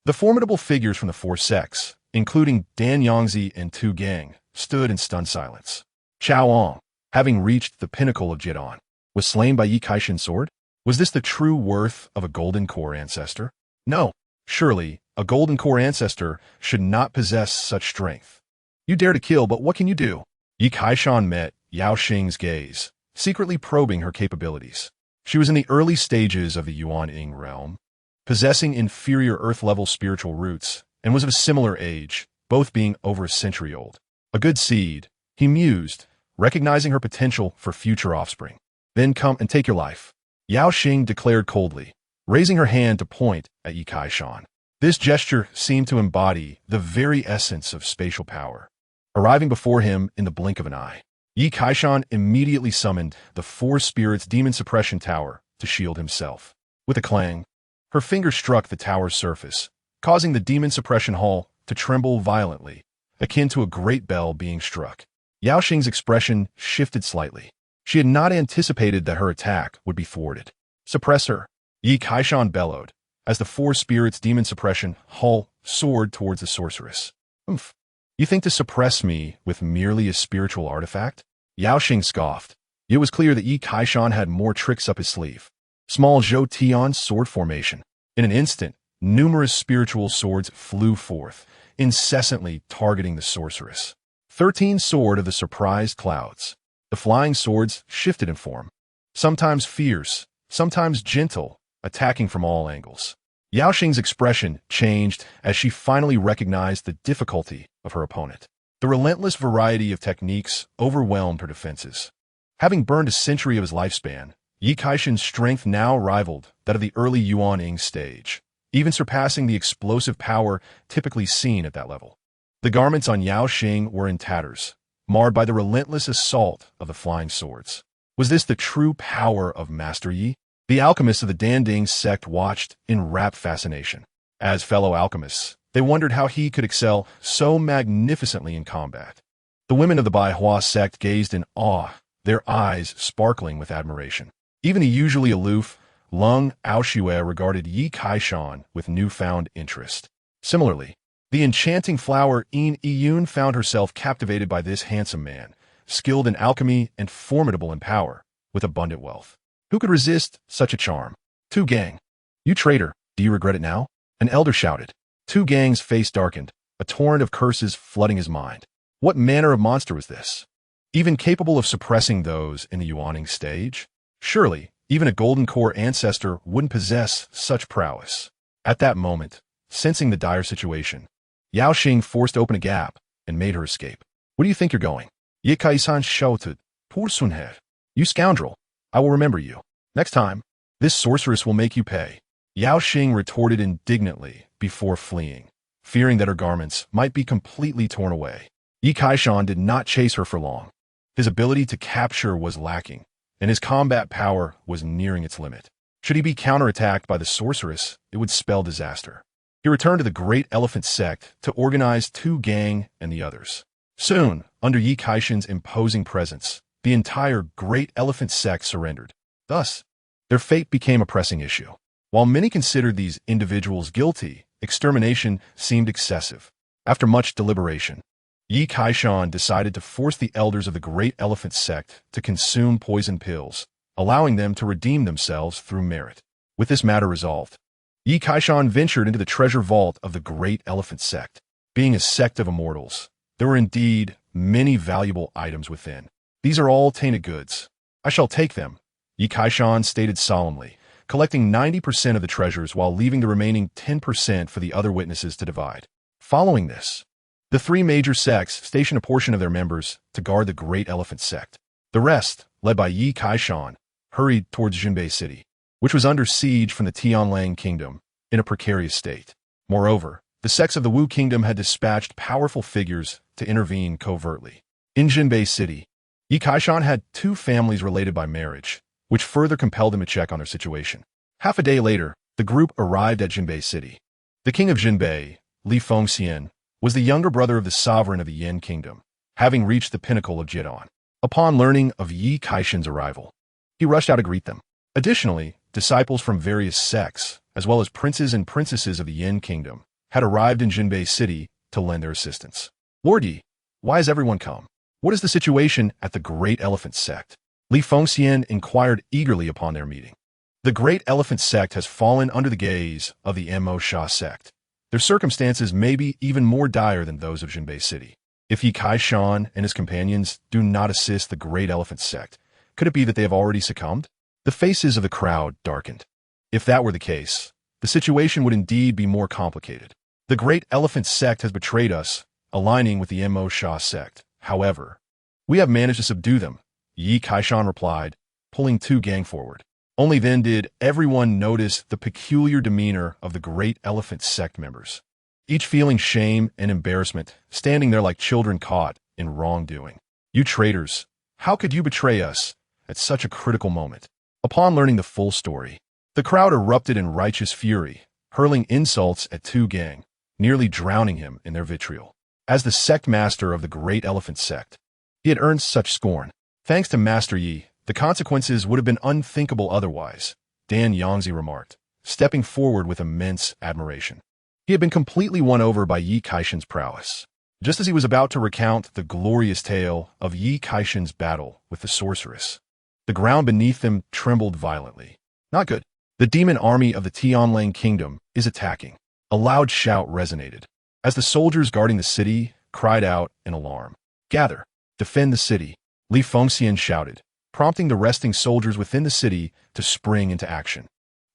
The formidable figures from the four sects, including Dan Yangzi and Tu Gang, stood in stunned silence. Chaoong, having reached the pinnacle of Jedon, was slain by Yi Kaishan's sword? Was this the true worth of a Golden Core ancestor? No, surely, a Golden Core ancestor should not possess such strength. You dare to kill, but what can you do? Yi Kaishan met Yao Xing's gaze, secretly probing her capabilities. She was in the early stages of the Yuan Ying realm, possessing inferior Earth-level spiritual roots, and was of a similar age, both being over a century old. A good seed, he mused, recognizing her potential for future offspring. Then come and take your life, Yao Xing declared coldly, raising her hand to point at Yi Kaishan. This gesture seemed to embody the very essence of spatial power, arriving before him in the blink of an eye. Yi Kaishan immediately summoned the Four Spirits Demon Suppression Tower to shield himself. With a clang, her finger struck the tower's surface, causing the Demon Suppression Hall to tremble violently, akin to a great bell being struck. Yao Xing's expression shifted slightly. She had not anticipated that her attack would be thwarted. Suppress her, Yi Kaishan bellowed, as the Four Spirits Demon Suppression Hall soared towards the sorceress. Oomph. You think to suppress me with merely a spiritual artifact? Yao Xing scoffed. It was clear that Yi Kaishan had more tricks up his sleeve. Small Zhou Tian's sword formation. In an instant, numerous spiritual swords flew forth, incessantly targeting the sorceress. 13 Sword of the Surprised Clouds. The flying swords shifted in form, sometimes fierce, sometimes gentle, attacking from all angles. Yao Xing's expression changed as she finally recognized the difficulty of her opponent. The relentless variety of techniques overwhelmed her defenses. Having burned a century of his lifespan, Yi Kaishan's strength now rivaled that of the early Yuan Ying stage, even surpassing the explosive power typically seen at that level. The garments on Yao Xing were in tatters, marred by the relentless assault of the flying swords. Was this the true power of Master Yi? The alchemists of the Danding sect watched in rapt fascination. As fellow alchemists, they wondered how he could excel so magnificently in combat. The women of the Baihua sect gazed in awe, their eyes sparkling with admiration. Even the usually aloof Lung Aoshue regarded Yi Kaishan with newfound interest. Similarly, the enchanting flower Yin Yiyun found herself captivated by this handsome man, skilled in alchemy and formidable in power, with abundant wealth. Who could resist such a charm? Tu Gang. You traitor, do you regret it now? An elder shouted. Tu Gang's face darkened, a torrent of curses flooding his mind. What manner of monster was this? Even capable of suppressing those in the Yuaning stage? Surely, even a Golden Core ancestor wouldn't possess such prowess. At that moment, sensing the dire situation, Yao Xing forced open a gap and made her escape. Where do you think you're going? Yi Kaishan shouted, Poor Sunher. You scoundrel. I will remember you. Next time, this sorceress will make you pay. Yao Xing retorted indignantly before fleeing, fearing that her garments might be completely torn away. Yi Kaishan did not chase her for long. His ability to capture was lacking, and his combat power was nearing its limit. Should he be counterattacked by the sorceress, it would spell disaster. He returned to the Great Elephant Sect to organize Tu Gang and the others. Soon, under Yi Kaishan's imposing presence, the entire Great Elephant Sect surrendered. Thus, their fate became a pressing issue. While many considered these individuals guilty, extermination seemed excessive. After much deliberation, Yi Kaishan decided to force the elders of the Great Elephant Sect to consume poison pills, allowing them to redeem themselves through merit. With this matter resolved, Yi Kaishan ventured into the treasure vault of the Great Elephant Sect. Being a sect of immortals, there were indeed many valuable items within. These are all tainted goods. I shall take them, Yi Kaishan stated solemnly, collecting 90% of the treasures while leaving the remaining 10% for the other witnesses to divide. Following this, the three major sects stationed a portion of their members to guard the Great Elephant Sect. The rest, led by Yi Kaishan, hurried towards Jinbei City, which was under siege from the Tianlang Kingdom, in a precarious state. Moreover, the sects of the Wu Kingdom had dispatched powerful figures to intervene covertly. In Jinbei City, Yi Kaishan had two families related by marriage, which further compelled him to check on their situation. Half a day later, the group arrived at Jinbei City. The king of Jinbei, Li Fengxian, was the younger brother of the sovereign of the Yin Kingdom, having reached the pinnacle of Jidan. Upon learning of Yi Kaishan's arrival, he rushed out to greet them. Additionally, disciples from various sects, as well as princes and princesses of the Yin Kingdom, had arrived in Jinbei City to lend their assistance. Lord Yi, why has everyone come? What is the situation at the Great Elephant Sect? Li Fengxian inquired eagerly upon their meeting. The Great Elephant Sect has fallen under the gaze of the Mo Sha sect. Their circumstances may be even more dire than those of Jinbei City. If Yi Kaishan and his companions do not assist the Great Elephant Sect, could it be that they have already succumbed? The faces of the crowd darkened. If that were the case, the situation would indeed be more complicated. The Great Elephant Sect has betrayed us, aligning with the Mo Sha sect. However, we have managed to subdue them, Yi Kaishan replied, pulling two gang forward. Only then did everyone notice the peculiar demeanor of the Great Elephant Sect members, each feeling shame and embarrassment, standing there like children caught in wrongdoing. You traitors, how could you betray us at such a critical moment? Upon learning the full story, the crowd erupted in righteous fury, hurling insults at Tu Gang, nearly drowning him in their vitriol. As the sect master of the Great Elephant Sect, he had earned such scorn. Thanks to Master Yi, the consequences would have been unthinkable otherwise, Dan Yangzi remarked, stepping forward with immense admiration. He had been completely won over by Yi Kaishan's prowess. Just as he was about to recount the glorious tale of Yi Kaishan's battle with the sorceress, the ground beneath them trembled violently. Not good. The demon army of the Tianlang Kingdom is attacking. A loud shout resonated, as the soldiers guarding the city cried out in alarm. Gather, defend the city, Li Fengxian shouted, prompting the resting soldiers within the city to spring into action.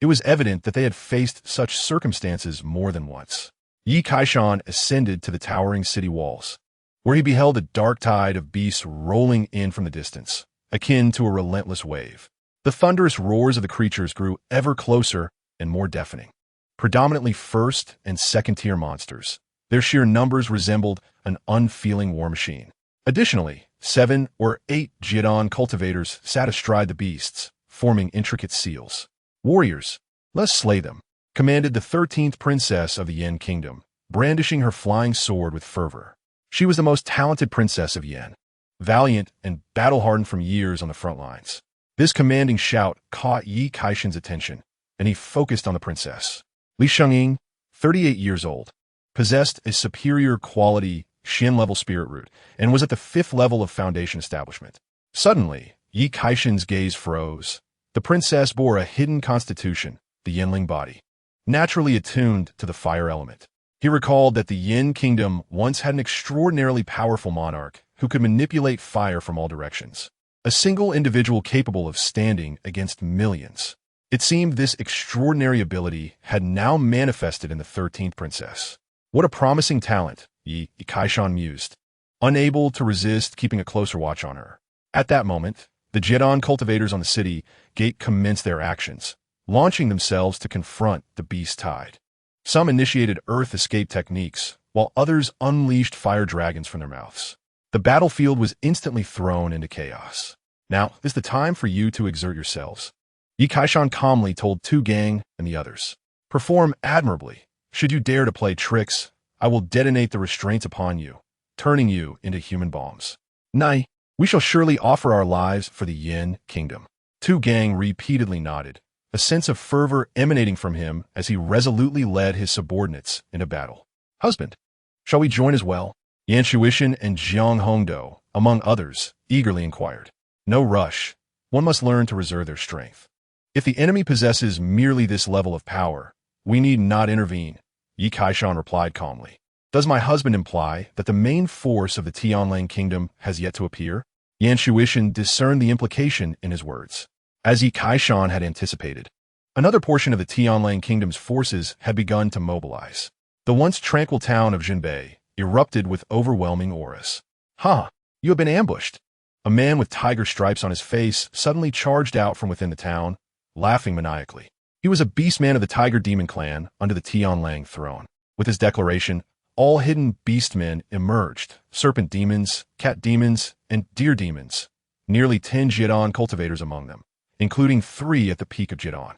It was evident that they had faced such circumstances more than once. Yi Kaishan ascended to the towering city walls, where he beheld a dark tide of beasts rolling in from the distance, akin to a relentless wave. The thunderous roars of the creatures grew ever closer and more deafening. Predominantly first and second-tier monsters, their sheer numbers resembled an unfeeling war machine. Additionally, 7 or 8 Jidan cultivators sat astride the beasts, forming intricate seals. Warriors, let's slay them, commanded the 13th princess of the Yin Kingdom, brandishing her flying sword with fervor. She was the most talented princess of Yin, valiant and battle-hardened from years on the front lines. This commanding shout caught Yi Kaishan's attention, and he focused on the princess. Li Shengying, 38 years old, possessed a superior quality Xin-level spirit root and was at the 5th level of foundation establishment. Suddenly, Yi Kaishan's gaze froze. The princess bore a hidden constitution, the Yinling body, naturally attuned to the fire element. He recalled that the Yin Kingdom once had an extraordinarily powerful monarch who could manipulate fire from all directions. A single individual capable of standing against millions. It seemed this extraordinary ability had now manifested in the 13th princess. What a promising talent, Yi Kaishan mused, unable to resist keeping a closer watch on her. At that moment, the Jidan cultivators on the city gate commenced their actions, launching themselves to confront the beast tide. Some initiated earth escape techniques, while others unleashed fire dragons from their mouths. The battlefield was instantly thrown into chaos. Now is the time for you to exert yourselves, Yi Kaishan calmly told Tu Gang and the others. Perform admirably. Should you dare to play tricks, I will detonate the restraints upon you, turning you into human bombs. Nay, we shall surely offer our lives for the Yin Kingdom. Tu Gang repeatedly nodded, a sense of fervor emanating from him as he resolutely led his subordinates into battle. Husband, shall we join as well? Yan Shuishan and Jiang Hongdo, among others, eagerly inquired. No rush. One must learn to reserve their strength. If the enemy possesses merely this level of power, we need not intervene, Yi Kaishan replied calmly. Does my husband imply that the main force of the Tianlang Kingdom has yet to appear? Yan Shuishan discerned the implication in his words. As Yi Kaishan had anticipated, another portion of the Tianlang Kingdom's forces had begun to mobilize. The once tranquil town of Jinbei erupted with overwhelming auras. Ha! You have been ambushed. A man with tiger stripes on his face suddenly charged out from within the town, laughing maniacally. He was a beastman of the Tiger Demon clan under the Tianlang throne. With his declaration, all hidden beastmen emerged, serpent demons, cat demons, and deer demons, nearly 10 Jidon cultivators among them, including 3 at the peak of Jidon.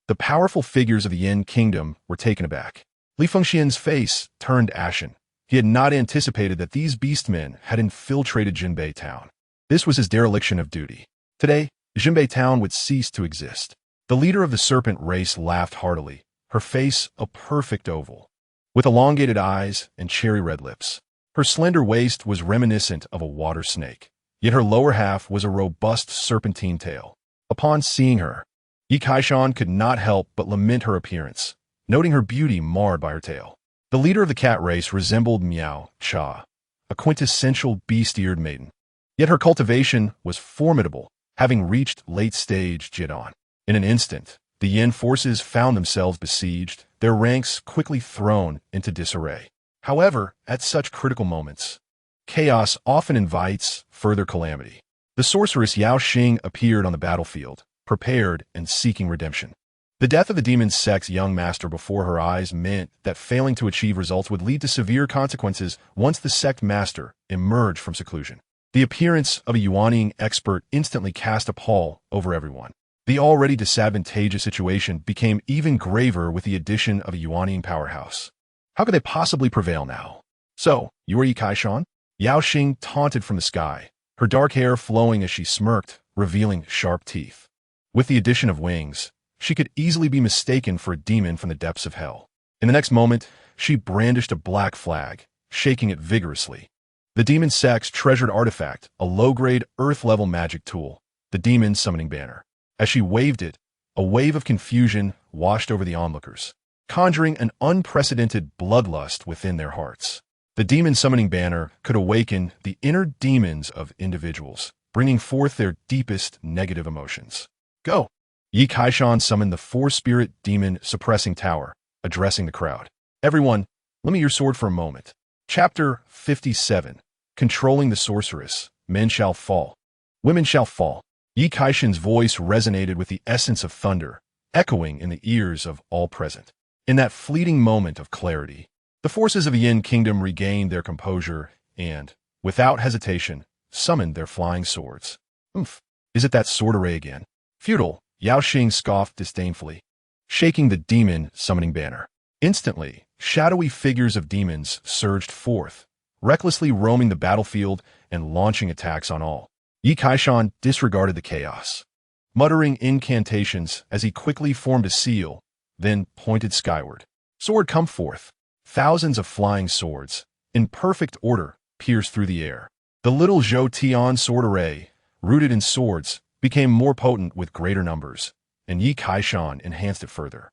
The powerful figures of the Yin Kingdom were taken aback. Li Fengxian's face turned ashen. He had not anticipated that these beastmen had infiltrated Jinbei Town. This was his dereliction of duty. Today, Jinbei Town would cease to exist. The leader of the serpent race laughed heartily, her face a perfect oval, with elongated eyes and cherry-red lips. Her slender waist was reminiscent of a water snake, yet her lower half was a robust serpentine tail. Upon seeing her, Yi Kaishan could not help but lament her appearance, noting her beauty marred by her tail. The leader of the cat race resembled Miao Cha, a quintessential beast-eared maiden. Yet her cultivation was formidable, having reached late-stage Jidon. In an instant, the Yin forces found themselves besieged, their ranks quickly thrown into disarray. However, at such critical moments, chaos often invites further calamity. The sorceress Yao Xing appeared on the battlefield, prepared and seeking redemption. The death of the demon sect's young master before her eyes meant that failing to achieve results would lead to severe consequences once the sect master emerged from seclusion. The appearance of a Yuanning expert instantly cast a pall over everyone. The already disadvantageous situation became even graver with the addition of a Yuanning powerhouse. How could they possibly prevail now? So, you are Yi Kaishan? Yao Xing taunted from the sky, her dark hair flowing as she smirked, revealing sharp teeth. With the addition of wings, she could easily be mistaken for a demon from the depths of hell. In the next moment, she brandished a black flag, shaking it vigorously. The demon sect's treasured artifact, a low-grade, earth-level magic tool, the demon summoning banner. As she waved it, a wave of confusion washed over the onlookers, conjuring an unprecedented bloodlust within their hearts. The demon summoning banner could awaken the inner demons of individuals, bringing forth their deepest negative emotions. Go! Yi Kaishan summoned the four-spirit demon suppressing tower, addressing the crowd. Everyone, lend me your sword for a moment. Chapter 57. Controlling the sorceress. Men shall fall. Women shall fall. Yi Kaishan's voice resonated with the essence of thunder, echoing in the ears of all present. In that fleeting moment of clarity, the forces of the Yin Kingdom regained their composure and, without hesitation, summoned their flying swords. Oomph! Is it that sword array again? Futile, Yao Xing scoffed disdainfully, shaking the demon summoning banner. Instantly, shadowy figures of demons surged forth, recklessly roaming the battlefield and launching attacks on all. Yi Kaishan disregarded the chaos, muttering incantations as he quickly formed a seal, then pointed skyward. Sword come forth. Thousands of flying swords, in perfect order, pierced through the air. The little Zhou Tian sword array, rooted in swords, became more potent with greater numbers, and Yi Kaishan enhanced it further.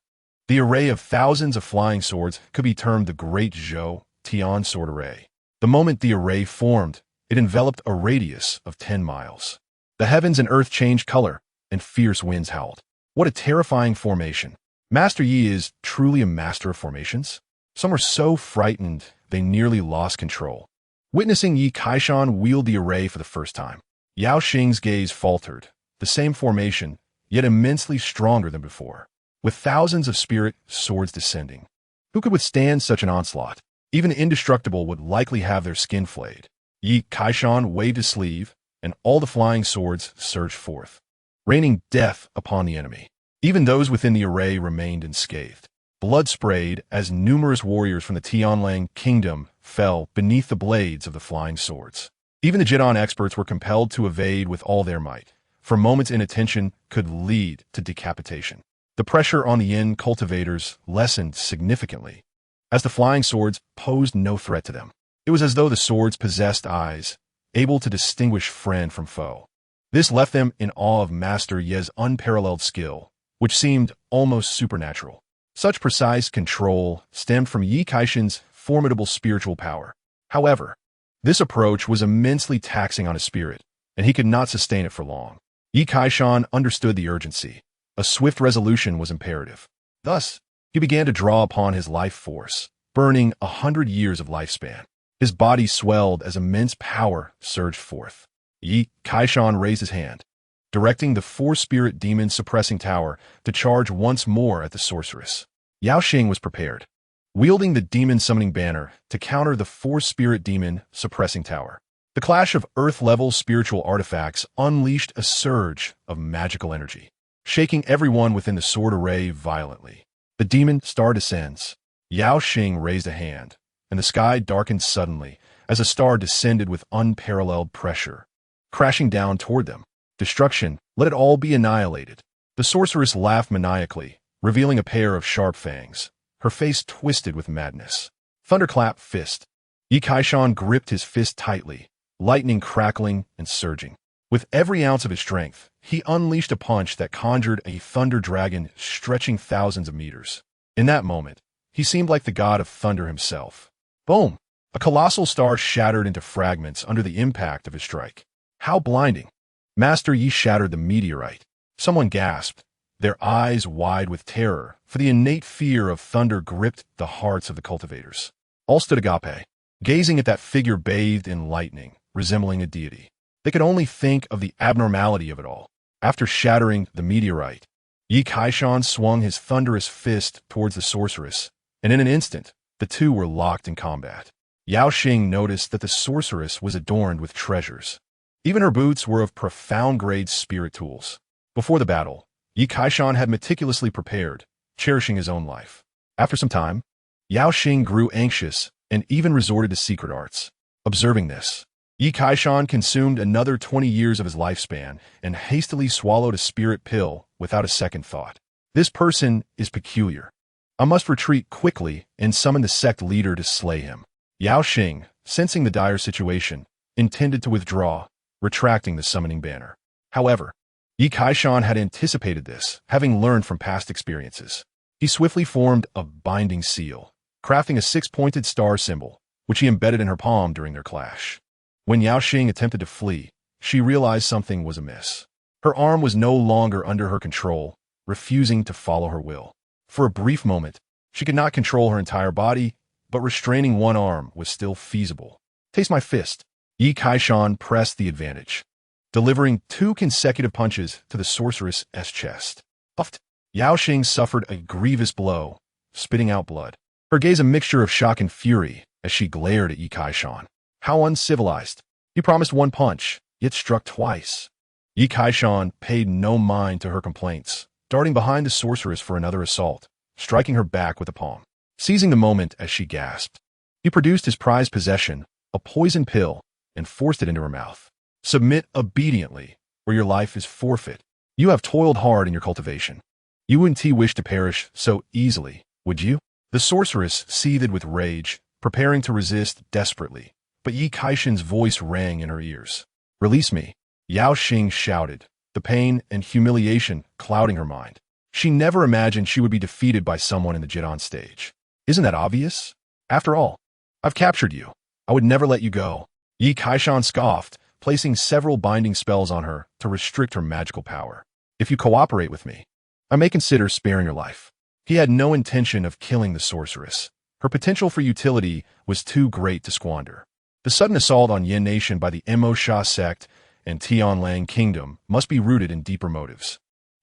The array of thousands of flying swords could be termed the Great Zhou Tian sword array. The moment the array formed, it enveloped a radius of 10 miles. The heavens and earth changed color, and fierce winds howled. What a terrifying formation. Master Yi is truly a master of formations. Some were so frightened they nearly lost control. Witnessing Yi Kaishan wield the array for the first time, Yao Xing's gaze faltered. The same formation, yet immensely stronger than before, with thousands of spirit swords descending. Who could withstand such an onslaught? Even the indestructible would likely have their skin flayed. Yi Kaishan waved his sleeve, and all the flying swords surged forth, raining death upon the enemy. Even those within the array remained unscathed. Blood sprayed as numerous warriors from the Tianlang kingdom fell beneath the blades of the flying swords. Even the Jidon experts were compelled to evade with all their might, for moments inattention could lead to decapitation. The pressure on the Yin cultivators lessened significantly, as the flying swords posed no threat to them. It was as though the swords possessed eyes, able to distinguish friend from foe. This left them in awe of Master Ye's unparalleled skill, which seemed almost supernatural. Such precise control stemmed from Yi Kaishan's formidable spiritual power. However, this approach was immensely taxing on his spirit, and he could not sustain it for long. Yi Kaishan understood the urgency. A swift resolution was imperative. Thus, he began to draw upon his life force, burning 100 years of lifespan. His body swelled as immense power surged forth. Yi Kaishan raised his hand, directing the four-spirit demon suppressing tower to charge once more at the sorceress. Yao Xing was prepared. wielding the demon summoning banner to counter the force spirit demon suppressing tower. The clash of Earth-level spiritual artifacts unleashed a surge of magical energy, shaking everyone within the sword array violently. The demon star descends. Yao Xing raised a hand, and the sky darkened suddenly as a star descended with unparalleled pressure, crashing down toward them. Destruction, let it all be annihilated. The sorceress laughed maniacally, revealing a pair of sharp fangs, her face twisted with madness. Thunderclap fist. Yi Kaishan gripped his fist tightly, lightning crackling and surging. With every ounce of his strength, he unleashed a punch that conjured a thunder dragon stretching thousands of meters. In that moment, he seemed like the god of thunder himself. Boom! A colossal star shattered into fragments under the impact of his strike. How blinding! Master Yi shattered the meteorite. Someone gasped, their eyes wide with terror, for the innate fear of thunder gripped the hearts of the cultivators. All stood agape, gazing at that figure bathed in lightning, resembling a deity. They could only think of the abnormality of it all. After shattering the meteorite, Yi Kaishan swung his thunderous fist towards the sorceress, and in an instant, the two were locked in combat. Yao Xing noticed that the sorceress was adorned with treasures. Even her boots were of profound-grade spirit tools. Before the battle, Yi Kaishan had meticulously prepared, cherishing his own life. After some time, Yao Xing grew anxious and even resorted to secret arts. Observing this, Yi Kaishan consumed another 20 years of his lifespan and hastily swallowed a spirit pill without a second thought. This person is peculiar. I must retreat quickly and summon the sect leader to slay him. Yao Xing, sensing the dire situation, intended to withdraw, retracting the summoning banner. However, Yi Kaishan had anticipated this, having learned from past experiences. He swiftly formed a binding seal, crafting a six-pointed star symbol, which he embedded in her palm during their clash. When Yao Xing attempted to flee, she realized something was amiss. Her arm was no longer under her control, refusing to follow her will. For a brief moment, she could not control her entire body, but restraining one arm was still feasible. Taste my fist. Yi Kaishan pressed the advantage, delivering 2 consecutive punches to the sorceress's chest. Puffed. Yao Xing suffered a grievous blow, spitting out blood. Her gaze a mixture of shock and fury as she glared at Yi Kaishan. How uncivilized. He promised 1 punch, yet struck twice. Yi Kaishan paid no mind to her complaints, darting behind the sorceress for another assault, striking her back with a palm. Seizing the moment as she gasped, he produced his prized possession, a poison pill, and forced it into her mouth. Submit obediently, or your life is forfeit. You have toiled hard in your cultivation. You wouldn't wish to perish so easily, would you? The sorceress seethed with rage, preparing to resist desperately, but Yi Kaishan's voice rang in her ears. Release me, Yao Xing shouted, the pain and humiliation clouding her mind. She never imagined she would be defeated by someone in the Jidan stage. Isn't that obvious? After all, I've captured you. I would never let you go. Yi Kaishan scoffed, placing several binding spells on her to restrict her magical power. If you cooperate with me, I may consider sparing your life. He had no intention of killing the sorceress. Her potential for utility was too great to squander. The sudden assault on Yin Nation by the Mo Sha sect and Tianlang Kingdom must be rooted in deeper motives,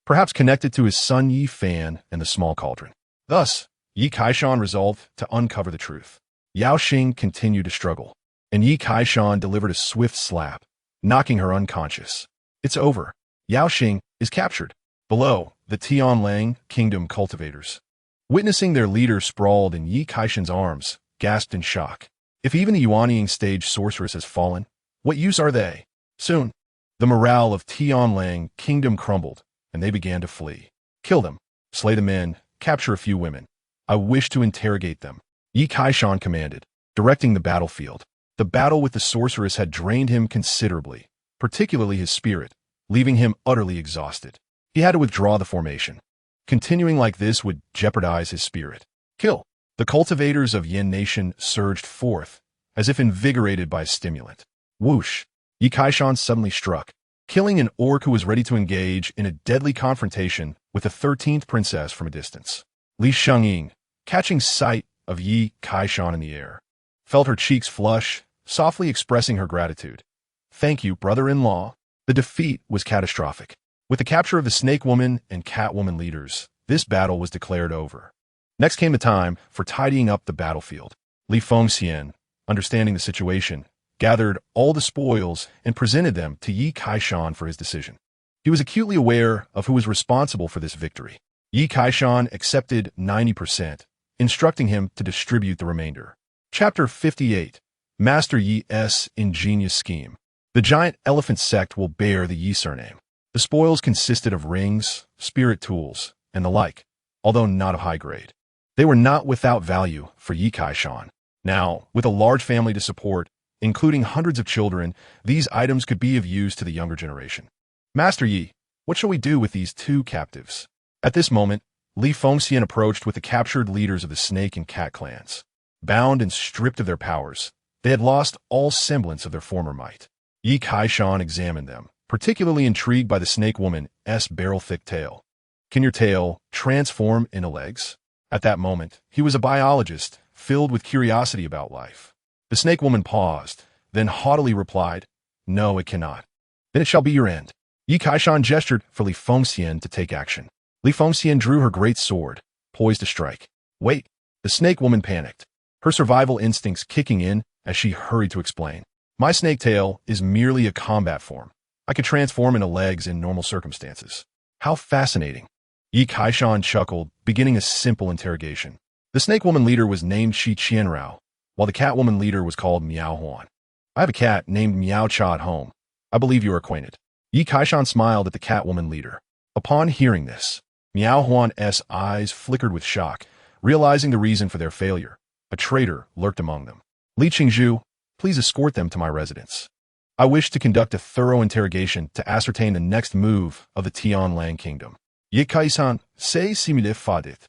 perhaps connected to his son Yi Fan and the small cauldron. Thus, Yi Kaishan resolved to uncover the truth. Yao Xing continued to struggle, and Yi Kaishan delivered a swift slap, knocking her unconscious. It's over. Yao Xing is captured. Below, the Tianlang Kingdom cultivators, witnessing their leader sprawled in Yi Kaishan's arms, gasped in shock. If even the Yuanying stage sorceress has fallen, what use are they? Soon, the morale of Tianlang Kingdom crumbled, and they began to flee. Kill them, slay the men, capture a few women. I wish to interrogate them, Yi Kaishan commanded, directing the battlefield. The battle with the sorceress had drained him considerably, particularly his spirit, leaving him utterly exhausted. He had to withdraw the formation. Continuing like this would jeopardize his spirit. Kill. The cultivators of Yin Nation surged forth, as if invigorated by a stimulant. Whoosh! Yi Kaishan suddenly struck, killing an orc who was ready to engage in a deadly confrontation with the 13th princess from a distance. Li Shengying, catching sight of Yi Kaishan in the air, felt her cheeks flush, softly expressing her gratitude. Thank you, brother-in-law. The defeat was catastrophic. With the capture of the Snake Woman and Cat Woman leaders, this battle was declared over. Next came the time for tidying up the battlefield. Li Fengxian, understanding the situation, gathered all the spoils and presented them to Yi Kaishan for his decision. He was acutely aware of who was responsible for this victory. Yi Kaishan accepted 90%, instructing him to distribute the remainder. Chapter 58. Master Yi's Ingenious Scheme. The giant elephant sect will bear the Yi surname. The spoils consisted of rings, spirit tools, and the like, although not of high grade. They were not without value for Yi Kaishan. Now, with a large family to support, including hundreds of children, these items could be of use to the younger generation. Master Yi, what shall we do with these two captives? At this moment, Li Fengxian approached with the captured leaders of the snake and cat clans. Bound and stripped of their powers, they had lost all semblance of their former might. Yi Kaishan examined them, particularly intrigued by the snake woman's barrel-thick tail. Can your tail transform into legs? At that moment, he was a biologist, filled with curiosity about life. The snake woman paused, then haughtily replied, "No, it cannot." "Then it shall be your end." Yi Kaishan gestured for Li Fengxian to take action. Li Fengxian drew her great sword, poised to strike. "Wait!" The snake woman panicked, her survival instincts kicking in as she hurried to explain. "My snake tail is merely a combat form. I could transform into legs in normal circumstances." "How fascinating." Yi Kaishan chuckled, beginning a simple interrogation. The snake woman leader was named Shi Qianrao, while the cat woman leader was called Miao Huan. "I have a cat named Miao Cha at home. I believe you are acquainted." Yi Kaishan smiled at the cat woman leader. Upon hearing this, Miao Huan's eyes flickered with shock, realizing the reason for their failure. A traitor lurked among them. "Li Qingzhu, please escort them to my residence. I wish to conduct a thorough interrogation to ascertain the next move of the Tianlang kingdom." Yi Kaishan, say simile fadit.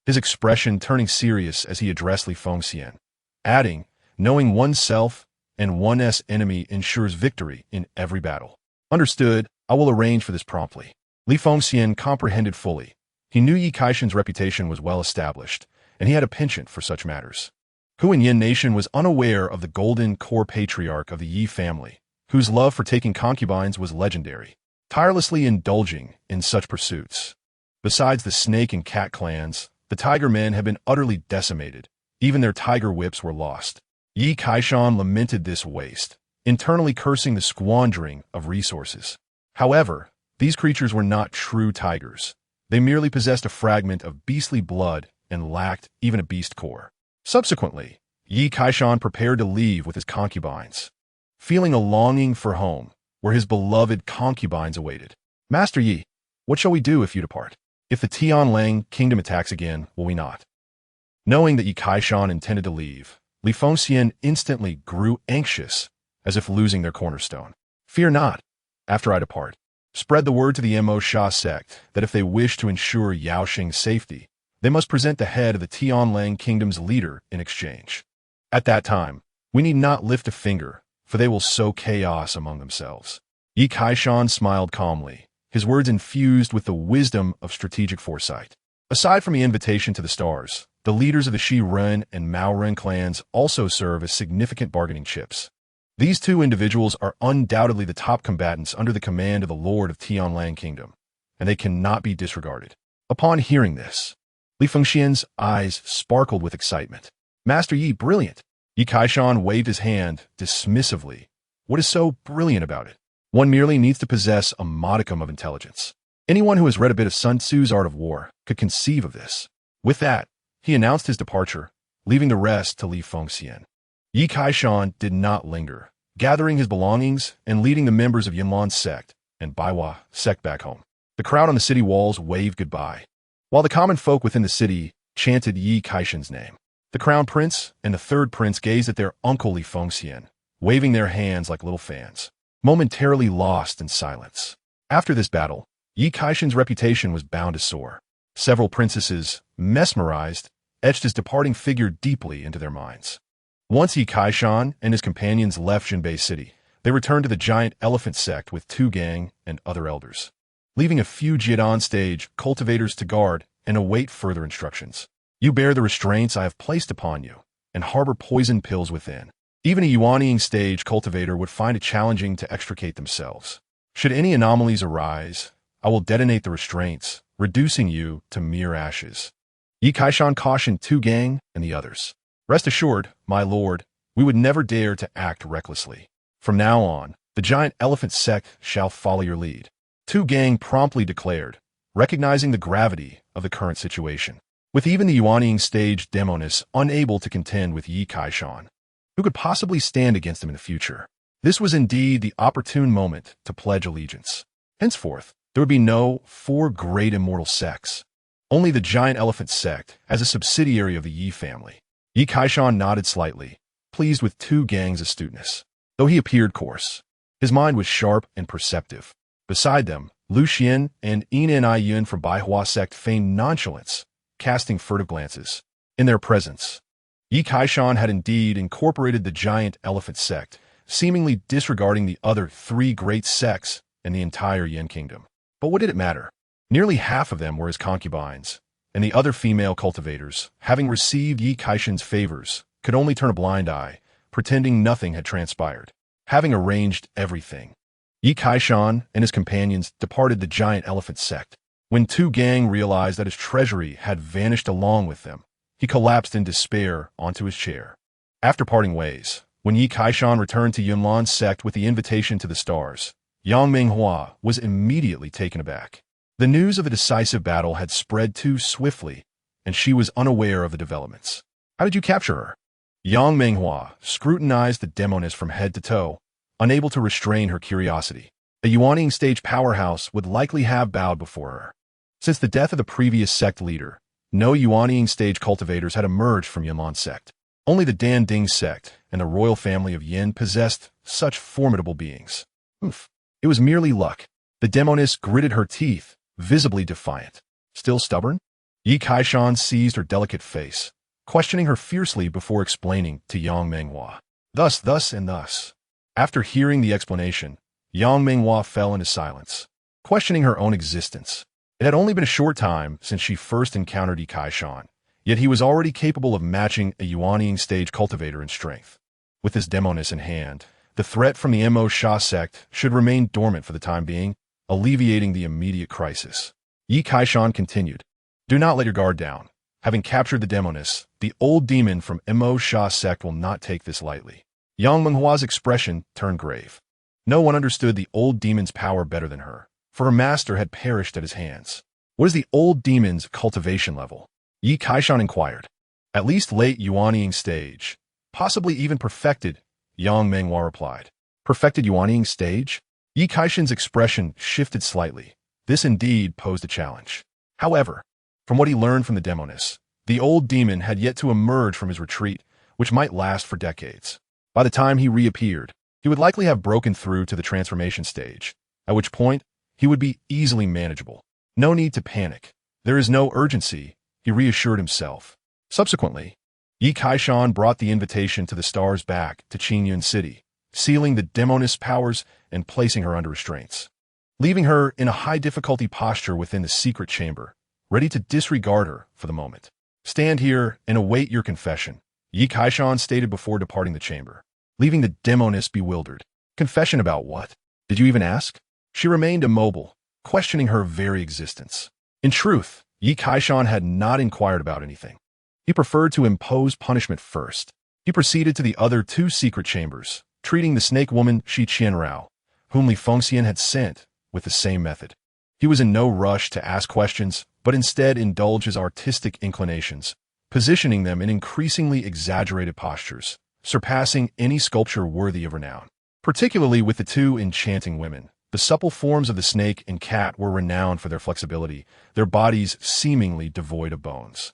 His expression turning serious as he addressed Li Fengxian, adding, "Knowing oneself and one's enemy ensures victory in every battle." "Understood, I will arrange for this promptly." Li Fengxian comprehended fully. He knew Yi Kaishan's reputation was well established, and he had a penchant for such matters. Huanyin Nation was unaware of the golden core patriarch of the Yi family, whose love for taking concubines was legendary, tirelessly indulging in such pursuits. Besides the snake and cat clans, the tiger men had been utterly decimated. Even their tiger whips were lost. Yi Kaishan lamented this waste, internally cursing the squandering of resources. However, these creatures were not true tigers. They merely possessed a fragment of beastly blood and lacked even a beast core. Subsequently, Yi Kaishan prepared to leave with his concubines, feeling a longing for home, where his beloved concubines awaited. "Master Yi, what shall we do if you depart? If the Tianlang kingdom attacks again, will we not?" Knowing that Yi Kaishan intended to leave, Li Fengxian instantly grew anxious, as if losing their cornerstone. "Fear not. After I depart, spread the word to the Mo Sha sect that if they wish to ensure Yaoxing's safety, they must present the head of the Tianlang kingdom's leader in exchange. At that time, we need not lift a finger, for they will sow chaos among themselves." Yi Kaishan smiled calmly, his words infused with the wisdom of strategic foresight. Aside from the invitation to the stars, the leaders of the Shi Ren and Mao Ren clans also serve as significant bargaining chips. These two individuals are undoubtedly the top combatants under the command of the Lord of Tianlang Kingdom, and they cannot be disregarded. Upon hearing this, Li Fengxian's eyes sparkled with excitement. "Master Yi, brilliant!" Yi Kaishan waved his hand dismissively. "What is so brilliant about it? One merely needs to possess a modicum of intelligence. Anyone who has read a bit of Sun Tzu's Art of War could conceive of this." With that, he announced his departure, leaving the rest to Li Fengxian. Yi Kaishan did not linger, gathering his belongings and leading the members of Yinlan's sect and Baiwa sect back home. The crowd on the city walls waved goodbye, while the common folk within the city chanted Yi Kaishan's name. The crown prince and the third prince gazed at their uncle Li Fengxian, waving their hands like little fans, momentarily lost in silence. After this battle, Yi Kaishan's reputation was bound to soar. Several princesses, mesmerized, etched his departing figure deeply into their minds. Once Yi Kaishan and his companions left Jinbei City, they returned to the giant elephant sect with Tu Gang and other elders, leaving a few Jiedan stage cultivators to guard and await further instructions. "You bear the restraints I have placed upon you, and harbor poison pills within." Even a Yuanying stage cultivator would find it challenging to extricate themselves. "Should any anomalies arise, I will detonate the restraints, reducing you to mere ashes." Yi Kaishan cautioned Tu Gang and the others. Rest assured, my lord, we would never dare to act recklessly. From now on, the giant elephant sect shall follow your lead. Tu Gang promptly declared, recognizing the gravity of the current situation. With even the Yuanying stage Demonis unable to contend with Yi Kaishan, who could possibly stand against him in the future? This was indeed the opportune moment to pledge allegiance. Henceforth, there would be no four great immortal sects. Only the giant elephant sect as a subsidiary of the Yi family. Yi Kaishan nodded slightly, pleased with Tu Gang's astuteness. Though he appeared coarse, his mind was sharp and perceptive. Beside them, Lu Xian and Yin Yun from Baihua sect feigned nonchalance, casting furtive glances. In their presence, Yi Kaishan had indeed incorporated the giant elephant sect, seemingly disregarding the other three great sects in the entire Yin kingdom. But what did it matter? Nearly half of them were his concubines, and the other female cultivators, having received Yi Kaishan's favors, could only turn a blind eye, pretending nothing had transpired. Having arranged everything, Yi Kaishan and his companions departed the giant elephant sect. When Tu Gang realized that his treasury had vanished along with them, he collapsed in despair onto his chair. After parting ways, when Yi Kaishan returned to Yunlan's sect with the invitation to the stars, Yang Minghua was immediately taken aback. The news of a decisive battle had spread too swiftly, and she was unaware of the developments. How did you capture her? Yang Minghua scrutinized the Demonist from head to toe, unable to restrain her curiosity. A Yuanying stage powerhouse would likely have bowed before her. Since the death of the previous sect leader, no Yuanying stage cultivators had emerged from Yunlan sect. Only the Dan Ding sect and the royal family of Yin possessed such formidable beings. It was merely luck. The Demonist gritted her teeth, visibly defiant. Still stubborn? Yi Kaishan seized her delicate face, questioning her fiercely before explaining to Yang Minghua. Thus, and thus. After hearing the explanation, Yang Minghua fell into silence, questioning her own existence. It had only been a short time since she first encountered Yi Kaishan, yet he was already capable of matching a Yuanying stage cultivator in strength. With this Demonist in hand, the threat from the Mo Sha sect should remain dormant for the time being, alleviating the immediate crisis. Yi Kaishan continued, do not let your guard down. Having captured the Demonist, the old demon from Mo Sha sect will not take this lightly. Yang Menghua's expression turned grave. No one understood the old demon's power better than her, for her master had perished at his hands. What is the old demon's cultivation level? Yi Kaishan inquired. At least late Yuanying stage, possibly even perfected, Yang Menghua replied. Perfected Yuanying stage? Yi Kaishan's expression shifted slightly. This indeed posed a challenge. However, from what he learned from the Demonist, the old demon had yet to emerge from his retreat, which might last for decades. By the time he reappeared, he would likely have broken through to the transformation stage, at which point he would be easily manageable. No need to panic. There is no urgency, he reassured himself. Subsequently, Yi Kaishan brought the invitation to the stars back to Qingyun City, sealing the Demonist's powers and placing her under restraints. Leaving her in a high-difficulty posture within the secret chamber, ready to disregard her for the moment. Stand here and await your confession, Yi Kaishan stated before departing the chamber, leaving the Demonist bewildered. Confession about what? Did you even ask? She remained immobile, questioning her very existence. In truth, Yi Kaishan had not inquired about anything. He preferred to impose punishment first. He proceeded to the other two secret chambers, treating the snake woman Shi Qianrao, whom Li Fengxian had sent, with the same method. He was in no rush to ask questions, but instead indulge his artistic inclinations, positioning them in increasingly exaggerated postures, surpassing any sculpture worthy of renown. Particularly with the two enchanting women, the supple forms of the snake and cat were renowned for their flexibility, their bodies seemingly devoid of bones.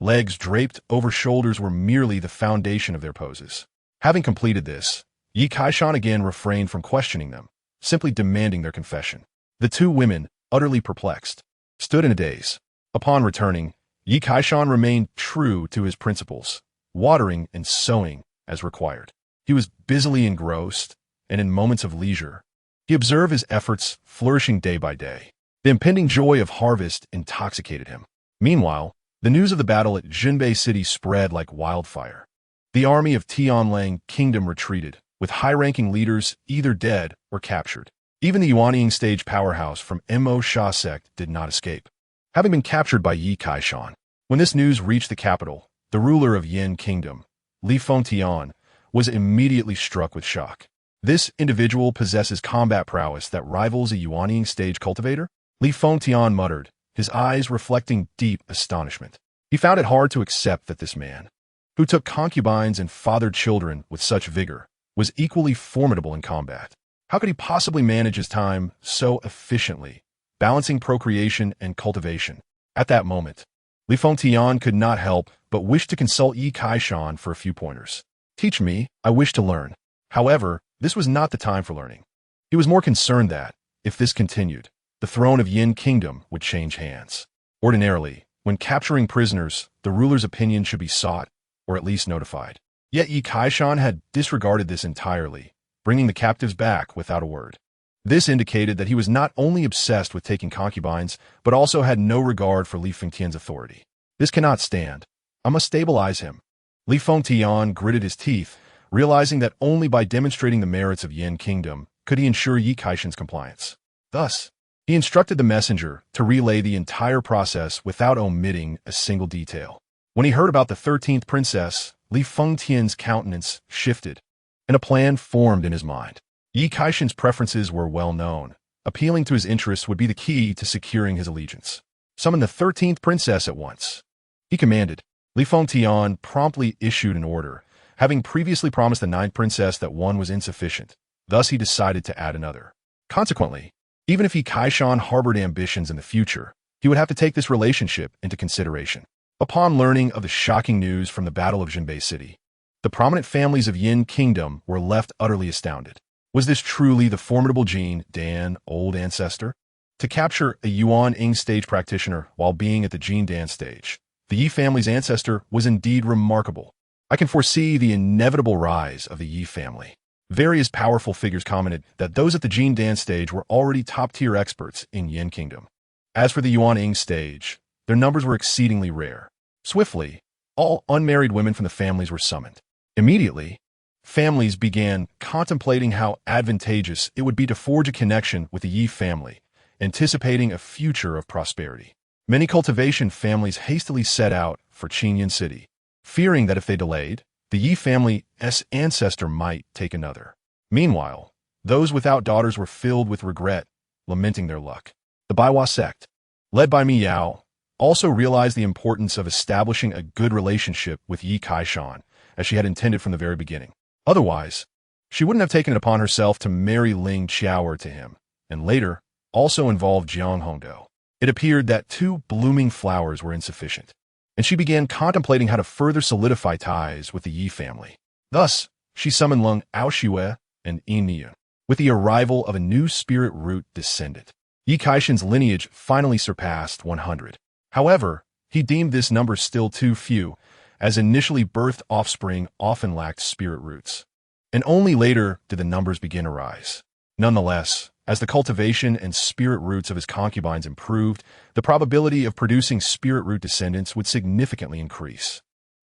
Legs draped over shoulders were merely the foundation of their poses. Having completed this, Yi Kaishan again refrained from questioning them, simply demanding their confession. The two women, utterly perplexed, stood in a daze. Upon returning, Yi Kaishan remained true to his principles, watering and sowing as required. He was busily engrossed, and in moments of leisure, he observed his efforts flourishing day by day. The impending joy of harvest intoxicated him. Meanwhile, the news of the battle at Jinbei City spread like wildfire. The army of Tianlang Kingdom retreated, with high-ranking leaders either dead or captured. Even the Yuanying stage powerhouse from Mo Sha sect did not escape, having been captured by Yi Kaishan. When this news reached the capital, the ruler of Yin Kingdom, Li Fengtian, was immediately struck with shock. This individual possesses combat prowess that rivals a Yuanying stage cultivator? Li Fengtian muttered, his eyes reflecting deep astonishment. He found it hard to accept that this man, who took concubines and fathered children with such vigor, was equally formidable in combat. How could he possibly manage his time so efficiently, balancing procreation and cultivation? At that moment, Li Fengtian could not help but wish to consult Yi Kaishan for a few pointers. Teach me, I wish to learn. However, this was not the time for learning. He was more concerned that, if this continued, the throne of Yin Kingdom would change hands. Ordinarily, when capturing prisoners, the ruler's opinion should be sought, or at least notified. Yet Yi Kaishan had disregarded this entirely, bringing the captives back without a word. This indicated that he was not only obsessed with taking concubines, but also had no regard for Li Fengtian's authority. This cannot stand. I must stabilize him. Li Fengtian gritted his teeth, realizing that only by demonstrating the merits of Yin Kingdom could he ensure Yi Kaishan's compliance. Thus, he instructed the messenger to relay the entire process without omitting a single detail. When he heard about the 13th princess, Li Fengtian's countenance shifted, and a plan formed in his mind. Yi Kaishan's preferences were well known. Appealing to his interests would be the key to securing his allegiance. Summon the 13th princess at once, he commanded. Li Fengtian promptly issued an order, having previously promised the 9th princess that one was insufficient. Thus he decided to add another. Consequently, even if Yi Kaishan harbored ambitions in the future, he would have to take this relationship into consideration. Upon learning of the shocking news from the Battle of Jinbei City, the prominent families of Yin Kingdom were left utterly astounded. Was this truly the formidable Jin Dan old ancestor? To capture a Yuanying stage practitioner while being at the Jin Dan stage, the Yi family's ancestor was indeed remarkable. I can foresee the inevitable rise of the Yi family. Various powerful figures commented that those at the Jin Dan stage were already top-tier experts in Yin Kingdom. As for the Yuanying stage, their numbers were exceedingly rare. Swiftly, all unmarried women from the families were summoned. Immediately, families began contemplating how advantageous it would be to forge a connection with the Yi family, anticipating a future of prosperity. Many cultivation families hastily set out for Qinyan City, fearing that if they delayed, the Yi family's ancestor might take another. Meanwhile, those without daughters were filled with regret, lamenting their luck. The Baiwa sect, led by Miao, also realized the importance of establishing a good relationship with Yi Kaishan, as she had intended from the very beginning. Otherwise, she wouldn't have taken it upon herself to marry Ling Qiaoer to him, and later also involved Jiang Hongdou. It appeared that 2 blooming flowers were insufficient, and she began contemplating how to further solidify ties with the Yi family. Thus, she summoned Leng Aoxue and Yin Niyun. With the arrival of a new spirit root descendant, Yi Kaishan's lineage finally surpassed 100. However, he deemed this number still too few, as initially birthed offspring often lacked spirit roots. And only later did the numbers begin to rise. Nonetheless, as the cultivation and spirit roots of his concubines improved, the probability of producing spirit root descendants would significantly increase.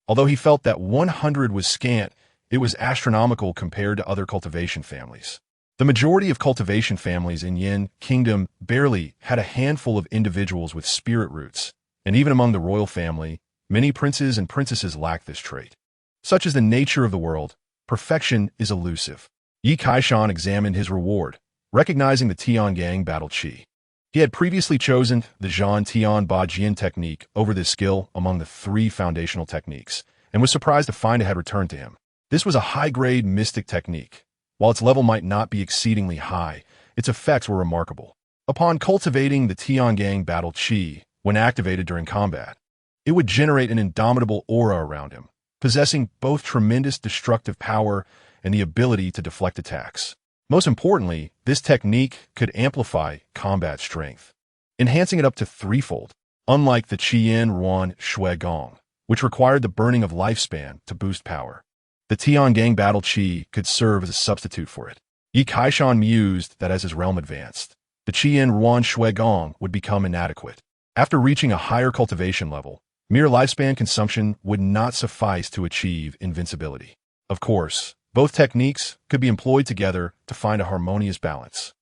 Although he felt that 100 was scant, it was astronomical compared to other cultivation families. The majority of cultivation families in Yin Kingdom barely had a handful of individuals with spirit roots, and even among the royal family, many princes and princesses lacked this trait. Such is the nature of the world, perfection is elusive. Yi Kaishan examined his reward, recognizing the Tiangang battle qi. He had previously chosen the Zhan Tian Ba Jian technique over this skill among the 3 foundational techniques, and was surprised to find it had returned to him. This was a high-grade mystic technique. While its level might not be exceedingly high, its effects were remarkable. Upon cultivating the Tiangang battle qi, when activated during combat, it would generate an indomitable aura around him, possessing both tremendous destructive power and the ability to deflect attacks. Most importantly, this technique could amplify combat strength, enhancing it up to 3-fold, unlike the Qian Ruan Shui Gong, which required the burning of lifespan to boost power. The Tiangang battle qi could serve as a substitute for it. Yi Kaishan mused that as his realm advanced, the Qian Ruan Shui Gong would become inadequate. After reaching a higher cultivation level, mere lifespan consumption would not suffice to achieve invincibility. Of course, both techniques could be employed together to find a harmonious balance.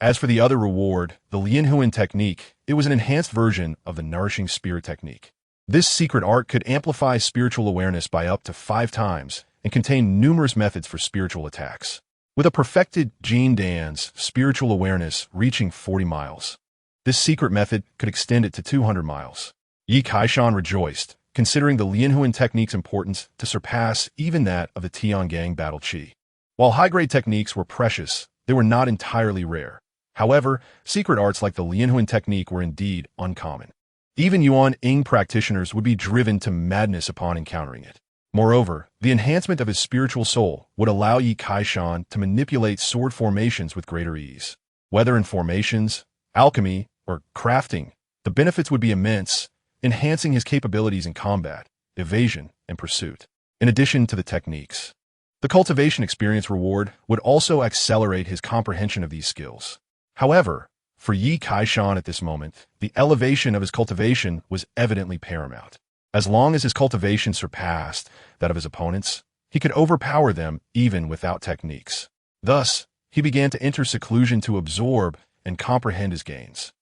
As for the other reward, the Lianhuan technique, it was an enhanced version of the Nourishing Spirit technique. This secret art could amplify spiritual awareness by up to 5 times and contain numerous methods for spiritual attacks. With a perfected Jin Dan's spiritual awareness reaching 40 miles, this secret method could extend it to 200 miles. Yi Kaishan rejoiced, considering the Lianhuan technique's importance to surpass even that of the Tiangang battle chi. While high-grade techniques were precious, they were not entirely rare. However, secret arts like the Lianhuan technique were indeed uncommon. Even Yuan-Ing practitioners would be driven to madness upon encountering it. Moreover, the enhancement of his spiritual soul would allow Yi Kaishan to manipulate sword formations with greater ease. Whether in formations, alchemy, or crafting, the benefits would be immense, enhancing his capabilities in combat, evasion, and pursuit. In addition to the techniques, the cultivation experience reward would also accelerate his comprehension of these skills. However, for Yi Kaishan at this moment, the elevation of his cultivation was evidently paramount. As long as his cultivation surpassed that of his opponents, he could overpower them even without techniques. Thus, he began to enter seclusion to absorb and comprehend his gains.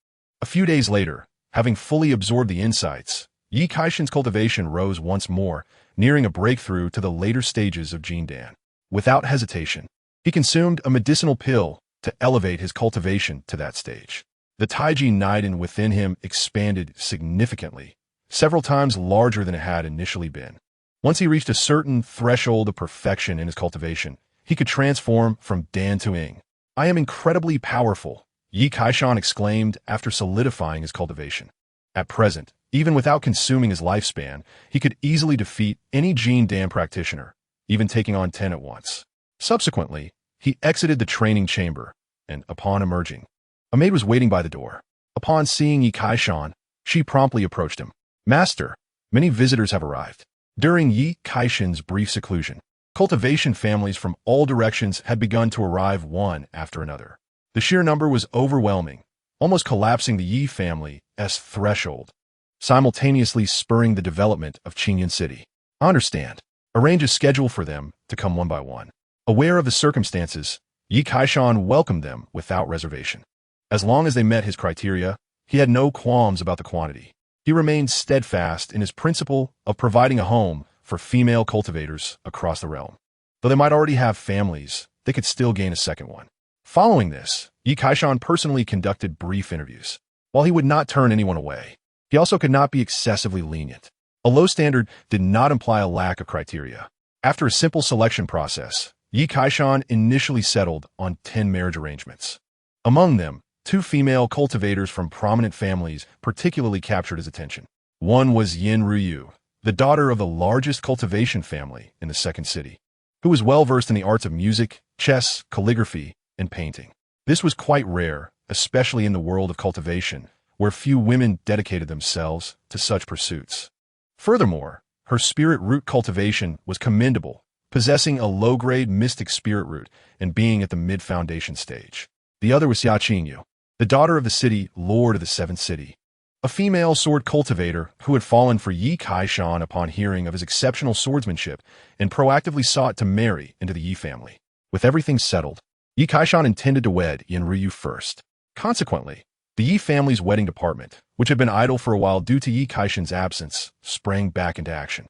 A few days later, having fully absorbed the insights, Yi Kaishan's cultivation rose once more, nearing a breakthrough to the later stages of Jindan. Without hesitation, he consumed a medicinal pill to elevate his cultivation to that stage. The Taiji Naiden within him expanded significantly, several times larger than it had initially been. Once he reached a certain threshold of perfection in his cultivation, he could transform from Dan to Ing. "I am incredibly powerful," Yi Kaishan exclaimed after solidifying his cultivation. At present, even without consuming his lifespan, he could easily defeat any Jin Dan practitioner, even taking on 10 at once. Subsequently, he exited the training chamber, and upon emerging, a maid was waiting by the door. Upon seeing Yi Kaishan, she promptly approached him. "Master, many visitors have arrived." During Yi Kaishan's brief seclusion, cultivation families from all directions had begun to arrive one after another. The sheer number was overwhelming, almost collapsing the Yi family's threshold, simultaneously spurring the development of Qingyan City. "I understand. Arrange a schedule for them to come one by one." Aware of the circumstances, Yi Kaishan welcomed them without reservation. As long as they met his criteria, he had no qualms about the quantity. He remained steadfast in his principle of providing a home for female cultivators across the realm. Though they might already have families, they could still gain a second one. Following this, Yi Kaishan personally conducted brief interviews. While he would not turn anyone away, he also could not be excessively lenient. A low standard did not imply a lack of criteria. After a simple selection process, Yi Kaishan initially settled on 10 marriage arrangements. Among them, 2 female cultivators from prominent families particularly captured his attention. One was Yin Ruyu, the daughter of the largest cultivation family in the second city, who was well versed in the arts of music, chess, calligraphy, and painting. This was quite rare, especially in the world of cultivation, where few women dedicated themselves to such pursuits. Furthermore, her spirit root cultivation was commendable, possessing a low-grade mystic spirit root and being at the mid-foundation stage. The other was Xia Qingyu, the daughter of the city lord of the seventh city, a female sword cultivator who had fallen for Yi Kaishan upon hearing of his exceptional swordsmanship and proactively sought to marry into the Yi family. With everything settled, Yi Kaishan intended to wed Yin Ruyu first. Consequently, the Yi family's wedding department, which had been idle for a while due to Yi Kaishan's absence, sprang back into action.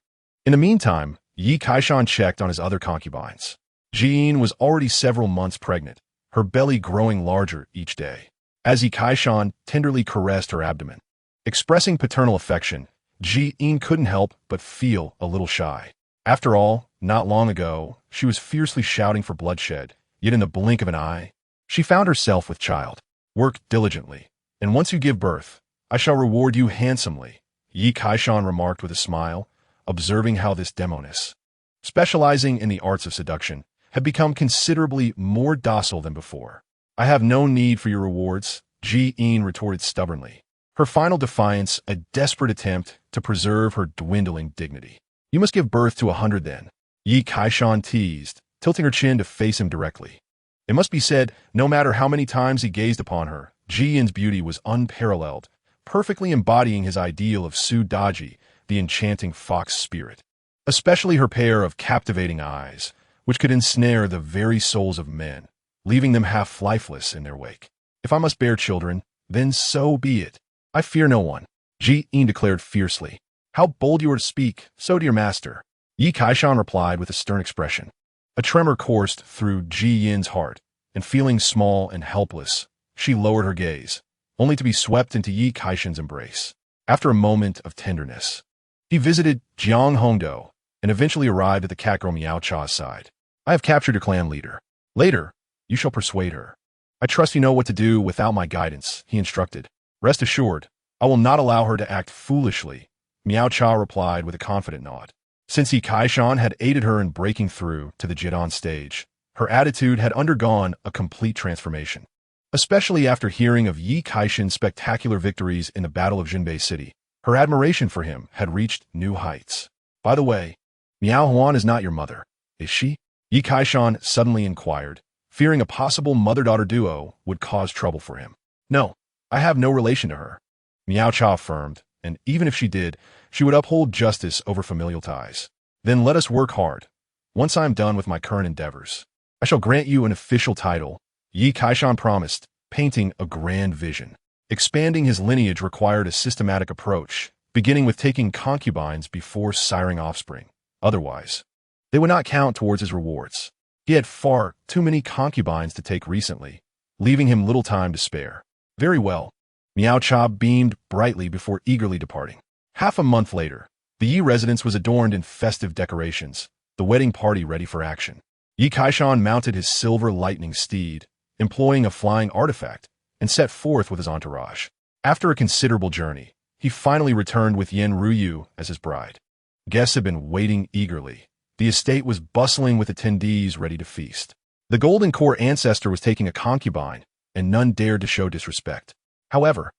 In the meantime, Yi Kaishan checked on his other concubines. Jiyin was already several months pregnant, her belly growing larger each day. As Yi Kaishan tenderly caressed her abdomen, expressing paternal affection, Jiyin couldn't help but feel a little shy. After all, not long ago, she was fiercely shouting for bloodshed, yet in the blink of an eye, she found herself with child. "Work diligently, and once you give birth, I shall reward you handsomely," Yi Kaishan remarked with a smile, observing how this demoness, specializing in the arts of seduction, had become considerably more docile than before. "I have no need for your rewards," Ji-in retorted stubbornly, her final defiance a desperate attempt to preserve her dwindling dignity. "You must give birth to 100 then," Yi Kaishan teased, tilting her chin to face him directly. It must be said, no matter how many times he gazed upon her, Ji-in's beauty was unparalleled, perfectly embodying his ideal of Su Daji, the enchanting fox spirit. Especially her pair of captivating eyes, which could ensnare the very souls of men, leaving them half lifeless in their wake. "If I must bear children, then so be it. I fear no one," Ji-in declared fiercely. How bold you are to speak, so to your master. Yi Kaishan replied with a stern expression. A tremor coursed through Ji Yin's heart, and feeling small and helpless, she lowered her gaze, only to be swept into Yi Kaishan's embrace. After a moment of tenderness, he visited Jiang Hongdo and eventually arrived at the cat girl Miao Cha's side. I have captured your clan leader. Later, you shall persuade her. I trust you know what to do without my guidance, he instructed. Rest assured, I will not allow her to act foolishly, Miao Cha replied with a confident nod. Since Yi Kaishan had aided her in breaking through to the Jidan stage, her attitude had undergone a complete transformation. Especially after hearing of Yi Kaishan's spectacular victories in the Battle of Jinbei City, her admiration for him had reached new heights. By the way, Miao Huan is not your mother, is she? Yi Kaishan suddenly inquired, fearing a possible mother-daughter duo would cause trouble for him. No, I have no relation to her, Miao Cha affirmed, and even if she did, she would uphold justice over familial ties. Then let us work hard. Once I am done with my current endeavors, I shall grant you an official title, Yi Kaishan promised, painting a grand vision. Expanding his lineage required a systematic approach, beginning with taking concubines before siring offspring. Otherwise, they would not count towards his rewards. He had far too many concubines to take recently, leaving him little time to spare. Very well. Miao Cha beamed brightly before eagerly departing. Half a month later, the Yi residence was adorned in festive decorations, the wedding party ready for action. Yi Kaishan mounted his silver lightning steed, employing a flying artifact, and set forth with his entourage. After a considerable journey, he finally returned with Yen Ruyu as his bride. Guests had been waiting eagerly. The estate was bustling with attendees ready to feast. The Golden Core ancestor was taking a concubine, and none dared to show disrespect. However,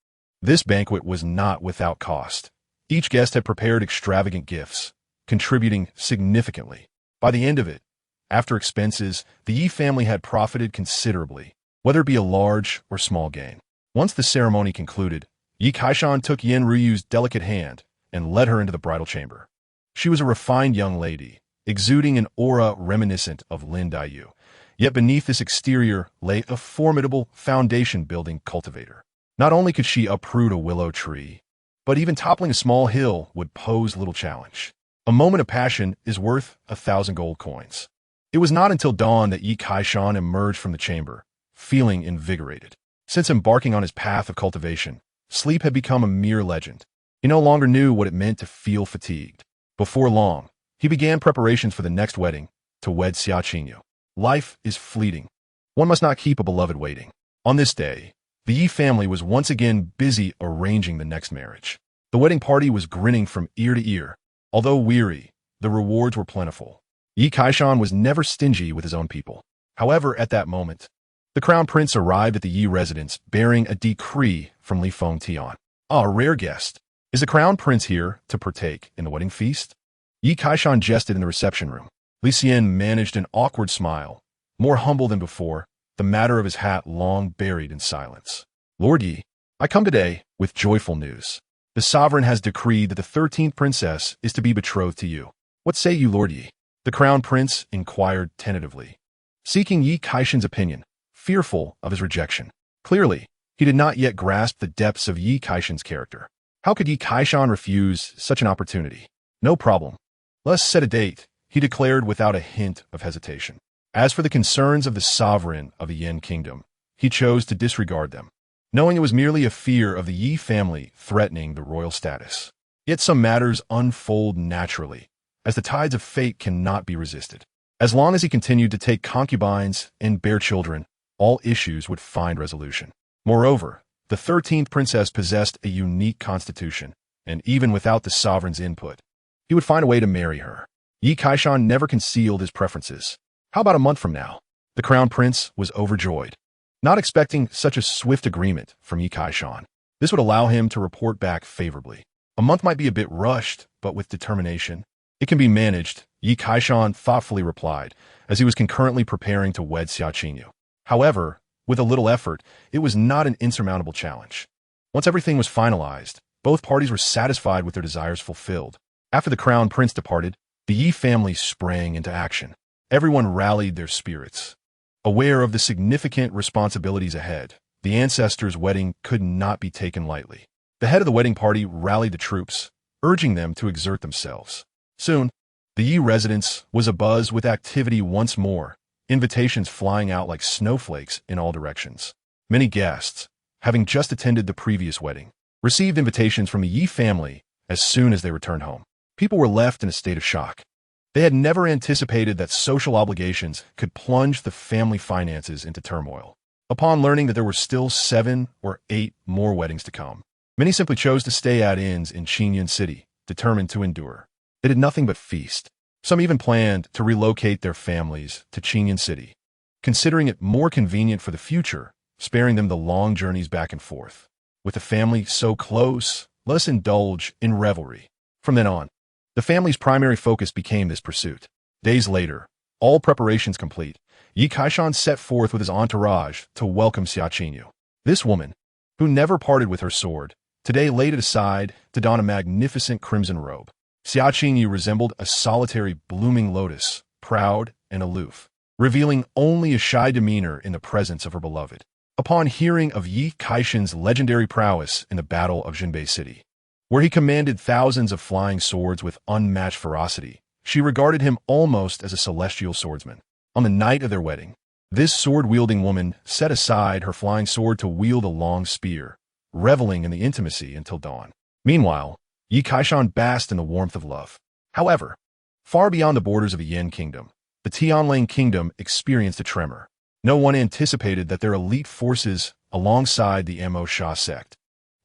this banquet was not without cost. Each guest had prepared extravagant gifts, contributing significantly. By the end of it, after expenses, the Yi family had profited considerably, whether it be a large or small gain. Once the ceremony concluded, Yi Kaishan took Yen Ruyu's delicate hand and led her into the bridal chamber. She was a refined young lady, exuding an aura reminiscent of Lin Daiyu. Yet beneath this exterior lay a formidable foundation-building cultivator. Not only could she uproot a willow tree, but even toppling a small hill would pose little challenge. A moment of passion is worth 1,000 gold coins. It was not until dawn that Yi Kaishan emerged from the chamber, feeling invigorated. Since embarking on his path of cultivation, sleep had become a mere legend. He no longer knew what it meant to feel fatigued. Before long, he began preparations for the next wedding, to wed Xia Qingyu. Life is fleeting. One must not keep a beloved waiting. On this day, the Yi family was once again busy arranging the next marriage. The wedding party was grinning from ear to ear. Although weary, the rewards were plentiful. Yi Kaishan was never stingy with his own people. However, at that moment, the crown prince arrived at the Yi residence bearing a decree from Li Fengtian. A rare guest. Is the crown prince here to partake in the wedding feast? Yi Kaishan jested in the reception room. Li Xian managed an awkward smile. More humble than before, the matter of his hat long buried in silence. Lord Yi, I come today with joyful news. The sovereign has decreed that the 13th princess is to be betrothed to you. What say you, Lord Yi? The crown prince inquired tentatively, seeking Yi Kaishan's opinion, fearful of his rejection. Clearly, he did not yet grasp the depths of Yi Kaishan's character. How could Yi Kaishan refuse such an opportunity? No problem. Let's set a date, he declared without a hint of hesitation. As for the concerns of the sovereign of the Yen kingdom, he chose to disregard them, knowing it was merely a fear of the Yi family threatening the royal status. Yet some matters unfold naturally, as the tides of fate cannot be resisted. As long as he continued to take concubines and bear children, all issues would find resolution. Moreover, the 13th princess possessed a unique constitution, and even without the sovereign's input, he would find a way to marry her. Yi Kaishan never concealed his preferences. How about a month from now? The crown prince was overjoyed, not expecting such a swift agreement from Yi Kaishan. This would allow him to report back favorably. A month might be a bit rushed, but with determination, it can be managed, Yi Kaishan thoughtfully replied, as he was concurrently preparing to wed Xia Qingyu. However, with a little effort, it was not an insurmountable challenge. Once everything was finalized, both parties were satisfied with their desires fulfilled. After the crown prince departed, the Yi family sprang into action. Everyone rallied their spirits. Aware of the significant responsibilities ahead, the ancestors' wedding could not be taken lightly. The head of the wedding party rallied the troops, urging them to exert themselves. Soon, the Yi residence was abuzz with activity once more, invitations flying out like snowflakes in all directions. Many guests, having just attended the previous wedding, received invitations from the Yi family as soon as they returned home. People were left in a state of shock. They had never anticipated that social obligations could plunge the family finances into turmoil. Upon learning that there were still 7 or 8 more weddings to come, many simply chose to stay at inns in Qingyun City, determined to endure. They did nothing but feast. Some even planned to relocate their families to Qingyun City, considering it more convenient for the future, sparing them the long journeys back and forth. With the family so close, let us indulge in revelry. From then on, the family's primary focus became this pursuit. Days later, all preparations complete, Yi Kaishan set forth with his entourage to welcome Xia Qinyu. This woman, who never parted with her sword, today laid it aside to don a magnificent crimson robe. Xia Qinyu resembled a solitary blooming lotus, proud and aloof, revealing only a shy demeanor in the presence of her beloved. Upon hearing of Yi Kaishan's legendary prowess in the Battle of Jinbei City, where he commanded thousands of flying swords with unmatched ferocity, she regarded him almost as a celestial swordsman. On the night of their wedding, this sword-wielding woman set aside her flying sword to wield a long spear, reveling in the intimacy until dawn. Meanwhile, Yi Kaishan basked in the warmth of love. However, far beyond the borders of the Yin kingdom, the Tianlang kingdom experienced a tremor. No one anticipated that their elite forces, alongside the Mo Sha sect,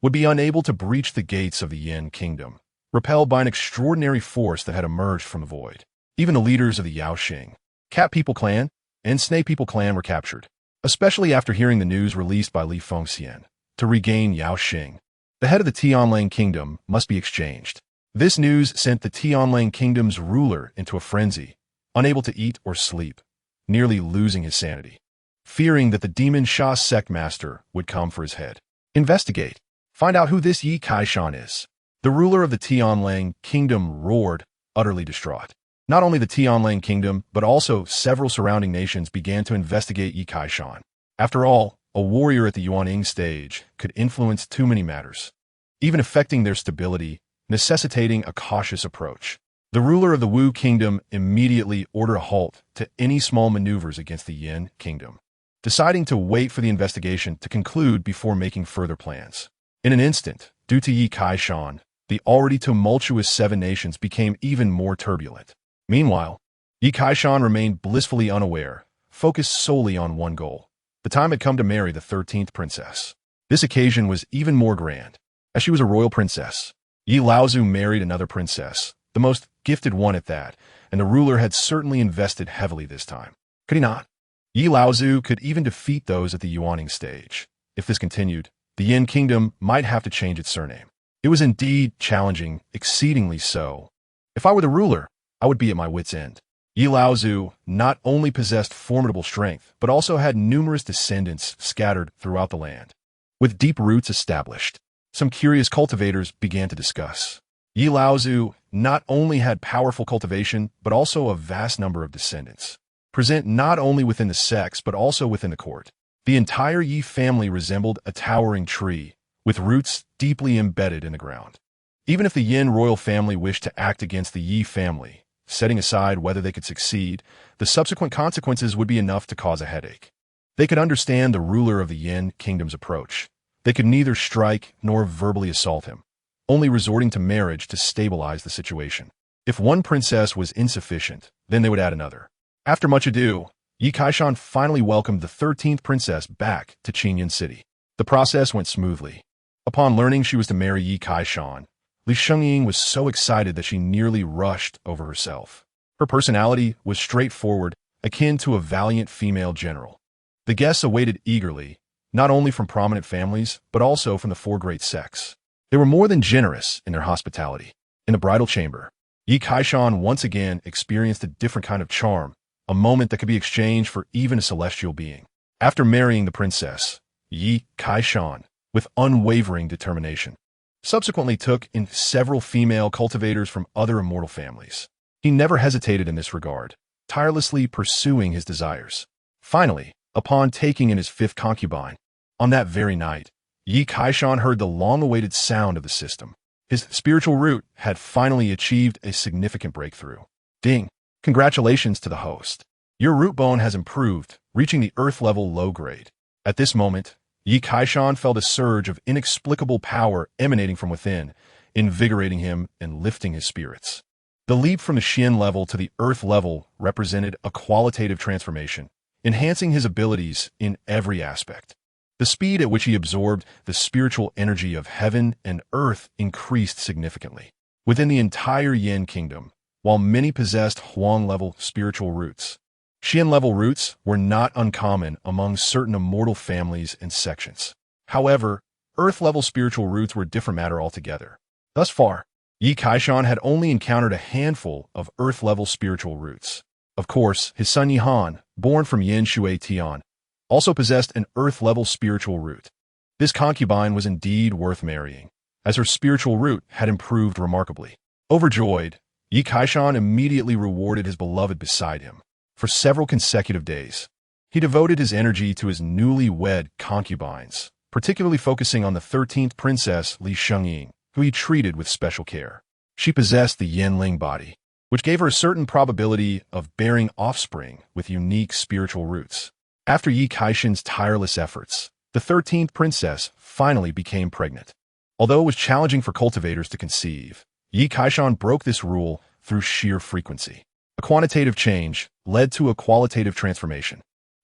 would be unable to breach the gates of the Yin kingdom, repelled by an extraordinary force that had emerged from the void. Even the leaders of the Yao Xing, Cat People Clan, and Snake People Clan were captured, especially after hearing the news released by Li Fengxian. To regain Yao Xing, the head of the Tianlang kingdom must be exchanged. This news sent the Tianlang kingdom's ruler into a frenzy, unable to eat or sleep, nearly losing his sanity, fearing that the demon Sha sect master would come for his head. Investigate. Find out who this Yi Kaishan is. The ruler of the Tianlang kingdom roared, utterly distraught. Not only the Tianlang kingdom, but also several surrounding nations began to investigate Yi Kaishan. After all, a warrior at the Yuanying stage could influence too many matters, even affecting their stability, necessitating a cautious approach. The ruler of the Wu kingdom immediately ordered a halt to any small maneuvers against the Yin kingdom, deciding to wait for the investigation to conclude before making further plans. In an instant, due to Yi Kaishan, the already tumultuous 7 nations became even more turbulent. Meanwhile, Yi Kaishan remained blissfully unaware, focused solely on one goal. The time had come to marry the 13th princess. This occasion was even more grand, as she was a royal princess. Yi Laozu married another princess, the most gifted one at that, and the ruler had certainly invested heavily this time. Could he not? Yi Laozu could even defeat those at the Yuanying stage. If this continued, the Yin kingdom might have to change its surname. It was indeed challenging, exceedingly so. If I were the ruler, I would be at my wit's end. Yi Laozu not only possessed formidable strength, but also had numerous descendants scattered throughout the land. With deep roots established, some curious cultivators began to discuss. Yi Laozu not only had powerful cultivation, but also a vast number of descendants, present not only within the sects, but also within the court. The entire Yi family resembled a towering tree, with roots deeply embedded in the ground. Even if the Yin royal family wished to act against the Yi family, setting aside whether they could succeed, the subsequent consequences would be enough to cause a headache. They could understand the ruler of the Yin kingdom's approach. They could neither strike nor verbally assault him, only resorting to marriage to stabilize the situation. If one princess was insufficient, then they would add another. After much ado, Yi Kaishan finally welcomed the 13th princess back to Qingyun City. The process went smoothly. Upon learning she was to marry Yi Kaishan, Li Shengying was so excited that she nearly rushed over herself. Her personality was straightforward, akin to a valiant female general. The guests awaited eagerly, not only from prominent families, but also from the 4 great sects. They were more than generous in their hospitality. In the bridal chamber, Yi Kaishan once again experienced a different kind of charm, a moment that could be exchanged for even a celestial being. After marrying the princess, Yi Kaishan, with unwavering determination, subsequently took in several female cultivators from other immortal families. He never hesitated in this regard, tirelessly pursuing his desires. Finally, upon taking in his 5th concubine, on that very night, Yi Kaishan heard the long-awaited sound of the system. His spiritual root had finally achieved a significant breakthrough. Ding! Congratulations to the host. Your root bone has improved, reaching the earth-level low grade. At this moment, Yi Kaishan felt a surge of inexplicable power emanating from within, invigorating him and lifting his spirits. The leap from the Xian level to the earth level represented a qualitative transformation, enhancing his abilities in every aspect. The speed at which he absorbed the spiritual energy of heaven and earth increased significantly. Within the entire Yin kingdom, while many possessed Huang-level spiritual roots, Xian-level roots were not uncommon among certain immortal families and sections. However, earth-level spiritual roots were a different matter altogether. Thus far, Yi Kaishan had only encountered a handful of earth-level spiritual roots. Of course, his son Yihan, born from Yin Shui Tian, also possessed an earth-level spiritual root. This concubine was indeed worth marrying, as her spiritual root had improved remarkably. Overjoyed, Yi Kaishan immediately rewarded his beloved beside him. For several consecutive days, he devoted his energy to his newly wed concubines, particularly focusing on the 13th princess Li Shengying, who he treated with special care. She possessed the Yanling body, which gave her a certain probability of bearing offspring with unique spiritual roots. After Yi Kaishan's tireless efforts, the 13th princess finally became pregnant. Although it was challenging for cultivators to conceive, Yi Kaishan broke this rule through sheer frequency. A quantitative change led to a qualitative transformation.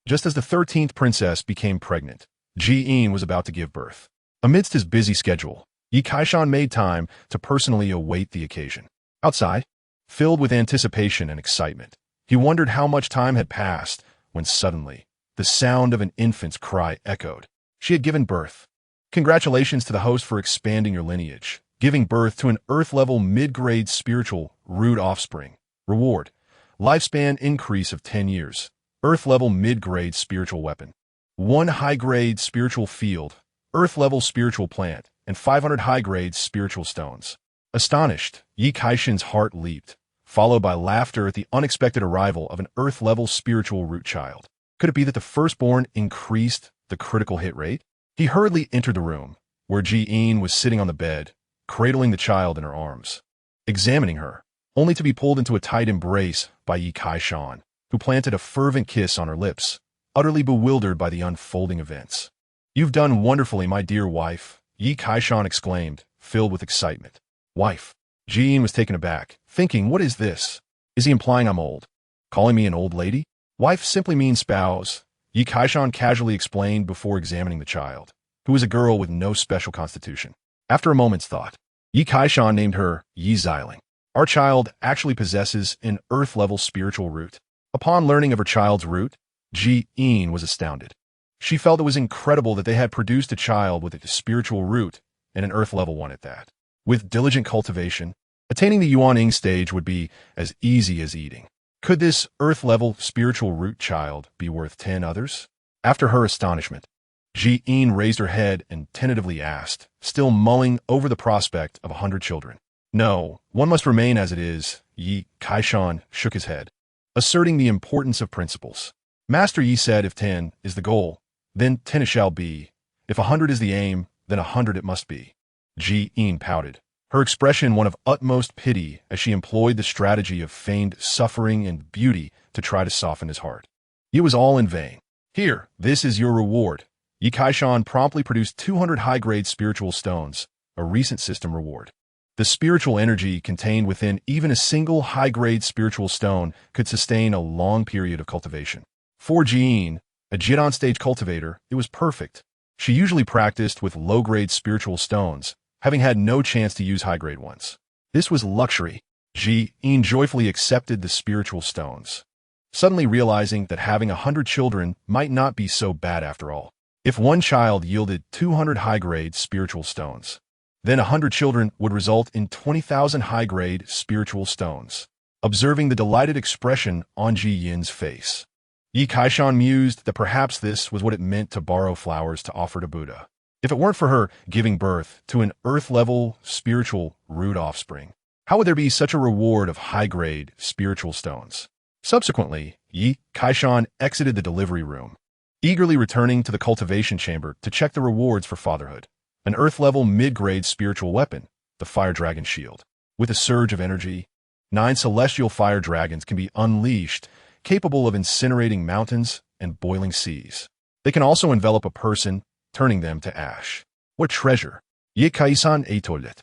Just as the 13th princess became pregnant, Ji Yin was about to give birth. Amidst his busy schedule, Yi Kaishan made time to personally await the occasion. Outside, filled with anticipation and excitement, he wondered how much time had passed when suddenly, the sound of an infant's cry echoed. She had given birth. Congratulations to the host for expanding your lineage, giving birth to an earth-level mid-grade spiritual root offspring. Reward: lifespan increase of 10 years. Earth-level mid-grade spiritual weapon. 1 high-grade spiritual field, earth-level spiritual plant, and 500 high-grade spiritual stones. Astonished, Yi Kaishan's heart leaped, followed by laughter at the unexpected arrival of an earth-level spiritual root child. Could it be that the firstborn increased the critical hit rate? He hurriedly entered the room, where Ji Yin was sitting on the bed, cradling the child in her arms. Examining her, only to be pulled into a tight embrace by Yi Kaishan, who planted a fervent kiss on her lips, utterly bewildered by the unfolding events. "You've done wonderfully, my dear wife," Yi Kaishan exclaimed, filled with excitement. Wife. Ji Yin was taken aback, thinking, what is this? Is he implying I'm old? Calling me an old lady? Wife simply means spouse, Yi Kaishan casually explained before examining the child, who was a girl with no special constitution. After a moment's thought, Yi Kaishan named her Yi Xiling. Our child actually possesses an earth-level spiritual root. Upon learning of her child's root, Ji Yin was astounded. She felt it was incredible that they had produced a child with a spiritual root, and an earth-level one at that. With diligent cultivation, attaining the Yuan-Ing stage would be as easy as eating. Could this earth-level spiritual root child be worth 10 others? After her astonishment, Ji Yin raised her head and tentatively asked, still mulling over the prospect of 100 children. No, one must remain as it is. Yi Kaishan shook his head, asserting the importance of principles. Master Yi said if 10 is the goal, then 10 it shall be. If 100 is the aim, then 100 it must be. Ji Yin pouted, her expression one of utmost pity as she employed the strategy of feigned suffering and beauty to try to soften his heart. It was all in vain. Here, this is your reward. Yi Kaishan promptly produced 200 high-grade spiritual stones, a recent system reward. The spiritual energy contained within even a single high-grade spiritual stone could sustain a long period of cultivation. For Ji Yin, a Jidan stage cultivator, it was perfect. She usually practiced with low-grade spiritual stones, having had no chance to use high-grade ones. This was luxury. Ji Yin joyfully accepted the spiritual stones, suddenly realizing that having 100 children might not be so bad after all. If one child yielded 200 high-grade spiritual stones, then 100 children would result in 20,000 high-grade spiritual stones. Observing the delighted expression on Ji Yin's face, Yi Kaishan mused that perhaps this was what it meant to borrow flowers to offer to Buddha. If it weren't for her giving birth to an earth-level spiritual root offspring, how would there be such a reward of high-grade spiritual stones? Subsequently, Yi Kaishan exited the delivery room, eagerly returning to the cultivation chamber to check the rewards for fatherhood. An earth-level mid-grade spiritual weapon, the fire dragon shield. With a surge of energy, 9 celestial fire dragons can be unleashed, capable of incinerating mountains and boiling seas. They can also envelop a person, turning them to ash. What treasure! Ye Kaisan Etolet.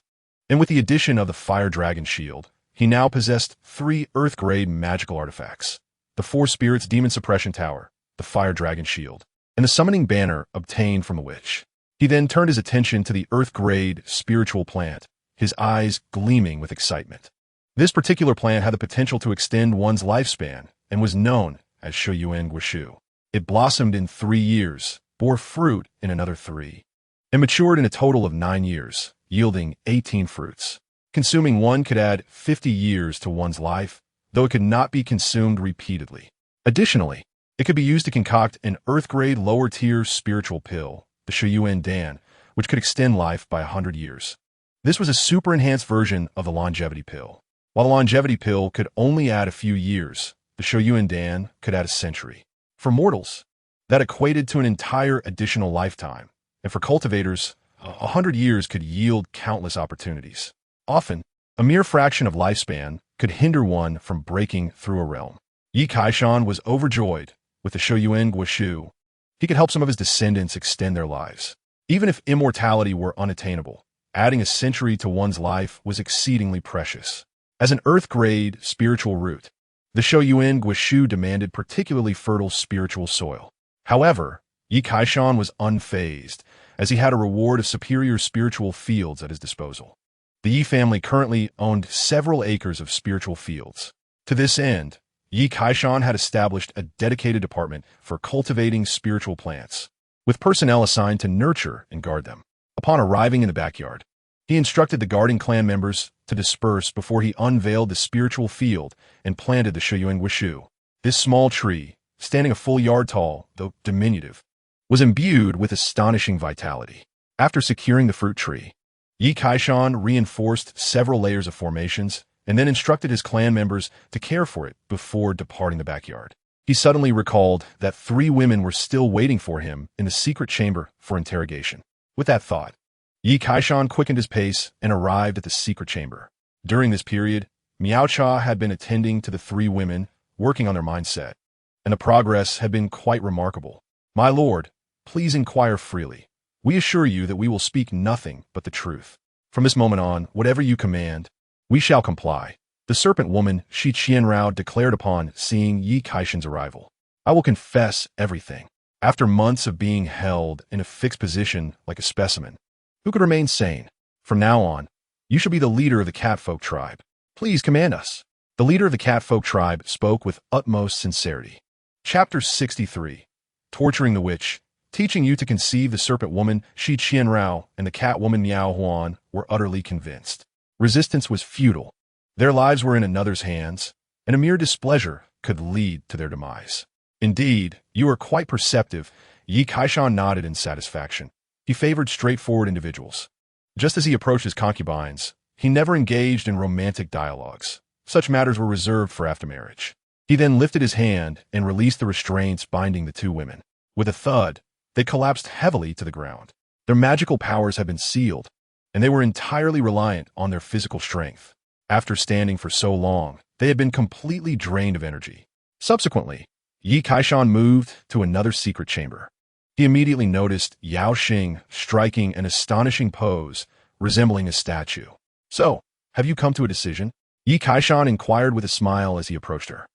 And with the addition of the fire dragon shield, he now possessed 3 earth-grade magical artifacts: the 4 spirits demon suppression tower, the fire dragon shield, and the summoning banner obtained from the witch. He then turned his attention to the earth-grade spiritual plant, his eyes gleaming with excitement. This particular plant had the potential to extend one's lifespan and was known as Shuyuan Guishu. It blossomed in 3 years, bore fruit in another 3, and matured in a total of 9 years, yielding 18 fruits. Consuming one could add 50 years to one's life, though it could not be consumed repeatedly. Additionally, it could be used to concoct an earth-grade lower-tier spiritual pill, the Shuyuan Dan, which could extend life by 100 years. This was a super-enhanced version of the longevity pill. While the longevity pill could only add a few years, the Shuyuan Dan could add a century. For mortals, that equated to an entire additional lifetime, and for cultivators, 100 years could yield countless opportunities. Often, a mere fraction of lifespan could hinder one from breaking through a realm. Yi Kaishan was overjoyed with the Shuyuan Guishu. He could help some of his descendants extend their lives. Even if immortality were unattainable, adding a century to one's life was exceedingly precious. As an earth-grade spiritual root, the Shuyuan Guishu demanded particularly fertile spiritual soil. However, Yi Kaishan was unfazed, as he had a reward of superior spiritual fields at his disposal. The Yi family currently owned several acres of spiritual fields. To this end, Yi Kaishan had established a dedicated department for cultivating spiritual plants, with personnel assigned to nurture and guard them. Upon arriving in the backyard, he instructed the guarding clan members to disperse before he unveiled the spiritual field and planted the Shuyuan Guishu. This small tree, standing a full yard tall, though diminutive, was imbued with astonishing vitality. After securing the fruit tree, Yi Kaishan reinforced several layers of formations and then instructed his clan members to care for it before departing the backyard. He suddenly recalled that 3 women were still waiting for him in the secret chamber for interrogation. With that thought, Yi Kaishan quickened his pace and arrived at the secret chamber. During this period, Miao Cha had been attending to the 3 women, working on their mindset, and the progress had been quite remarkable. "My lord, please inquire freely. We assure you that we will speak nothing but the truth. From this moment on, whatever you command, we shall comply," the serpent woman Shi Qianrao declared upon seeing Yi Kaishan's arrival. "I will confess everything." After months of being held in a fixed position like a specimen, who could remain sane? "From now on, you shall be the leader of the Catfolk tribe. Please command us." The leader of the Catfolk tribe spoke with utmost sincerity. Chapter 63. Torturing the Witch. Teaching you to conceive, the serpent woman Shi Qianrao and the cat woman Miao Huan were utterly convinced. Resistance was futile. Their lives were in another's hands, and a mere displeasure could lead to their demise. "Indeed, you are quite perceptive." Yi Kaishan nodded in satisfaction. He favored straightforward individuals. Just as he approached his concubines, he never engaged in romantic dialogues. Such matters were reserved for after marriage. He then lifted his hand and released the restraints binding the 2 women. With a thud, they collapsed heavily to the ground. Their magical powers had been sealed, and they were entirely reliant on their physical strength. After standing for so long, they had been completely drained of energy. Subsequently, Yi Kaishan moved to another secret chamber. He immediately noticed Yao Xing striking an astonishing pose, resembling a statue. "So, have you come to a decision?" Yi Kaishan inquired with a smile as he approached her.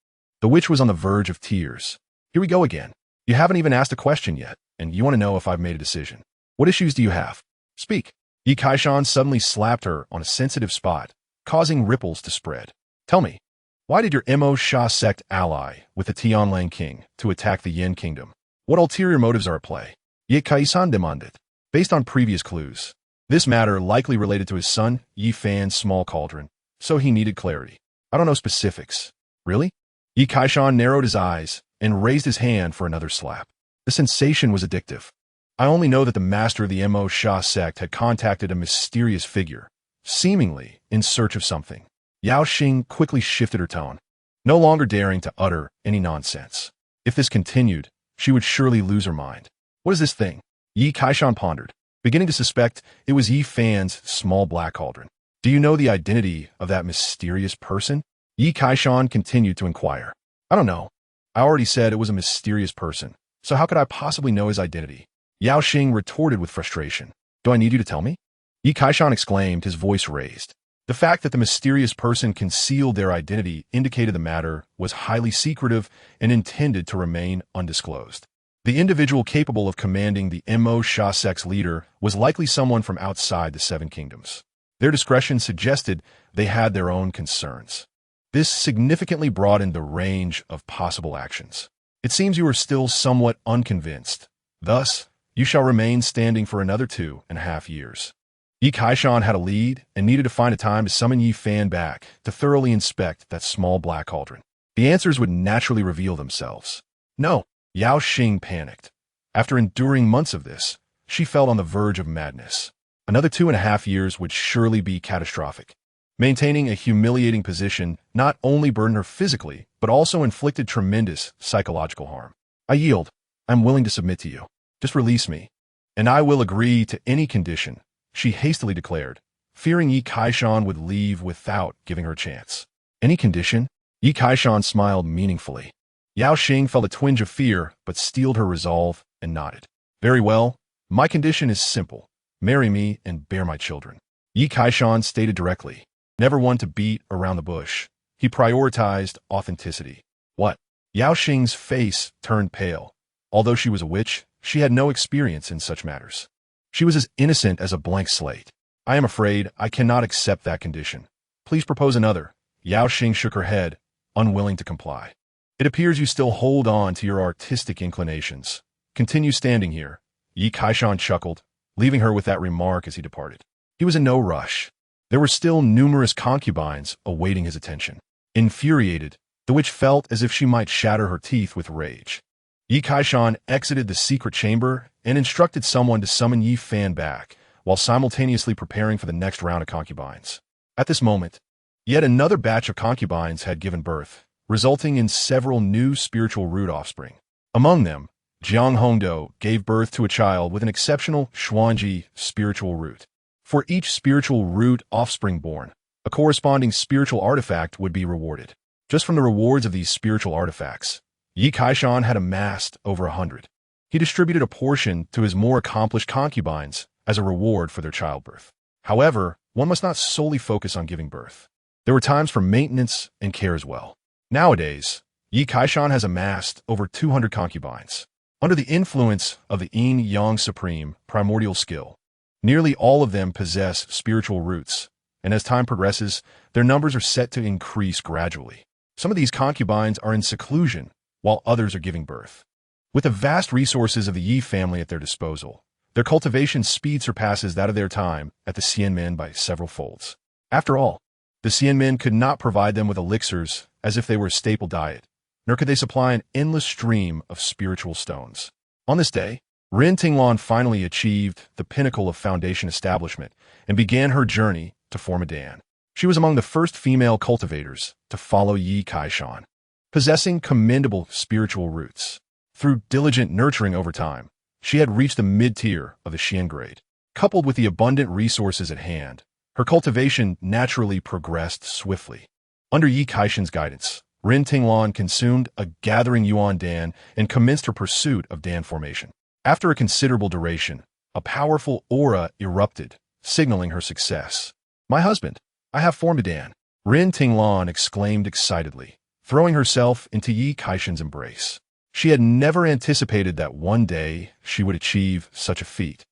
The witch was on the verge of tears. "Here we go again. You haven't even asked a question yet, and you want to know if I've made a decision. What issues do you have? Speak." Yi Kaishan suddenly slapped her on a sensitive spot, causing ripples to spread. "Tell me, why did your Mo Sha sect ally with the Tianlang king to attack the Yin kingdom? What ulterior motives are at play?" Yi Kaishan demanded. Based on previous clues, this matter likely related to his son Yi Fan's small cauldron, so he needed clarity. "I don't know specifics." "Really?" Yi Kaishan narrowed his eyes and raised his hand for another slap. The sensation was addictive. "I only know that the master of the Mo Sha sect had contacted a mysterious figure, seemingly in search of something." Yao Xing quickly shifted her tone, no longer daring to utter any nonsense. If this continued, she would surely lose her mind. "What is this thing?" Yi Kaishan pondered, beginning to suspect it was Yi Fan's small black cauldron. Do you know the identity of that mysterious person? Yi Kaishan continued to inquire. I don't know. I already said it was a mysterious person, so how could I possibly know his identity? Yao Xing retorted with frustration. Do I need you to tell me? Yi Kaishan exclaimed, his voice raised. The fact that the mysterious person concealed their identity indicated the matter was highly secretive and intended to remain undisclosed. The individual capable of commanding the Mo Sha sect's leader was likely someone from outside the Seven Kingdoms. Their discretion suggested they had their own concerns. This significantly broadened the range of possible actions. It seems you are still somewhat unconvinced. Thus, you shall remain standing for another 2.5 years. Yi Kaishan had a lead and needed to find a time to summon Yi Fan back to thoroughly inspect that small black cauldron. The answers would naturally reveal themselves. No, Yao Xing panicked. After enduring months of this, she felt on the verge of madness. Another 2.5 years would surely be catastrophic. Maintaining a humiliating position not only burdened her physically, but also inflicted tremendous psychological harm. I yield. I'm willing to submit to you. Just release me. And I will agree to any condition, she hastily declared, fearing Yi Kaishan would leave without giving her a chance. Any condition? Yi Kaishan smiled meaningfully. Yao Xing felt a twinge of fear, but steeled her resolve and nodded. Very well. My condition is simple. Marry me and bear my children. Yi Kaishan stated directly. Never one to beat around the bush. He prioritized authenticity. What? Yao Xing's face turned pale. Although she was a witch, she had no experience in such matters. She was as innocent as a blank slate. I am afraid I cannot accept that condition. Please propose another. Yao Xing shook her head, unwilling to comply. It appears you still hold on to your artistic inclinations. Continue standing here. Yi Kaishan chuckled, leaving her with that remark as he departed. He was in no rush. There were still numerous concubines awaiting his attention. Infuriated, the witch felt as if she might shatter her teeth with rage. Yi Kaishan exited the secret chamber and instructed someone to summon Yi Fan back, while simultaneously preparing for the next round of concubines. At this moment, yet another batch of concubines had given birth, resulting in several new spiritual root offspring. Among them, Jiang Hongdo gave birth to a child with an exceptional Xuanji spiritual root. For each spiritual root offspring born, a corresponding spiritual artifact would be rewarded. Just from the rewards of these spiritual artifacts, Yi Kaishan had amassed over 100. He distributed a portion to his more accomplished concubines as a reward for their childbirth. However, one must not solely focus on giving birth. There were times for maintenance and care as well. Nowadays, Yi Kaishan has amassed over 200 concubines. Under the influence of the Yin-Yang Supreme primordial skill, nearly all of them possess spiritual roots, and as time progresses, their numbers are set to increase gradually. Some of these concubines are in seclusion, while others are giving birth. With the vast resources of the Yi family at their disposal, their cultivation speed surpasses that of their time at the Xianmen by several folds. After all, the Xianmen could not provide them with elixirs as if they were a staple diet, nor could they supply an endless stream of spiritual stones. On this day, Ren Tinglan finally achieved the pinnacle of foundation establishment and began her journey to form a dan. She was among the first female cultivators to follow Yi Kaishan. Possessing commendable spiritual roots, through diligent nurturing over time, she had reached the mid-tier of the Xian grade. Coupled with the abundant resources at hand, her cultivation naturally progressed swiftly. Under Yi Kaishan's guidance, Ren Tinglan consumed a gathering Yuan Dan and commenced her pursuit of Dan formation. After a considerable duration, a powerful aura erupted, signaling her success. My husband, I have formed a Dan, Ren Tinglan exclaimed excitedly, throwing herself into Yi Kaishan's embrace. She had never anticipated that one day she would achieve such a feat,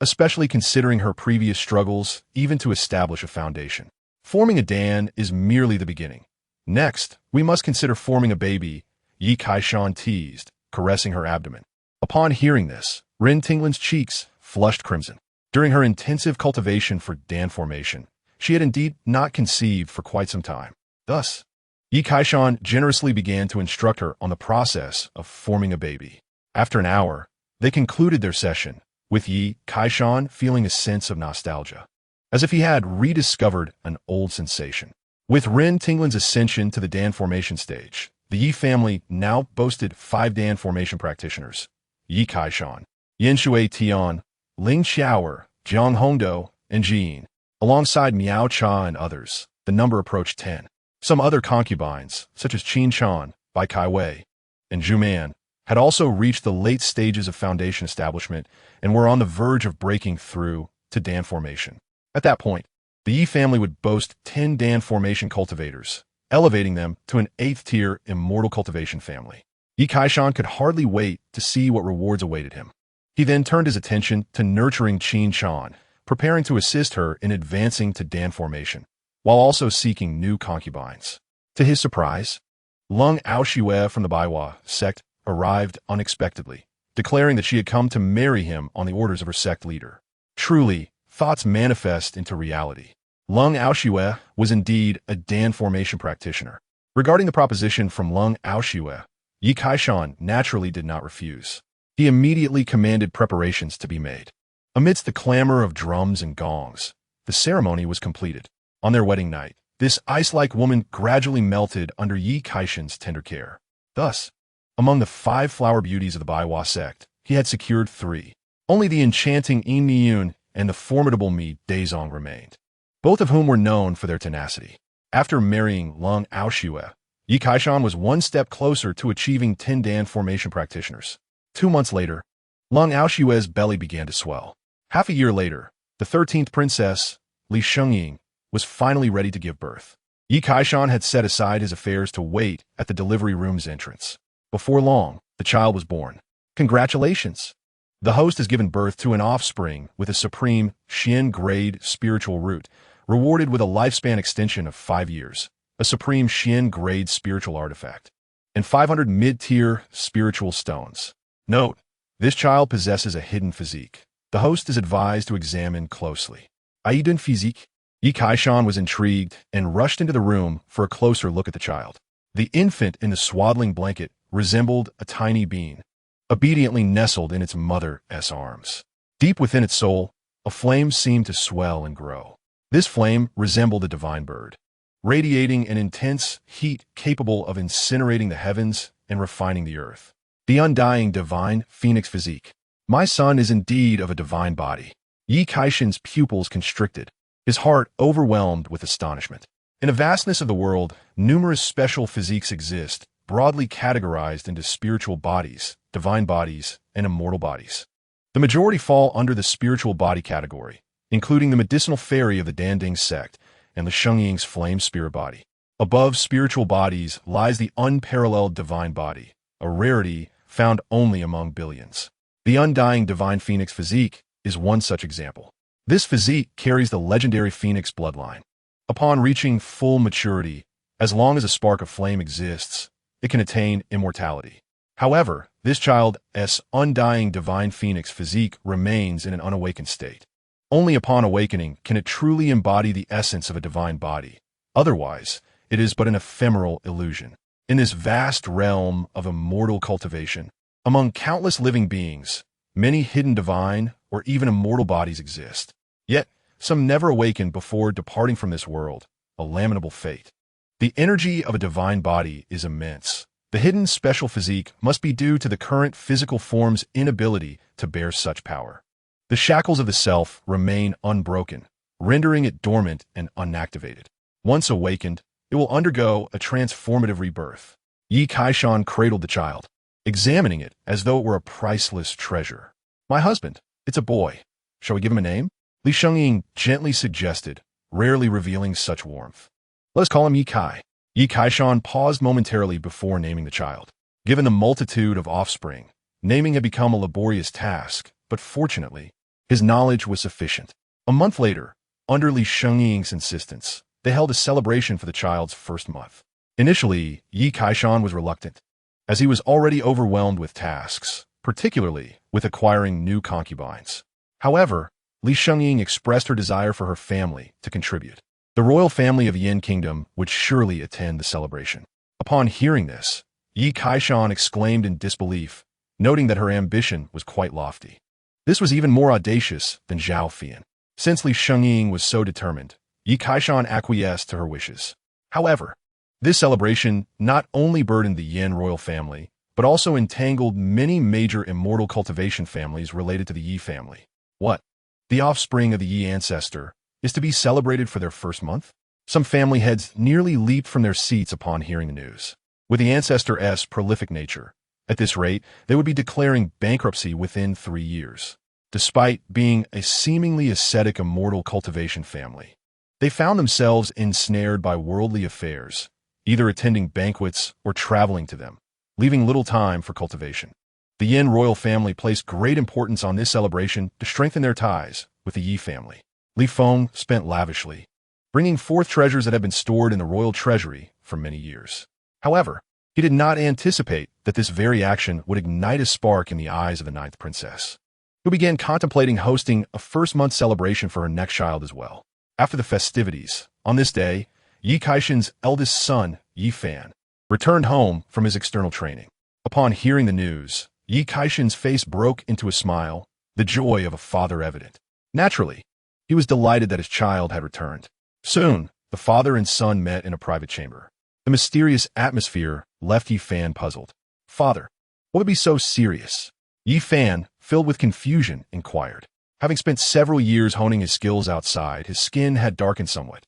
especially considering her previous struggles even to establish a foundation. Forming a Dan is merely the beginning. Next, we must consider forming a baby, Yi Kaishan teased, caressing her abdomen. Upon hearing this, Ren Tinglan's cheeks flushed crimson. During her intensive cultivation for Dan formation, she had indeed not conceived for quite some time. Thus, Yi Kaishan generously began to instruct her on the process of forming a baby. After an hour, they concluded their session, with Yi Kaishan feeling a sense of nostalgia, as if he had rediscovered an old sensation. With Ren Tinglan's ascension to the Dan formation stage, the Yi family now boasted 5 Dan formation practitioners: Yi Kaishan, Yin Shui Tian, Ling Xiaoer, Jiang Hongdo, and Jin. Alongside Miao Cha and others, the number approached 10. Some other concubines, such as Qin Shan, Bai Kai Wei, and Zhu Man, had also reached the late stages of foundation establishment and were on the verge of breaking through to Dan formation. At that point, the Yi family would boast 10 Dan formation cultivators, elevating them to an 8th-tier immortal cultivation family. Yi Kaishan could hardly wait to see what rewards awaited him. He then turned his attention to nurturing Qin Shan, preparing to assist her in advancing to Dan formation, while also seeking new concubines. To his surprise, Lung Aoshue from the Baiwa sect arrived unexpectedly, declaring that she had come to marry him on the orders of her sect leader. Truly, thoughts manifest into reality. Lung Aoshue was indeed a Dan formation practitioner. Regarding the proposition from Lung Aoshue, Yi Kaishan naturally did not refuse. He immediately commanded preparations to be made. Amidst the clamor of drums and gongs, the ceremony was completed. On their wedding night, this ice-like woman gradually melted under Yi Kaishan's tender care. Thus, among the 5 flower beauties of the Baiwa sect, he had secured 3. Only the enchanting Yin Miyun and the formidable Mi Daizong remained, both of whom were known for their tenacity. After marrying Lung Aoshue, Yi Kaishan was one step closer to achieving 10 Dan formation practitioners. 2 months later, Lung Aoshue's belly began to swell. Half a year later, the 13th princess, Li Shengying, was finally ready to give birth. Yi Kaishan had set aside his affairs to wait at the delivery room's entrance. Before long, the child was born. Congratulations! The host has given birth to an offspring with a supreme Xian-grade spiritual root, rewarded with a lifespan extension of 5 years, a supreme Xian-grade spiritual artifact, and 500 mid-tier spiritual stones. Note, this child possesses a hidden physique. The host is advised to examine closely. Aiden physique? Yi Kaishan was intrigued and rushed into the room for a closer look at the child. The infant in the swaddling blanket resembled a tiny bean, obediently nestled in its mother's arms. Deep within its soul, a flame seemed to swell and grow. This flame resembled a divine bird, radiating an intense heat capable of incinerating the heavens and refining the earth. The undying divine phoenix physique. My son is indeed of a divine body. Yi Kaishan's pupils constricted, his heart overwhelmed with astonishment. In the vastness of the world, numerous special physiques exist, broadly categorized into spiritual bodies, divine bodies, and immortal bodies. The majority fall under the spiritual body category, including the medicinal fairy of the Danding sect and the Shengying's flame spirit body. Above spiritual bodies lies the unparalleled divine body, a rarity found only among billions. The undying divine phoenix physique is one such example. This physique carries the legendary phoenix bloodline. Upon reaching full maturity, as long as a spark of flame exists, it can attain immortality. However, this child's undying divine phoenix physique remains in an unawakened state. Only upon awakening can it truly embody the essence of a divine body. Otherwise, it is but an ephemeral illusion. In this vast realm of immortal cultivation, among countless living beings, many hidden divine or even immortal bodies exist. Yet, some never awaken before departing from this world, a lamentable fate. The energy of a divine body is immense. The hidden special physique must be due to the current physical form's inability to bear such power. The shackles of the self remain unbroken, rendering it dormant and unactivated. Once awakened, it will undergo a transformative rebirth. Yi Kaishan cradled the child, examining it as though it were a priceless treasure. My husband, it's a boy. Shall we give him a name? Li Shengying gently suggested, rarely revealing such warmth. Let us call him Yi Kai. Yi Kaishan paused momentarily before naming the child. Given the multitude of offspring, naming had become a laborious task, but fortunately, his knowledge was sufficient. A month later, under Li Shengying's insistence, they held a celebration for the child's first month. Initially, Yi Kaishan was reluctant, as he was already overwhelmed with tasks, particularly with acquiring new concubines. However, Li Shengying expressed her desire for her family to contribute. The royal family of Yin Kingdom would surely attend the celebration. Upon hearing this, Yi Kaishan exclaimed in disbelief, noting that her ambition was quite lofty. This was even more audacious than Zhao Fian. Since Li Shengying was so determined, Yi Kaishan acquiesced to her wishes. However, this celebration not only burdened the Yin royal family, but also entangled many major immortal cultivation families related to the Yi family. What? The offspring of the Yi ancestor is to be celebrated for their first month? Some family heads nearly leaped from their seats upon hearing the news. With the ancestor's prolific nature, at this rate, they would be declaring bankruptcy within 3 years. Despite being a seemingly ascetic immortal cultivation family, they found themselves ensnared by worldly affairs, either attending banquets or traveling to them, leaving little time for cultivation. The Yin royal family placed great importance on this celebration to strengthen their ties with the Yi family. Li Feng spent lavishly, bringing forth treasures that had been stored in the royal treasury for many years. However, he did not anticipate that this very action would ignite a spark in the eyes of the ninth princess, who began contemplating hosting a first-month celebration for her next child as well. After the festivities, on this day, Yi Kaishan's eldest son, Yi Fan, returned home from his external training. Upon hearing the news, Yi Kaishan's face broke into a smile, the joy of a father evident. Naturally, he was delighted that his child had returned. Soon, the father and son met in a private chamber. The mysterious atmosphere left Yi Fan puzzled. "Father, what would be so serious?" Yi Fan, filled with confusion, inquired. Having spent several years honing his skills outside, his skin had darkened somewhat,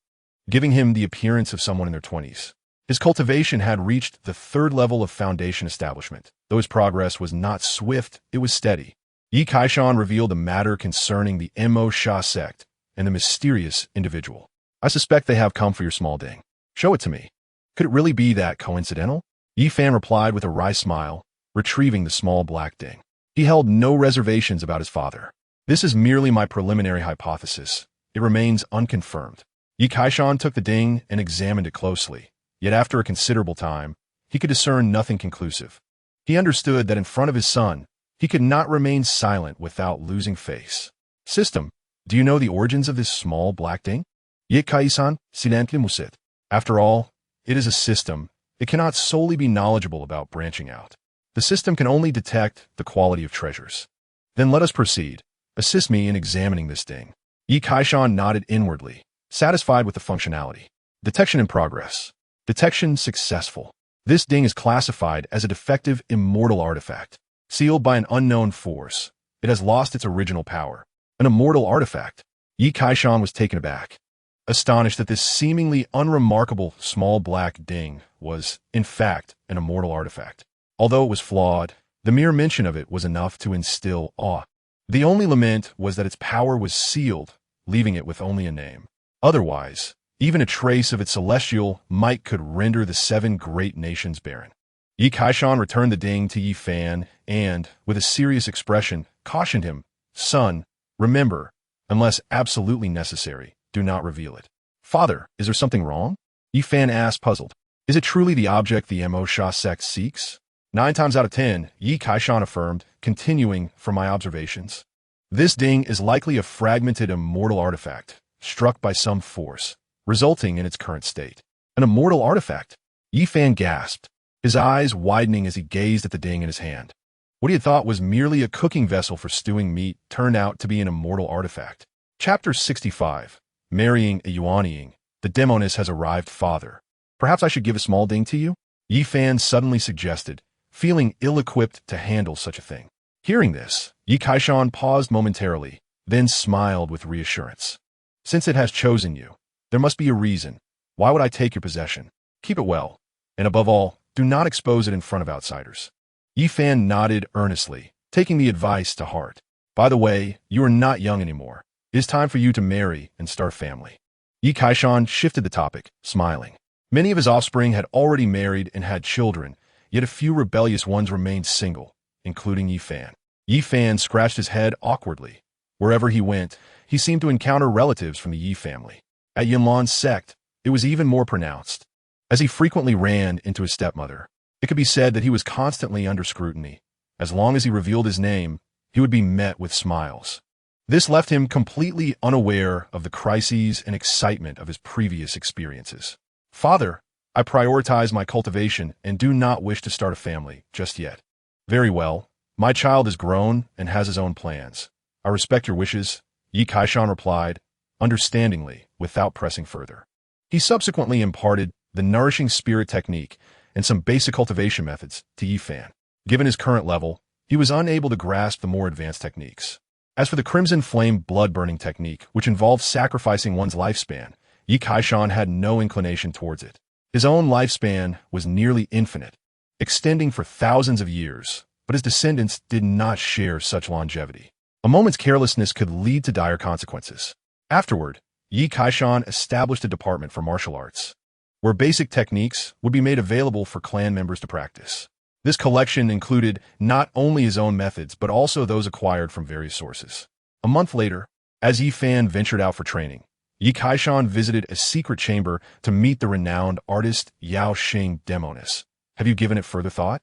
giving him the appearance of someone in their 20s. His cultivation had reached the 3rd level of foundation establishment. Though his progress was not swift, it was steady. Yi Kaishan revealed the matter concerning the Mo Sha sect and the mysterious individual. "I suspect they have come for your small ding. Show it to me. Could it really be that coincidental?" Yi Fan replied with a wry smile, retrieving the small black ding. He held no reservations about his father. "This is merely my preliminary hypothesis. It remains unconfirmed." Yi Kaishan took the ding and examined it closely. Yet after a considerable time, he could discern nothing conclusive. He understood that in front of his son, he could not remain silent without losing face. "System, do you know the origins of this small black ding?" Yi Kaisan silently musit. After all, it is a system. It cannot solely be knowledgeable about branching out. The system can only detect the quality of treasures. "Then let us proceed. Assist me in examining this ding." Yi Kaishan nodded inwardly, satisfied with the functionality. Detection in progress. Detection successful. This ding is classified as a defective immortal artifact, sealed by an unknown force. It has lost its original power. An immortal artifact. Yi Kaishan was taken aback, astonished that this seemingly unremarkable small black ding was, in fact, an immortal artifact. Although it was flawed, the mere mention of it was enough to instill awe. The only lament was that its power was sealed, leaving it with only a name. Otherwise, even a trace of its celestial might could render the 7 great nations barren. Yi Kaishan returned the ding to Yi Fan and, with a serious expression, cautioned him, "Son, remember, unless absolutely necessary, do not reveal it." "Father, is there something wrong?" Yi Fan asked, puzzled. "Is it truly the object the Mo Sha sect seeks?" 9 times out of 10, Yi Kaishan affirmed, continuing from my observations. "This ding is likely a fragmented immortal artifact, struck by some force, resulting in its current state." "An immortal artifact?" Yi Fan gasped, his eyes widening as he gazed at the ding in his hand. What he had thought was merely a cooking vessel for stewing meat turned out to be an immortal artifact. Chapter 65. Marrying a Yuanying. The demoness has arrived, father. "Perhaps I should give a small ding to you?" Yi Fan suddenly suggested, feeling ill-equipped to handle such a thing. Hearing this, Yi Kaishan paused momentarily, then smiled with reassurance. "Since it has chosen you, there must be a reason. Why would I take your possession? Keep it well, and above all, do not expose it in front of outsiders." Yi Fan nodded earnestly, taking the advice to heart. "By the way, you are not young anymore. It is time for you to marry and start a family." Yi Kaishan shifted the topic, smiling. Many of his offspring had already married and had children, yet a few rebellious ones remained single, including Yi Fan. Yi Fan scratched his head awkwardly. Wherever he went, he seemed to encounter relatives from the Yi family. At Yinlan's sect, it was even more pronounced, as he frequently ran into his stepmother. It could be said that he was constantly under scrutiny. As long as he revealed his name, he would be met with smiles. This left him completely unaware of the crises and excitement of his previous experiences. "Father, I prioritize my cultivation and do not wish to start a family just yet." "Very well. My child is grown and has his own plans. I respect your wishes," Yi Kaishan replied, understandingly, without pressing further. He subsequently imparted the nourishing spirit technique and some basic cultivation methods to Yi Fan. Given his current level, he was unable to grasp the more advanced techniques. As for the Crimson Flame blood-burning technique, which involved sacrificing one's lifespan, Yi Kaishan had no inclination towards it. His own lifespan was nearly infinite, extending for thousands of years, but his descendants did not share such longevity. A moment's carelessness could lead to dire consequences. Afterward, Yi Kaishan established a department for martial arts, where basic techniques would be made available for clan members to practice. This collection included not only his own methods, but also those acquired from various sources. A month later, as Yi Fan ventured out for training, Yi Kaishan visited a secret chamber to meet the renowned artist Yao Xing Demonis. Have you given it further thought?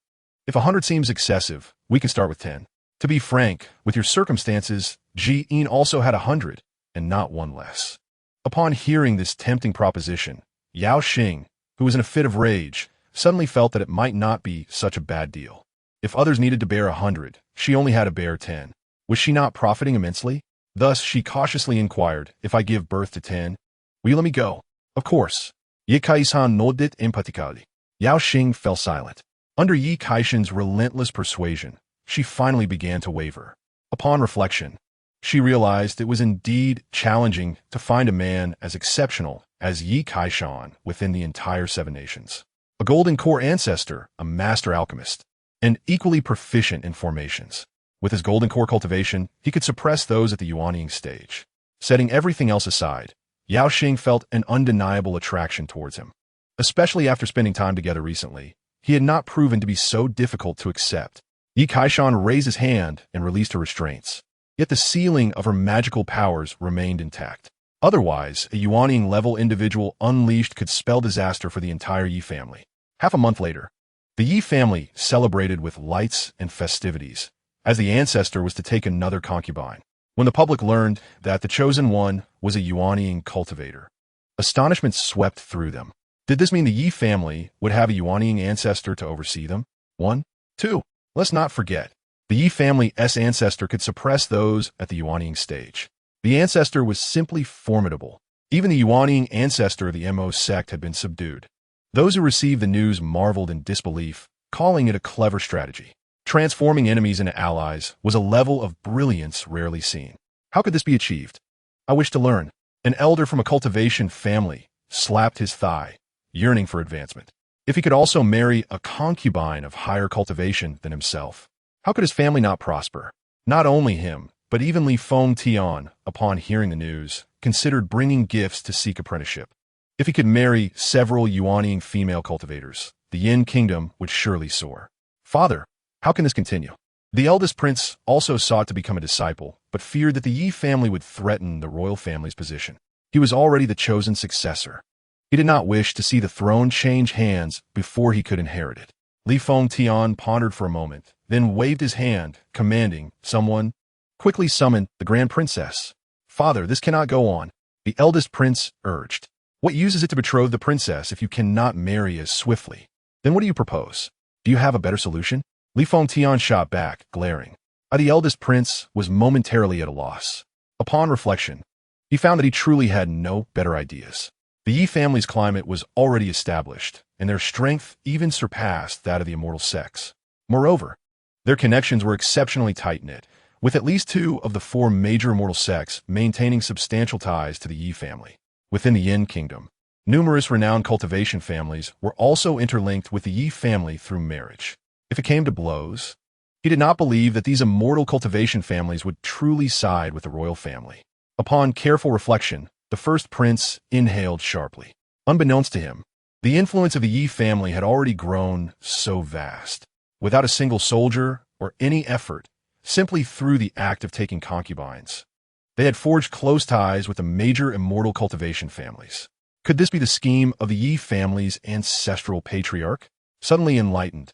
If 100 seems excessive, we can start with 10. To be frank, with your circumstances, Ji Yin also had 100, and not one less. Upon hearing this tempting proposition, Yao Xing, who was in a fit of rage, suddenly felt that it might not be such a bad deal. If others needed to bear 100, she only had to bear 10. Was she not profiting immensely? Thus, she cautiously inquired, if I give birth to 10, will you let me go? Of course. Yi Kaishan nodded emphatically. Yao Xing fell silent. Under Yi Kaishan's relentless persuasion, she finally began to waver. Upon reflection, she realized it was indeed challenging to find a man as exceptional as Yi Kaishan within the entire 7 nations. A golden core ancestor, a master alchemist, and equally proficient in formations. With his golden core cultivation, he could suppress those at the Yuanying stage. Setting everything else aside, Yao Xing felt an undeniable attraction towards him. Especially after spending time together recently, he had not proven to be so difficult to accept. Yi Kaishan raised his hand and released her restraints. Yet the ceiling of her magical powers remained intact. Otherwise, a Yuanying-level individual unleashed could spell disaster for the entire Yi family. Half a month later, the Yi family celebrated with lights and festivities, as the ancestor was to take another concubine. When the public learned that the chosen one was a Yuanying cultivator, astonishment swept through them. Did this mean the Yi family would have a Yuanying ancestor to oversee them? 1. 2. Let's not forget, the Yi family's ancestor could suppress those at the Yuanying stage. The ancestor was simply formidable. Even the Yuanying ancestor of the Mo sect had been subdued. Those who received the news marveled in disbelief, calling it a clever strategy. Transforming enemies into allies was a level of brilliance rarely seen. How could this be achieved? I wish to learn. An elder from a cultivation family slapped his thigh, yearning for advancement. If he could also marry a concubine of higher cultivation than himself, how could his family not prosper? Not only him, but even Li Feng Tian, upon hearing the news, considered bringing gifts to seek apprenticeship. If he could marry several Yuanying female cultivators, the Yin kingdom would surely soar. Father, how can this continue? The eldest prince also sought to become a disciple, but feared that the Yi family would threaten the royal family's position. He was already the chosen successor. He did not wish to see the throne change hands before he could inherit it. Li Feng Tian pondered for a moment, then waved his hand, commanding, someone, quickly summon the Grand Princess. Father, this cannot go on, the eldest prince urged. What use is it to betroth the princess if you cannot marry as swiftly? Then what do you propose? Do you have a better solution? Li Feng Tian shot back, glaring. The eldest prince was momentarily at a loss. Upon reflection, he found that he truly had no better ideas. The Yi family's climate was already established, and their strength even surpassed that of the immortal sects. Moreover, their connections were exceptionally tight-knit, with at least 2 of the 4 major immortal sects maintaining substantial ties to the Yi family. Within the Yin kingdom, numerous renowned cultivation families were also interlinked with the Yi family through marriage. If it came to blows, he did not believe that these immortal cultivation families would truly side with the royal family. Upon careful reflection, the first prince inhaled sharply. Unbeknownst to him, the influence of the Yi family had already grown so vast. Without a single soldier or any effort, simply through the act of taking concubines, they had forged close ties with the major immortal cultivation families. Could this be the scheme of the Yi family's ancestral patriarch? Suddenly enlightened,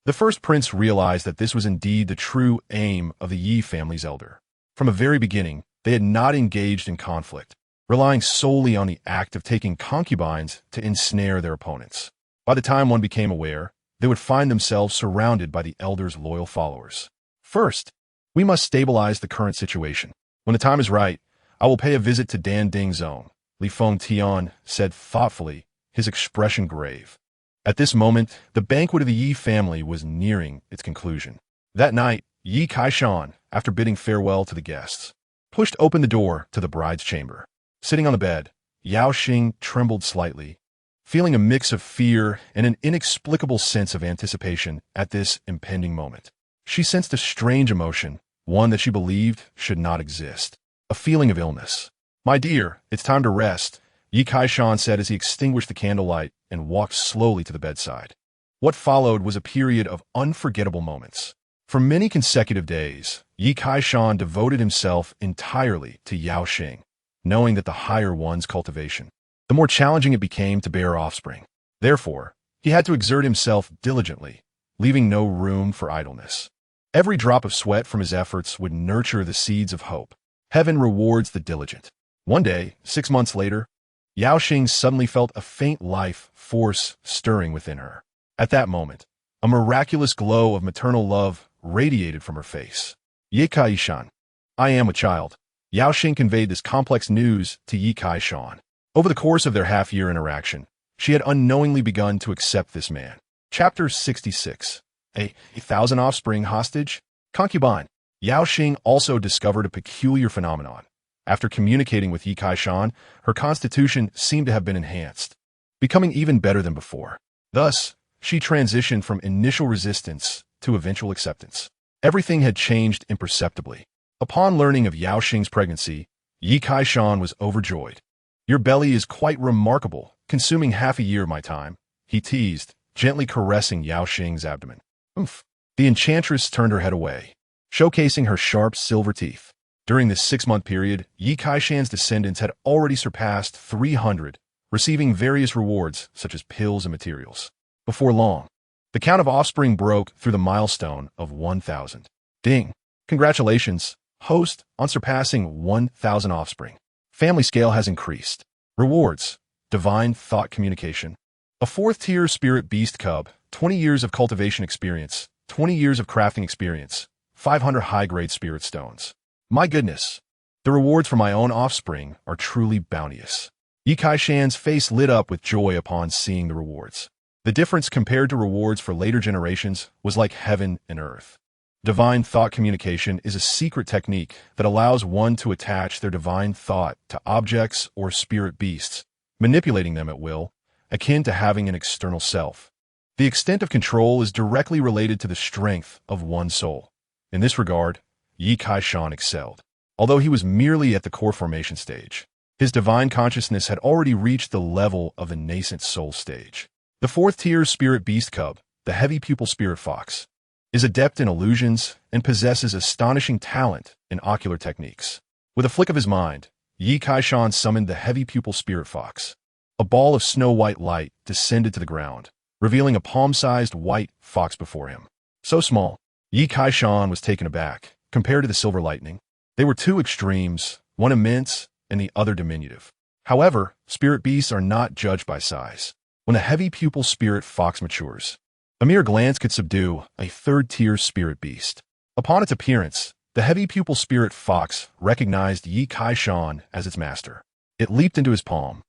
the first prince realized that this was indeed the true aim of the Yi family's elder. From a very beginning, they had not engaged in conflict, relying solely on the act of taking concubines to ensnare their opponents. By the time one became aware, they would find themselves surrounded by the elder's loyal followers. First, we must stabilize the current situation. When the time is right, I will pay a visit to Dan Ding's zone, Li Feng Tian said thoughtfully, his expression grave. At this moment, the banquet of the Yi family was nearing its conclusion. That night, Yi Kaishan, after bidding farewell to the guests, pushed open the door to the bride's chamber. Sitting on the bed, Yao Xing trembled slightly, feeling a mix of fear and an inexplicable sense of anticipation at this impending moment. She sensed a strange emotion, one that she believed should not exist, a feeling of illness. "My dear, it's time to rest," Yi Kaishan said as he extinguished the candlelight and walked slowly to the bedside. What followed was a period of unforgettable moments. For many consecutive days, Yi Kaishan devoted himself entirely to Yao Xing, knowing that the higher one's cultivation, the more challenging it became to bear offspring. Therefore, he had to exert himself diligently, leaving no room for idleness. Every drop of sweat from his efforts would nurture the seeds of hope. Heaven rewards the diligent. One day, 6 months later, Yao Xing suddenly felt a faint life force stirring within her. At that moment, a miraculous glow of maternal love radiated from her face. "Ye Kaishan, I am a child." Yao Xing conveyed this complex news to Yi Kaishan. Over the course of their half-year interaction, she had unknowingly begun to accept this man. Chapter 66. A 1,000 offspring hostage? Concubine. Yao Xing also discovered a peculiar phenomenon. After communicating with Yi Kaishan, her constitution seemed to have been enhanced, becoming even better than before. Thus, she transitioned from initial resistance to eventual acceptance. Everything had changed imperceptibly. Upon learning of Yao Xing's pregnancy, Yi Kaishan was overjoyed. "Your belly is quite remarkable, consuming half a year of my time," he teased, gently caressing Yao Xing's abdomen. "Oomph." The enchantress turned her head away, showcasing her sharp silver teeth. During this 6-month period, Yi Kaishan's descendants had already surpassed 300, receiving various rewards such as pills and materials. Before long, the count of offspring broke through the milestone of 1,000. Ding! Congratulations, host, on surpassing 1,000 offspring. Family scale has increased. Rewards: divine thought communication. A 4th-tier spirit beast cub, 20 years of cultivation experience, 20 years of crafting experience, 500 high-grade spirit stones. My goodness, the rewards for my own offspring are truly bounteous. Yi Kaishan's face lit up with joy upon seeing the rewards. The difference compared to rewards for later generations was like heaven and earth. Divine thought communication is a secret technique that allows one to attach their divine thought to objects or spirit beasts, manipulating them at will, akin to having an external self. The extent of control is directly related to the strength of one's soul. In this regard, Yi Kaishan excelled. Although he was merely at the core formation stage, his divine consciousness had already reached the level of the nascent soul stage. The 4th-tier spirit beast cub, the heavy pupil spirit fox, is adept in illusions and possesses astonishing talent in ocular techniques. With a flick of his mind, Yi Kaishan summoned the heavy pupil spirit fox. A ball of snow-white light descended to the ground, revealing a palm-sized white fox before him. So small, Yi Kaishan was taken aback. Compared to the silver lightning, they were two extremes, one immense and the other diminutive. However, spirit beasts are not judged by size. When a heavy pupil spirit fox matures, a mere glance could subdue a 3rd-tier spirit beast. Upon its appearance, the heavy pupil spirit fox recognized Yi Kaishan as its master. It leaped into his palm,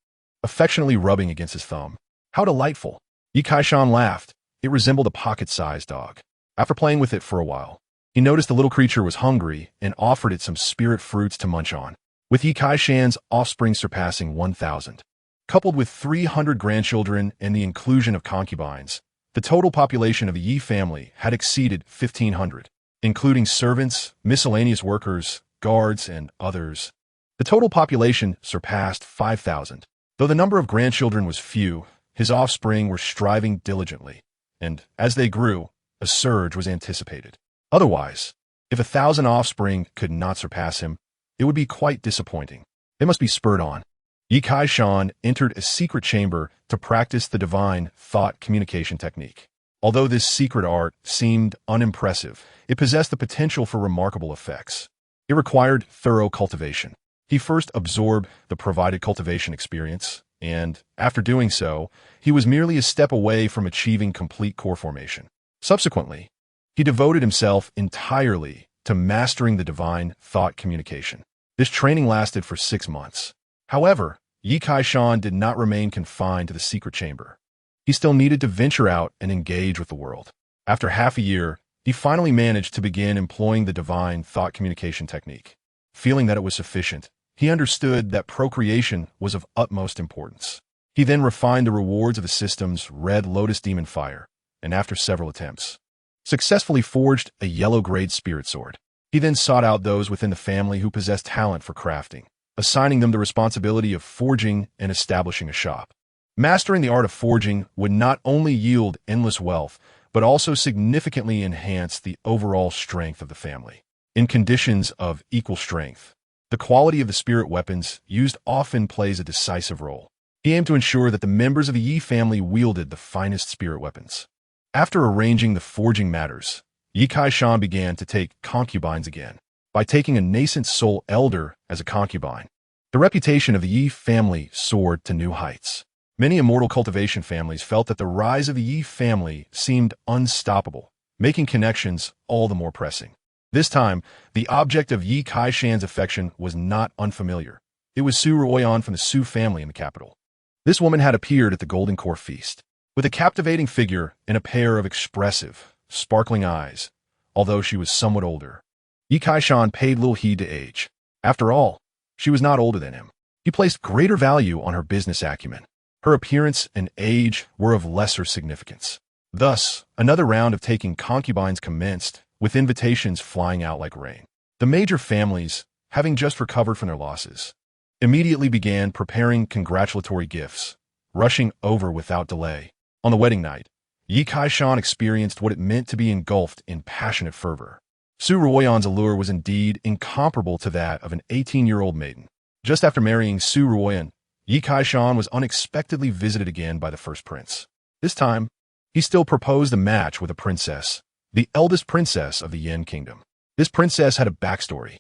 affectionately rubbing against his thumb. "How delightful!" Yi Kaishan laughed. It resembled a pocket-sized dog. After playing with it for a while, he noticed the little creature was hungry and offered it some spirit fruits to munch on. With Yi Kaishan's offspring surpassing 1,000, coupled with 300 grandchildren and the inclusion of concubines, the total population of the Yi family had exceeded 1,500, including servants, miscellaneous workers, guards, and others. The total population surpassed 5,000. Though the number of grandchildren was few, his offspring were striving diligently, and as they grew, a surge was anticipated. Otherwise, if 1,000 offspring could not surpass him, it would be quite disappointing. They must be spurred on. Yi Kaishan entered a secret chamber to practice the divine thought communication technique. Although this secret art seemed unimpressive, it possessed the potential for remarkable effects. It required thorough cultivation. He first absorbed the provided cultivation experience, and, after doing so, he was merely a step away from achieving complete core formation. Subsequently, he devoted himself entirely to mastering the divine thought communication. This training lasted for 6 months. However, Yi Kaishan did not remain confined to the secret chamber. He still needed to venture out and engage with the world. After half a year, he finally managed to begin employing the divine thought communication technique. Feeling that it was sufficient, he understood that procreation was of utmost importance. He then refined the rewards of the system's red lotus demon fire, and after several attempts, successfully forged a yellow-grade spirit sword. He then sought out those within the family who possessed talent for crafting, assigning them the responsibility of forging and establishing a shop. Mastering the art of forging would not only yield endless wealth, but also significantly enhance the overall strength of the family. In conditions of equal strength, the quality of the spirit weapons used often plays a decisive role. He aimed to ensure that the members of the Yi family wielded the finest spirit weapons. After arranging the forging matters, Yi Kaishan began to take concubines again, by taking a nascent soul elder as a concubine. The reputation of the Yi family soared to new heights. Many immortal cultivation families felt that the rise of the Yi family seemed unstoppable, making connections all the more pressing. This time, the object of Yi Kaishan's affection was not unfamiliar. It was Su Ruoyan from the Su family in the capital. This woman had appeared at the Golden Core feast, with a captivating figure and a pair of expressive, sparkling eyes, although she was somewhat older. Yi Kaishan paid little heed to age. After all, she was not older than him. He placed greater value on her business acumen. Her appearance and age were of lesser significance. Thus, another round of taking concubines commenced, with invitations flying out like rain. The major families, having just recovered from their losses, immediately began preparing congratulatory gifts, rushing over without delay. On the wedding night, Yi Kaishan experienced what it meant to be engulfed in passionate fervor. Su Ruoyan's allure was indeed incomparable to that of an 18-year-old maiden. Just after marrying Su Ruoyan, Yi Kaishan was unexpectedly visited again by the first prince. This time, he still proposed a match with a princess, the eldest princess of the Yin kingdom. This princess had a backstory.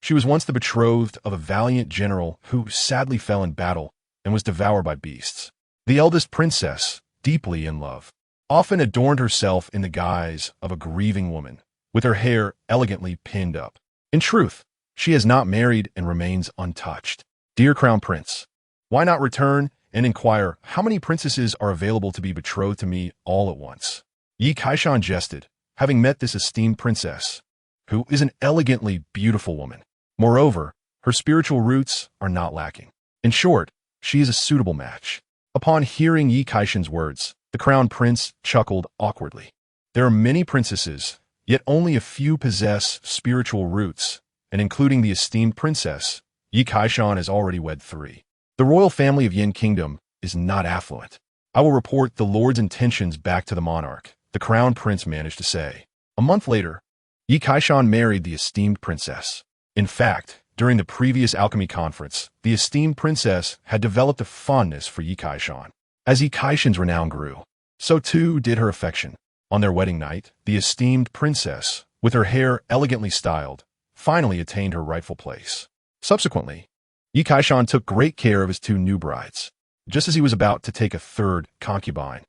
She was once the betrothed of a valiant general who sadly fell in battle and was devoured by beasts. The eldest princess, deeply in love, often adorned herself in the guise of a grieving woman, with her hair elegantly pinned up. In truth, she has not married and remains untouched. Dear Crown Prince, why not return and inquire how many princesses are available to be betrothed to me all at once? Yi Kaishan jested, having met this esteemed princess, who is an elegantly beautiful woman. Moreover, her spiritual roots are not lacking. In short, she is a suitable match. Upon hearing Yi Kaishan's words, the crown prince chuckled awkwardly. There are many princesses, yet only a few possess spiritual roots, and including the esteemed princess, Yi Kaishan has already wed 3. The royal family of Yin Kingdom is not affluent. I will report the Lord's intentions back to the monarch, the crown prince managed to say. A month later, Yi Kaishan married the esteemed princess. In fact, during the previous alchemy conference, the esteemed princess had developed a fondness for Yi Kaishan. As Yi Kaishan's renown grew, so too did her affection. On their wedding night, the esteemed princess, with her hair elegantly styled, finally attained her rightful place. Subsequently, Yi Kaishan took great care of his 2 new brides. Just as he was about to take a 3rd concubine,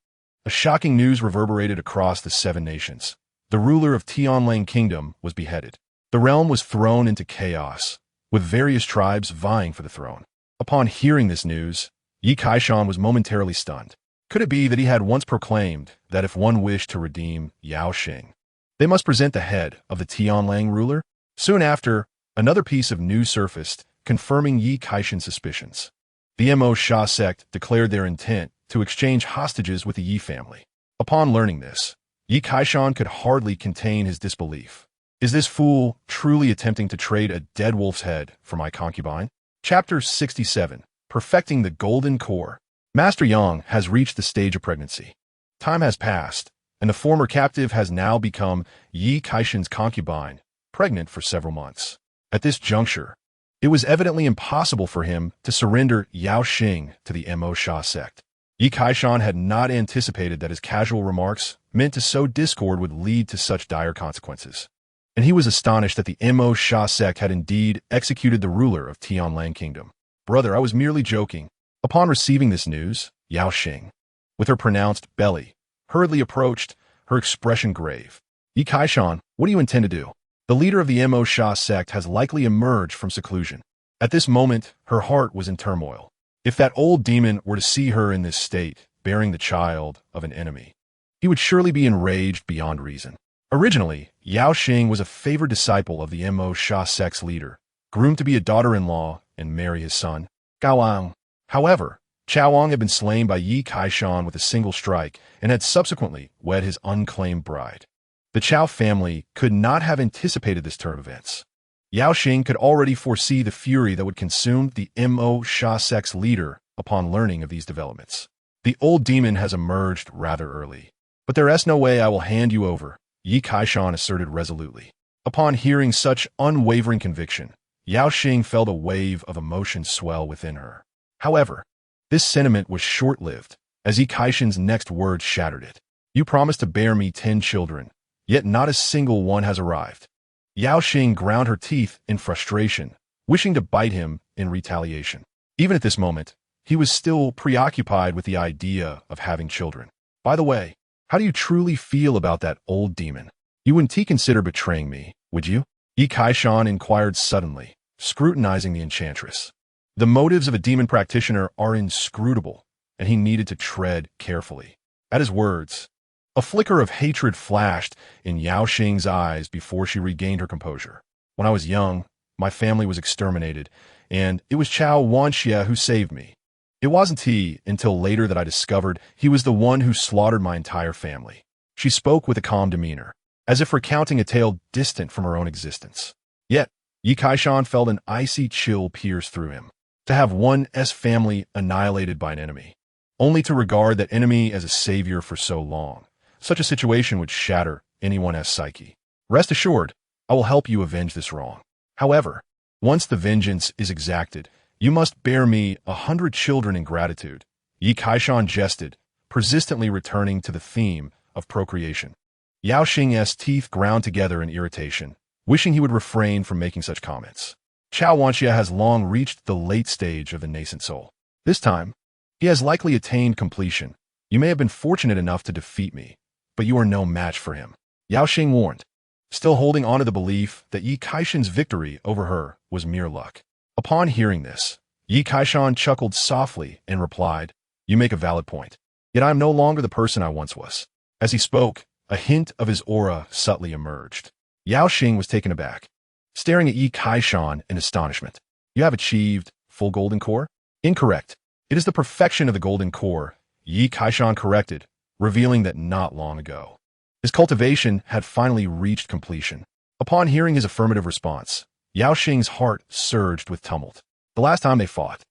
a shocking news reverberated across the 7 nations. The ruler of Tianlang Kingdom was beheaded. The realm was thrown into chaos, with various tribes vying for the throne. Upon hearing this news, Yi Kaishan was momentarily stunned. Could it be that he had once proclaimed that if one wished to redeem Yao Xing, they must present the head of the Tianlang ruler? Soon after, another piece of news surfaced, confirming Yi Kaishan's suspicions. The Mo Sha sect declared their intent to exchange hostages with the Yi family. Upon learning this, Yi Kaishan could hardly contain his disbelief. Is this fool truly attempting to trade a dead wolf's head for my concubine? Chapter 67. Perfecting the Golden Core. Master Yang has reached the stage of pregnancy. Time has passed, and the former captive has now become Yi Kaishan's concubine, pregnant for several months. At this juncture, it was evidently impossible for him to surrender Yao Xing to the Mo Sha sect. Yi Kaishan had not anticipated that his casual remarks meant to sow discord would lead to such dire consequences, and he was astonished that the Mo Sha sect had indeed executed the ruler of Tianlang Kingdom. Brother, I was merely joking. Upon receiving this news, Yao Xing, with her pronounced belly, hurriedly approached, her expression grave. Yi Kaishan, what do you intend to do? The leader of the Mo Sha sect has likely emerged from seclusion. At this moment, her heart was in turmoil. If that old demon were to see her in this state, bearing the child of an enemy, he would surely be enraged beyond reason. Originally, Yao Xing was a favored disciple of the Mo Sha sect's leader, groomed to be a daughter-in-law and marry his son, Gao Ang. However, Chao Ang had been slain by Yi Kaishan with a single strike and had subsequently wed his unclaimed bride. The Chao family could not have anticipated this turn of events. Yao Xing could already foresee the fury that would consume the Mo Sha sect's leader upon learning of these developments. The old demon has emerged rather early. But there is no way I will hand you over, Yi Kaishan asserted resolutely. Upon hearing such unwavering conviction, Yao Xing felt a wave of emotion swell within her. However, this sentiment was short-lived, as Yi Kaishan's next words shattered it. You promised to bear me 10 children, yet not a single one has arrived. Yao Xing ground her teeth in frustration, wishing to bite him in retaliation. Even at this moment, he was still preoccupied with the idea of having children. By the way, how do you truly feel about that old demon? You wouldn't consider betraying me, would you? Yi Kaishan inquired suddenly, scrutinizing the enchantress. The motives of a demon practitioner are inscrutable, and he needed to tread carefully. At his words, a flicker of hatred flashed in Yao Xing's eyes before she regained her composure. When I was young, my family was exterminated, and it was Chao Wanxia who saved me. It wasn't he until later that I discovered he was the one who slaughtered my entire family. She spoke with a calm demeanor, as if recounting a tale distant from her own existence. Yet, Yi Kaishan felt an icy chill pierce through him. To have one's family annihilated by an enemy, only to regard that enemy as a savior for so long, such a situation would shatter anyone's psyche. Rest assured, I will help you avenge this wrong. However, once the vengeance is exacted, you must bear me 100 children in gratitude. Yi Kaishan jested, persistently returning to the theme of procreation. Yao Xing's teeth ground together in irritation, wishing he would refrain from making such comments. Chao Wanxia has long reached the late stage of the nascent soul. This time, he has likely attained completion. You may have been fortunate enough to defeat me, but you are no match for him. Yao Xing warned, still holding on to the belief that Yi Kaishan's victory over her was mere luck. Upon hearing this, Yi Kaishan chuckled softly and replied, You make a valid point. Yet I am no longer the person I once was. As he spoke, a hint of his aura subtly emerged. Yao Xing was taken aback, staring at Yi Kaishan in astonishment. You have achieved full golden core? Incorrect. It is the perfection of the golden core, Yi Kaishan corrected, revealing that not long ago, his cultivation had finally reached completion. Upon hearing his affirmative response, Yao Xing's heart surged with tumult. The last time they fought,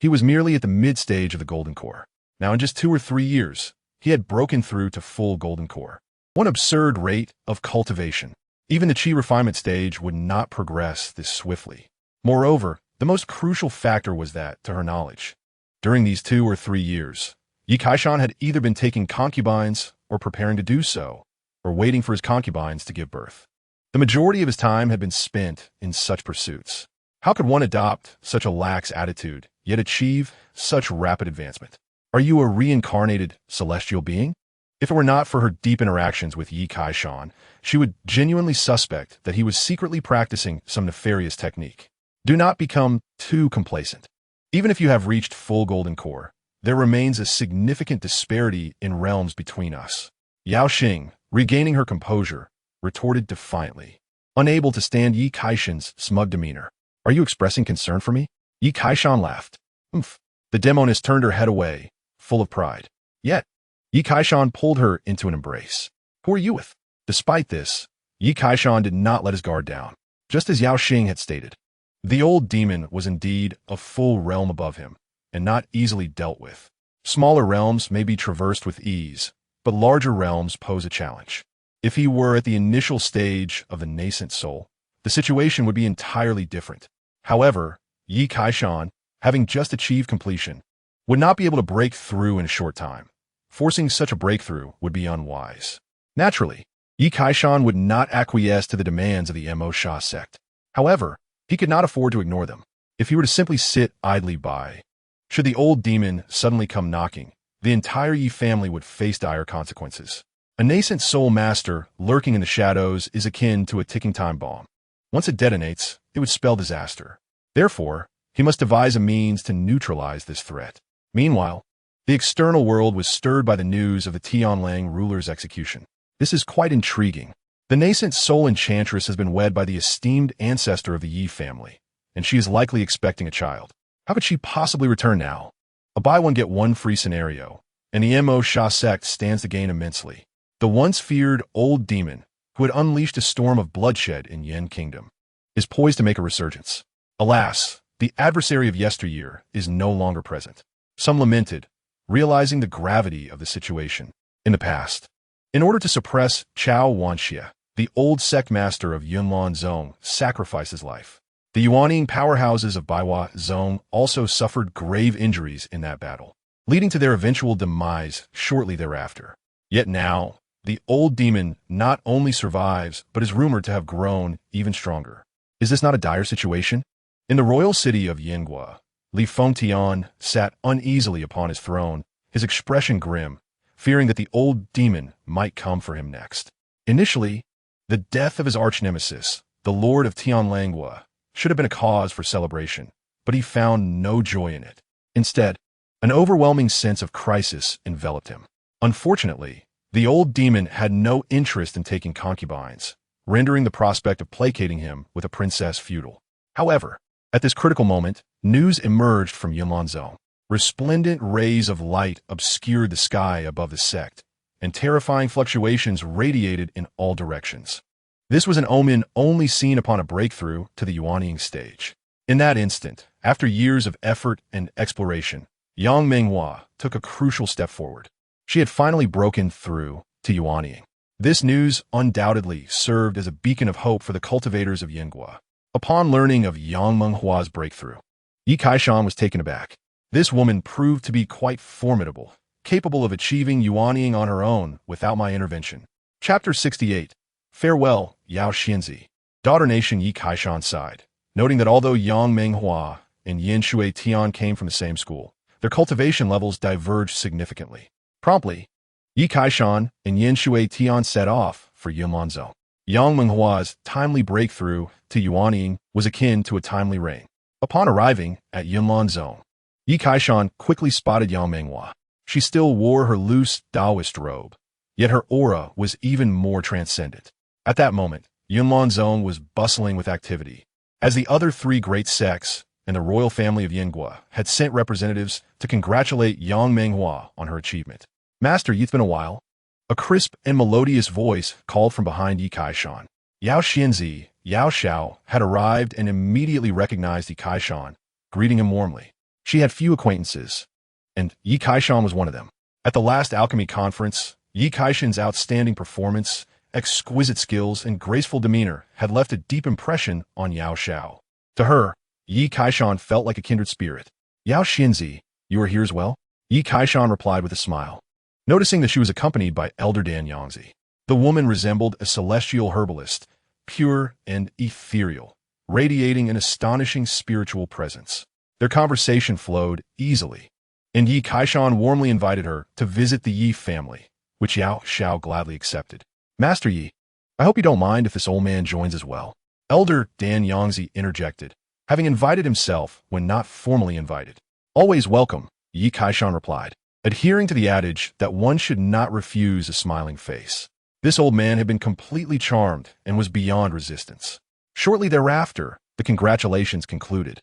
he was merely at the mid-stage of the golden core. Now in just 2 or 3 years, he had broken through to full golden core. One absurd rate of cultivation. Even the chi refinement stage would not progress this swiftly. Moreover, the most crucial factor was that, to her knowledge, during these 2 or 3 years, Yi Kaishan had either been taking concubines or preparing to do so, or waiting for his concubines to give birth. The majority of his time had been spent in such pursuits. How could one adopt such a lax attitude, yet achieve such rapid advancement? Are you a reincarnated celestial being? If it were not for her deep interactions with Yi Kaishan, she would genuinely suspect that he was secretly practicing some nefarious technique. Do not become too complacent. Even if you have reached full golden core, there remains a significant disparity in realms between us. Yao Xing, regaining her composure, retorted defiantly, unable to stand Yi Kaishan's smug demeanor. Are you expressing concern for me? Yi Kaishan laughed. Oomph. The demoness turned her head away, full of pride. Yet, Yi Kaishan pulled her into an embrace. Who are you with? Despite this, Yi Kaishan did not let his guard down, just as Yao Xing had stated. The old demon was indeed a full realm above him, and not easily dealt with. Smaller realms may be traversed with ease, but larger realms pose a challenge. If he were at the initial stage of the nascent soul, the situation would be entirely different. However, Yi Kaishan, having just achieved completion, would not be able to break through in a short time. Forcing such a breakthrough would be unwise. Naturally, Yi Kaishan would not acquiesce to the demands of the Mo Sha sect. However, he could not afford to ignore them. If he were to simply sit idly by, should the old demon suddenly come knocking, the entire Yi family would face dire consequences. A nascent soul master lurking in the shadows is akin to a ticking time bomb. Once it detonates, it would spell disaster. Therefore, he must devise a means to neutralize this threat. Meanwhile, the external world was stirred by the news of the Tianlang ruler's execution. This is quite intriguing. The nascent soul enchantress has been wed by the esteemed ancestor of the Yi family, and she is likely expecting a child. How could she possibly return now? A buy-one-get-one free scenario, and the Mo Sha sect stands to gain immensely. The once feared old demon, who had unleashed a storm of bloodshed in Yin Kingdom, is poised to make a resurgence. Alas, the adversary of yesteryear is no longer present. Some lamented, realizing the gravity of the situation. In the past, in order to suppress Chao Wanxia, the old sect master of Yunlan Zone sacrificed his life. The Yuanying powerhouses of Baiwa Zone also suffered grave injuries in that battle, leading to their eventual demise shortly thereafter. Yet now, the old demon not only survives, but is rumored to have grown even stronger. Is this not a dire situation? In the royal city of Yingua, Li Fengtian sat uneasily upon his throne, his expression grim, fearing that the old demon might come for him next. Initially, the death of his arch-nemesis, the Lord of Tianlangua, should have been a cause for celebration, but he found no joy in it. Instead, an overwhelming sense of crisis enveloped him. Unfortunately, the old demon had no interest in taking concubines, rendering the prospect of placating him with a princess futile. However, at this critical moment, news emerged from Yunlanzhou. Resplendent rays of light obscured the sky above the sect, and terrifying fluctuations radiated in all directions. This was an omen only seen upon a breakthrough to the Yuanying stage. In that instant, after years of effort and exploration, Yang Menghua took a crucial step forward. She had finally broken through to Yuanying. This news undoubtedly served as a beacon of hope for the cultivators of Yingua. Upon learning of Yang Menghua's breakthrough, Yi Kaishan was taken aback. This woman proved to be quite formidable, capable of achieving Yuanying on her own without my intervention. Chapter 68. Farewell, Yao Xinzi. Daughter nation Yi Kaishan sighed, noting that although Yang Menghua and Yin Shui Tian came from the same school, their cultivation levels diverged significantly. Promptly, Yi Kaishan and Yin Shui Tian set off for Yunlanzhou. Yang Menghua's timely breakthrough to Yuanying was akin to a timely rain. Upon arriving at Yunlanzhou, Yi Kaishan quickly spotted Yang Menghua. She still wore her loose Taoist robe, yet her aura was even more transcendent. At that moment, Yunlanzhou was bustling with activity, as the other three great sects and the royal family of Yingua had sent representatives to congratulate Yang Menghua on her achievement. Master, it's been a while. A crisp and melodious voice called from behind Yi Kaishan. Yao Xinzi, Yao Xiao, had arrived and immediately recognized Yi Kaishan, greeting him warmly. She had few acquaintances, and Yi Kaishan was one of them. At the last alchemy conference, Yi Kaishan's outstanding performance, exquisite skills, and graceful demeanor had left a deep impression on Yao Xiao. To her, Yi Kaishan felt like a kindred spirit. Yao Xinzi, you are here as well? Yi Kaishan replied with a smile, noticing that she was accompanied by Elder Dan Yangzi. The woman resembled a celestial herbalist, pure and ethereal, radiating an astonishing spiritual presence. Their conversation flowed easily, and Yi Kaishan warmly invited her to visit the Yi family, which Yao Xiao gladly accepted. Master Yi, I hope you don't mind if this old man joins as well. Elder Dan Yangzi interjected, having invited himself when not formally invited. Always welcome, Yi Kaishan replied, adhering to the adage that one should not refuse a smiling face. This old man had been completely charmed and was beyond resistance. Shortly thereafter, the congratulations concluded,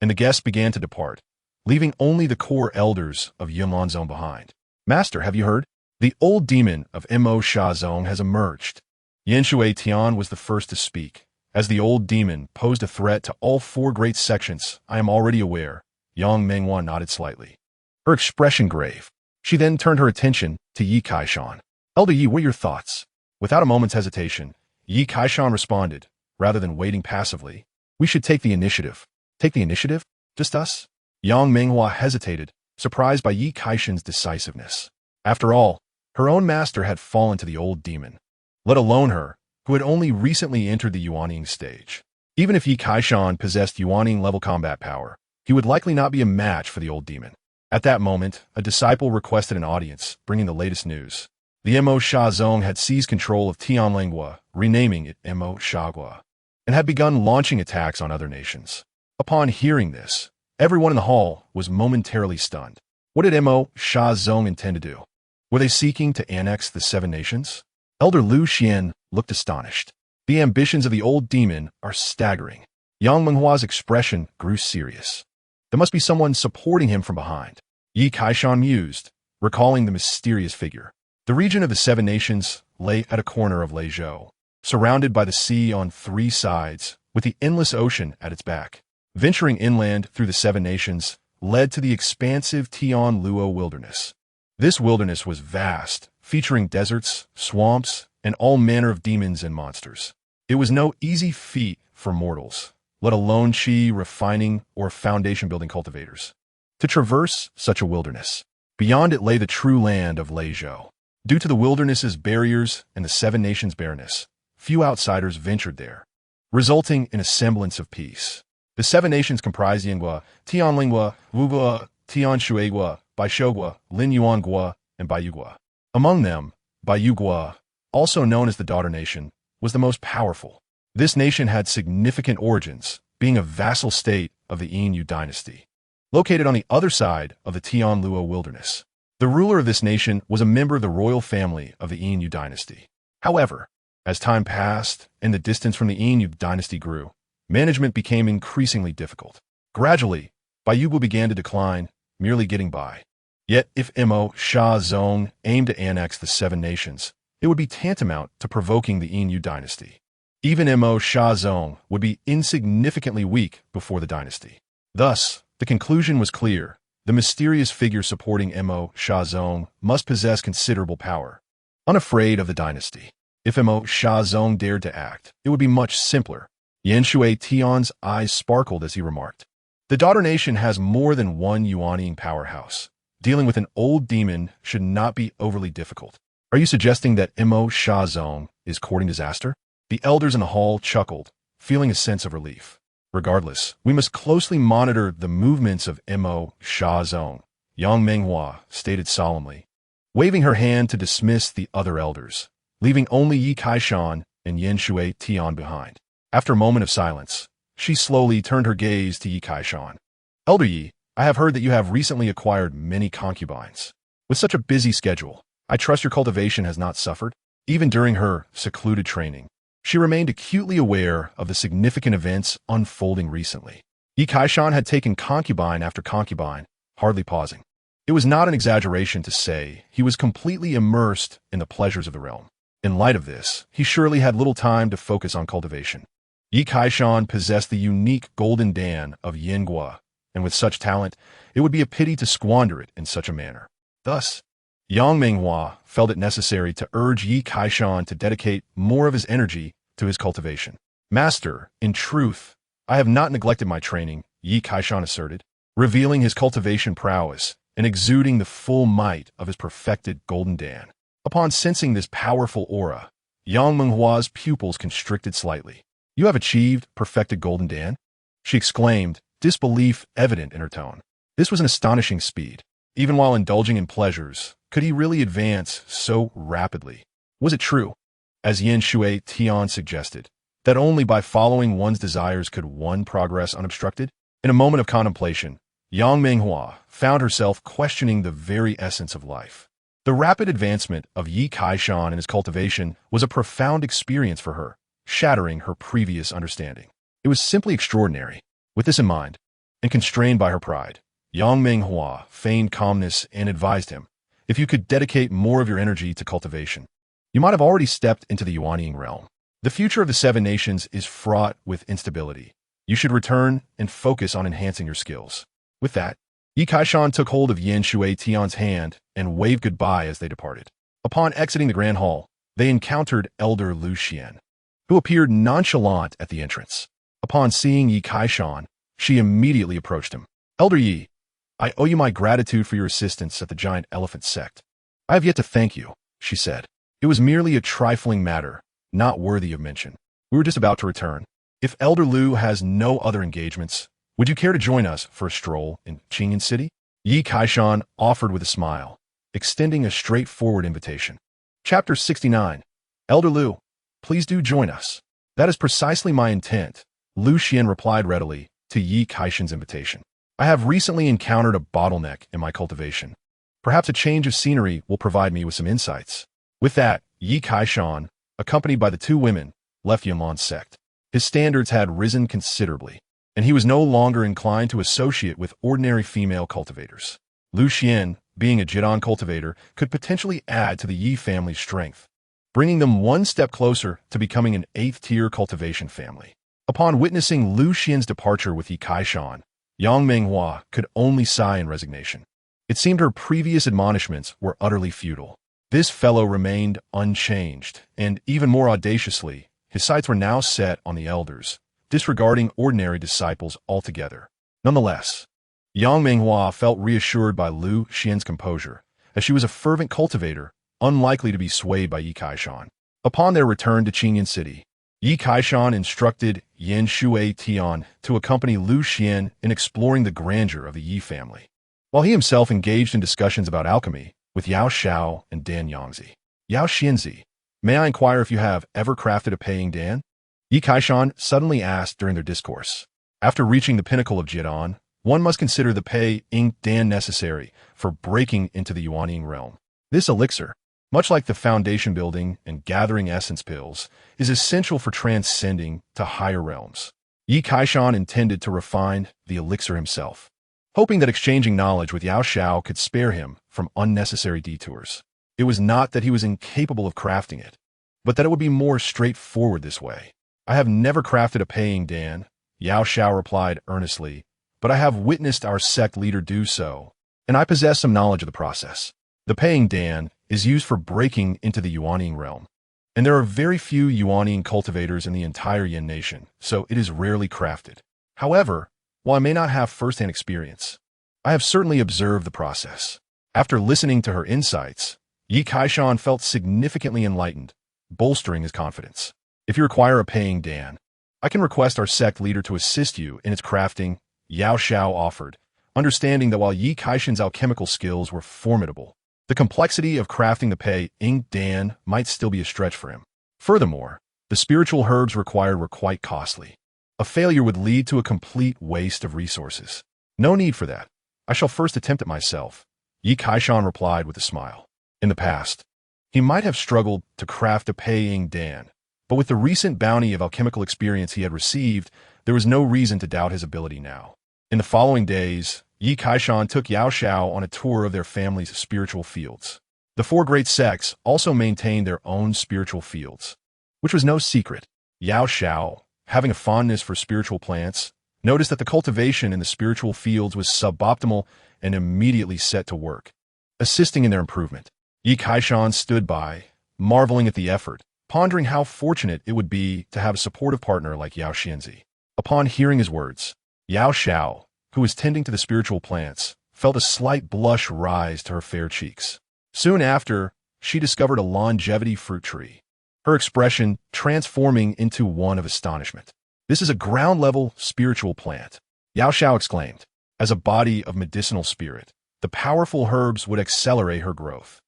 and the guests began to depart, leaving only the core elders of Yunlanzhou behind. Master, have you heard? The old demon of Mo Sha Zone has emerged. Yin Shui Tian was the first to speak. As the old demon posed a threat to all four great sections, I am already aware. Yang Menghua nodded slightly, her expression grave. She then turned her attention to Yi Kaishan. Elder Yi, what are your thoughts? Without a moment's hesitation, Yi Kaishan responded, rather than waiting passively, we should take the initiative. Take the initiative? Just us? Yang Menghua hesitated, surprised by Yi Kaishan's decisiveness. After all, her own master had fallen to the old demon, let alone her, who had only recently entered the Yuanying stage. Even if Yi Kaishan possessed Yuanying-level combat power, he would likely not be a match for the old demon. At that moment, a disciple requested an audience, bringing the latest news. The Mo Sha Zong had seized control of Tianlangua, renaming it Mo Shagua, and had begun launching attacks on other nations. Upon hearing this, everyone in the hall was momentarily stunned. What did Mo Sha Zong intend to do? Were they seeking to annex the 7 nations? Elder Lu Xian looked astonished. The ambitions of the old demon are staggering. Yang Menghua's expression grew serious. There must be someone supporting him from behind. Yi Kaishan mused, recalling the mysterious figure. The region of the Seven Nations lay at a corner of Leizhou, surrounded by the sea on three sides, with the endless ocean at its back. Venturing inland through the Seven Nations led to the expansive Tian Luo wilderness. This wilderness was vast, featuring deserts, swamps, and all manner of demons and monsters. It was no easy feat for mortals, let alone qi refining or foundation-building cultivators, to traverse such a wilderness. Beyond it lay the true land of Leizhou. Due to the wilderness's barriers and the Seven Nations' barrenness, few outsiders ventured there, resulting in a semblance of peace. The Seven Nations comprise Yinghua, Tianlingua, Wugua, Tianshuigua, Baishogua, Linyuangua, and Baiyugua. Among them, Baiyugua, also known as the Daughter Nation, was the most powerful. This nation had significant origins, being a vassal state of the Yin dynasty, located on the other side of the Tian Luo wilderness. The ruler of this nation was a member of the royal family of the Yin dynasty. However, as time passed and the distance from the Yin dynasty grew, management became increasingly difficult. Gradually, Baiyugua began to decline, merely getting by. Yet if Mo Sha Zong aimed to annex the Seven Nations, it would be tantamount to provoking the Yin dynasty. Even Mo Sha Zong would be insignificantly weak before the dynasty. Thus, the conclusion was clear. The mysterious figure supporting Mo Sha Zong must possess considerable power. Unafraid of the dynasty, if Mo Sha Zong dared to act, it would be much simpler. Yan Shui Tian's eyes sparkled as he remarked. The Daughter Nation has more than one Yuanying powerhouse. Dealing with an old demon should not be overly difficult. Are you suggesting that Mo Sha Zong is courting disaster? The elders in the hall chuckled, feeling a sense of relief. Regardless, we must closely monitor the movements of Mo Sha Zong, Yang Menghua stated solemnly, waving her hand to dismiss the other elders, leaving only Yi Kaishan and Yan Shui Tian behind. After a moment of silence, she slowly turned her gaze to Yi Kaishan. Elder Yi, I have heard that you have recently acquired many concubines. With such a busy schedule, I trust your cultivation has not suffered. Even during her secluded training, she remained acutely aware of the significant events unfolding recently. Yi Kaishan had taken concubine after concubine, hardly pausing. It was not an exaggeration to say he was completely immersed in the pleasures of the realm. In light of this, he surely had little time to focus on cultivation. Yi Kaishan possessed the unique golden dan of Yinghua, and with such talent, it would be a pity to squander it in such a manner. Thus, Yang Menghua felt it necessary to urge Yi Kaishan to dedicate more of his energy to his cultivation. Master, in truth, I have not neglected my training, Yi Kaishan asserted, revealing his cultivation prowess and exuding the full might of his perfected golden dan. Upon sensing this powerful aura, Yang Menghua's pupils constricted slightly. You have achieved perfected golden dan? She exclaimed, disbelief evident in her tone. This was an astonishing speed. Even while indulging in pleasures, could he really advance so rapidly? Was it true, as Yan Shui Tian suggested, that only by following one's desires could one progress unobstructed? In a moment of contemplation, Yang Menghua found herself questioning the very essence of life. The rapid advancement of Yi Kaishan in his cultivation was a profound experience for her, shattering her previous understanding. It was simply extraordinary. With this in mind, and constrained by her pride, Yang Menghua feigned calmness and advised him, if you could dedicate more of your energy to cultivation, you might have already stepped into the Yuanying realm. The future of the Seven Nations is fraught with instability. You should return and focus on enhancing your skills. With that, Yi Kaishan took hold of Yan Shui Tian's hand and waved goodbye as they departed. Upon exiting the Grand Hall, they encountered Elder Lu Xian, who appeared nonchalant at the entrance. Upon seeing Yi Kaishan, she immediately approached him. Elder Yi, I owe you my gratitude for your assistance at the giant elephant sect. I have yet to thank you, she said. It was merely a trifling matter, not worthy of mention. We were just about to return. If Elder Lu has no other engagements, would you care to join us for a stroll in Qingyan City? Yi Kaishan offered with a smile, extending a straightforward invitation. Chapter 69. Elder Lu, please do join us. That is precisely my intent, Lu Xian replied readily to Yi Kaishan's invitation. I have recently encountered a bottleneck in my cultivation. Perhaps a change of scenery will provide me with some insights. With that, Yi Kaishan, accompanied by the two women, left Yunlan's sect. His standards had risen considerably, and he was no longer inclined to associate with ordinary female cultivators. Lu Xian, being a Jidan cultivator, could potentially add to the Yi family's strength, bringing them one step closer to becoming an 8th-tier cultivation family. Upon witnessing Lu Xian's departure with Yi Kaishan, Yang Menghua could only sigh in resignation. It seemed her previous admonishments were utterly futile. This fellow remained unchanged, and even more audaciously, his sights were now set on the elders, disregarding ordinary disciples altogether. Nonetheless, Yang Menghua felt reassured by Lu Xian's composure, as she was a fervent cultivator, unlikely to be swayed by Yi Kaishan. Upon their return to Qingyan City, Yi Kaishan instructed Yan Shui Tian to accompany Lu Xian in exploring the grandeur of the Yi family, while he himself engaged in discussions about alchemy with Yao Xiao and Dan Yangzi. Yao Xianzi, may I inquire if you have ever crafted a paying Dan? Yi Kaishan suddenly asked during their discourse. After reaching the pinnacle of Jidan, one must consider the paying Dan necessary for breaking into the Yuanying realm. This elixir, much like the foundation building and gathering essence pills, is essential for transcending to higher realms. Yi Kaishan intended to refine the elixir himself, hoping that exchanging knowledge with Yao Xiao could spare him from unnecessary detours. It was not that he was incapable of crafting it, but that it would be more straightforward this way. I have never crafted a paying Dan, Yao Xiao replied earnestly, but I have witnessed our sect leader do so, and I possess some knowledge of the process. The paying Dan is used for breaking into the Yuanying realm, and there are very few Yuanying cultivators in the entire Yin nation, so it is rarely crafted. However, while I may not have first-hand experience, I have certainly observed the process. After listening to her insights, Yi Kaishan felt significantly enlightened, bolstering his confidence. If you require a paying Dan, I can request our sect leader to assist you in its crafting, Yao Xiao offered, understanding that while Yi Kaishan's alchemical skills were formidable, the complexity of crafting the paying Dan might still be a stretch for him. Furthermore, the spiritual herbs required were quite costly. A failure would lead to a complete waste of resources. No need for that. I shall first attempt it myself, Yi Kaishan replied with a smile. In the past, he might have struggled to craft a paying Dan, but with the recent bounty of alchemical experience he had received, there was no reason to doubt his ability now. In the following days, Yi Kaishan took Yao Xiao on a tour of their family's spiritual fields. The 4 great sects also maintained their own spiritual fields, which was no secret. Yao Xiao, having a fondness for spiritual plants, noticed that the cultivation in the spiritual fields was suboptimal and immediately set to work, assisting in their improvement. Yi Kaishan stood by, marveling at the effort, pondering how fortunate it would be to have a supportive partner like Yao Xianzi. Upon hearing his words, Yao Xiao, who was tending to the spiritual plants, felt a slight blush rise to her fair cheeks. Soon after, she discovered a longevity fruit tree, her expression transforming into one of astonishment. This is a ground-level spiritual plant, Yao Xiao exclaimed. As a body of medicinal spirit, the powerful herbs would accelerate her growth,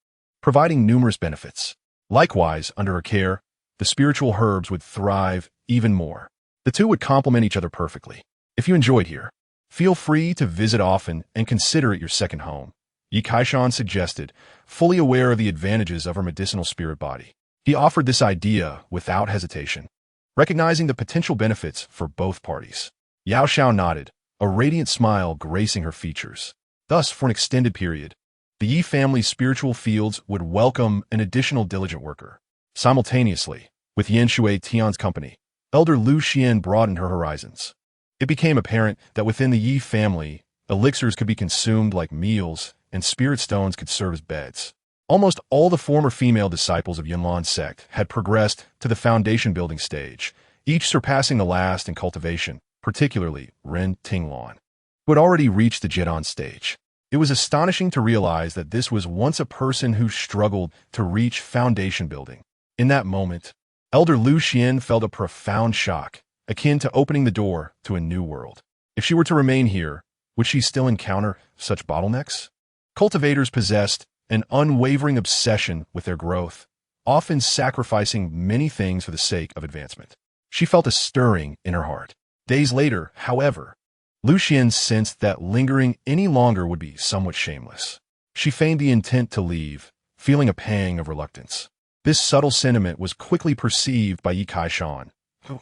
providing numerous benefits. Likewise, under her care, the spiritual herbs would thrive even more. The two would complement each other perfectly. If you enjoyed here, feel free to visit often and consider it your second home, Yi Kaishan suggested, fully aware of the advantages of her medicinal spirit body. He offered this idea without hesitation, recognizing the potential benefits for both parties. Yao Xiao nodded, a radiant smile gracing her features. Thus, for an extended period, the Yi family's spiritual fields would welcome an additional diligent worker. Simultaneously, with Yan Shui Tian's company, Elder Lu Xian broadened her horizons. It became apparent that within the Yi family, elixirs could be consumed like meals, and spirit stones could serve as beds. Almost all the former female disciples of Yunlan's sect had progressed to the foundation-building stage, each surpassing the last in cultivation, particularly Ren Tinglan, who had already reached the Jidan stage. It was astonishing to realize that this was once a person who struggled to reach foundation building. In that moment, Elder Lu Xian felt a profound shock, akin to opening the door to a new world. If she were to remain here, would she still encounter such bottlenecks? Cultivators possessed an unwavering obsession with their growth, often sacrificing many things for the sake of advancement. She felt a stirring in her heart. Days later, however, Lu Xian sensed that lingering any longer would be somewhat shameless. She feigned the intent to leave, feeling a pang of reluctance. This subtle sentiment was quickly perceived by Yi Kaishan, who,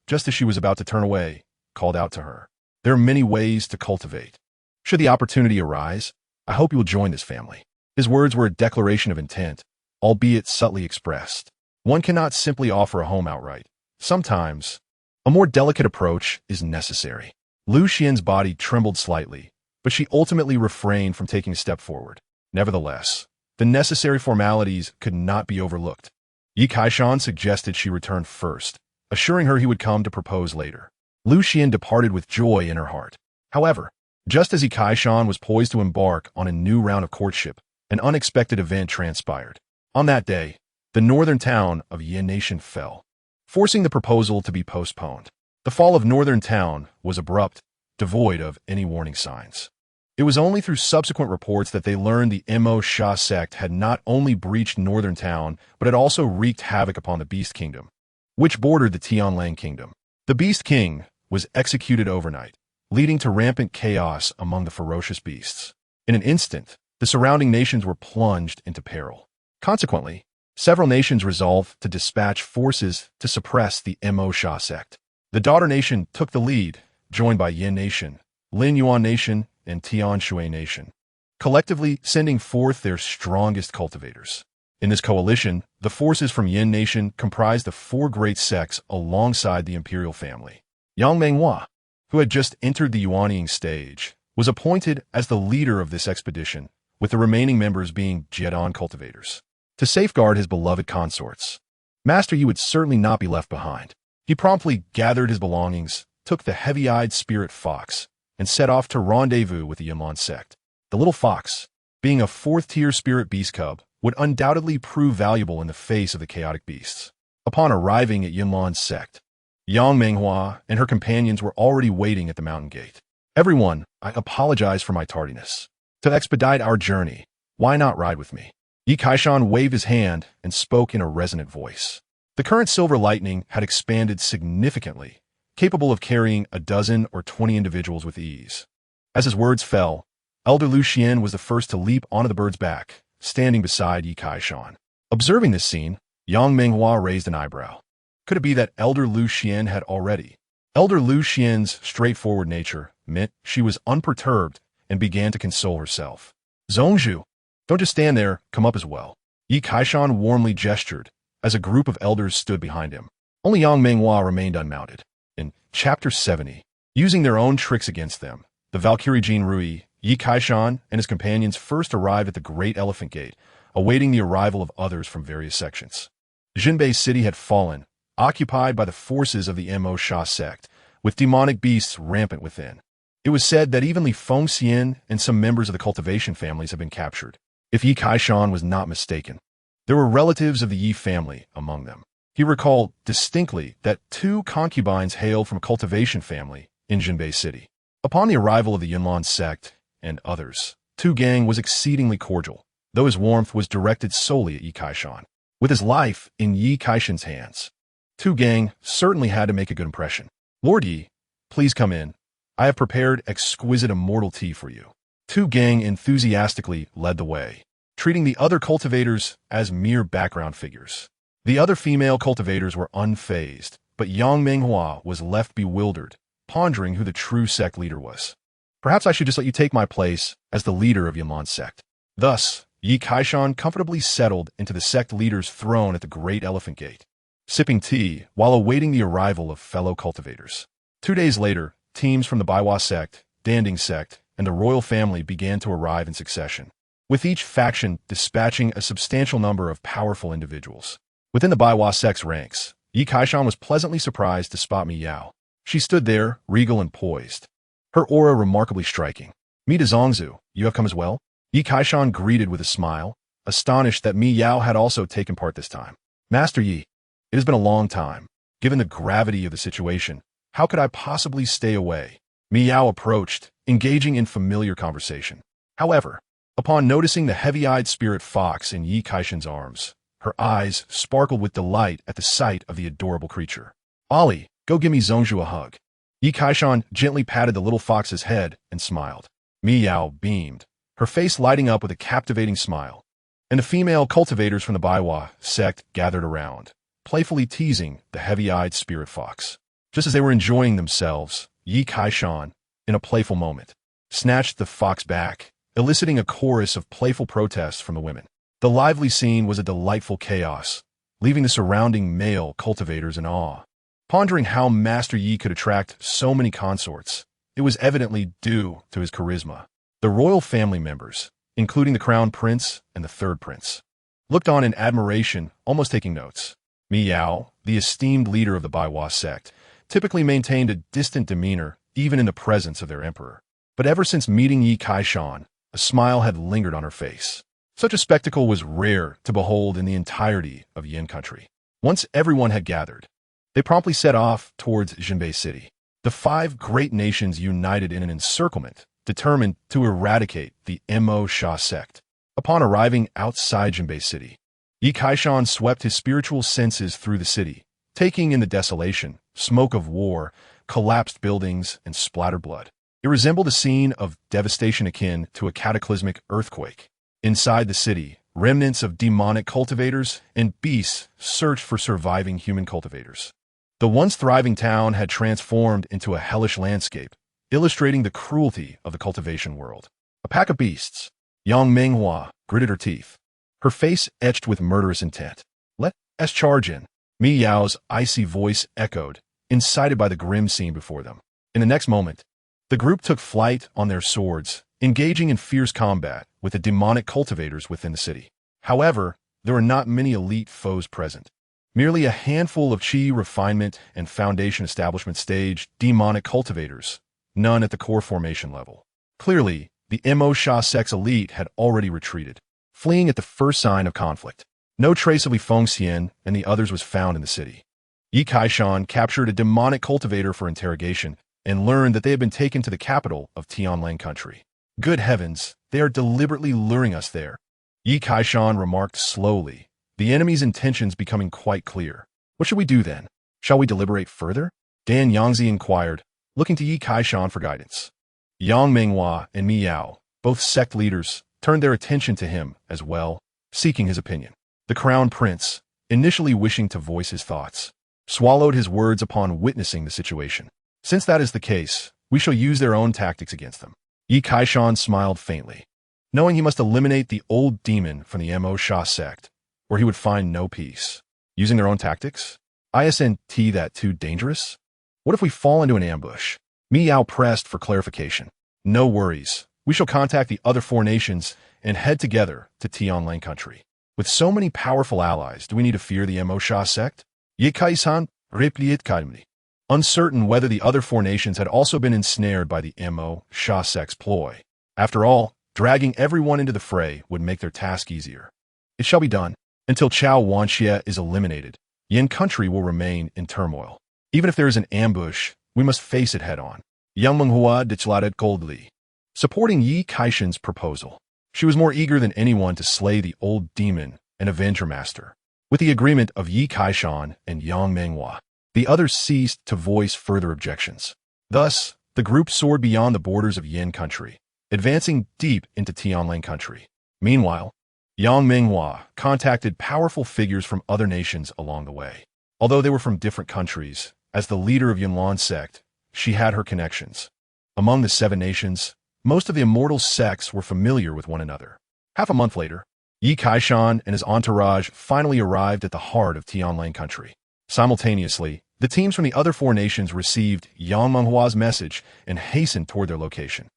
just as she was about to turn away, called out to her. There are many ways to cultivate. Should the opportunity arise, I hope you will join this family. His words were a declaration of intent, albeit subtly expressed. One cannot simply offer a home outright. Sometimes, a more delicate approach is necessary. Lu Xian's body trembled slightly, but she ultimately refrained from taking a step forward. Nevertheless, the necessary formalities could not be overlooked. Yi Kaishan suggested she return first, assuring her he would come to propose later. Lu Xian departed with joy in her heart. However, just as Yi Kaishan was poised to embark on a new round of courtship, an unexpected event transpired. On that day, the northern town of Yin Nation fell, forcing the proposal to be postponed. The fall of northern town was abrupt, devoid of any warning signs. It was only through subsequent reports that they learned the Mo Sha sect had not only breached northern town, but had also wreaked havoc upon the Beast Kingdom, which bordered the Tianlang Kingdom. The Beast King was executed overnight, leading to rampant chaos among the ferocious beasts. In an instant, the surrounding nations were plunged into peril. Consequently, several nations resolved to dispatch forces to suppress the Mo Sha sect. The daughter nation took the lead, joined by Yin Nation, Lin Yuan Nation, and Tian Shui Nation, collectively sending forth their strongest cultivators. In this coalition, the forces from Yin Nation comprised the four great sects alongside the imperial family. Yang Menghua, who had just entered the Yuanying stage, was appointed as the leader of this expedition, with the remaining members being Jedon cultivators. To safeguard his beloved consorts, Master Yi would certainly not be left behind. He promptly gathered his belongings, took the heavy-eyed spirit fox, and set off to rendezvous with the Yinlan sect. The little fox, being a fourth-tier spirit beast cub, would undoubtedly prove valuable in the face of the chaotic beasts. Upon arriving at Yinlan's sect, Yang Menghua and her companions were already waiting at the mountain gate. Everyone, I apologize for my tardiness. To expedite our journey, why not ride with me? Yi Kaishan waved his hand and spoke in a resonant voice. The current silver lightning had expanded significantly, capable of carrying 12 or 20 individuals with ease. As his words fell, Elder Lu Xian was the first to leap onto the bird's back, standing beside Yi Kaishan. Observing this scene, Yang Menghua raised an eyebrow. Could it be that Elder Lu Xian had already? Elder Lu Xian's straightforward nature meant she was unperturbed and began to console herself. Zhongzhu, don't just stand there, come up as well. Yi Kaishan warmly gestured, as a group of elders stood behind him. Only Yang Menghua remained unmounted. In Chapter 70, using their own tricks against them, the Valkyrie Jin Rui, Yi Kaishan, and his companions first arrived at the Great Elephant Gate, awaiting the arrival of others from various sections. Jinbei City had fallen, occupied by the forces of the Mo Sha sect, with demonic beasts rampant within. It was said that even Li Fengxian and some members of the cultivation families had been captured. If Yi Kaishan was not mistaken, there were relatives of the Yi family among them. He recalled distinctly that 2 concubines hailed from a cultivation family in Jinbei City. Upon the arrival of the Yinlan sect and others, Tu Gang was exceedingly cordial, though his warmth was directed solely at Yi Kaishan. With his life in Yi Kaishan's hands, Tu Gang certainly had to make a good impression. Lord Yi, please come in. I have prepared exquisite immortal tea for you. Tu Gang enthusiastically led the way, treating the other cultivators as mere background figures. The other female cultivators were unfazed, but Yang Menghua was left bewildered, pondering who the true sect leader was. Perhaps I should just let you take my place as the leader of Yinlan's sect. Thus, Yi Kaishan comfortably settled into the sect leader's throne at the Great Elephant Gate, sipping tea while awaiting the arrival of fellow cultivators. 2 days later, teams from the Baiwa sect, Danding sect, and the royal family began to arrive in succession, with each faction dispatching a substantial number of powerful individuals. Within the Baiwa sect's ranks, Yi Kaishan was pleasantly surprised to spot Mi Yao. She stood there, regal and poised, her aura remarkably striking. Mi Zhongzhu, you have come as well? Yi Kaishan greeted with a smile, astonished that Mi Yao had also taken part this time. Master Yi, it has been a long time. Given the gravity of the situation, how could I possibly stay away? Mi Yao approached, engaging in familiar conversation. However, upon noticing the heavy-eyed spirit fox in Yi Kaishan's arms, her eyes sparkled with delight at the sight of the adorable creature. Ollie, go give me Zhongzhu a hug. Yi Kaishan gently patted the little fox's head and smiled. Mi Yao beamed, her face lighting up with a captivating smile. and the female cultivators from the Baiwa sect gathered around, playfully teasing the heavy-eyed spirit fox. Just as they were enjoying themselves, Yi Kaishan, in a playful moment, snatched the fox back, eliciting a chorus of playful protests from the women. The lively scene was a delightful chaos, leaving the surrounding male cultivators in awe. Pondering how Master Yi could attract so many consorts, it was evidently due to his charisma. The royal family members, including the crown prince and the third prince, looked on in admiration, almost taking notes. Miao, the esteemed leader of the Baiwa sect, typically maintained a distant demeanor even in the presence of their emperor. But ever since meeting Yi Kaishan, a smile had lingered on her face. Such a spectacle was rare to behold in the entirety of Yin country. Once everyone had gathered, they promptly set off towards Jinbei City. The 5 great nations united in an encirclement, determined to eradicate the Mo Sha sect. Upon arriving outside Jinbei City, Yi Kaishan swept his spiritual senses through the city, taking in the desolation, smoke of war, collapsed buildings, and splattered blood. It resembled a scene of devastation akin to a cataclysmic earthquake. Inside the city, remnants of demonic cultivators and beasts searched for surviving human cultivators. The once thriving town had transformed into a hellish landscape, illustrating the cruelty of the cultivation world. A pack of beasts, Yang Menghua gritted her teeth, her face etched with murderous intent. "Let us charge in," Mi Yao's icy voice echoed, incited by the grim scene before them. In the next moment, the group took flight on their swords, engaging in fierce combat with the demonic cultivators within the city. However, there were not many elite foes present. Merely a handful of Qi refinement and foundation establishment stage demonic cultivators, none at the core formation level. Clearly, the Mo Sha sect's elite had already retreated, fleeing at the first sign of conflict. No trace of Li Fengxian and the others was found in the city. Yi Kaishan captured a demonic cultivator for interrogation and learned that they had been taken to the capital of Tianlang country. "Good heavens, they are deliberately luring us there," Yi Kaishan remarked slowly, the enemy's intentions becoming quite clear. "What should we do then? Shall we deliberate further?" Dan Yangzi inquired, looking to Yi Kaishan for guidance. Yang Menghua and Miao, both sect leaders, turned their attention to him as well, seeking his opinion. The crown prince, initially wishing to voice his thoughts, swallowed his words upon witnessing the situation. "Since that is the case, we shall use their own tactics against them." Yi Kaishan smiled faintly, knowing he must eliminate the old demon from the Mo Sha sect, or he would find no peace. Using their own tactics? Isn't that too dangerous? What if we fall into an ambush? Miao pressed for clarification. "No worries. We shall contact the other 4 nations and head together to Tianlang country. With so many powerful allies, do we need to fear the Mo Sha sect?" Yi Kaishan replied calmly, uncertain whether the other 4 nations had also been ensnared by the Mo Sha sect's ploy. After all, dragging everyone into the fray would make their task easier. "It shall be done. Until Chao Wanxie is eliminated, Yin country will remain in turmoil. Even if there is an ambush, we must face it head-on." Yang Menghua declared coldly, supporting Yi Kaishan's proposal. She was more eager than anyone to slay the old demon and avenge her master. With the agreement of Yi Kaishan and Yang Menghua, the others ceased to voice further objections. Thus, the group soared beyond the borders of Yin country, advancing deep into Tianlang country. Meanwhile, Yang Menghua contacted powerful figures from other nations along the way. Although they were from different countries, as the leader of Yunlan sect, she had her connections. Among the 7 nations, most of the immortal sects were familiar with one another. Half a month later, Yi Kaishan and his entourage finally arrived at the heart of Tianlang country. Simultaneously, the teams from the other 4 nations received Yang Menghua's message and hastened toward their location.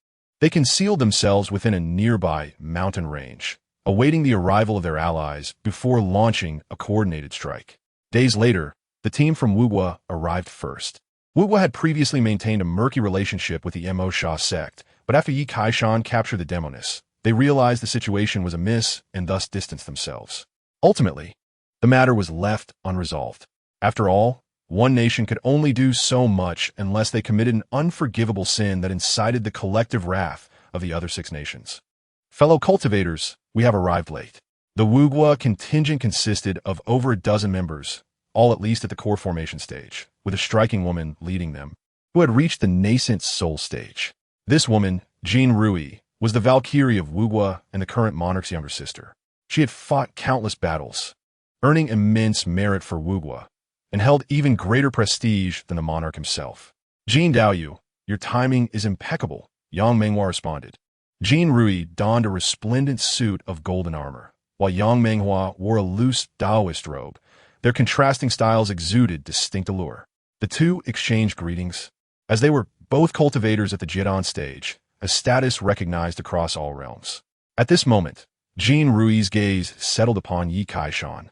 They concealed themselves within a nearby mountain range, awaiting the arrival of their allies before launching a coordinated strike. Days later, the team from Wugwa arrived first. Wugwa had previously maintained a murky relationship with the Mo Sha sect, but after Yi Kaishan captured the Demoness, they realized the situation was amiss and thus distanced themselves. Ultimately, the matter was left unresolved. After all, one nation could only do so much unless they committed an unforgivable sin that incited the collective wrath of the other 6 nations. Fellow cultivators, we have arrived late. The Wugwa contingent consisted of over a dozen members, all at least at the core formation stage, with a striking woman leading them, who had reached the nascent soul stage. This woman, Jean Rui, was the Valkyrie of Wugwa and the current monarch's younger sister. She had fought countless battles, earning immense merit for Wugwa, and held even greater prestige than the monarch himself. Jin Daoyu, your timing is impeccable, Yang Menghua responded. Jin Rui donned a resplendent suit of golden armor, while Yang Menghua wore a loose Taoist robe. Their contrasting styles exuded distinct allure. The two exchanged greetings. As they were both cultivators at the Jidan stage, a status recognized across all realms. At this moment, Jin Rui's gaze settled upon Yi Kaishan,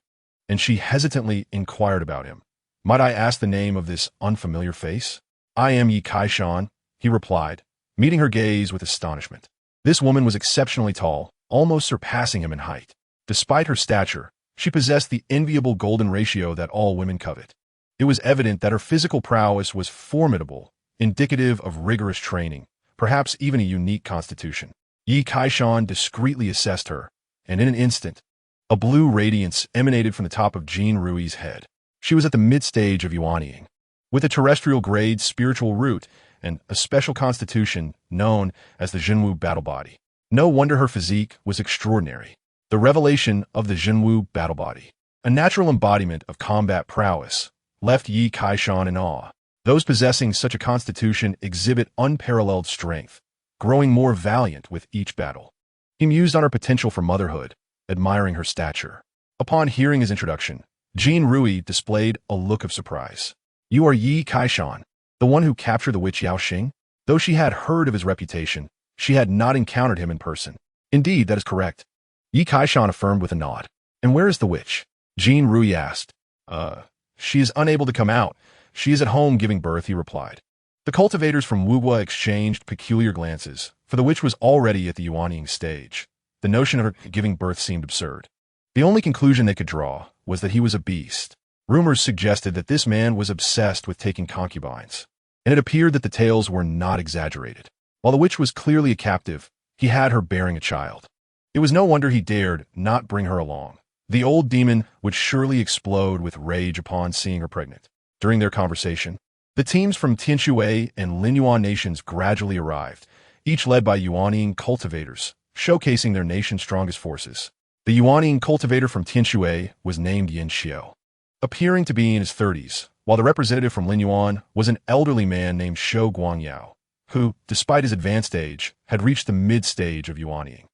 and she hesitantly inquired about him. Might I ask the name of this unfamiliar face? I am Yi Kaishan, he replied, meeting her gaze with astonishment. This woman was exceptionally tall, almost surpassing him in height. Despite her stature, she possessed the enviable golden ratio that all women covet. It was evident that her physical prowess was formidable, indicative of rigorous training, perhaps even a unique constitution. Yi Kaishan discreetly assessed her, and in an instant, a blue radiance emanated from the top of Jin Rui's head. She was at the mid-stage of Yuanying, with a terrestrial-grade spiritual root and a special constitution known as the Jinwu battle body. No wonder her physique was extraordinary. The revelation of the Jinwu battle body, a natural embodiment of combat prowess, left Yi Kaishan in awe. Those possessing such a constitution exhibit unparalleled strength, growing more valiant with each battle. He mused on her potential for motherhood, admiring her stature. Upon hearing his introduction, Jin Rui displayed a look of surprise. You are Yi Kaishan, the one who captured the witch Yao Xing? Though she had heard of his reputation, she had not encountered him in person. Indeed, that is correct. Yi Kaishan affirmed with a nod. And where is the witch? Jin Rui asked. She is unable to come out. She is at home giving birth, he replied. The cultivators from Wugwa exchanged peculiar glances, for the witch was already at the Yuanying stage. The notion of her giving birth seemed absurd. The only conclusion they could draw was that he was a beast. Rumors suggested that this man was obsessed with taking concubines, and it appeared that the tales were not exaggerated. While the witch was clearly a captive, he had her bearing a child. It was no wonder he dared not bring her along. The old demon would surely explode with rage upon seeing her pregnant. During their conversation, the teams from Tianshui and Linyuan nations gradually arrived, each led by Yuanying cultivators, showcasing their nation's strongest forces. The Yuanying cultivator from Tianshui was named Yin Xiao, appearing to be in his 30s, while the representative from Linyuan was an elderly man named Shou Guangyao, who, despite his advanced age, had reached the mid-stage of Yuanying.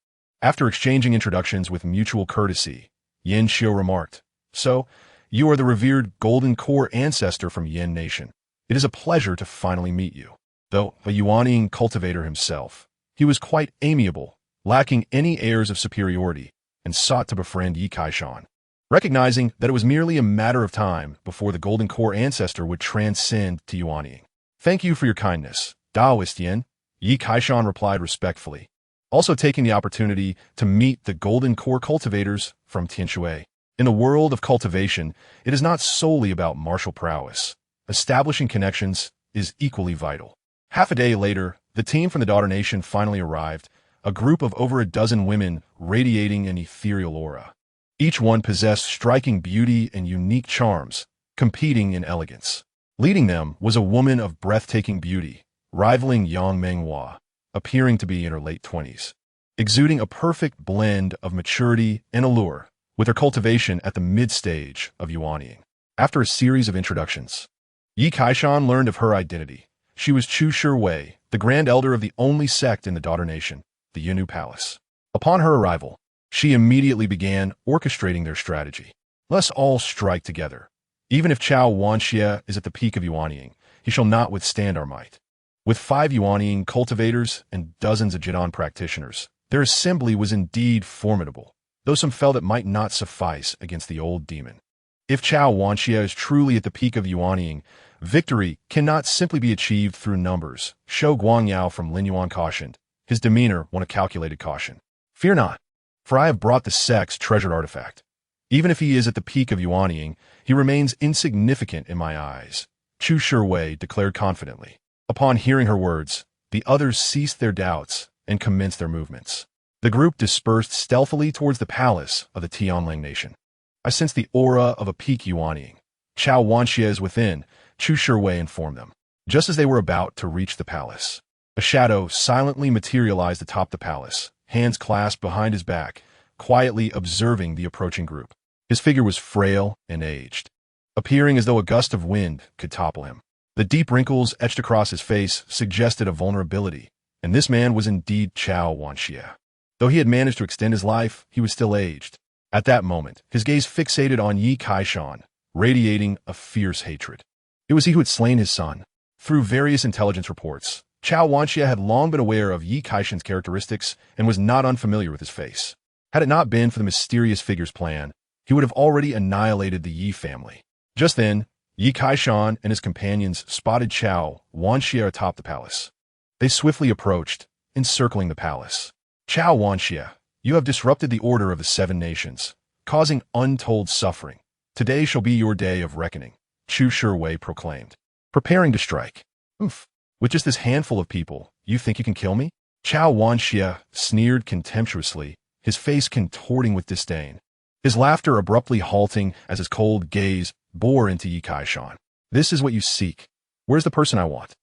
After exchanging introductions with mutual courtesy, Yin Xiao remarked, "So, you are the revered Golden Core ancestor from Yin Nation. It is a pleasure to finally meet you." Though a Yuanying cultivator himself, he was quite amiable, lacking any airs of superiority, and sought to befriend Yi Kaishan, recognizing that it was merely a matter of time before the Golden Core ancestor would transcend to Yuanying. "Thank you for your kindness, Taoist Yin," Yi Kaishan replied respectfully, also taking the opportunity to meet the Golden Core cultivators from Tianshui. In the world of cultivation, it is not solely about martial prowess. Establishing connections is equally vital. Half a day later, the team from the Daughter Nation finally arrived, a group of over a dozen women radiating an ethereal aura. Each one possessed striking beauty and unique charms, competing in elegance. Leading them was a woman of breathtaking beauty, rivaling Yang Menghua, appearing to be in her late 20s, exuding a perfect blend of maturity and allure, with her cultivation at the mid-stage of Yuanying. After a series of introductions, Yi Kaishan learned of her identity. She was Chu Shiwei, the grand elder of the only sect in the Daughter Nation, the Yinu Palace. Upon her arrival, she immediately began orchestrating their strategy. Let's all strike together. Even if Chao Wanxie is at the peak of Yuanying, he shall not withstand our might. With 5 Yuanying cultivators and dozens of Jidan practitioners, their assembly was indeed formidable, though some felt it might not suffice against the old demon. If Chao Wanxie is truly at the peak of Yuanying, victory cannot simply be achieved through numbers, Shou Guangyao from Linyuan cautioned, his demeanor one of calculated caution. "Fear not, for I have brought the sect's treasured artifact. Even if he is at the peak of Yuanying, he remains insignificant in my eyes," Chu Shiwei declared confidently. Upon hearing her words, the others ceased their doubts and commenced their movements. The group dispersed stealthily towards the palace of the Tianlang Nation. "I sense the aura of a peak Yuanying. Chao Wanxie is within," Chu Shiwei informed them. Just as they were about to reach the palace, a shadow silently materialized atop the palace, hands clasped behind his back, quietly observing the approaching group. His figure was frail and aged, appearing as though a gust of wind could topple him. The deep wrinkles etched across his face suggested a vulnerability, and this man was indeed Chao Wanxia. Though he had managed to extend his life, he was still aged. At that moment, his gaze fixated on Yi Kaishan, radiating a fierce hatred. It was he who had slain his son. Through various intelligence reports, Chao Wanxia had long been aware of Yi Kaishan's characteristics and was not unfamiliar with his face. Had it not been for the mysterious figure's plan, he would have already annihilated the Yi family. Just then, Yi Kaishan and his companions spotted Chao Wanxia atop the palace. They swiftly approached, encircling the palace. Chao Wanxia, you have disrupted the order of the 7 nations, causing untold suffering. Today shall be your day of reckoning, Chu Shiwei proclaimed. Preparing to strike. Oof. With just this handful of people, you think you can kill me? Chao Wanxia sneered contemptuously, his face contorting with disdain. His laughter abruptly halting as his cold gaze bore into Yi Kaishan. This is what you seek. Where's the person I want?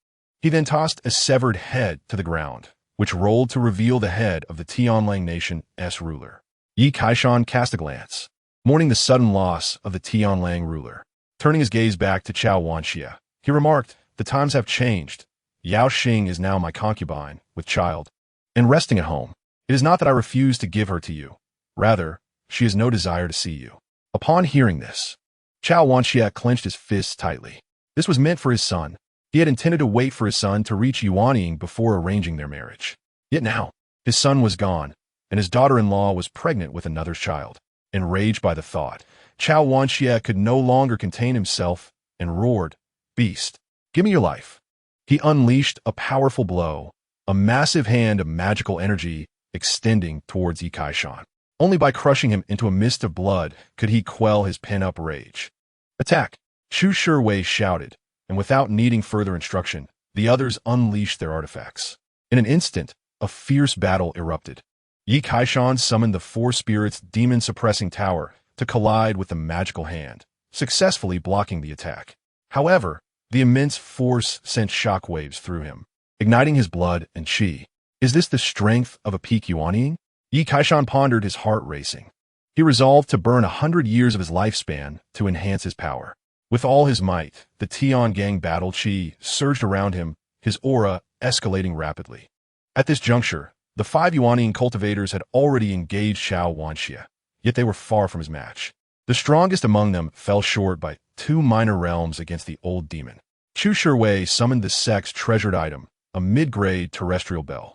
He then tossed a severed head to the ground, which rolled to reveal the head of the Tianlang nation's ruler. Yi Kaishan cast a glance, mourning the sudden loss of the Tianlang ruler. Turning his gaze back to Chao Wanxia, he remarked, the times have changed. Yao Xing is now my concubine, with child, and resting at home. It is not that I refuse to give her to you. Rather, she has no desire to see you. Upon hearing this, Chao Wanxia clenched his fists tightly. This was meant for his son. He had intended to wait for his son to reach Yuanying before arranging their marriage. Yet now, his son was gone, and his daughter-in-law was pregnant with another child. Enraged by the thought, Chao Wanxia could no longer contain himself and roared, Beast, give me your life. He unleashed a powerful blow, a massive hand of magical energy extending towards Yi Kaishan. Only by crushing him into a mist of blood could he quell his pent-up rage. Attack! Chu Shiwei shouted, and without needing further instruction, the others unleashed their artifacts. In an instant, a fierce battle erupted. Yi Kaishan summoned the 4 spirits' demon-suppressing tower to collide with the magical hand, successfully blocking the attack. However, the immense force sent shockwaves through him, igniting his blood and qi. Is this the strength of a peak Yuanying? Yi Kaishan pondered, his heart racing. He resolved to burn 100 years of his lifespan to enhance his power. With all his might, the Tiangang battle qi surged around him, his aura escalating rapidly. At this juncture, the 5 Yuanying cultivators had already engaged Chao Wanxia, yet they were far from his match. The strongest among them fell short by 2 minor realms against the old demon. Chu Shiwei summoned the sect's treasured item, a mid-grade terrestrial bell.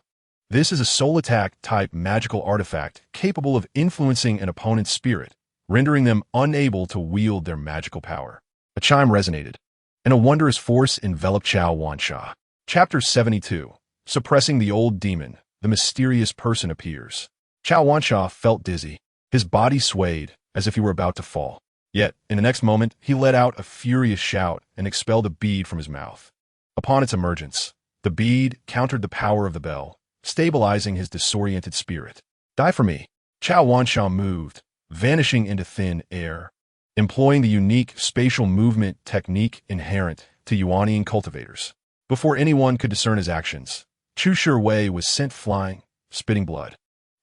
This is a soul attack type magical artifact capable of influencing an opponent's spirit, rendering them unable to wield their magical power. A chime resonated, and a wondrous force enveloped Chao Wanxia. Chapter 72. Suppressing the old demon, the mysterious person appears. Chao Wanxia felt dizzy. His body swayed, as if he were about to fall. Yet, in the next moment, he let out a furious shout and expelled a bead from his mouth. Upon its emergence, the bead countered the power of the bell, stabilizing his disoriented spirit. Die for me. Chao Wanxia moved, vanishing into thin air, employing the unique spatial movement technique inherent to Yuanying cultivators. Before anyone could discern his actions, Chu Shiwei was sent flying, spitting blood.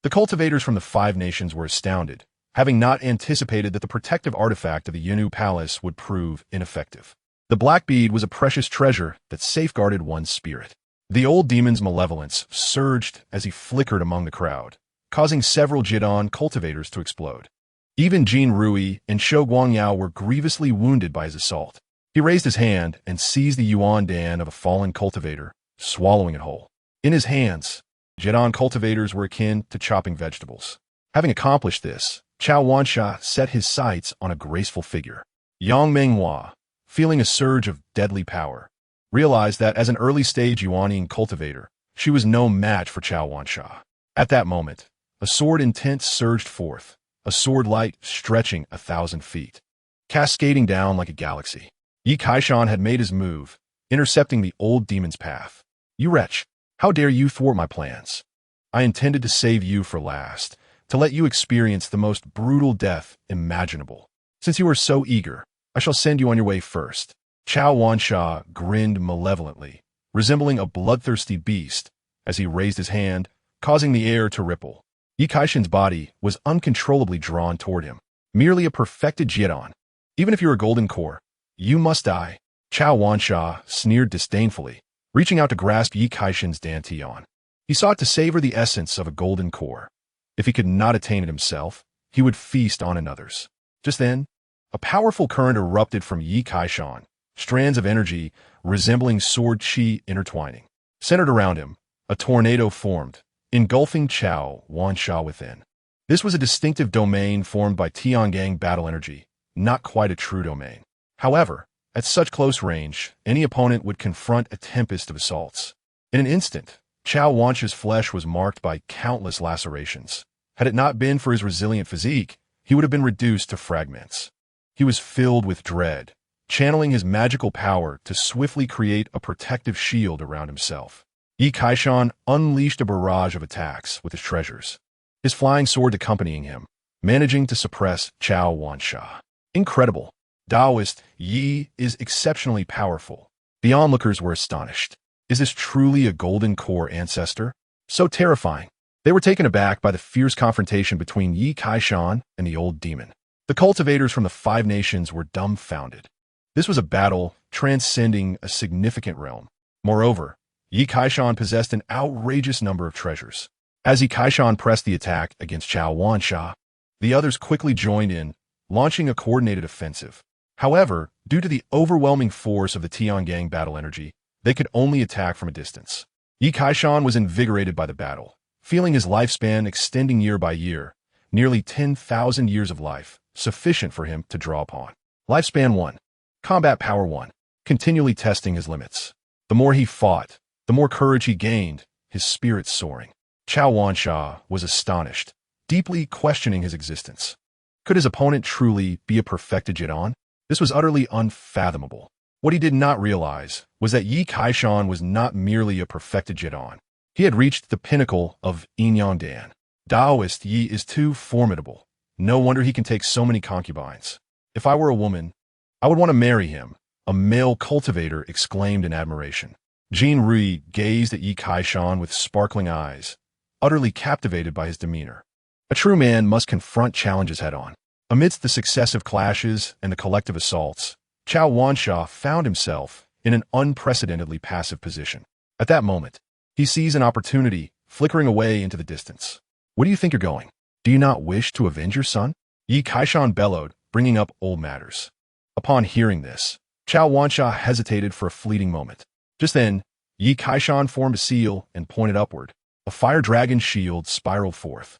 The cultivators from the 5 nations were astounded, having not anticipated that the protective artifact of the Yinu Palace would prove ineffective. The black bead was a precious treasure that safeguarded one's spirit. The old demon's malevolence surged as he flickered among the crowd, causing several Jidan cultivators to explode. Even Jin Rui and Shou Guangyao were grievously wounded by his assault. He raised his hand and seized the Yuan Dan of a fallen cultivator, swallowing it whole. In his hands, Jidan cultivators were akin to chopping vegetables. Having accomplished this, Chao Wanxia set his sights on a graceful figure. Yang Menghua, feeling a surge of deadly power, realized that as an early-stage Yuanying cultivator, she was no match for Chao Wanxia. At that moment, a sword intent surged forth, a sword light stretching 1,000 feet, cascading down like a galaxy. Yi Kaishan had made his move, intercepting the old demon's path. You wretch, how dare you thwart my plans? I intended to save you for last, to let you experience the most brutal death imaginable. Since you are so eager, I shall send you on your way first. Chao Wanxia grinned malevolently, resembling a bloodthirsty beast, as he raised his hand, causing the air to ripple. Yi Kaishan's body was uncontrollably drawn toward him. Merely a perfected Jian. Even if you're a golden core, you must die. Chao Wansha sneered disdainfully, reaching out to grasp Yi Kaishan's dantian. He sought to savor the essence of a golden core. If he could not attain it himself, he would feast on another's. Just then, a powerful current erupted from Yi Kaishan, strands of energy resembling sword chi intertwining. Centered around him, a tornado formed, engulfing Chao Wansha within. This was a distinctive domain formed by Tiangang battle energy, not quite a true domain. However, at such close range, any opponent would confront a tempest of assaults. In an instant, Chao Wansha's flesh was marked by countless lacerations. Had it not been for his resilient physique, he would have been reduced to fragments. He was filled with dread, channeling his magical power to swiftly create a protective shield around himself. Yi Kaishan unleashed a barrage of attacks with his treasures, his flying sword accompanying him, managing to suppress Chao Wansha. Incredible. Taoist Yi is exceptionally powerful. The onlookers were astonished. Is this truly a golden core ancestor? So terrifying. They were taken aback by the fierce confrontation between Yi Kaishan and the old demon. The cultivators from the 5 nations were dumbfounded. This was a battle transcending a significant realm. Moreover, Yi Kaishan possessed an outrageous number of treasures. As Yi Kaishan pressed the attack against Chao Wansha, the others quickly joined in, launching a coordinated offensive. However, due to the overwhelming force of the Tiangang battle energy, they could only attack from a distance. Yi Kaishan was invigorated by the battle, feeling his lifespan extending year by year, nearly 10,000 years of life, sufficient for him to draw upon. Lifespan 1. Combat power 1. Continually testing his limits. The more he fought, the more courage he gained, his spirit soaring. Chao Wansha was astonished, deeply questioning his existence. Could his opponent truly be a perfected Jian? This was utterly unfathomable. What he did not realize was that Yi Kaishan was not merely a perfected Jian. He had reached the pinnacle of Yin Dan. Taoist Yi is too formidable. No wonder he can take so many concubines. If I were a woman, I would want to marry him, a male cultivator exclaimed in admiration. Jin Rui gazed at Yi Kaishan with sparkling eyes, utterly captivated by his demeanor. A true man must confront challenges head-on. Amidst the successive clashes and the collective assaults, Chao Wansha found himself in an unprecedentedly passive position. At that moment, he sees an opportunity flickering away into the distance. Where do you think you're going? Do you not wish to avenge your son? Yi Kaishan bellowed, bringing up old matters. Upon hearing this, Chao Wansha hesitated for a fleeting moment. Just then, Yi Kaishan formed a seal and pointed upward. A fire dragon shield spiraled forth,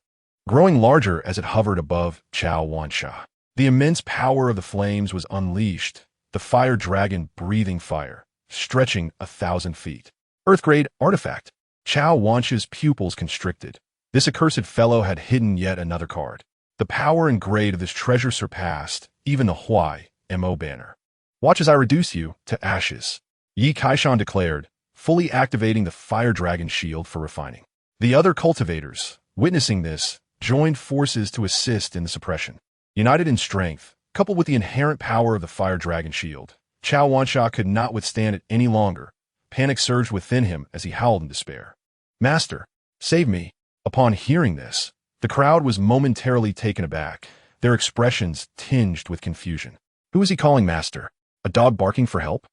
growing larger as it hovered above Chao Wansha. The immense power of the flames was unleashed, the fire dragon breathing fire, stretching 1,000 feet. Earth-grade artifact. Chao Wansha's pupils constricted. This accursed fellow had hidden yet another card. The power and grade of this treasure surpassed even the Huai Mo banner. Watch as I reduce you to ashes, Yi Kaishan declared, fully activating the fire dragon shield for refining. The other cultivators, witnessing this, joined forces to assist in the suppression. United in strength, coupled with the inherent power of the fire dragon shield, Chao Wansha could not withstand it any longer. Panic surged within him as he howled in despair. Master, save me. Upon hearing this, the crowd was momentarily taken aback, their expressions tinged with confusion. Who is he calling master? A dog barking for help?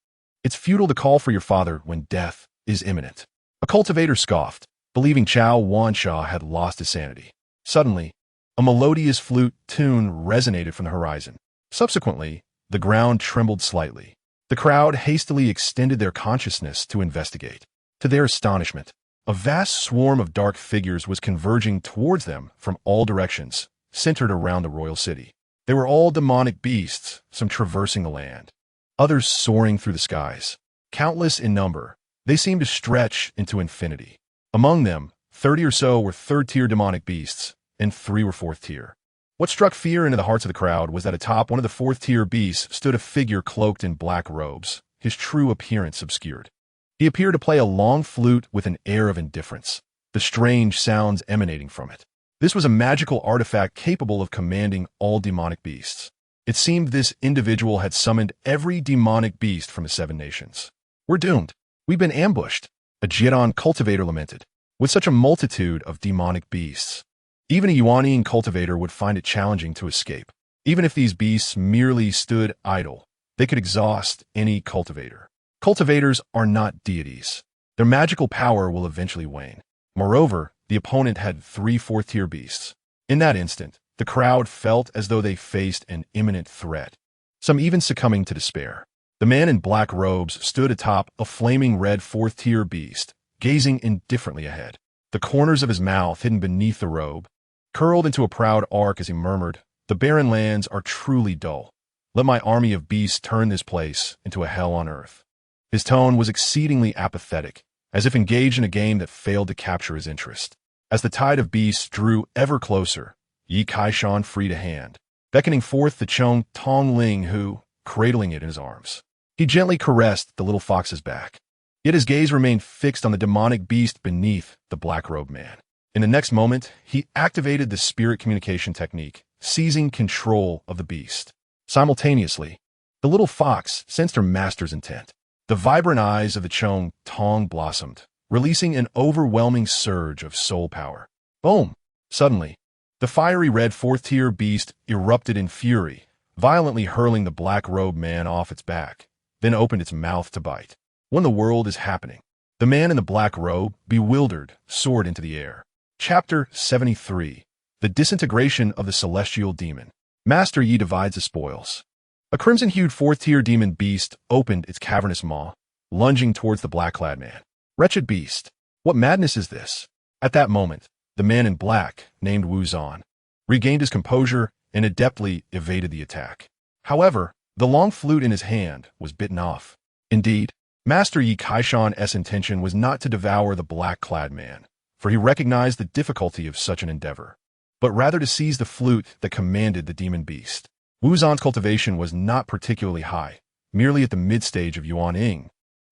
It's futile to call for your father when death is imminent. A cultivator scoffed, believing Chao Wansha had lost his sanity. Suddenly, a melodious flute tune resonated from the horizon. Subsequently, the ground trembled slightly. The crowd hastily extended their consciousness to investigate. To their astonishment, a vast swarm of dark figures was converging towards them from all directions, centered around the royal city. They were all demonic beasts, some traversing the land, others soaring through the skies. Countless in number, they seemed to stretch into infinity. Among them, 30 or so were third-tier demonic beasts, and 3 were fourth-tier. What struck fear into the hearts of the crowd was that atop one of the fourth-tier beasts stood a figure cloaked in black robes, his true appearance obscured. He appeared to play a long flute with an air of indifference, the strange sounds emanating from it. This was a magical artifact capable of commanding all demonic beasts. It seemed this individual had summoned every demonic beast from the 7 nations. We're doomed. We've been ambushed, a Jian cultivator lamented. With such a multitude of demonic beasts, Even a Yuan cultivator would find it challenging to escape. Even if these beasts merely stood idle, they could exhaust any cultivator. Cultivators are not deities. Their magical power will eventually wane. Moreover, the opponent had 3 fourth-tier beasts. In that instant, the crowd felt as though they faced an imminent threat, some even succumbing to despair. The man in black robes stood atop a flaming red 4th-tier beast, gazing indifferently ahead. The corners of his mouth, hidden beneath the robe, curled into a proud arc as he murmured, "The barren lands are truly dull. Let my army of beasts turn this place into a hell on earth." His tone was exceedingly apathetic, as if engaged in a game that failed to capture his interest. As the tide of beasts drew ever closer, Yi Kaishan freed a hand, beckoning forth the Chong Tong Ling who, cradling it in his arms. He gently caressed the little fox's back. Yet his gaze remained fixed on the demonic beast beneath the black-robed man. In the next moment, he activated the spirit communication technique, seizing control of the beast. Simultaneously, the little fox sensed her master's intent. The vibrant eyes of the Chong Tong blossomed, releasing an overwhelming surge of soul power. Boom! Suddenly, the fiery red 4th-tier beast erupted in fury, violently hurling the black-robed man off its back, then opened its mouth to bite. When the world is happening, the man in the black robe, bewildered, soared into the air. Chapter 73. The Disintegration of the Celestial Demon. Master Yi divides the spoils. A crimson-hued 4th-tier demon beast opened its cavernous maw, lunging towards the black-clad man. Wretched beast, what madness is this? At that moment, the man in black, named Wu Zhan, regained his composure and adeptly evaded the attack. However, the long flute in his hand was bitten off. Indeed, Master Yi Kaishan's intention was not to devour the black-clad man, for he recognized the difficulty of such an endeavor, but rather to seize the flute that commanded the demon beast. Wu Zhan's cultivation was not particularly high, merely at the mid-stage of Yuan Ying,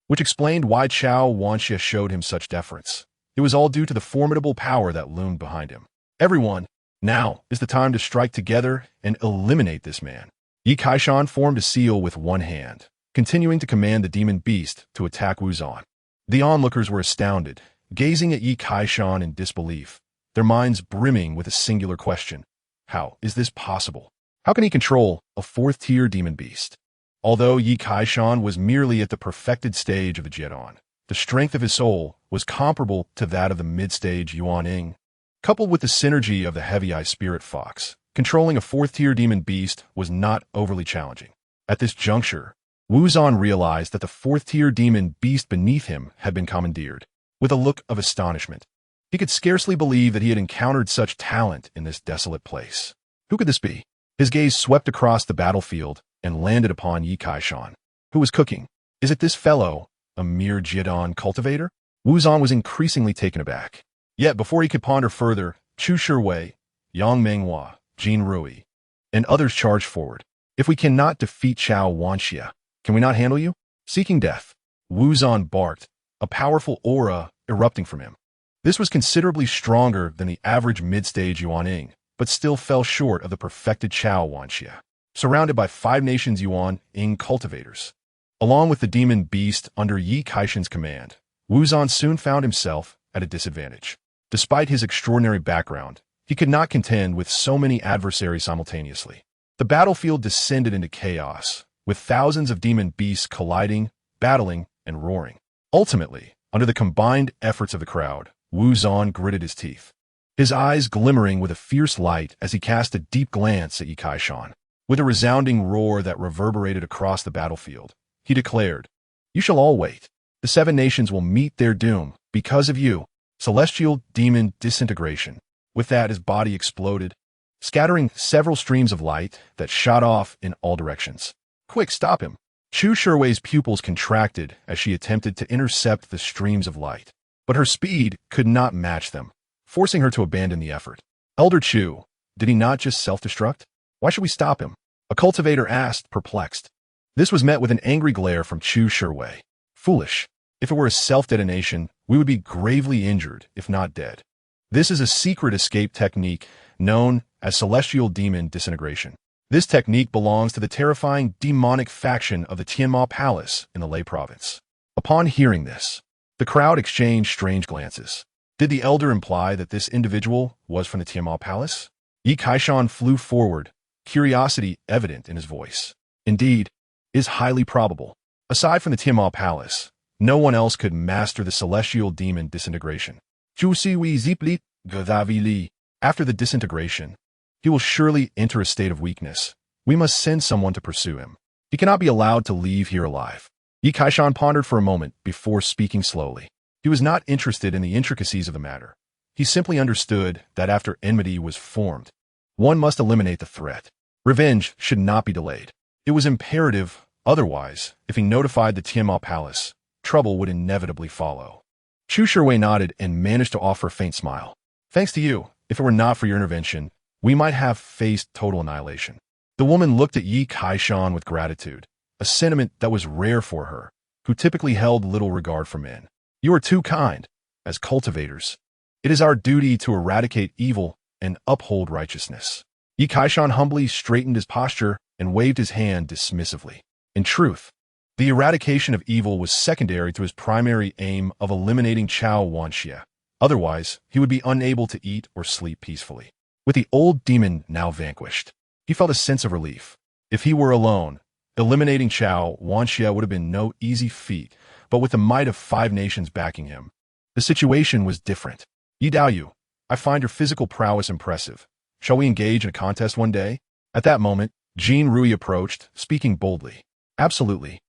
which explained why Chao Wanxia showed him such deference. It was all due to the formidable power that loomed behind him. Everyone, now is the time to strike together and eliminate this man. Yi Kaishan formed a seal with one hand, continuing to command the demon beast to attack Wu Zhan. The onlookers were astounded, gazing at Yi Kaishan in disbelief, their minds brimming with a singular question. How is this possible? How can he control a 4th-tier demon beast? Although Yi Kaishan was merely at the perfected stage of the Jiedon, the strength of his soul was comparable to that of the mid-stage Yuan Ying. Coupled with the synergy of the heavy-eye spirit fox, controlling a 4th-tier demon beast was not overly challenging. At this juncture, Wu Zhan realized that the 4th-tier demon beast beneath him had been commandeered. With a look of astonishment, he could scarcely believe that he had encountered such talent in this desolate place. Who could this be? His gaze swept across the battlefield and landed upon Yi Kaishan, who was cooking. Is it this fellow, a mere Jiedon cultivator? Wu Zhan was increasingly taken aback. Yet before he could ponder further, Chu Shiwei, Yang Menghua, Jin Rui, and others charged forward. If we cannot defeat Chao Wanxia, can we not handle you? Seeking death, Wu Zhan barked, a powerful aura erupting from him. This was considerably stronger than the average mid-stage Yuan Ying, but still fell short of the perfected Chao Wanxia. Surrounded by 5 nations Yuan Ying cultivators, along with the demon beast under Yi Kaishan's command, Wu Zhan soon found himself at a disadvantage. Despite his extraordinary background, he could not contend with so many adversaries simultaneously. The battlefield descended into chaos, with thousands of demon beasts colliding, battling, and roaring. Ultimately, under the combined efforts of the crowd, Wu Zhan gritted his teeth, his eyes glimmering with a fierce light as he cast a deep glance at Yi Kaishan. With a resounding roar that reverberated across the battlefield, he declared, "You shall all wait. The 7 nations will meet their doom because of you." Celestial demon disintegration. With that, his body exploded, scattering several streams of light that shot off in all directions. Quick, stop him. Chu Shiwei's pupils contracted as she attempted to intercept the streams of light, but her speed could not match them, forcing her to abandon the effort. Elder Chu, did he not just self-destruct? Why should we stop him? A cultivator asked, perplexed. This was met with an angry glare from Chu Shiwei. Foolish. If it were a self-detonation, we would be gravely injured, if not dead. This is a secret escape technique known as celestial demon disintegration. This technique belongs to the terrifying demonic faction of the Tianma Palace in the Lei province. Upon hearing this, the crowd exchanged strange glances. Did the elder imply that this individual was from the Tiamat Palace? Yi Kaishan flew forward, curiosity evident in his voice. Indeed, it is highly probable. Aside from the Tiamat Palace, no one else could master the celestial demon disintegration. After the disintegration, he will surely enter a state of weakness. We must send someone to pursue him. He cannot be allowed to leave here alive. Yi Kaishan pondered for a moment before speaking slowly. He was not interested in the intricacies of the matter. He simply understood that after enmity was formed, one must eliminate the threat. Revenge should not be delayed. It was imperative, otherwise, if he notified the Tiamat Palace, trouble would inevitably follow. Chu Shiwei nodded and managed to offer a faint smile. Thanks to you, if it were not for your intervention, we might have faced total annihilation. The woman looked at Yi Kaishan with gratitude, a sentiment that was rare for her, who typically held little regard for men. You are too kind. As cultivators, it is our duty to eradicate evil and uphold righteousness. Yi Kaishan humbly straightened his posture and waved his hand dismissively. In truth, the eradication of evil was secondary to his primary aim of eliminating Chao Wanxia. Otherwise, he would be unable to eat or sleep peacefully. With the old demon now vanquished, he felt a sense of relief. If he were alone, eliminating Chao Wanxia would have been no easy feat, but with the might of 5 nations backing him, the situation was different. Yi Daoyu, I find your physical prowess impressive. Shall we engage in a contest one day? At that moment, Jin Rui approached, speaking boldly. Absolutely.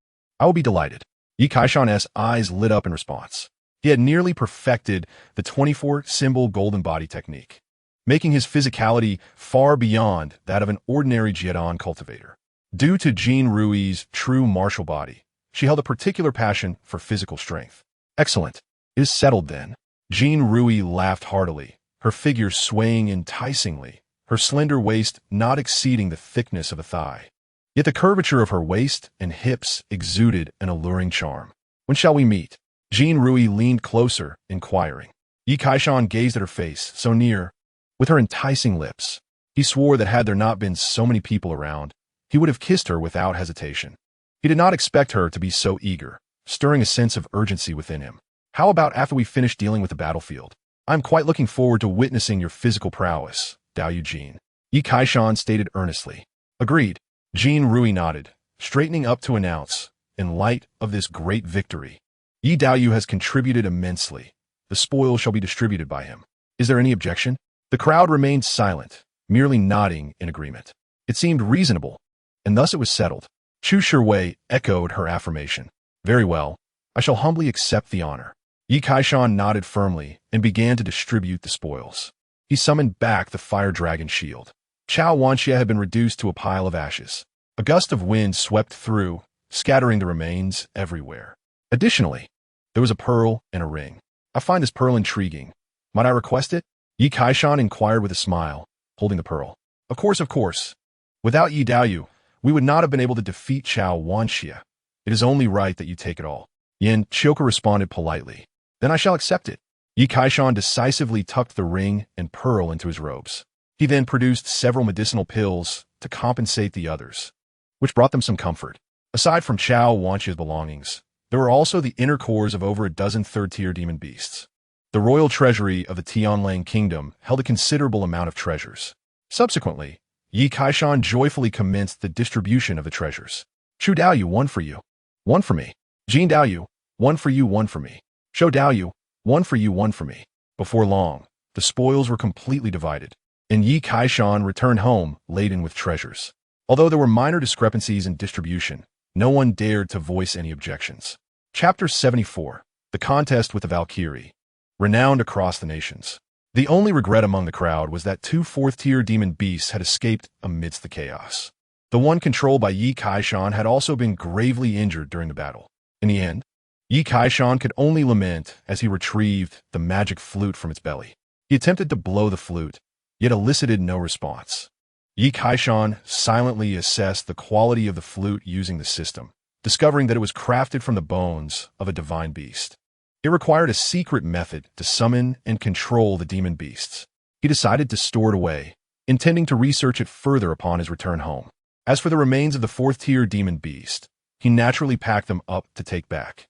I will be delighted. Yi Kaishan's eyes lit up in response. He had nearly perfected the 24-symbol golden body technique, making his physicality far beyond that of an ordinary Jiedan cultivator. Due to Jin Rui's true martial body, she held a particular passion for physical strength. Excellent. It is settled then. Jin Rui laughed heartily, her figure swaying enticingly, her slender waist not exceeding the thickness of a thigh. Yet the curvature of her waist and hips exuded an alluring charm. When shall we meet? Jin Rui leaned closer, inquiring. Yi Kaishan gazed at her face, so near, with her enticing lips. He swore that had there not been so many people around, he would have kissed her without hesitation. He did not expect her to be so eager, stirring a sense of urgency within him. How about after we finish dealing with the battlefield? I'm quite looking forward to witnessing your physical prowess, Daoyu Jin. Yi Kaishan stated earnestly. Agreed. Jin Rui nodded, straightening up to announce, in light of this great victory, Yi Daoyu has contributed immensely. The spoil shall be distributed by him. Is there any objection? The crowd remained silent, merely nodding in agreement. It seemed reasonable, and thus it was settled. Chu Shiwei echoed her affirmation. Very well, I shall humbly accept the honor. Yi Kaishan nodded firmly and began to distribute the spoils. He summoned back the fire dragon shield. Chao Wanxia had been reduced to a pile of ashes. A gust of wind swept through, scattering the remains everywhere. Additionally, there was a pearl and a ring. I find this pearl intriguing. Might I request it? Yi Kaishan inquired with a smile, holding the pearl. Of course. Without Yi Daoyu, we would not have been able to defeat Chao Wanxia. It is only right that you take it all. Yan Chioka responded politely. Then I shall accept it. Yi Kaishan decisively tucked the ring and pearl into his robes. He then produced several medicinal pills to compensate the others, which brought them some comfort. Aside from Chao Wanxia's belongings, there were also the inner cores of over a dozen third-tier demon beasts. The royal treasury of the Tianlang kingdom held a considerable amount of treasures. Subsequently, Yi Kaishan joyfully commenced the distribution of the treasures. Chu Daoyu, 1 for you. 1 for me. Jin Daoyu, 1 for you, 1 for me. Shou Daoyu, 1 for you, 1 for me. Before long, the spoils were completely divided, and Yi Kaishan returned home laden with treasures. Although there were minor discrepancies in distribution, no one dared to voice any objections. Chapter 74. The Contest with the Valkyrie. Renowned across the nations. The only regret among the crowd was that 2 fourth-tier demon beasts had escaped amidst the chaos. The one controlled by Yi Kaishan had also been gravely injured during the battle. In the end, Yi Kaishan could only lament as he retrieved the magic flute from its belly. He attempted to blow the flute, yet elicited no response. Yi Kaishan silently assessed the quality of the flute using the system, discovering that it was crafted from the bones of a divine beast. It required a secret method to summon and control the demon beasts. He decided to store it away, intending to research it further upon his return home. As for the remains of the 4th-tier demon beast, he naturally packed them up to take back.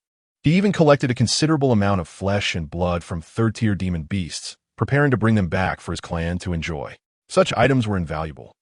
He even collected a considerable amount of flesh and blood from third-tier demon beasts, preparing to bring them back for his clan to enjoy. Such items were invaluable,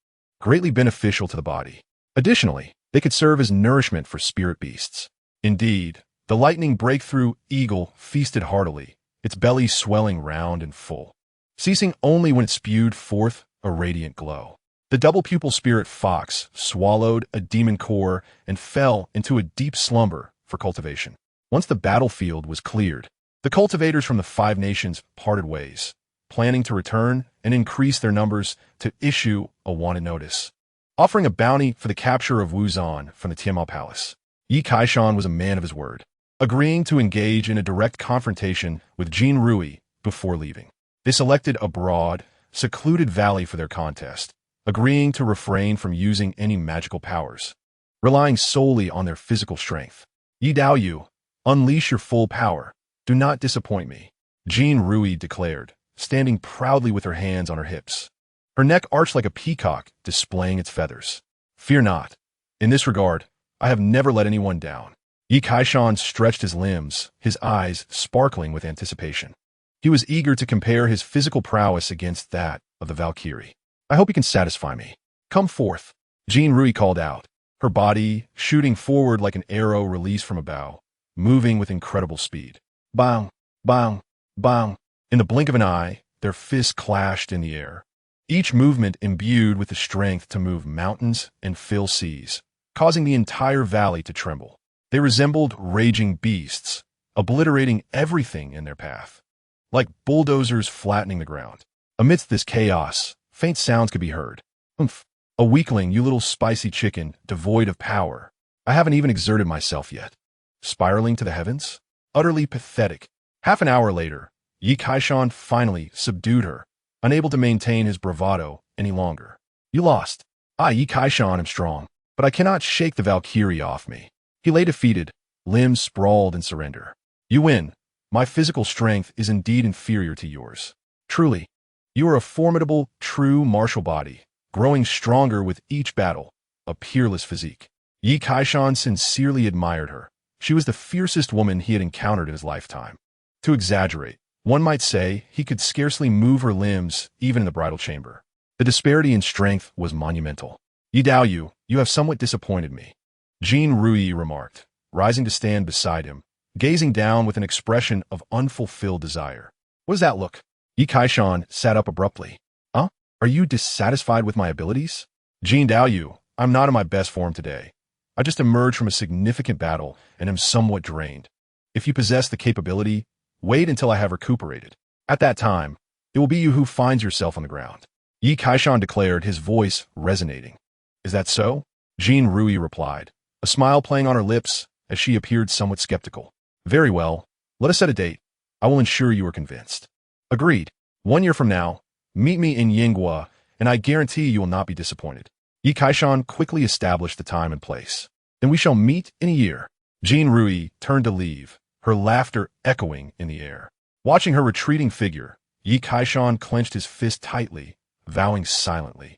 greatly beneficial to the body. Additionally, they could serve as nourishment for spirit beasts. Indeed, the lightning breakthrough eagle feasted heartily, its belly swelling round and full, ceasing only when it spewed forth a radiant glow. The double-pupil spirit fox swallowed a demon core and fell into a deep slumber for cultivation. Once the battlefield was cleared, the cultivators from the 5 nations parted ways, planning to return and increase their numbers to issue a wanted notice, offering a bounty for the capture of Wuzan from the Tianmao Palace. Yi Kaishan was a man of his word, agreeing to engage in a direct confrontation with Jin Rui before leaving. They selected a broad, secluded valley for their contest, agreeing to refrain from using any magical powers, relying solely on their physical strength. Yi Daoyu, unleash your full power. Do not disappoint me, Jin Rui declared, standing proudly with her hands on her hips, her neck arched like a peacock displaying its feathers. Fear not. In this regard, I have never let anyone down. Yi Kaishan stretched his limbs, his eyes sparkling with anticipation. He was eager to compare his physical prowess against that of the Valkyrie. I hope you can satisfy me. Come forth, Jin Rui called out, her body shooting forward like an arrow released from a bow, moving with incredible speed. Bang, bang, bang. In the blink of an eye, their fists clashed in the air, each movement imbued with the strength to move mountains and fill seas, causing the entire valley to tremble. They resembled raging beasts, obliterating everything in their path, like bulldozers flattening the ground. Amidst this chaos, faint sounds could be heard. Oomph! A weakling, you little spicy chicken, devoid of power. I haven't even exerted myself yet. Spiraling to the heavens? Utterly pathetic. Half an hour later, Yi Kaishan finally subdued her, unable to maintain his bravado any longer. You lost. I, Yi Kaishan, am strong, but I cannot shake the Valkyrie off me. He lay defeated, limbs sprawled in surrender. You win. My physical strength is indeed inferior to yours. Truly, you are a formidable, true martial body, growing stronger with each battle, a peerless physique. Yi Kaishan sincerely admired her. She was the fiercest woman he had encountered in his lifetime. To exaggerate, one might say he could scarcely move her limbs even in the bridal chamber. The disparity in strength was monumental. Yi Daoyu, you have somewhat disappointed me, Jin Rui remarked, rising to stand beside him, gazing down with an expression of unfulfilled desire. What does that look? Yi Kaishan sat up abruptly. Huh? Are you dissatisfied with my abilities? Jin Daoyu, I'm not in my best form today. I just emerged from a significant battle and am somewhat drained. If you possess the capability, wait until I have recuperated. At that time, it will be you who finds yourself on the ground. Yi Kaishan declared, his voice resonating. Is that so? Jin Rui replied, a smile playing on her lips as she appeared somewhat skeptical. Very well, let us set a date. I will ensure you are convinced. Agreed. 1 year from now, meet me in Yinghua, and I guarantee you will not be disappointed. Yi Kaishan quickly established the time and place. Then we shall meet in a year. Jin Rui turned to leave, her laughter echoing in the air. Watching her retreating figure, Yi Kaishan clenched his fist tightly, vowing silently.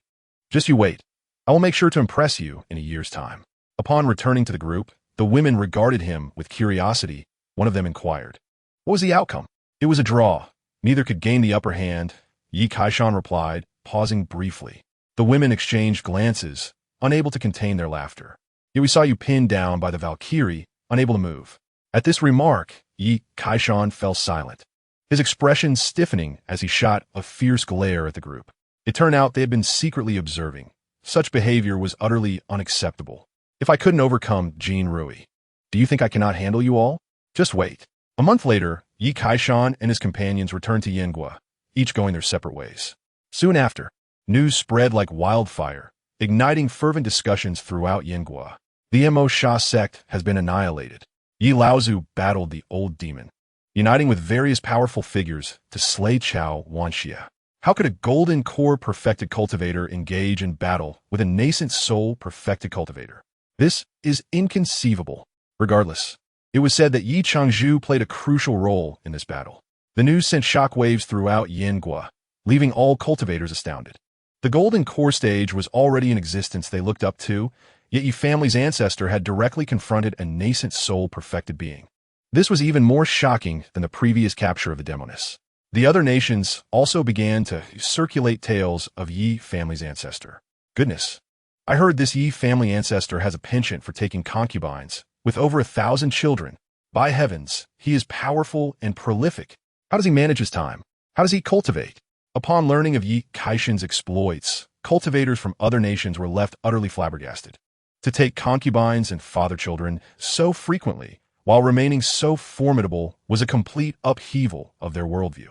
Just you wait. I will make sure to impress you in a year's time. Upon returning to the group, the women regarded him with curiosity. One of them inquired, what was the outcome? It was a draw. Neither could gain the upper hand, Yi Kaishan replied, pausing briefly. The women exchanged glances, unable to contain their laughter. Yet we saw you pinned down by the Valkyrie, unable to move. At this remark, Yi Kaishan fell silent, his expression stiffening as he shot a fierce glare at the group. It turned out they had been secretly observing. Such behavior was utterly unacceptable. If I couldn't overcome Jin Rui, do you think I cannot handle you all? Just wait. A month later, Yi Kaishan and his companions returned to Yinghua, each going their separate ways. Soon after, news spread like wildfire, igniting fervent discussions throughout Yinghua. The Mo Sha sect has been annihilated. Yi Laozu battled the old demon, uniting with various powerful figures to slay Chao Wanxia. How could a golden core perfected cultivator engage in battle with a nascent soul perfected cultivator? This is inconceivable. Regardless, it was said that Yi Changzhu played a crucial role in this battle. The news sent shockwaves throughout Yinghua, leaving all cultivators astounded. The golden core stage was already in existence they looked up to, yet Yi family's ancestor had directly confronted a nascent soul perfected being. This was even more shocking than the previous capture of the Demonis. The other nations also began to circulate tales of Yi family's ancestor. Goodness, I heard this Yi family ancestor has a penchant for taking concubines, with over 1,000 children. By heavens, he is powerful and prolific. How does he manage his time? How does he cultivate? Upon learning of Yi Kaishan's exploits, cultivators from other nations were left utterly flabbergasted. To take concubines and father children so frequently, while remaining so formidable, was a complete upheaval of their worldview.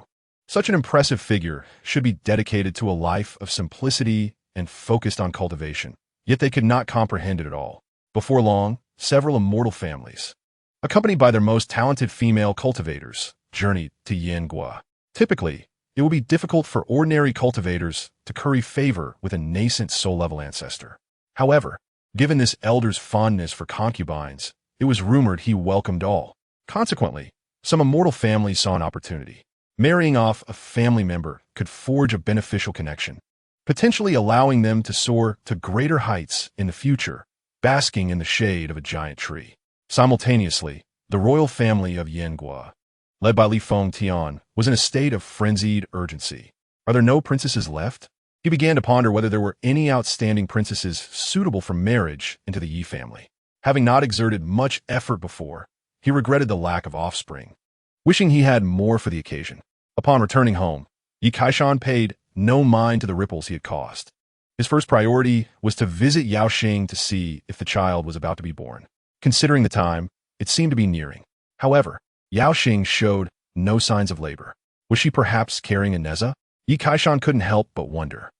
Such an impressive figure should be dedicated to a life of simplicity and focused on cultivation, yet they could not comprehend it at all. Before long, several immortal families, accompanied by their most talented female cultivators, journeyed to Yingua. Typically, it would be difficult for ordinary cultivators to curry favor with a nascent soul-level ancestor. However, given this elder's fondness for concubines, it was rumored he welcomed all. Consequently, some immortal families saw an opportunity. Marrying off a family member could forge a beneficial connection, potentially allowing them to soar to greater heights in the future, basking in the shade of a giant tree. Simultaneously, the royal family of Yingua, led by Li Fengtian, was in a state of frenzied urgency. Are there no princesses left? He began to ponder whether there were any outstanding princesses suitable for marriage into the Yi family. Having not exerted much effort before, he regretted the lack of offspring, wishing he had more for the occasion. Upon returning home, Yi Kaishan paid no mind to the ripples he had caused. His first priority was to visit Yao Xing to see if the child was about to be born. Considering the time, it seemed to be nearing. However, Yao Xing showed no signs of labor. Was she perhaps carrying a Neza? Yi Kaishan couldn't help but wonder.